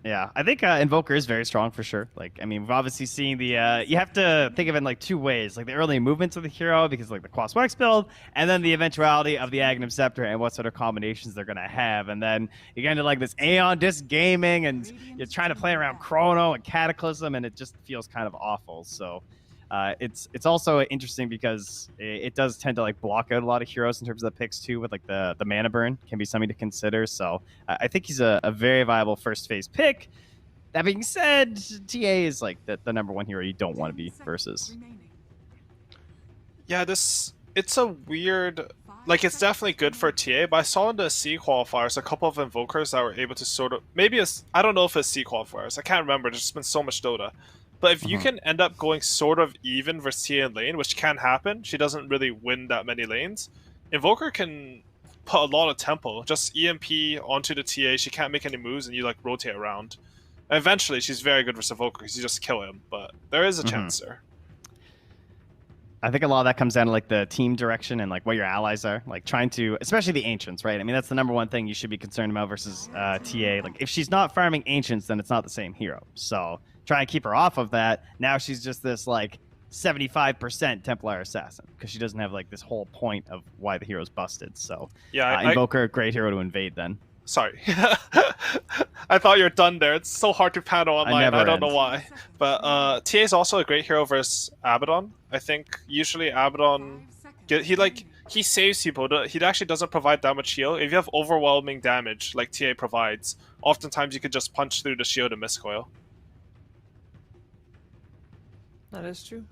yeah, I think Invoker is very strong for sure. Like, I mean, we've obviously seen the, you have to think of it in like 2 ways. Like the early movements of the hero, because like the Quas Wax build, and then the eventuality of the Aghanim Scepter and what sort of combinations they're going to have. And then you get into like this Aeon Disc gaming, and you're trying to play around Chrono and Cataclysm, and it just feels kind of awful. So it's also interesting because it does tend to like block out a lot of heroes in terms of the picks too, with like the mana burn can be something to consider. So I think he's a very viable first phase pick. That being said, TA is like the #1 hero you don't want to be versus. Yeah, it's a weird, like it's definitely good for TA, but I saw in the C qualifiers a couple of Invokers that were able to sort of, maybe it's, I don't know if it's C qualifiers, I can't remember, there's just been so much Dota. But if you can end up going sort of even versus TA in lane, which can happen, she doesn't really win that many lanes, Invoker can put a lot of tempo. Just EMP onto the TA, she can't make any moves, and you like rotate around. And eventually, she's very good versus Invoker because you just kill him, but there is a chance there. I think a lot of that comes down to like the team direction and like what your allies are, like trying to, especially the Ancients, right? I mean, that's the #1 thing you should be concerned about versus TA. Like if she's not farming Ancients, then it's not the same hero. So try and keep her off of that. Now she's just this like 75% Templar Assassin because she doesn't have like this whole point of why the hero's busted. So yeah, Invoker, great hero to invade then. Sorry. I thought you were done there. It's so hard to panel online. I don't know why. But TA is also a great hero versus Abaddon. I think usually Abaddon, he saves people. He actually doesn't provide that much shield. If you have overwhelming damage like TA provides, oftentimes you could just punch through the shield and miscoil. That is true.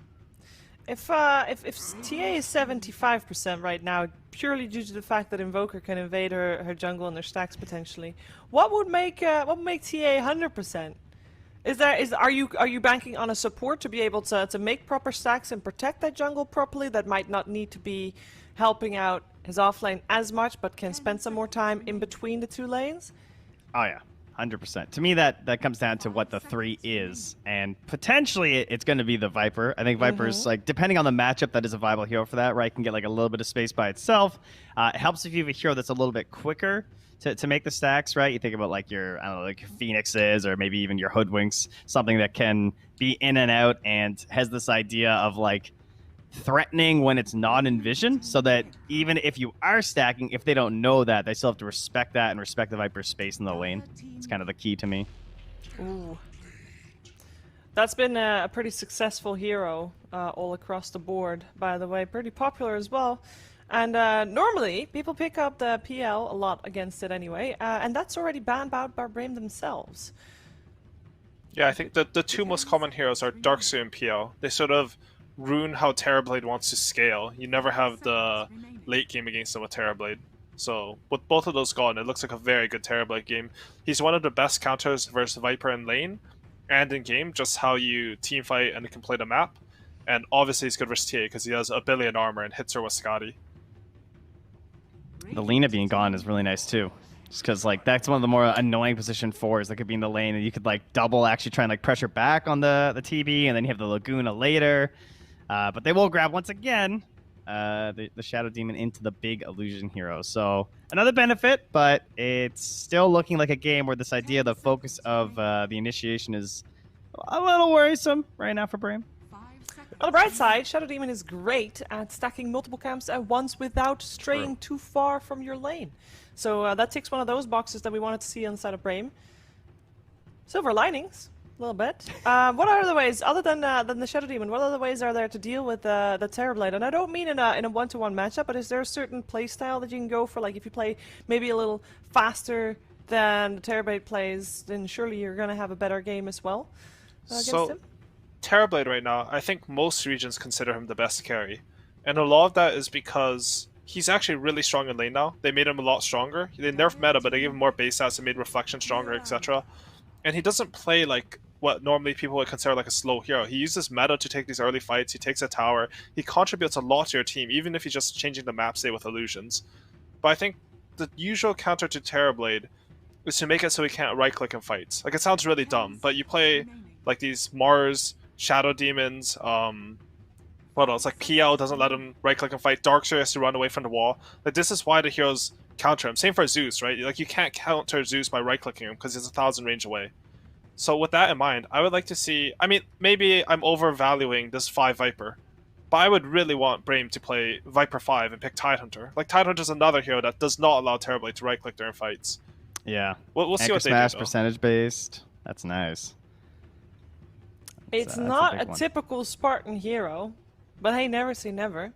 If TA is 75% right now, purely due to the fact that Invoker can invade her jungle and their stacks potentially, what would make TA 100%? Are you banking on a support to be able to make proper stacks and protect that jungle properly that might not need to be helping out his offlane as much, but can spend some more time in between the 2 lanes? Oh yeah. 100%. To me, that comes down to what the 3 is, and potentially it's going to be the Viper. I think Viper's like, depending on the matchup, that is a viable hero for that, right? Can get like a little bit of space by itself. It helps if you have a hero that's a little bit quicker to make the stacks, right? You think about like your, I don't know, like your Phoenixes or maybe even your Hoodwinks, something that can be in and out and has this idea of like threatening when it's not in vision, so that even if you are stacking, if they don't know that, they still have to respect that and respect the Viper's space in the lane. It's kind of the key to me. Ooh. That's been a pretty successful hero all across the board, by the way. Pretty popular as well. And normally, people pick up the PL a lot against it anyway, and that's already banned out by Brame themselves. Yeah, I think the 2 most common heroes are Darkseer and PL. They sort of ruin how Terrorblade wants to scale. You never have the late game against them with Terrorblade. So with both of those gone, it looks like a very good Terrorblade game. He's one of the best counters versus Viper in lane and in game, just how you team fight and can play the map. And obviously he's good versus TA because he has 1 billion armor and hits her with Scotty. The Lina being gone is really nice too. Just because like that's one of the more annoying position 4s that could be in the lane, and you could like double actually try and like pressure back on the TB, and then you have the Laguna later. But they will grab once again the Shadow Demon into the big illusion hero. So another benefit, but it's still looking like a game where this idea, the focus of the initiation is a little worrisome right now for Brame. On the bright side, Shadow Demon is great at stacking multiple camps at once without straying too far from your lane. So that ticks one of those boxes that we wanted to see on the side of Brame. Silver linings, a little bit. What are the ways, other than the Shadow Demon, what other ways are there to deal with the Terrorblade? And I don't mean in a one-to-one matchup, but is there a certain playstyle that you can go for? Like if you play maybe a little faster than the Terrorblade plays, then surely you're going to have a better game as well against him? Terrorblade right now, I think most regions consider him the best carry. And a lot of that is because he's actually really strong in lane now. They made him a lot stronger. They nerfed meta, but they gave him more base stats and made Reflection stronger, etc. And he doesn't play like what normally people would consider like a slow hero. He uses meta to take these early fights. He takes a tower. He contributes a lot to your team, even if he's just changing the map state with illusions. But I think the usual counter to Terrorblade is to make it so he can't right-click in fights. Like, it sounds really dumb, but you play like these Mars, Shadow Demons, what else? Like PL doesn't let him right-click and fight. Darkseer has to run away from the wall. Like, this is why the heroes counter him. Same for Zeus, right? Like, you can't counter Zeus by right-clicking him because he's 1,000 range away. So with that in mind, I would like to see... I mean, maybe I'm overvaluing this 5 Viper, but I would really want Brame to play Viper 5 and pick Tidehunter. Like, Tidehunter's another hero that does not allow Terrorblade to right-click during fights. Yeah. We'll see what they Smash do, though. percentage based. That's nice. It's not a typical Spartan hero, but hey, never say never.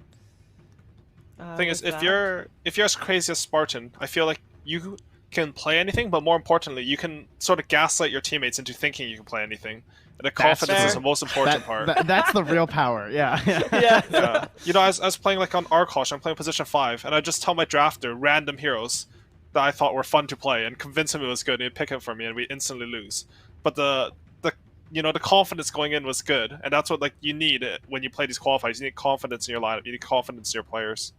Thing is, if you're as crazy as Spartan, I feel like you can play anything, but more importantly, you can sort of gaslight your teammates into thinking you can play anything. And the confidence is the most important part. That's the real power, yeah. Yeah. You know, I was playing like on Arkosh, I'm playing position 5, and I just tell my drafter random heroes that I thought were fun to play and convince him it was good, and he'd pick him for me, and we instantly lose. But the confidence going in was good, and that's what like you need when you play these qualifiers. You need confidence in your lineup. You need confidence in your players.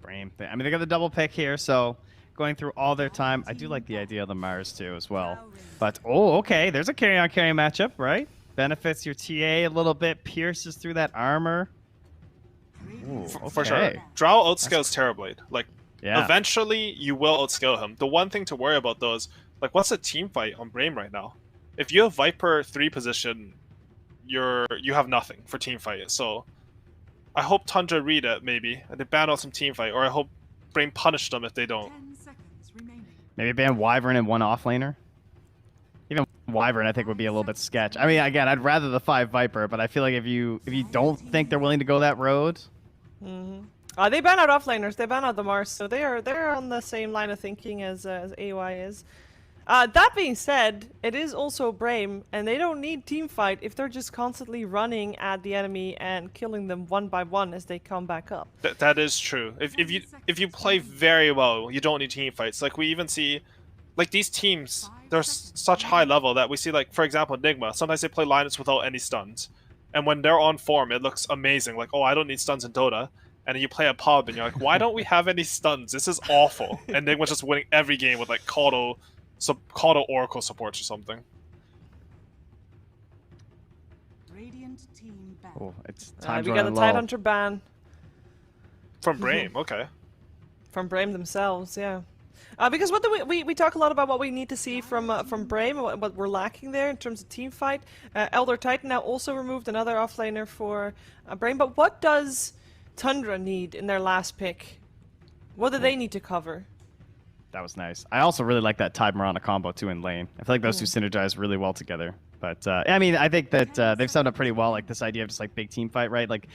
Brame. I mean, they got the double pick here, so going through all their time. I do like the idea of the Mars too as well. But okay, there's a carry on carry matchup, right? Benefits your TA a little bit, pierces through that armor. Ooh, For sure. Drow outscales Terrorblade. Like, yeah. Eventually you will outscale him. The one thing to worry about though is, like, what's a team fight on Brame right now? If you have Viper 3 position, you have nothing for team fight. So I hope Tundra read it maybe, and they ban out some team fight, or I hope Brame punish them if they don't. Maybe ban Wyvern and one offlaner. Even Wyvern, I think, would be a little bit sketch. I mean, again, I'd rather the 5 Viper, but I feel like if you don't think they're willing to go that road. They ban out offlaners. They ban out the Mars, so they're on the same line of thinking as AY is. That being said, it is also Brame, and they don't need teamfight if they're just constantly running at the enemy and killing them one by one as they come back up. That is true. If you play very well, you don't need team fights. Like, we even see, like, these teams, they're such high level that we see, like, for example, Nigma. Sometimes they play Linus without any stuns, and when they're on form, it looks amazing. Like, oh, I don't need stuns in Dota. And then you play a pub, and you're like, why don't we have any stuns? This is awful. And Nigma's just winning every game with, like, Caudal Oracle supports or something. Oh, it's time we got the Tidehunter ban. From Brame, okay. From Brame themselves, yeah. Because what do we talk a lot about what we need to see from Brame, what we're lacking there in terms of team fight. Elder Titan now also removed another offlaner for Brame, but what does Tundra need in their last pick? What do they need to cover? That was nice. I also really like that Tide Mirana combo too in lane. I feel like those two synergize really well together. But I mean, I think that they've summed up pretty well, like this idea of just like big team fight, right? Like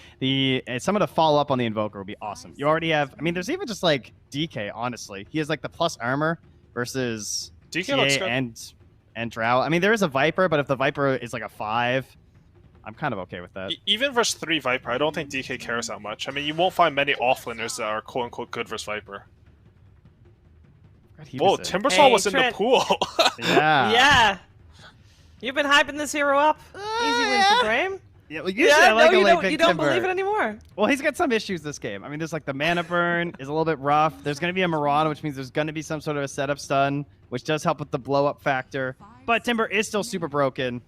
someone to follow up on the Invoker would be awesome. You already have, I mean, there's even just like DK, honestly. He has like the plus armor versus DK TA and Drow. I mean, there is a Viper, but if the Viper is like a 5, I'm kind of okay with that. Even versus 3 Viper, I don't think DK cares that much. I mean, you won't find many offlaners that are quote-unquote good versus Viper. Whoa, Timbersaw was in the pool. Yeah. Yeah. You've been hyping this hero up. Easy win for Brame. Yeah, well, usually I like you don't believe it anymore. Well, he's got some issues this game. I mean, there's like the mana burn is a little bit rough. There's going to be a Mirana, which means there's going to be some sort of a setup stun, which does help with the blow up factor. But Timber is still super broken.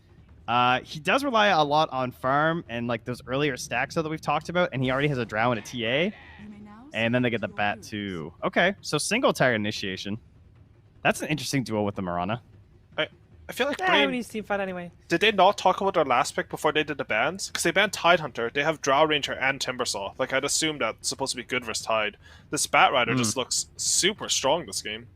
He does rely a lot on farm and like those earlier stacks that we've talked about, and he already has a Drow and a TA. And then they get the bat too. Okay, so single target initiation. That's an interesting duo with the Mirana. I feel like Yeah, Brain... everybody needs team fight anyway. Did they not talk about their last pick before they did the bans? Because they banned Tidehunter, they have Drow Ranger and Timbersaw. Like, I'd assume that's supposed to be good versus Tide. This Bat Rider just looks super strong this game.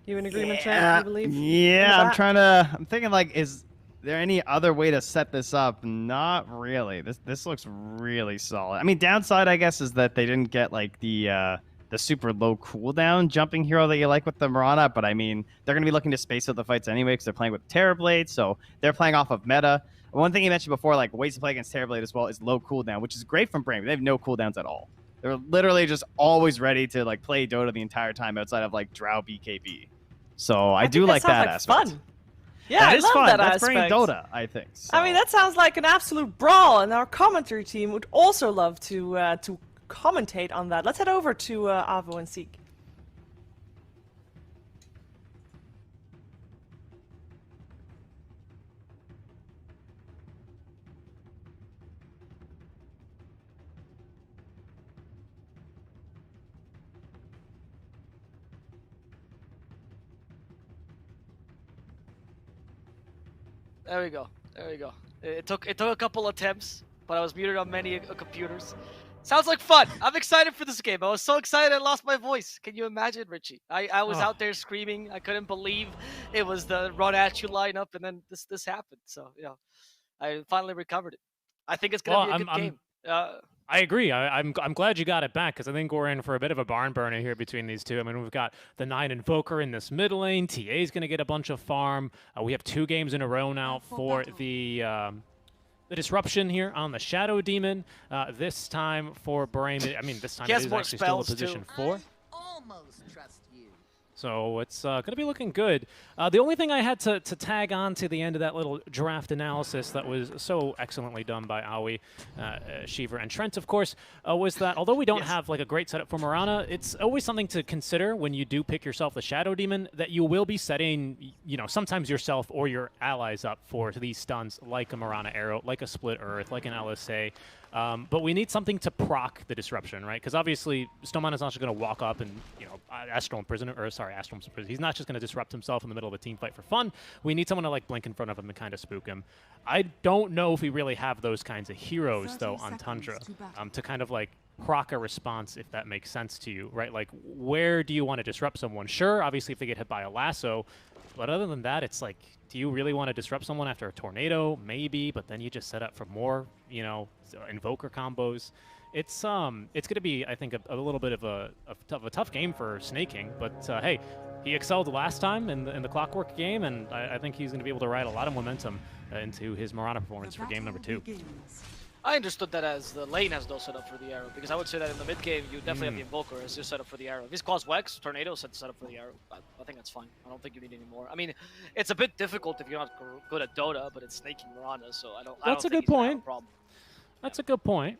You in agreement, Trent? You believe? Yeah, I'm thinking like, is there any other way to set this up? Not really. This looks really solid. I mean, downside, I guess, is that they didn't get like the super low cooldown jumping hero that you like with the Mirana, but I mean, they're going to be looking to space out the fights anyway because they're playing with Terrorblade, so they're playing off of meta. One thing you mentioned before, like ways to play against Terrorblade as well, is low cooldown, which is great from Brain. They have no cooldowns at all. They're literally just always ready to like play Dota the entire time outside of like Drow BKB. So I do like that aspect. Fun. Yeah, I love fun. that That's aspect. bringing Dota, I think. So. I mean, that sounds like an absolute brawl, and our commentary team would also love to commentate on that. Let's head over to Avo and Seek. There we go. There we go. It took a couple attempts, but I was muted on many computers. Sounds like fun. I'm excited for this game. I was so excited I lost my voice. Can you imagine, Richie? I was out there screaming. I couldn't believe it was the run at you lineup, and then this happened. So I finally recovered it. I think it's gonna be a good game. I agree. I'm glad you got it back because I think we're in for a bit of a barn burner here between these two. I mean, we've got the 9 Invoker in this mid lane. TA's going to get a bunch of farm. We have 2 games in a row now for the disruption here on the Shadow Demon. This time for Brain. I mean, this time it is actually still a position 4. So it's going to be looking good. The only thing I had to tag on to the end of that little draft analysis that was so excellently done by Aoi, Shiver, and Trent, of course, was that although we don't have like a great setup for Mirana, it's always something to consider when you do pick yourself the Shadow Demon that you will be setting, sometimes yourself or your allies up for these stuns like a Mirana Arrow, like a Split Earth, like an LSA. But we need something to proc the disruption, right? Because obviously, Stoneman is not just going to walk up and, Astral Imprisonment, Astral's Imprisonment. He's not just going to disrupt himself in the middle of a team fight for fun. We need someone to, like, blink in front of him and kind of spook him. I don't know if we really have those kinds of heroes, though, on Tundra, to kind of, like, proc a response, if that makes sense to you, right? Like, where do you want to disrupt someone? Sure, obviously, if they get hit by a lasso, but other than that, it's like, do you really want to disrupt someone after a tornado? Maybe, but then you just set up for more, Invoker combos. It's going to be, I think, a little bit of a tough game for Snaking. But hey, he excelled last time in the Clockwork game, and I think he's going to be able to ride a lot of momentum into his Mirana performance for game number 2. I understood that as the lane has no setup for the arrow, because I would say that in the mid game you definitely have the Invoker as your setup for the arrow. If he's caused Wex, Tornado set the setup for the arrow. I think that's fine. I don't think you need any more. I mean, it's a bit difficult if you're not good at Dota, but it's snaking Mirana, so I don't think a good point. Problem. That's a good point.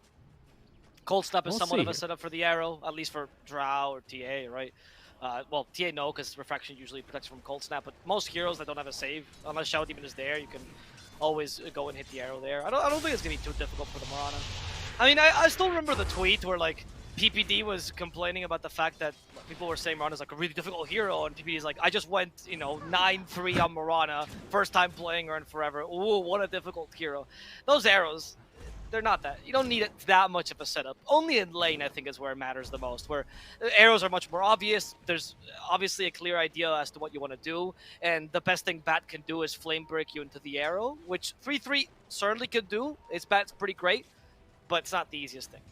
Cold Snap is somewhat of a setup for the arrow, at least for Drow or TA, right? Well, TA no, because Refraction usually protects from Cold Snap, but most heroes that don't have a save, unless Shadow Demon is there, you can always go and hit the arrow there. I don't think it's going to be too difficult for the Mirana. I mean, I still remember the tweet where, like, PPD was complaining about the fact that people were saying Mirana's like a really difficult hero, and PPD's like, I just went, 9-3 on Mirana, first time playing her in forever. Ooh, what a difficult hero. Those arrows, they're not that. You don't need it that much of a setup. Only in lane, I think, is where it matters the most, where arrows are much more obvious. There's obviously a clear idea as to what you want to do, and the best thing Bat can do is flame break you into the arrow, which 3-3 certainly could do. Its Bat's pretty great, but it's not the easiest thing.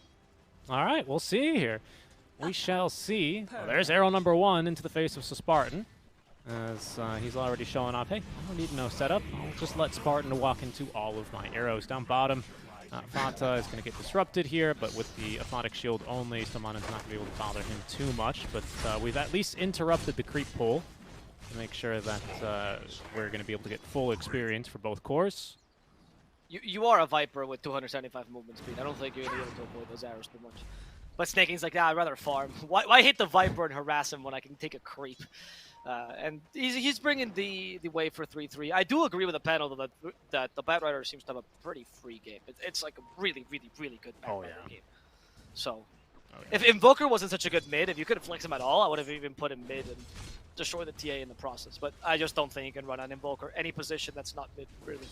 All right, we'll see here. We shall see. Well, there's arrow number 1 into the face of Spartan. As he's already showing off, hey, I don't need no setup. I'll just let Spartan walk into all of my arrows. Down bottom, Fata is going to get disrupted here, but with the Aphotic Shield only, Stoman's not going to be able to bother him too much. But we've at least interrupted the creep pull to make sure that we're going to be able to get full experience for both cores. You are a Viper with 275 movement speed. I don't think you're going to be able to avoid those arrows too much. But Snaking's like, I'd rather farm. Why hit the Viper and harass him when I can take a creep? And he's bringing the way for 3-3. I do agree with the panel that the Bat Rider seems to have a pretty free game. It's like a really, really, really good Bat Rider game. So, If Invoker wasn't such a good mid, if you could flex him at all, I would have even put him mid and destroy the TA in the process. But I just don't think you can run an Invoker any position that's not mid, really.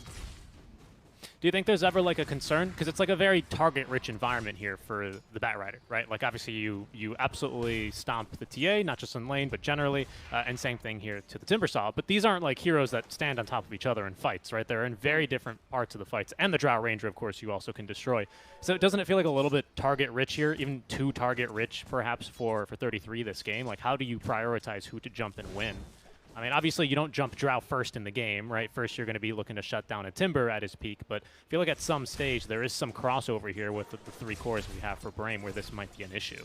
Do you think there's ever like a concern? Because it's like a very target-rich environment here for the Batrider, right? Like obviously you absolutely stomp the TA, not just in lane, but generally, and same thing here to the Timbersaw. But these aren't like heroes that stand on top of each other in fights, right? They're in very different parts of the fights. And the Drow Ranger, of course, you also can destroy. So doesn't it feel like a little bit target-rich here, even too target-rich perhaps for 33 this game? Like how do you prioritize who to jump and win? I mean, obviously, you don't jump Drow first in the game, right? First, you're going to be looking to shut down a Timber at his peak, but I feel like at some stage, there is some crossover here with the 3 cores we have for Brame where this might be an issue.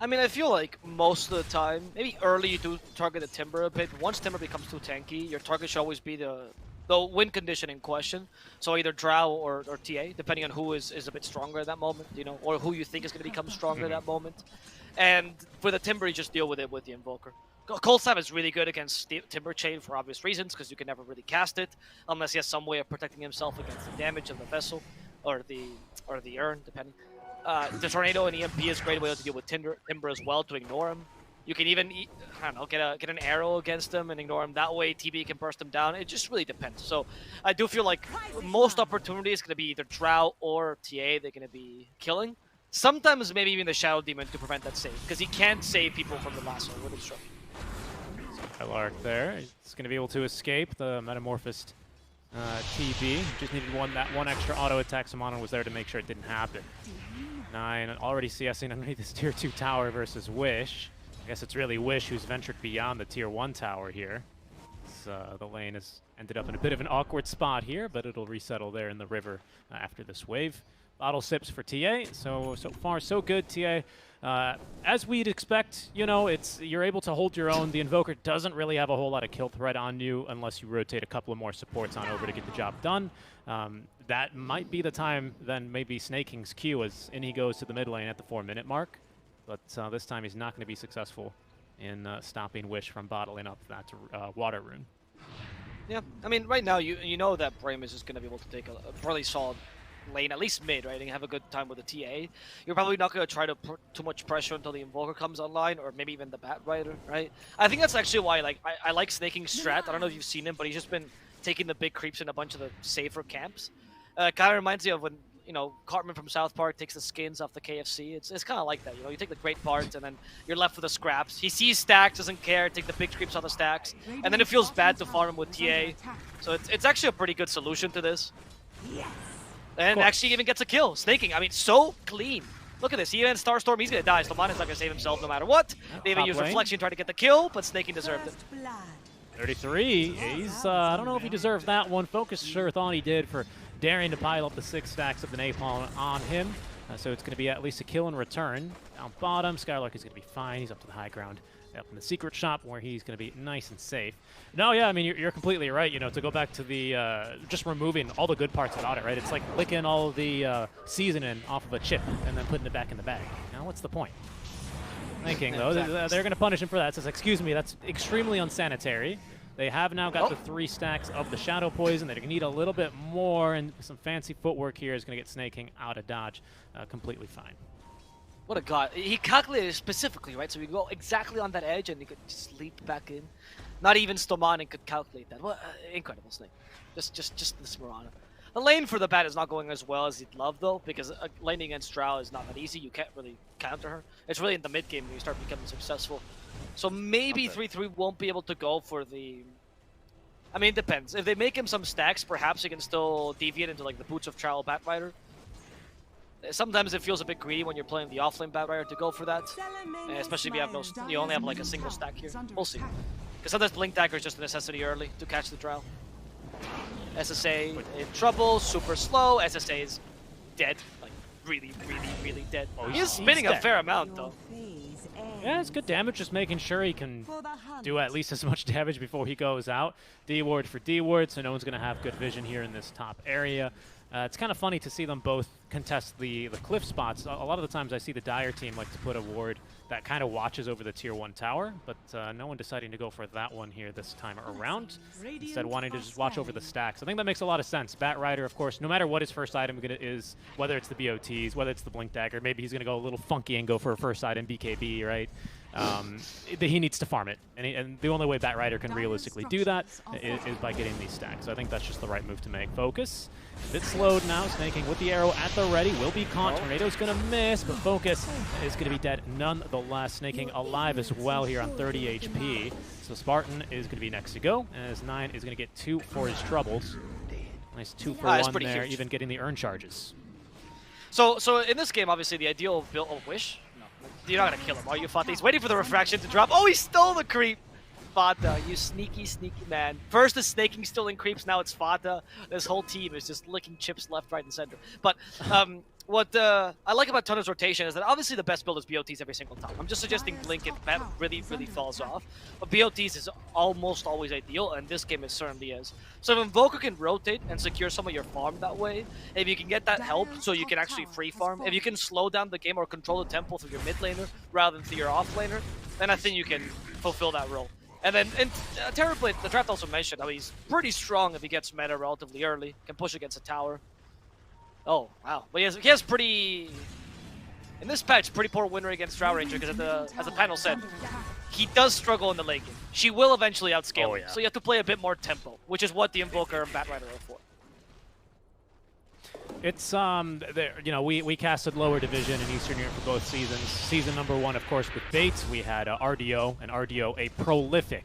I mean, I feel like most of the time, maybe early you do target the Timber a bit. Once Timber becomes too tanky, your target should always be the win condition in question. So either Drow or TA, depending on who is a bit stronger at that moment, you know, or who you think is going to become stronger at that moment. And for the Timber, you just deal with it with the Invoker. Cold Snap is really good against Timber Chain for obvious reasons, because you can never really cast it unless he has some way of protecting himself against the damage of the vessel or the urn, depending. The Tornado and EMP is a great way to deal with Timber as well, to ignore him. You can even, I don't know, get an arrow against him and ignore him. That way, TB can burst him down. It just really depends. So I do feel like most opportunities going to be either Drow or TA they're going to be killing. Sometimes maybe even the Shadow Demon to prevent that save, because he can't save people from the lasso with his stroke. Skylark there. He's going to be able to escape the Metamorphosed TB. Just needed that one extra auto attack. Samana was there to make sure it didn't happen. 9 already CSing underneath this tier 2 tower versus Wish. I guess it's really Wish who's ventured beyond the tier 1 tower here. The lane has ended up in a bit of an awkward spot here, but it'll resettle there in the river after this wave. Bottle sips for TA, so far so good. TA, as we'd expect, you know, you're able to hold your own. The Invoker doesn't really have a whole lot of kill threat on you unless you rotate a couple of more supports on over to get the job done. That might be the time then maybe Snaking's Q as in he goes to the mid lane at the 4-minute mark, but this time he's not going to be successful in stopping Wish from bottling up that water rune. Yeah, I mean, right now you know that Brame is just going to be able to take a really solid lane, at least mid, right, and have a good time with the TA. You're probably not going to try to put too much pressure until the Invoker comes online, or maybe even the Batrider, right? I think that's actually why I like Snaking's strat. I don't know if you've seen him, but he's just been taking the big creeps in a bunch of the safer camps. Kind of reminds me of when, you know, Cartman from South Park takes the skins off the KFC. It's kind of like that, you know, you take the great parts and then you're left with the scraps. He sees stacks, doesn't care, take the big creeps on the stacks, and then it feels bad to farm him with TA. So it's actually a pretty good solution to this. And actually even gets a kill. Snaking, I mean, so clean. Look at this. He even Starstorm, he's going to die. Sloman is not going to save himself no matter what. They even use Reflection to try to get the kill, but Snaking deserved it. 33, he's, I don't know if he deserved that one. Focus sure thought he did for daring to pile up the 6 stacks of the Napalm on him. So it's going to be at least a kill in return. Down bottom, Skylark is going to be fine. He's up to the high ground. Up in the secret shop where he's going to be nice and safe. No, yeah, I mean, you're completely right. You know, to go back to the just removing all the good parts about it, right? It's like licking all the seasoning off of a chip and then putting it back in the bag. Now, what's the point? Thinking, though, they're going to punish him for that. It says, excuse me, that's extremely unsanitary. They have now got the 3 stacks of the Shadow Poison. They're going to need a little bit more, and some fancy footwork here is going to get Snaking out of dodge completely fine. What a god. He calculated specifically, right? So we go exactly on that edge and he could just leap back in. Not even Stomanin could calculate that. What incredible Snake. Just this Mirana. The lane for the Bat is not going as well as he'd love, though, because laning against Drow is not that easy. You can't really counter her. It's really in the mid game when you start becoming successful. So maybe 3-3 won't be able to go for the... I mean, it depends. If they make him some stacks, perhaps he can still deviate into like the Boots of Trial Batrider. Sometimes it feels a bit greedy when you're playing the offlane Batrider to go for that, especially if you have you only have like a single stack here. We'll see. Because sometimes Blink Dagger is just a necessity early to catch the Drow. SSA in trouble, super slow. SSA is dead, like really dead. Oh, he's spinning a fair amount though. Yeah, it's good damage, just making sure he can do at least as much damage before he goes out. D-Ward for D-Ward, so no one's going to have good vision here in this top area. It's kind of funny to see them both contest the cliff spots. A lot of the times I see the Dire team like to put a ward that kind of watches over the tier 1 tower, but no one deciding to go for that one here this time around. Instead wanting to just watch over the stacks. I think that makes a lot of sense. Bat Rider, of course, no matter what his first item is, whether it's the BOTs, whether it's the Blink Dagger, maybe he's going to go a little funky and go for a first item BKB, right? He needs to farm it, and the only way Bat Rider can realistically do that is by getting these stacks. So I think that's just the right move to make. Focus, a bit slowed now, snaking with the arrow at the ready, will be caught. Tornado's gonna miss, but Focus is gonna be dead nonetheless. Snaking alive as well here on 30 HP. So Spartan is gonna be next to go, as 9 is gonna get 2 for his troubles. Nice 2 for 1 there, huge. Even getting the earn charges. So in this game, obviously the ideal build. Oh, wish. You're not gonna kill him, are you, Fata? He's waiting for the refraction to drop. Oh, he stole the creep! Fata, you sneaky, sneaky man. First is snaking, stealing creeps, now it's Fata. This whole team is just licking chips left, right, and center. But what I like about Tundra's rotation is that obviously the best build is BOTs every single time. I'm just suggesting Blink if that really, really falls off. But BOTs is almost always ideal, and this game it certainly is. So if Invoker can rotate and secure some of your farm that way, if you can get that help so you can actually free farm, if you can slow down the game or control the tempo through your mid laner rather than through your off laner, then I think you can fulfill that role. And then Terrorblade, the draft also mentioned how he's pretty strong if he gets meta relatively early, can push against a tower. Oh, wow. But he has pretty... In this patch, pretty poor win rate against Drow Ranger, because as the panel said, he does struggle in the late game. She will eventually outscale him, so you have to play a bit more tempo, which is what the Invoker and Bat Rider are for. It's, you know, we casted lower division in Eastern Europe for both seasons. Season number 1, of course, with Bates, we had RDO, and RDO a prolific,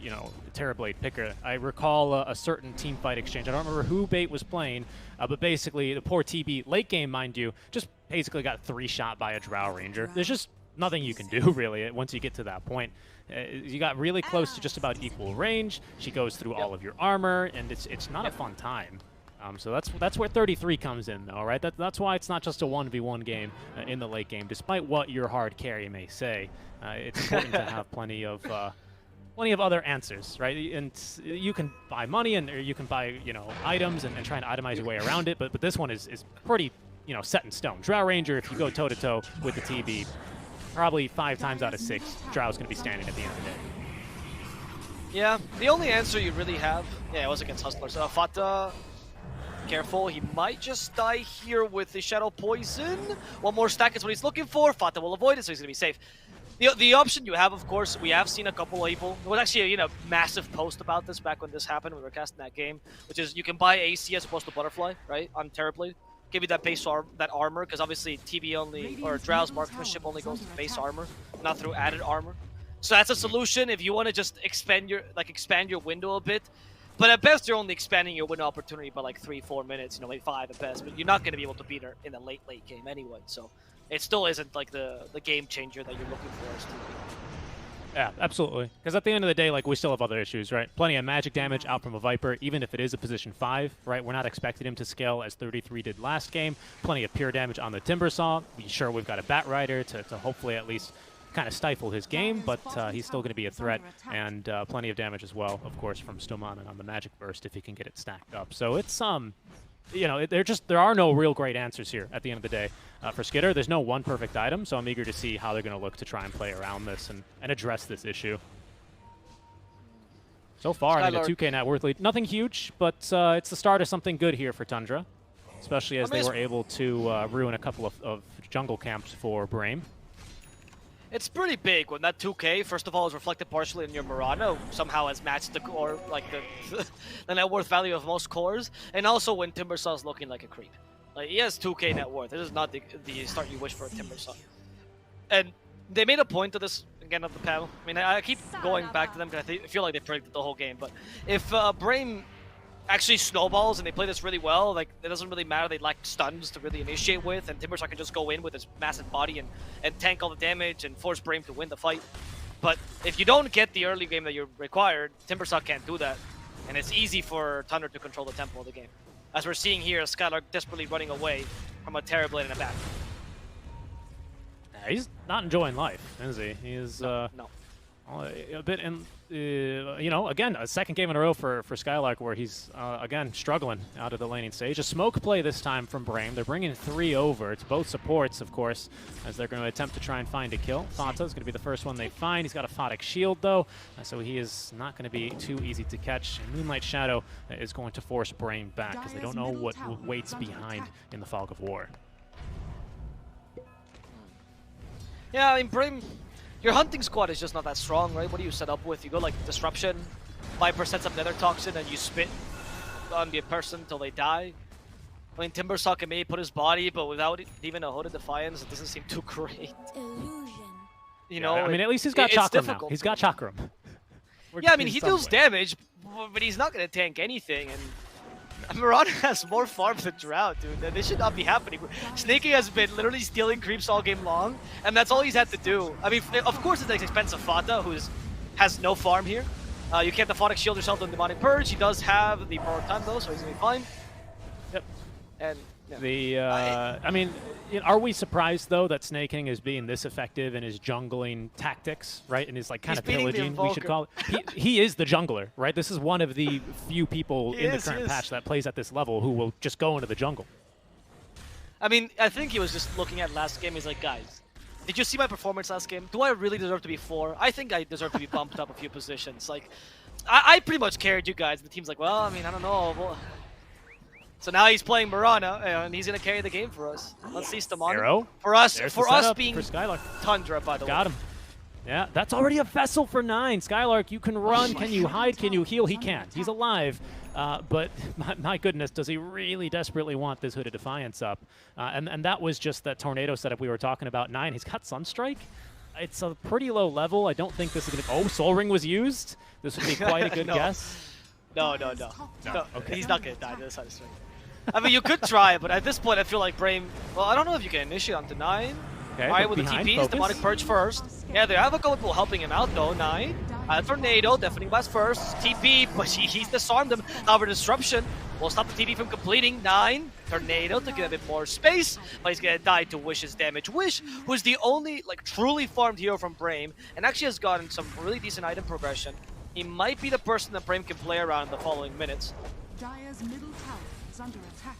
you know, Terrorblade picker. I recall a certain team fight exchange. I don't remember who Bait was playing, but basically the poor TB, late game, mind you, just basically got 3-shot by a Drow Ranger. There's just nothing you can do, really, once you get to that point. You got really close to just about equal range. She goes through all of your armor, and it's not a fun time. So that's where 33 comes in, though, right? That's why it's not just a 1v1 game in the late game, despite what your hard carry may say. It's important to have plenty of other answers, right? And you can buy money or you can buy, you know, items and try and itemize your way around it, but this one is pretty, you know, set in stone. Drow Ranger, if you go toe-to-toe with the TB, probably 5 times out of 6, Drow's going to be standing at the end of the day. Yeah, the only answer you really have... Yeah, it was against Hustlers. Fata... Careful, he might just die here with the Shadow Poison. One more stack is what he's looking for. Fata will avoid it, so he's going to be safe. The option you have, of course, we have seen a couple of people. There was actually a massive post about this back when this happened, when we were casting that game, which is you can buy AC as opposed to Butterfly, right, on Terrorblade. Give you that base that armor, because obviously TB only, or Drow's marksmanship only goes to base armor, not through added armor. So that's a solution if you want to just expand your window a bit. But at best, you're only expanding your window opportunity by like 3-4 minutes, maybe 5 at best. But you're not going to be able to beat her in the late game anyway. So it still isn't like the game changer that you're looking for as TV. Yeah, absolutely. Because at the end of the day, like, we still have other issues, right? Plenty of magic damage out from a Viper, even if it is a position 5, right? We're not expecting him to scale as 33 did last game. Plenty of pure damage on the Timbersaw. Sure, we've got a Bat Rider to hopefully at least kind of stifle his game, but he's still going to be a threat, and plenty of damage as well, of course, from Stomanen on the Magic Burst if he can get it stacked up. So it's, you know, there are no real great answers here at the end of the day. For Skitter, there's no one perfect item, so I'm eager to see how they're going to look to try and play around this and address this issue. So far, I mean, a 2K net worth lead. Nothing huge, but it's the start of something good here for Tundra, especially as they were able to ruin a couple of jungle camps for Brame. It's pretty big when that 2K, first of all, is reflected partially in your Murano, somehow has matched the core, like the net worth value of most cores, and also when Timbersaw's looking like a creep. Like, he has 2K net worth. This is not the start you wish for a Timbersaw. And they made a point of this, again, of the panel. I mean, I keep going back to them because I feel like they predicted the whole game, but if Brame actually snowballs and they play this really well, like, it doesn't really matter, they lack stuns to really initiate with, and Timbersaw can just go in with his massive body and tank all the damage and force Brame to win the fight. But if you don't get the early game that you're required, Timbersaw can't do that, and it's easy for Thunder to control the tempo of the game. As we're seeing here, Skylark desperately running away from a Terrorblade and a Bat. Yeah, he's not enjoying life, is he? He's no. A bit in, you know, again, a second game in a row for Skylark where he's, again, struggling out of the laning stage. A smoke play this time from Brame. They're bringing 3 over. It's both supports, of course, as they're going to attempt to try and find a kill. Fata is going to be the first one they find. He's got a Photic shield, though, so he is not going to be too easy to catch. And Moonlight Shadow is going to force Brame back because they don't know what waits behind in the Fog of War. Yeah, I mean, Brame... Your hunting squad is just not that strong, right? What do you set up with? You go like Disruption, Viper sets up Nether Toxin, and you spit on the person until they die. I mean, Timbersaw can maybe put his body, but without even a Hood of Defiance, it doesn't seem too great. You know, I mean, at least he's got Chakram now. He's got Chakram. Yeah, I mean, he deals damage, but he's not going to tank anything, and Mirana has more farm than Drought, dude. This should not be happening. Snaking has been literally stealing creeps all game long, and that's all he's had to do. I mean, of course it's the expense of Fata, who has no farm here. You can't Photic shield yourself on Demonic Purge. He does have the Power Time, though, so he's going to be fine. Yep. And yeah. I mean, are we surprised, though, that Snaking is being this effective in his jungling tactics, right? And his, like, kind of pillaging, we should call it. He is the jungler, right? This is one of the few people in the current patch that plays at this level who will just go into the jungle. I mean, I think he was just looking at last game. He's like, guys, did you see my performance last game? Do I really deserve to be 4? I think I deserve to be bumped up a few positions. Like, I pretty much carried you guys. The team's like, well, I mean, I don't know. Well, so now he's playing Mirana, and he's going to carry the game for us. Let's see Stamana. Arrow. For us being for Skylark. Tundra, by the way. Got him. Yeah, that's already a vessel for 9. Skylark, you can run. Can you hide? Can you heal? He can. He's alive. But my goodness, does he really desperately want this Hood of Defiance up? And that was just that tornado setup we were talking about. 9, he's got Sunstrike. It's a pretty low level. I don't think this is going to... Oh, Soul Ring was used? This would be quite a good guess. No. Okay. He's not going to die to this Sunstrike. I mean, you could try, but at this point, I feel like Brame... Well, I don't know if you can initiate onto 9. Okay, Alright, with the TPs, Demonic Purge first. Yeah, they have a couple people helping him out, though. 9. Tornado, Deafening Blast first. TP, but he's disarmed him. However, Disruption will stop the TP from completing. 9. Tornado to get a bit more space, but he's going to die to Wish's damage. Wish, who's the only, like, truly farmed hero from Brame, and actually has gotten some really decent item progression. He might be the person that Brame can play around in the following minutes. Dire's middle tower is under attack.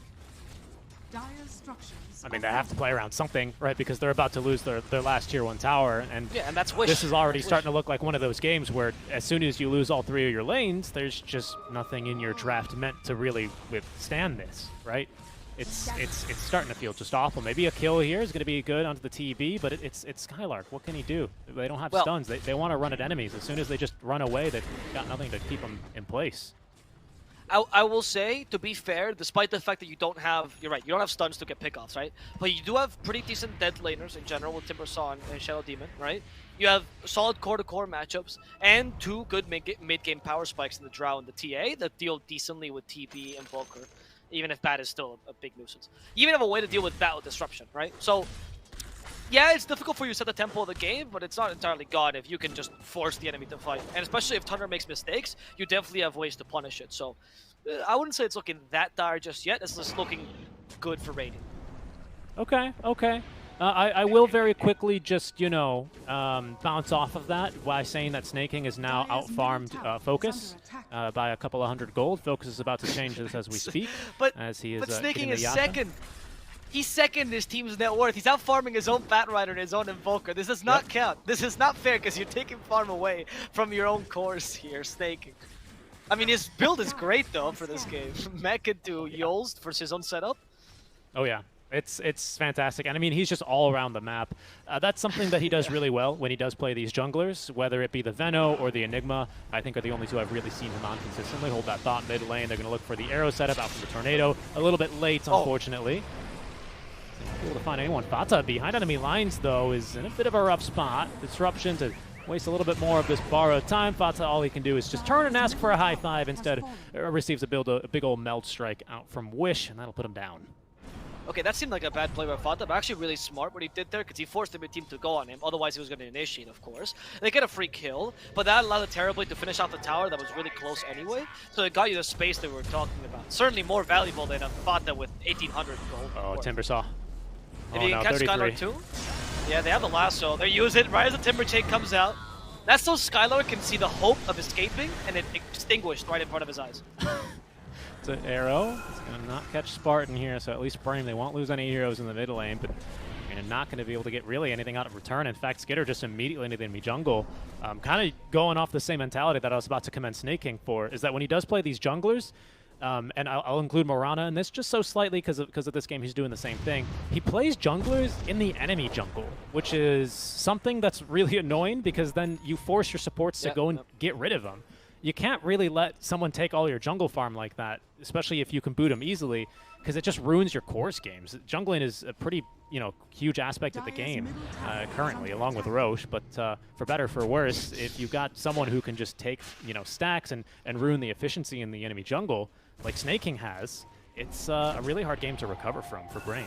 Dire's structures. I mean, they have to play around something, right? Because they're about to lose their last Tier 1 tower. And yeah, and that's Wish. This is already starting to look like one of those games where as soon as you lose all 3 of your lanes, there's just nothing in your draft meant to really withstand this, right? It's starting to feel just awful. Maybe a kill here is going to be good onto the TB, but it's Skylark. What can he do? They don't have stuns. They want to run at enemies. As soon as they just run away, they've got nothing to keep them in place. I will say, to be fair, despite the fact that you don't have, you're right, you don't have stuns to get pickoffs, right? But you do have pretty decent dead laners in general with Timbersaw and Shadow Demon, right? You have solid core-to-core matchups and 2 good mid-game power spikes in the Drow and the TA that deal decently with TP and Vulker, even if Bat is still a big nuisance. You even have a way to deal with Bat with Disruption, right? So, yeah, it's difficult for you to set the tempo of the game, but it's not entirely gone if you can just force the enemy to fight. And especially if Thunder makes mistakes, you definitely have ways to punish it. So I wouldn't say it's looking that dire just yet. It's just looking good for Radiant. Okay. I will very quickly just, bounce off of that by saying that Snaking is now out-farmed Focus by a couple of 100 gold. Focus is about to change this as we speak. But Snaking is second. He's second in his team's net worth. He's out farming his own Batrider and his own Invoker. This does not count. This is not fair because you're taking farm away from your own cores here, Snaking. I mean, his build is great though for this game. Mech into Yolst for his own setup. Oh yeah, it's fantastic. And I mean, he's just all around the map. That's something that he does really well when he does play these junglers, whether it be the Veno or the Enigma. I think are the only 2 I've really seen him on consistently. Hold that thought mid lane. They're going to look for the arrow setup out from the Tornado. A little bit late, unfortunately. Able to find anyone. Fata behind enemy lines, though, is in a bit of a rough spot. Disruption to waste a little bit more of this borrowed time. Fata, all he can do is just turn and ask for a high 5. Instead, receives a big old meld strike out from Wish, and that'll put him down. Okay, that seemed like a bad play by Fata, but actually really smart what he did there, because he forced the mid-team to go on him. Otherwise, he was going to initiate, of course. They get a free kill, but that allowed the Terrorblade to finish off the tower that was really close anyway. So it got you the space that we were talking about. Certainly more valuable than a Fata with 1,800 gold. Oh, Timbersaw. If you can catch Skylark too. Yeah, they have the lasso. They use it right as the Timber Chain comes out. That's so Skylar can see the hope of escaping and it extinguished right in front of his eyes. It's an arrow. It's going to not catch Spartan here, so at least Brame, they won't lose any heroes in the mid lane, but you're not going to be able to get really anything out of return. In fact, Skitter just immediately into the enemy jungle. Kind of going off the same mentality that I was about to commend Snaking for, is that when he does play these junglers, and I'll include Morana in this just so slightly because of this game, he's doing the same thing. He plays junglers in the enemy jungle, which is something that's really annoying because then you force your supports to go and get rid of them. You can't really let someone take all your jungle farm like that, especially if you can boot them easily, because it just ruins your course games. Jungling is a pretty, huge aspect of the game currently, along with Roche. But for better or for worse, if you've got someone who can just take, stacks and ruin the efficiency in the enemy jungle, like Snaking has, it's a really hard game to recover from for Brain.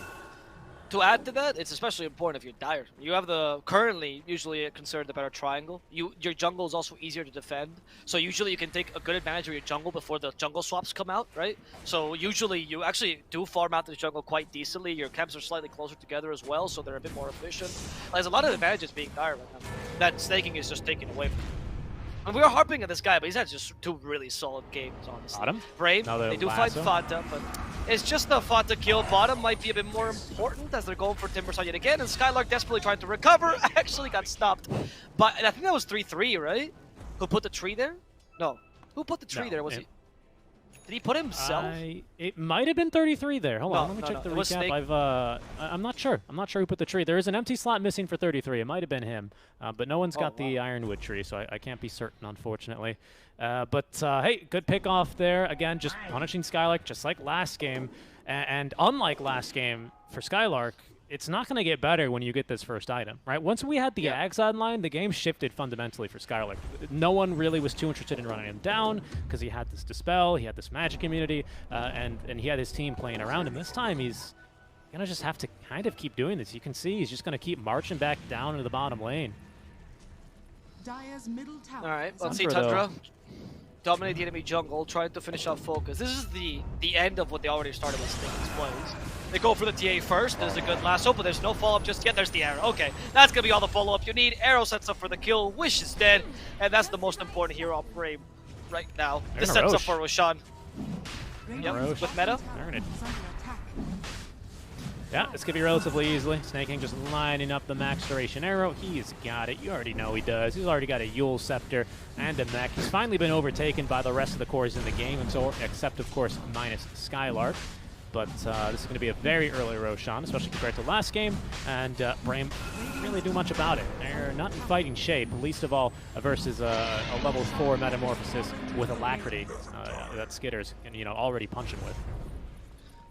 To add to that, it's especially important if you're Dire. You have currently usually considered the better triangle. Your jungle is also easier to defend, so usually you can take a good advantage of your jungle before the jungle swaps come out, right? So usually you actually do farm out the jungle quite decently. Your camps are slightly closer together as well, so they're a bit more efficient. There's a lot of advantages being Dire right now that Snaking is just taken away from. And we were harping at this guy, but he's had just 2 really solid games, honestly. Bottom? Brave, they do find Fata, but it's just the Fata kill. Bottom might be a bit more important as they're going for Timbersaw yet again, and Skylark desperately trying to recover, actually got stopped. But I think that was 3-3, right? Who put the tree there? No. Who put the tree there? Was he? Did he put himself? It might have been 33 there. Hold on, let me check the recap. I'm not sure. I'm not sure who put the tree. There is an empty slot missing for 33. It might have been him, but no one's got the Ironwood tree, so I can't be certain, unfortunately. But hey, good pick off there. Again, just punishing Skylark, just like last game. And unlike last game for Skylark, it's not going to get better when you get this first item, right? Once we had the Ags online, the game shifted fundamentally for Skylark. No one really was too interested in running him down because he had this Dispel, he had this magic immunity, and he had his team playing around him. This time he's going to just have to kind of keep doing this. You can see he's just going to keep marching back down into the bottom lane. All right, let's see Tundra dominate the enemy jungle, trying to finish off focus. This is the end of what they already started with Sting's plays. They go for the TA first. There's a good lasso, but there's no follow-up just yet. There's the arrow. Okay, that's going to be all the follow-up you need. Arrow sets up for the kill. Wish is dead, and that's the most important hero on Brave right now. This sets up for Roshan. Yep, with meta. Yeah, this could be relatively easily. Snaking just lining up the max duration arrow. He's got it. You already know he does. He's already got a Yule Scepter and a mech. He's finally been overtaken by the rest of the cores in the game, and so except, of course, minus Skylark. But this is going to be a very early Roshan, especially compared to last game, and Brame didn't really do much about it. They're not in fighting shape, least of all versus a level 4 Metamorphosis with Alacrity that Skitter's already punching with.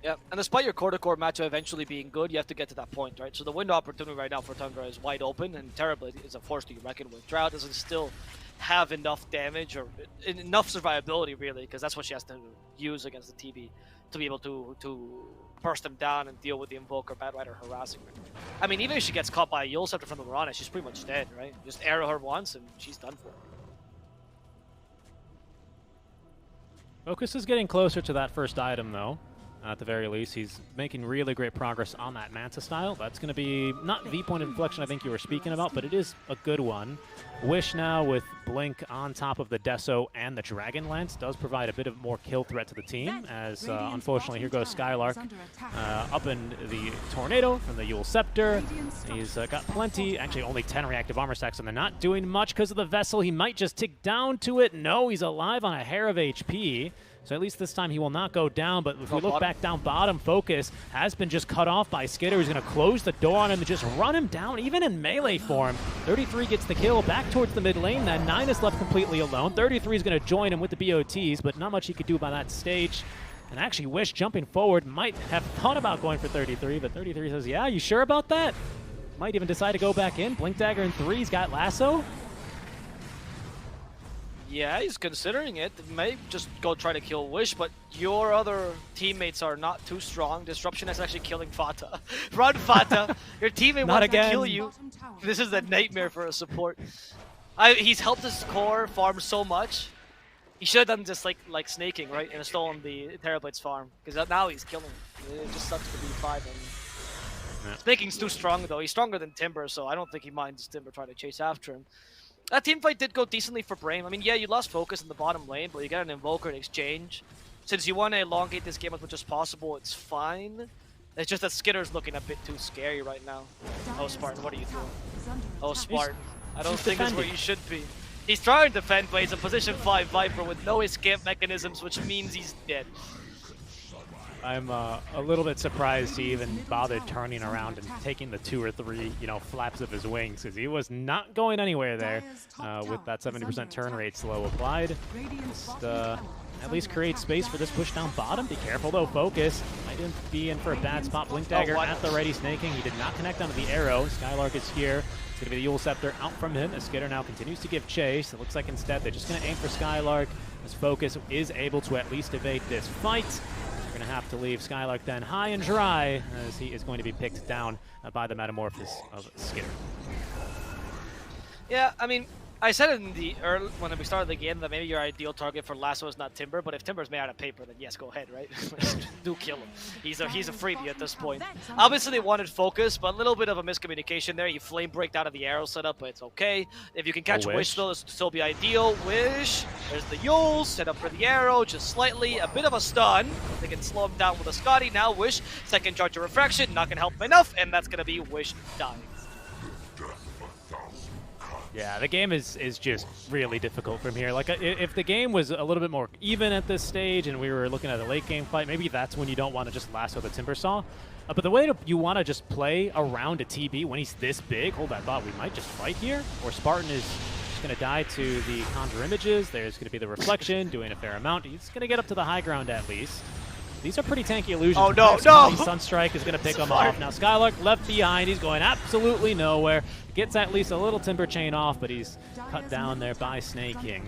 Yeah, and despite your core-to-core matchup eventually being good, you have to get to that point, right? So the window opportunity right now for Tundra is wide open, and Terribly is a force to be reckoned with. Drought doesn't still have enough damage or enough survivability, really, because that's what she has to use against the TB to be able to burst them down and deal with the Invoker, Bad Rider harassing her. I mean, even if she gets caught by a Yule Scepter from the Mirana, she's pretty much dead, right? Just arrow her once and she's done for. Focus is getting closer to that first item, though. At the very least, he's making really great progress on that Manta style. That's going to be not the point of inflection I think you were speaking about, but it is a good one. Wish now with Blink on top of the Deso and the Dragon Lance does provide a bit of more kill threat to the team, as unfortunately here goes Skylark up in the Tornado from the Yule Scepter. He's got plenty, actually only 10 reactive armor stacks, and they're not doing much because of the Vessel. He might just tick down to it. No, he's alive on a hair of HP. So at least this time he will not go down, but if we look back down bottom, Focus has been just cut off by Skitter, who's going to close the door on him and just run him down, even in melee form. 33 gets the kill, back towards the mid lane, then 9 is left completely alone. 33 is going to join him with the BOTs, but not much he could do by that stage. And actually Wish, jumping forward, might have thought about going for 33, but 33 says, yeah, you sure about that? Might even decide to go back in. Blink Dagger in 3, he's got Lasso. Yeah, he's considering it. May just go try to kill Wish, but your other teammates are not too strong. Disruption is actually killing Fata. Run, Fata! Your teammate wants to kill you. This is a nightmare for a support. He's helped his core farm so much. He should have done just like Snaking, right? And stolen the Terrablade's farm. Because now he's killing him. It just sucks to be 5. And Snaking's too strong, though. He's stronger than Timber, so I don't think he minds Timber trying to chase after him. That team fight did go decently for Brame. I mean, yeah, you lost focus in the bottom lane, but you got an Invoker in exchange. Since you want to elongate this game as much as possible, it's fine. It's just that Skitter's looking a bit too scary right now. Oh, Spartan, what are you doing? Oh, Spartan. I don't think that's where you should be. He's trying to defend, but he's a position 5 Viper with no escape mechanisms, which means he's dead. I'm a little bit surprised he even bothered turning around and taking the 2 or 3, flaps of his wings, because he was not going anywhere there with that 70% turn rate slow applied. Just at least create space for this push down bottom. Be careful though, focus. Might be in for a bad spot. Blink Dagger at the ready snaking. He did not connect onto the arrow. Skylark is here. It's going to be the Yule Scepter out from him as Skitter now continues to give chase. It looks like instead they're just going to aim for Skylark as Focus is able to at least evade this fight. We're going to have to leave Skylark then high and dry as he is going to be picked down by the Metamorphosis of Skitter. Yeah, I mean, I said it in the when we started the game that maybe your ideal target for Lasso is not Timber, but if Timber's made out of paper, then yes, go ahead, right? Do kill him. He's a freebie at this point. Obviously, they wanted focus, but a little bit of a miscommunication there. He flame breaked out of the arrow setup, but it's okay. If you can catch Wish, though, this would still be ideal. Wish, there's the Yule, set up for the arrow, just slightly, a bit of a stun. They can slow him down with a Scotty. Now Wish, second charge of Refraction, not gonna help him enough, and that's gonna be Wish dying. Yeah, the game is just really difficult from here. Like, if the game was a little bit more even at this stage and we were looking at a late game fight, maybe that's when you don't want to just lasso the Timbersaw. But the way you want to just play around a TB when he's this big, hold that thought, we might just fight here. Or Spartan is just going to die to the Conjure Images. There's going to be the Reflection, doing a fair amount. He's going to get up to the high ground at least. These are pretty tanky illusions. Oh, no, no! Sunstrike is going to pick him off. Now, Skylark left behind. He's going absolutely nowhere. Gets at least a little Timber Chain off, but he's cut down there by Snaking.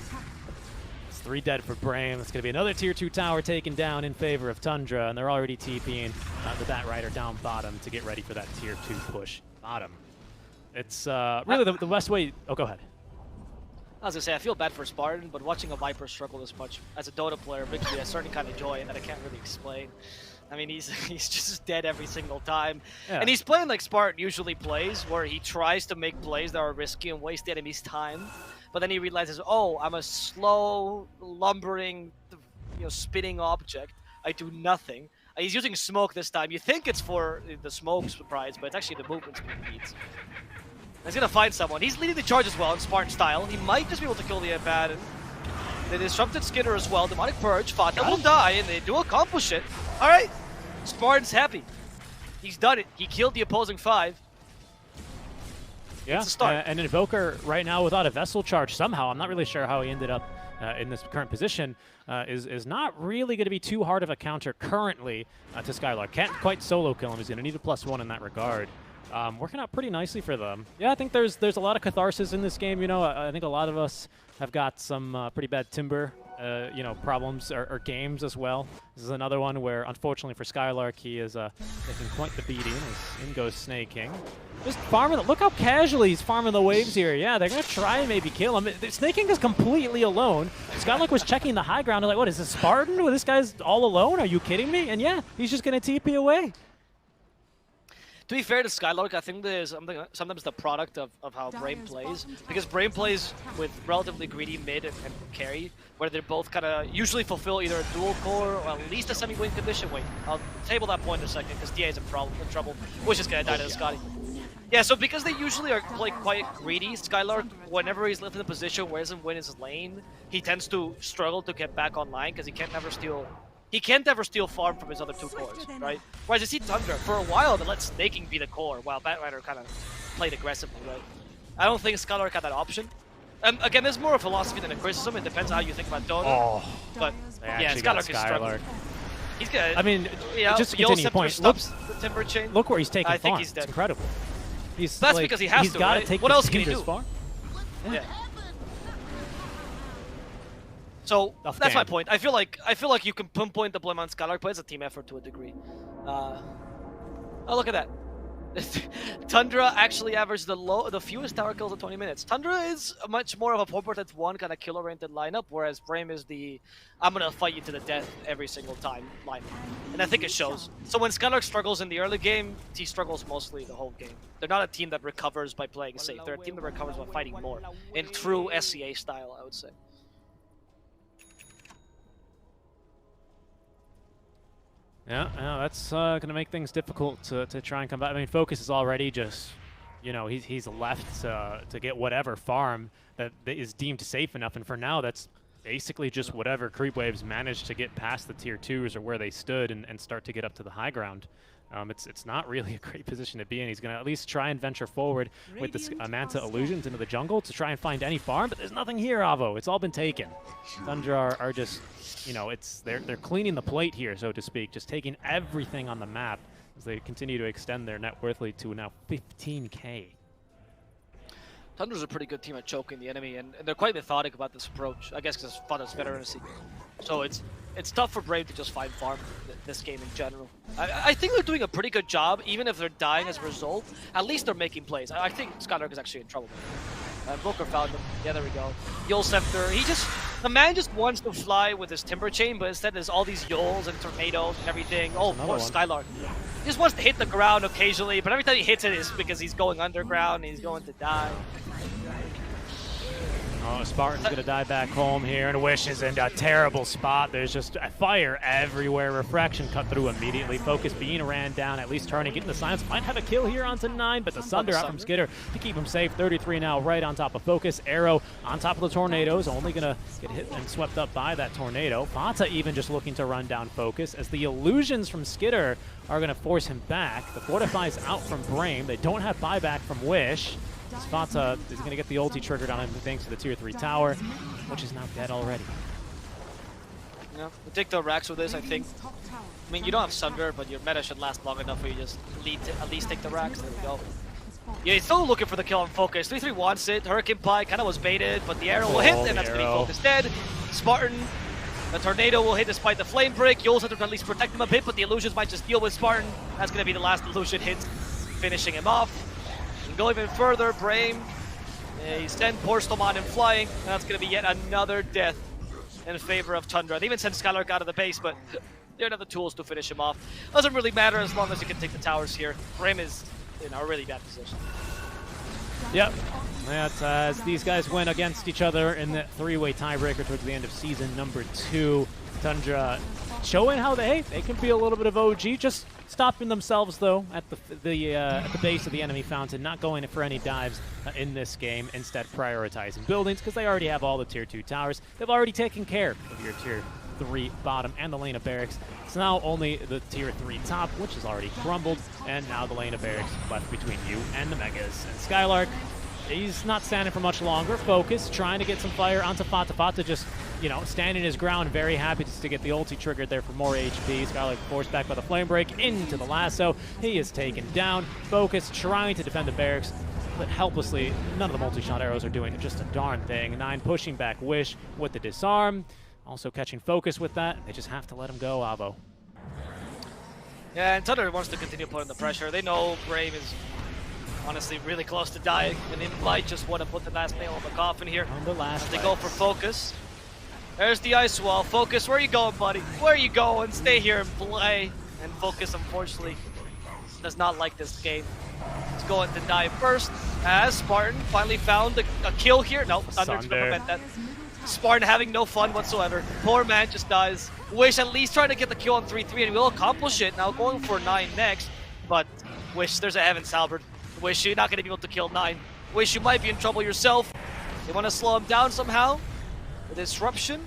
It's 3 dead for Brame. It's going to be another Tier 2 tower taken down in favor of Tundra, and they're already TPing the Bat Rider down bottom to get ready for that Tier 2 push bottom. It's really the best way... Oh, go ahead. I was gonna say, I feel bad for Spartan, but watching a Viper struggle this much as a Dota player brings me a certain kind of joy that I can't really explain. I mean, he's just dead every single time. Yeah. And he's playing like Spartan usually plays, where he tries to make plays that are risky and waste the enemy's time. But then he realizes, oh, I'm a slow, lumbering, spinning object. I do nothing. He's using smoke this time. You think it's for the smoke surprise, but it's actually the movement speed beats. He's gonna find someone. He's leading the charge as well in Spartan style. He might just be able to kill the Abaddon. They disrupted Skitter as well. Demonic Purge. Fata will die, and they do accomplish it. Alright. Spartan's happy. He's done it. He killed the opposing 5. Yeah, it's a start. And Invoker right now without a Vessel charge somehow, I'm not really sure how he ended up in this current position, is not really going to be too hard of a counter currently to Skylark. Can't quite solo kill him. He's going to need a +1 in that regard. Working out pretty nicely for them. Yeah, I think there's a lot of catharsis in this game. I think a lot of us have got some pretty bad Timber, problems or games as well. This is another one where, unfortunately for Skylark, he is taking quite the beating as in goes Snaking. Just farming. Look how casually he's farming the waves here. Yeah, they're going to try and maybe kill him. Snaking is completely alone. Skylark was checking the high ground. Like, what is this, Spartan? Well, this guy's all alone? Are you kidding me? And yeah, he's just going to TP away. To be fair to Skylark, I think there's sometimes the product of how Brame plays. Because Brame plays with relatively greedy mid and carry, where they're both kind of usually fulfill either a dual core or at least a semi-win condition. Wait, I'll table that point in a second because DA is in trouble. Wish is going to die to the Scotty. Yeah, so because they usually are quite greedy, Skylark, whenever he's left in a position where he doesn't win his lane, he tends to struggle to get back online because he can't ever steal farm from his other 2 cores, right? Whereas you see Tundra, for a while, they let Snaking be the core, while Batrider kind of played aggressively, right? I don't think Skylark had that option. And again, there's more a philosophy than a criticism. It depends how you think about Dota. Oh, but yeah, Skylark is struggling. He's good. I mean, just to continue your point, stops the Timber Chain. Look where he's taking farm. I think he's dead. It's incredible. That's because he has to, right? Take what else can he do? Yeah. So that's my point. I feel like you can pinpoint the blame on Skylark, but it's a team effort to a degree. Oh, look at that. Tundra actually averaged the fewest tower kills in 20 minutes. Tundra is much more of a 4-1 kind of kill-oriented lineup, whereas Brame is the I'm gonna fight you to the death every single time lineup. And I think it shows. So when Skylark struggles in the early game, he struggles mostly the whole game. They're not a team that recovers by playing safe. They're a team that recovers by fighting more. In true SCA style, I would say. Yeah, that's going to make things difficult to try and come back. I mean, Focus is already just, you know, he's left to get whatever farm that is deemed safe enough. And for now, that's basically just whatever creep waves managed to get past the tier 2s or where they stood and start to get up to the high ground. It's not really a great position to be in. He's going to at least try and venture forward with the Manta Illusions into the jungle to try and find any farm, but there's nothing here, Avo. It's all been taken. Tundra are just, you know, they're cleaning the plate here, so to speak, just taking everything on the map as they continue to extend their net worth lead to now 15K. Tundra's a pretty good team at choking the enemy, and they're quite methodic about this approach. I guess because Fada's veterancy. So it's tough for Brave to just find farm this game in general. I think they're doing a pretty good job, even if they're dying as a result. At least they're making plays. I think Skylark is actually in trouble. Booker found him. Yeah, there we go. Yol Scepter. The man just wants to fly with his Timber Chain, but instead there's all these Yols and tornadoes and everything. Oh, poor Skylark. He just wants to hit the ground occasionally, but every time he hits it is because he's going underground and he's going to die. Oh, Spartan's going to die back home here, and Wish is in a terrible spot. There's just a fire everywhere. Refraction cut through immediately. Focus being ran down, at least turning, getting the silence. Might have a kill here onto 9, but the Sunder out from Skitter to keep him safe. 33 now right on top of Focus. Arrow on top of the Tornadoes, only going to get hit and swept up by that Tornado. Fata even just looking to run down Focus as the Illusions from Skitter are going to force him back. The Fortify's out from Brame. They don't have buyback from Wish. Fata is going to get the ulti triggered on him thanks to the tier 3 tower, which is now dead already. Yeah, we'll take the racks with this, I think. I mean, you don't have Sunder, but your meta should last long enough where you just at least take the racks. There we go. Yeah, he's still looking for the kill on Focus. 3-3 wants it. Hurricane Pie kind of was baited, but the arrow will hit, and that's going to be Focus dead. Spartan, the Tornado will hit despite the Flame Break. You'll have to at least protect him a bit, but the Illusions might just deal with Spartan. That's going to be the last Illusion hit, finishing him off. Go even further, Brame. He sent Porstom on him flying, and that's going to be yet another death in favor of Tundra. They even sent Skylark out of the base, but they don't have the tools to finish him off. Doesn't really matter as long as you can take the towers here. Brame is in a really bad position. Yep. That's as these guys went against each other in the 3-way tiebreaker towards the end of season number 2. Tundra showing how they can be a little bit of OG, just stopping themselves though at the base of the enemy fountain, not going for any dives in this game, instead prioritizing buildings because they already have all the tier 2 towers. They've already taken care of your tier 3 bottom and the lane of barracks. It's now only the tier 3 top, which has already crumbled, and now the lane of barracks left between you and the Megas. And Skylark, he's not standing for much longer. Focus, trying to get some fire onto Fata. Fata just, you know, standing his ground, very happy just to get the ulti triggered there for more HP. Skylark forced back by the flame break into the lasso. He is taken down. Focus trying to defend the barracks, but helplessly, none of the multi-shot arrows are doing just a darn thing. 9 pushing back Wish with the disarm. Also catching Focus with that. They just have to let him go, Avo. Yeah, and Thunder wants to continue putting the pressure. They know Brave is honestly really close to dying, and they might just want to put the last nail in the coffin here. On the last as they go for Focus. There's the ice wall. Focus, where are you going, buddy? Where are you going? Stay here and play. And Focus, unfortunately, does not like this game. He's going to die first, as Spartan finally found a kill here. Nope, Thunder's going to prevent that. Spartan having no fun whatsoever. Poor man just dies. Wish at least trying to get the kill on 3-3, and we'll accomplish it. Now going for 9 next, but Wish, there's a Heaven's Halberd. Wish, you're not going to be able to kill 9. Wish, you might be in trouble yourself. They want to slow him down somehow. The disruption.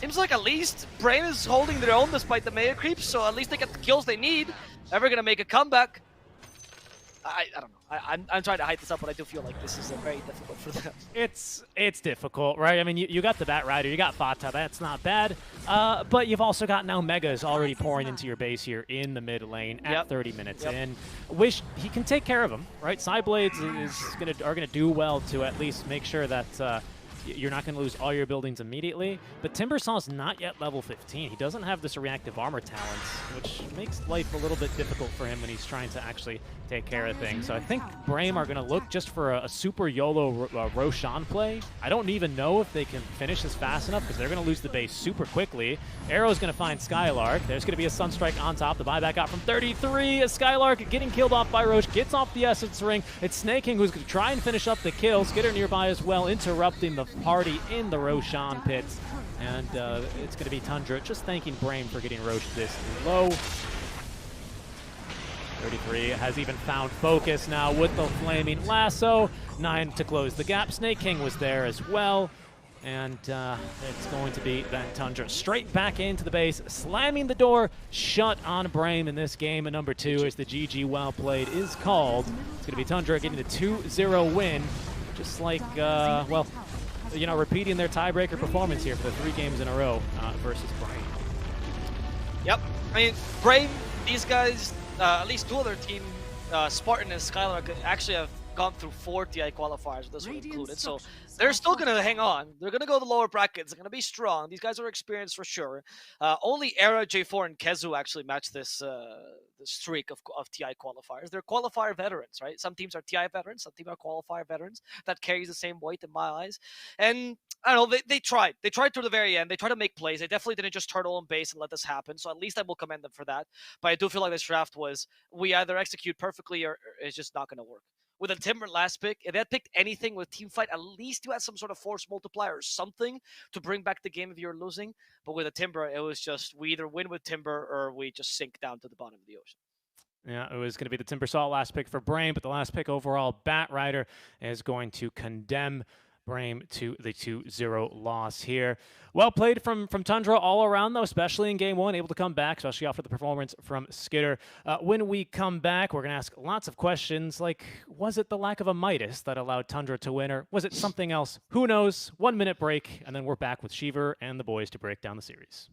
Seems like at least Brain is holding their own despite the Maya creeps, so at least they get the kills they need. Ever going to make a comeback? I don't know. I'm trying to hype this up, but I do feel like this is very difficult for them. It's difficult, right? I mean, you got the Bat Rider, you got Fata, that's not bad. But you've also got now Megas already pouring into your base here in the mid lane at 30 minutes in. Wish he can take care of them, right? Sideblades are gonna do well to at least make sure that you're not going to lose all your buildings immediately. But Timbersaw's not yet level 15. He doesn't have this reactive armor talents, which makes life a little bit difficult for him when he's trying to actually take care of things. So I think Brame are going to look just for a super YOLO Roshan play. I don't even know if they can finish this fast enough because they're going to lose the base super quickly. Arrow's going to find Skylark. There's going to be a Sunstrike on top. The buyback out from 33. Skylark getting killed off by Roche. Gets off the Essence Ring. It's Snake King who's going to try and finish up the kill. Skitter nearby as well, interrupting the party in the Roshan pits. And it's going to be Tundra just thanking Brame for getting Roche this low. 33 has even found focus now with the Flaming Lasso. 9 to close the gap. Snake King was there as well. And it's going to be then Tundra straight back into the base, slamming the door shut on Brame in this game. And number 2 as the GG well played is called. It's going to be Tundra getting the 2-0 win. Just like, well, you know, repeating their tiebreaker performance here for the 3 games in a row versus Brame. Yep. I mean, Brame, these guys, at least 2 other team, Spartan and Skylark, actually have gone through 4 TI qualifiers, this one included, so they're still going to hang on. They're going to go to the lower brackets. They're going to be strong. These guys are experienced for sure. Only Era, J4, and Kezu actually match this streak of TI qualifiers. They're qualifier veterans, right? Some teams are TI veterans, some teams are qualifier veterans. That carries the same weight in my eyes. And I don't know, they tried. They tried to the very end. They tried to make plays. They definitely didn't just turtle on base and let this happen, so at least I will commend them for that. But I do feel like this draft was, we either execute perfectly or it's just not going to work. With a Timber last pick, if they had picked anything with team fight, at least you had some sort of force multiplier or something to bring back the game if you're losing. But with a Timber, it was just, we either win with Timber or we just sink down to the bottom of the ocean. Yeah, it was going to be the Timbersaw last pick for Brame, but the last pick overall, Batrider is going to condemn Brame to the 2-0 loss here. Well played from Tundra all around, though, especially in Game 1, able to come back, especially after the performance from Skitter. When we come back, we're going to ask lots of questions like, was it the lack of a Midas that allowed Tundra to win, or was it something else? Who knows? 1 minute break, and then we're back with Shiver and the boys to break down the series.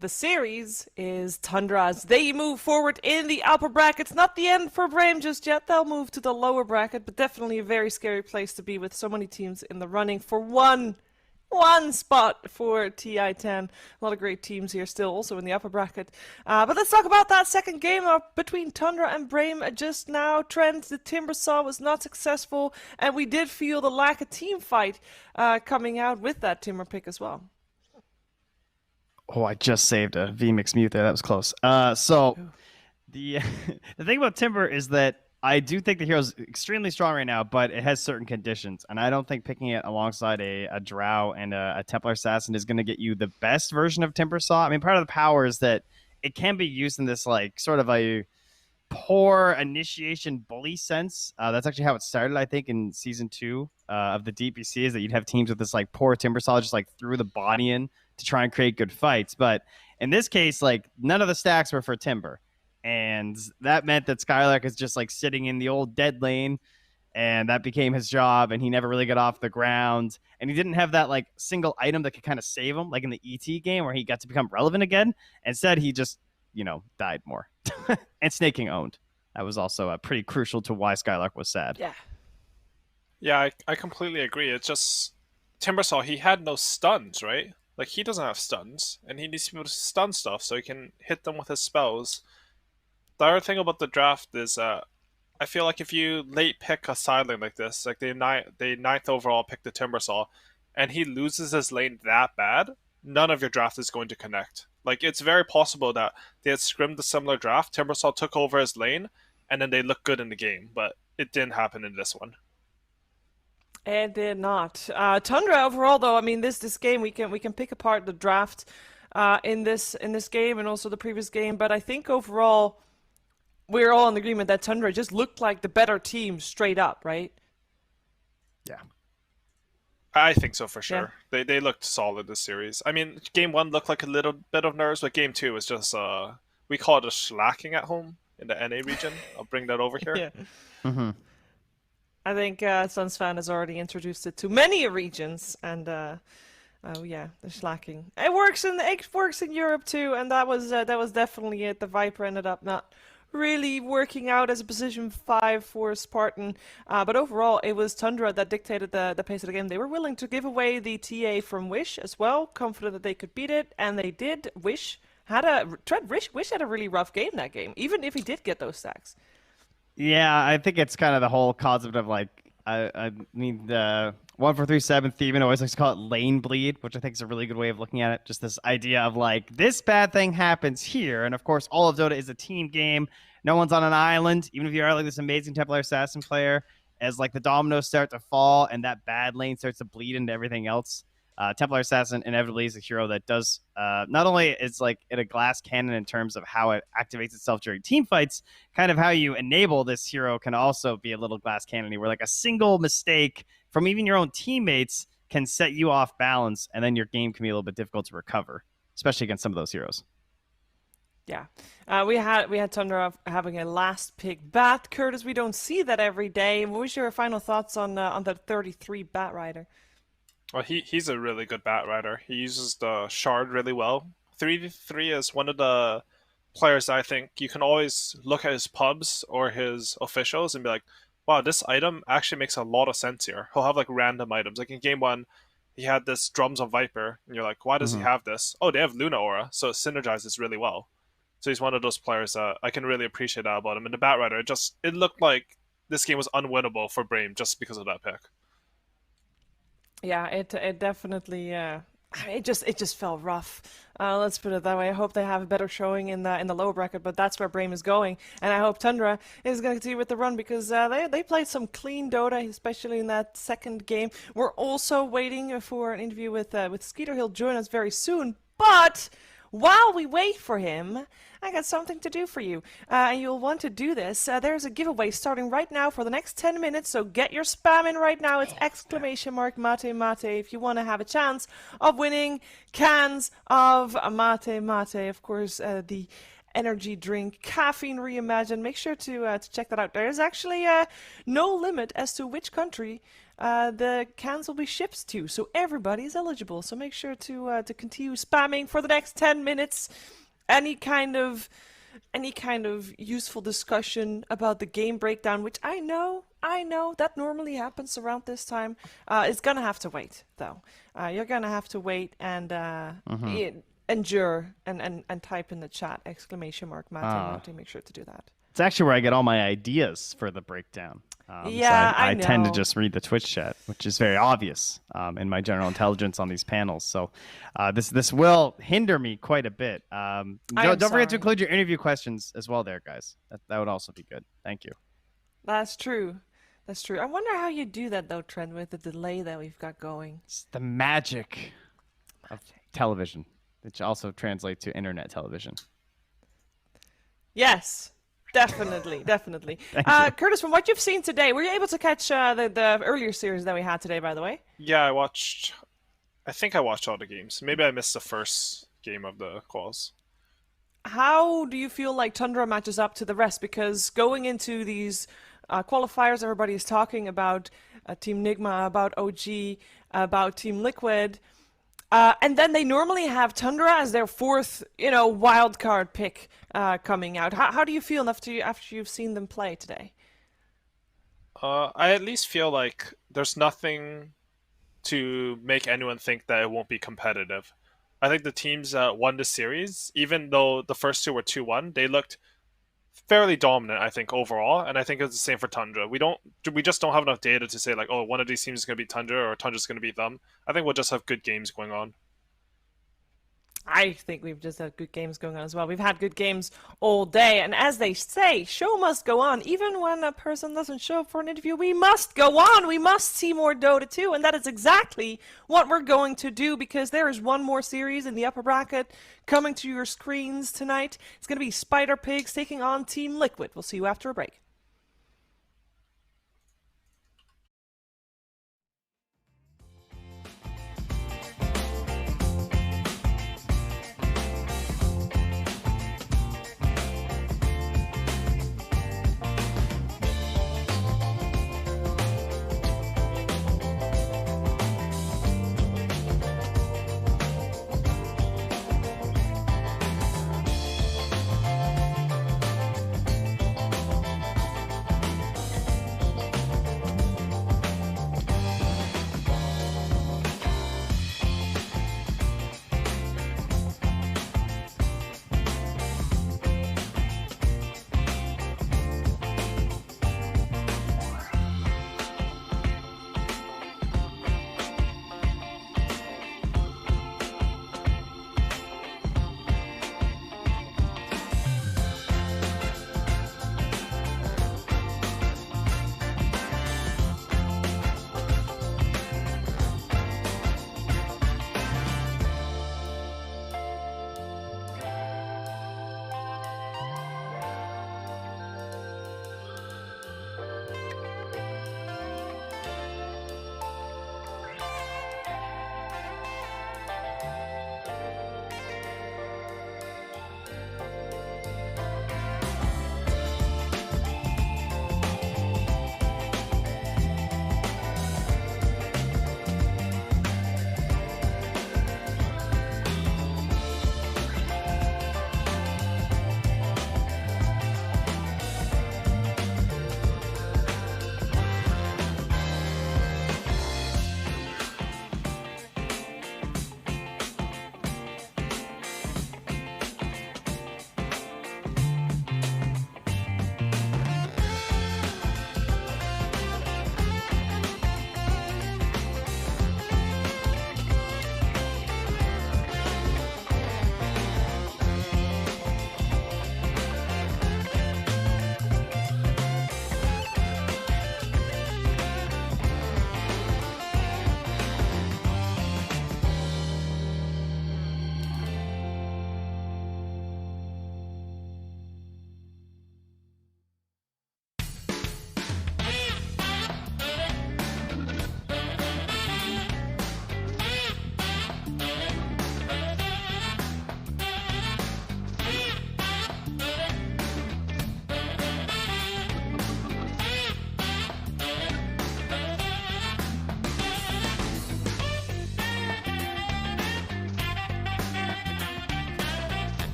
The series is Tundra's. They move forward in the upper brackets. Not the end for Brame just yet. They'll move to the lower bracket, but definitely a very scary place to be with so many teams in the running for one spot for TI-10. A lot of great teams here still also in the upper bracket. But let's talk about that second game between Tundra and Brame just now. Trent, the Timbersaw was not successful, and we did feel the lack of team fight coming out with that Timber pick as well. Oh, I just saved a vMix mute there. That was close. So the the thing about Timber is that I do think the hero's extremely strong right now, but it has certain conditions, and I don't think picking it alongside a Drow and a Templar Assassin is going to get you the best version of Timbersaw. I mean, part of the power is that it can be used in this like sort of a poor initiation bully sense. That's actually how it started, I think, in season 2 of the DPC, is that you'd have teams with this like poor Timbersaw just like threw the body in to try and create good fights. But in this case, like none of the stacks were for Timber. And that meant that Skylark is just like sitting in the old dead lane, and that became his job, and he never really got off the ground. And he didn't have that like single item that could kind of save him, like in the ET game where he got to become relevant again. Instead, he just, died more. And Snake King owned. That was also pretty crucial to why Skylark was sad. Yeah. Yeah, I completely agree. It's just Timbersaw, he had no stuns, right? Like, he doesn't have stuns, and he needs to be able to stun stuff so he can hit them with his spells. The other thing about the draft is I feel like if you late pick a side lane like this, like they ninth overall pick the Timbersaw, and he loses his lane that bad, none of your draft is going to connect. Like, it's very possible that they had scrimmed a similar draft, Timbersaw took over his lane, and then they look good in the game, but it didn't happen in this one. It did not. Tundra overall, though, I mean, this game we can pick apart the draft in this game and also the previous game, but I think overall we're all in agreement that Tundra just looked like the better team straight up, right? Yeah. I think so for sure. Yeah. They looked solid this series. I mean, game 1 looked like a little bit of nerves, but game 2 was just we call it a slacking at home in the NA region. I'll bring that over here. Yeah. Mm-hmm. I think Suns fan has already introduced it to many regions, and oh yeah, the slacking. It works in Europe too, and that was definitely it. The Viper ended up not really working out as a position 5 for Spartan, but overall it was Tundra that dictated the pace of the game. They were willing to give away the TA from Wish as well, confident that they could beat it, and they did. Wish had a really rough game that game, even if he did get those stacks. Yeah, I think it's kind of the whole concept of like, I mean, the 1437 Thievin always likes to call it lane bleed, which I think is a really good way of looking at it. Just this idea of like, this bad thing happens here. And of course, all of Dota is a team game. No one's on an island, even if you are like this amazing Templar Assassin player. As like the dominoes start to fall and that bad lane starts to bleed into everything else, Templar Assassin inevitably is a hero that does not only is like in a glass cannon in terms of how it activates itself during team fights, kind of how you enable this hero can also be a little glass cannon where like a single mistake from even your own teammates can set you off balance, and then your game can be a little bit difficult to recover, especially against some of those heroes. Yeah, we had Tundra having a last pick bat. Curtis, we don't see that every day. What was your final thoughts on the 33 bat rider? Well, he's a really good bat rider. He uses the shard really well. 3v3 is one of the players I think you can always look at his pubs or his officials and be like, wow, this item actually makes a lot of sense here. He'll have like random items. Like in game 1, he had this Drums of Viper, and you're like, why does he have this? Oh, they have Luna Aura, so it synergizes really well. So he's one of those players that I can really appreciate that about him. And the bat rider, it looked like this game was unwinnable for Brame just because of that pick. Yeah, it definitely it just felt rough. Let's put it that way. I hope they have a better showing in the lower bracket, but that's where Brame is going, and I hope Tundra is going to continue with the run because they played some clean Dota, especially in that second game. We're also waiting for an interview with Skeeter. He'll join us very soon, but while we wait for him, I got something to do for you. And you'll want to do this. There's a giveaway starting right now for the next 10 minutes, so get your spam in right now. It's !mate mate if you want to have a chance of winning cans of mate. Of course, the energy drink, caffeine reimagined. Make sure to check that out. There is actually no limit as to which country the cans will be shipped to, so everybody is eligible. So make sure to continue spamming for the next 10 minutes. Any kind of useful discussion about the game breakdown, which I know that normally happens around this time, is gonna have to wait though. You're gonna have to wait and endure and type in the chat !mate. Make sure to do that. It's actually where I get all my ideas for the breakdown. Yeah, so I know. tend to just read the Twitch chat, which is very obvious in my general intelligence on these panels. So this will hinder me quite a bit. Don't forget to include your interview questions as well there, guys. That would also be good. Thank you. That's true. I wonder how you do that, though, Trent, with the delay that we've got going. It's the magic of television, which also translates to internet television. Yes. Definitely. Curtis, from what you've seen today, were you able to catch the earlier series that we had today, by the way? Yeah, I think I watched all the games. Maybe I missed the first game of the quals. How do you feel like Tundra matches up to the rest? Because going into these qualifiers, everybody is talking about Team Nigma, about OG, about Team Liquid. And then they normally have Tundra as their fourth, wild card pick coming out. How do you feel after you've seen them play today? I at least feel like there's nothing to make anyone think that it won't be competitive. I think the teams won the series, even though the first two were 2-1, they looked fairly dominant, I think, overall, and I think it's the same for Tundra. We just don't have enough data to say, like, oh, one of these teams is going to beat Tundra or Tundra's going to beat them. I think we'll just have good games going on. I think we've just had good games going on as well. We've had good games all day, and as they say, show must go on. Even when a person doesn't show up for an interview, we must go on. We must see more Dota 2, and that is exactly what we're going to do, because there is one more series in the upper bracket coming to your screens tonight. It's going to be Spider Pigs taking on Team Liquid. We'll see you after a break.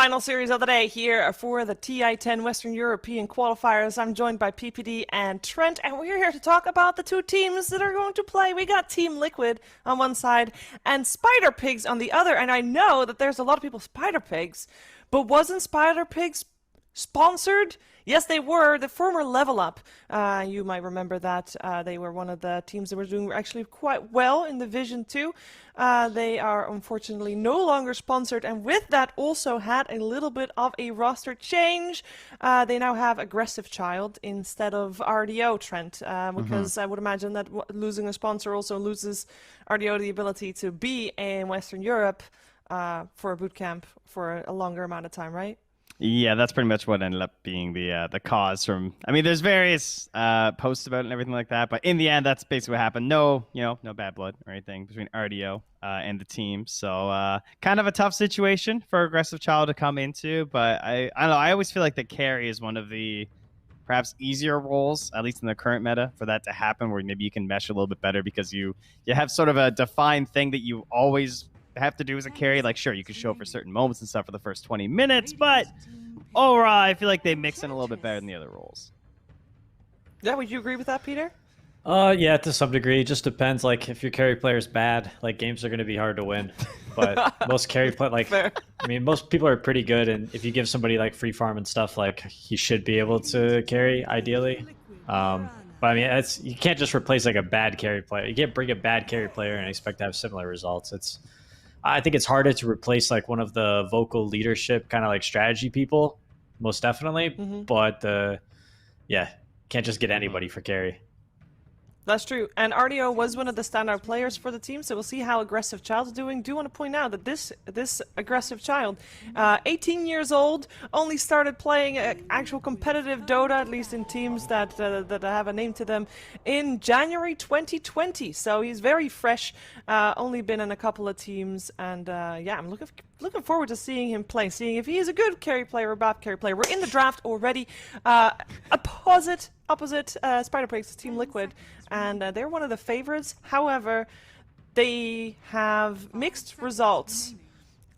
Final series of the day here for the TI10 Western European qualifiers. I'm joined by PPD and Trent, and we're here to talk about the two teams that are going to play. We got Team Liquid on one side and Spider Pigs on the other. And I know that there's a lot of people Spider Pigs, but wasn't Spider Pigs sponsored? Yes, they were. The former Level Up. You might remember that they were one of the teams that were doing actually quite well in Division 2. They are unfortunately no longer sponsored, and with that also had a little bit of a roster change. They now have Aggressive Child instead of RDO, Trent, because I would imagine that losing a sponsor also loses RDO the ability to be in Western Europe for a bootcamp for a longer amount of time, right? Yeah, that's pretty much what ended up being the cause from. I mean, there's various posts about it and everything like that, but in the end, that's basically what happened. No bad blood or anything between RDO and the team. So kind of a tough situation for Aggressive Child to come into. But I don't know. I always feel like the carry is one of the perhaps easier roles, at least in the current meta, for that to happen, where maybe you can mesh a little bit better because you have sort of a defined thing that you always have to do as a carry. Like, sure, you can show up for certain moments and stuff for the first 20 minutes, but overall, I feel like they mix in a little bit better than the other roles. Yeah, would you agree with that, Peter? Yeah, to some degree. It just depends. Like, if your carry player is bad, like, games are going to be hard to win. But most carry play, like, fair. I mean, most people are pretty good, and if you give somebody like free farm and stuff, like, he should be able to carry ideally. But I mean, you can't just replace like a bad carry player. You can't bring a bad carry player and expect to have similar results. I think it's harder to replace like one of the vocal leadership kind of like strategy people, most definitely. But can't just get anybody for carry. That's true. And RDO was one of the standout players for the team, so we'll see how Aggressive Child is doing. Do want to point out that this Aggressive Child, 18 years old, only started playing actual competitive Dota, at least in teams that have a name to them, in January 2020. So he's very fresh, only been in a couple of teams, and I'm looking forward to seeing him play, seeing if he is a good carry player or a bad carry player. We're in the draft already. Opposite Spider Pigs, Team Liquid, and they're one of the favorites. However, they have mixed results.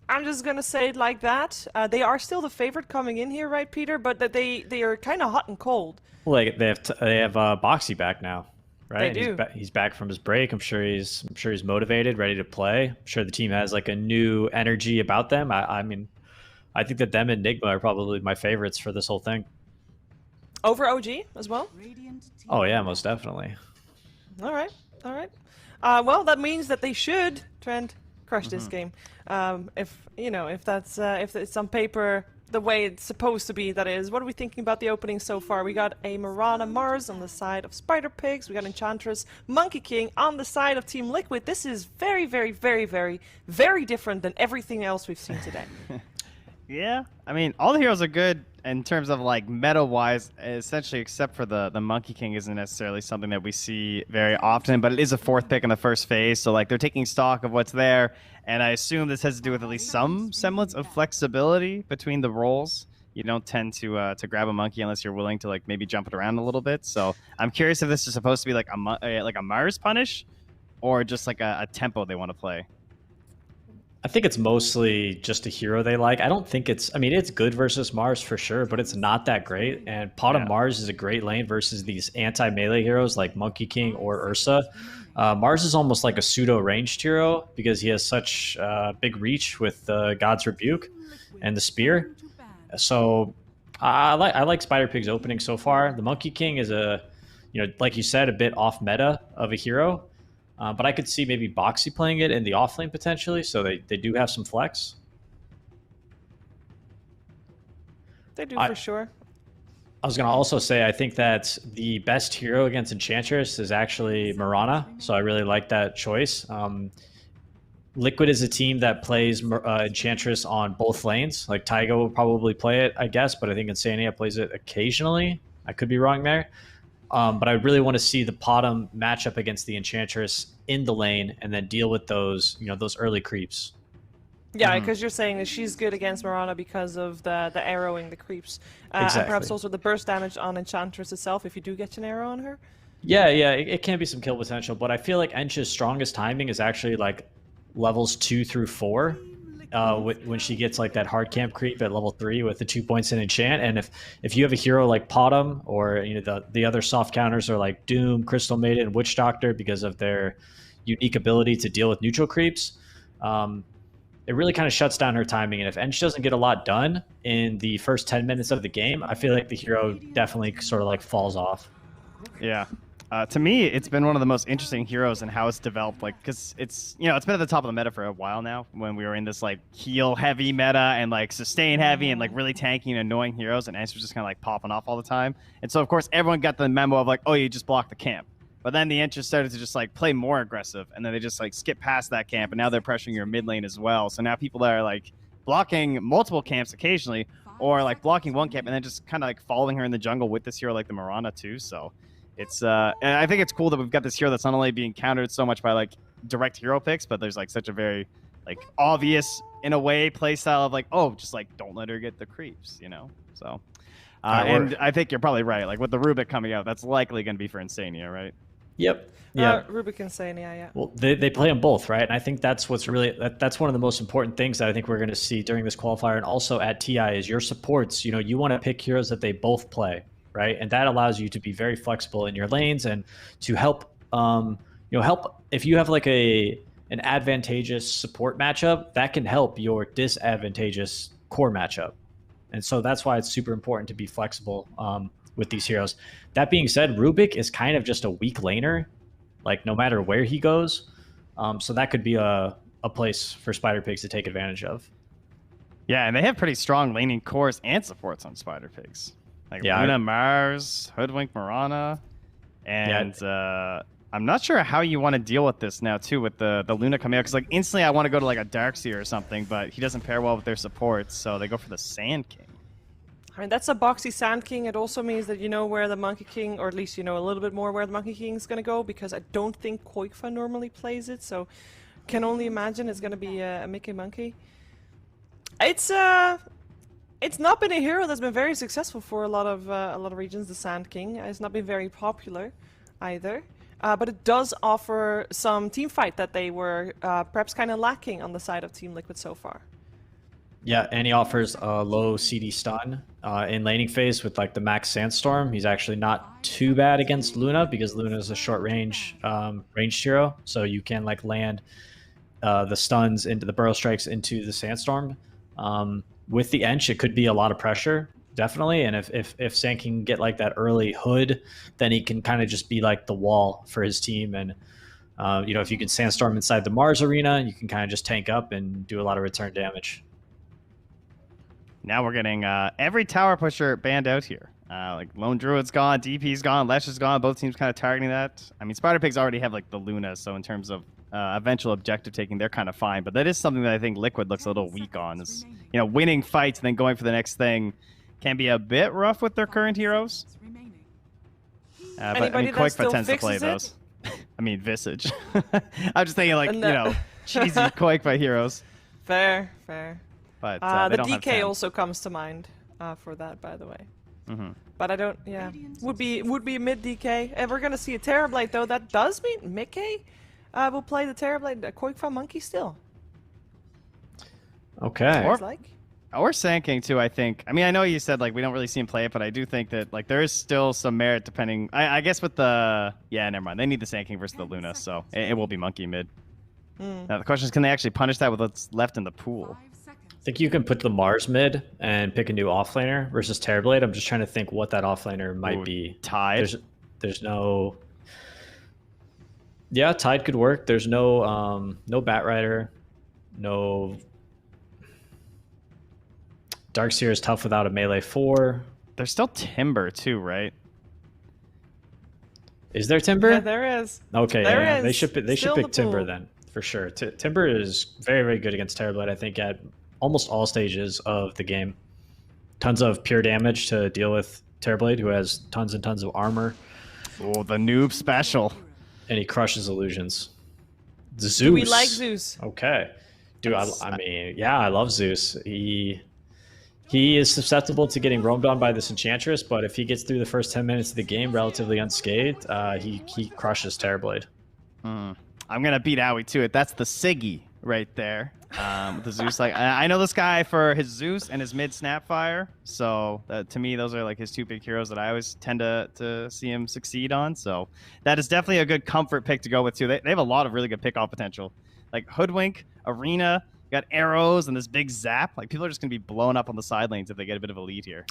I'm just gonna say it like that. They are still the favorite coming in here, right, Peter? But that they are kind of hot and cold. Well, like they have Boxy back now, right? They do. He's back from his break. I'm sure he's motivated, ready to play. I'm sure the team has like a new energy about them. I mean, I think that them and Nigma are probably my favorites for this whole thing. Over OG as well? Oh yeah, most definitely. All right. Well, that means that they should, Trent, crush this game. If it's on paper the way it's supposed to be, that is. What are we thinking about the opening so far? We got a Mirana Mars on the side of Spider Pigs. We got Enchantress Monkey King on the side of Team Liquid. This is very, very, very, very, very different than everything else we've seen today. Yeah, I mean, all the heroes are good in terms of like meta-wise, essentially, except for the Monkey King isn't necessarily something that we see very often, but it is a fourth pick in the first phase, so like they're taking stock of what's there, and I assume this has to do with at least some semblance of flexibility between the roles. You don't tend to grab a monkey unless you're willing to like maybe jump it around a little bit. So I'm curious if this is supposed to be like a Mars punish, or just like a tempo they want to play. I think it's mostly just a hero they like. I don't think it's good versus Mars for sure, but it's not that great. And Pot of Mars is a great lane versus these anti-melee heroes like Monkey King or Ursa. Mars is almost like a pseudo-ranged hero because he has such big reach with God's Rebuke and the Spear. So I like Spider Pig's opening so far. The Monkey King is like you said, a bit off meta of a hero. But I could see maybe Boxy playing it in the offlane potentially, so they do have some flex. They do for sure. I was going to also say I think that the best hero against Enchantress is actually Mirana, so I really like that choice. Liquid is a team that plays Enchantress on both lanes. Like Taiga will probably play it, I guess, but I think Insania plays it occasionally. I could be wrong there. But I really want to see the Potom match up against the Enchantress in the lane and then deal with those early creeps. Yeah, because you're saying that she's good against Mirana because of the arrowing the creeps. Exactly. And perhaps also the burst damage on Enchantress itself if you do get an arrow on her. Yeah, it can be some kill potential, but I feel like Ench's strongest timing is actually like levels 2 through 4. when she gets like that hard camp creep at level 3 with the 2 points in enchant. And if you have a hero like Potom, or you know the other soft counters are like Doom, Crystal Maiden, and Witch Doctor, because of their unique ability to deal with neutral creeps, it really kind of shuts down her timing. And if Ench doesn't get a lot done in the first 10 minutes of the game, I feel like the hero definitely sort of like falls off. Yeah. To me, it's been one of the most interesting heroes and how it's developed. Like, because it's, you know, it's been at the top of the meta for a while now. When we were in this like heal heavy meta and like sustain heavy and like really tanky and annoying heroes, and Ench was just kind of like popping off all the time. And so of course everyone got the memo of like, oh, you just block the camp. But then the Ench started to just like play more aggressive, and then they just like skip past that camp, and now they're pressuring your mid lane as well. So now people that are like blocking multiple camps occasionally, or like blocking one camp and then just kind of like following her in the jungle with this hero like the Mirana too. So it's and I think it's cool that we've got this hero that's not only being countered so much by like direct hero picks, but there's like such a very like obvious in a way play style of like, oh, just like don't let her get the creeps, you know. So and I think you're probably right. Like with the Rubik coming out, that's likely going to be for Insania, right? Yep. Yeah. Rubik Insania, yeah. Well, they play them both, right? And I think that's what's really that's one of the most important things that I think we're going to see during this qualifier, and also at TI, is your supports. You know, you want to pick heroes that they both play, right? And that allows you to be very flexible in your lanes and to help, help if you have like an advantageous support matchup, that can help your disadvantageous core matchup. And so that's why it's super important to be flexible with these heroes. That being said, Rubik is kind of just a weak laner, like no matter where he goes. So that could be a place for Spider Pigs to take advantage of. Yeah, and they have pretty strong laning cores and supports on Spider Pigs. Like Luna, Mars, Hoodwink, Mirana. And I'm not sure how you want to deal with this now, too, with the Luna coming out. Because like instantly I want to go to like a Darkseer or something, but he doesn't pair well with their supports, so they go for the Sand King. I mean, that's a boxy Sand King. It also means that you know where the Monkey King, or at least you know a little bit more where the Monkey King is going to go, because I don't think Koikfa normally plays it, so can only imagine it's going to be a Mickey Monkey. It's not been a hero that's been very successful for a lot of regions. The Sand King it's not been very popular either, but it does offer some team fight that they were perhaps kind of lacking on the side of Team Liquid so far. Yeah, and he offers a low CD stun in laning phase with like the max Sandstorm. He's actually not too bad against Luna, because Luna is a short range ranged hero, so you can like land the stuns into the burrow strikes into the Sandstorm. With the Ench, it could be a lot of pressure, definitely. And if Sand can get like that early hood, then he can kind of just be like the wall for his team. And if you can Sandstorm inside the Mars arena, you can kind of just tank up and do a lot of return damage. Now we're getting every tower pusher banned out here. Like Lone Druid's gone, DP's gone, Lesh is gone. Both teams kind of targeting that. I mean, Spider Pigs already have like the Luna, so in terms of eventual objective taking, they're kind of fine. But that is something that I think Liquid looks a little weak on. Is winning fights and then going for the next thing can be a bit rough with their current heroes. But I mean, Koikfa tends to play those. I mean, Visage. I'm just thinking like cheesy Koikfa heroes. Fair. But the DK also comes to mind for that, by the way. Mm-hmm. But I don't. Yeah, would be mid DK. And we're gonna see a Terrorblade though. That does mean Mickey will play the Terrorblade Koikfa Monkey still. Okay. Or Sand King too. I think. I mean, I know you said like we don't really see him play it, but I do think that like there is still some merit depending. I guess with the never mind. They need the Sand King versus the Luna, so it will be Monkey mid. Now the question is, can they actually punish that with what's left in the pool? I think you can put the Mars mid and pick a new offlaner versus Terrorblade. I'm just trying to think what that offlaner might be. Tide? There's no... Yeah, Tide could work. There's no Batrider. No... Darkseer is tough without a melee 4. There's still Timber too, right? Is there Timber? Yeah, there is. Okay, there is. They should pick Timber then, for sure. Timber is very, very good against Terrorblade, I think, at almost all stages of the game. Tons of pure damage to deal with Terrorblade, who has tons and tons of armor. Oh, the noob special. And he crushes illusions. Zeus. Do we like Zeus? Okay. Dude, I mean, yeah, I love Zeus. He is susceptible to getting roamed on by this Enchantress, but if he gets through the first 10 minutes of the game relatively unscathed, he crushes Terrorblade. I'm going to beat Owie to it. That's the Siggy right there. with the Zeus. Like I know this guy for his Zeus and his mid Snapfire. So to me, those are like his two big heroes that I always tend to see him succeed on. So that is definitely a good comfort pick to go with too. They have a lot of really good pick off potential. Like Hoodwink, Arena, got arrows and this big zap. Like people are just gonna be blown up on the side lanes if they get a bit of a lead here.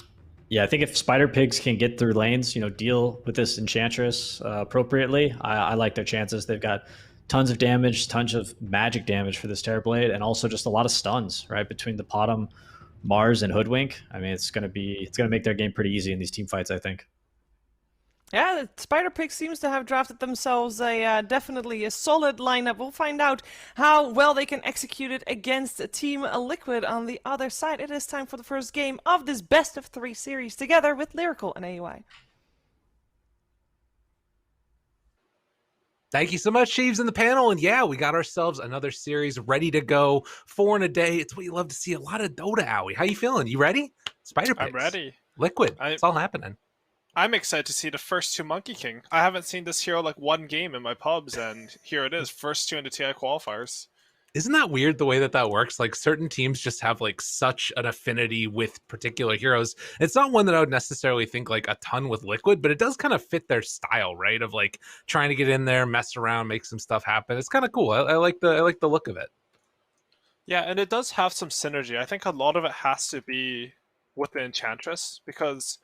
Yeah, I think if Spider Pigs can get through lanes, deal with this Enchantress appropriately, I like their chances. They've got tons of damage, tons of magic damage for this Terrorblade, and also just a lot of stuns, right? Between the Potom, Mars, and Hoodwink. I mean, it's gonna make their game pretty easy in these team fights, I think. Yeah, the Spider Pig seems to have drafted themselves definitely a solid lineup. We'll find out how well they can execute it against Team Liquid on the other side. It is time for the first game of this best of 3 series together with Lyrical and AUI. Thank you so much, Sheaves, in the panel. And yeah, we got ourselves another series ready to go. 4 in a day. It's what you love to see. A lot of Dota, Owie. How you feeling? You ready? Spider Pigs. I'm ready. Liquid. It's all happening. I'm excited to see the first 2 Monkey King. I haven't seen this hero like 1 game in my pubs, and here it is, first 2 in the TI qualifiers. Isn't that weird the way that works? Like certain teams just have like such an affinity with particular heroes. It's not one that I would necessarily think like a ton with Liquid, but it does kind of fit their style, right? Of like trying to get in there, mess around, make some stuff happen. It's kind of cool. I like the look of it. Yeah, and it does have some synergy. I think a lot of it has to be with the Enchantress, because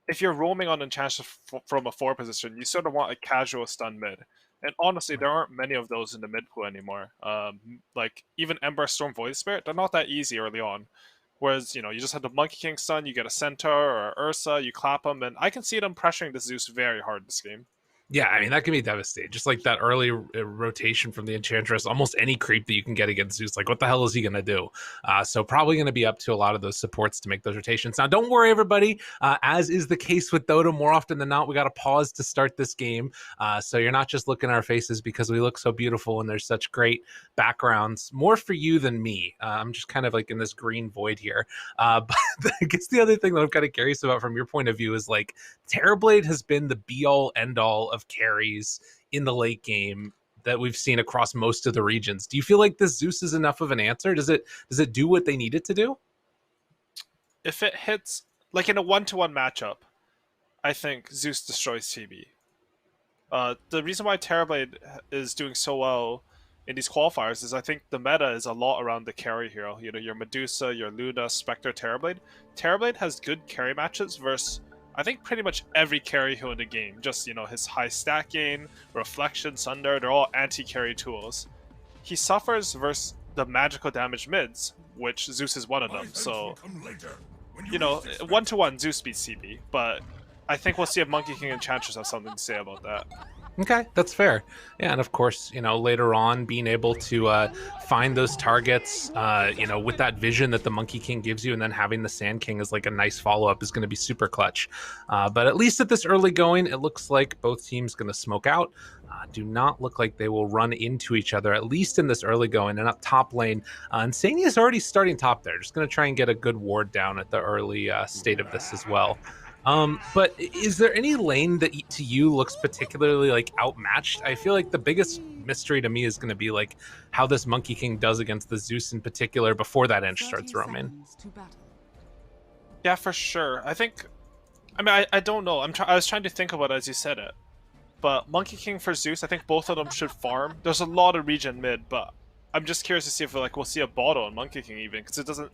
if you're roaming on Enchantress from a 4 position, you sort of want a casual stun mid. And honestly, there aren't many of those in the mid pool anymore. Like, even Ember, Storm, Void Spirit, they're not that easy early on. Whereas, you just have the Monkey King stun, you get a Centaur or Ursa, you clap them, and I can see them pressuring the Zeus very hard this game. Yeah, I mean, that can be devastating. Just like that early rotation from the Enchantress, almost any creep that you can get against Zeus, like what the hell is he going to do? So probably going to be up to a lot of those supports to make those rotations. Now, don't worry, everybody. As is the case with Dota, more often than not, we got to pause to start this game. So you're not just looking at our faces because we look so beautiful and there's such great backgrounds. More for you than me. I'm just kind of like in this green void here. But I guess the other thing that I'm kind of curious about from your point of view is like Terrorblade has been the be-all, end-all of carries in the late game that we've seen across most of the regions. Do you feel like this Zeus is enough of an answer? Does it do what they need it to do? If it hits, like in a 1-to-1 matchup, I think Zeus destroys TB. The reason why Terrorblade is doing so well in these qualifiers is I think the meta is a lot around the carry hero. Your Medusa, your Luna, Spectre, Terrorblade. Terrorblade has good carry matches versus I think pretty much every carry hero in the game. Just, his high stat gain, Reflection, Sunder, they're all anti-carry tools. He suffers versus the magical damage mids, which Zeus is one of them. So, 1-to-1, Zeus beats CB, but I think we'll see if Monkey King and Enchantress have something to say about that. Okay, that's fair. Yeah, and of course, later on, being able to find those targets, with that vision that the Monkey King gives you, and then having the Sand King as like a nice follow-up is going to be super clutch. But at least at this early going, it looks like both teams going to smoke out. Do not look like they will run into each other, at least in this early going. And up top lane, Insania is already starting top there. Just going to try and get a good ward down at the early state of this as well. But is there any lane that to you looks particularly like outmatched? I feel like the biggest mystery to me is going to be like how this Monkey King does against the Zeus in particular before that Ench starts roaming. Yeah, for sure. I don't know. I was trying to think about it as you said it. But Monkey King for Zeus, I think both of them should farm. There's a lot of region mid, but I'm just curious to see if we'll see a bottle on Monkey King even, because it doesn't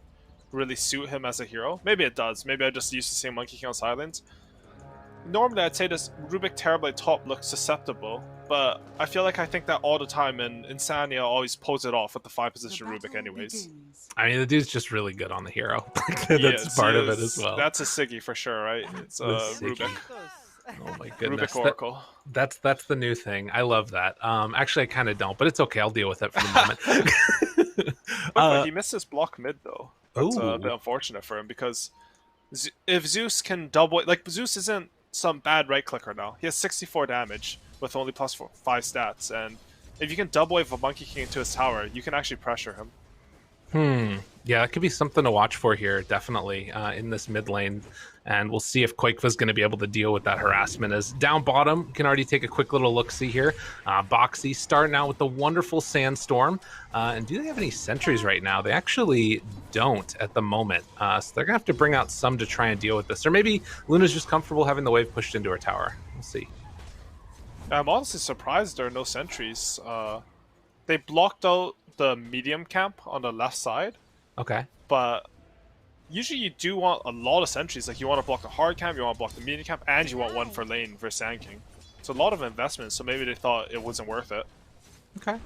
really suit him as a hero. Maybe it does. Maybe I just used to seeing Monkey King on sidelines. Normally, I'd say this Rubik Terrorblade top looks susceptible, but I think that all the time, and Insania always pulls it off with the 5-position Rubik anyways. I mean, the dude's just really good on the hero. That's part of it as well. That's a Siggy for sure, right? It's Rubik. Oh my goodness. Rubik Oracle. That's the new thing. I love that. Actually, I kind of don't, but it's okay. I'll deal with it for the moment. But he missed his block mid, though. That's a bit unfortunate for him, because if Zeus can double... Like, Zeus isn't some bad right-clicker now. He has 64 damage with only +5 stats, and if you can double wave a Monkey King into his tower, you can actually pressure him. Yeah, that could be something to watch for here, definitely, in this mid lane. And we'll see if Quakeva's going to be able to deal with that harassment. As down bottom, you can already take a quick little look-see here. Boxy starting out with the wonderful Sandstorm. And do they have any sentries right now? They actually don't at the moment. So they're going to have to bring out some to try and deal with this. Or maybe Luna's just comfortable having the wave pushed into her tower. We'll see. I'm honestly surprised there are no sentries. They blocked out the medium camp on the left side. Okay. But usually you do want a lot of sentries. Like you want to block the hard camp, you want to block the medium camp, and you want one for lane for Sand King. It's a lot of investment, so maybe they thought it wasn't worth it. Okay.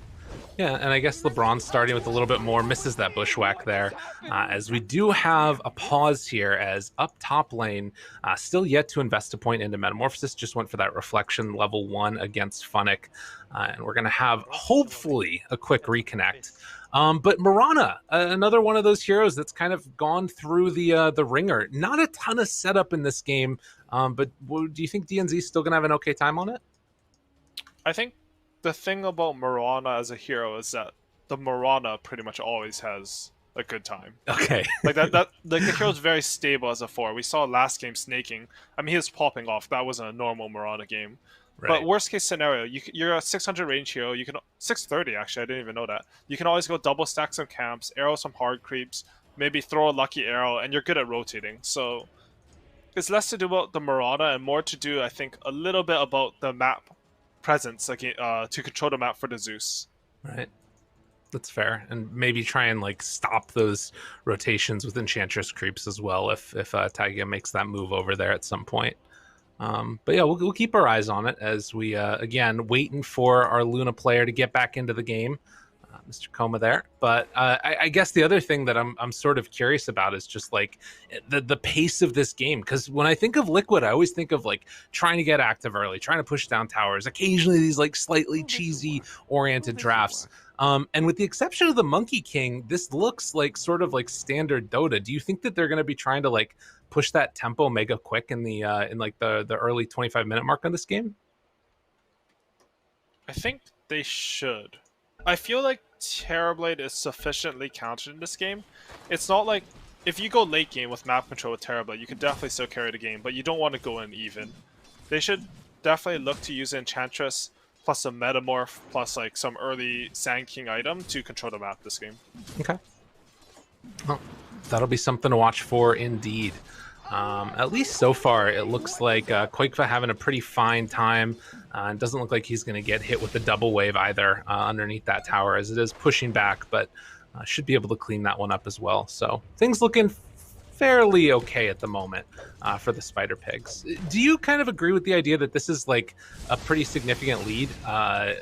Yeah, and I guess LeBron's starting with a little bit more, misses that bushwhack there, as we do have a pause here as up top lane, still yet to invest a point into Metamorphosis, just went for that reflection level 1 against Funnick, and we're going to have, hopefully, a quick reconnect. But Mirana, another one of those heroes that's kind of gone through the ringer. Not a ton of setup in this game, but do you think DNZ is still going to have an okay time on it? I think the thing about Mirana as a hero is that the Mirana pretty much always has a good time. Okay. like the hero's very stable as a 4. We saw last game snaking. I mean, he was popping off. That wasn't a normal Mirana game. Right. But worst case scenario, you're a 600 range hero. You can 630 actually. I didn't even know that. You can always go double stack some camps, arrow some hard creeps, maybe throw a lucky arrow, and you're good at rotating. So it's less to do about the Mirana and more to do, I think, a little bit about the map presence, like to control the map for the Zeus. Right. That's fair, and maybe try and like stop those rotations with Enchantress creeps as well if Taiga makes that move over there at some point. But yeah, we'll keep our eyes on it as we, again, waiting for our Luna player to get back into the game. Mr. Coma there. But I guess the other thing that I'm sort of curious about is just like the pace of this game. Because when I think of Liquid, I always think of like trying to get active early, trying to push down towers, occasionally these like slightly cheesy oriented drafts. And with the exception of the Monkey King, this looks like sort of like standard Dota. Do you think that they're going to be trying to like push that tempo mega quick in the like the early 25-minute mark on this game? I think they should. I feel like Terrorblade is sufficiently countered in this game. It's not like if you go late game with map control with Terrorblade, you can definitely still carry the game, but you don't want to go in even. They should definitely look to use Enchantress plus a Metamorph plus like some early Sand King item to control the map this game. Okay. Well, that'll be something to watch for indeed. At least so far, it looks like Quakeva having a pretty fine time. It doesn't look like he's going to get hit with the double wave either underneath that tower as it is pushing back, but should be able to clean that one up as well. So things looking fairly okay at the moment for the Spider Pigs. Do you kind of agree with the idea that this is like a pretty significant lead,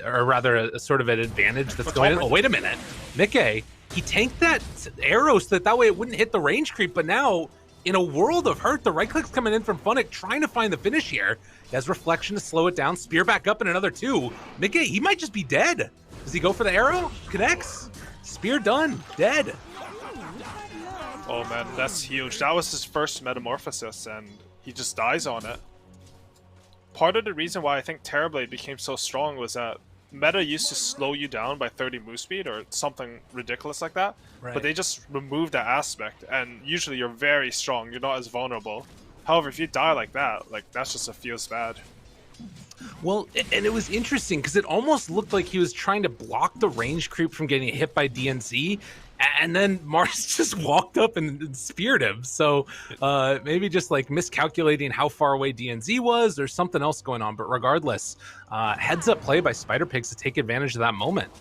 or rather a sort of an advantage that's going in? Oh, wait a minute. Mickey, he tanked that arrow so that way it wouldn't hit the range creep, but now in a world of hurt, the right click's coming in from Funnick, trying to find the finish here. He has Reflection to slow it down. Spear back up in another 2. Mickey, he might just be dead. Does he go for the arrow? Connects. Spear done. Dead. Oh man, that's huge. That was his first Metamorphosis, and he just dies on it. Part of the reason why I think Terrorblade became so strong was that meta used to slow you down by 30 move speed or something ridiculous like that, right. But they just removed that aspect, and usually you're very strong, you're not as vulnerable. However, if you die like that, that's just feels bad. Well, and it was interesting because it almost looked like he was trying to block the range creep from getting hit by DNZ, and then Mars just walked up and speared him. So maybe just like miscalculating how far away DNZ was or something else going on. But regardless, heads up play by Spider Pigs to take advantage of that moment.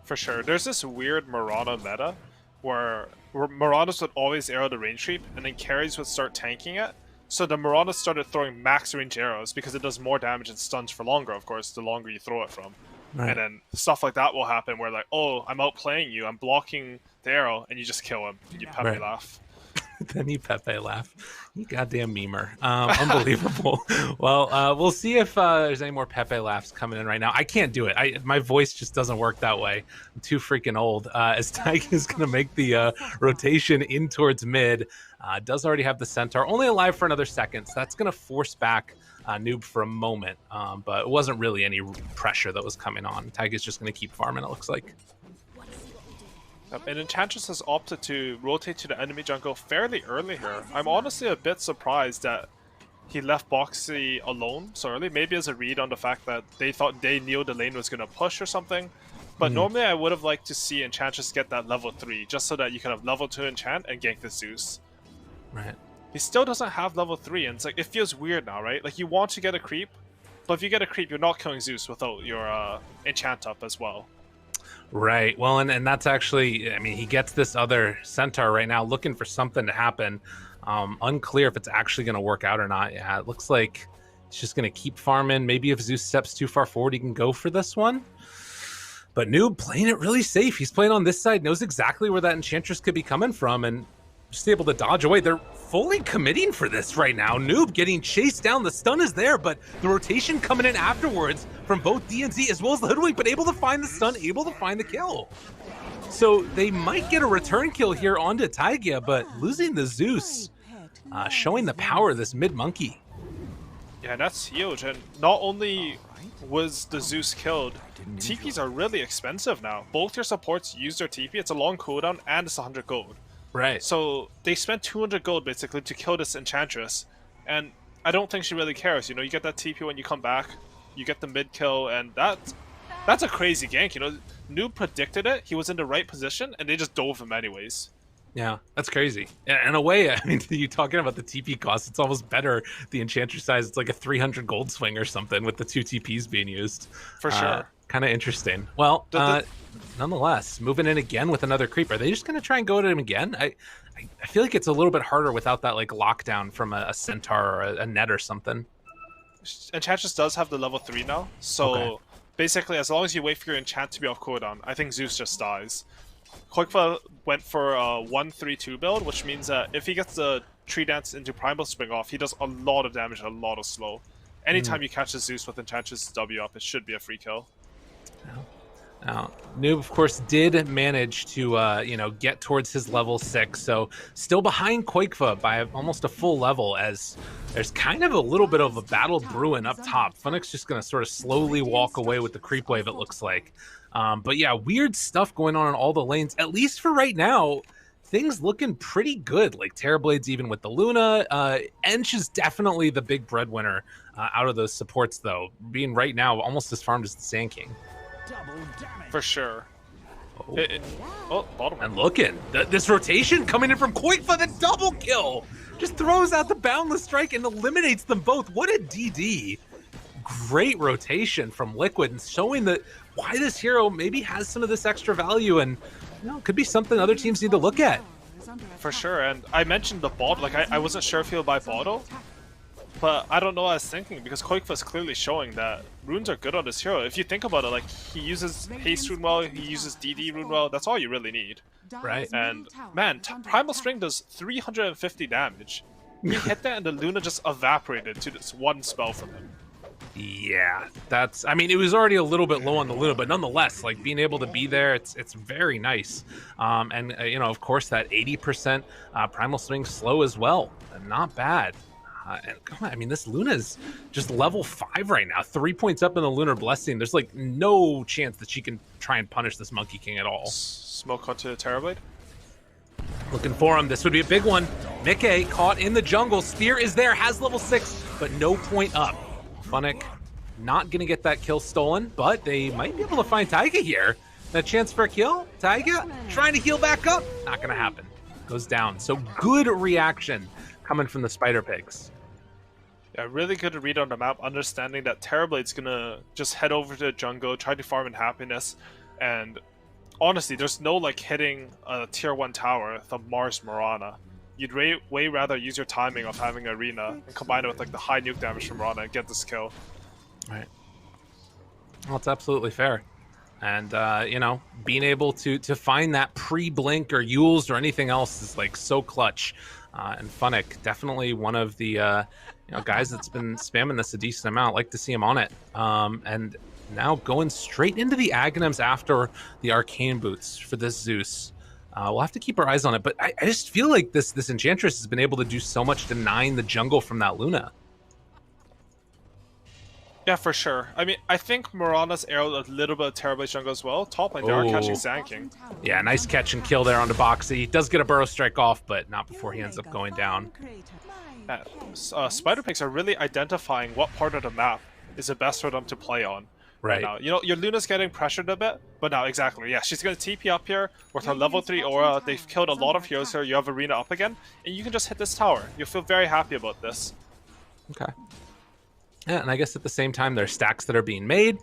For sure. There's this weird Mirana meta where Miranas would always arrow the range creep and then carries would start tanking it. So the Mirana started throwing max range arrows because it does more damage and stuns for longer, of course, the longer you throw it from. Right. And then stuff like that will happen where like, oh, I'm outplaying you, I'm blocking the arrow, and you just kill him. You Pepe laugh. Then you Pepe laugh. You goddamn memer. Unbelievable. Well, we'll see if there's any more Pepe laughs coming in right now. I can't do it. My voice just doesn't work that way. I'm too freaking old. As Taiga is going to make the rotation in towards mid. Does already have the Centaur. Only alive for another second. So that's going to force back Noob for a moment. But it wasn't really any pressure that was coming on. Taiga's just going to keep farming, it looks like. And Enchantress has opted to rotate to the enemy jungle fairly early here. I'm honestly a bit surprised that he left Boxy alone so early. Maybe as a read on the fact that they knew the lane was going to push or something. But normally I would have liked to see Enchantress get that level 3, just so that you can have level 2 enchant and gank the Zeus. Right. He still doesn't have level 3, and it's like, it feels weird now, right? Like, you want to get a creep, but if you get a creep, you're not killing Zeus without your enchant up as well. Right. Well, and that's actually, I mean, he gets this other Centaur right now looking for something to happen. Unclear if it's actually going to work out or not. Yeah, it looks like it's just going to keep farming. Maybe if Zeus steps too far forward, he can go for this one. But Noob playing it really safe. He's playing on this side, knows exactly where that Enchantress could be coming from, and just able to dodge away. They're fully committing for this right now. Noob getting chased down. The stun is there, but the rotation coming in afterwards from both DNZ as well as the Hoodwink, but able to find the stun, able to find the kill. So they might get a return kill here onto Taiga, but losing the Zeus, showing the power of this mid-monkey. Yeah, that's huge. And not only was the Zeus killed, TPs are really expensive now. Both your supports use their TP. It's a long cooldown and it's 100 gold. Right. So they spent 200 gold basically to kill this Enchantress. And I don't think she really cares. You know, you get that TP when you come back, you get the mid kill, and that's a crazy gank. You know, Noob predicted it. He was in the right position, and they just dove him anyways. Yeah, that's crazy. In a way, I mean, you talking about the TP cost, it's almost better. The Enchantress size, it's like a 300 gold swing or something with the 2 TPs being used. For sure. Kind of interesting. Well, nonetheless, moving in again with another creep. Are they just going to try and go at him again? I feel like it's a little bit harder without that like lockdown from a Centaur or a net or something. Enchantress does have the level 3 now, so basically as long as you wait for your enchant to be off cooldown, I think Zeus just dies. Koikfa went for a 1-3-2 build, which means that if he gets the Tree Dance into Primal Spring off, he does a lot of damage and a lot of slow. Anytime you catch a Zeus with Enchantress W up, it should be a free kill. Now, Noob, of course, did manage to, get towards his level 6, so still behind Koikfa by almost a full level, as there's kind of a little bit of a battle brewing up top. Funnick's just going to sort of slowly walk away with the creep wave, it looks like. But yeah, weird stuff going on in all the lanes, at least for right now. Things looking pretty good, like Terrablade's even with the Luna. Ench is definitely the big breadwinner out of those supports, though, being right now almost as farmed as the Sand King. For sure. Bottom. And looking, this rotation coming in from Koikfa, the double kill! Just throws out the Boundless Strike and eliminates them both. What a DD. Great rotation from Liquid and showing that why this hero maybe has some of this extra value and could be something other teams need to look at. For sure, and I mentioned the bot, like I wasn't sure if he'll buy bottle, but I don't know what I was thinking because Koikfa is clearly showing that runes are good on this hero. If you think about it, like he uses haste rune well, he uses DD rune well, that's all you really need. Right. And man, Primal String does 350 damage. He hit that and the Luna just evaporated to this one spell from him. Yeah, I mean, it was already a little bit low on the Luna, but nonetheless, like being able to be there, it's very nice. And of course, that 80% Primal Swing slow as well, not bad. And come on, I mean, this Luna is just level 5 right now, 3 points up in the Lunar Blessing. There's like no chance that she can try and punish this Monkey King at all. Smoke onto the Terrorblade. Looking for him. This would be a big one. Mickey caught in the jungle. Spear is there, has level 6, but no point up. Funnick not going to get that kill stolen, but they might be able to find Taiga here. That chance for a kill. Taiga trying to heal back up. Not going to happen. Goes down. So good reaction coming from the Spider Pigs. Yeah, really good to read on the map, understanding that Terrorblade's going to just head over to the jungle, try to farm in happiness, and honestly, there's no like hitting a tier 1 tower, the Mars Mirana. You'd way rather use your timing of having Arena and combine it with like the high nuke damage from Mirana and get this kill. Right. Well, it's absolutely fair. And, being able to find that pre-blink or Yules or anything else is like so clutch. And Funnick, definitely one of the guys that's been spamming this a decent amount. Like to see him on it. And now going straight into the Aghanims after the Arcane Boots for this Zeus. We'll have to keep our eyes on it, but I just feel like this Enchantress has been able to do so much denying the jungle from that Luna. Yeah, for sure. I mean, I think Mirana's arrowed a little bit of Terrorblade jungle as well. Top lane, they are catching Sand King. Yeah, nice catch and kill there onto Boxy. Does get a Burrow Strike off, but not before he ends up going down. Spider Pigs are really identifying what part of the map is the best for them to play on. Right. Now, you know, your Luna's getting pressured a bit, but now, exactly, yeah, she's going to TP up here with her level 3 aura. They've killed a lot of heroes here. You have Arena up again, and you can just hit this tower. You'll feel very happy about this. Okay. Yeah, and I guess at the same time, there's stacks that are being made,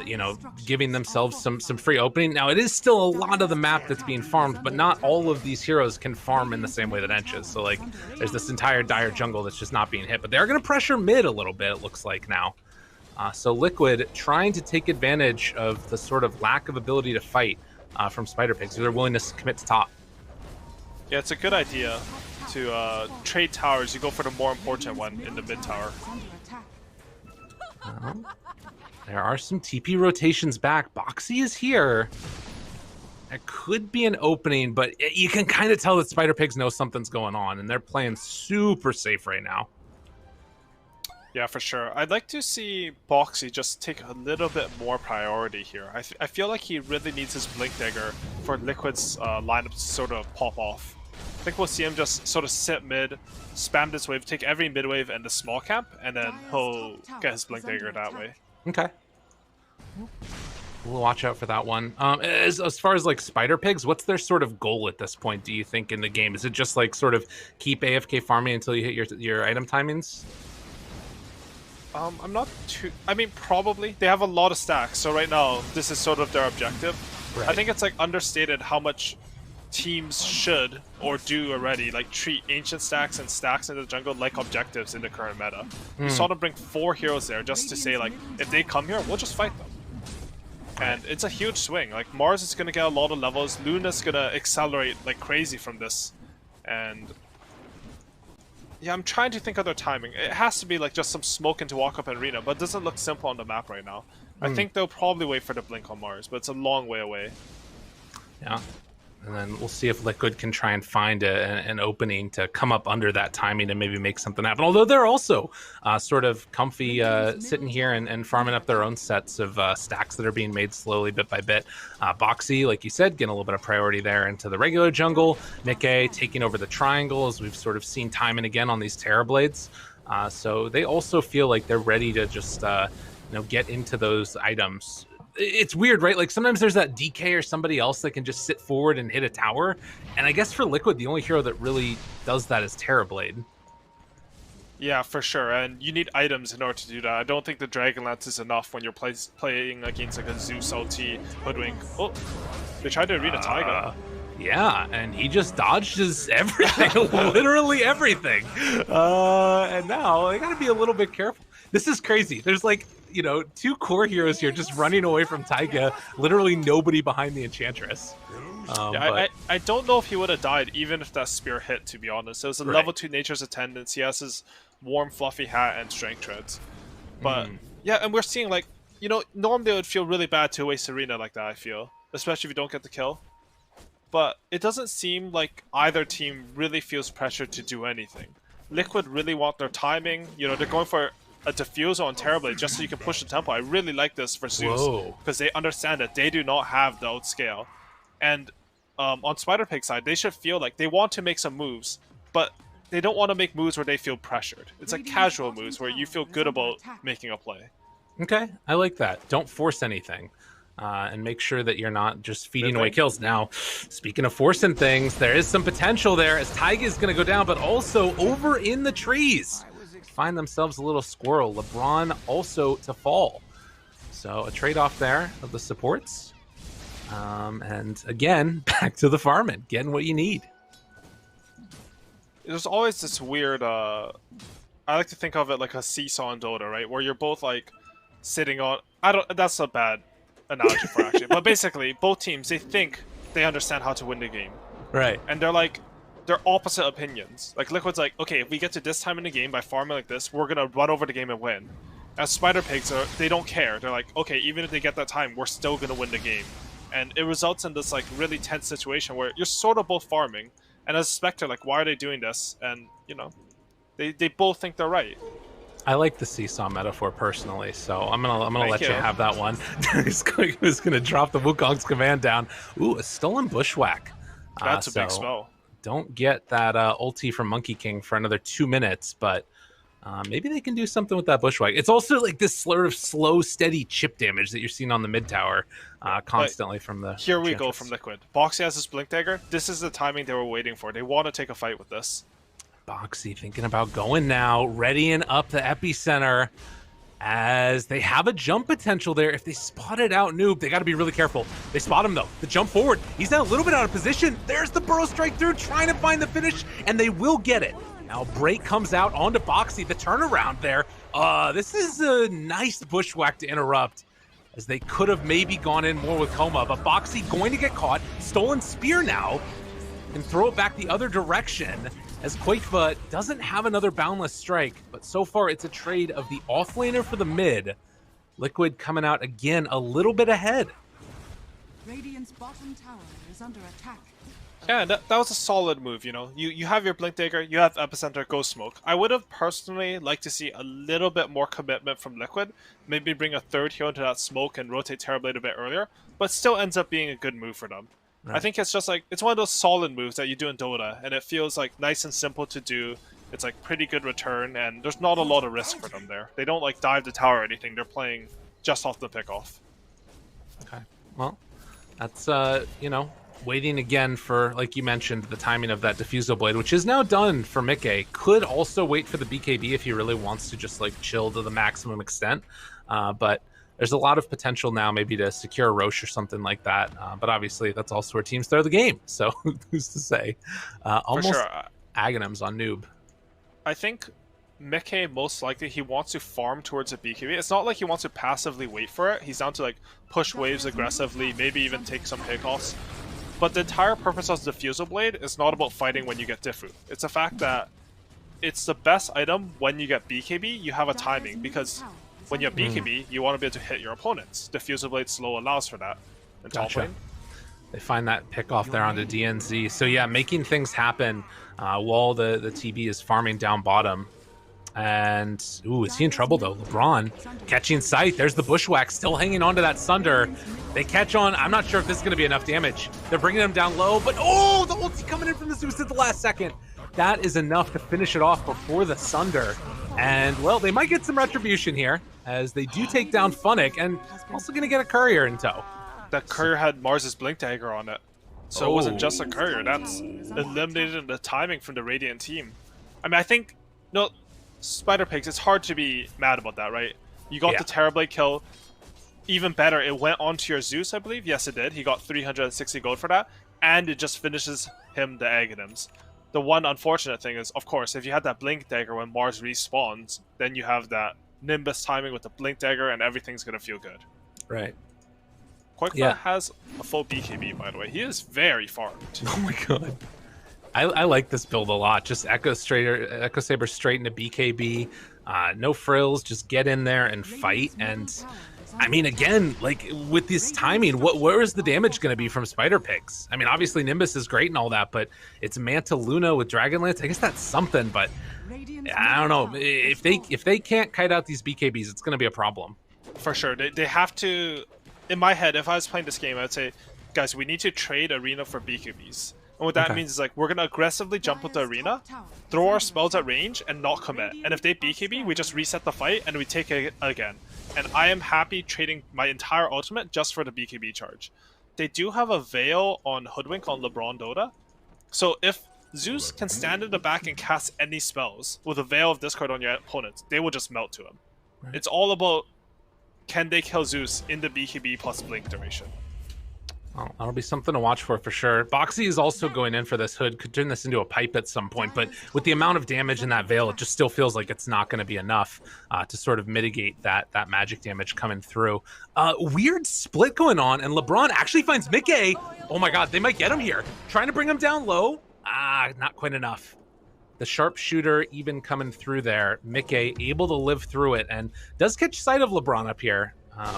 you know, giving themselves some free opening. Now, it is still a lot of the map that's being farmed, but not all of these heroes can farm in the same way that Ench is. So, like, there's this entire dire jungle that's just not being hit. But they're going to pressure mid a little bit, it looks like now. So Liquid trying to take advantage of the sort of lack of ability to fight from Spider Pigs. They're willing to commit to top. Yeah, it's a good idea to trade towers. You go for the more important one in the mid tower. There are some TP rotations back. Boxy is here. There could be an opening, but you can kind of tell that Spider Pigs know something's going on, and they're playing super safe right now. Yeah, for sure. I'd like to see Boxy just take a little bit more priority here. I feel like he really needs his Blink Dagger for Liquid's lineup to sort of pop off. I think we'll see him just sort of sit mid, spam this wave, take every mid wave and the small camp, and then he'll get his Blink Dagger that way. Okay. We'll watch out for that one. As far as like Spider Pigs, what's their sort of goal at this point, do you think, in the game? Is it just like sort of keep AFK farming until you hit your item timings? I'm not too... I mean, probably. They have a lot of stacks, so right now, this is sort of their objective. Right. I think it's like understated how much teams should or do already like treat ancient stacks and stacks in the jungle like objectives in the current meta. You saw them bring 4 heroes there just to say like, if they come here, we'll just fight them. And it's a huge swing. Like Mars is gonna get a lot of levels, Luna's gonna accelerate like crazy from this. And yeah, I'm trying to think of their timing. It has to be like just some smoke into walk up arena, but it doesn't look simple on the map right now. I think they'll probably wait for the blink on Mars, but it's a long way away. Yeah. And then we'll see if Liquid can try and find an opening to come up under that timing and maybe make something happen. Although they're also sort of comfy sitting here and farming up their own sets of stacks that are being made slowly bit by bit. Boxy, like you said, getting a little bit of priority there into the regular jungle. Nikke taking over the triangle, as we've sort of seen time and again on these Terrorblades. So they also feel like they're ready to just get into those items. It's weird, right? Like sometimes there's that DK or somebody else that can just sit forward and hit a tower. And I guess for Liquid, the only hero that really does that is Terrorblade. Yeah, for sure. And you need items in order to do that. I don't think the Dragonlance is enough when you're playing against like a Zeus LT Hoodwink. Oh, they tried to Arena Taiga. Yeah, and he just dodges everything, literally everything. And now they gotta be a little bit careful. This is crazy. There's like, 2 core heroes here just running away from Taiga. Literally nobody behind the Enchantress. I don't know if he would have died even if that spear hit, to be honest. It was a level 2 Nature's Attendance. He has his warm, fluffy hat and strength treads. But, yeah, and we're seeing, like, normally it would feel really bad to waste Arena like that, I feel. Especially if you don't get the kill. But it doesn't seem like either team really feels pressured to do anything. Liquid really want their timing. They're going for a diffuser on Terrorblade just so you can push the tempo. I really like this for Zeus because they understand that they do not have the outscale. And on Spider Pig side, they should feel like they want to make some moves, but they don't want to make moves where they feel pressured. It's like casual moves where you feel good about making a play. Okay, I like that. Don't force anything. And make sure that you're not just feeding away kills. Now, speaking of forcing things, there is some potential there as Taiga is going to go down, but also over in the trees. Find themselves a little squirrel. LeBron also to fall. So a trade-off there of the supports. And again, back to the farming. Getting what you need. There's always this weird... I like to think of it like a seesaw in Dota, right? Where you're both like sitting on... That's a bad analogy for actually. But basically, both teams, they think they understand how to win the game. Right. And they're opposite opinions. Like Liquid's like, okay, if we get to this time in the game by farming like this, we're gonna run over the game and win. As Spider Pigs they don't care. They're like, okay, even if they get that time, we're still gonna win the game. And it results in this like really tense situation where you're sort of both farming. And as a Spectre, like, why are they doing this? And they both think they're right. I like the seesaw metaphor personally, so I'm gonna let you you. have that one. He's gonna drop the Wukong's command down. Ooh, a stolen bushwhack. That's a big so spell. Don't get that ulti from Monkey King for another 2 minutes, but maybe they can do something with that bushwhack. It's also like this sort of slow, steady chip damage that you're seeing on the mid tower constantly from the. Here we go from Liquid. Boxy has his Blink Dagger. This is the timing they were waiting for. They want to take a fight with this. Boxy thinking about going now, readying up the epicenter as they have a jump potential there. If they spot it out, Noob, they got to be really careful. They spot him though. The jump forward. He's now a little bit out of position. There's the burrow strike through, trying to find the finish, and they will get it. Now Break comes out onto Boxy. The turnaround there. This is a nice bushwhack to interrupt, as they could have maybe gone in more with Coma, but Boxy going to get caught. Stolen spear now, and throw it back the other direction, as Quakefa doesn't have another boundless strike, but so far it's a trade of the offlaner for the mid. Liquid coming out again a little bit ahead. Radiant's bottom tower is under attack. Yeah, that was a solid move, you know. You have your Blink Dagger, you have Epicenter, go smoke. I would have personally liked to see a little bit more commitment from Liquid. Maybe bring a third hero into that smoke and rotate Terrorblade a bit earlier, but still ends up being a good move for them. Right. I think it's just like, it's one of those solid moves that you do in Dota, and it feels like nice and simple to do. It's like pretty good return, and there's not a lot of risk for them there. They don't like dive the tower or anything, they're playing just off the pickoff. Okay, well, that's, you know, waiting again for, like you mentioned, the timing of that Diffusal Blade, which is now done for Mickey. Could also wait for the BKB if he really wants to just like chill to the maximum extent, but there's a lot of potential now maybe to secure a Roche or something like that. But obviously, that's also where teams throw the game. So who's to say? Almost sure. Aghanims on Noob. I think Mickey, most likely, he wants to farm towards a BKB. It's not like he wants to passively wait for it. He's down to like push waves aggressively, maybe even take some pickoffs. But the entire purpose of the Diffusal Blade is not about fighting when you get Diffu. It's the fact that it's the best item when you get BKB, you have a timing, because when you have BKB, you want to be able to hit your opponents. Diffusal Blade slow allows for that. In top lane. They find that pick off there onto DNZ. So yeah, making things happen while the TB is farming down bottom. And, ooh, is he in trouble though? LeBron catching sight. There's the bushwhack still hanging onto that Sunder. They catch on. I'm not sure if this is going to be enough damage. They're bringing him down low, but oh, the ulti coming in from the Zeus at the last second. That is enough to finish it off before the Sunder. And, well, they might get some retribution here, as they do take down Funnick, and also going to get a courier in tow. That courier had Mars's Blink Dagger on it. So it wasn't just a courier. That's eliminated the timing from the Radiant team. I mean, I think, no, Spider Pigs, it's hard to be mad about that, right? You got the Terrorblade kill. Even better, it went onto your Zeus, I believe. Yes, it did. He got 360 gold for that. And it just finishes him the Aghanims. The one unfortunate thing is, of course, if you had that Blink Dagger when Mars respawns, then you have that Nimbus timing with the Blink Dagger and everything's going to feel good. Right. Quakefa has a full BKB, by the way. He is very farmed. Oh my god. I like this build a lot. Just Echo Saber straight into BKB. No frills, just get in there and fight. And I mean, again, like with this timing, where is the damage going to be from Spider Pigs? I mean, obviously Nimbus is great and all that, but it's Manta Luna with Dragonlance. I guess that's something, but I don't know. If they can't kite out these BKBs, it's going to be a problem. For sure. They have to... In my head, if I was playing this game, I would say, guys, we need to trade Arena for BKBs. And what that means is, like, we're going to aggressively jump with the Arena, throw our spells at range, and not commit. And if they BKB, we just reset the fight, and we take it again. And I am happy trading my entire ultimate just for the BKB charge. They do have a Veil on Hoodwink on LeBron Dota. So if Zeus can stand in the back and cast any spells with a Veil of Discord on your opponent, they will just melt to him. Right. It's all about, can they kill Zeus in the BKB plus Blink duration? Well, that'll be something to watch for sure. Boxy is also going in for this Hood. Could turn this into a pipe at some point, but with the amount of damage in that Veil, it just still feels like it's not going to be enough to sort of mitigate that magic damage coming through. Weird split going on, and LeBron actually finds Mickey. Oh my god, they might get him here. Trying to bring him down low. Not quite enough. The sharpshooter even coming through there. Mickey able to live through it and does catch sight of LeBron up here,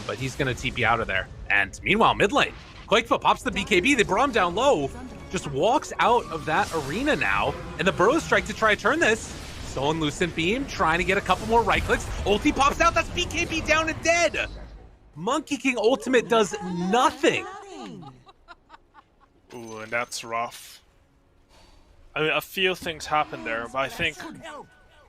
but he's going to TP out of there. And meanwhile, mid lane. Quakefa pops the BKB, they brought him down low, just walks out of that arena now, and the Burrow Strike to try to turn this. Stolen Lucent Beam, trying to get a couple more right clicks. Ulti pops out, that's BKB down and dead! Monkey King ultimate does nothing. Ooh, and that's rough. I mean, a few things happened there, but I think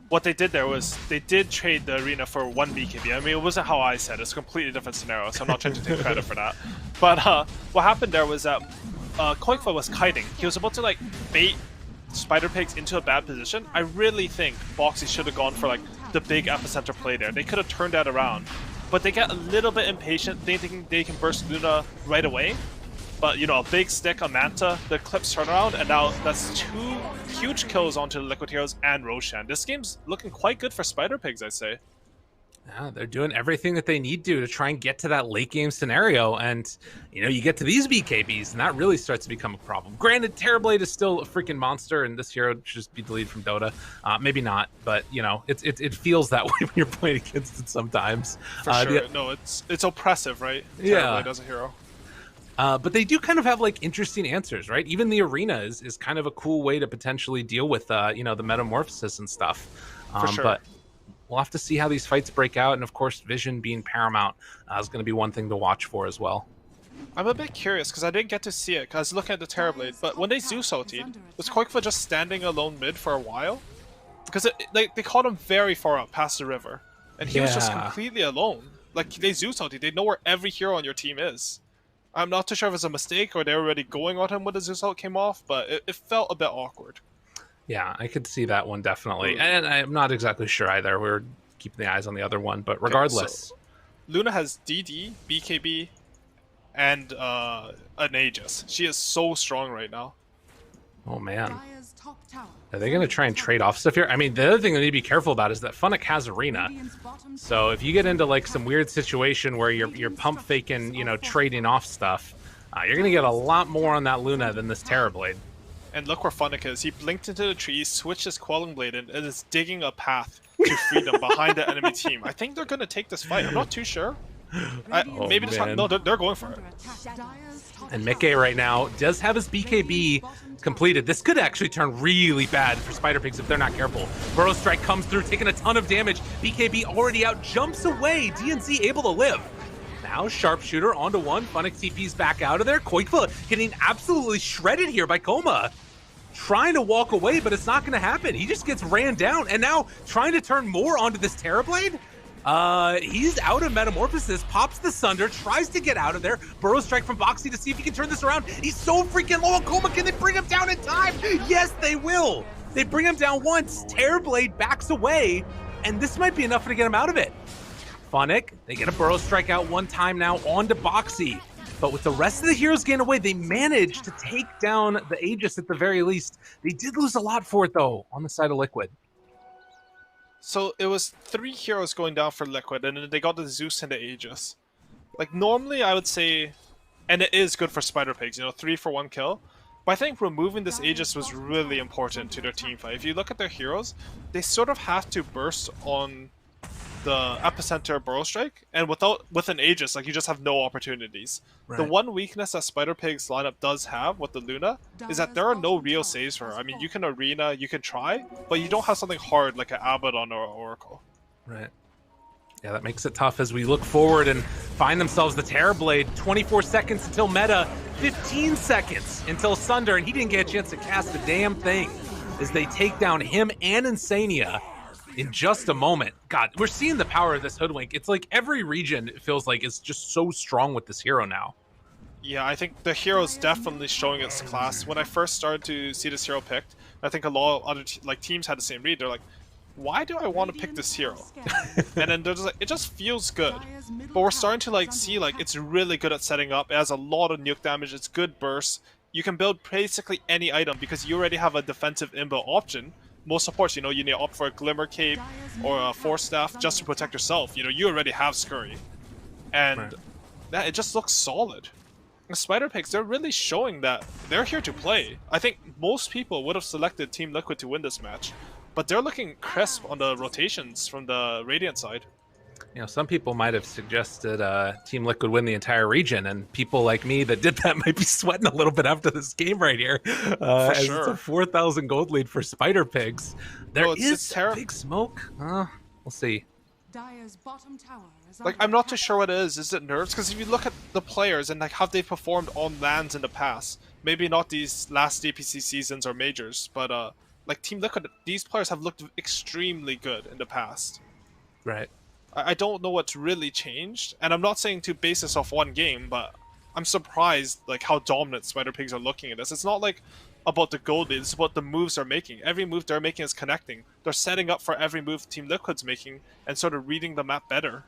what they did there was they did trade the arena for 1 BKB. I mean, it wasn't how I said it. It's a completely different scenario, so I'm not trying to take credit for that. But what happened there was that Koikfa was kiting. He was about to like bait Spider Pigs into a bad position. I really think Boxy should have gone for like the big epicenter play there. They could have turned that around. But they get a little bit impatient, thinking they can burst Luna right away. But, you know, a big stick on Manta, the clips turn around, and now that's 2 huge kills onto the Liquid Heroes and Roshan. This game's looking quite good for Spider Pigs, I'd say. Yeah, they're doing everything that they need to try and get to that late game scenario. And, you know, you get to these BKBs, and that really starts to become a problem. Granted, Terrorblade is still a freaking monster, and this hero should just be deleted from Dota. Maybe not, but, you know, it feels that way when you're playing against it sometimes. For sure. No, it's oppressive, right? Yeah. Terrorblade as a hero. But they do kind of have like interesting answers, right? Even the arena is kind of a cool way to potentially deal with, you know, the metamorphosis and stuff. For sure. But we'll have to see how these fights break out. And of course, Vision being paramount is going to be one thing to watch for as well. I'm a bit curious because I didn't get to see it because I was looking at the Terrorblade. But when they Zeus ultied, was Koikfa just standing alone mid for a while? Because they caught him very far up past the river. And he was just completely alone. Like, they Zeus ultied. They know where every hero on your team is. I'm not too sure if it's a mistake or they were already going on him when the Zeus ult came off, but it felt a bit awkward. Yeah, I could see that one definitely. And I'm not exactly sure either. We were keeping the eyes on the other one, but regardless. So Luna has DD, BKB, and an Aegis. She is so strong right now. Oh, man. Are they going to try and trade off stuff here? I mean, the other thing they need to be careful about is that Funnick has Arena. So if you get into like some weird situation where you're pump faking, you know, trading off stuff, you're going to get a lot more on that Luna than this Terrorblade. And look where Funnick is. He blinked into the trees, switched his Quelling Blade, and is digging a path to freedom behind the enemy team. I think they're going to take this fight. I'm not too sure. Maybe this time, no, they're going for it. And Mickey right now does have his BKB completed. This could actually turn really bad for Spider Pigs if they're not careful. Burrow Strike comes through, taking a ton of damage. BKB already out, jumps away. DNC able to live. Now Sharpshooter onto one. Funnick TP's back out of there. Koikfa getting absolutely shredded here by Koma. Trying to walk away, but it's not going to happen. He just gets ran down. And now trying to turn more onto this Terrorblade. He's out of Metamorphosis, pops the Sunder, tries to get out of there. Burrow Strike from Boxy to see if he can turn this around. He's so freaking low on Koma. Can they bring him down in time? Yes, they will. They bring him down once. Terrorblade backs away, and this might be enough to get him out of it. Funnick, they get a Burrow Strike out one time now onto Boxy. But with the rest of the heroes getting away, they managed to take down the Aegis at the very least. They did lose a lot for it, though, on the side of Liquid. So it was 3 heroes going down for Liquid, and then they got the Zeus and the Aegis. Like, normally I would say, and it is good for Spider Pigs, you know, 3 for 1 kill. But I think removing this Aegis was really important to their team fight. If you look at their heroes, they sort of have to burst on the epicenter Burrow Strike, and with an Aegis, like, you just have no opportunities. Right. The one weakness that Spider Pig's lineup does have with the Luna is that there are no real saves for her. I mean, you can Arena, you can try, but you don't have something hard like an Abaddon or Oracle. Right. Yeah, that makes it tough as we look forward and find themselves the Terrorblade. 24 seconds until meta, 15 seconds until Sunder, and he didn't get a chance to cast the damn thing as they take down him and Insania in just a moment. God, we're seeing the power of this Hoodwink. It's like every region, it feels like, is just so strong with this hero now. Yeah, I think the hero's definitely showing its class. When I first started to see this hero picked, I think a lot of other teams had the same read. They're like, why do I want to pick this hero? And then they're just like, it just feels good. But we're starting to like see like it's really good at setting up. It has a lot of nuke damage. It's good bursts. You can build basically any item because you already have a defensive inbuilt option. Most supports, you know, you need to opt for a Glimmer Cape or a Force Staff just to protect yourself. You know, you already have Scurry. And that it just looks solid. The Spider Pigs, they're really showing that they're here to play. I think most people would have selected Team Liquid to win this match. But they're looking crisp on the rotations from the Radiant side. You know, some people might have suggested Team Liquid win the entire region, and people like me that did that might be sweating a little bit after this game right here. As sure. It's a 4,000 gold lead for Spider Pigs. There is big smoke. We'll see. Dire's bottom tower is Like, I'm not too sure what it is. Is it nerves? Because if you look at the players and like how they've performed on lands in the past, maybe not these last DPC seasons or majors, but like Team Liquid, these players have looked extremely good in the past. Right. I don't know what's really changed, and I'm not saying to base this off one game, but I'm surprised like how dominant Spider Pigs are looking at this. It's not like about the gold lead, it's about the moves they're making. Every move they're making is connecting. They're setting up for every move Team Liquid's making and sort of reading the map better.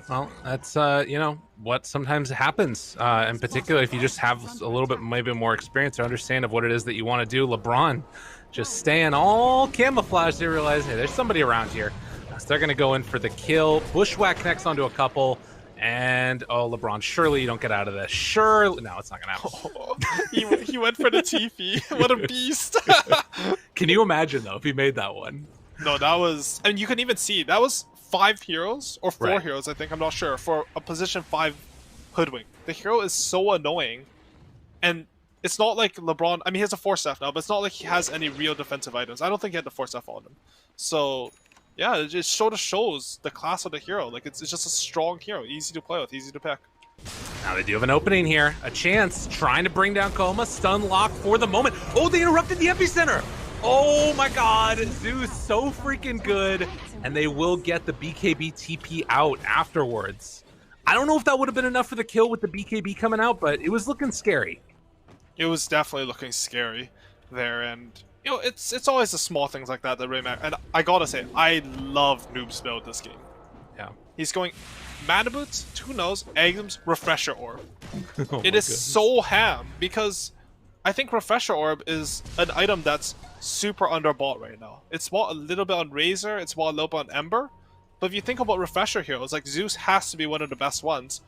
Well, that's you know, what sometimes happens. In particular, if you just have a little bit maybe more experience or understand of what it is that you want to do. LeBron just staying all camouflaged. They realize, hey, there's somebody around here. So they're going to go in for the kill. Bushwhack connects onto a couple. And, oh, LeBron, surely you don't get out of this. Surely. No, it's not going to happen. He went for the TP. What a beast. Can you imagine, though, if he made that one? No, that was... And you can even see, that was 5 heroes, or 4 heroes, I think, I'm not sure, for a position 5 Hoodwink. The hero is so annoying. And it's not like LeBron... I mean, he has a Force Staff now, but it's not like he has any real defensive items. I don't think he had the Force Staff on him. So... yeah, it just sort of shows the class of the hero. Like, it's just a strong hero. Easy to play with, easy to pick. Now they do have an opening here. A chance, trying to bring down Coma. Stun lock for the moment. Oh, they interrupted the epicenter. Oh my god, Zeus so freaking good. And they will get the BKB TP out afterwards. I don't know if that would have been enough for the kill with the BKB coming out, but it was looking scary. It was definitely looking scary there, and... you know, it's always the small things like that that really matter. And I gotta say, I love Noob's build this game. Yeah. He's going Mana Boots, 2 Nose, Agams, Refresher Orb. Oh it is so ham, because I think Refresher Orb is an item that's super underbought right now. It's bought a little bit on Razor, it's bought a little bit on Ember, but if you think about Refresher heroes, like Zeus has to be one of the best ones.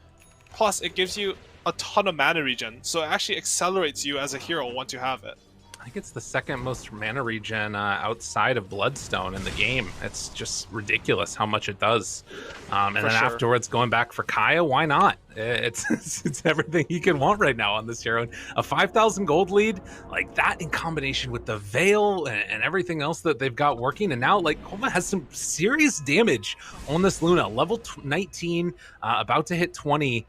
Plus, it gives you a ton of mana regen, so it actually accelerates you as a hero once you have it. I think it's the second most mana regen outside of Bloodstone in the game. It's just ridiculous how much it does. And then afterwards, going back for Kaya, why not? It's everything you can want right now on this hero. A 5,000 gold lead, like that in combination with the Veil and everything else that they've got working. And now, like, Koma has some serious damage on this Luna. Level 19, about to hit 20.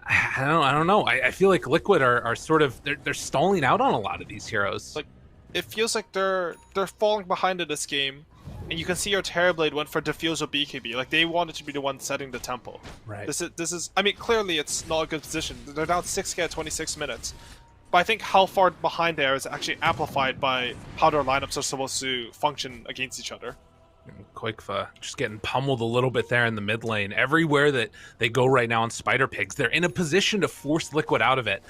I don't know. I feel like Liquid are sort of they're stalling out on a lot of these heroes. Like, it feels like they're falling behind in this game, and you can see your Terrorblade went for Diffusal BKB. Like, they wanted to be the one setting the tempo. Right. This is. I mean, clearly it's not a good position. They're down 6k at 26 minutes, but I think how far behind they are is actually amplified by how their lineups are supposed to function against each other. Quickfa just getting pummeled a little bit there in the mid lane. Everywhere that they go right now on Spider Pigs, they're in a position to force Liquid out of it.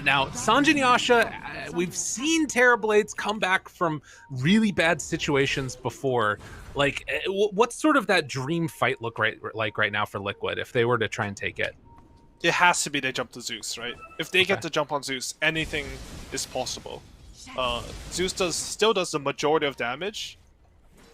Now, Sanjin Yasha, we've seen Terrorblades come back from really bad situations before. Like, what's sort of that dream fight look like right now for Liquid if they were to try and take it? It has to be they jump to Zeus, right? If they get to jump on Zeus, anything is possible. Zeus still does the majority of damage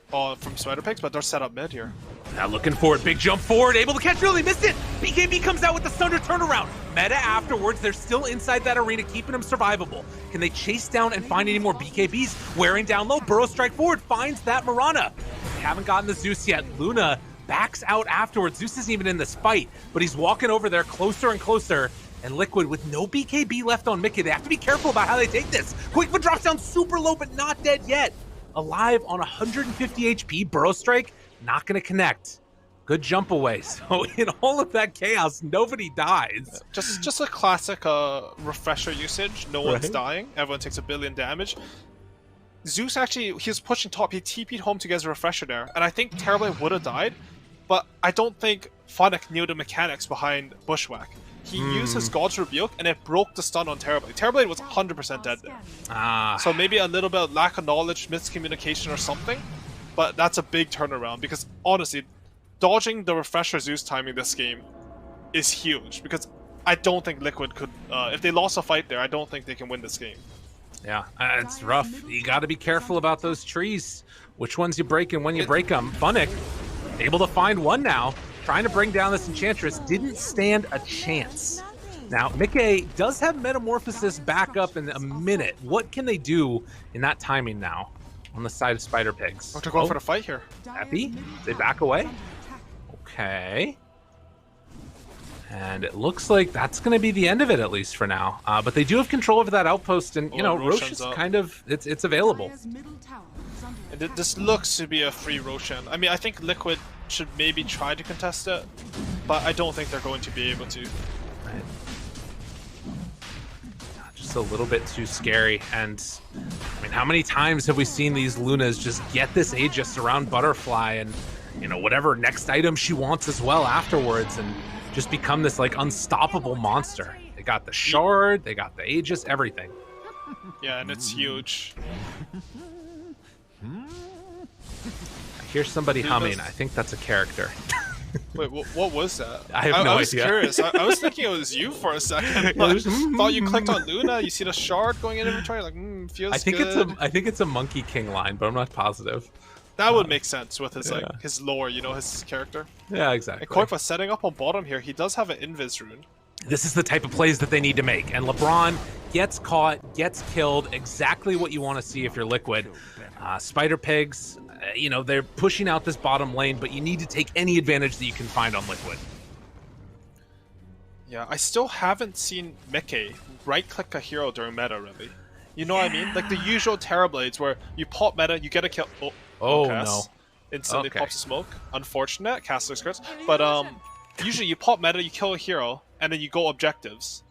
from Spider Pigs, but they're set up mid here. Now looking for it, big jump forward, able to catch it, they missed it! BKB comes out with the Thunder turnaround. Meta afterwards, they're still inside that arena, keeping them survivable. Can they chase down and find any more BKBs? Wearing down low, Burrow strike forward, finds that Mirana. They haven't gotten the Zeus yet. Luna backs out afterwards. Zeus isn't even in this fight, but he's walking over there closer and closer. And Liquid with no BKB left on Mickey. They have to be careful about how they take this. Quickfoot drops down super low, but not dead yet. Alive on 150 HP, Burrow Strike, not going to connect. Good jump away. So in all of that chaos, nobody dies. Just a classic refresher usage. No one's dying. Everyone takes 1 billion damage. Zeus actually, he was pushing top. He TP'd home to get a refresher there. And I think Terrorblade would have died, but I don't think Funnick knew the mechanics behind Bushwhack. He used his God's Rebuke, and it broke the stun on Terrorblade. Terrorblade was 100% dead there. So maybe a little bit of lack of knowledge, miscommunication or something, but that's a big turnaround, because honestly, dodging the Refresher Zeus timing this game is huge, because I don't think Liquid could, if they lost a fight there, I don't think they can win this game. Yeah, it's rough. You got to be careful about those trees. Which ones you break and when you break them. Funnick able to find one now. Trying to bring down this Enchantress. Didn't stand a chance. Now, Mickey does have Metamorphosis back up in a minute. What can they do in that timing now on the side of Spider Pigs? They're going for the fight here. Epi? They back away? Okay. And it looks like that's going to be the end of it, at least for now. But they do have control over that outpost, and, you know, Rosh is kind of, it's available. And this looks to be a free Roshan. I mean, I think Liquid should maybe try to contest it, but I don't think they're going to be able to. Right. Just a little bit too scary. And, I mean, how many times have we seen these Lunas just get this Aegis around Butterfly and, you know, whatever next item she wants as well afterwards, and just become this, like, unstoppable monster. They got the Shard, they got the Aegis, everything. Yeah, and it's huge. I hear somebody humming. I think that's a character. Wait, what was that? I have no idea. I was curious. I was thinking it was you for a second. Thought you clicked on Luna, you see the shard going in inventory, like, feels I think good. I think it's a Monkey King line, but I'm not positive. That would make sense with his his lore, you know, his character. Yeah, exactly. And Koikwa setting up on bottom here, he does have an Invis rune. This is the type of plays that they need to make, and LeBron gets caught, gets killed, exactly what you want to see if you're Liquid. Spider Pigs, you know, they're pushing out this bottom lane, but you need to take any advantage that you can find on Liquid. Yeah, I still haven't seen Mickey right-click a hero during meta, really. You know what I mean? Like the usual Terra Blades where you pop meta, you get a kill. Oh Cass no. Instantly pops a smoke. Unfortunate, Caster scripts. But usually you pop meta, you kill a hero, and then you go objectives.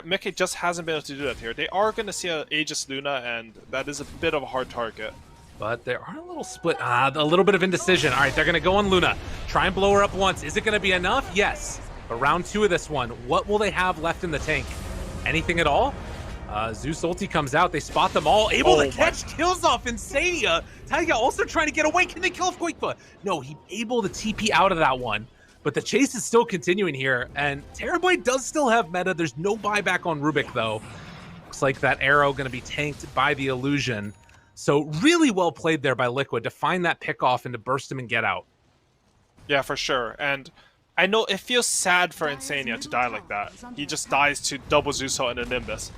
Mickey just hasn't been able to do that here. They are going to see an Aegis Luna, and that is a bit of a hard target. But there are a little split, a little bit of indecision. All right, they're going to go on Luna. Try and blow her up once. Is it going to be enough? Yes. But round 2 of this one, what will they have left in the tank? Anything at all? Zeus ulti comes out. They spot them all. Able to catch kills off Insania. Taiga also trying to get away. Can they kill off Koikwa? No, he able to TP out of that one. But the chase is still continuing here. And Terrorblade does still have meta. There's no buyback on Rubik, though. Looks like that arrow going to be tanked by the illusion. So really well played there by Liquid to find that pick off and to burst him and get out. Yeah, for sure. And I know it feels sad for Insania to die like that. He just dies to double Zuso and a Nimbus.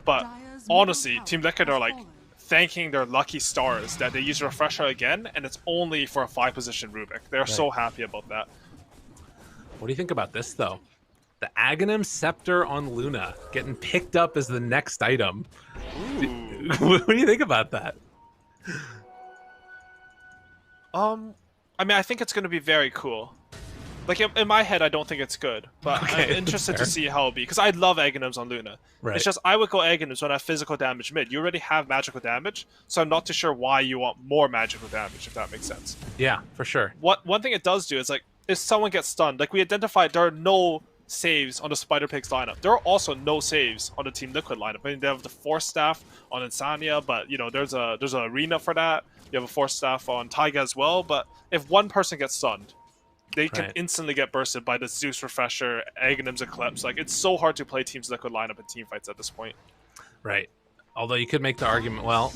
But honestly, Team Liquid are like thanking their lucky stars that they use Refresher again, and it's only for a 5-position Rubik. They're so happy about that. What do you think about this, though? The Aghanim Scepter on Luna getting picked up as the next item. What do you think about that? I mean, I think it's going to be very cool. Like, in my head, I don't think it's good, but I'm interested to see how it'll be, because I love Aghanims on Luna. Right. It's just, I would go Aghanims when I have physical damage mid. You already have magical damage, so I'm not too sure why you want more magical damage, if that makes sense. Yeah, for sure. One thing it does do is, like, if someone gets stunned, like we identified, there are no saves on the Spider Pigs lineup. There are also no saves on the Team Liquid lineup. I mean, they have the Force Staff on Insania, but, you know, there's an arena for that. You have a Force Staff on Taiga as well, but if one person gets stunned, they can instantly get bursted by the Zeus Refresher, Aghanim's Eclipse. Like, it's so hard to play Team's Liquid lineup in team fights at this point. Right. Although you could make the argument, well,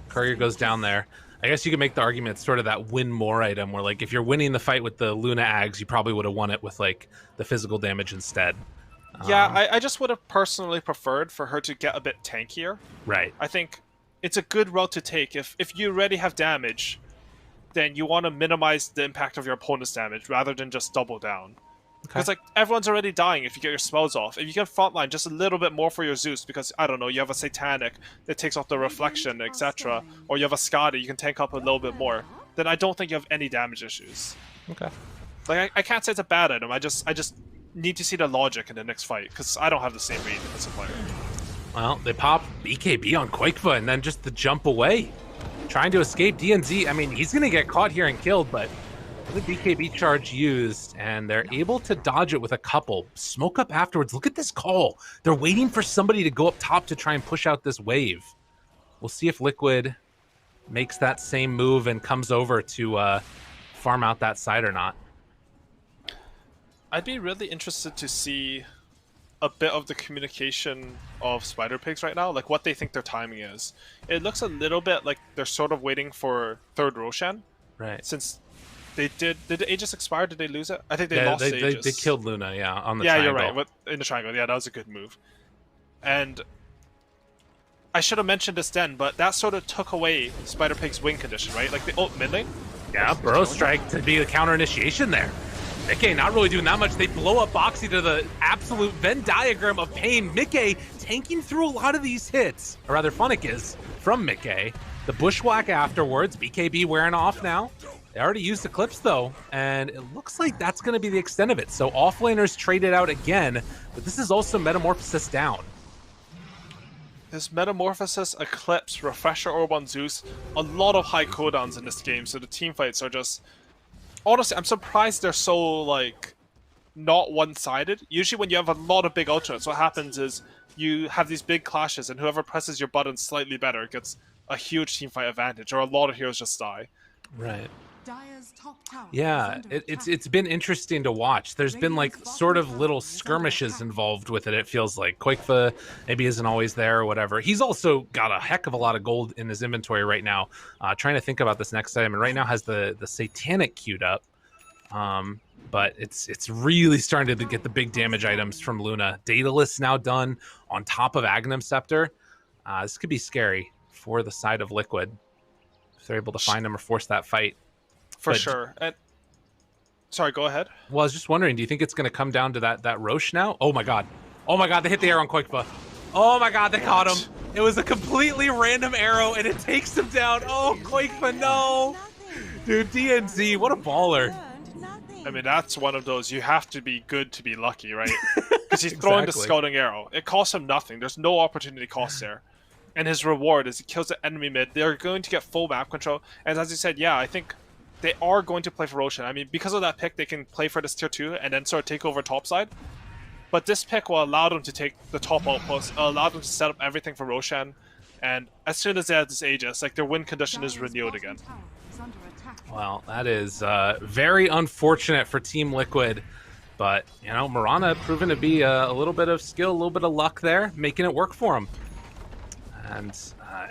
Courier goes down there. I guess you could make the argument it's sort of that win more item where, like, if you're winning the fight with the Luna Ags, you probably would have won it with, like, the physical damage instead. Yeah, I just would have personally preferred for her to get a bit tankier. Right. I think it's a good route to take. If you already have damage, then you want to minimize the impact of your opponent's damage rather than just double down. Because like everyone's already dying if you get your spells off. If you get frontline just a little bit more for your Zeus, because I don't know, you have a Satanic that takes off the reflection, etc., or you have a Skadi, you can tank up a little bit more. Then I don't think you have any damage issues. Okay. Like I can't say it's a bad item. I just need to see the logic in the next fight because I don't have the same read as a player. Well, they pop BKB on Koikva and then just the jump away, trying to escape DNZ. I mean, he's gonna get caught here and killed, but the BKB charge used, and they're able to dodge it with a couple. Smoke up afterwards. Look at this call. They're waiting for somebody to go up top to try and push out this wave. We'll see if Liquid makes that same move and comes over to farm out that side or not. I'd be really interested to see a bit of the communication of Spider Pigs right now, like what they think their timing is. It looks a little bit like they're sort of waiting for third Roshan. Right. Since they did the Aegis expire? Did they lose it? I think they lost the Aegis. They killed Luna, yeah, on the triangle. triangle. You're right. In the triangle, yeah, that was a good move. And I should have mentioned this then, but that sort of took away Spider Pig's win condition, right? Like the ult mid lane. Yeah, Burrow Strike to be the counter initiation there. Mickey not really doing that much. They blow up Boxy to the absolute Venn diagram of pain. Mickey tanking through a lot of these hits, or rather Funnick is, from Mickey. The bushwhack afterwards, BKB wearing off now. They already used Eclipse though, and it looks like that's going to be the extent of it. So offlaners traded out again, but this is also Metamorphosis down. This Metamorphosis, Eclipse, Refresher Orb on Zeus, a lot of high cooldowns in this game, so the team fights are just... Honestly, I'm surprised they're so, like, not one-sided. Usually when you have a lot of big ultimates, what happens is you have these big clashes, and whoever presses your button slightly better gets a huge team fight advantage, or a lot of heroes just die. Right. Yeah, it's been interesting to watch. There's been like sort of little skirmishes involved with it. It feels like Quakefa maybe isn't always there or whatever. He's also got a heck of a lot of gold in his inventory right now. Trying to think about this next item, and right now has the Satanic queued up. But it's really starting to get the big damage items from Luna. Daedalus now done on top of Agnum Scepter. This could be scary for the side of Liquid if they're able to find him or force that fight. For sure. And sorry, go ahead. Well, I was just wondering, do you think it's going to come down to that Roche now? Oh my god. Oh my god, they hit the arrow on Quakefa. Oh my god, they caught him. It was a completely random arrow and it takes him down. Oh, Quakefa, no. Dude, DNZ, what a baller. I mean, that's one of those, you have to be good to be lucky, right? Because he's throwing the scouting arrow. It costs him nothing. There's no opportunity cost there. And his reward is he kills the enemy mid. They're going to get full map control. And as you said, yeah, I think they are going to play for Roshan. I mean, because of that pick, they can play for this tier 2 and then sort of take over topside. But this pick will allow them to take the top outpost, allow them to set up everything for Roshan. And as soon as they have this Aegis, like their win condition is renewed again. Well, that is very unfortunate for Team Liquid. But, you know, Mirana proven to be a little bit of skill, a little bit of luck there, making it work for him. And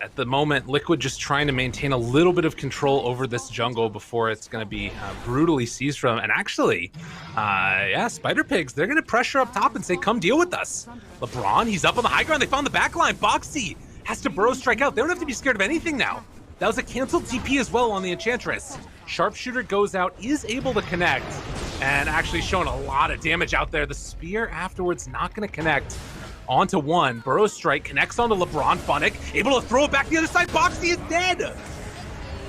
at the moment, Liquid just trying to maintain a little bit of control over this jungle before it's going to be brutally seized from. And actually, yeah, Spider Pigs, they're going to pressure up top and say, come deal with us. LeBron, he's up on the high ground. They found the backline. Boxy has to burrow strike out. They don't have to be scared of anything now. That was a canceled TP as well on the Enchantress. Sharpshooter goes out, is able to connect, and actually showing a lot of damage out there. The spear afterwards not going to connect. Onto one. Burrow Strike connects onto LeBron. Funnick able to throw it back the other side. Boxy is dead.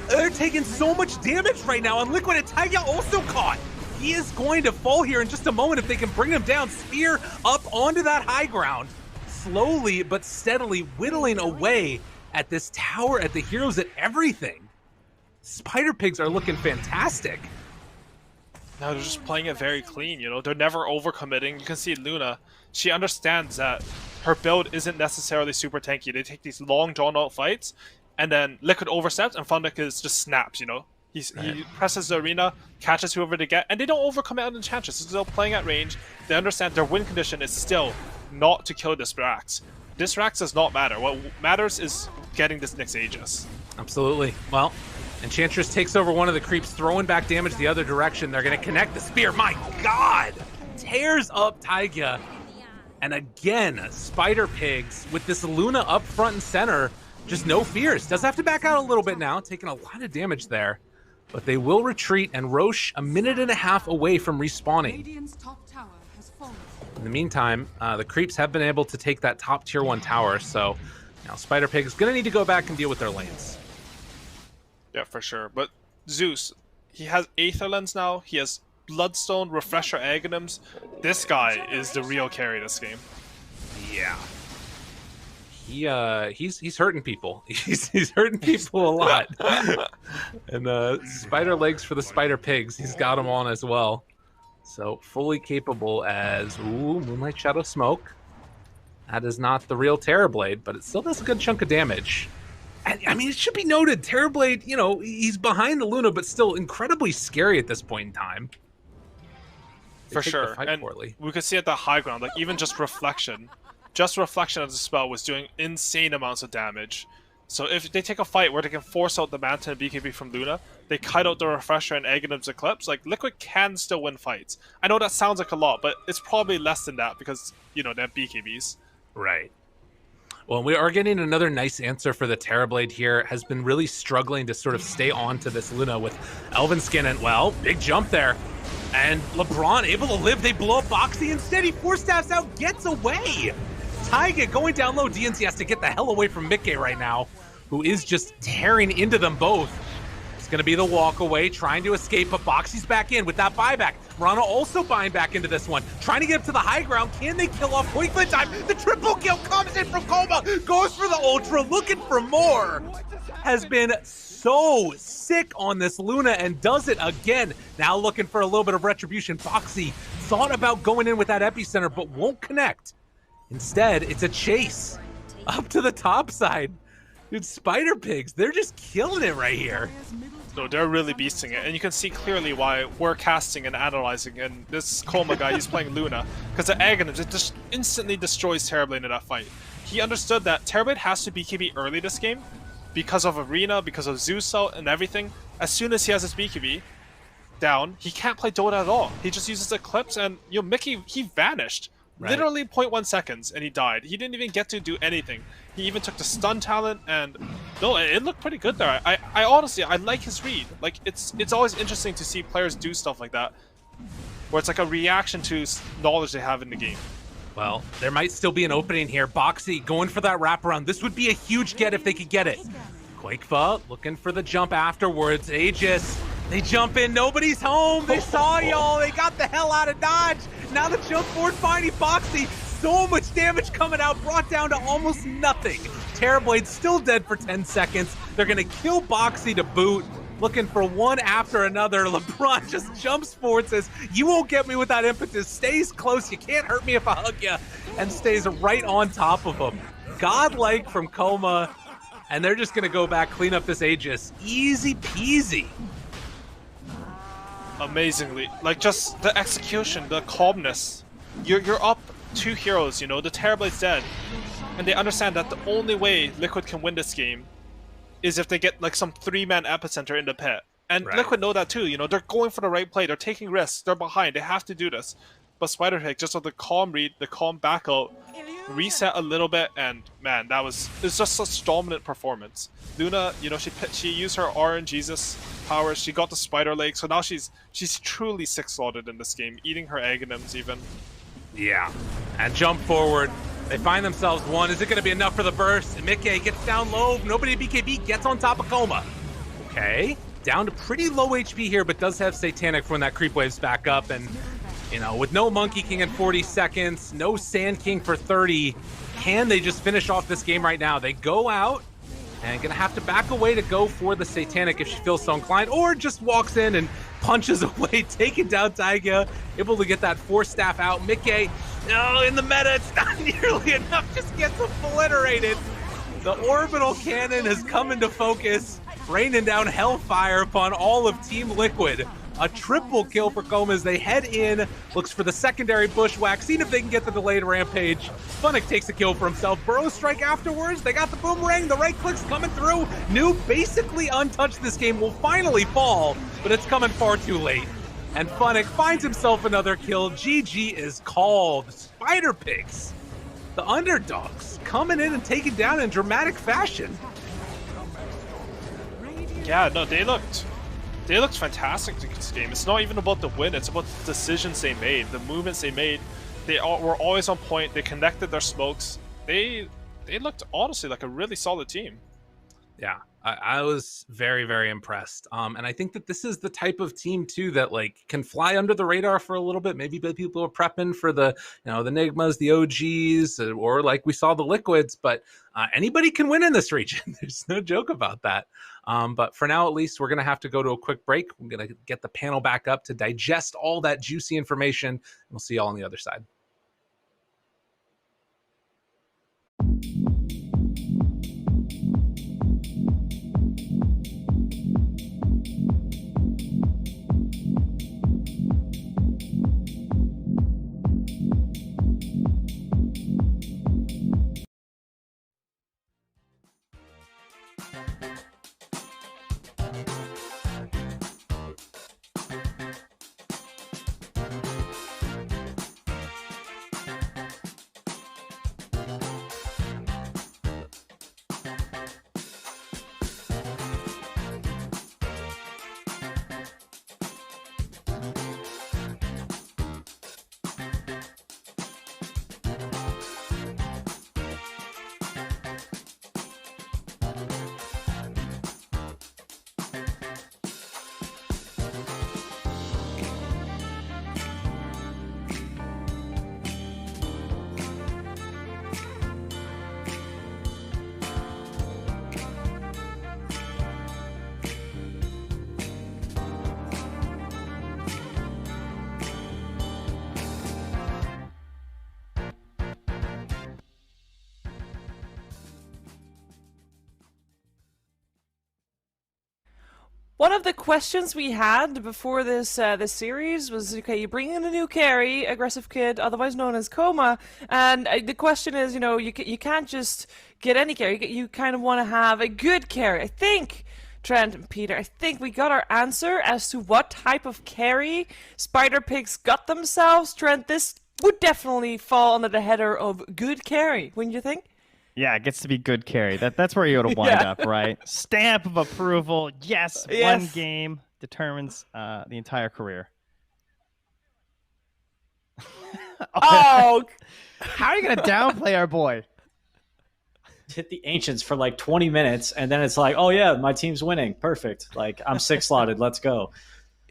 They're taking so much damage right now. And Liquid and Taiga also caught. He is going to fall here in just a moment if they can bring him down. Spear up onto that high ground. Slowly but steadily whittling away at this tower, at the heroes, at everything. Spider Pigs are looking fantastic. No, they're just playing it very clean, you know? They're never overcommitting. You can see Luna. She understands that her build isn't necessarily super tanky. They take these long, drawn-out fights, and then Liquid oversteps, and Fundic is just snaps, you know? He presses the arena, catches whoever they get, and they don't overcommit on Enchantress. They're still playing at range. They understand their win condition is still not to kill this Rax. This Rax does not matter. What matters is getting this next Aegis. Absolutely. Well, Enchantress takes over one of the creeps, throwing back damage the other direction. They're going to connect the spear. My god! Tears up Taiga. And again, Spider Pigs with this Luna up front and center. Just no fears. Does have to back out a little bit now, taking a lot of damage there. But they will retreat, and Roche a minute and a half away from respawning. In the meantime, the creeps have been able to take that top tier 1 tower, so now Spider Pig is going to need to go back and deal with their lanes. Yeah, for sure. But Zeus, he has Aether Lens now. He has Bloodstone, Refresher Aghanims. This guy is the real carry this game. Yeah. He's hurting people. He's hurting people a lot. And spider legs for the Spider Pigs. He's got them on as well. So fully capable as Moonlight Shadow Smoke. That is not the real Terrorblade, but it still does a good chunk of damage. And, I mean, it should be noted, Terrorblade, you know, he's behind the Luna, but still incredibly scary at this point in time. For sure. And we could see at the high ground, like even just Reflection as a spell was doing insane amounts of damage. So if they take a fight where they can force out the Manta and BKB from Luna, they kite out the Refresher and Aghanim's Eclipse, like Liquid can still win fights. I know that sounds like a lot, but it's probably less than that because, you know, they have BKBs. Right. Well, we are getting another nice answer for the Terrorblade here. Has been really struggling to sort of stay on to this Luna with Elven Skin, and, well, big jump there. And LeBron able to live. They blow up Boxy. Instead, he Force Staffs out, gets away. Taiga going down low. DNC has to get the hell away from Mickey right now, who is just tearing into them both. It's going to be the walk away, trying to escape, but Boxy's back in with that buyback. Rana also buying back into this one, trying to get up to the high ground. Can they kill off Quickfoot time? The triple kill comes in from Coma, goes for the Ultra, looking for more. Has been so sick on this Luna and does it again. Now looking for a little bit of retribution. Boxy thought about going in with that epicenter, but won't connect. Instead, it's a chase up to the top side. Dude, Spider Pigs, they're just killing it right here. No, they're really beasting it, and you can see clearly why we're casting and analyzing, and this Coma guy, he's playing Luna, because the Aghanims, it just instantly destroys Terrorblade in that fight. He understood that Terrorblade has to BKB early this game, because of Arena, because of Zeus out and everything. As soon as he has his BKB down, he can't play Dota at all. He just uses Eclipse, and, you know, Mickey, he vanished. Right. Literally 0.1 seconds, and he died. He didn't even get to do anything. He even took the stun talent, and no, it looked pretty good there. I honestly, I like his read. Like, it's always interesting to see players do stuff like that, where it's like a reaction to knowledge they have in the game. Well, there might still be an opening here. Boxy going for that wraparound. This would be a huge get if they could get it. Quakefa looking for the jump afterwards. Aegis, they jump in. Nobody's home. They saw y'all. They got the hell out of Dodge. Now the jump forward finding Boxy. So much damage coming out, brought down to almost nothing. Terrorblade's still dead for 10 seconds. They're going to kill Boxy to boot. Looking for one after another. LeBron just jumps forward, says, you won't get me with that impetus. Stays close. You can't hurt me if I hug you. And stays right on top of him. Godlike from Coma. And they're just going to go back, clean up this Aegis. Easy peasy. Amazingly. Like, just the execution, the calmness. You're up 2 heroes, you know, the Terrorblade's dead. And they understand that the only way Liquid can win this game is if they get like some 3-man epicenter in the pit. And right. Liquid know that too, you know, they're going for the right play, they're taking risks, they're behind, they have to do this. But Spider Pig, just with the calm read, the calm back out, reset a little bit, and man, it's just such dominant performance. Luna, you know, she used her RNGesus powers, she got the Spider Leg, so now she's truly 6-slotted in this game, eating her Aghanims even. Yeah, and jump forward. They find themselves one. Is it going to be enough for the burst? And Mickey gets down low. Nobody at BKB gets on top of Coma. Okay, down to pretty low HP here, but does have Satanic when that creep waves back up. And, you know, with no Monkey King in 40 seconds, no Sand King for 30, can they just finish off this game right now? They go out and going to have to back away to go for the Satanic if she feels so inclined, or just walks in and punches away, taking down Taiga, able to get that Force Staff out. Mickey, no, in the meta, it's not nearly enough, just gets obliterated. The Orbital Cannon has come into focus, raining down Hellfire upon all of Team Liquid. A triple kill for Coma as they head in, looks for the secondary bushwhack, seeing if they can get the delayed rampage. Funnick takes a kill for himself. Burrow strike afterwards. They got the boomerang, the right clicks coming through. New, basically untouched this game, will finally fall, but it's coming far too late. And Funnick finds himself another kill. GG is called. Spider Pigs, the underdogs, coming in and taking down in dramatic fashion. Yeah, no, they looked fantastic in this game. It's not even about the win, it's about the decisions they made, the movements they made. They were always on point, they connected their smokes. They looked honestly like a really solid team. Yeah, I was very, very impressed. And I think that this is the type of team too that like can fly under the radar for a little bit. Maybe people are prepping for the, you know, the Nigmas, the OGs, or like we saw the Liquids, but anybody can win in this region. There's no joke about that. But for now, at least, we're going to have to go to a quick break. We're going to get the panel back up to digest all that juicy information. We'll see y'all on the other side. One of the questions we had before this series was, okay, you bring in a new carry, Aggressive Kid, otherwise known as Coma, and the question is, you can't just get any carry. You kind of want to have a good carry. I think, Trent and Peter, I think we got our answer as to what type of carry Spider Pigs got themselves. Trent, this would definitely fall under the header of good carry, wouldn't you think? Yeah, it gets to be good carry. That's where you go to wind up, right? Stamp of approval. Yes, one game determines the entire career. Oh! How are you going to downplay our boy? Hit the Ancients for like 20 minutes, and then it's like, oh yeah, my team's winning. Perfect. Like, I'm 6-slotted. Let's go.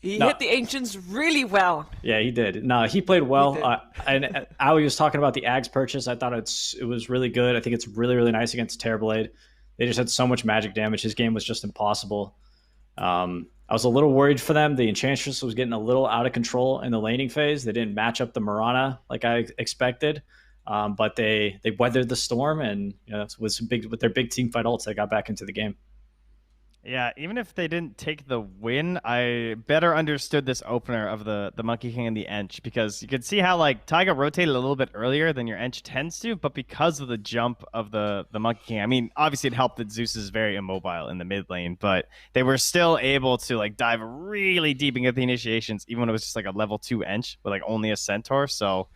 He hit the Ancients really well. Yeah, he did. No, he played well. And Ali was talking about the Ags purchase. I thought it was really good. I think it's really, really nice against Terrorblade. They just had so much magic damage. His game was just impossible. I was a little worried for them. The Enchantress was getting a little out of control in the laning phase. They didn't match up the Mirana like I expected. But they weathered the storm, and with their big team fight ults, they got back into the game. Yeah, even if they didn't take the win, I better understood this opener of the Monkey King and the Ench, because you could see how like Taiga rotated a little bit earlier than your Ench tends to, but because of the jump of the Monkey King, I mean, obviously it helped that Zeus is very immobile in the mid lane, but they were still able to like dive really deep into the initiations, even when it was just like a level 2 Ench with like only a Centaur. So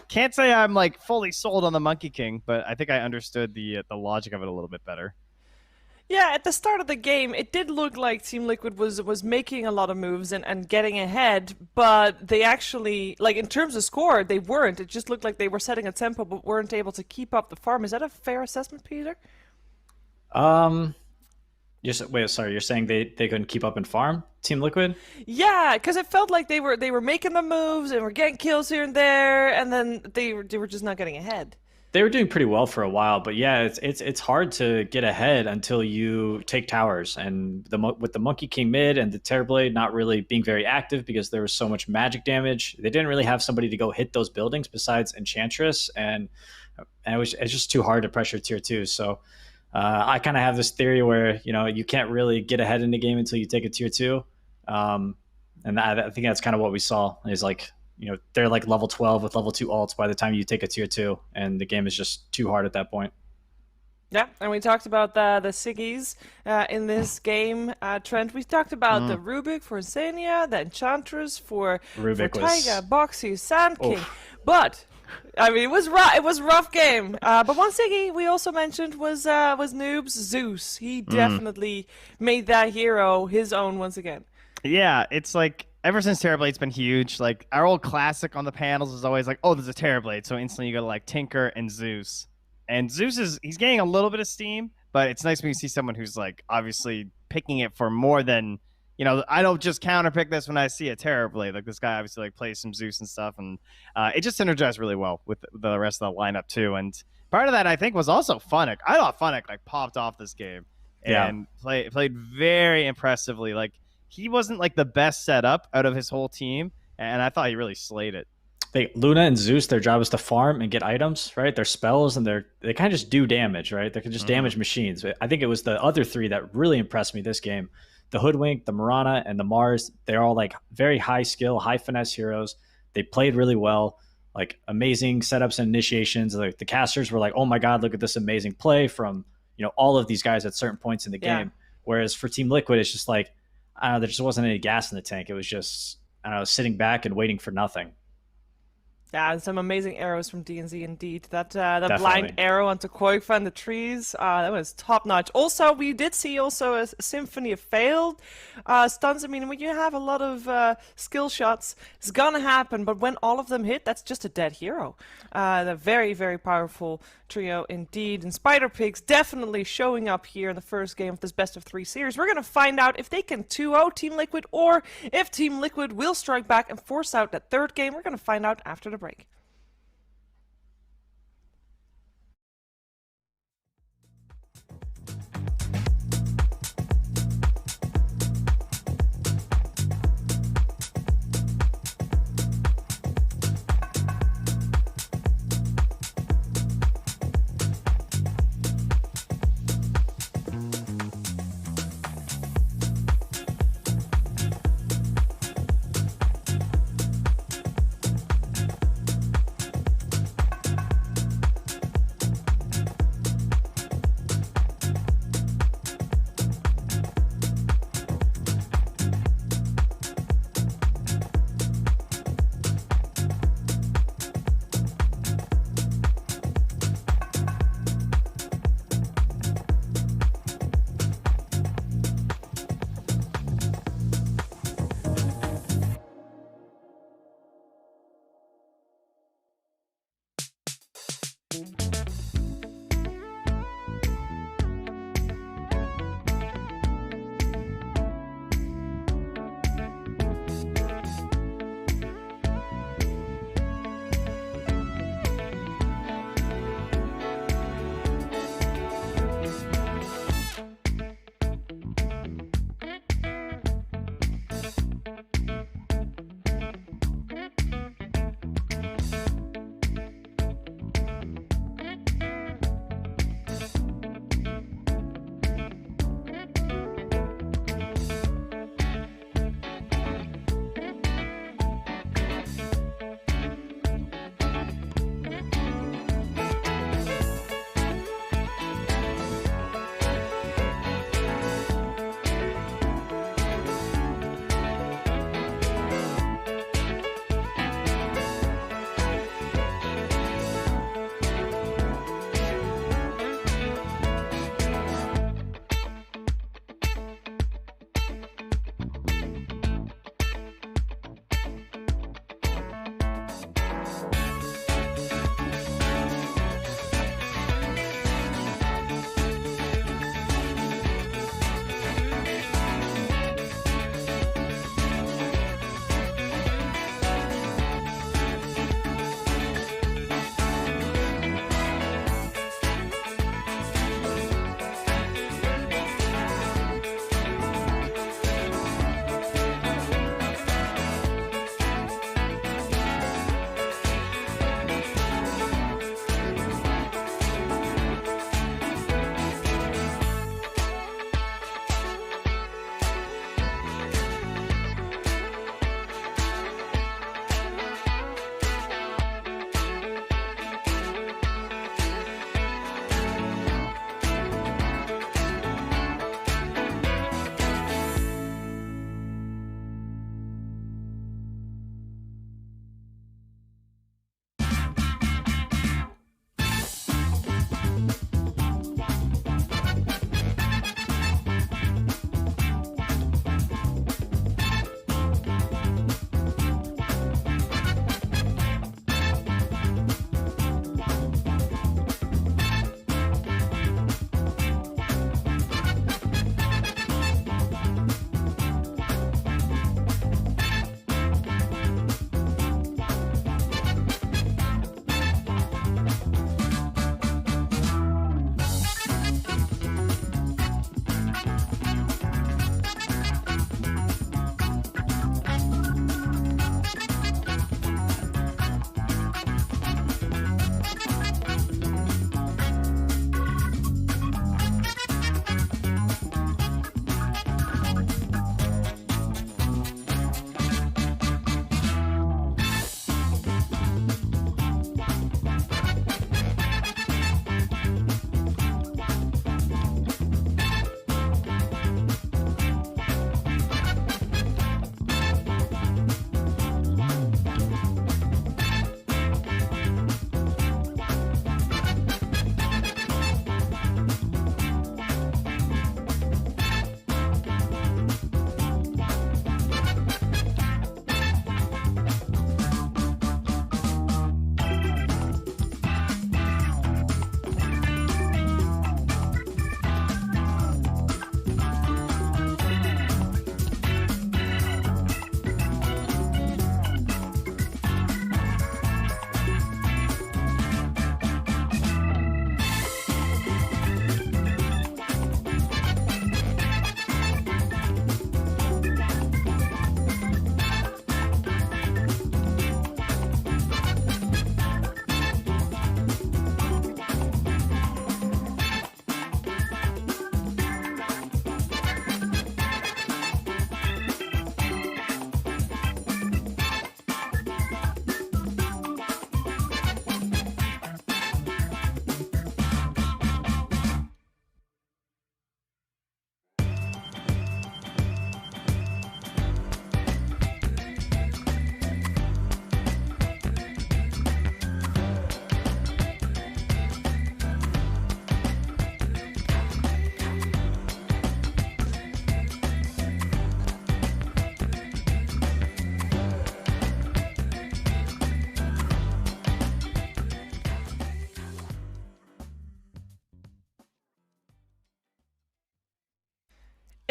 can't say I'm like fully sold on the Monkey King, but I think I understood the logic of it a little bit better. Yeah, at the start of the game, it did look like Team Liquid was making a lot of moves and getting ahead, but they actually, like in terms of score, they weren't. It just looked like they were setting a tempo but weren't able to keep up the farm. Is that a fair assessment, Peter? Wait, sorry, you're saying they couldn't keep up in farm, Team Liquid? Yeah, because it felt like they were making the moves and were getting kills here and there, and then they were just not getting ahead. They were doing pretty well for a while, but yeah, it's hard to get ahead until you take towers. And with the Monkey King mid and the Terrorblade not really being very active because there was so much magic damage, they didn't really have somebody to go hit those buildings besides Enchantress, and it's just too hard to pressure tier 2. So I kind of have this theory where you can't really get ahead in the game until you take a tier 2, and I think that's kind of what we saw. Is like, they're like level 12 with level 2 ults by the time you take a tier 2, and the game is just too hard at that point. Yeah, and we talked about the Siggies in this game, Trent. We talked about the Rubik for Zania, the Enchantress for Taiga, Boxy, Sand King. But I mean, it was a rough game. But one Siggy we also mentioned was Noob's Zeus. He definitely made that hero his own once again. Yeah, it's like, ever since Terrorblade's been huge, like our old classic on the panels is always like, oh, there's a Terrorblade, so instantly you go to like Tinker and Zeus. And Zeus he's gaining a little bit of steam, but it's nice when you see someone who's like obviously picking it for more than, I don't just counterpick this when I see a Terrorblade. Like this guy obviously like plays some Zeus and stuff, and it just synergized really well with the rest of the lineup too. And part of that I think was also Funnick. I thought Funnick like popped off this game and played very impressively. Like, he wasn't like the best setup out of his whole team, and I thought he really slayed it. Luna and Zeus, their job is to farm and get items, right? Their spells, and they kind of just do damage, right? They can just damage machines. I think it was the other three that really impressed me this game. The Hoodwink, the Mirana, and the Mars, they're all like very high skill, high finesse heroes. They played really well, like amazing setups and initiations. Like the casters were like, oh my God, look at this amazing play from, all of these guys at certain points in the game. Whereas for Team Liquid, it's just like, I don't know, there just wasn't any gas in the tank. It was just, I don't know, sitting back and waiting for nothing. Yeah, and some amazing arrows from DNZ indeed. That blind arrow onto Koifa in the trees, that was top notch. Also, we did see also a symphony of failed stuns. I mean, when you have a lot of skill shots, it's gonna happen. But when all of them hit, that's just a dead hero. The very, very powerful trio indeed. And Spider Pigs definitely showing up here in the first game of this best of 3 series. We're gonna find out if they can 2-0 Team Liquid, or if Team Liquid will strike back and force out that third game. We're gonna find out after the break.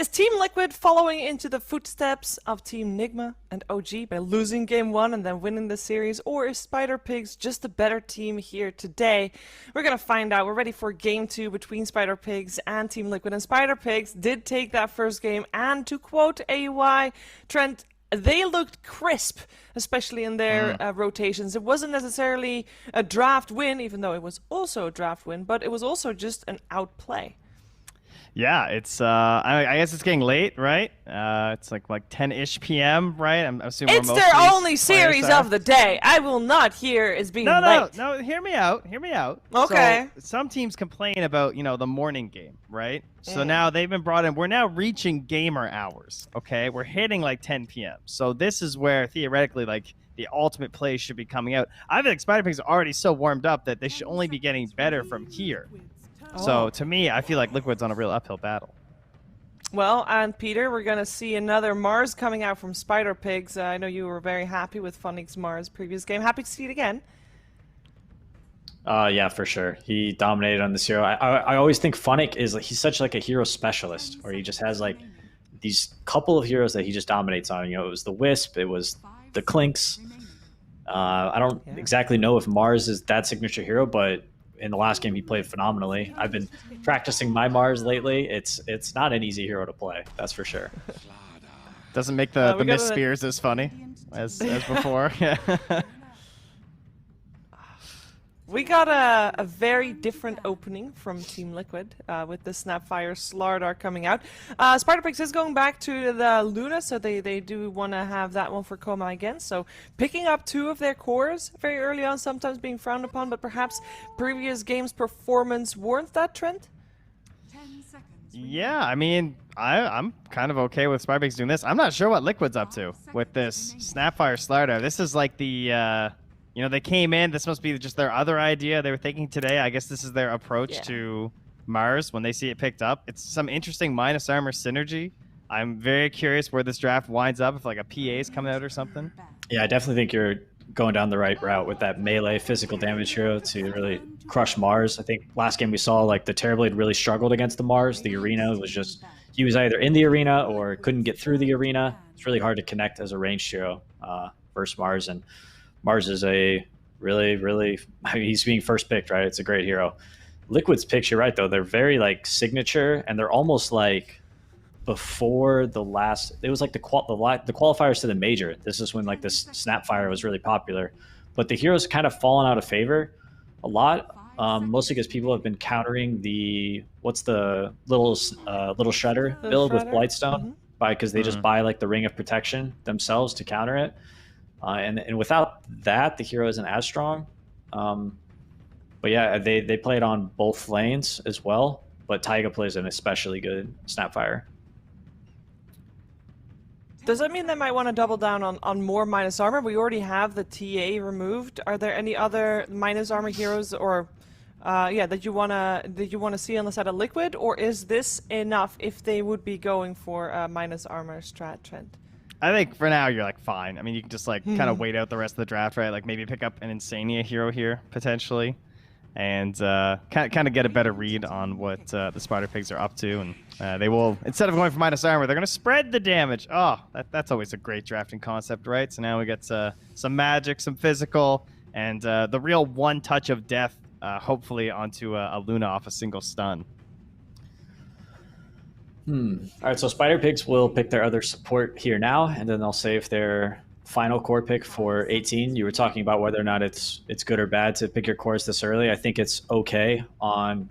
Is Team Liquid following into the footsteps of Team Nigma and OG by losing game 1 and then winning the series? Or is Spider Pigs just a better team here today? We're going to find out. We're ready for game 2 between Spider Pigs and Team Liquid. And Spider Pigs did take that first game. And to quote AUI, Trent, they looked crisp, especially in their rotations. It wasn't necessarily a draft win, even though it was also a draft win, but it was also just an outplay. Yeah, it's I guess it's getting late, right? It's like 10-ish p.m., right? I'm assuming it's their only series of the day. I will not hear it's being late. No, hear me out. Okay. So, some teams complain about, the morning game, right? So now they've been brought in. We're now reaching gamer hours, okay? We're hitting 10 p.m. So this is where theoretically the ultimate play should be coming out. I think Spider Pigs are already so warmed up that they should only be getting better from here. So to me, I feel like Liquid's on a real uphill battle. Well, and Peter, we're going to see another Mars coming out from Spider Pigs. I know you were very happy with Funny's Mars previous game. Happy to see it again. Yeah, for sure. He dominated on this hero. I always think Funnick is he's such a hero specialist, where he just has these couple of heroes that he just dominates on. It was the Wisp, it was the Clinks. I don't exactly know if Mars is that signature hero, but in the last game he played phenomenally. I've been practicing my Mars lately. It's not an easy hero to play, that's for sure. Doesn't make the Miss Spears as funny as before. Yeah. We got a very different opening from Team Liquid with the Snapfire Slardar coming out. Spider Pigs is going back to the Luna, so they do want to have that one for Coma again. So picking up 2 of their cores very early on, sometimes being frowned upon, but perhaps previous games' performance warrants that trend? Yeah, I mean, I'm kind of okay with Spider Pigs doing this. I'm not sure what Liquid's up to with this Snapfire Slardar. This is like the... they came in. This must be just their other idea they were thinking today. I guess this is their approach to Mars when they see it picked up. It's some interesting minus armor synergy. I'm very curious where this draft winds up, if a PA is coming out or something. Yeah, I definitely think you're going down the right route with that melee physical damage hero to really crush Mars. I think last game we saw the Terrorblade really struggled against the Mars. The arena was just, he was either in the arena or couldn't get through the arena. It's really hard to connect as a ranged hero versus Mars, and Mars is a really, he's being first picked, right? It's a great hero. Liquid's picks, you're right, though. They're very, signature, and they're almost before the last... It was the qualifiers to the major. This is when, this Snapfire was really popular. But the heroes kind of fallen out of favor a lot, mostly because people have been countering the... What's the little Shredder build with Blightstone? Because they just buy, the Ring of Protection themselves to counter it. And without that, the hero isn't as strong. But yeah, they play it on both lanes as well. But Taiga plays an especially good Snapfire. Does that mean they might want to double down on more minus armor? We already have the TA removed. Are there any other minus armor heroes or that you wanna see on the side of Liquid, or is this enough if they would be going for a minus armor strat trend? I think for now you're fine. I mean, you can just kind of wait out the rest of the draft, right? Maybe pick up an Insania hero here potentially, and kind of get a better read on what the Spider Pigs are up to. And they will, instead of going for minus armor, they're going to spread the damage. Oh, that's always a great drafting concept, right? So now we get some magic, some physical, and the real one touch of death, hopefully onto a Luna off a single stun. All right, so Spider Pigs will pick their other support here now, and then they'll save their final core pick for 18. You were talking about whether or not it's good or bad to pick your cores this early. I think it's okay on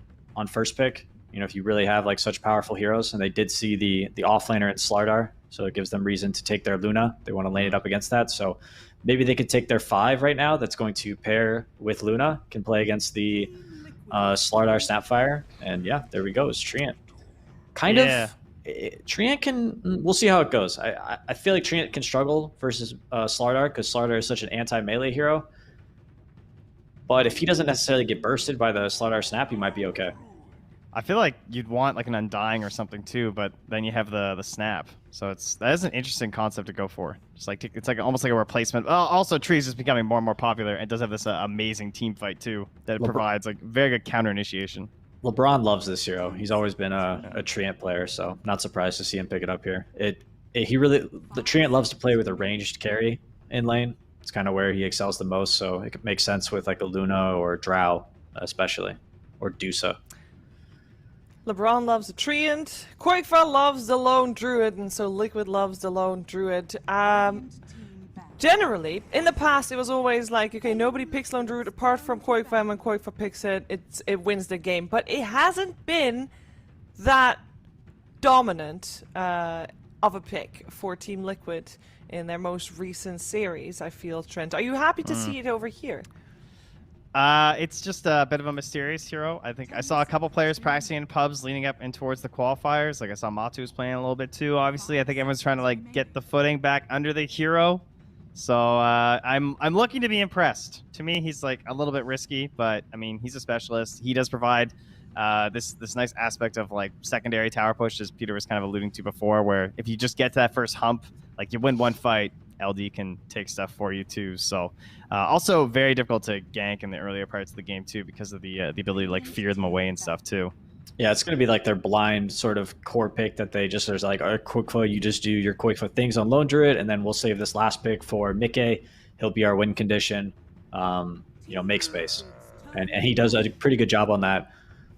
first pick. If you really have such powerful heroes, and they did see the offlaner at Slardar, so it gives them reason to take their Luna. They want to lane it up against that, so maybe they could take their 5 right now that's going to pair with Luna, can play against the Slardar Snapfire, and yeah, there we go. It's Treant. Treant can... We'll see how it goes. I feel like Treant can struggle versus Slardar, because Slardar is such an anti-melee hero. But if he doesn't necessarily get bursted by the Slardar Snap, he might be okay. I feel like you'd want an Undying or something too, but then you have the Snap. So that is an interesting concept to go for. Just it's almost like a replacement. Also, Trees is becoming more and more popular, and does have this amazing team fight too that provides very good counter initiation. LeBron loves this hero. He's always been a Treant player, so not surprised to see him pick it up here. The Treant loves to play with a ranged carry in lane. It's kind of where he excels the most, so it makes sense with like a Luna or Drow, especially, or Dusa. LeBron loves the Treant. Quakefell loves the Lone Druid, and so Liquid loves the Lone Druid. Generally, in the past, it was always like, okay, nobody picks Lone Druid apart from Quakefell. When Quakefell picks it, it wins the game. But it hasn't been that dominant of a pick for Team Liquid in their most recent series, I feel, Trent. Are you happy to see it over here? It's just a bit of a mysterious hero. I think I saw a couple players practicing in pubs leading up in towards the qualifiers. Like I saw Matu was playing a little bit too. Obviously, I think everyone's trying to like get the footing back under the hero. So I'm looking to be impressed. To me, he's like a little bit risky, but I mean he's a specialist. He does provide this nice aspect of like secondary tower push, as Peter was kind of alluding to before, where if you just get to that first hump, like you win one fight, LD can take stuff for you too. So also very difficult to gank in the earlier parts of the game too, because of the ability to like fear them away and stuff too. Yeah, it's going to be like their blind sort of core pick that they just, there's like, Quickfoot, you just do your Quickfoot things on Lone Druid, and then we'll save this last pick for Mickey. He'll be our win condition, make space. And he does a pretty good job on that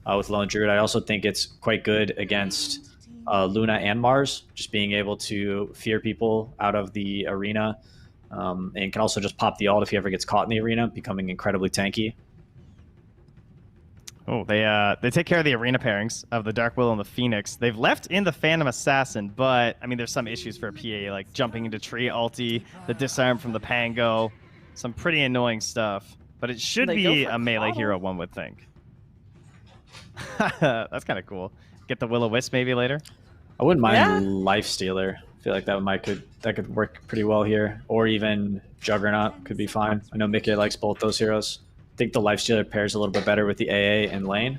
with Lone Druid. I also think it's quite good against Luna and Mars, just being able to fear people out of the arena, and can also just pop the ult if he ever gets caught in the arena, becoming incredibly tanky. Oh, they take care of the arena pairings of the Dark Willow and the Phoenix. They've left in the Phantom Assassin, but I mean, there's some issues for a PA, like jumping into tree ulti, the disarm from the Pango, some pretty annoying stuff. But it should be a melee hero, one would think. That's kind of cool. Get the Will-O-Wisp maybe later. I wouldn't mind Lifestealer. I feel like that could work pretty well here, or even Juggernaut could be fine. I know Mickey likes both those heroes. I think the Lifestealer pairs a little bit better with the AA and lane.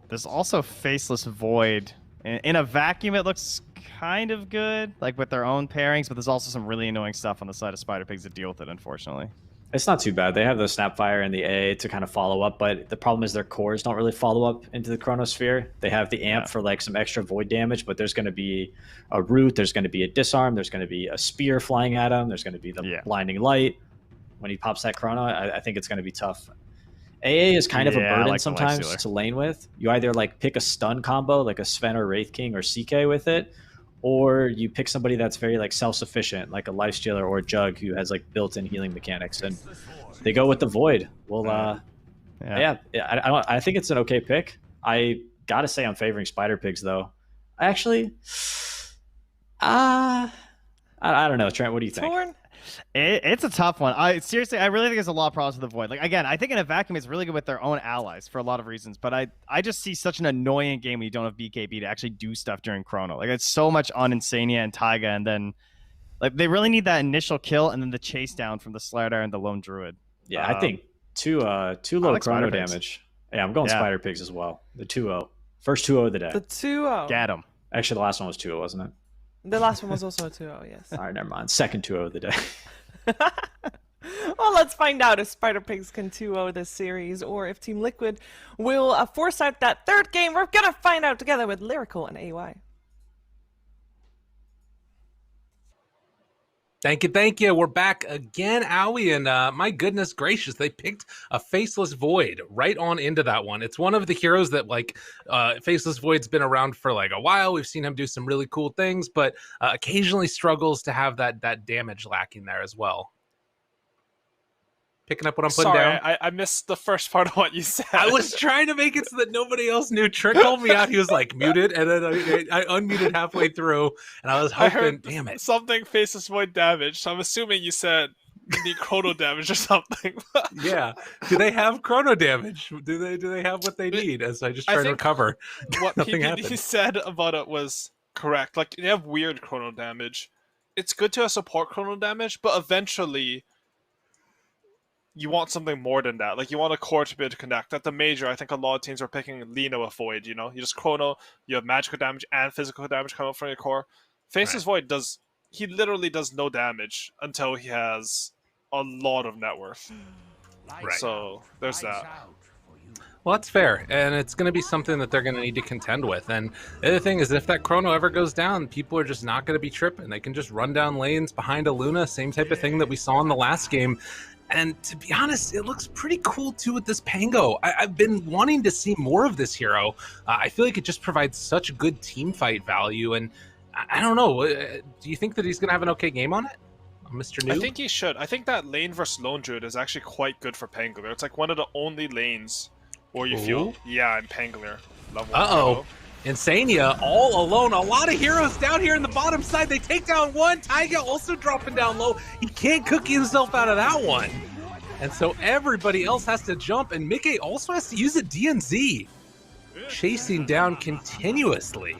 There's also Faceless Void. In a vacuum, it looks kind of good, like with their own pairings, but there's also some really annoying stuff on the side of Spider Pigs to deal with it, unfortunately. It's not too bad. They have the Snapfire and the AA to kind of follow up, but the problem is their cores don't really follow up into the Chronosphere. They have the Amp for like some extra void damage, but there's going to be a Root, there's going to be a Disarm, there's going to be a Spear flying at him, there's going to be the Blinding Light. When he pops that Chrono, I think it's going to be tough. AA is kind of a burden sometimes to lane with. You either like pick a stun combo, like a Sven or Wraith King or CK with it, or you pick somebody that's very like self-sufficient, like a Lifestealer or a Jug who has like built-in healing mechanics, and they go with the Void. Well, I think it's an okay pick. I gotta say I'm favoring Spider Pigs though. Actually, I don't know, Trent. What do you think? It's a tough one. I really think there's a lot of problems with the Void. Like again, I think in a vacuum it's really good with their own allies for a lot of reasons, but I just see such an annoying game when you don't have BKB to actually do stuff during Chrono. Like it's so much on Insania and Taiga, and then like they really need that initial kill and then the chase down from the Slardar and the Lone Druid. Yeah, I think too low Chrono damage. Yeah, I'm going Spider Pigs as well. The 2-0. First 2-0 of the day. The 2-0. Get him. Actually, the last one was 2-0, wasn't it? The last one was also a 2-0, yes. All right, never mind. Second 2-0 of the day. Well, let's find out if Spider Pigs can 2-0 this series, or if Team Liquid will force out that third game. We're going to find out together with Lyrical and AY. Thank you. We're back again, Owie, and my goodness gracious, they picked a Faceless Void right on into that one. It's one of the heroes that, like, Faceless Void's been around for, like, a while. We've seen him do some really cool things, but occasionally struggles to have that damage lacking there as well. Picking up what I'm putting down? I missed the first part of what you said. I was trying to make it so that nobody else knew. Trick called me out. He was like, muted, and then I unmuted halfway through, and I was hoping, damn it. Something Faceless Void damage, so I'm assuming you said you need chrono damage or something. Yeah. Do they have chrono damage? Do they have what they need? As I just try to recover. What Nothing PPD happened. said about it was correct. Like, they have weird chrono damage. It's good to have support chrono damage, but eventually you want something more than that. Like, you want a core to be able to connect. At the major, I think a lot of teams are picking Lino with Void, you know? You just chrono, you have magical damage and physical damage coming from your core. Faceless Void he literally does no damage until he has a lot of net worth. Right. So, there's that. Well, that's fair, and it's going to be something that they're going to need to contend with. And the other thing is, if that chrono ever goes down, people are just not going to be tripping. They can just run down lanes behind a Luna, same type of thing that we saw in the last game. And to be honest, it looks pretty cool too with this Pango. I've been wanting to see more of this hero. I feel like it just provides such good team fight value, and I don't know. Do you think that he's going to have an okay game on it? Mr. Noob? I think he should. I think that lane versus Lone Druid is actually quite good for Pangolier. It's like one of the only lanes where you feel, yeah, I'm Pangolier. Uh-oh. Insania all alone. A lot of heroes down here in the bottom side. They take down one. Taiga also dropping down low. He can't cookie himself out of that one. And so everybody else has to jump, and Mickey also has to use a DNZ. Chasing down continuously.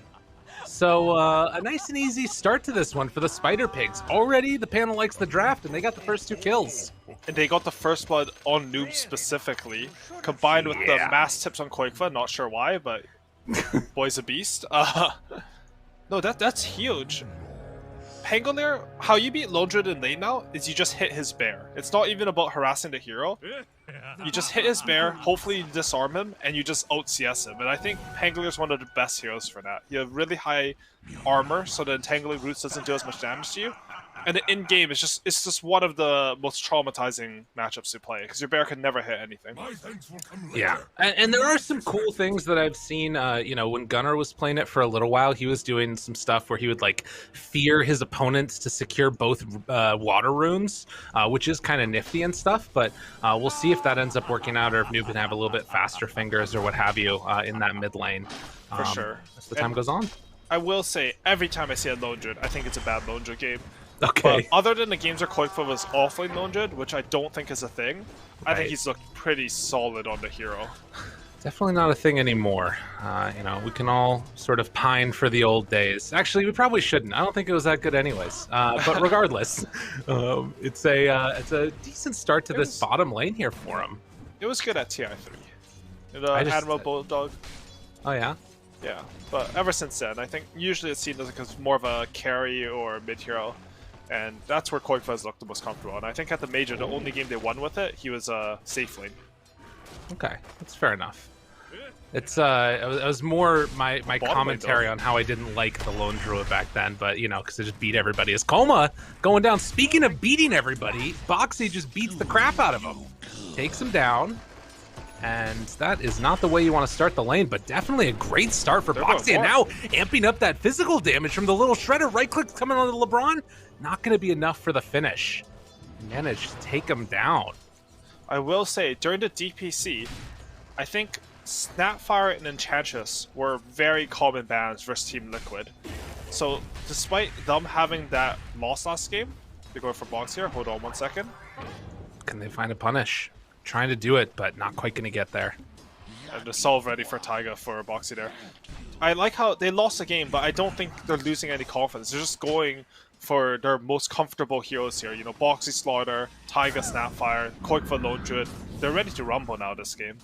So a nice and easy start to this one for the Spider Pigs. Already the panel likes the draft, and they got the first 2 kills. And they got the first blood on Noob specifically, combined with the mass tips on Koikva. Not sure why, but boy's a beast. No, that's huge. Pangolier, how you beat Lone Druid in lane now is you just hit his bear. It's not even about harassing the hero. You just hit his bear, hopefully you disarm him, and you just out-CS him. And I think Pangolier is one of the best heroes for that. You have really high armor, so the Entangling Roots doesn't do as much damage to you. And in-game, it's just one of the most traumatizing matchups to play, because your bear can never hit anything. Yeah, and there are some cool things that I've seen, you know, when Gunnar was playing it for a little while, he was doing some stuff where he would, like, fear his opponents to secure both water runes, which is kind of nifty and stuff, but we'll see if that ends up working out, or if Noob can have a little bit faster fingers or what have you in that mid lane. For sure. As the time goes on. I will say, every time I see a Lone Druid, I think it's a bad Lone Druid game. Okay. But other than the games where Koikva was offlane Lone Druid, which I don't think is a thing, I think he's looked pretty solid on the hero. Definitely not a thing anymore. You know, we can all sort of pine for the old days. Actually, we probably shouldn't. I don't think it was that good anyways. But regardless, it's a decent start to this bottom lane here for him. It was good at TI3. The Admiral Bulldog. Oh, yeah? Yeah, but ever since then, I think usually it's seen as more of a carry or mid-hero. And that's where Koikva has looked the most comfortable. And I think at the Major, the only game they won with it, he was safe lane. Okay, that's fair enough. It's it was more my commentary on how I didn't like the Lone Druid back then, but you know, because it just beat everybody. As Coma going down. Speaking of beating everybody, Boxy just beats the crap out of him, takes him down, and that is not the way you want to start the lane, but definitely a great start for Boxy. And now amping up that physical damage from the little shredder. Right click coming on the LeBron. Not going to be enough for the finish. Managed to take him down. I will say, during the DPC, I think Snapfire and Enchantress were very common bans versus Team Liquid. So, despite them having that loss last game, they're going for Box here. Hold on 1 second. Can they find a punish? Trying to do it, but not quite going to get there. And the solve ready for Taiga for Boxy there. I like how they lost the game, but I don't think they're losing any confidence. They're just going for their most comfortable heroes here. You know, Boxy Slaughter, Taiga Snapfire, Koikva Lone Druid. They're ready to rumble now this game.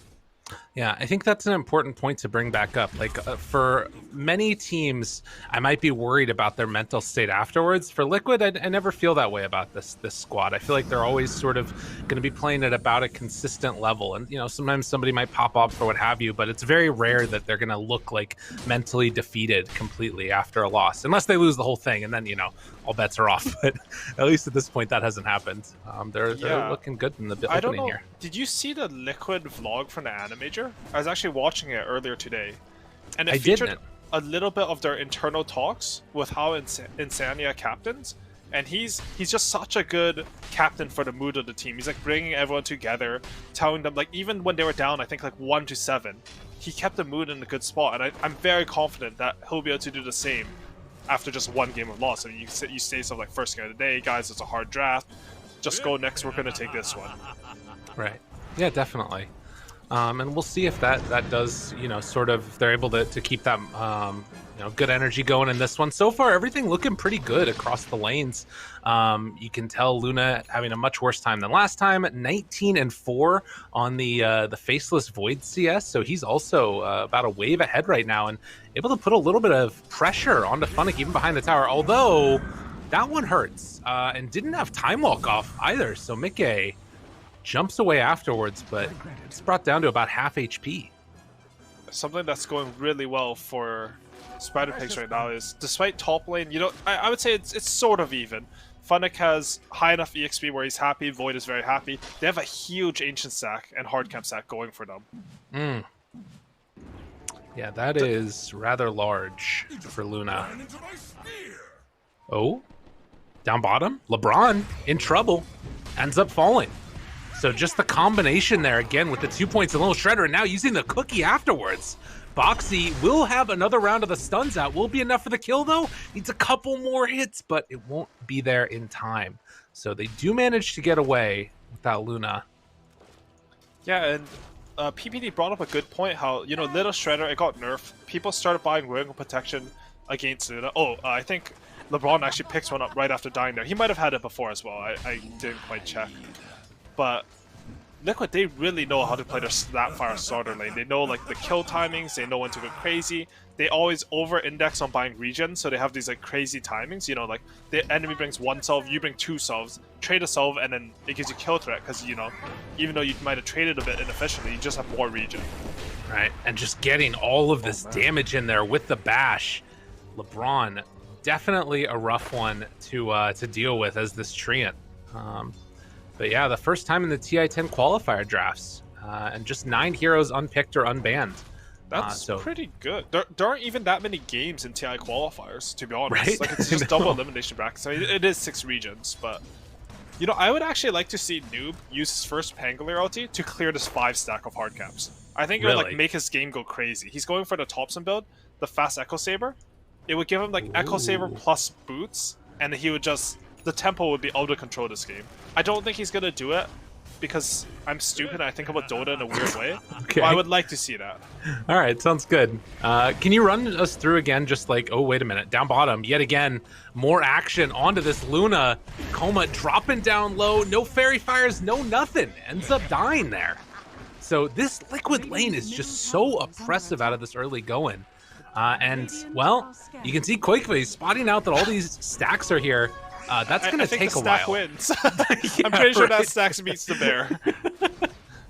Yeah, I think that's an important point to bring back up. Like, for many teams, I might be worried about their mental state afterwards. For Liquid, I never feel that way about this squad. I feel like they're always sort of going to be playing at about a consistent level. And, you know, sometimes somebody might pop off or what have you, but it's very rare that they're going to look like mentally defeated completely after a loss. Unless they lose the whole thing, and then, you know, all bets are off. But at least at this point, that hasn't happened. They're looking good in the opening here. Did you see the Liquid vlog from the Animajor? I was actually watching it earlier today, and it featured a little bit of their internal talks with how Insania captains, and he's just such a good captain for the mood of the team. He's like bringing everyone together, telling them, like, even when they were down, I think like 1-7, he kept the mood in a good spot, and I'm very confident that he'll be able to do the same after just one game of loss. I mean, you say something like, first game of the day, guys, it's a hard draft, just go next, we're going to take this one. Right. Yeah, definitely. And we'll see if that does, you know, sort of, they're able to keep that, you know, good energy going in this one. So far, everything looking pretty good across the lanes. You can tell Luna having a much worse time than last time. 19-4 on the Faceless Void CS. So he's also about a wave ahead right now and able to put a little bit of pressure onto Funnick even behind the tower. Although that one hurts and didn't have Time Walk off either. So Mickey jumps away afterwards, but it's brought down to about half HP. Something that's going really well for Spider-Pigs right now is, despite top lane, you know, I would say it's sort of even. Funnick has high enough EXP where he's happy, Void is very happy. They have a huge Ancient stack and Hard Camp stack going for them. Yeah, that is rather large for Luna. Oh, down bottom, LeBron in trouble, ends up falling. So just the combination there again with the 2 points and Little Shredder, and now using the cookie afterwards. Boxy will have another round of the stuns out. Will be enough for the kill though. Needs a couple more hits, but it won't be there in time. So they do manage to get away without Luna. Yeah, and PPD brought up a good point, how, you know, Little Shredder, it got nerfed. People started buying Royal Protection against Luna. I think LeBron actually picks one up right after dying there. He might have had it before as well. I didn't quite check. But Liquid, they really know how to play their Snapfire starter lane. They know like the kill timings, they know when to go crazy. They always over-index on buying regen, so they have these like crazy timings. You know, like the enemy brings one salve, you bring two salves, trade a salve, and then it gives you kill threat because, you know, even though you might have traded a bit inefficiently, you just have more regen. Right, and just getting all of this damage in there with the bash. LeBron, definitely a rough one to deal with as this treant. But yeah, the first time in the TI-10 qualifier drafts, and just 9 heroes unpicked or unbanned. That's pretty good. There aren't even that many games in TI qualifiers, to be honest. Right? Like, it's just double elimination brackets. I mean, it is 6 regions, but you know, I would actually like to see Noob use his first Pangolier ulti to clear this 5 stack of hard caps. I think it would like make his game go crazy. He's going for the Thompson build, the fast Echo Saber. It would give him like Echo Saber plus boots, and he would just, the tempo would be out of control this game. I don't think he's gonna do it because I'm stupid and I think about Dota in a weird way. Okay. But I would like to see that. All right, sounds good. Can you run us through again, just like, oh, wait a minute, down bottom, yet again, more action onto this Luna. Coma dropping down low, no fairy fires, no nothing. Ends up dying there. So this Liquid lane is just so oppressive out of this early going. And, well, you can see Quakeface spotting out that all these stacks are here. That's going to take a while. Wins. I'm pretty sure that stacks beats the bear.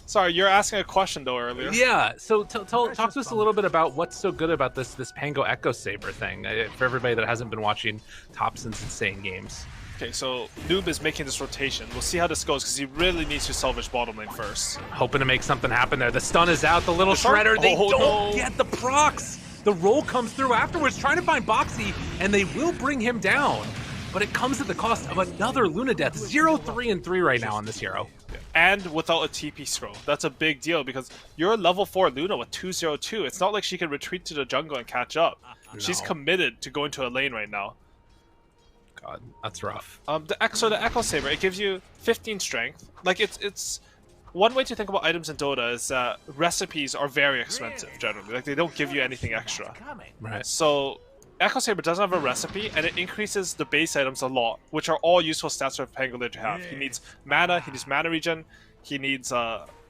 Sorry, you're asking a question though earlier. Yeah, so talk to us a little bit about what's so good about this Pango Echo Saber thing for everybody that hasn't been watching Thompson's insane games. Okay, so Noob is making this rotation. We'll see how this goes because he really needs to salvage bottom lane first. Hoping to make something happen there. The stun is out. The Little Shredder, they don't get the procs. The roll comes through afterwards, trying to find Boxy, and they will bring him down. But it comes at the cost of another Luna death. 0-3-3 right now on this hero. And without a TP scroll. That's a big deal because you're a level 4 Luna with 202. It's not like she can retreat to the jungle and catch up. No. She's committed to going to a lane right now. God, that's rough. The Echo Saber, it gives you 15 strength. Like, it's one way to think about items in Dota is that recipes are very expensive generally. Like, they don't give you anything extra. Right. So Echo Saber doesn't have a recipe, and it increases the base items a lot, which are all useful stats for Pangolier to have. He needs mana, he needs mana regen, he needs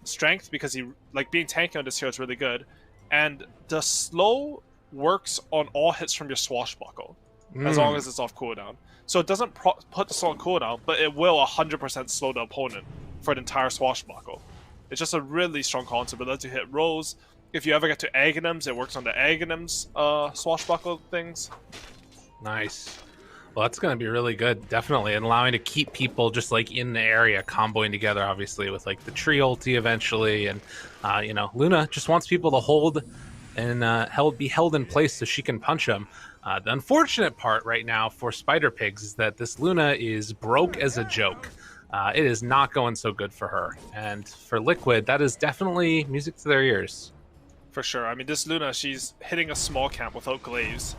strength because he being tanky on this hero is really good, and the slow works on all hits from your swashbuckle as long as it's off cooldown. So it doesn't put the slow on cooldown, but it will 100% slow the opponent for an entire swashbuckle. It's just a really strong concept. It lets you hit rolls. If you ever get to Aghanims, it works on the Aghanims swashbuckle things. Nice. Well, that's going to be really good, definitely, and allowing to keep people just like in the area, comboing together, obviously, with like the tree ulti eventually, and you know, Luna just wants people to hold and be held in place so she can punch them. The unfortunate part right now for Spider-Pigs is that this Luna is broke as a joke. It is not going so good for her, and for Liquid, that is definitely music to their ears. For sure. I mean, this Luna, she's hitting a small camp without glaives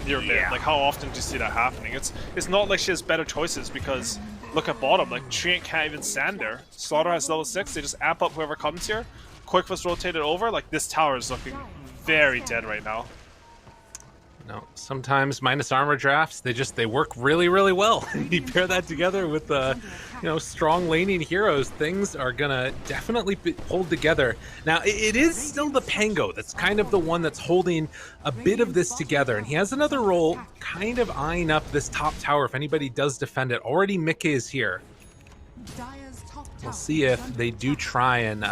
near mid. Like, how often do you see that happening? It's not like she has better choices because look at bottom. Like, Treant can't even stand there. Slaughter has level 6. They just amp up whoever comes here. Quick was rotated over. Like, this tower is looking very dead right now. No, sometimes minus armor drafts, they work really, really well. You pair that together with strong laning heroes, things are gonna definitely hold together. Now, it is still the Pango that's kind of the one that's holding a bit of this together, and he has another role kind of eyeing up this top tower if anybody does defend it. Already Mickey is here. We'll see if they do try and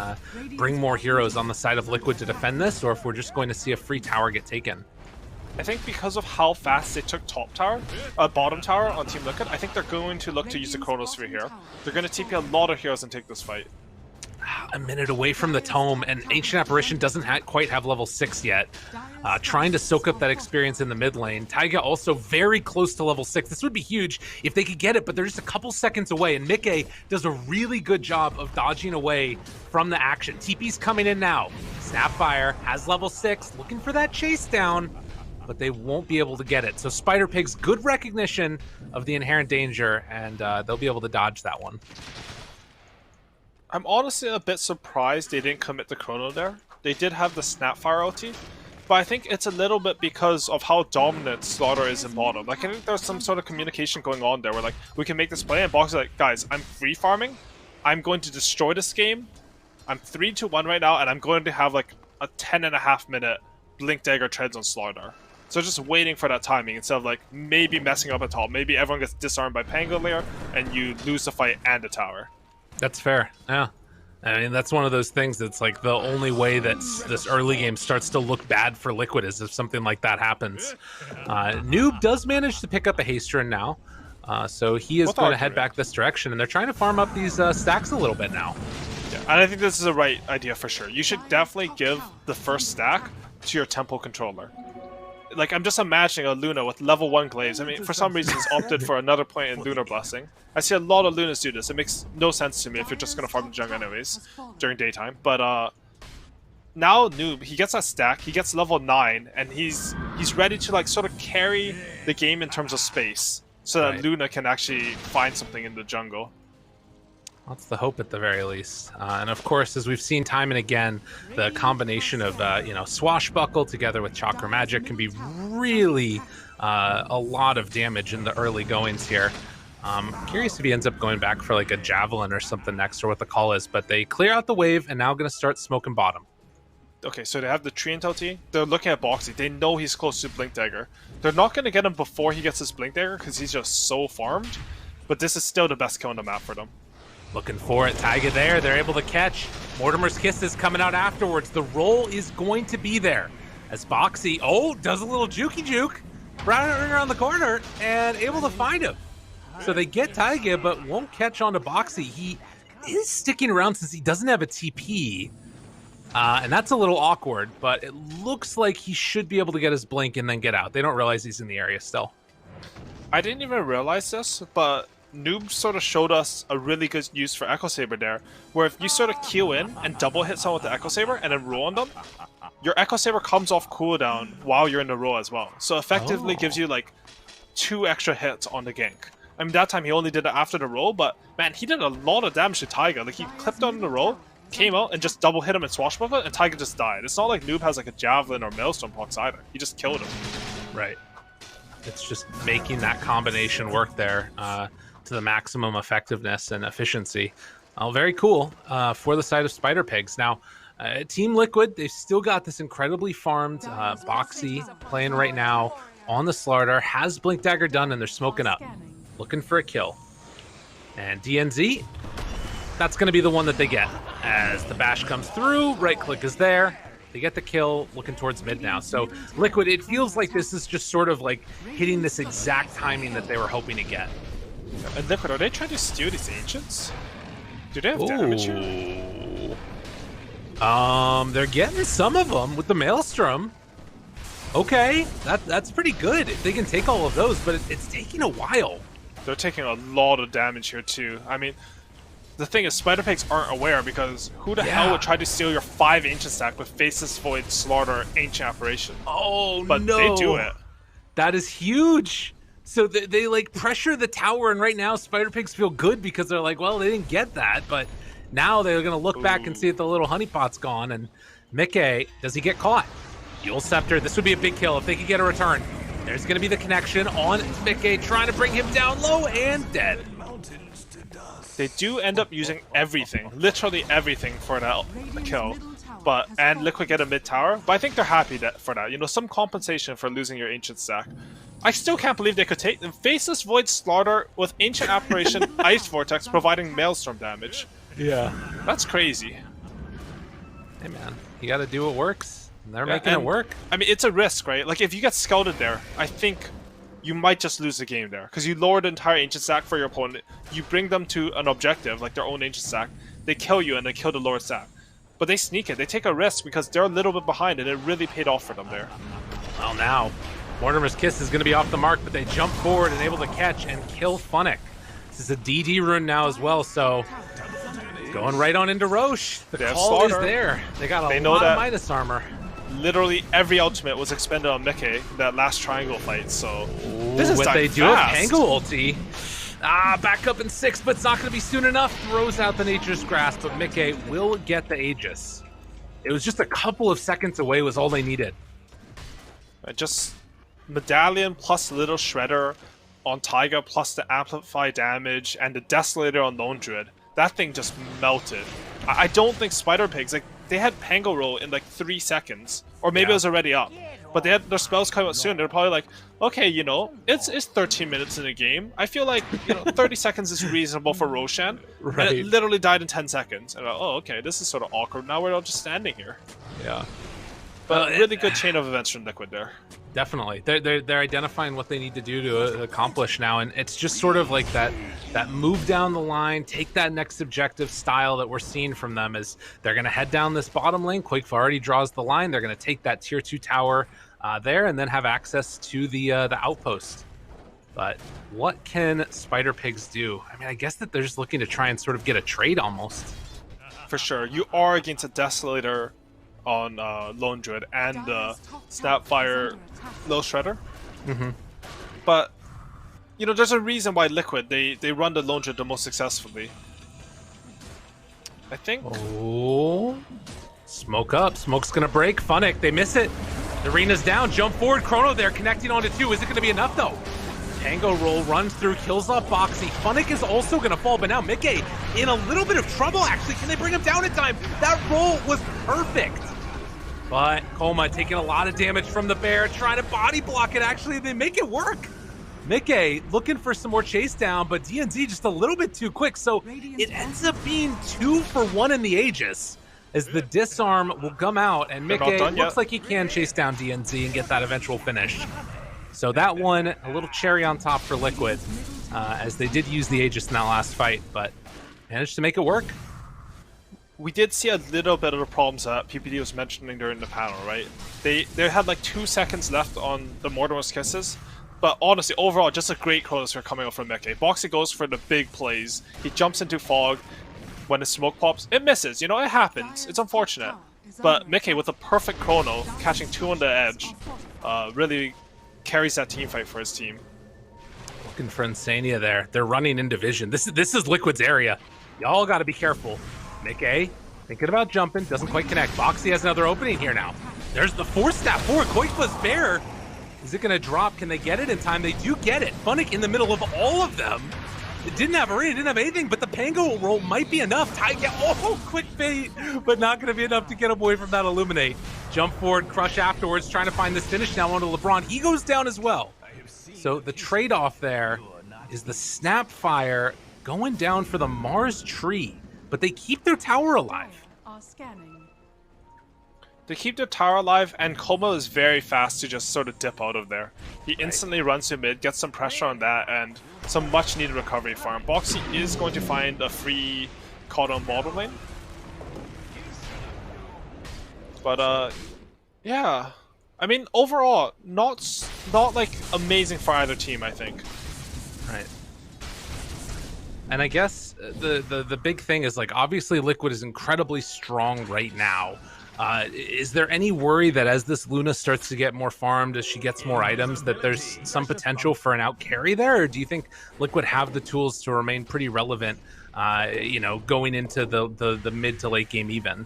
bring more heroes on the side of Liquid to defend this, or if we're just going to see a free tower get taken. I think because of how fast they took bottom tower on Team Liquid, I think they're going to look to use the Chronosphere here. They're going to TP a lot of heroes and take this fight. A minute away from the tome, and Ancient Apparition doesn't quite have level 6 yet. Trying to soak up that experience in the mid lane. Taiga also very close to level 6. This would be huge if they could get it, but they're just a couple seconds away, and Mickey does a really good job of dodging away from the action. TP's coming in now. Snapfire has level 6, looking for that chase down, but they won't be able to get it. So Spider Pigs, good recognition of the inherent danger, and they'll be able to dodge that one. I'm honestly a bit surprised they didn't commit the Chrono there. They did have the Snapfire ulti, but I think it's a little bit because of how dominant Slaughter is in bottom. Like, I think there's some sort of communication going on there where, like, we can make this play, and Box is like, guys, I'm free farming. I'm going to destroy this game. I'm 3-1 right now, and I'm going to have, like, a 10.5-minute Blink Dagger treads on Slaughter. So just waiting for that timing instead of, like, maybe messing up at all. Maybe everyone gets disarmed by Pangolier, and you lose the fight and the tower. That's fair, yeah. I mean, that's one of those things that's like the only way that this early game starts to look bad for Liquid is if something like that happens. Noob does manage to pick up a haste run now, so he is going to head back this direction, and they're trying to farm up these stacks a little bit now. Yeah, and I think this is the right idea for sure. You should definitely give the first stack to your temple controller. Like, I'm just imagining a Luna with level 1 Glaives. I mean, for some reason, it's opted for another point in Lunar Blessing. I see a lot of Lunas do this. It makes no sense to me if you're just going to farm the jungle anyways during daytime. But now Noob, he gets that stack, he gets level 9, and he's ready to, like, sort of carry the game in terms of space so that Luna can actually find something in the jungle. That's the hope at the very least. And of course, as we've seen time and again, the combination of Swashbuckle together with Chakra Magic can be really a lot of damage in the early goings here. Curious if he ends up going back for like a Javelin or something next, or what the call is, but they clear out the wave and now going to start smoking bottom. Okay, so they have the Treant ulti. They're looking at Boxy. They know he's close to Blink Dagger. They're not going to get him before he gets his Blink Dagger because he's just so farmed, but this is still the best kill on the map for them. Looking for it. Taiga there. They're able to catch. Mortimer's Kisses coming out afterwards. The roll is going to be there. As Boxy, does a little jukey juke. Running around the corner and able to find him. So they get Taiga, but won't catch onto Boxy. He is sticking around since he doesn't have a TP. And that's a little awkward, but it looks like he should be able to get his blink and then get out. They don't realize he's in the area still. I didn't even realize this, but Noob sort of showed us a really good use for Echo Saber there, where if you sort of queue in and double hit someone with the Echo Saber and then roll on them, your Echo Saber comes off cooldown while you're in the roll as well. So effectively gives you like 2 extra hits on the gank. I mean, that time he only did it after the roll, but man, he did a lot of damage to Taiga. Like, he clipped on the roll, came out and just double hit him in Swashbuckle, and Taiga just died. It's not like Noob has like a Javelin or Maelstrom procs either. He just killed him. Right. It's just making that combination work there to the maximum effectiveness and efficiency. Very cool for the side of Spider Pigs. Now, Team Liquid, they've still got this incredibly farmed Boxy playing right now on the Slaughter, has Blink Dagger done, and they're smoking up, looking for a kill. And DNZ, that's going to be the one that they get. As the bash comes through, right click is there. They get the kill, looking towards mid now. So Liquid, it feels like this is just sort of like hitting this exact timing that they were hoping to get. And Liquid, are they trying to steal these Ancients? Do they have damage here? They're getting some of them with the Maelstrom. Okay, that's pretty good if they can take all of those, but it's taking a while. They're taking a lot of damage here too. I mean, the thing is, Spider Pigs aren't aware because who the hell would try to steal your 5 Ancient stack with Faceless Void, Slaughter, Ancient Apparition? But no. They do it. That is huge. So they like pressure the tower, and right now Spider Pigs feel good because they're like, well, they didn't get that, but now they're going to look back and see that the little honeypot's gone. And Mickey, does he get caught? Dual Scepter, this would be a big kill if they could get a return. There's going to be the connection on Mickey, trying to bring him down low and dead. They do end up using everything, literally everything for that kill. And Liquid get a mid tower, but I think they're happy for that. You know, some compensation for losing your Ancient stack. I still can't believe they could take the Faceless Void Slaughter with Ancient Apparition, Ice Vortex providing Maelstrom damage. Yeah. That's crazy. Hey man, you gotta do what works. And they're making it work. I mean, it's a risk, right? Like, if you get scouted there, I think you might just lose the game there. Because you lower the entire Ancient stack for your opponent, you bring them to an objective, like their own Ancient stack, they kill you and they kill the lower stack. But they sneak it, they take a risk because they're a little bit behind and it really paid off for them there. Well now, Mortimer's Kiss is going to be off the mark, but they jump forward and able to catch and kill Funnick. This is a DD rune now as well, so going right on into Roche. The call is there. They got a lot of Midas armor. Literally every ultimate was expended on Mickey that last triangle fight, so this is what they do with fast. Pango ulti. Back up in 6, but it's not going to be soon enough. Throws out the Nature's Grasp, but Mickey will get the Aegis. It was just a couple of seconds away was all they needed. Just Medallion plus Little Shredder on Taiga plus the Amplify damage and the Desolator on Lone Druid. That thing just melted. I don't think Spider Pigs, like, they had Pango roll in like 3 seconds. Or maybe it was already up. But they had their spells come out soon. They're probably like, okay, you know, it's 13 minutes in a game. I feel like, you know, 30 seconds is reasonable for Roshan. Right. And it literally died in 10 seconds. And oh, okay, this is sort of awkward. Now we're all just standing here. Yeah. But really good chain of events from Liquid there. Definitely. They're identifying what they need to do to accomplish now, and it's just sort of like that move down the line, take that next objective style that we're seeing from them as they're going to head down this bottom lane. Quakefa already draws the line. They're going to take that tier 2 tower there and then have access to the outpost. But what can Spider Pigs do? I mean, I guess that they're just looking to try and sort of get a trade almost. For sure. You are against a Desolator on Lone Druid and Snapfire Little Shredder. But, you know, there's a reason why Liquid, they run the Lone Druid the most successfully. I think. Oh. Smoke up. Smoke's going to break. Funnick, they miss it. The arena's down. Jump forward. Chrono there, connecting onto 2. Is it going to be enough, though? Tango roll runs through, kills off Boxy. Funnick is also going to fall, but now Mickey in a little bit of trouble, actually. Can they bring him down in time? That roll was perfect. But Coma taking a lot of damage from the bear, trying to body block it. Actually, they make it work. Mickey looking for some more chase down, but DNZ just a little bit too quick. So it ends up being 2 for 1 in the Aegis as the disarm will come out, and Mickey looks like he can chase down DNZ and get that eventual finish. So that one, a little cherry on top for Liquid, as they did use the Aegis in that last fight, but managed to make it work. We did see a little bit of the problems that PPD was mentioning during the panel, right? They had like 2 seconds left on the Mortimer's Kisses, but honestly, overall, just a great chronosphere coming out from Mickey. Boxy goes for the big plays. He jumps into fog. When the smoke pops, it misses. You know, it happens. It's unfortunate. But Mickey, with a perfect chrono, catching 2 on the edge, really carries that team fight for his team. Looking for Insania there. They're running in division. This is Liquid's area. Y'all got to be careful. Mickey thinking about jumping, doesn't quite connect. Boxy has another opening here now. There's the 4-step forward. Quakefa's bear. Is it going to drop? Can they get it in time? They do get it. Funnick in the middle of all of them. It didn't have arena, didn't have anything, but the Pango roll might be enough. Quick bait, but not going to be enough to get away from that Illuminate. Jump forward, crush afterwards, trying to find this finish now onto LeBron. He goes down as well. So the trade-off there is the Snapfire going down for the Mars tree, but they keep their tower alive. They keep their tower alive, and Coma is very fast to just sort of dip out of there. He instantly runs to mid, gets some pressure on that, and some much-needed recovery for him. Boxy is going to find a free caught on bottom lane. But, yeah. I mean, overall, not like amazing for either team, I think. Right. And I guess the big thing is, like, obviously Liquid is incredibly strong right now. Is there any worry that as this Luna starts to get more farmed, as she gets more items, that there's some potential for an out carry there? Or do you think Liquid have the tools to remain pretty relevant, you know, going into the mid to late game even?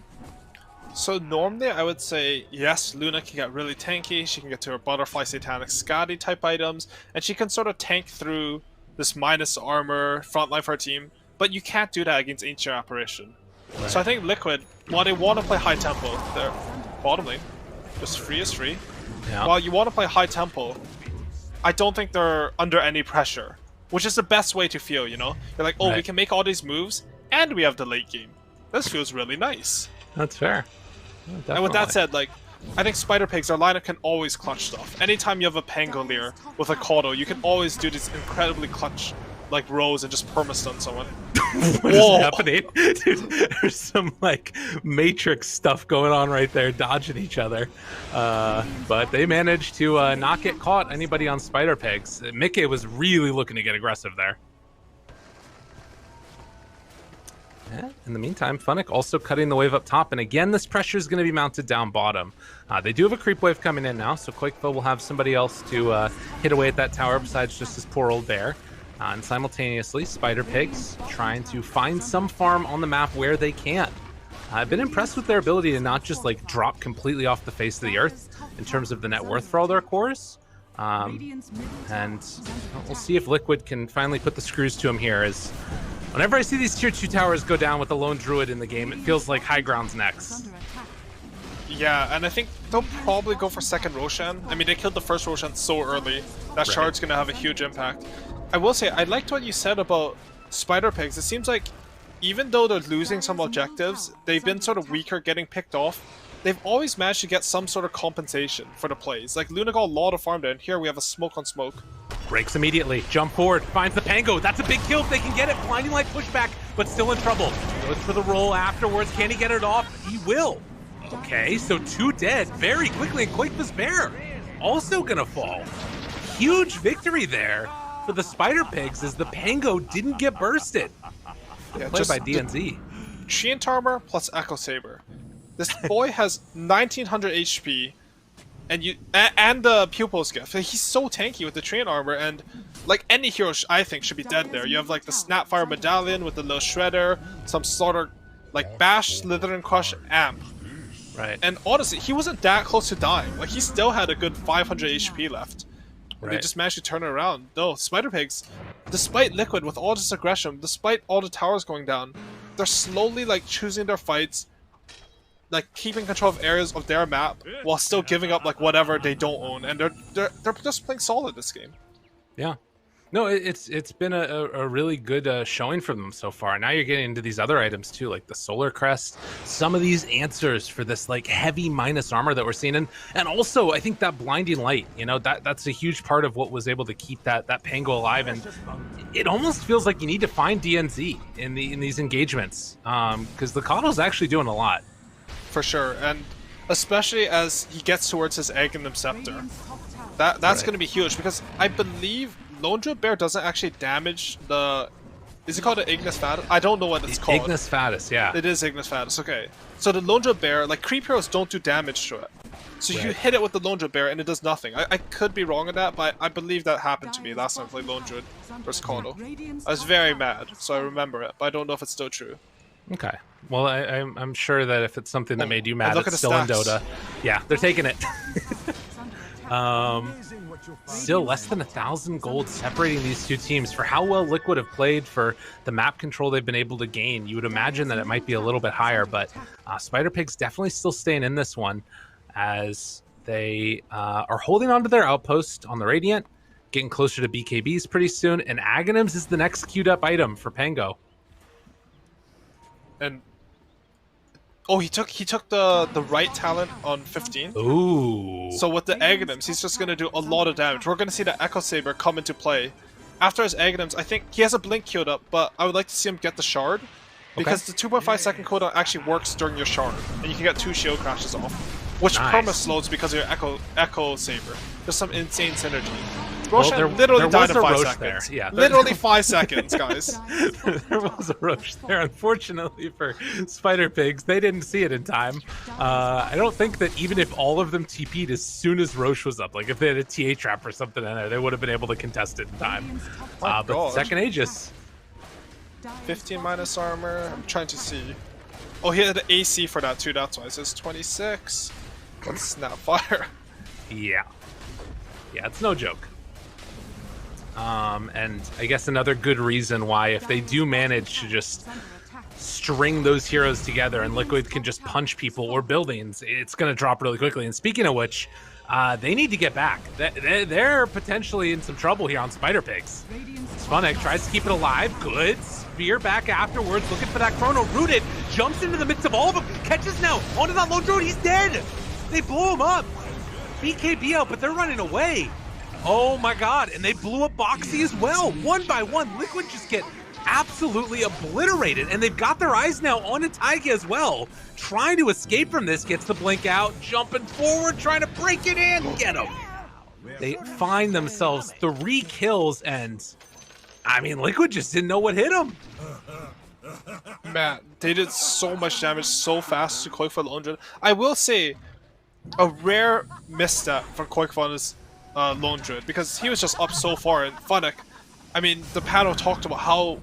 So normally I would say, yes, Luna can get really tanky, she can get to her Butterfly Satanic Scotty type items, and she can sort of tank through this minus armor frontline for her team, but you can't do that against Ancient Apparition. Right. So I think Liquid, while they want to play high tempo, they're bottom lane, just free is free. Yeah. While you want to play high tempo, I don't think they're under any pressure, which is the best way to feel, you know? You're like, oh, we can make all these moves, and we have the late game. This feels really nice. That's fair. Oh, and with that said, like, I think Spider Pigs, our lineup can always clutch stuff. Anytime you have a Pangolier with a Kodo, you can always do these incredibly clutch, like, rows and just perma-stun someone. What is happening? Dude, there's some, like, Matrix stuff going on right there, dodging each other. But they managed to not get caught anybody on Spider Pigs. Mickey was really looking to get aggressive there. In the meantime, Funnick also cutting the wave up top, and again, this pressure is going to be mounted down bottom. They do have a creep wave coming in now, so Quakeville will have somebody else to hit away at that tower besides just his poor old bear. And simultaneously, Spider Pigs trying to find some farm on the map where they can. I've been impressed with their ability to not just like drop completely off the face of the earth in terms of the net worth for all their cores. And we'll see if Liquid can finally put the screws to him here, as whenever I see these tier 2 towers go down with the lone druid in the game, it feels like high ground's next. Yeah, and I think they'll probably go for second Roshan. I mean, they killed the first Roshan so early. That shard's going to have a huge impact. I will say, I liked what you said about Spider Pigs. It seems like even though they're losing some objectives, they've been sort of weaker getting picked off. They've always managed to get some sort of compensation for the plays. Like, Luna got a lot of farm there, and here we have a smoke on smoke. Breaks immediately, jump forward, finds the Pango. That's a big kill if they can get it. Blinding light pushback, but still in trouble. Goes for the roll afterwards. Can he get it off? He will. Okay, so 2 dead very quickly, and Quake's bear also gonna fall. Huge victory there for the Spider Pigs as the Pango didn't get bursted. Yeah, played by DNZ. Treant Armor plus Echo Saber. This boy has 1900 HP, and the Pupil's Gift. He's so tanky with the Treant Armor, and like any hero, I think should be dead there. You have like the Snapfire Medallion with the little Shredder, some sort of like Bash, Slither, and Crush Amp. Right. And honestly, he wasn't that close to dying. Like, he still had a good 500 HP left. And they just managed to turn it around. No, Spider Pigs, despite Liquid with all this aggression, despite all the towers going down, they're slowly like choosing their fights, like keeping control of areas of their map while still giving up like whatever they don't own, and they're just playing solid this game. Yeah. No, it's been a really good showing for them so far. Now you're getting into these other items too, like the Solar Crest, some of these answers for this like heavy minus armor that we're seeing, and also I think that blinding light, you know, that's a huge part of what was able to keep that Pango alive, and it almost feels like you need to find DNZ in these engagements, because the Coddle's actually doing a lot. For sure, and especially as he gets towards his Aghanim Scepter, that's going to be huge, because I believe Lone Druid Bear doesn't actually damage the... Is it called an Ignis Fatus? I don't know what it's called. Ignis Fatus, yeah. It is Ignis Fatus, okay. So the Lone Druid Bear, like, creep heroes don't do damage to it. So you hit it with the Lone Druid Bear and it does nothing. I could be wrong on that, but I believe that happened to me last time I played Lone Druid versus Kodo. I was very mad, so I remember it, but I don't know if it's still true. Okay. Well, I'm sure that if it's something that made you mad, it's still in Dota. Yeah, they're taking it. Still less than 1,000 gold separating these two teams. For how well Liquid have played, for the map control they've been able to gain, you would imagine that it might be a little bit higher, but Spider Pig's definitely still staying in this one, as they are holding on to their outpost on the Radiant, getting closer to BKBs pretty soon, and Aghanims is the next queued up item for Pango. And oh, he took the right talent on 15. Ooh. So with the Aghanims, he's just gonna do a lot of damage. We're gonna see the Echo Saber come into play. After his Aghanims, I think he has a blink queued up, but I would like to see him get the shard, because the 2.5 second cooldown actually works during your shard, and you can get 2 shield crashes off, which perma slows because of your Echo Saber. There's some insane synergy. Roshan literally died in 5 seconds. Yeah, literally 5 seconds, guys. There was a Roche there. Unfortunately for Spider Pigs, they didn't see it in time. I don't think that even if all of them TP'd as soon as Roche was up, like if they had a TA trap or something in there, they would have been able to contest it in time. But the second Aegis. 15 minus armor. I'm trying to see. Oh, he had an AC for that too, that's why. It says 26. Let's Snapfire. Yeah. Yeah, it's no joke. And I guess another good reason why, if they do manage to just string those heroes together and Liquid can just punch people or buildings, it's going to drop really quickly. And speaking of which, they need to get back. They're potentially in some trouble here on Spider Pigs. Spunek tries to keep it alive. Good. Spear back afterwards, looking for that chrono. Rooted, jumps into the midst of all of them. Catches now, onto that lone drone. He's dead. They blow him up. BKB out, but they're running away. Oh my god, and they blew up Boxy as well. One by one, Liquid just get absolutely obliterated, and they've got their eyes now on Taiga as well. Trying to escape from this, gets the blink out, jumping forward, trying to break it in, get him. They find themselves 3 kills, and I mean, Liquid just didn't know what hit them. Man, they did so much damage so fast to Koikfa Londra. I will say, a rare misstep from Koikfa's Lone Druid, because he was just up so far, and Funnick, I mean, the panel talked about how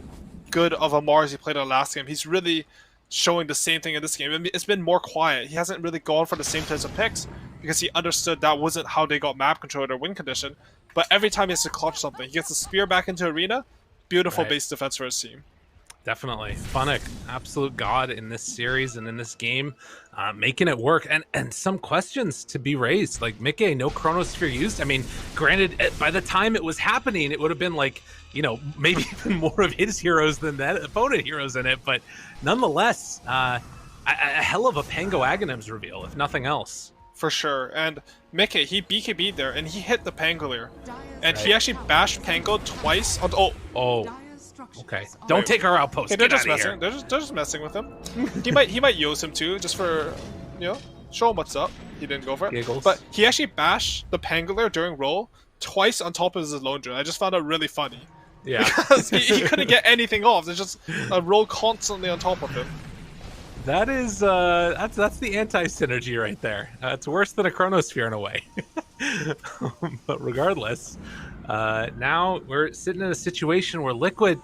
good of a Mars he played in the last game. He's really showing the same thing in this game. I mean, it's been more quiet. He hasn't really gone for the same types of picks because he understood that wasn't how they got map control or win condition. But every time he has to clutch something, he gets the spear back into arena. Beautiful base defense for his team. Definitely. Funnick, absolute god in this series and in this game, making it work. And some questions to be raised. Like, Mickey, no Chronosphere used. I mean, granted, by the time it was happening, it would have been like, you know, maybe even more of his heroes than that opponent heroes in it. But nonetheless, a hell of a Pango Aghanims reveal, if nothing else. For sure. And Mickey, he BKB'd there, and he hit the Pangolier. And he actually bashed Pango twice. Okay. Don't take our outpost. Okay, Get they're out just of here. messing. They're just messing with him. he might use him too, just for, you know, show him what's up. He didn't go for it. Giggles. But he actually bashed the Pangolier during roll twice on top of his Lone Druid. I just found it really funny. Yeah. Because he couldn't get anything off. There's just a roll constantly on top of him. That is that's the anti-synergy right there. It's worse than a Chronosphere in a way. But regardless, now we're sitting in a situation where Liquid,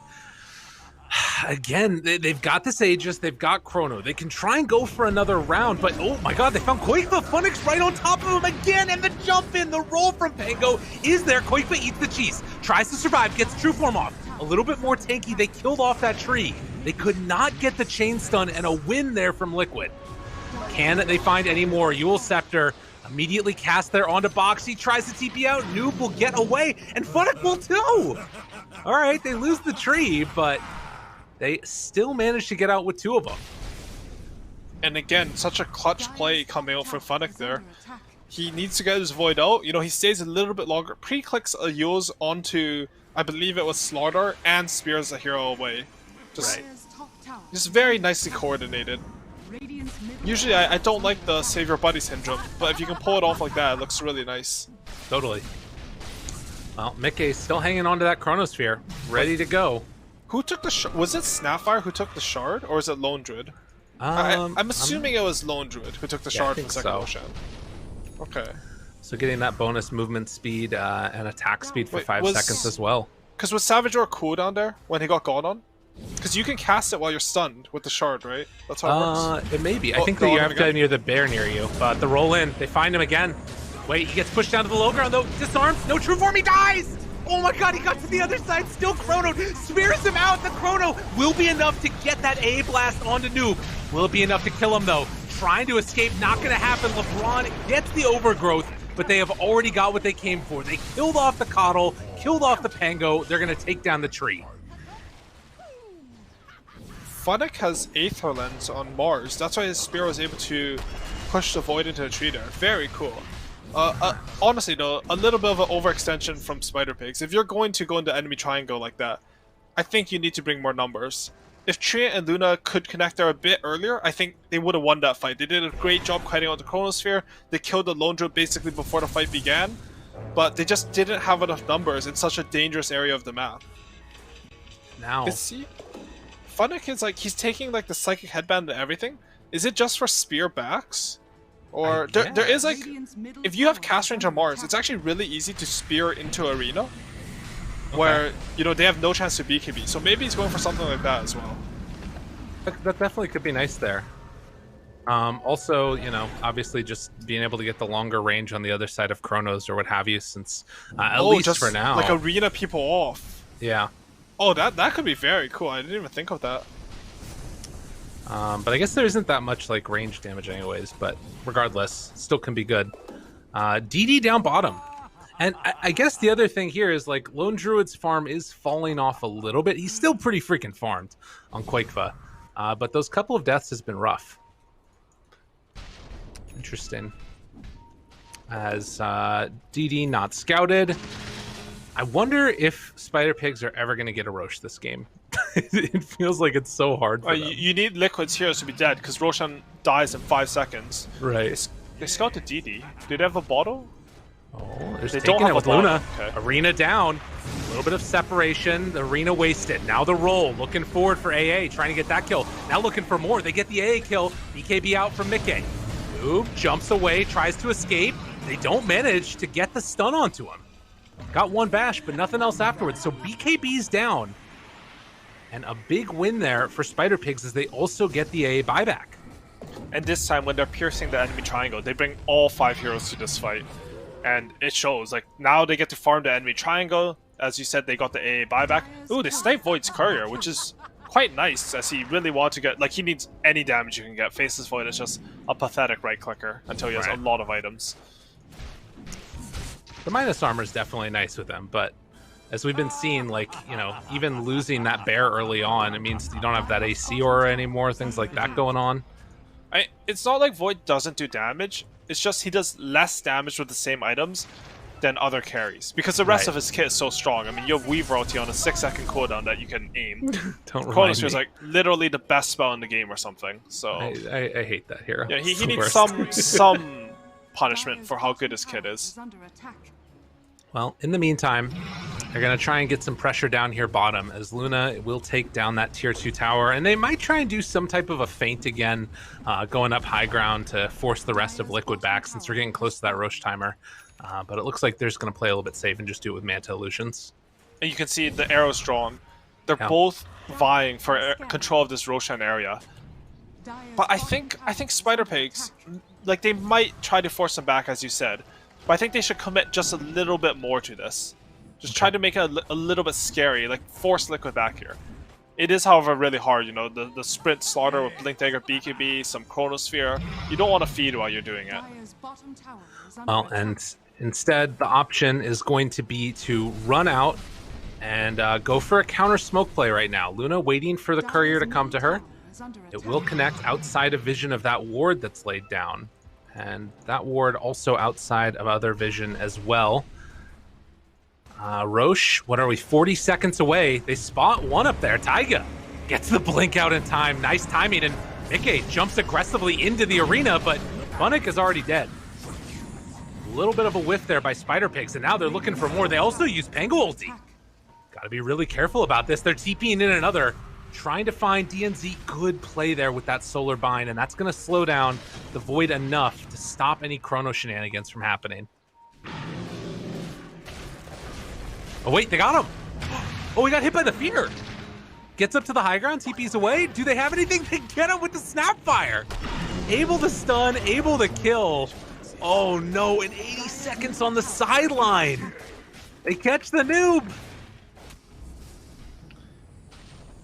again, they've got this Aegis, they've got Chrono. They can try and go for another round, but oh my god, they found Koikfa. Funnick's right on top of him again, and the jump in, the roll from Pango is there. Koikfa eats the cheese, tries to survive, gets True Form off. A little bit more tanky, they killed off that tree. They could not get the chain stun, and a win there from Liquid. Can they find any more? Yule Scepter immediately cast there onto Boxy, tries to TP out. Noob will get away, and Funnick will too. All right, they lose the tree, but they still managed to get out with 2 of them. And again, such a clutch play coming out from Funnick there. He needs to get his Void out. You know, he stays a little bit longer. Pre-clicks a Yos onto, I believe it was Slaughter, and spears a hero away. Just very nicely coordinated. Usually I don't like the Save Your Buddy syndrome, but if you can pull it off like that, it looks really nice. Totally. Well, Mickey's still hanging on to that Chronosphere, ready to go. Who took the shard? Was it Snapfire who took the shard, or is it Lone Druid? I'm assuming it was Lone Druid who took the shard from second Ocean. Okay. So getting that bonus movement speed and attack speed for 5 seconds as well. Because was Savage Roar cooldown there when he got gone on? Because you can cast it while you're stunned with the shard, right? That's how it works. It may be. I think that you have to near the bear near you. But the roll in, they find him again. Wait, he gets pushed down to the low ground though. Disarmed, no True Form, he dies! Oh my god, he got to the other side, still Chrono, spears him out. The Chrono will be enough to get that A blast onto Noob. Will it be enough to kill him though? Trying to escape, not gonna happen. LeBron gets the overgrowth, but they have already got what they came for. They killed off the Coddle, killed off the Pango. They're gonna take down the tree. Funnick has Aether Lens on Mars. That's why his spear was able to push the Void into a tree there. Very cool. Honestly though, a little bit of an overextension from Spider Pigs. If you're going to go into enemy triangle like that, I think you need to bring more numbers. If Trina and Luna could connect there a bit earlier, I think they would have won that fight. They did a great job kiting out the Chronosphere. They killed the Lone Druid basically before the fight began, but they just didn't have enough numbers in such a dangerous area of the map. Now, Funnick is like, he's taking like the Psychic Headband and everything. Is it just for spear backs? Or there is like, if you have cast range on Mars, it's actually really easy to spear into arena, where you know they have no chance to BKB. So maybe he's going for something like that as well. That definitely could be nice there. Also, you know, obviously just being able to get the longer range on the other side of Chronos or what have you, since at least just for now, like arena people off. Yeah. Oh, that could be very cool. I didn't even think of that. But I guess there isn't that much like range damage anyways, but regardless, still can be good. DD down bottom. And I guess the other thing here is, like, Lone Druid's farm is falling off a little bit. He's still pretty freaking farmed on Quakeva. But those couple of deaths has been rough. Interesting. As DD not scouted. I wonder if Spider Pigs are ever going to get a Roche this game. It feels like it's so hard for them. You need Liquid's heroes to be dead, because Roshan dies in 5 seconds. Right. They scouted DD. Do they have a bottle? Oh, they're They taking don't it have with a bottle. Luna. Okay. Arena down. A little bit of separation. The Arena wasted. Now the roll. Looking forward for AA. Trying to get that kill. Now looking for more. They get the AA kill. BKB out from Mickey. Noob jumps away. Tries to escape. They don't manage to get the stun onto him. Got one bash, but nothing else afterwards. So BKB's down. And a big win there for Spider Pigs as they also get the AA buyback. And this time, when they're piercing the enemy triangle, they bring all 5 heroes to this fight. And it shows. Like, now they get to farm the enemy triangle. As you said, they got the AA buyback. Ooh, they snipe Void's courier, which is quite nice, as he really wants to get... Like, he needs any damage you can get. Faceless Void is just a pathetic right-clicker until he has a lot of items. The minus armor is definitely nice with them, but as we've been seeing, like, you know, even losing that bear early on, it means you don't have that AC aura anymore, things like that going on. It's not like Void doesn't do damage. It's just he does less damage with the same items than other carries. Because the rest of his kit is so strong. I mean, you have Weave Royalty on a 6-second cooldown that you can aim. Don't Chronosphere is like literally the best spell in the game or something. So I hate that hero. Yeah, It's he the needs worst. some punishment for how good his kit is. Well, in the meantime, they're going to try and get some pressure down here bottom as Luna will take down that tier 2 tower, and they might try and do some type of a feint again, going up high ground to force the rest of Liquid back since we're getting close to that Roche timer. But it looks like they're just going to play a little bit safe and just do it with Manta Illusions. And you can see the arrows drawn. They're both vying for control of this Roshan area. But I think Spider Pigs, like, they might try to force them back, as you said. But I think they should commit just a little bit more to this. Just try to make it a little bit scary, like force Liquid back here. It is, however, really hard, you know, the sprint slaughter with Blink Dagger, BKB, some Chronosphere. You don't want to feed while you're doing it. Well, and instead, the option is going to be to run out and go for a counter smoke play right now. Luna waiting for the courier to come to her. It will connect outside of vision of that ward that's laid down. And that ward also outside of other vision as well. Roche, what are we, 40 seconds away? They spot one up there. Taiga gets the blink out in time. Nice timing, and Mickey jumps aggressively into the arena, but Bunnick is already dead. A little bit of a whiff there by Spider Pigs, and now they're looking for more. They also use Pango ulti. Gotta be really careful about this. They're TPing in another, trying to find DNZ. Good play there with that Solar Bind, and that's going to slow down the Void enough to stop any Chrono shenanigans from happening. Oh, wait, they got him. Oh, he got hit by the Fear. Gets up to the high ground, TP's away. Do they have anything? They get him with the Snapfire. Able to stun, able to kill. Oh, no, and 80 seconds on the sideline. They catch the noob.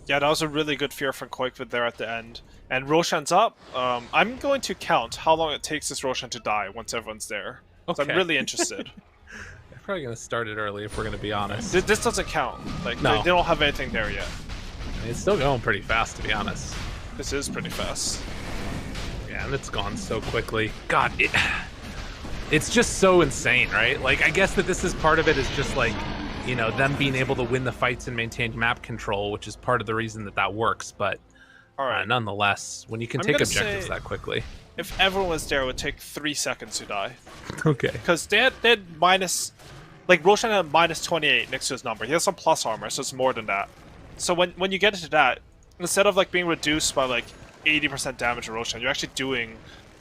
Yeah, that was a really good fear from Quakewood there at the end. And Roshan's up. I'm going to count how long it takes this Roshan to die once everyone's there. So I'm really interested. They're probably going to start it early if we're going to be honest. This doesn't count. Like, No. they don't have anything there yet. I mean, it's still going pretty fast, to be honest. This is pretty fast. Yeah, and it's gone so quickly. God, it's just so insane, right? Like, I guess that this is part of it is just like, you know, them being able to win the fights and maintain map control, which is part of the reason that that works. But nonetheless, when you can take objectives that quickly. If everyone was there, it would take 3 seconds to die. Okay. Because they had minus... Like, Roshan had minus 28 next to his number. He has some plus armor, so it's more than that. So when you get into that, instead of, like, being reduced by, like, 80% damage to Roshan, you're actually doing,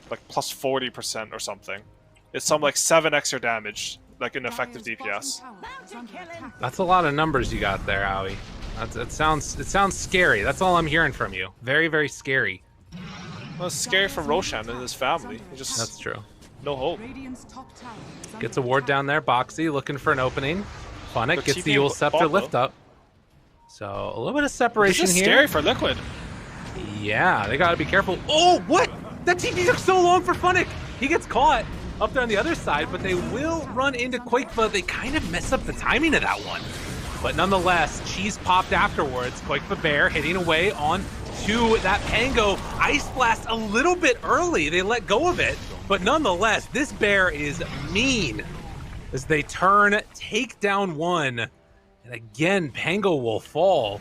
like, plus 40% or something. It's some, like, 7 extra damage, like, in effective DPS. That's a lot of numbers you got there, Owie. It sounds scary. That's all I'm hearing from you. Very, very scary. Well, it's scary for Roshan and his family. That's true. No hope. Gets a ward down there. Boxy looking for an opening. Funnick But gets the TP Eul Scepter bot, lift up. So a little bit of separation This is here. scary for Liquid. Yeah, they gotta be careful. Oh, what? That TP took so long for Funnick. He gets caught. up there on the other side, but they will run into Quakefa. They kind of mess up the timing of that one. But nonetheless, Cheese popped afterwards. Quakefa Bear hitting away on to that Pango. Ice Blast a little bit early. They let go of it. But nonetheless, this Bear is mean as they turn, take down one. And again, Pango will fall.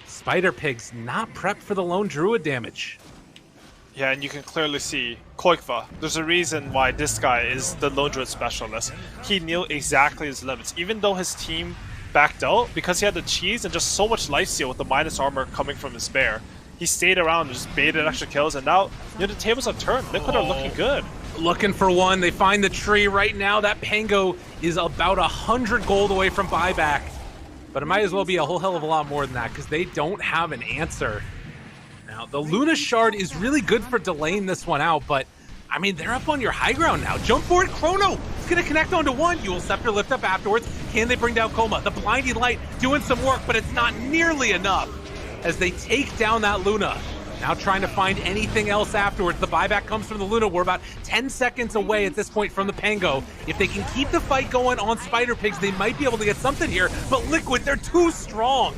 Spider Pigs not prepped for the lone Druid damage. Yeah, and you can clearly see Quakefa. There's a reason why this guy is the lone Druid specialist. He knew exactly his limits. Even though his team backed out, because he had the cheese and just so much lifesteal with the minus armor coming from his Bear, he stayed around and just baited extra kills, and now the tables have turned. Liquid are looking good. Looking for one. They find the tree right now. That Pango is about 100 gold away from buyback. But it might as well be a whole hell of a lot more than that because they don't have an answer. Now, the Luna Shard is really good for delaying this one out, but I mean, they're up on your high ground now. Jump forward, Chrono. It's going to connect onto one. You'll Scepter lift up afterwards. Can they bring down Coma? The Blinding Light doing some work, but it's not nearly enough as they take down that Luna. Now trying to find anything else afterwards. The buyback comes from the Luna. We're about 10 seconds away at this point from the Pango. If they can keep the fight going on Spider Pigs, they might be able to get something here. But Liquid, they're too strong.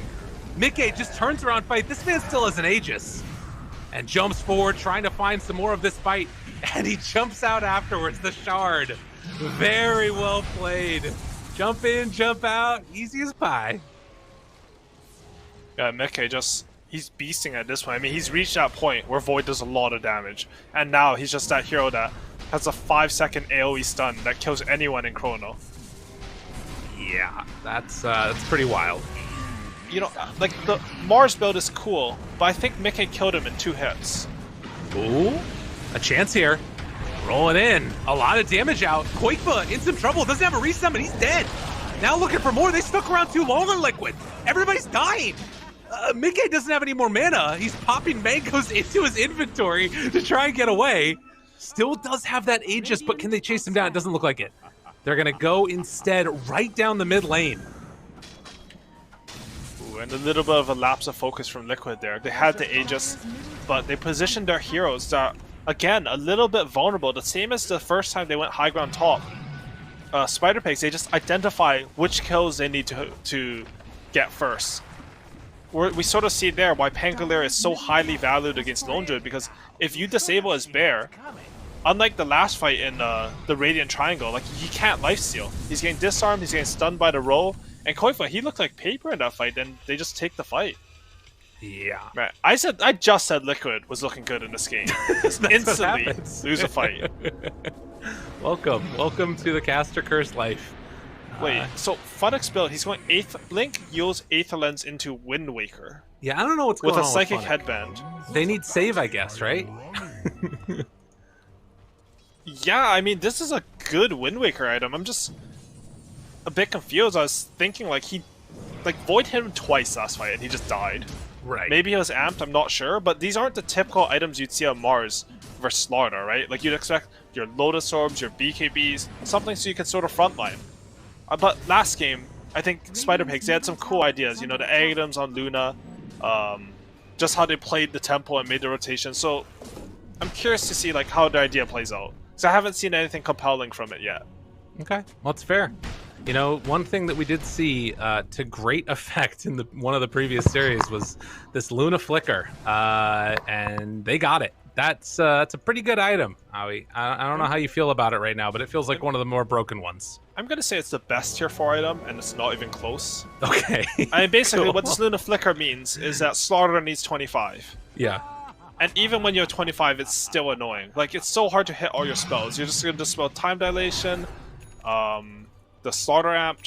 Mickey just turns around fight. This man still has an Aegis. And jumps forward, trying to find some more of this fight. And he jumps out afterwards, the Shard. Very well played. Jump in, jump out, easy as pie. Yeah, Mickey he's beasting at this point. I mean, he's reached that point where Void does a lot of damage. And now he's just that hero that has a 5-second AoE stun that kills anyone in Chrono. Yeah, that's pretty wild. You know, like, the Mars build is cool, but I think Mickey killed him in 2 hits. Ooh, a chance here. Rolling in, a lot of damage out. Quakefa in some trouble, doesn't have a resummon, he's dead. Now looking for more, they stuck around too long on Liquid. Everybody's dying. Mickey doesn't have any more mana. He's popping mangoes into his inventory to try and get away. Still does have that Aegis, but can they chase him down? It doesn't look like it. They're gonna go instead right down the mid lane. Ooh, and a little bit of a lapse of focus from Liquid there. They had the Aegis, but they positioned their heroes that, again, a little bit vulnerable. The same as the first time they went high ground top. Spider Pigs, they just identify which kills they need to get first. We sort of see there why Pangolier is so highly valued against Lone Druid, because if you disable his Bear, unlike the last fight in the Radiant Triangle, like, he can't lifesteal. He's getting disarmed, he's getting stunned by the roll, and Koifa, he looked like paper in that fight, and they just take the fight. Yeah. Man, I just said Liquid was looking good in this game. Instantly lose a fight. Welcome to the caster curse life. Wait, so Funix build, he's going Blink yields Aether Lens into Wind Waker. Yeah, I don't know what's going on with a Psychic Funix. Headband. They need save, I guess, right? Yeah, I mean, this is a good Wind Waker item. I'm just a bit confused. I was thinking, like, Void hit him twice last fight and he just died. Right. Maybe he was amped, I'm not sure, but these aren't the typical items you'd see on Mars versus Slaughter, right? Like, you'd expect your Lotus Orbs, your BKBs, something so you can sort of frontline. But last game, I think Spider Pigs, they had some cool ideas. You know, the items on Luna, just how they played the tempo and made the rotation. So I'm curious to see, like, how the idea plays out, because I haven't seen anything compelling from it yet. Okay, well, it's fair. You know, one thing that we did see to great effect in one of the previous series was this Luna Flicker, and they got it. That's a pretty good item, Howie. I don't know how you feel about it right now, but it feels like one of the more broken ones. I'm going to say it's the best tier 4 item, and it's not even close. Okay. I mean, basically, Cool. what this Luna Flicker means is that Slaughter needs 25. Yeah. And even when you're 25, it's still annoying. Like, it's so hard to hit all your spells. You're just going to dispel Time Dilation, the Slaughter Amp,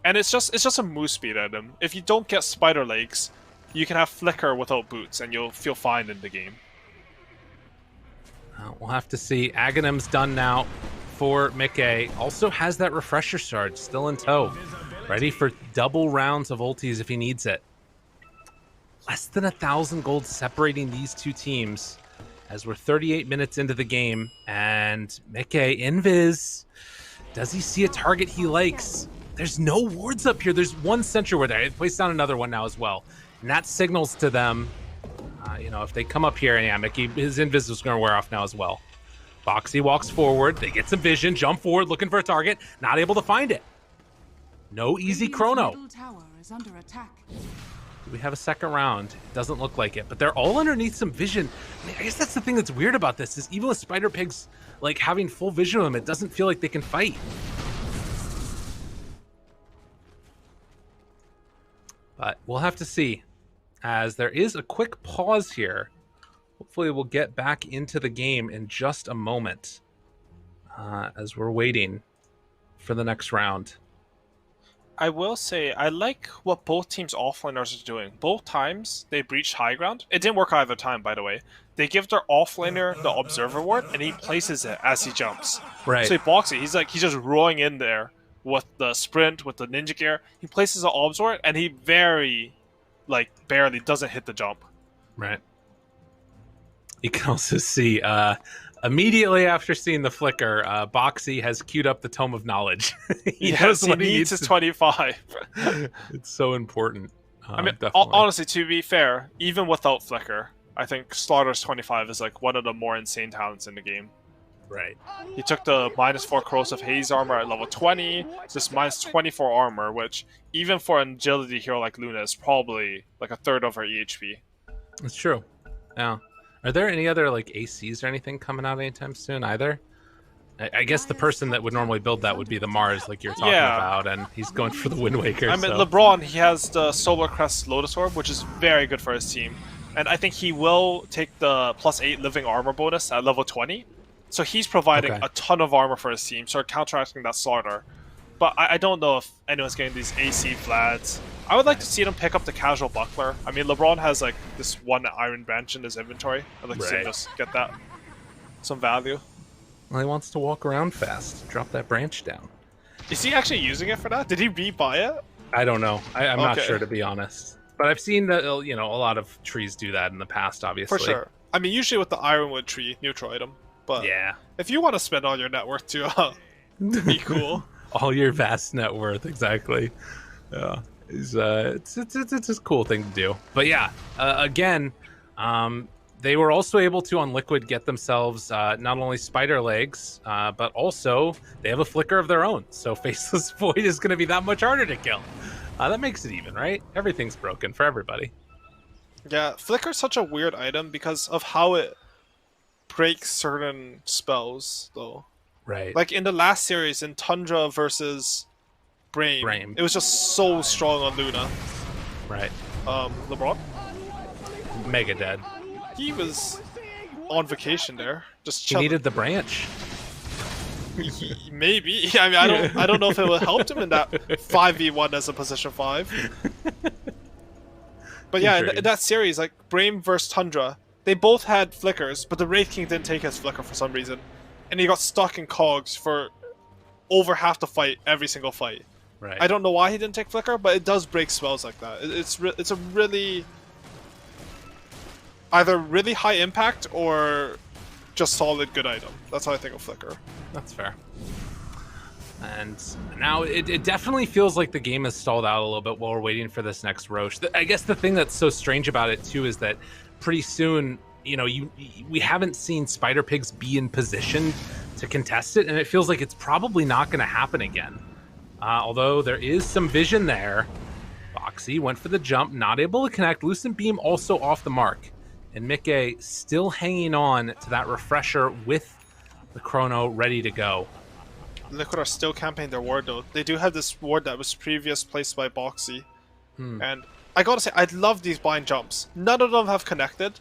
and it's just a move speed item. If you don't get Spider Legs, you can have Flicker without boots, and you'll feel fine in the game. We'll have to see. Aghanim's done now for Mickey. Also has that Refresher Shard still in tow. Ready for double rounds of ultis if he needs it. Less than 1,000 gold separating these two teams as we're 38 minutes into the game. And Mickey, Invis, does he see a target he likes? There's no wards up here. There's one sentry ward there. They placed down another one now as well. And that signals to them, you know, if they come up here, and yeah, Mickey, his Invis is going to wear off now as well. Boxy walks forward. They get some vision, jump forward, looking for a target. Not able to find it. No easy chrono. Middle tower is under attack. Do we have a second round? It doesn't look like it, but they're all underneath some vision. I mean, I guess that's the thing that's weird about this, is even with Spider Pigs like having full vision of them, it doesn't feel like they can fight. But we'll have to see, as there is a quick pause here. Hopefully we'll get back into the game in just a moment, as we're waiting for the next round. I will say, I like what both teams' offlaners are doing. Both times they breached high ground. It didn't work either time, by the way. They give their offlaner the observer ward, and he places it as he jumps. Right. So Boxy, he's just rowing in there with the sprint, with the ninja gear. He places the obs ward, and he barely doesn't hit the jump. Right. You can also see, immediately after seeing the flicker, Boxy has queued up the Tome of Knowledge. he needs his 25. It's so important. I mean, honestly, to be fair, even without flicker, I think Slaughter's 25 is like one of the more insane talents in the game. Right. He took the -4 corrosive haze armor at level 20, just -24 armor, which even for an agility hero like Luna is probably like a third of her EHP. That's true. Yeah. Are there any other like ACs or anything coming out anytime soon either? I guess the person that would normally build that would be the Mars, like you're talking about, and he's going for the Wind Waker. I mean, LeBron, he has the Solar Crest Lotus Orb, which is very good for his team. And I think he will take the +8 living armor bonus at level 20. So he's providing a ton of armor for his team, sort of counteracting that Slaughter. But I don't know if anyone's getting these AC Vlads. I would like to see them pick up the casual buckler. I mean, LeBron has like this one iron branch in his inventory. I'd like to see him just get that. Some value. Well, he wants to walk around fast. Drop that branch down. Is he actually using it for that? Did he rebuy it? I don't know. I'm not sure, to be honest. But I've seen that, you know, a lot of trees do that in the past, obviously. For sure. I mean, usually with the Ironwood tree, neutral item. But yeah, if you want to spend all your net worth to be cool. All your vast net worth, exactly. Yeah, it's a cool thing to do. But yeah, again, they were also able to on Liquid get themselves not only spider legs, but also they have a flicker of their own. So Faceless Void is going to be that much harder to kill. That makes it even, right? Everything's broken for everybody. Yeah, Flicker's such a weird item because of how it breaks certain spells, though. Right. Like in the last series, in Tundra versus Brame, it was just so strong on Luna. Right. LeBron? Mega dead. He was on vacation there, just He chilling. needed the branch. Maybe. I mean, I don't know if it would help him in that 5v1 as a position 5. But yeah, in that series, like Brame versus Tundra, they both had flickers, but the Wraith King didn't take his flicker for some reason. And he got stuck in cogs for over half the fight, every single fight. Right. I don't know why he didn't take flicker, but it does break spells like that. It's a really either really high impact or just solid good item. That's how I think of flicker. That's fair. And now it definitely feels like the game has stalled out a little bit while we're waiting for this next Roche. I guess the thing that's so strange about it too is that pretty soon, you know, we haven't seen Spider Pigs be in position to contest it, and it feels like it's probably not going to happen again. Although there is some vision there. Boxy went for the jump, not able to connect. Lucent Beam also off the mark. And Mickey still hanging on to that refresher with the chrono ready to go. Liquid are still campaigning their ward though. They do have this ward that was previously placed by Boxy. And I gotta say, I love these blind jumps. None of them have connected.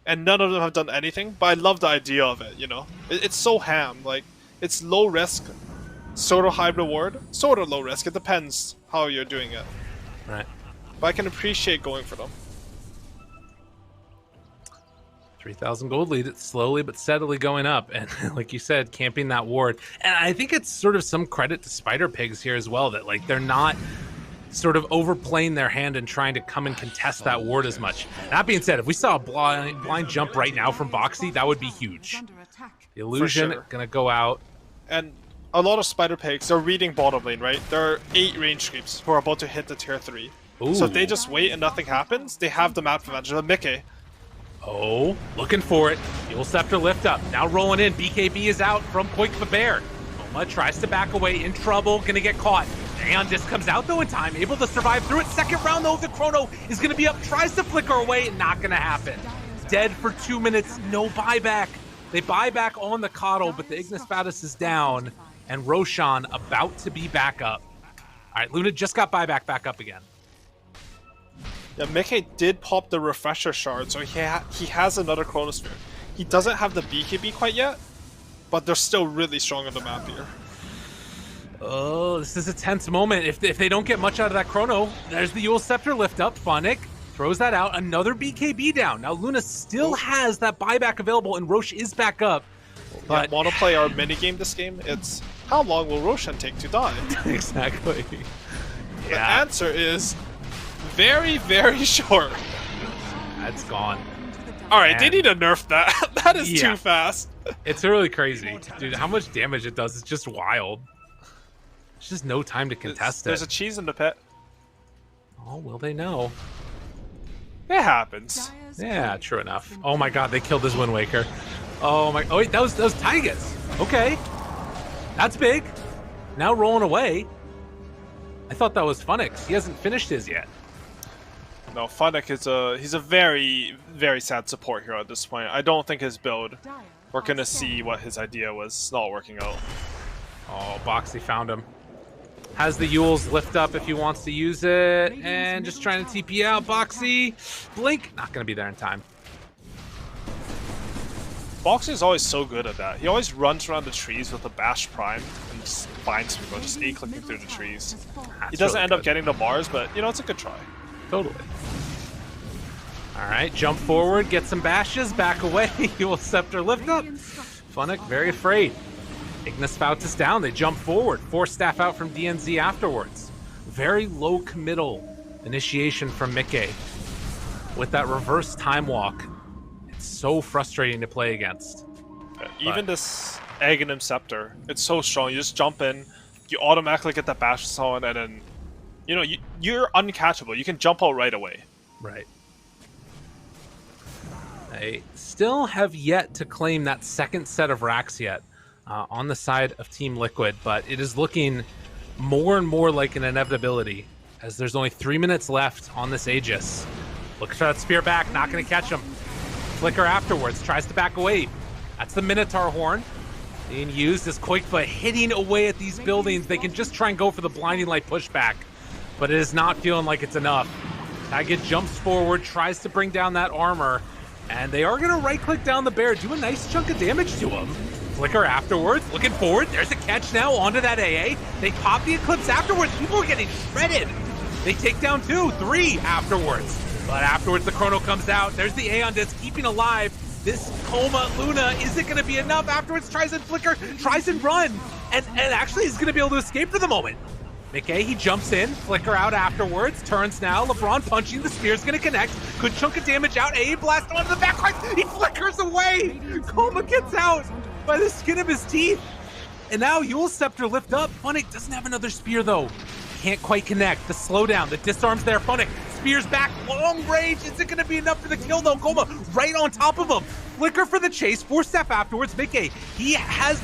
And none of them have done anything, but I love the idea of it, you know? It's so ham. Like, it's low risk, sort of high reward, sort of low risk. It depends how you're doing it. Right. But I can appreciate going for them. 3,000 gold lead. It's slowly but steadily going up. And like you said, camping that ward. And I think it's sort of some credit to Spider Pigs here as well, that like they're not sort of overplaying their hand and trying to come and contest that ward as much. That being said, if we saw a blind jump right now from Boxy, that would be huge. The illusion gonna go out. And a lot of Spider Pigs are reading bottom lane, right? There are 8 range creeps who are about to hit the tier 3. Ooh. So if they just wait and nothing happens, they have the map advantage. Mickey. Oh, looking for it. Yule Scepter lift up. Now rolling in. BKB is out from Bear. Noma tries to back away, in trouble, gonna get caught. Aeon Disc comes out though in time, able to survive through it. Second round though, the Chrono is gonna be up, tries to flicker away, not gonna happen. Dead for 2 minutes, no buyback. They buy back on the Coddle, but the Ignis Fatuus is down, and Roshan about to be back up. All right, Luna just got buyback back up again. Yeah, Mickey did pop the Refresher Shard, so he has another Chronosphere. He doesn't have the BKB quite yet, but they're still really strong on the map here. Oh, this is a tense moment. If they don't get much out of that Chrono, there's the Yule Scepter lift up. Funnick throws that out. Another BKB down. Now Luna still has that buyback available, and Roche is back up. But want to play our minigame this game? It's how long will Roshan take to die? Exactly. The answer is very, very short. That's gone. All right, they need to nerf that. That is too fast. It's really crazy. Dude, how much damage it does is just wild. There's just no time to contest There's a cheese in the pit. Oh, will they know? It happens. Yeah, true enough. Oh my god, they killed this Wind Waker. Oh my, oh wait, that was Tigers. Okay. That's big. Now rolling away. I thought that was Funix. He hasn't finished his yet. No, Funnick is he's a very, very sad support hero at this point. I don't think his build, we're gonna see what his idea was not working out. Oh, Boxy found him. Has the Yules lift up if he wants to use it, and just trying to TP out. Boxy, blink, not gonna be there in time. Boxy is always so good at that. He always runs around the trees with a Bash Prime and just finds people, just A-clicking through the trees. He doesn't end up getting the bars, but you know, it's a good try. Totally. All right, jump forward, get some bashes, back away. Yule Scepter lift up. Funnick very afraid. Ignis Fatuus down, they jump forward. Force staff out from DNZ afterwards. Very low committal initiation from Mickey. With that reverse time walk. It's so frustrating to play against. Even this Aghanim Scepter, it's so strong. You just jump in, you automatically get that bash on, and then, you know, you're uncatchable. You can jump out right away. Right. They still have yet to claim that second set of racks yet. On the side of Team Liquid, but it is looking more and more like an inevitability as there's only 3 minutes left on this Aegis. Looks for that spear back, not going to catch him. Flicker afterwards, tries to back away. That's the Minotaur horn being used as Quakefoot hitting away at these buildings. They can just try and go for the blinding light pushback, but it is not feeling like it's enough. Taggett jumps forward, tries to bring down that armor, and they are going to right-click down the bear, do a nice chunk of damage to him. Flicker afterwards, looking forward, there's a catch now onto that AA. They pop the Eclipse afterwards, people are getting shredded. They take down 2, 3 afterwards. But afterwards the Chrono comes out, there's the Aeon Disc keeping alive. This Coma Luna, is it gonna be enough? Afterwards tries and flicker, tries and run. And actually is gonna be able to escape for the moment. Mickey, he jumps in, flicker out afterwards, turns now, LeBron punching, the spear's gonna connect, good chunk of damage out, AA blast onto the backline, he flickers away! Coma gets out by the skin of his teeth. And now Yule Scepter lift up. Funnick doesn't have another spear though. Can't quite connect. The slowdown, the disarms there. Funnick spears back, long range. Is it gonna be enough for the kill though? Coma right on top of him. Flicker for the chase, force step afterwards. Mickey, he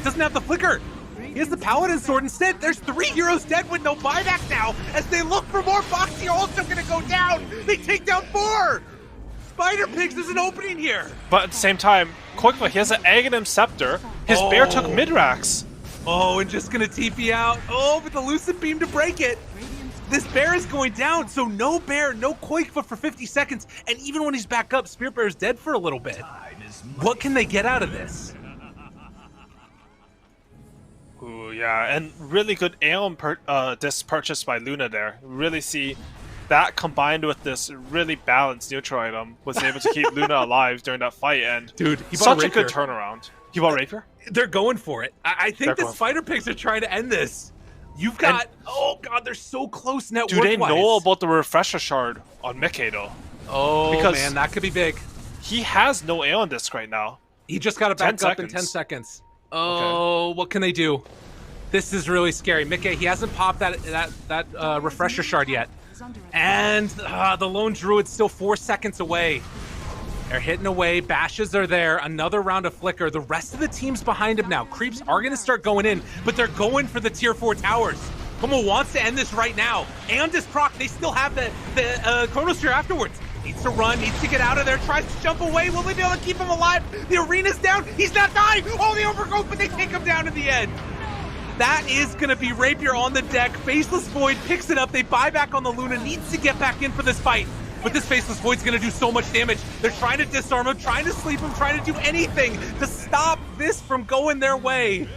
doesn't have the flicker. He has the Paladin sword instead. There's 3 heroes dead with no buyback now. As they look for more, Boxy also gonna go down. They take down 4. Spider Pigs, there's an opening here. But at the same time, Quakefoot, he has an Aghanim Scepter. His bear took mid-racks. Oh, and just gonna TP out. Oh, but the Lucid Beam to break it. This bear is going down, so no bear, no Quakefoot for 50 seconds. And even when he's back up, Spirit Bear's dead for a little bit. What can they get out of this? Ooh, yeah, and really good Aeon disc purchased by Luna there. Really see that combined with this really balanced neutral item was able to keep Luna alive during that fight, and dude, he such a good turnaround. He bought Rapier? They're going for it. I think the Spider Pigs are trying to end this. You've got, oh god, they're so close net Do they know about the Refresher Shard on Mickey though? Oh because man, that could be big. He has no Aeon Disc right now. He just got it back up in 10 seconds. Oh, okay. What can they do? This is really scary. Mickey, he hasn't popped that Refresher Shard yet. And the Lone Druid's still 4 seconds away. They're hitting away. Bashes are there. Another round of flicker. The rest of the team's behind him now. Creeps are going to start going in, but they're going for the tier 4 towers. Como wants to end this right now. And this proc, they still have the Chronosphere afterwards. Needs to run, needs to get out of there, tries to jump away. Will they be able to keep him alive? The arena's down. He's not dying. Oh, the overgrowth, but they take him down in the end. That is going to be Rapier on the deck. Faceless Void picks it up. They buy back on the Luna. Needs to get back in for this fight. But this Faceless Void's going to do so much damage. They're trying to disarm him, trying to sleep him, trying to do anything to stop this from going their way.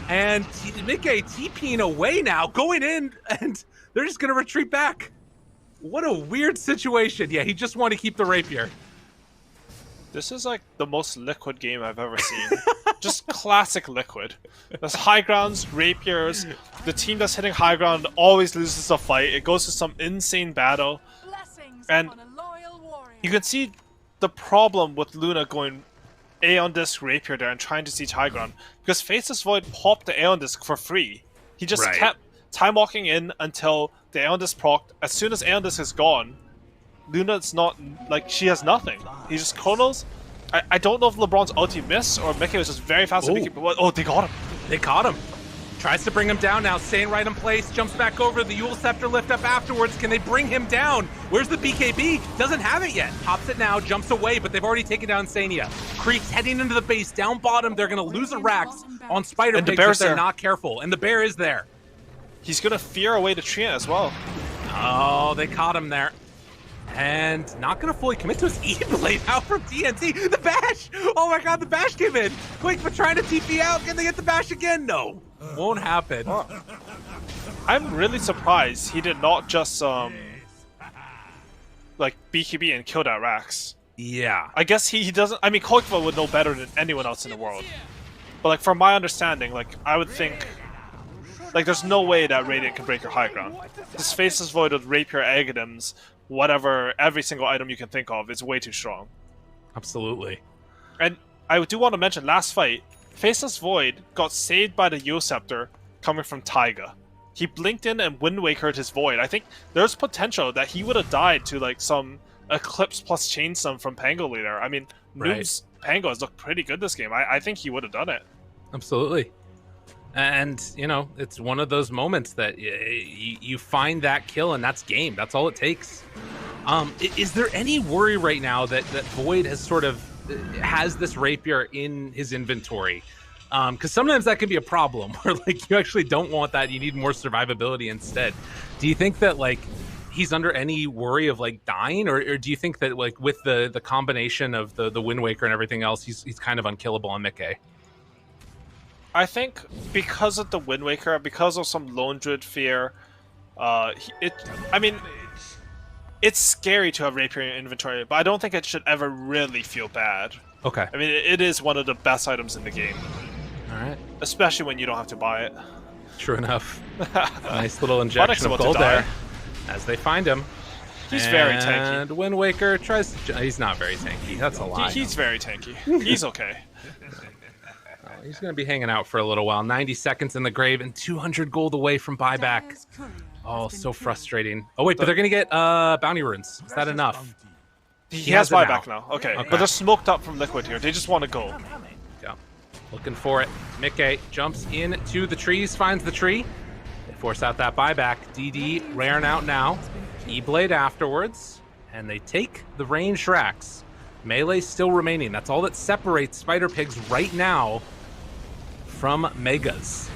And Mickey TPing away now, going in, and they're just going to retreat back. What a weird situation. Yeah, he just wanted to keep the Rapier. This is like the most Liquid game I've ever seen. Just classic Liquid. There's high grounds, Rapiers. The team that's hitting high ground always loses a fight. It goes to some insane battle. And you can see the problem with Luna going Aeon Disc Rapier there and trying to siege high ground. Because Faceless Void popped the Aeon Disc for free. He just kept time walking in until the Aeon Disc procced. As soon as Aeon Disc is gone, Luna's not, like, she has nothing. He just chronos. I don't know if LeBron's ulti missed or Mickey was just very fast. Oh, they got him. They caught him. Tries to bring him down now, staying right in place, jumps back over, the Yule Scepter lift up afterwards. Can they bring him down? Where's the BKB? Doesn't have it yet. Pops it now, jumps away, but they've already taken down Sania. Creeps heading into the base, down bottom. They're going to lose a Rax on Spider Pigzs if they're not careful. And the bear is there. He's going to fear away the Trina as well. Oh, they caught him there. And not going to fully commit to his E-Blade out from TNT. The bash! Oh my god, the bash came in. Quick, but trying to TP out. Can they get the bash again? No. Won't happen. I'm really surprised he did not just like BKB and kill that Rax. Yeah. I guess he doesn't. I mean, Koikva would know better than anyone else in the world. But like from my understanding, like I would think, like there's no way that Radiant can break your high ground. This Faceless Void with Rapier, Aghanims, whatever, every single item you can think of is way too strong. Absolutely. And I do want to mention, last fight, Faceless Void got saved by the Yule Scepter coming from Taiga. He blinked in and Wind Wakered his Void. I think there's potential that he would have died to like some Eclipse plus Chainsum from Pango leader. I mean, Noob's Pango has looked pretty good this game. I think he would have done it. Absolutely. And, you know, it's one of those moments that you find that kill and that's game. That's all it takes. Is there any worry right now that Void has sort of has this Rapier in his inventory? Because sometimes that can be a problem where like you actually don't want that. You need more survivability instead. Do you think that like he's under any worry of like dying, or do you think that like with the combination of the Wind Waker and everything else, he's kind of unkillable on Mickey? I think because of the Wind Waker, because of some Lone Druid fear, I mean, it's scary to have Rapier in your inventory, but I don't think it should ever really feel bad. Okay. I mean, it is one of the best items in the game. All right. Especially when you don't have to buy it. True enough. Nice little injection of gold there as they find him. He's very tanky. And Wind Waker tries to... He's not very tanky. That's a lie. He's very tanky. He's okay. He's going to be hanging out for a little while. 90 seconds in the grave and 200 gold away from buyback. Oh, so frustrating. Oh, wait, but they're going to get bounty runes. Is that enough? He has buyback now. Okay. But they're smoked up from Liquid here. They just want to go. Yeah. Looking for it. Mickey jumps into the trees, finds the tree. They force out that buyback. DD raring out now. E-Blade afterwards. And they take the ranged Rax. Melee still remaining. That's all that separates Spider Pigzs right now from Megas.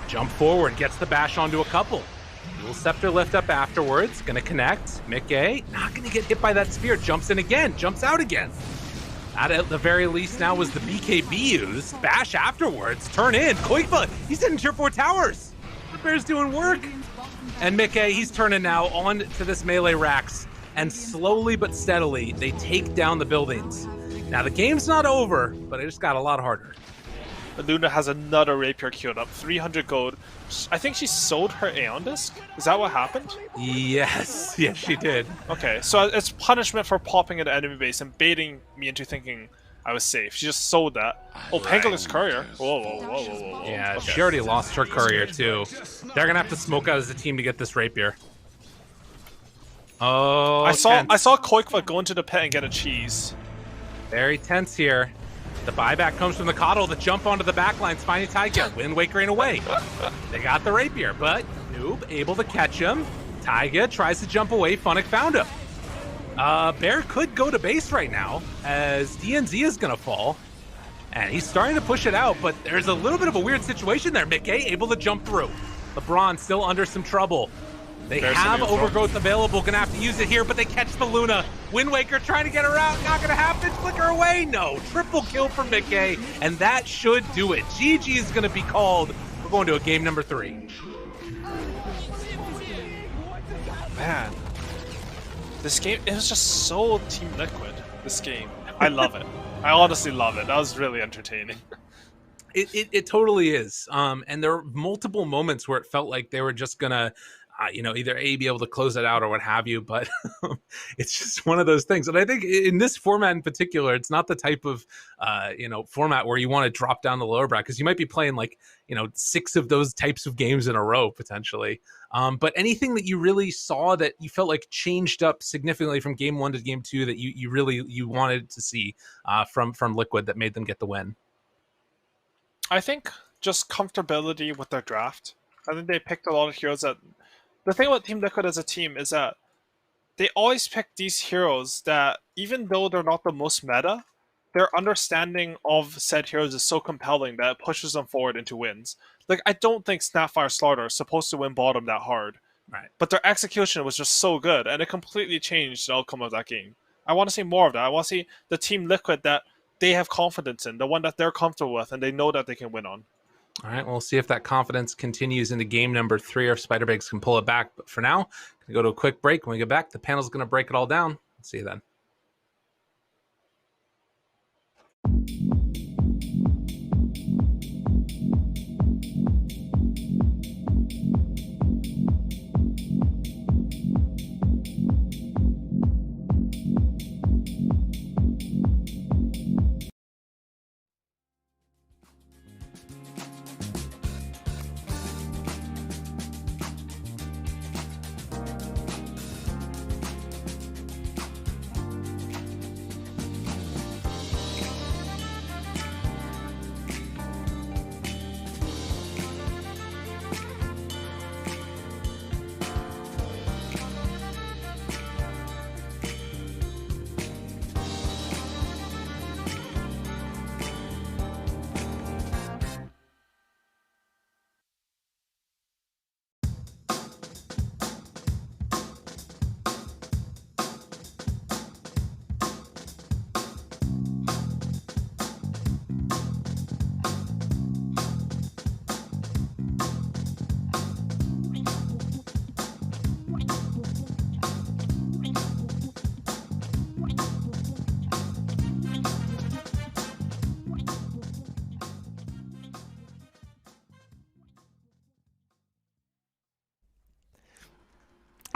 Jump forward, gets the bash onto a couple. Dual Scepter lift up afterwards, gonna connect. Mickey, not gonna get hit by that spear, jumps in again, jumps out again. That at the very least now was the BKB used. Bash afterwards, turn in, Koikva, he's hitting tier 4 towers. The bear's doing work. And Mickey, he's turning now on to this melee Rax, and slowly but steadily, they take down the buildings. Now the game's not over, but it just got a lot harder. Luna has another Rapier queued up, 300 gold. I think she sold her Aeon Disc? Is that what happened? Yes, yes she did. Okay, so it's punishment for popping at the enemy base and baiting me into thinking I was safe. She just sold that. Oh, Pangolin's Courier. Whoa, whoa, whoa, whoa, whoa. Yeah, okay. She already lost her Courier too. They're gonna have to smoke out as a team to get this Rapier. Oh, I saw Koikva go into the pit and get a cheese. Very tense here. The buyback comes from the Coddle. The jump onto the backlines, finding Taiga. Wind Waker in away. They got the Rapier, but Noob able to catch him. Taiga tries to jump away. Funnick found him. Bear could go to base right now, as DNZ is going to fall. And he's starting to push it out, but there's a little bit of a weird situation there. Mickey able to jump through. LeBron still under some trouble. They have Overgrowth available, gonna have to use it here, but they catch the Luna. Wind Waker trying to get her out, not gonna happen. Flicker away, no. Triple kill for Mickey, and that should do it. GG is gonna be called. We're going to a game number 3. Man, this game, it was just so Team Liquid, this game. I love it. I honestly love it. That was really entertaining. It totally is. And there were multiple moments where it felt like they were just gonna either be able to close it out or what have you, but it's just one of those things. And I think in this format in particular, it's not the type of, format where you want to drop down the lower bracket, because you might be playing 6 of those types of games in a row potentially. But anything that you really saw that you felt like changed up significantly from game 1 to game 2 that you really wanted to see from Liquid that made them get the win? I think just comfortability with their draft. I think they picked a lot of heroes that... The thing about Team Liquid as a team is that they always pick these heroes that, even though they're not the most meta, their understanding of said heroes is so compelling that it pushes them forward into wins. Like, I don't think Snapfire Slaughter is supposed to win bottom that hard. Right. But their execution was just so good, and it completely changed the outcome of that game. I want to see more of that. I want to see the Team Liquid that they have confidence in, the one that they're comfortable with, and they know that they can win on. All right, we'll see if that confidence continues into game number 3 or if Spider-Pigs can pull it back. But for now, going to go to a quick break. When we get back, the panel's going to break it all down. See you then.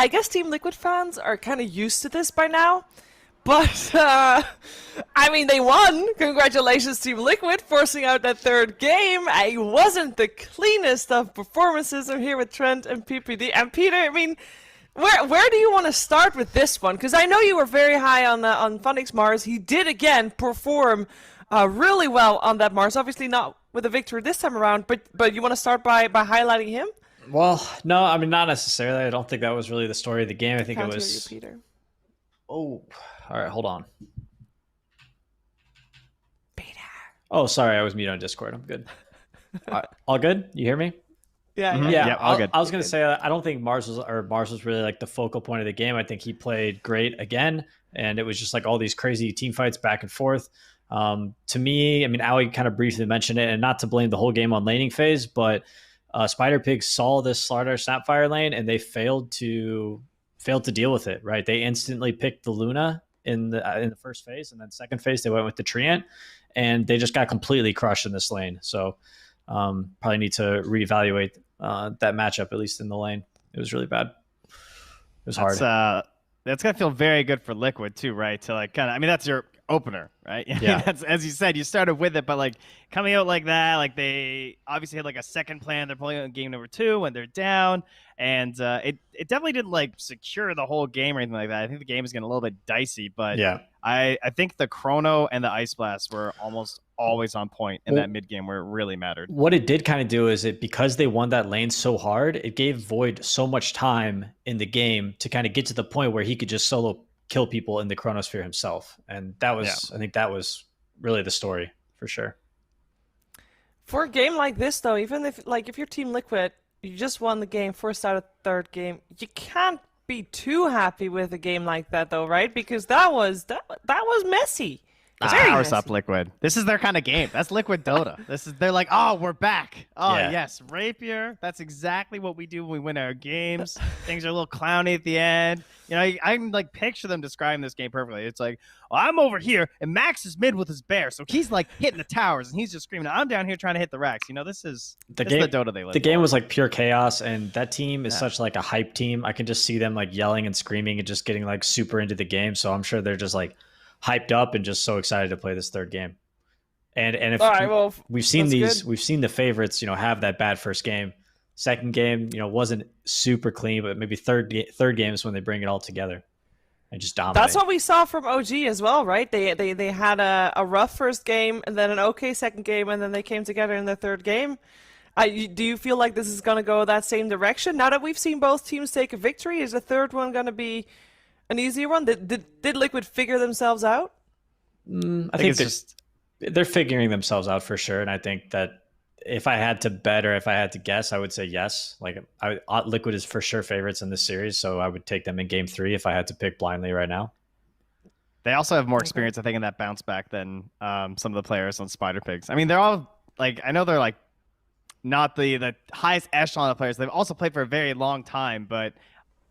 I guess Team Liquid fans are kind of used to this by now, but I mean, they won. Congratulations, Team Liquid, forcing out that third game. It wasn't the cleanest of performances. I'm here with Trent and PPD. And Peter, I mean, where do you want to start with this one? Because I know you were very high on Funnick's Mars. He did again perform really well on that Mars. Obviously not with a victory this time around, but you want to start by highlighting him? Well, no, I mean, not necessarily. I don't think that was really the story of the game. I think Can't it was... hear you, Peter. Oh, all right, hold on. Peter. Oh, sorry, I was muted on Discord. I'm good. All good? You hear me? Yeah, Mm-hmm. yeah. All good. I was going to say, I don't think Mars was really like the focal point of the game. I think he played great again, and it was just like all these crazy team fights back and forth. To me, I mean, Ali kind of briefly mentioned it, and not to blame the whole game on laning phase, but Spider-Pigs saw this Slaughter Snapfire lane, and they failed to deal with it. Right? They instantly picked the Luna in the first phase, and then second phase they went with the Treant, and they just got completely crushed in this lane. So probably need to reevaluate that matchup, at least in the lane. It was really bad. It was hard. That's gonna feel very good for Liquid too, right? To like kind of, I mean, that's your opener, right? I mean, Yeah. that's, as you said, you started with it, but like coming out like that, like they obviously had like a second plan. They're playing on game number 2 when they're down, and it definitely didn't like secure the whole game or anything like that. I think the game is getting a little bit dicey, but Yeah. I think the Chrono and the Ice Blast were almost always on point in that mid game where it really mattered. What it did kind of do is because they won that lane so hard, it gave Void so much time in the game to kind of get to the point where he could just solo kill people in the Chronosphere himself. And that was, I think that was really the story for sure. For a game like this, though, even if you're Team Liquid, you just won the game, first out of third game, you can't be too happy with a game like that, though, right? Because that was messy. Power's up, Liquid. This is their kind of game. That's Liquid Dota. They're like, oh, we're back. Oh, yes, Rapier. That's exactly what we do when we win our games. Things are a little clowny at the end. You know, I can like picture them describing this game perfectly. It's like, well, I'm over here, and Max is mid with his bear, so he's like hitting the towers, and he's just screaming. I'm down here trying to hit the racks. You know, this is the Dota they live. The game was like pure chaos, and that team is such like a hype team. I can just see them like yelling and screaming and just getting like super into the game. So I'm sure they're just like hyped up and just so excited to play this third game. And if we've seen the favorites, you know, have that bad first game. Second game, you know, wasn't super clean, but maybe third game is when they bring it all together and just dominate. That's what we saw from OG as well, right? They had a rough first game and then an okay second game, and then they came together in the third game. Do you feel like this is going to go that same direction? Now that we've seen both teams take a victory, is the third one going to be an easier one? Did Liquid figure themselves out? I think they're figuring themselves out for sure, and I think that if I had to bet or if I had to guess, I would say yes. Like Liquid is for sure favorites in this series, so I would take them in game 3 if I had to pick blindly right now. They also have more experience, I think, in that bounce back than some of the players on Spider Pigs. I mean, they're all like, I know they're like not the highest echelon of players. They've also played for a very long time, but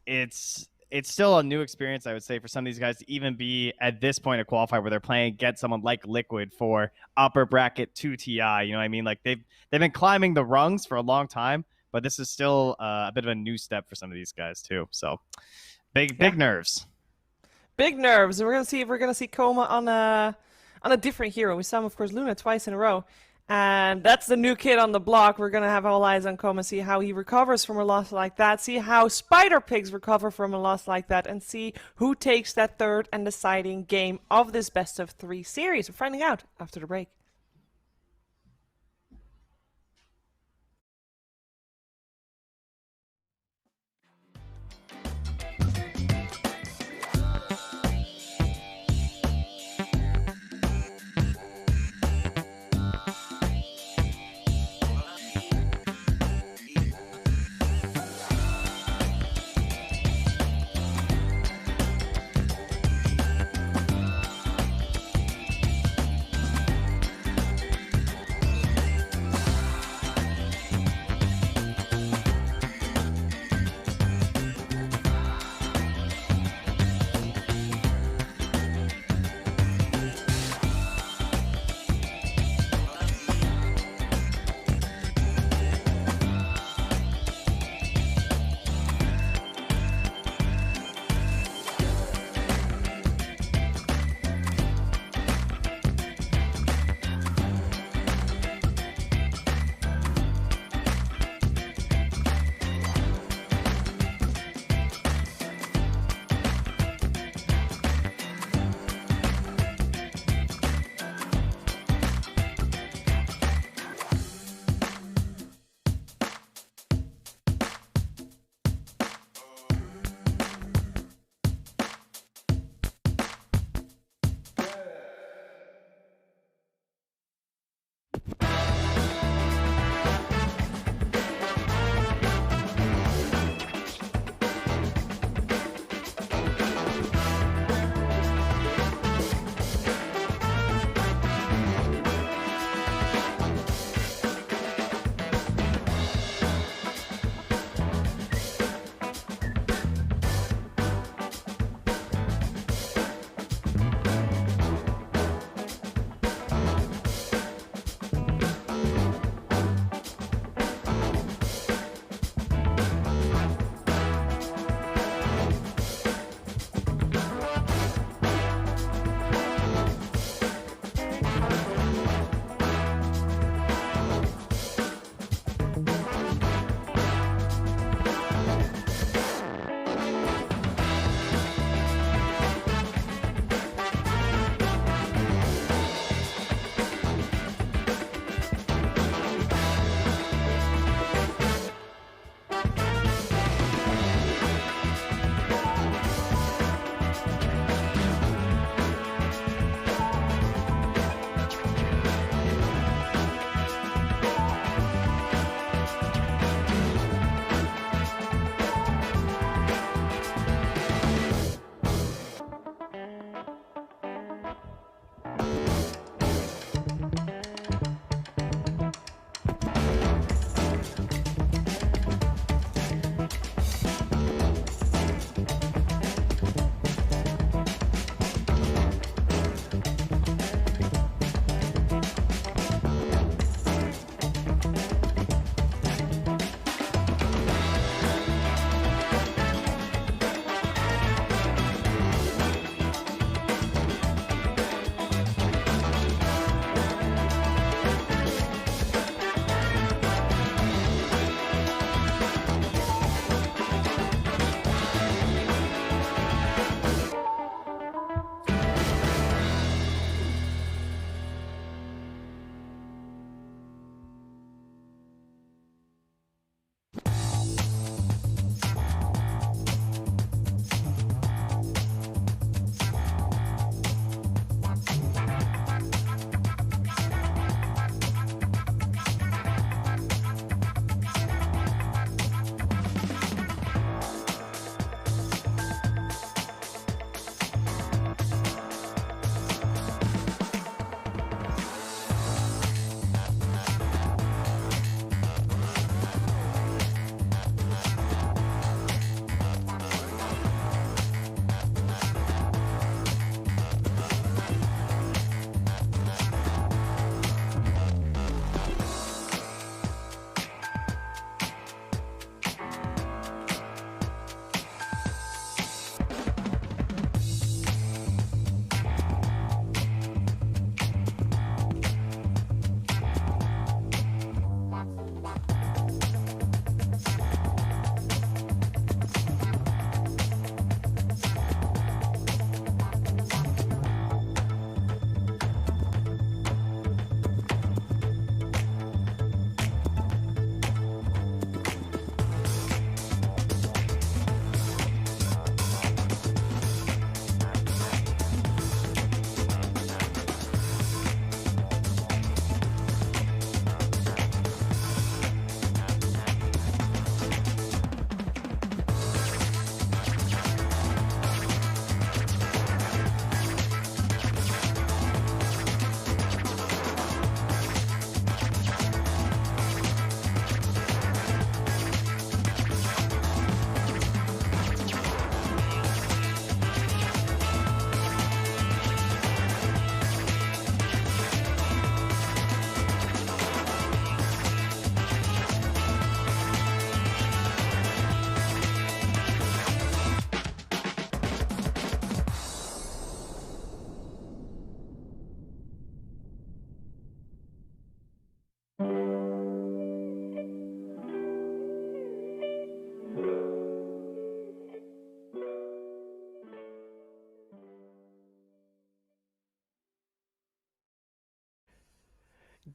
it's still a new experience, I would say, for some of these guys to even be at this point of qualifier where they're playing against someone like Liquid for upper bracket 2 TI. You know what I mean? Like they've been climbing the rungs for a long time, but this is still a bit of a new step for some of these guys too. So big nerves. Big nerves. And we're gonna see Coma on a different hero. We saw him, of course, Luna twice in a row. And that's the new kid on the block. We're going to have all eyes on Coma, see how he recovers from a loss like that, see how Spider Pigs recover from a loss like that, and see who takes that third and deciding game of this best of 3 series. We're finding out after the break.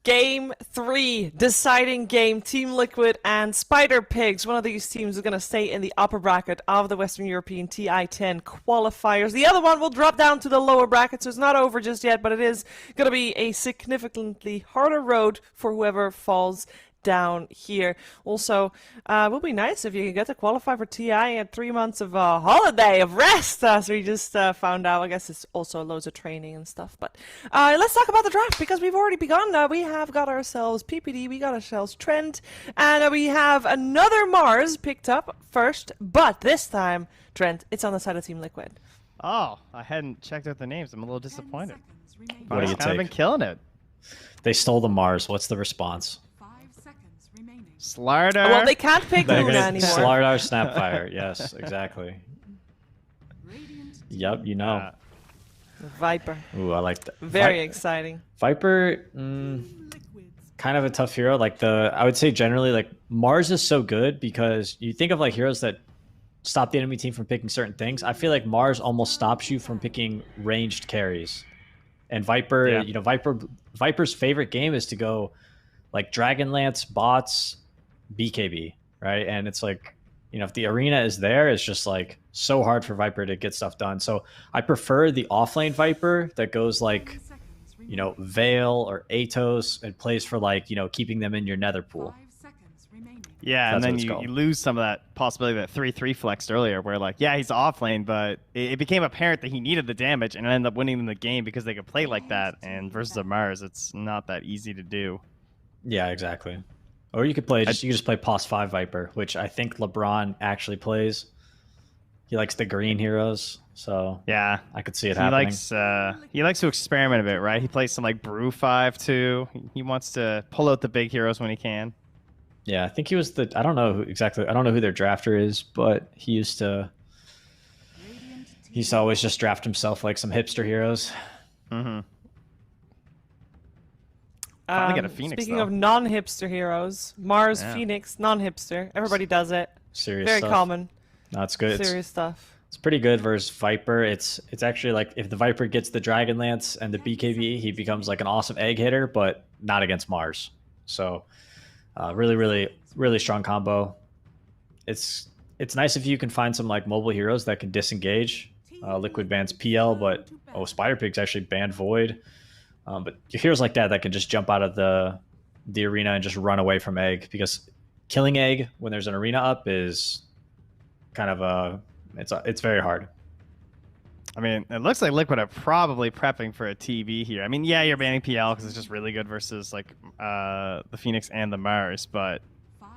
Game 3, deciding game. Team Liquid and Spider Pigs. One of these teams is going to stay in the upper bracket of the Western European TI-10 qualifiers. The other one will drop down to the lower bracket, so it's not over just yet, but it is going to be a significantly harder road for whoever falls down here. Also, it would be nice if you could get to qualify for TI at 3 months of holiday of rest, as we just found out. I guess it's also loads of training and stuff. But let's talk about the draft, because we've already begun. We have got ourselves PPD, we got ourselves Trent, and we have another Mars picked up first, but this time, Trent, it's on the side of Team Liquid. Oh, I hadn't checked out the names. I'm a little disappointed. What do you kind of been killing it. They stole the Mars. What's the response? Slardar. Well, they can't pick Luna anymore. Slardar Snapfire. Yes, exactly. Yep, you know. Viper. Ooh, I like that. Very exciting. Viper, kind of a tough hero. Like I would say generally, like Mars is so good because you think of like heroes that stop the enemy team from picking certain things. I feel like Mars almost stops you from picking ranged carries. And Viper, you know, Viper's favorite game is to go like Dragonlance, bots, BKB, right? And it's like, you know, if the arena is there, it's just like so hard for Viper to get stuff done. So I prefer the offlane Viper that goes like, you know, Veil or Atos and plays for like, you know, keeping them in your nether pool. Yeah, and then you lose some of that possibility that 3-3 flexed earlier, where like, yeah, he's offlane, but it became apparent that he needed the damage and ended up winning them the game because they could play like that. And versus a Mars, it's not that easy to do. Yeah, exactly. Or you could play you could just play Pos 5 Viper, which I think LeBron actually plays. He likes the green heroes, so yeah, I could see it happening. He likes to experiment a bit, right? He plays some like Brew 5 too. He wants to pull out the big heroes when he can. Yeah, I think he was I don't know who their drafter is, but he used to always just draft himself like some hipster heroes. Mm-hmm. Speaking of non-hipster heroes, Mars, Phoenix, non-hipster. Everybody does it. Serious Very stuff. common. No, it's good. Serious stuff. It's pretty good versus Viper. It's actually like if the Viper gets the Dragonlance and the BKB, he becomes like an awesome egg hitter, but not against Mars. So really, really, really strong combo. It's nice if you can find some like mobile heroes that can disengage. Liquid bans PL, but Spider Pig's actually banned Void. But heroes like that can just jump out of the arena and just run away from egg, because killing egg when there's an arena up is kind of it's very hard. I mean, it looks like Liquid are probably prepping for a TV here. I mean, yeah, you're banning PL because it's just really good versus like the Phoenix and the Mars, but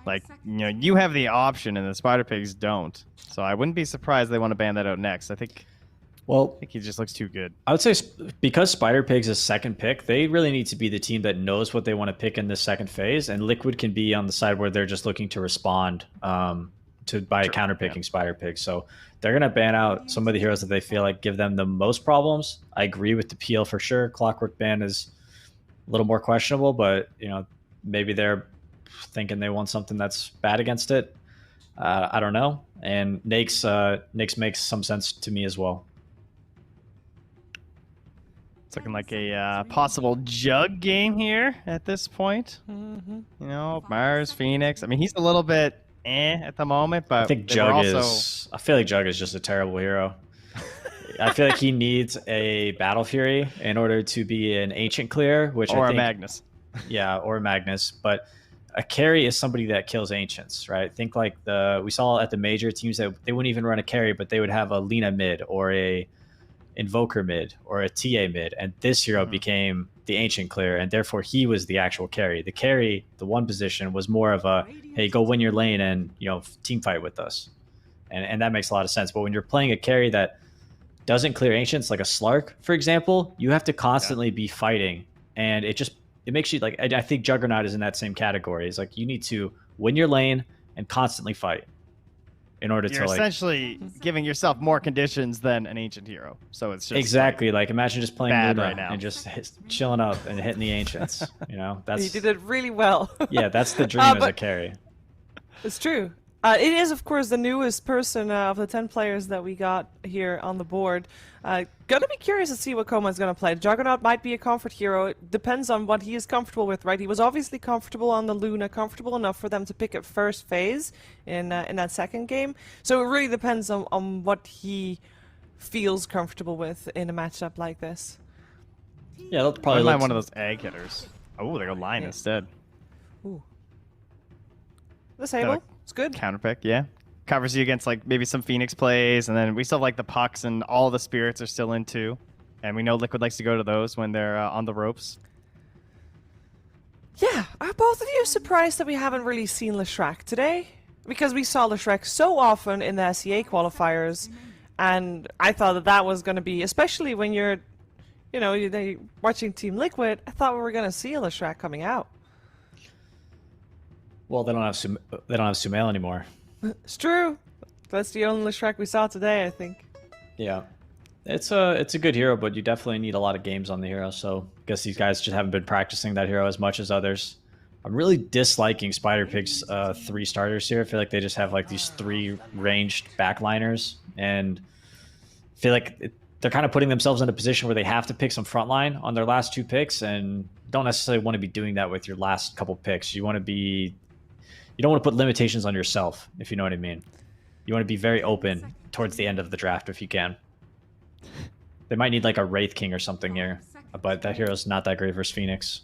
like, you know, you have the option and the Spider Pigs don't. So I wouldn't be surprised they want to ban that out next. I think he just looks too good. I would say because Spider Pigs is second pick, they really need to be the team that knows what they want to pick in this second phase, and Liquid can be on the side where they're just looking to respond by counterpicking Spider Pigs. So they're going to ban out some of the heroes that they feel like give them the most problems. I agree with the PL for sure. Clockwork ban is a little more questionable, but you know, maybe they're thinking they want something that's bad against it. I don't know. And Nyx makes some sense to me as well. It's looking like a possible Jug game here at this point. Mm-hmm. You know, Mars, Phoenix. I mean, he's a little bit at the moment, but I think Jug is. I feel like Jug is just a terrible hero. I feel like he needs a Battle Fury in order to be an Ancient Clear, or a Magnus. Yeah, or a Magnus. But a carry is somebody that kills Ancients, right? Think like we saw at the major teams that they wouldn't even run a carry, but they would have a Lina mid or a Invoker mid or a TA mid, and this hero became the Ancient Clear, and therefore he was the actual carry. The carry, the one position, was more of a, hey, go win your lane and, you know, team fight with us, and that makes a lot of sense. But when you're playing a carry that doesn't clear Ancients, like a Slark, for example, you have to constantly be fighting, and it makes you like, I think Juggernaut is in that same category. It's like you need to win your lane and constantly fight in order You're to like essentially giving yourself more conditions than an ancient hero. So it's just exactly like imagine just playing bad Luna right now and just chilling up and hitting the Ancients. You know, that's You did it really well. yeah, that's the dream as a carry. It's true. It is, of course, the newest person of the 10 players that we got here on the board. Gonna be curious to see what Koma's gonna play. Juggernaut might be a comfort hero. It depends on what he is comfortable with, right? He was obviously comfortable on the Luna, comfortable enough for them to pick it first phase in that second game. So it really depends on what he feels comfortable with in a matchup like this. Yeah, they'll probably like one of those egg hitters. Oh, they go line instead. Ooh. Disable. It's good. Counterpick, yeah. Covers you against like maybe some Phoenix plays, and then we still have, like the pucks and all the spirits are still in too. And we know Liquid likes to go to those when they're on the ropes. Yeah, are both of you surprised that we haven't really seen Leshrac today? Because we saw Leshrac so often in the SEA qualifiers, and I thought that was going to be, especially when you're, you're watching Team Liquid, I thought we were going to see Leshrac coming out. Well, they don't have Sumail anymore. It's true. That's the only Leshrac we saw today, I think. Yeah, it's a good hero, but you definitely need a lot of games on the hero. So I guess these guys just haven't been practicing that hero as much as others. I'm really disliking Spider Pig's 3 starters here. I feel like they just have like these 3 ranged backliners, and I feel like they're kind of putting themselves in a position where they have to pick some frontline on their last 2 picks, and don't necessarily want to be doing that with your last couple picks. You don't want to put limitations on yourself, if you know what I mean. You want to be very open towards the end of the draft if you can. They might need like a Wraith King or something here, but that hero's not that great versus Phoenix.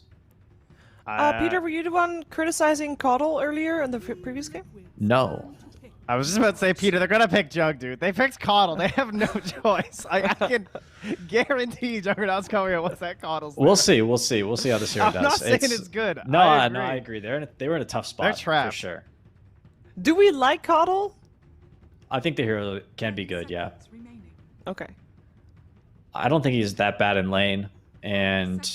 Peter, were you the one criticizing Coddle earlier in the previous game? No. I was just about to say, Peter, they're gonna pick Jug, dude. They picked Coddle. They have no choice. I can guarantee Juggernaut's coming out once that Coddle's there. We'll see how this hero does. I'm not saying it's good. No, I agree. They were in a tough spot. They're trapped. For sure. Do we like Coddle? I think the hero can be good, yeah. Okay. I don't think he's that bad in lane, and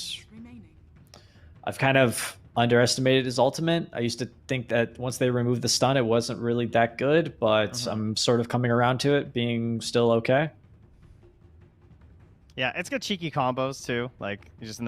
I've kind of underestimated his ultimate. I used to think that once they removed the stun, it wasn't really that good, but I'm sort of coming around to it being still okay. Yeah, it's got cheeky combos too. Like, you're just in the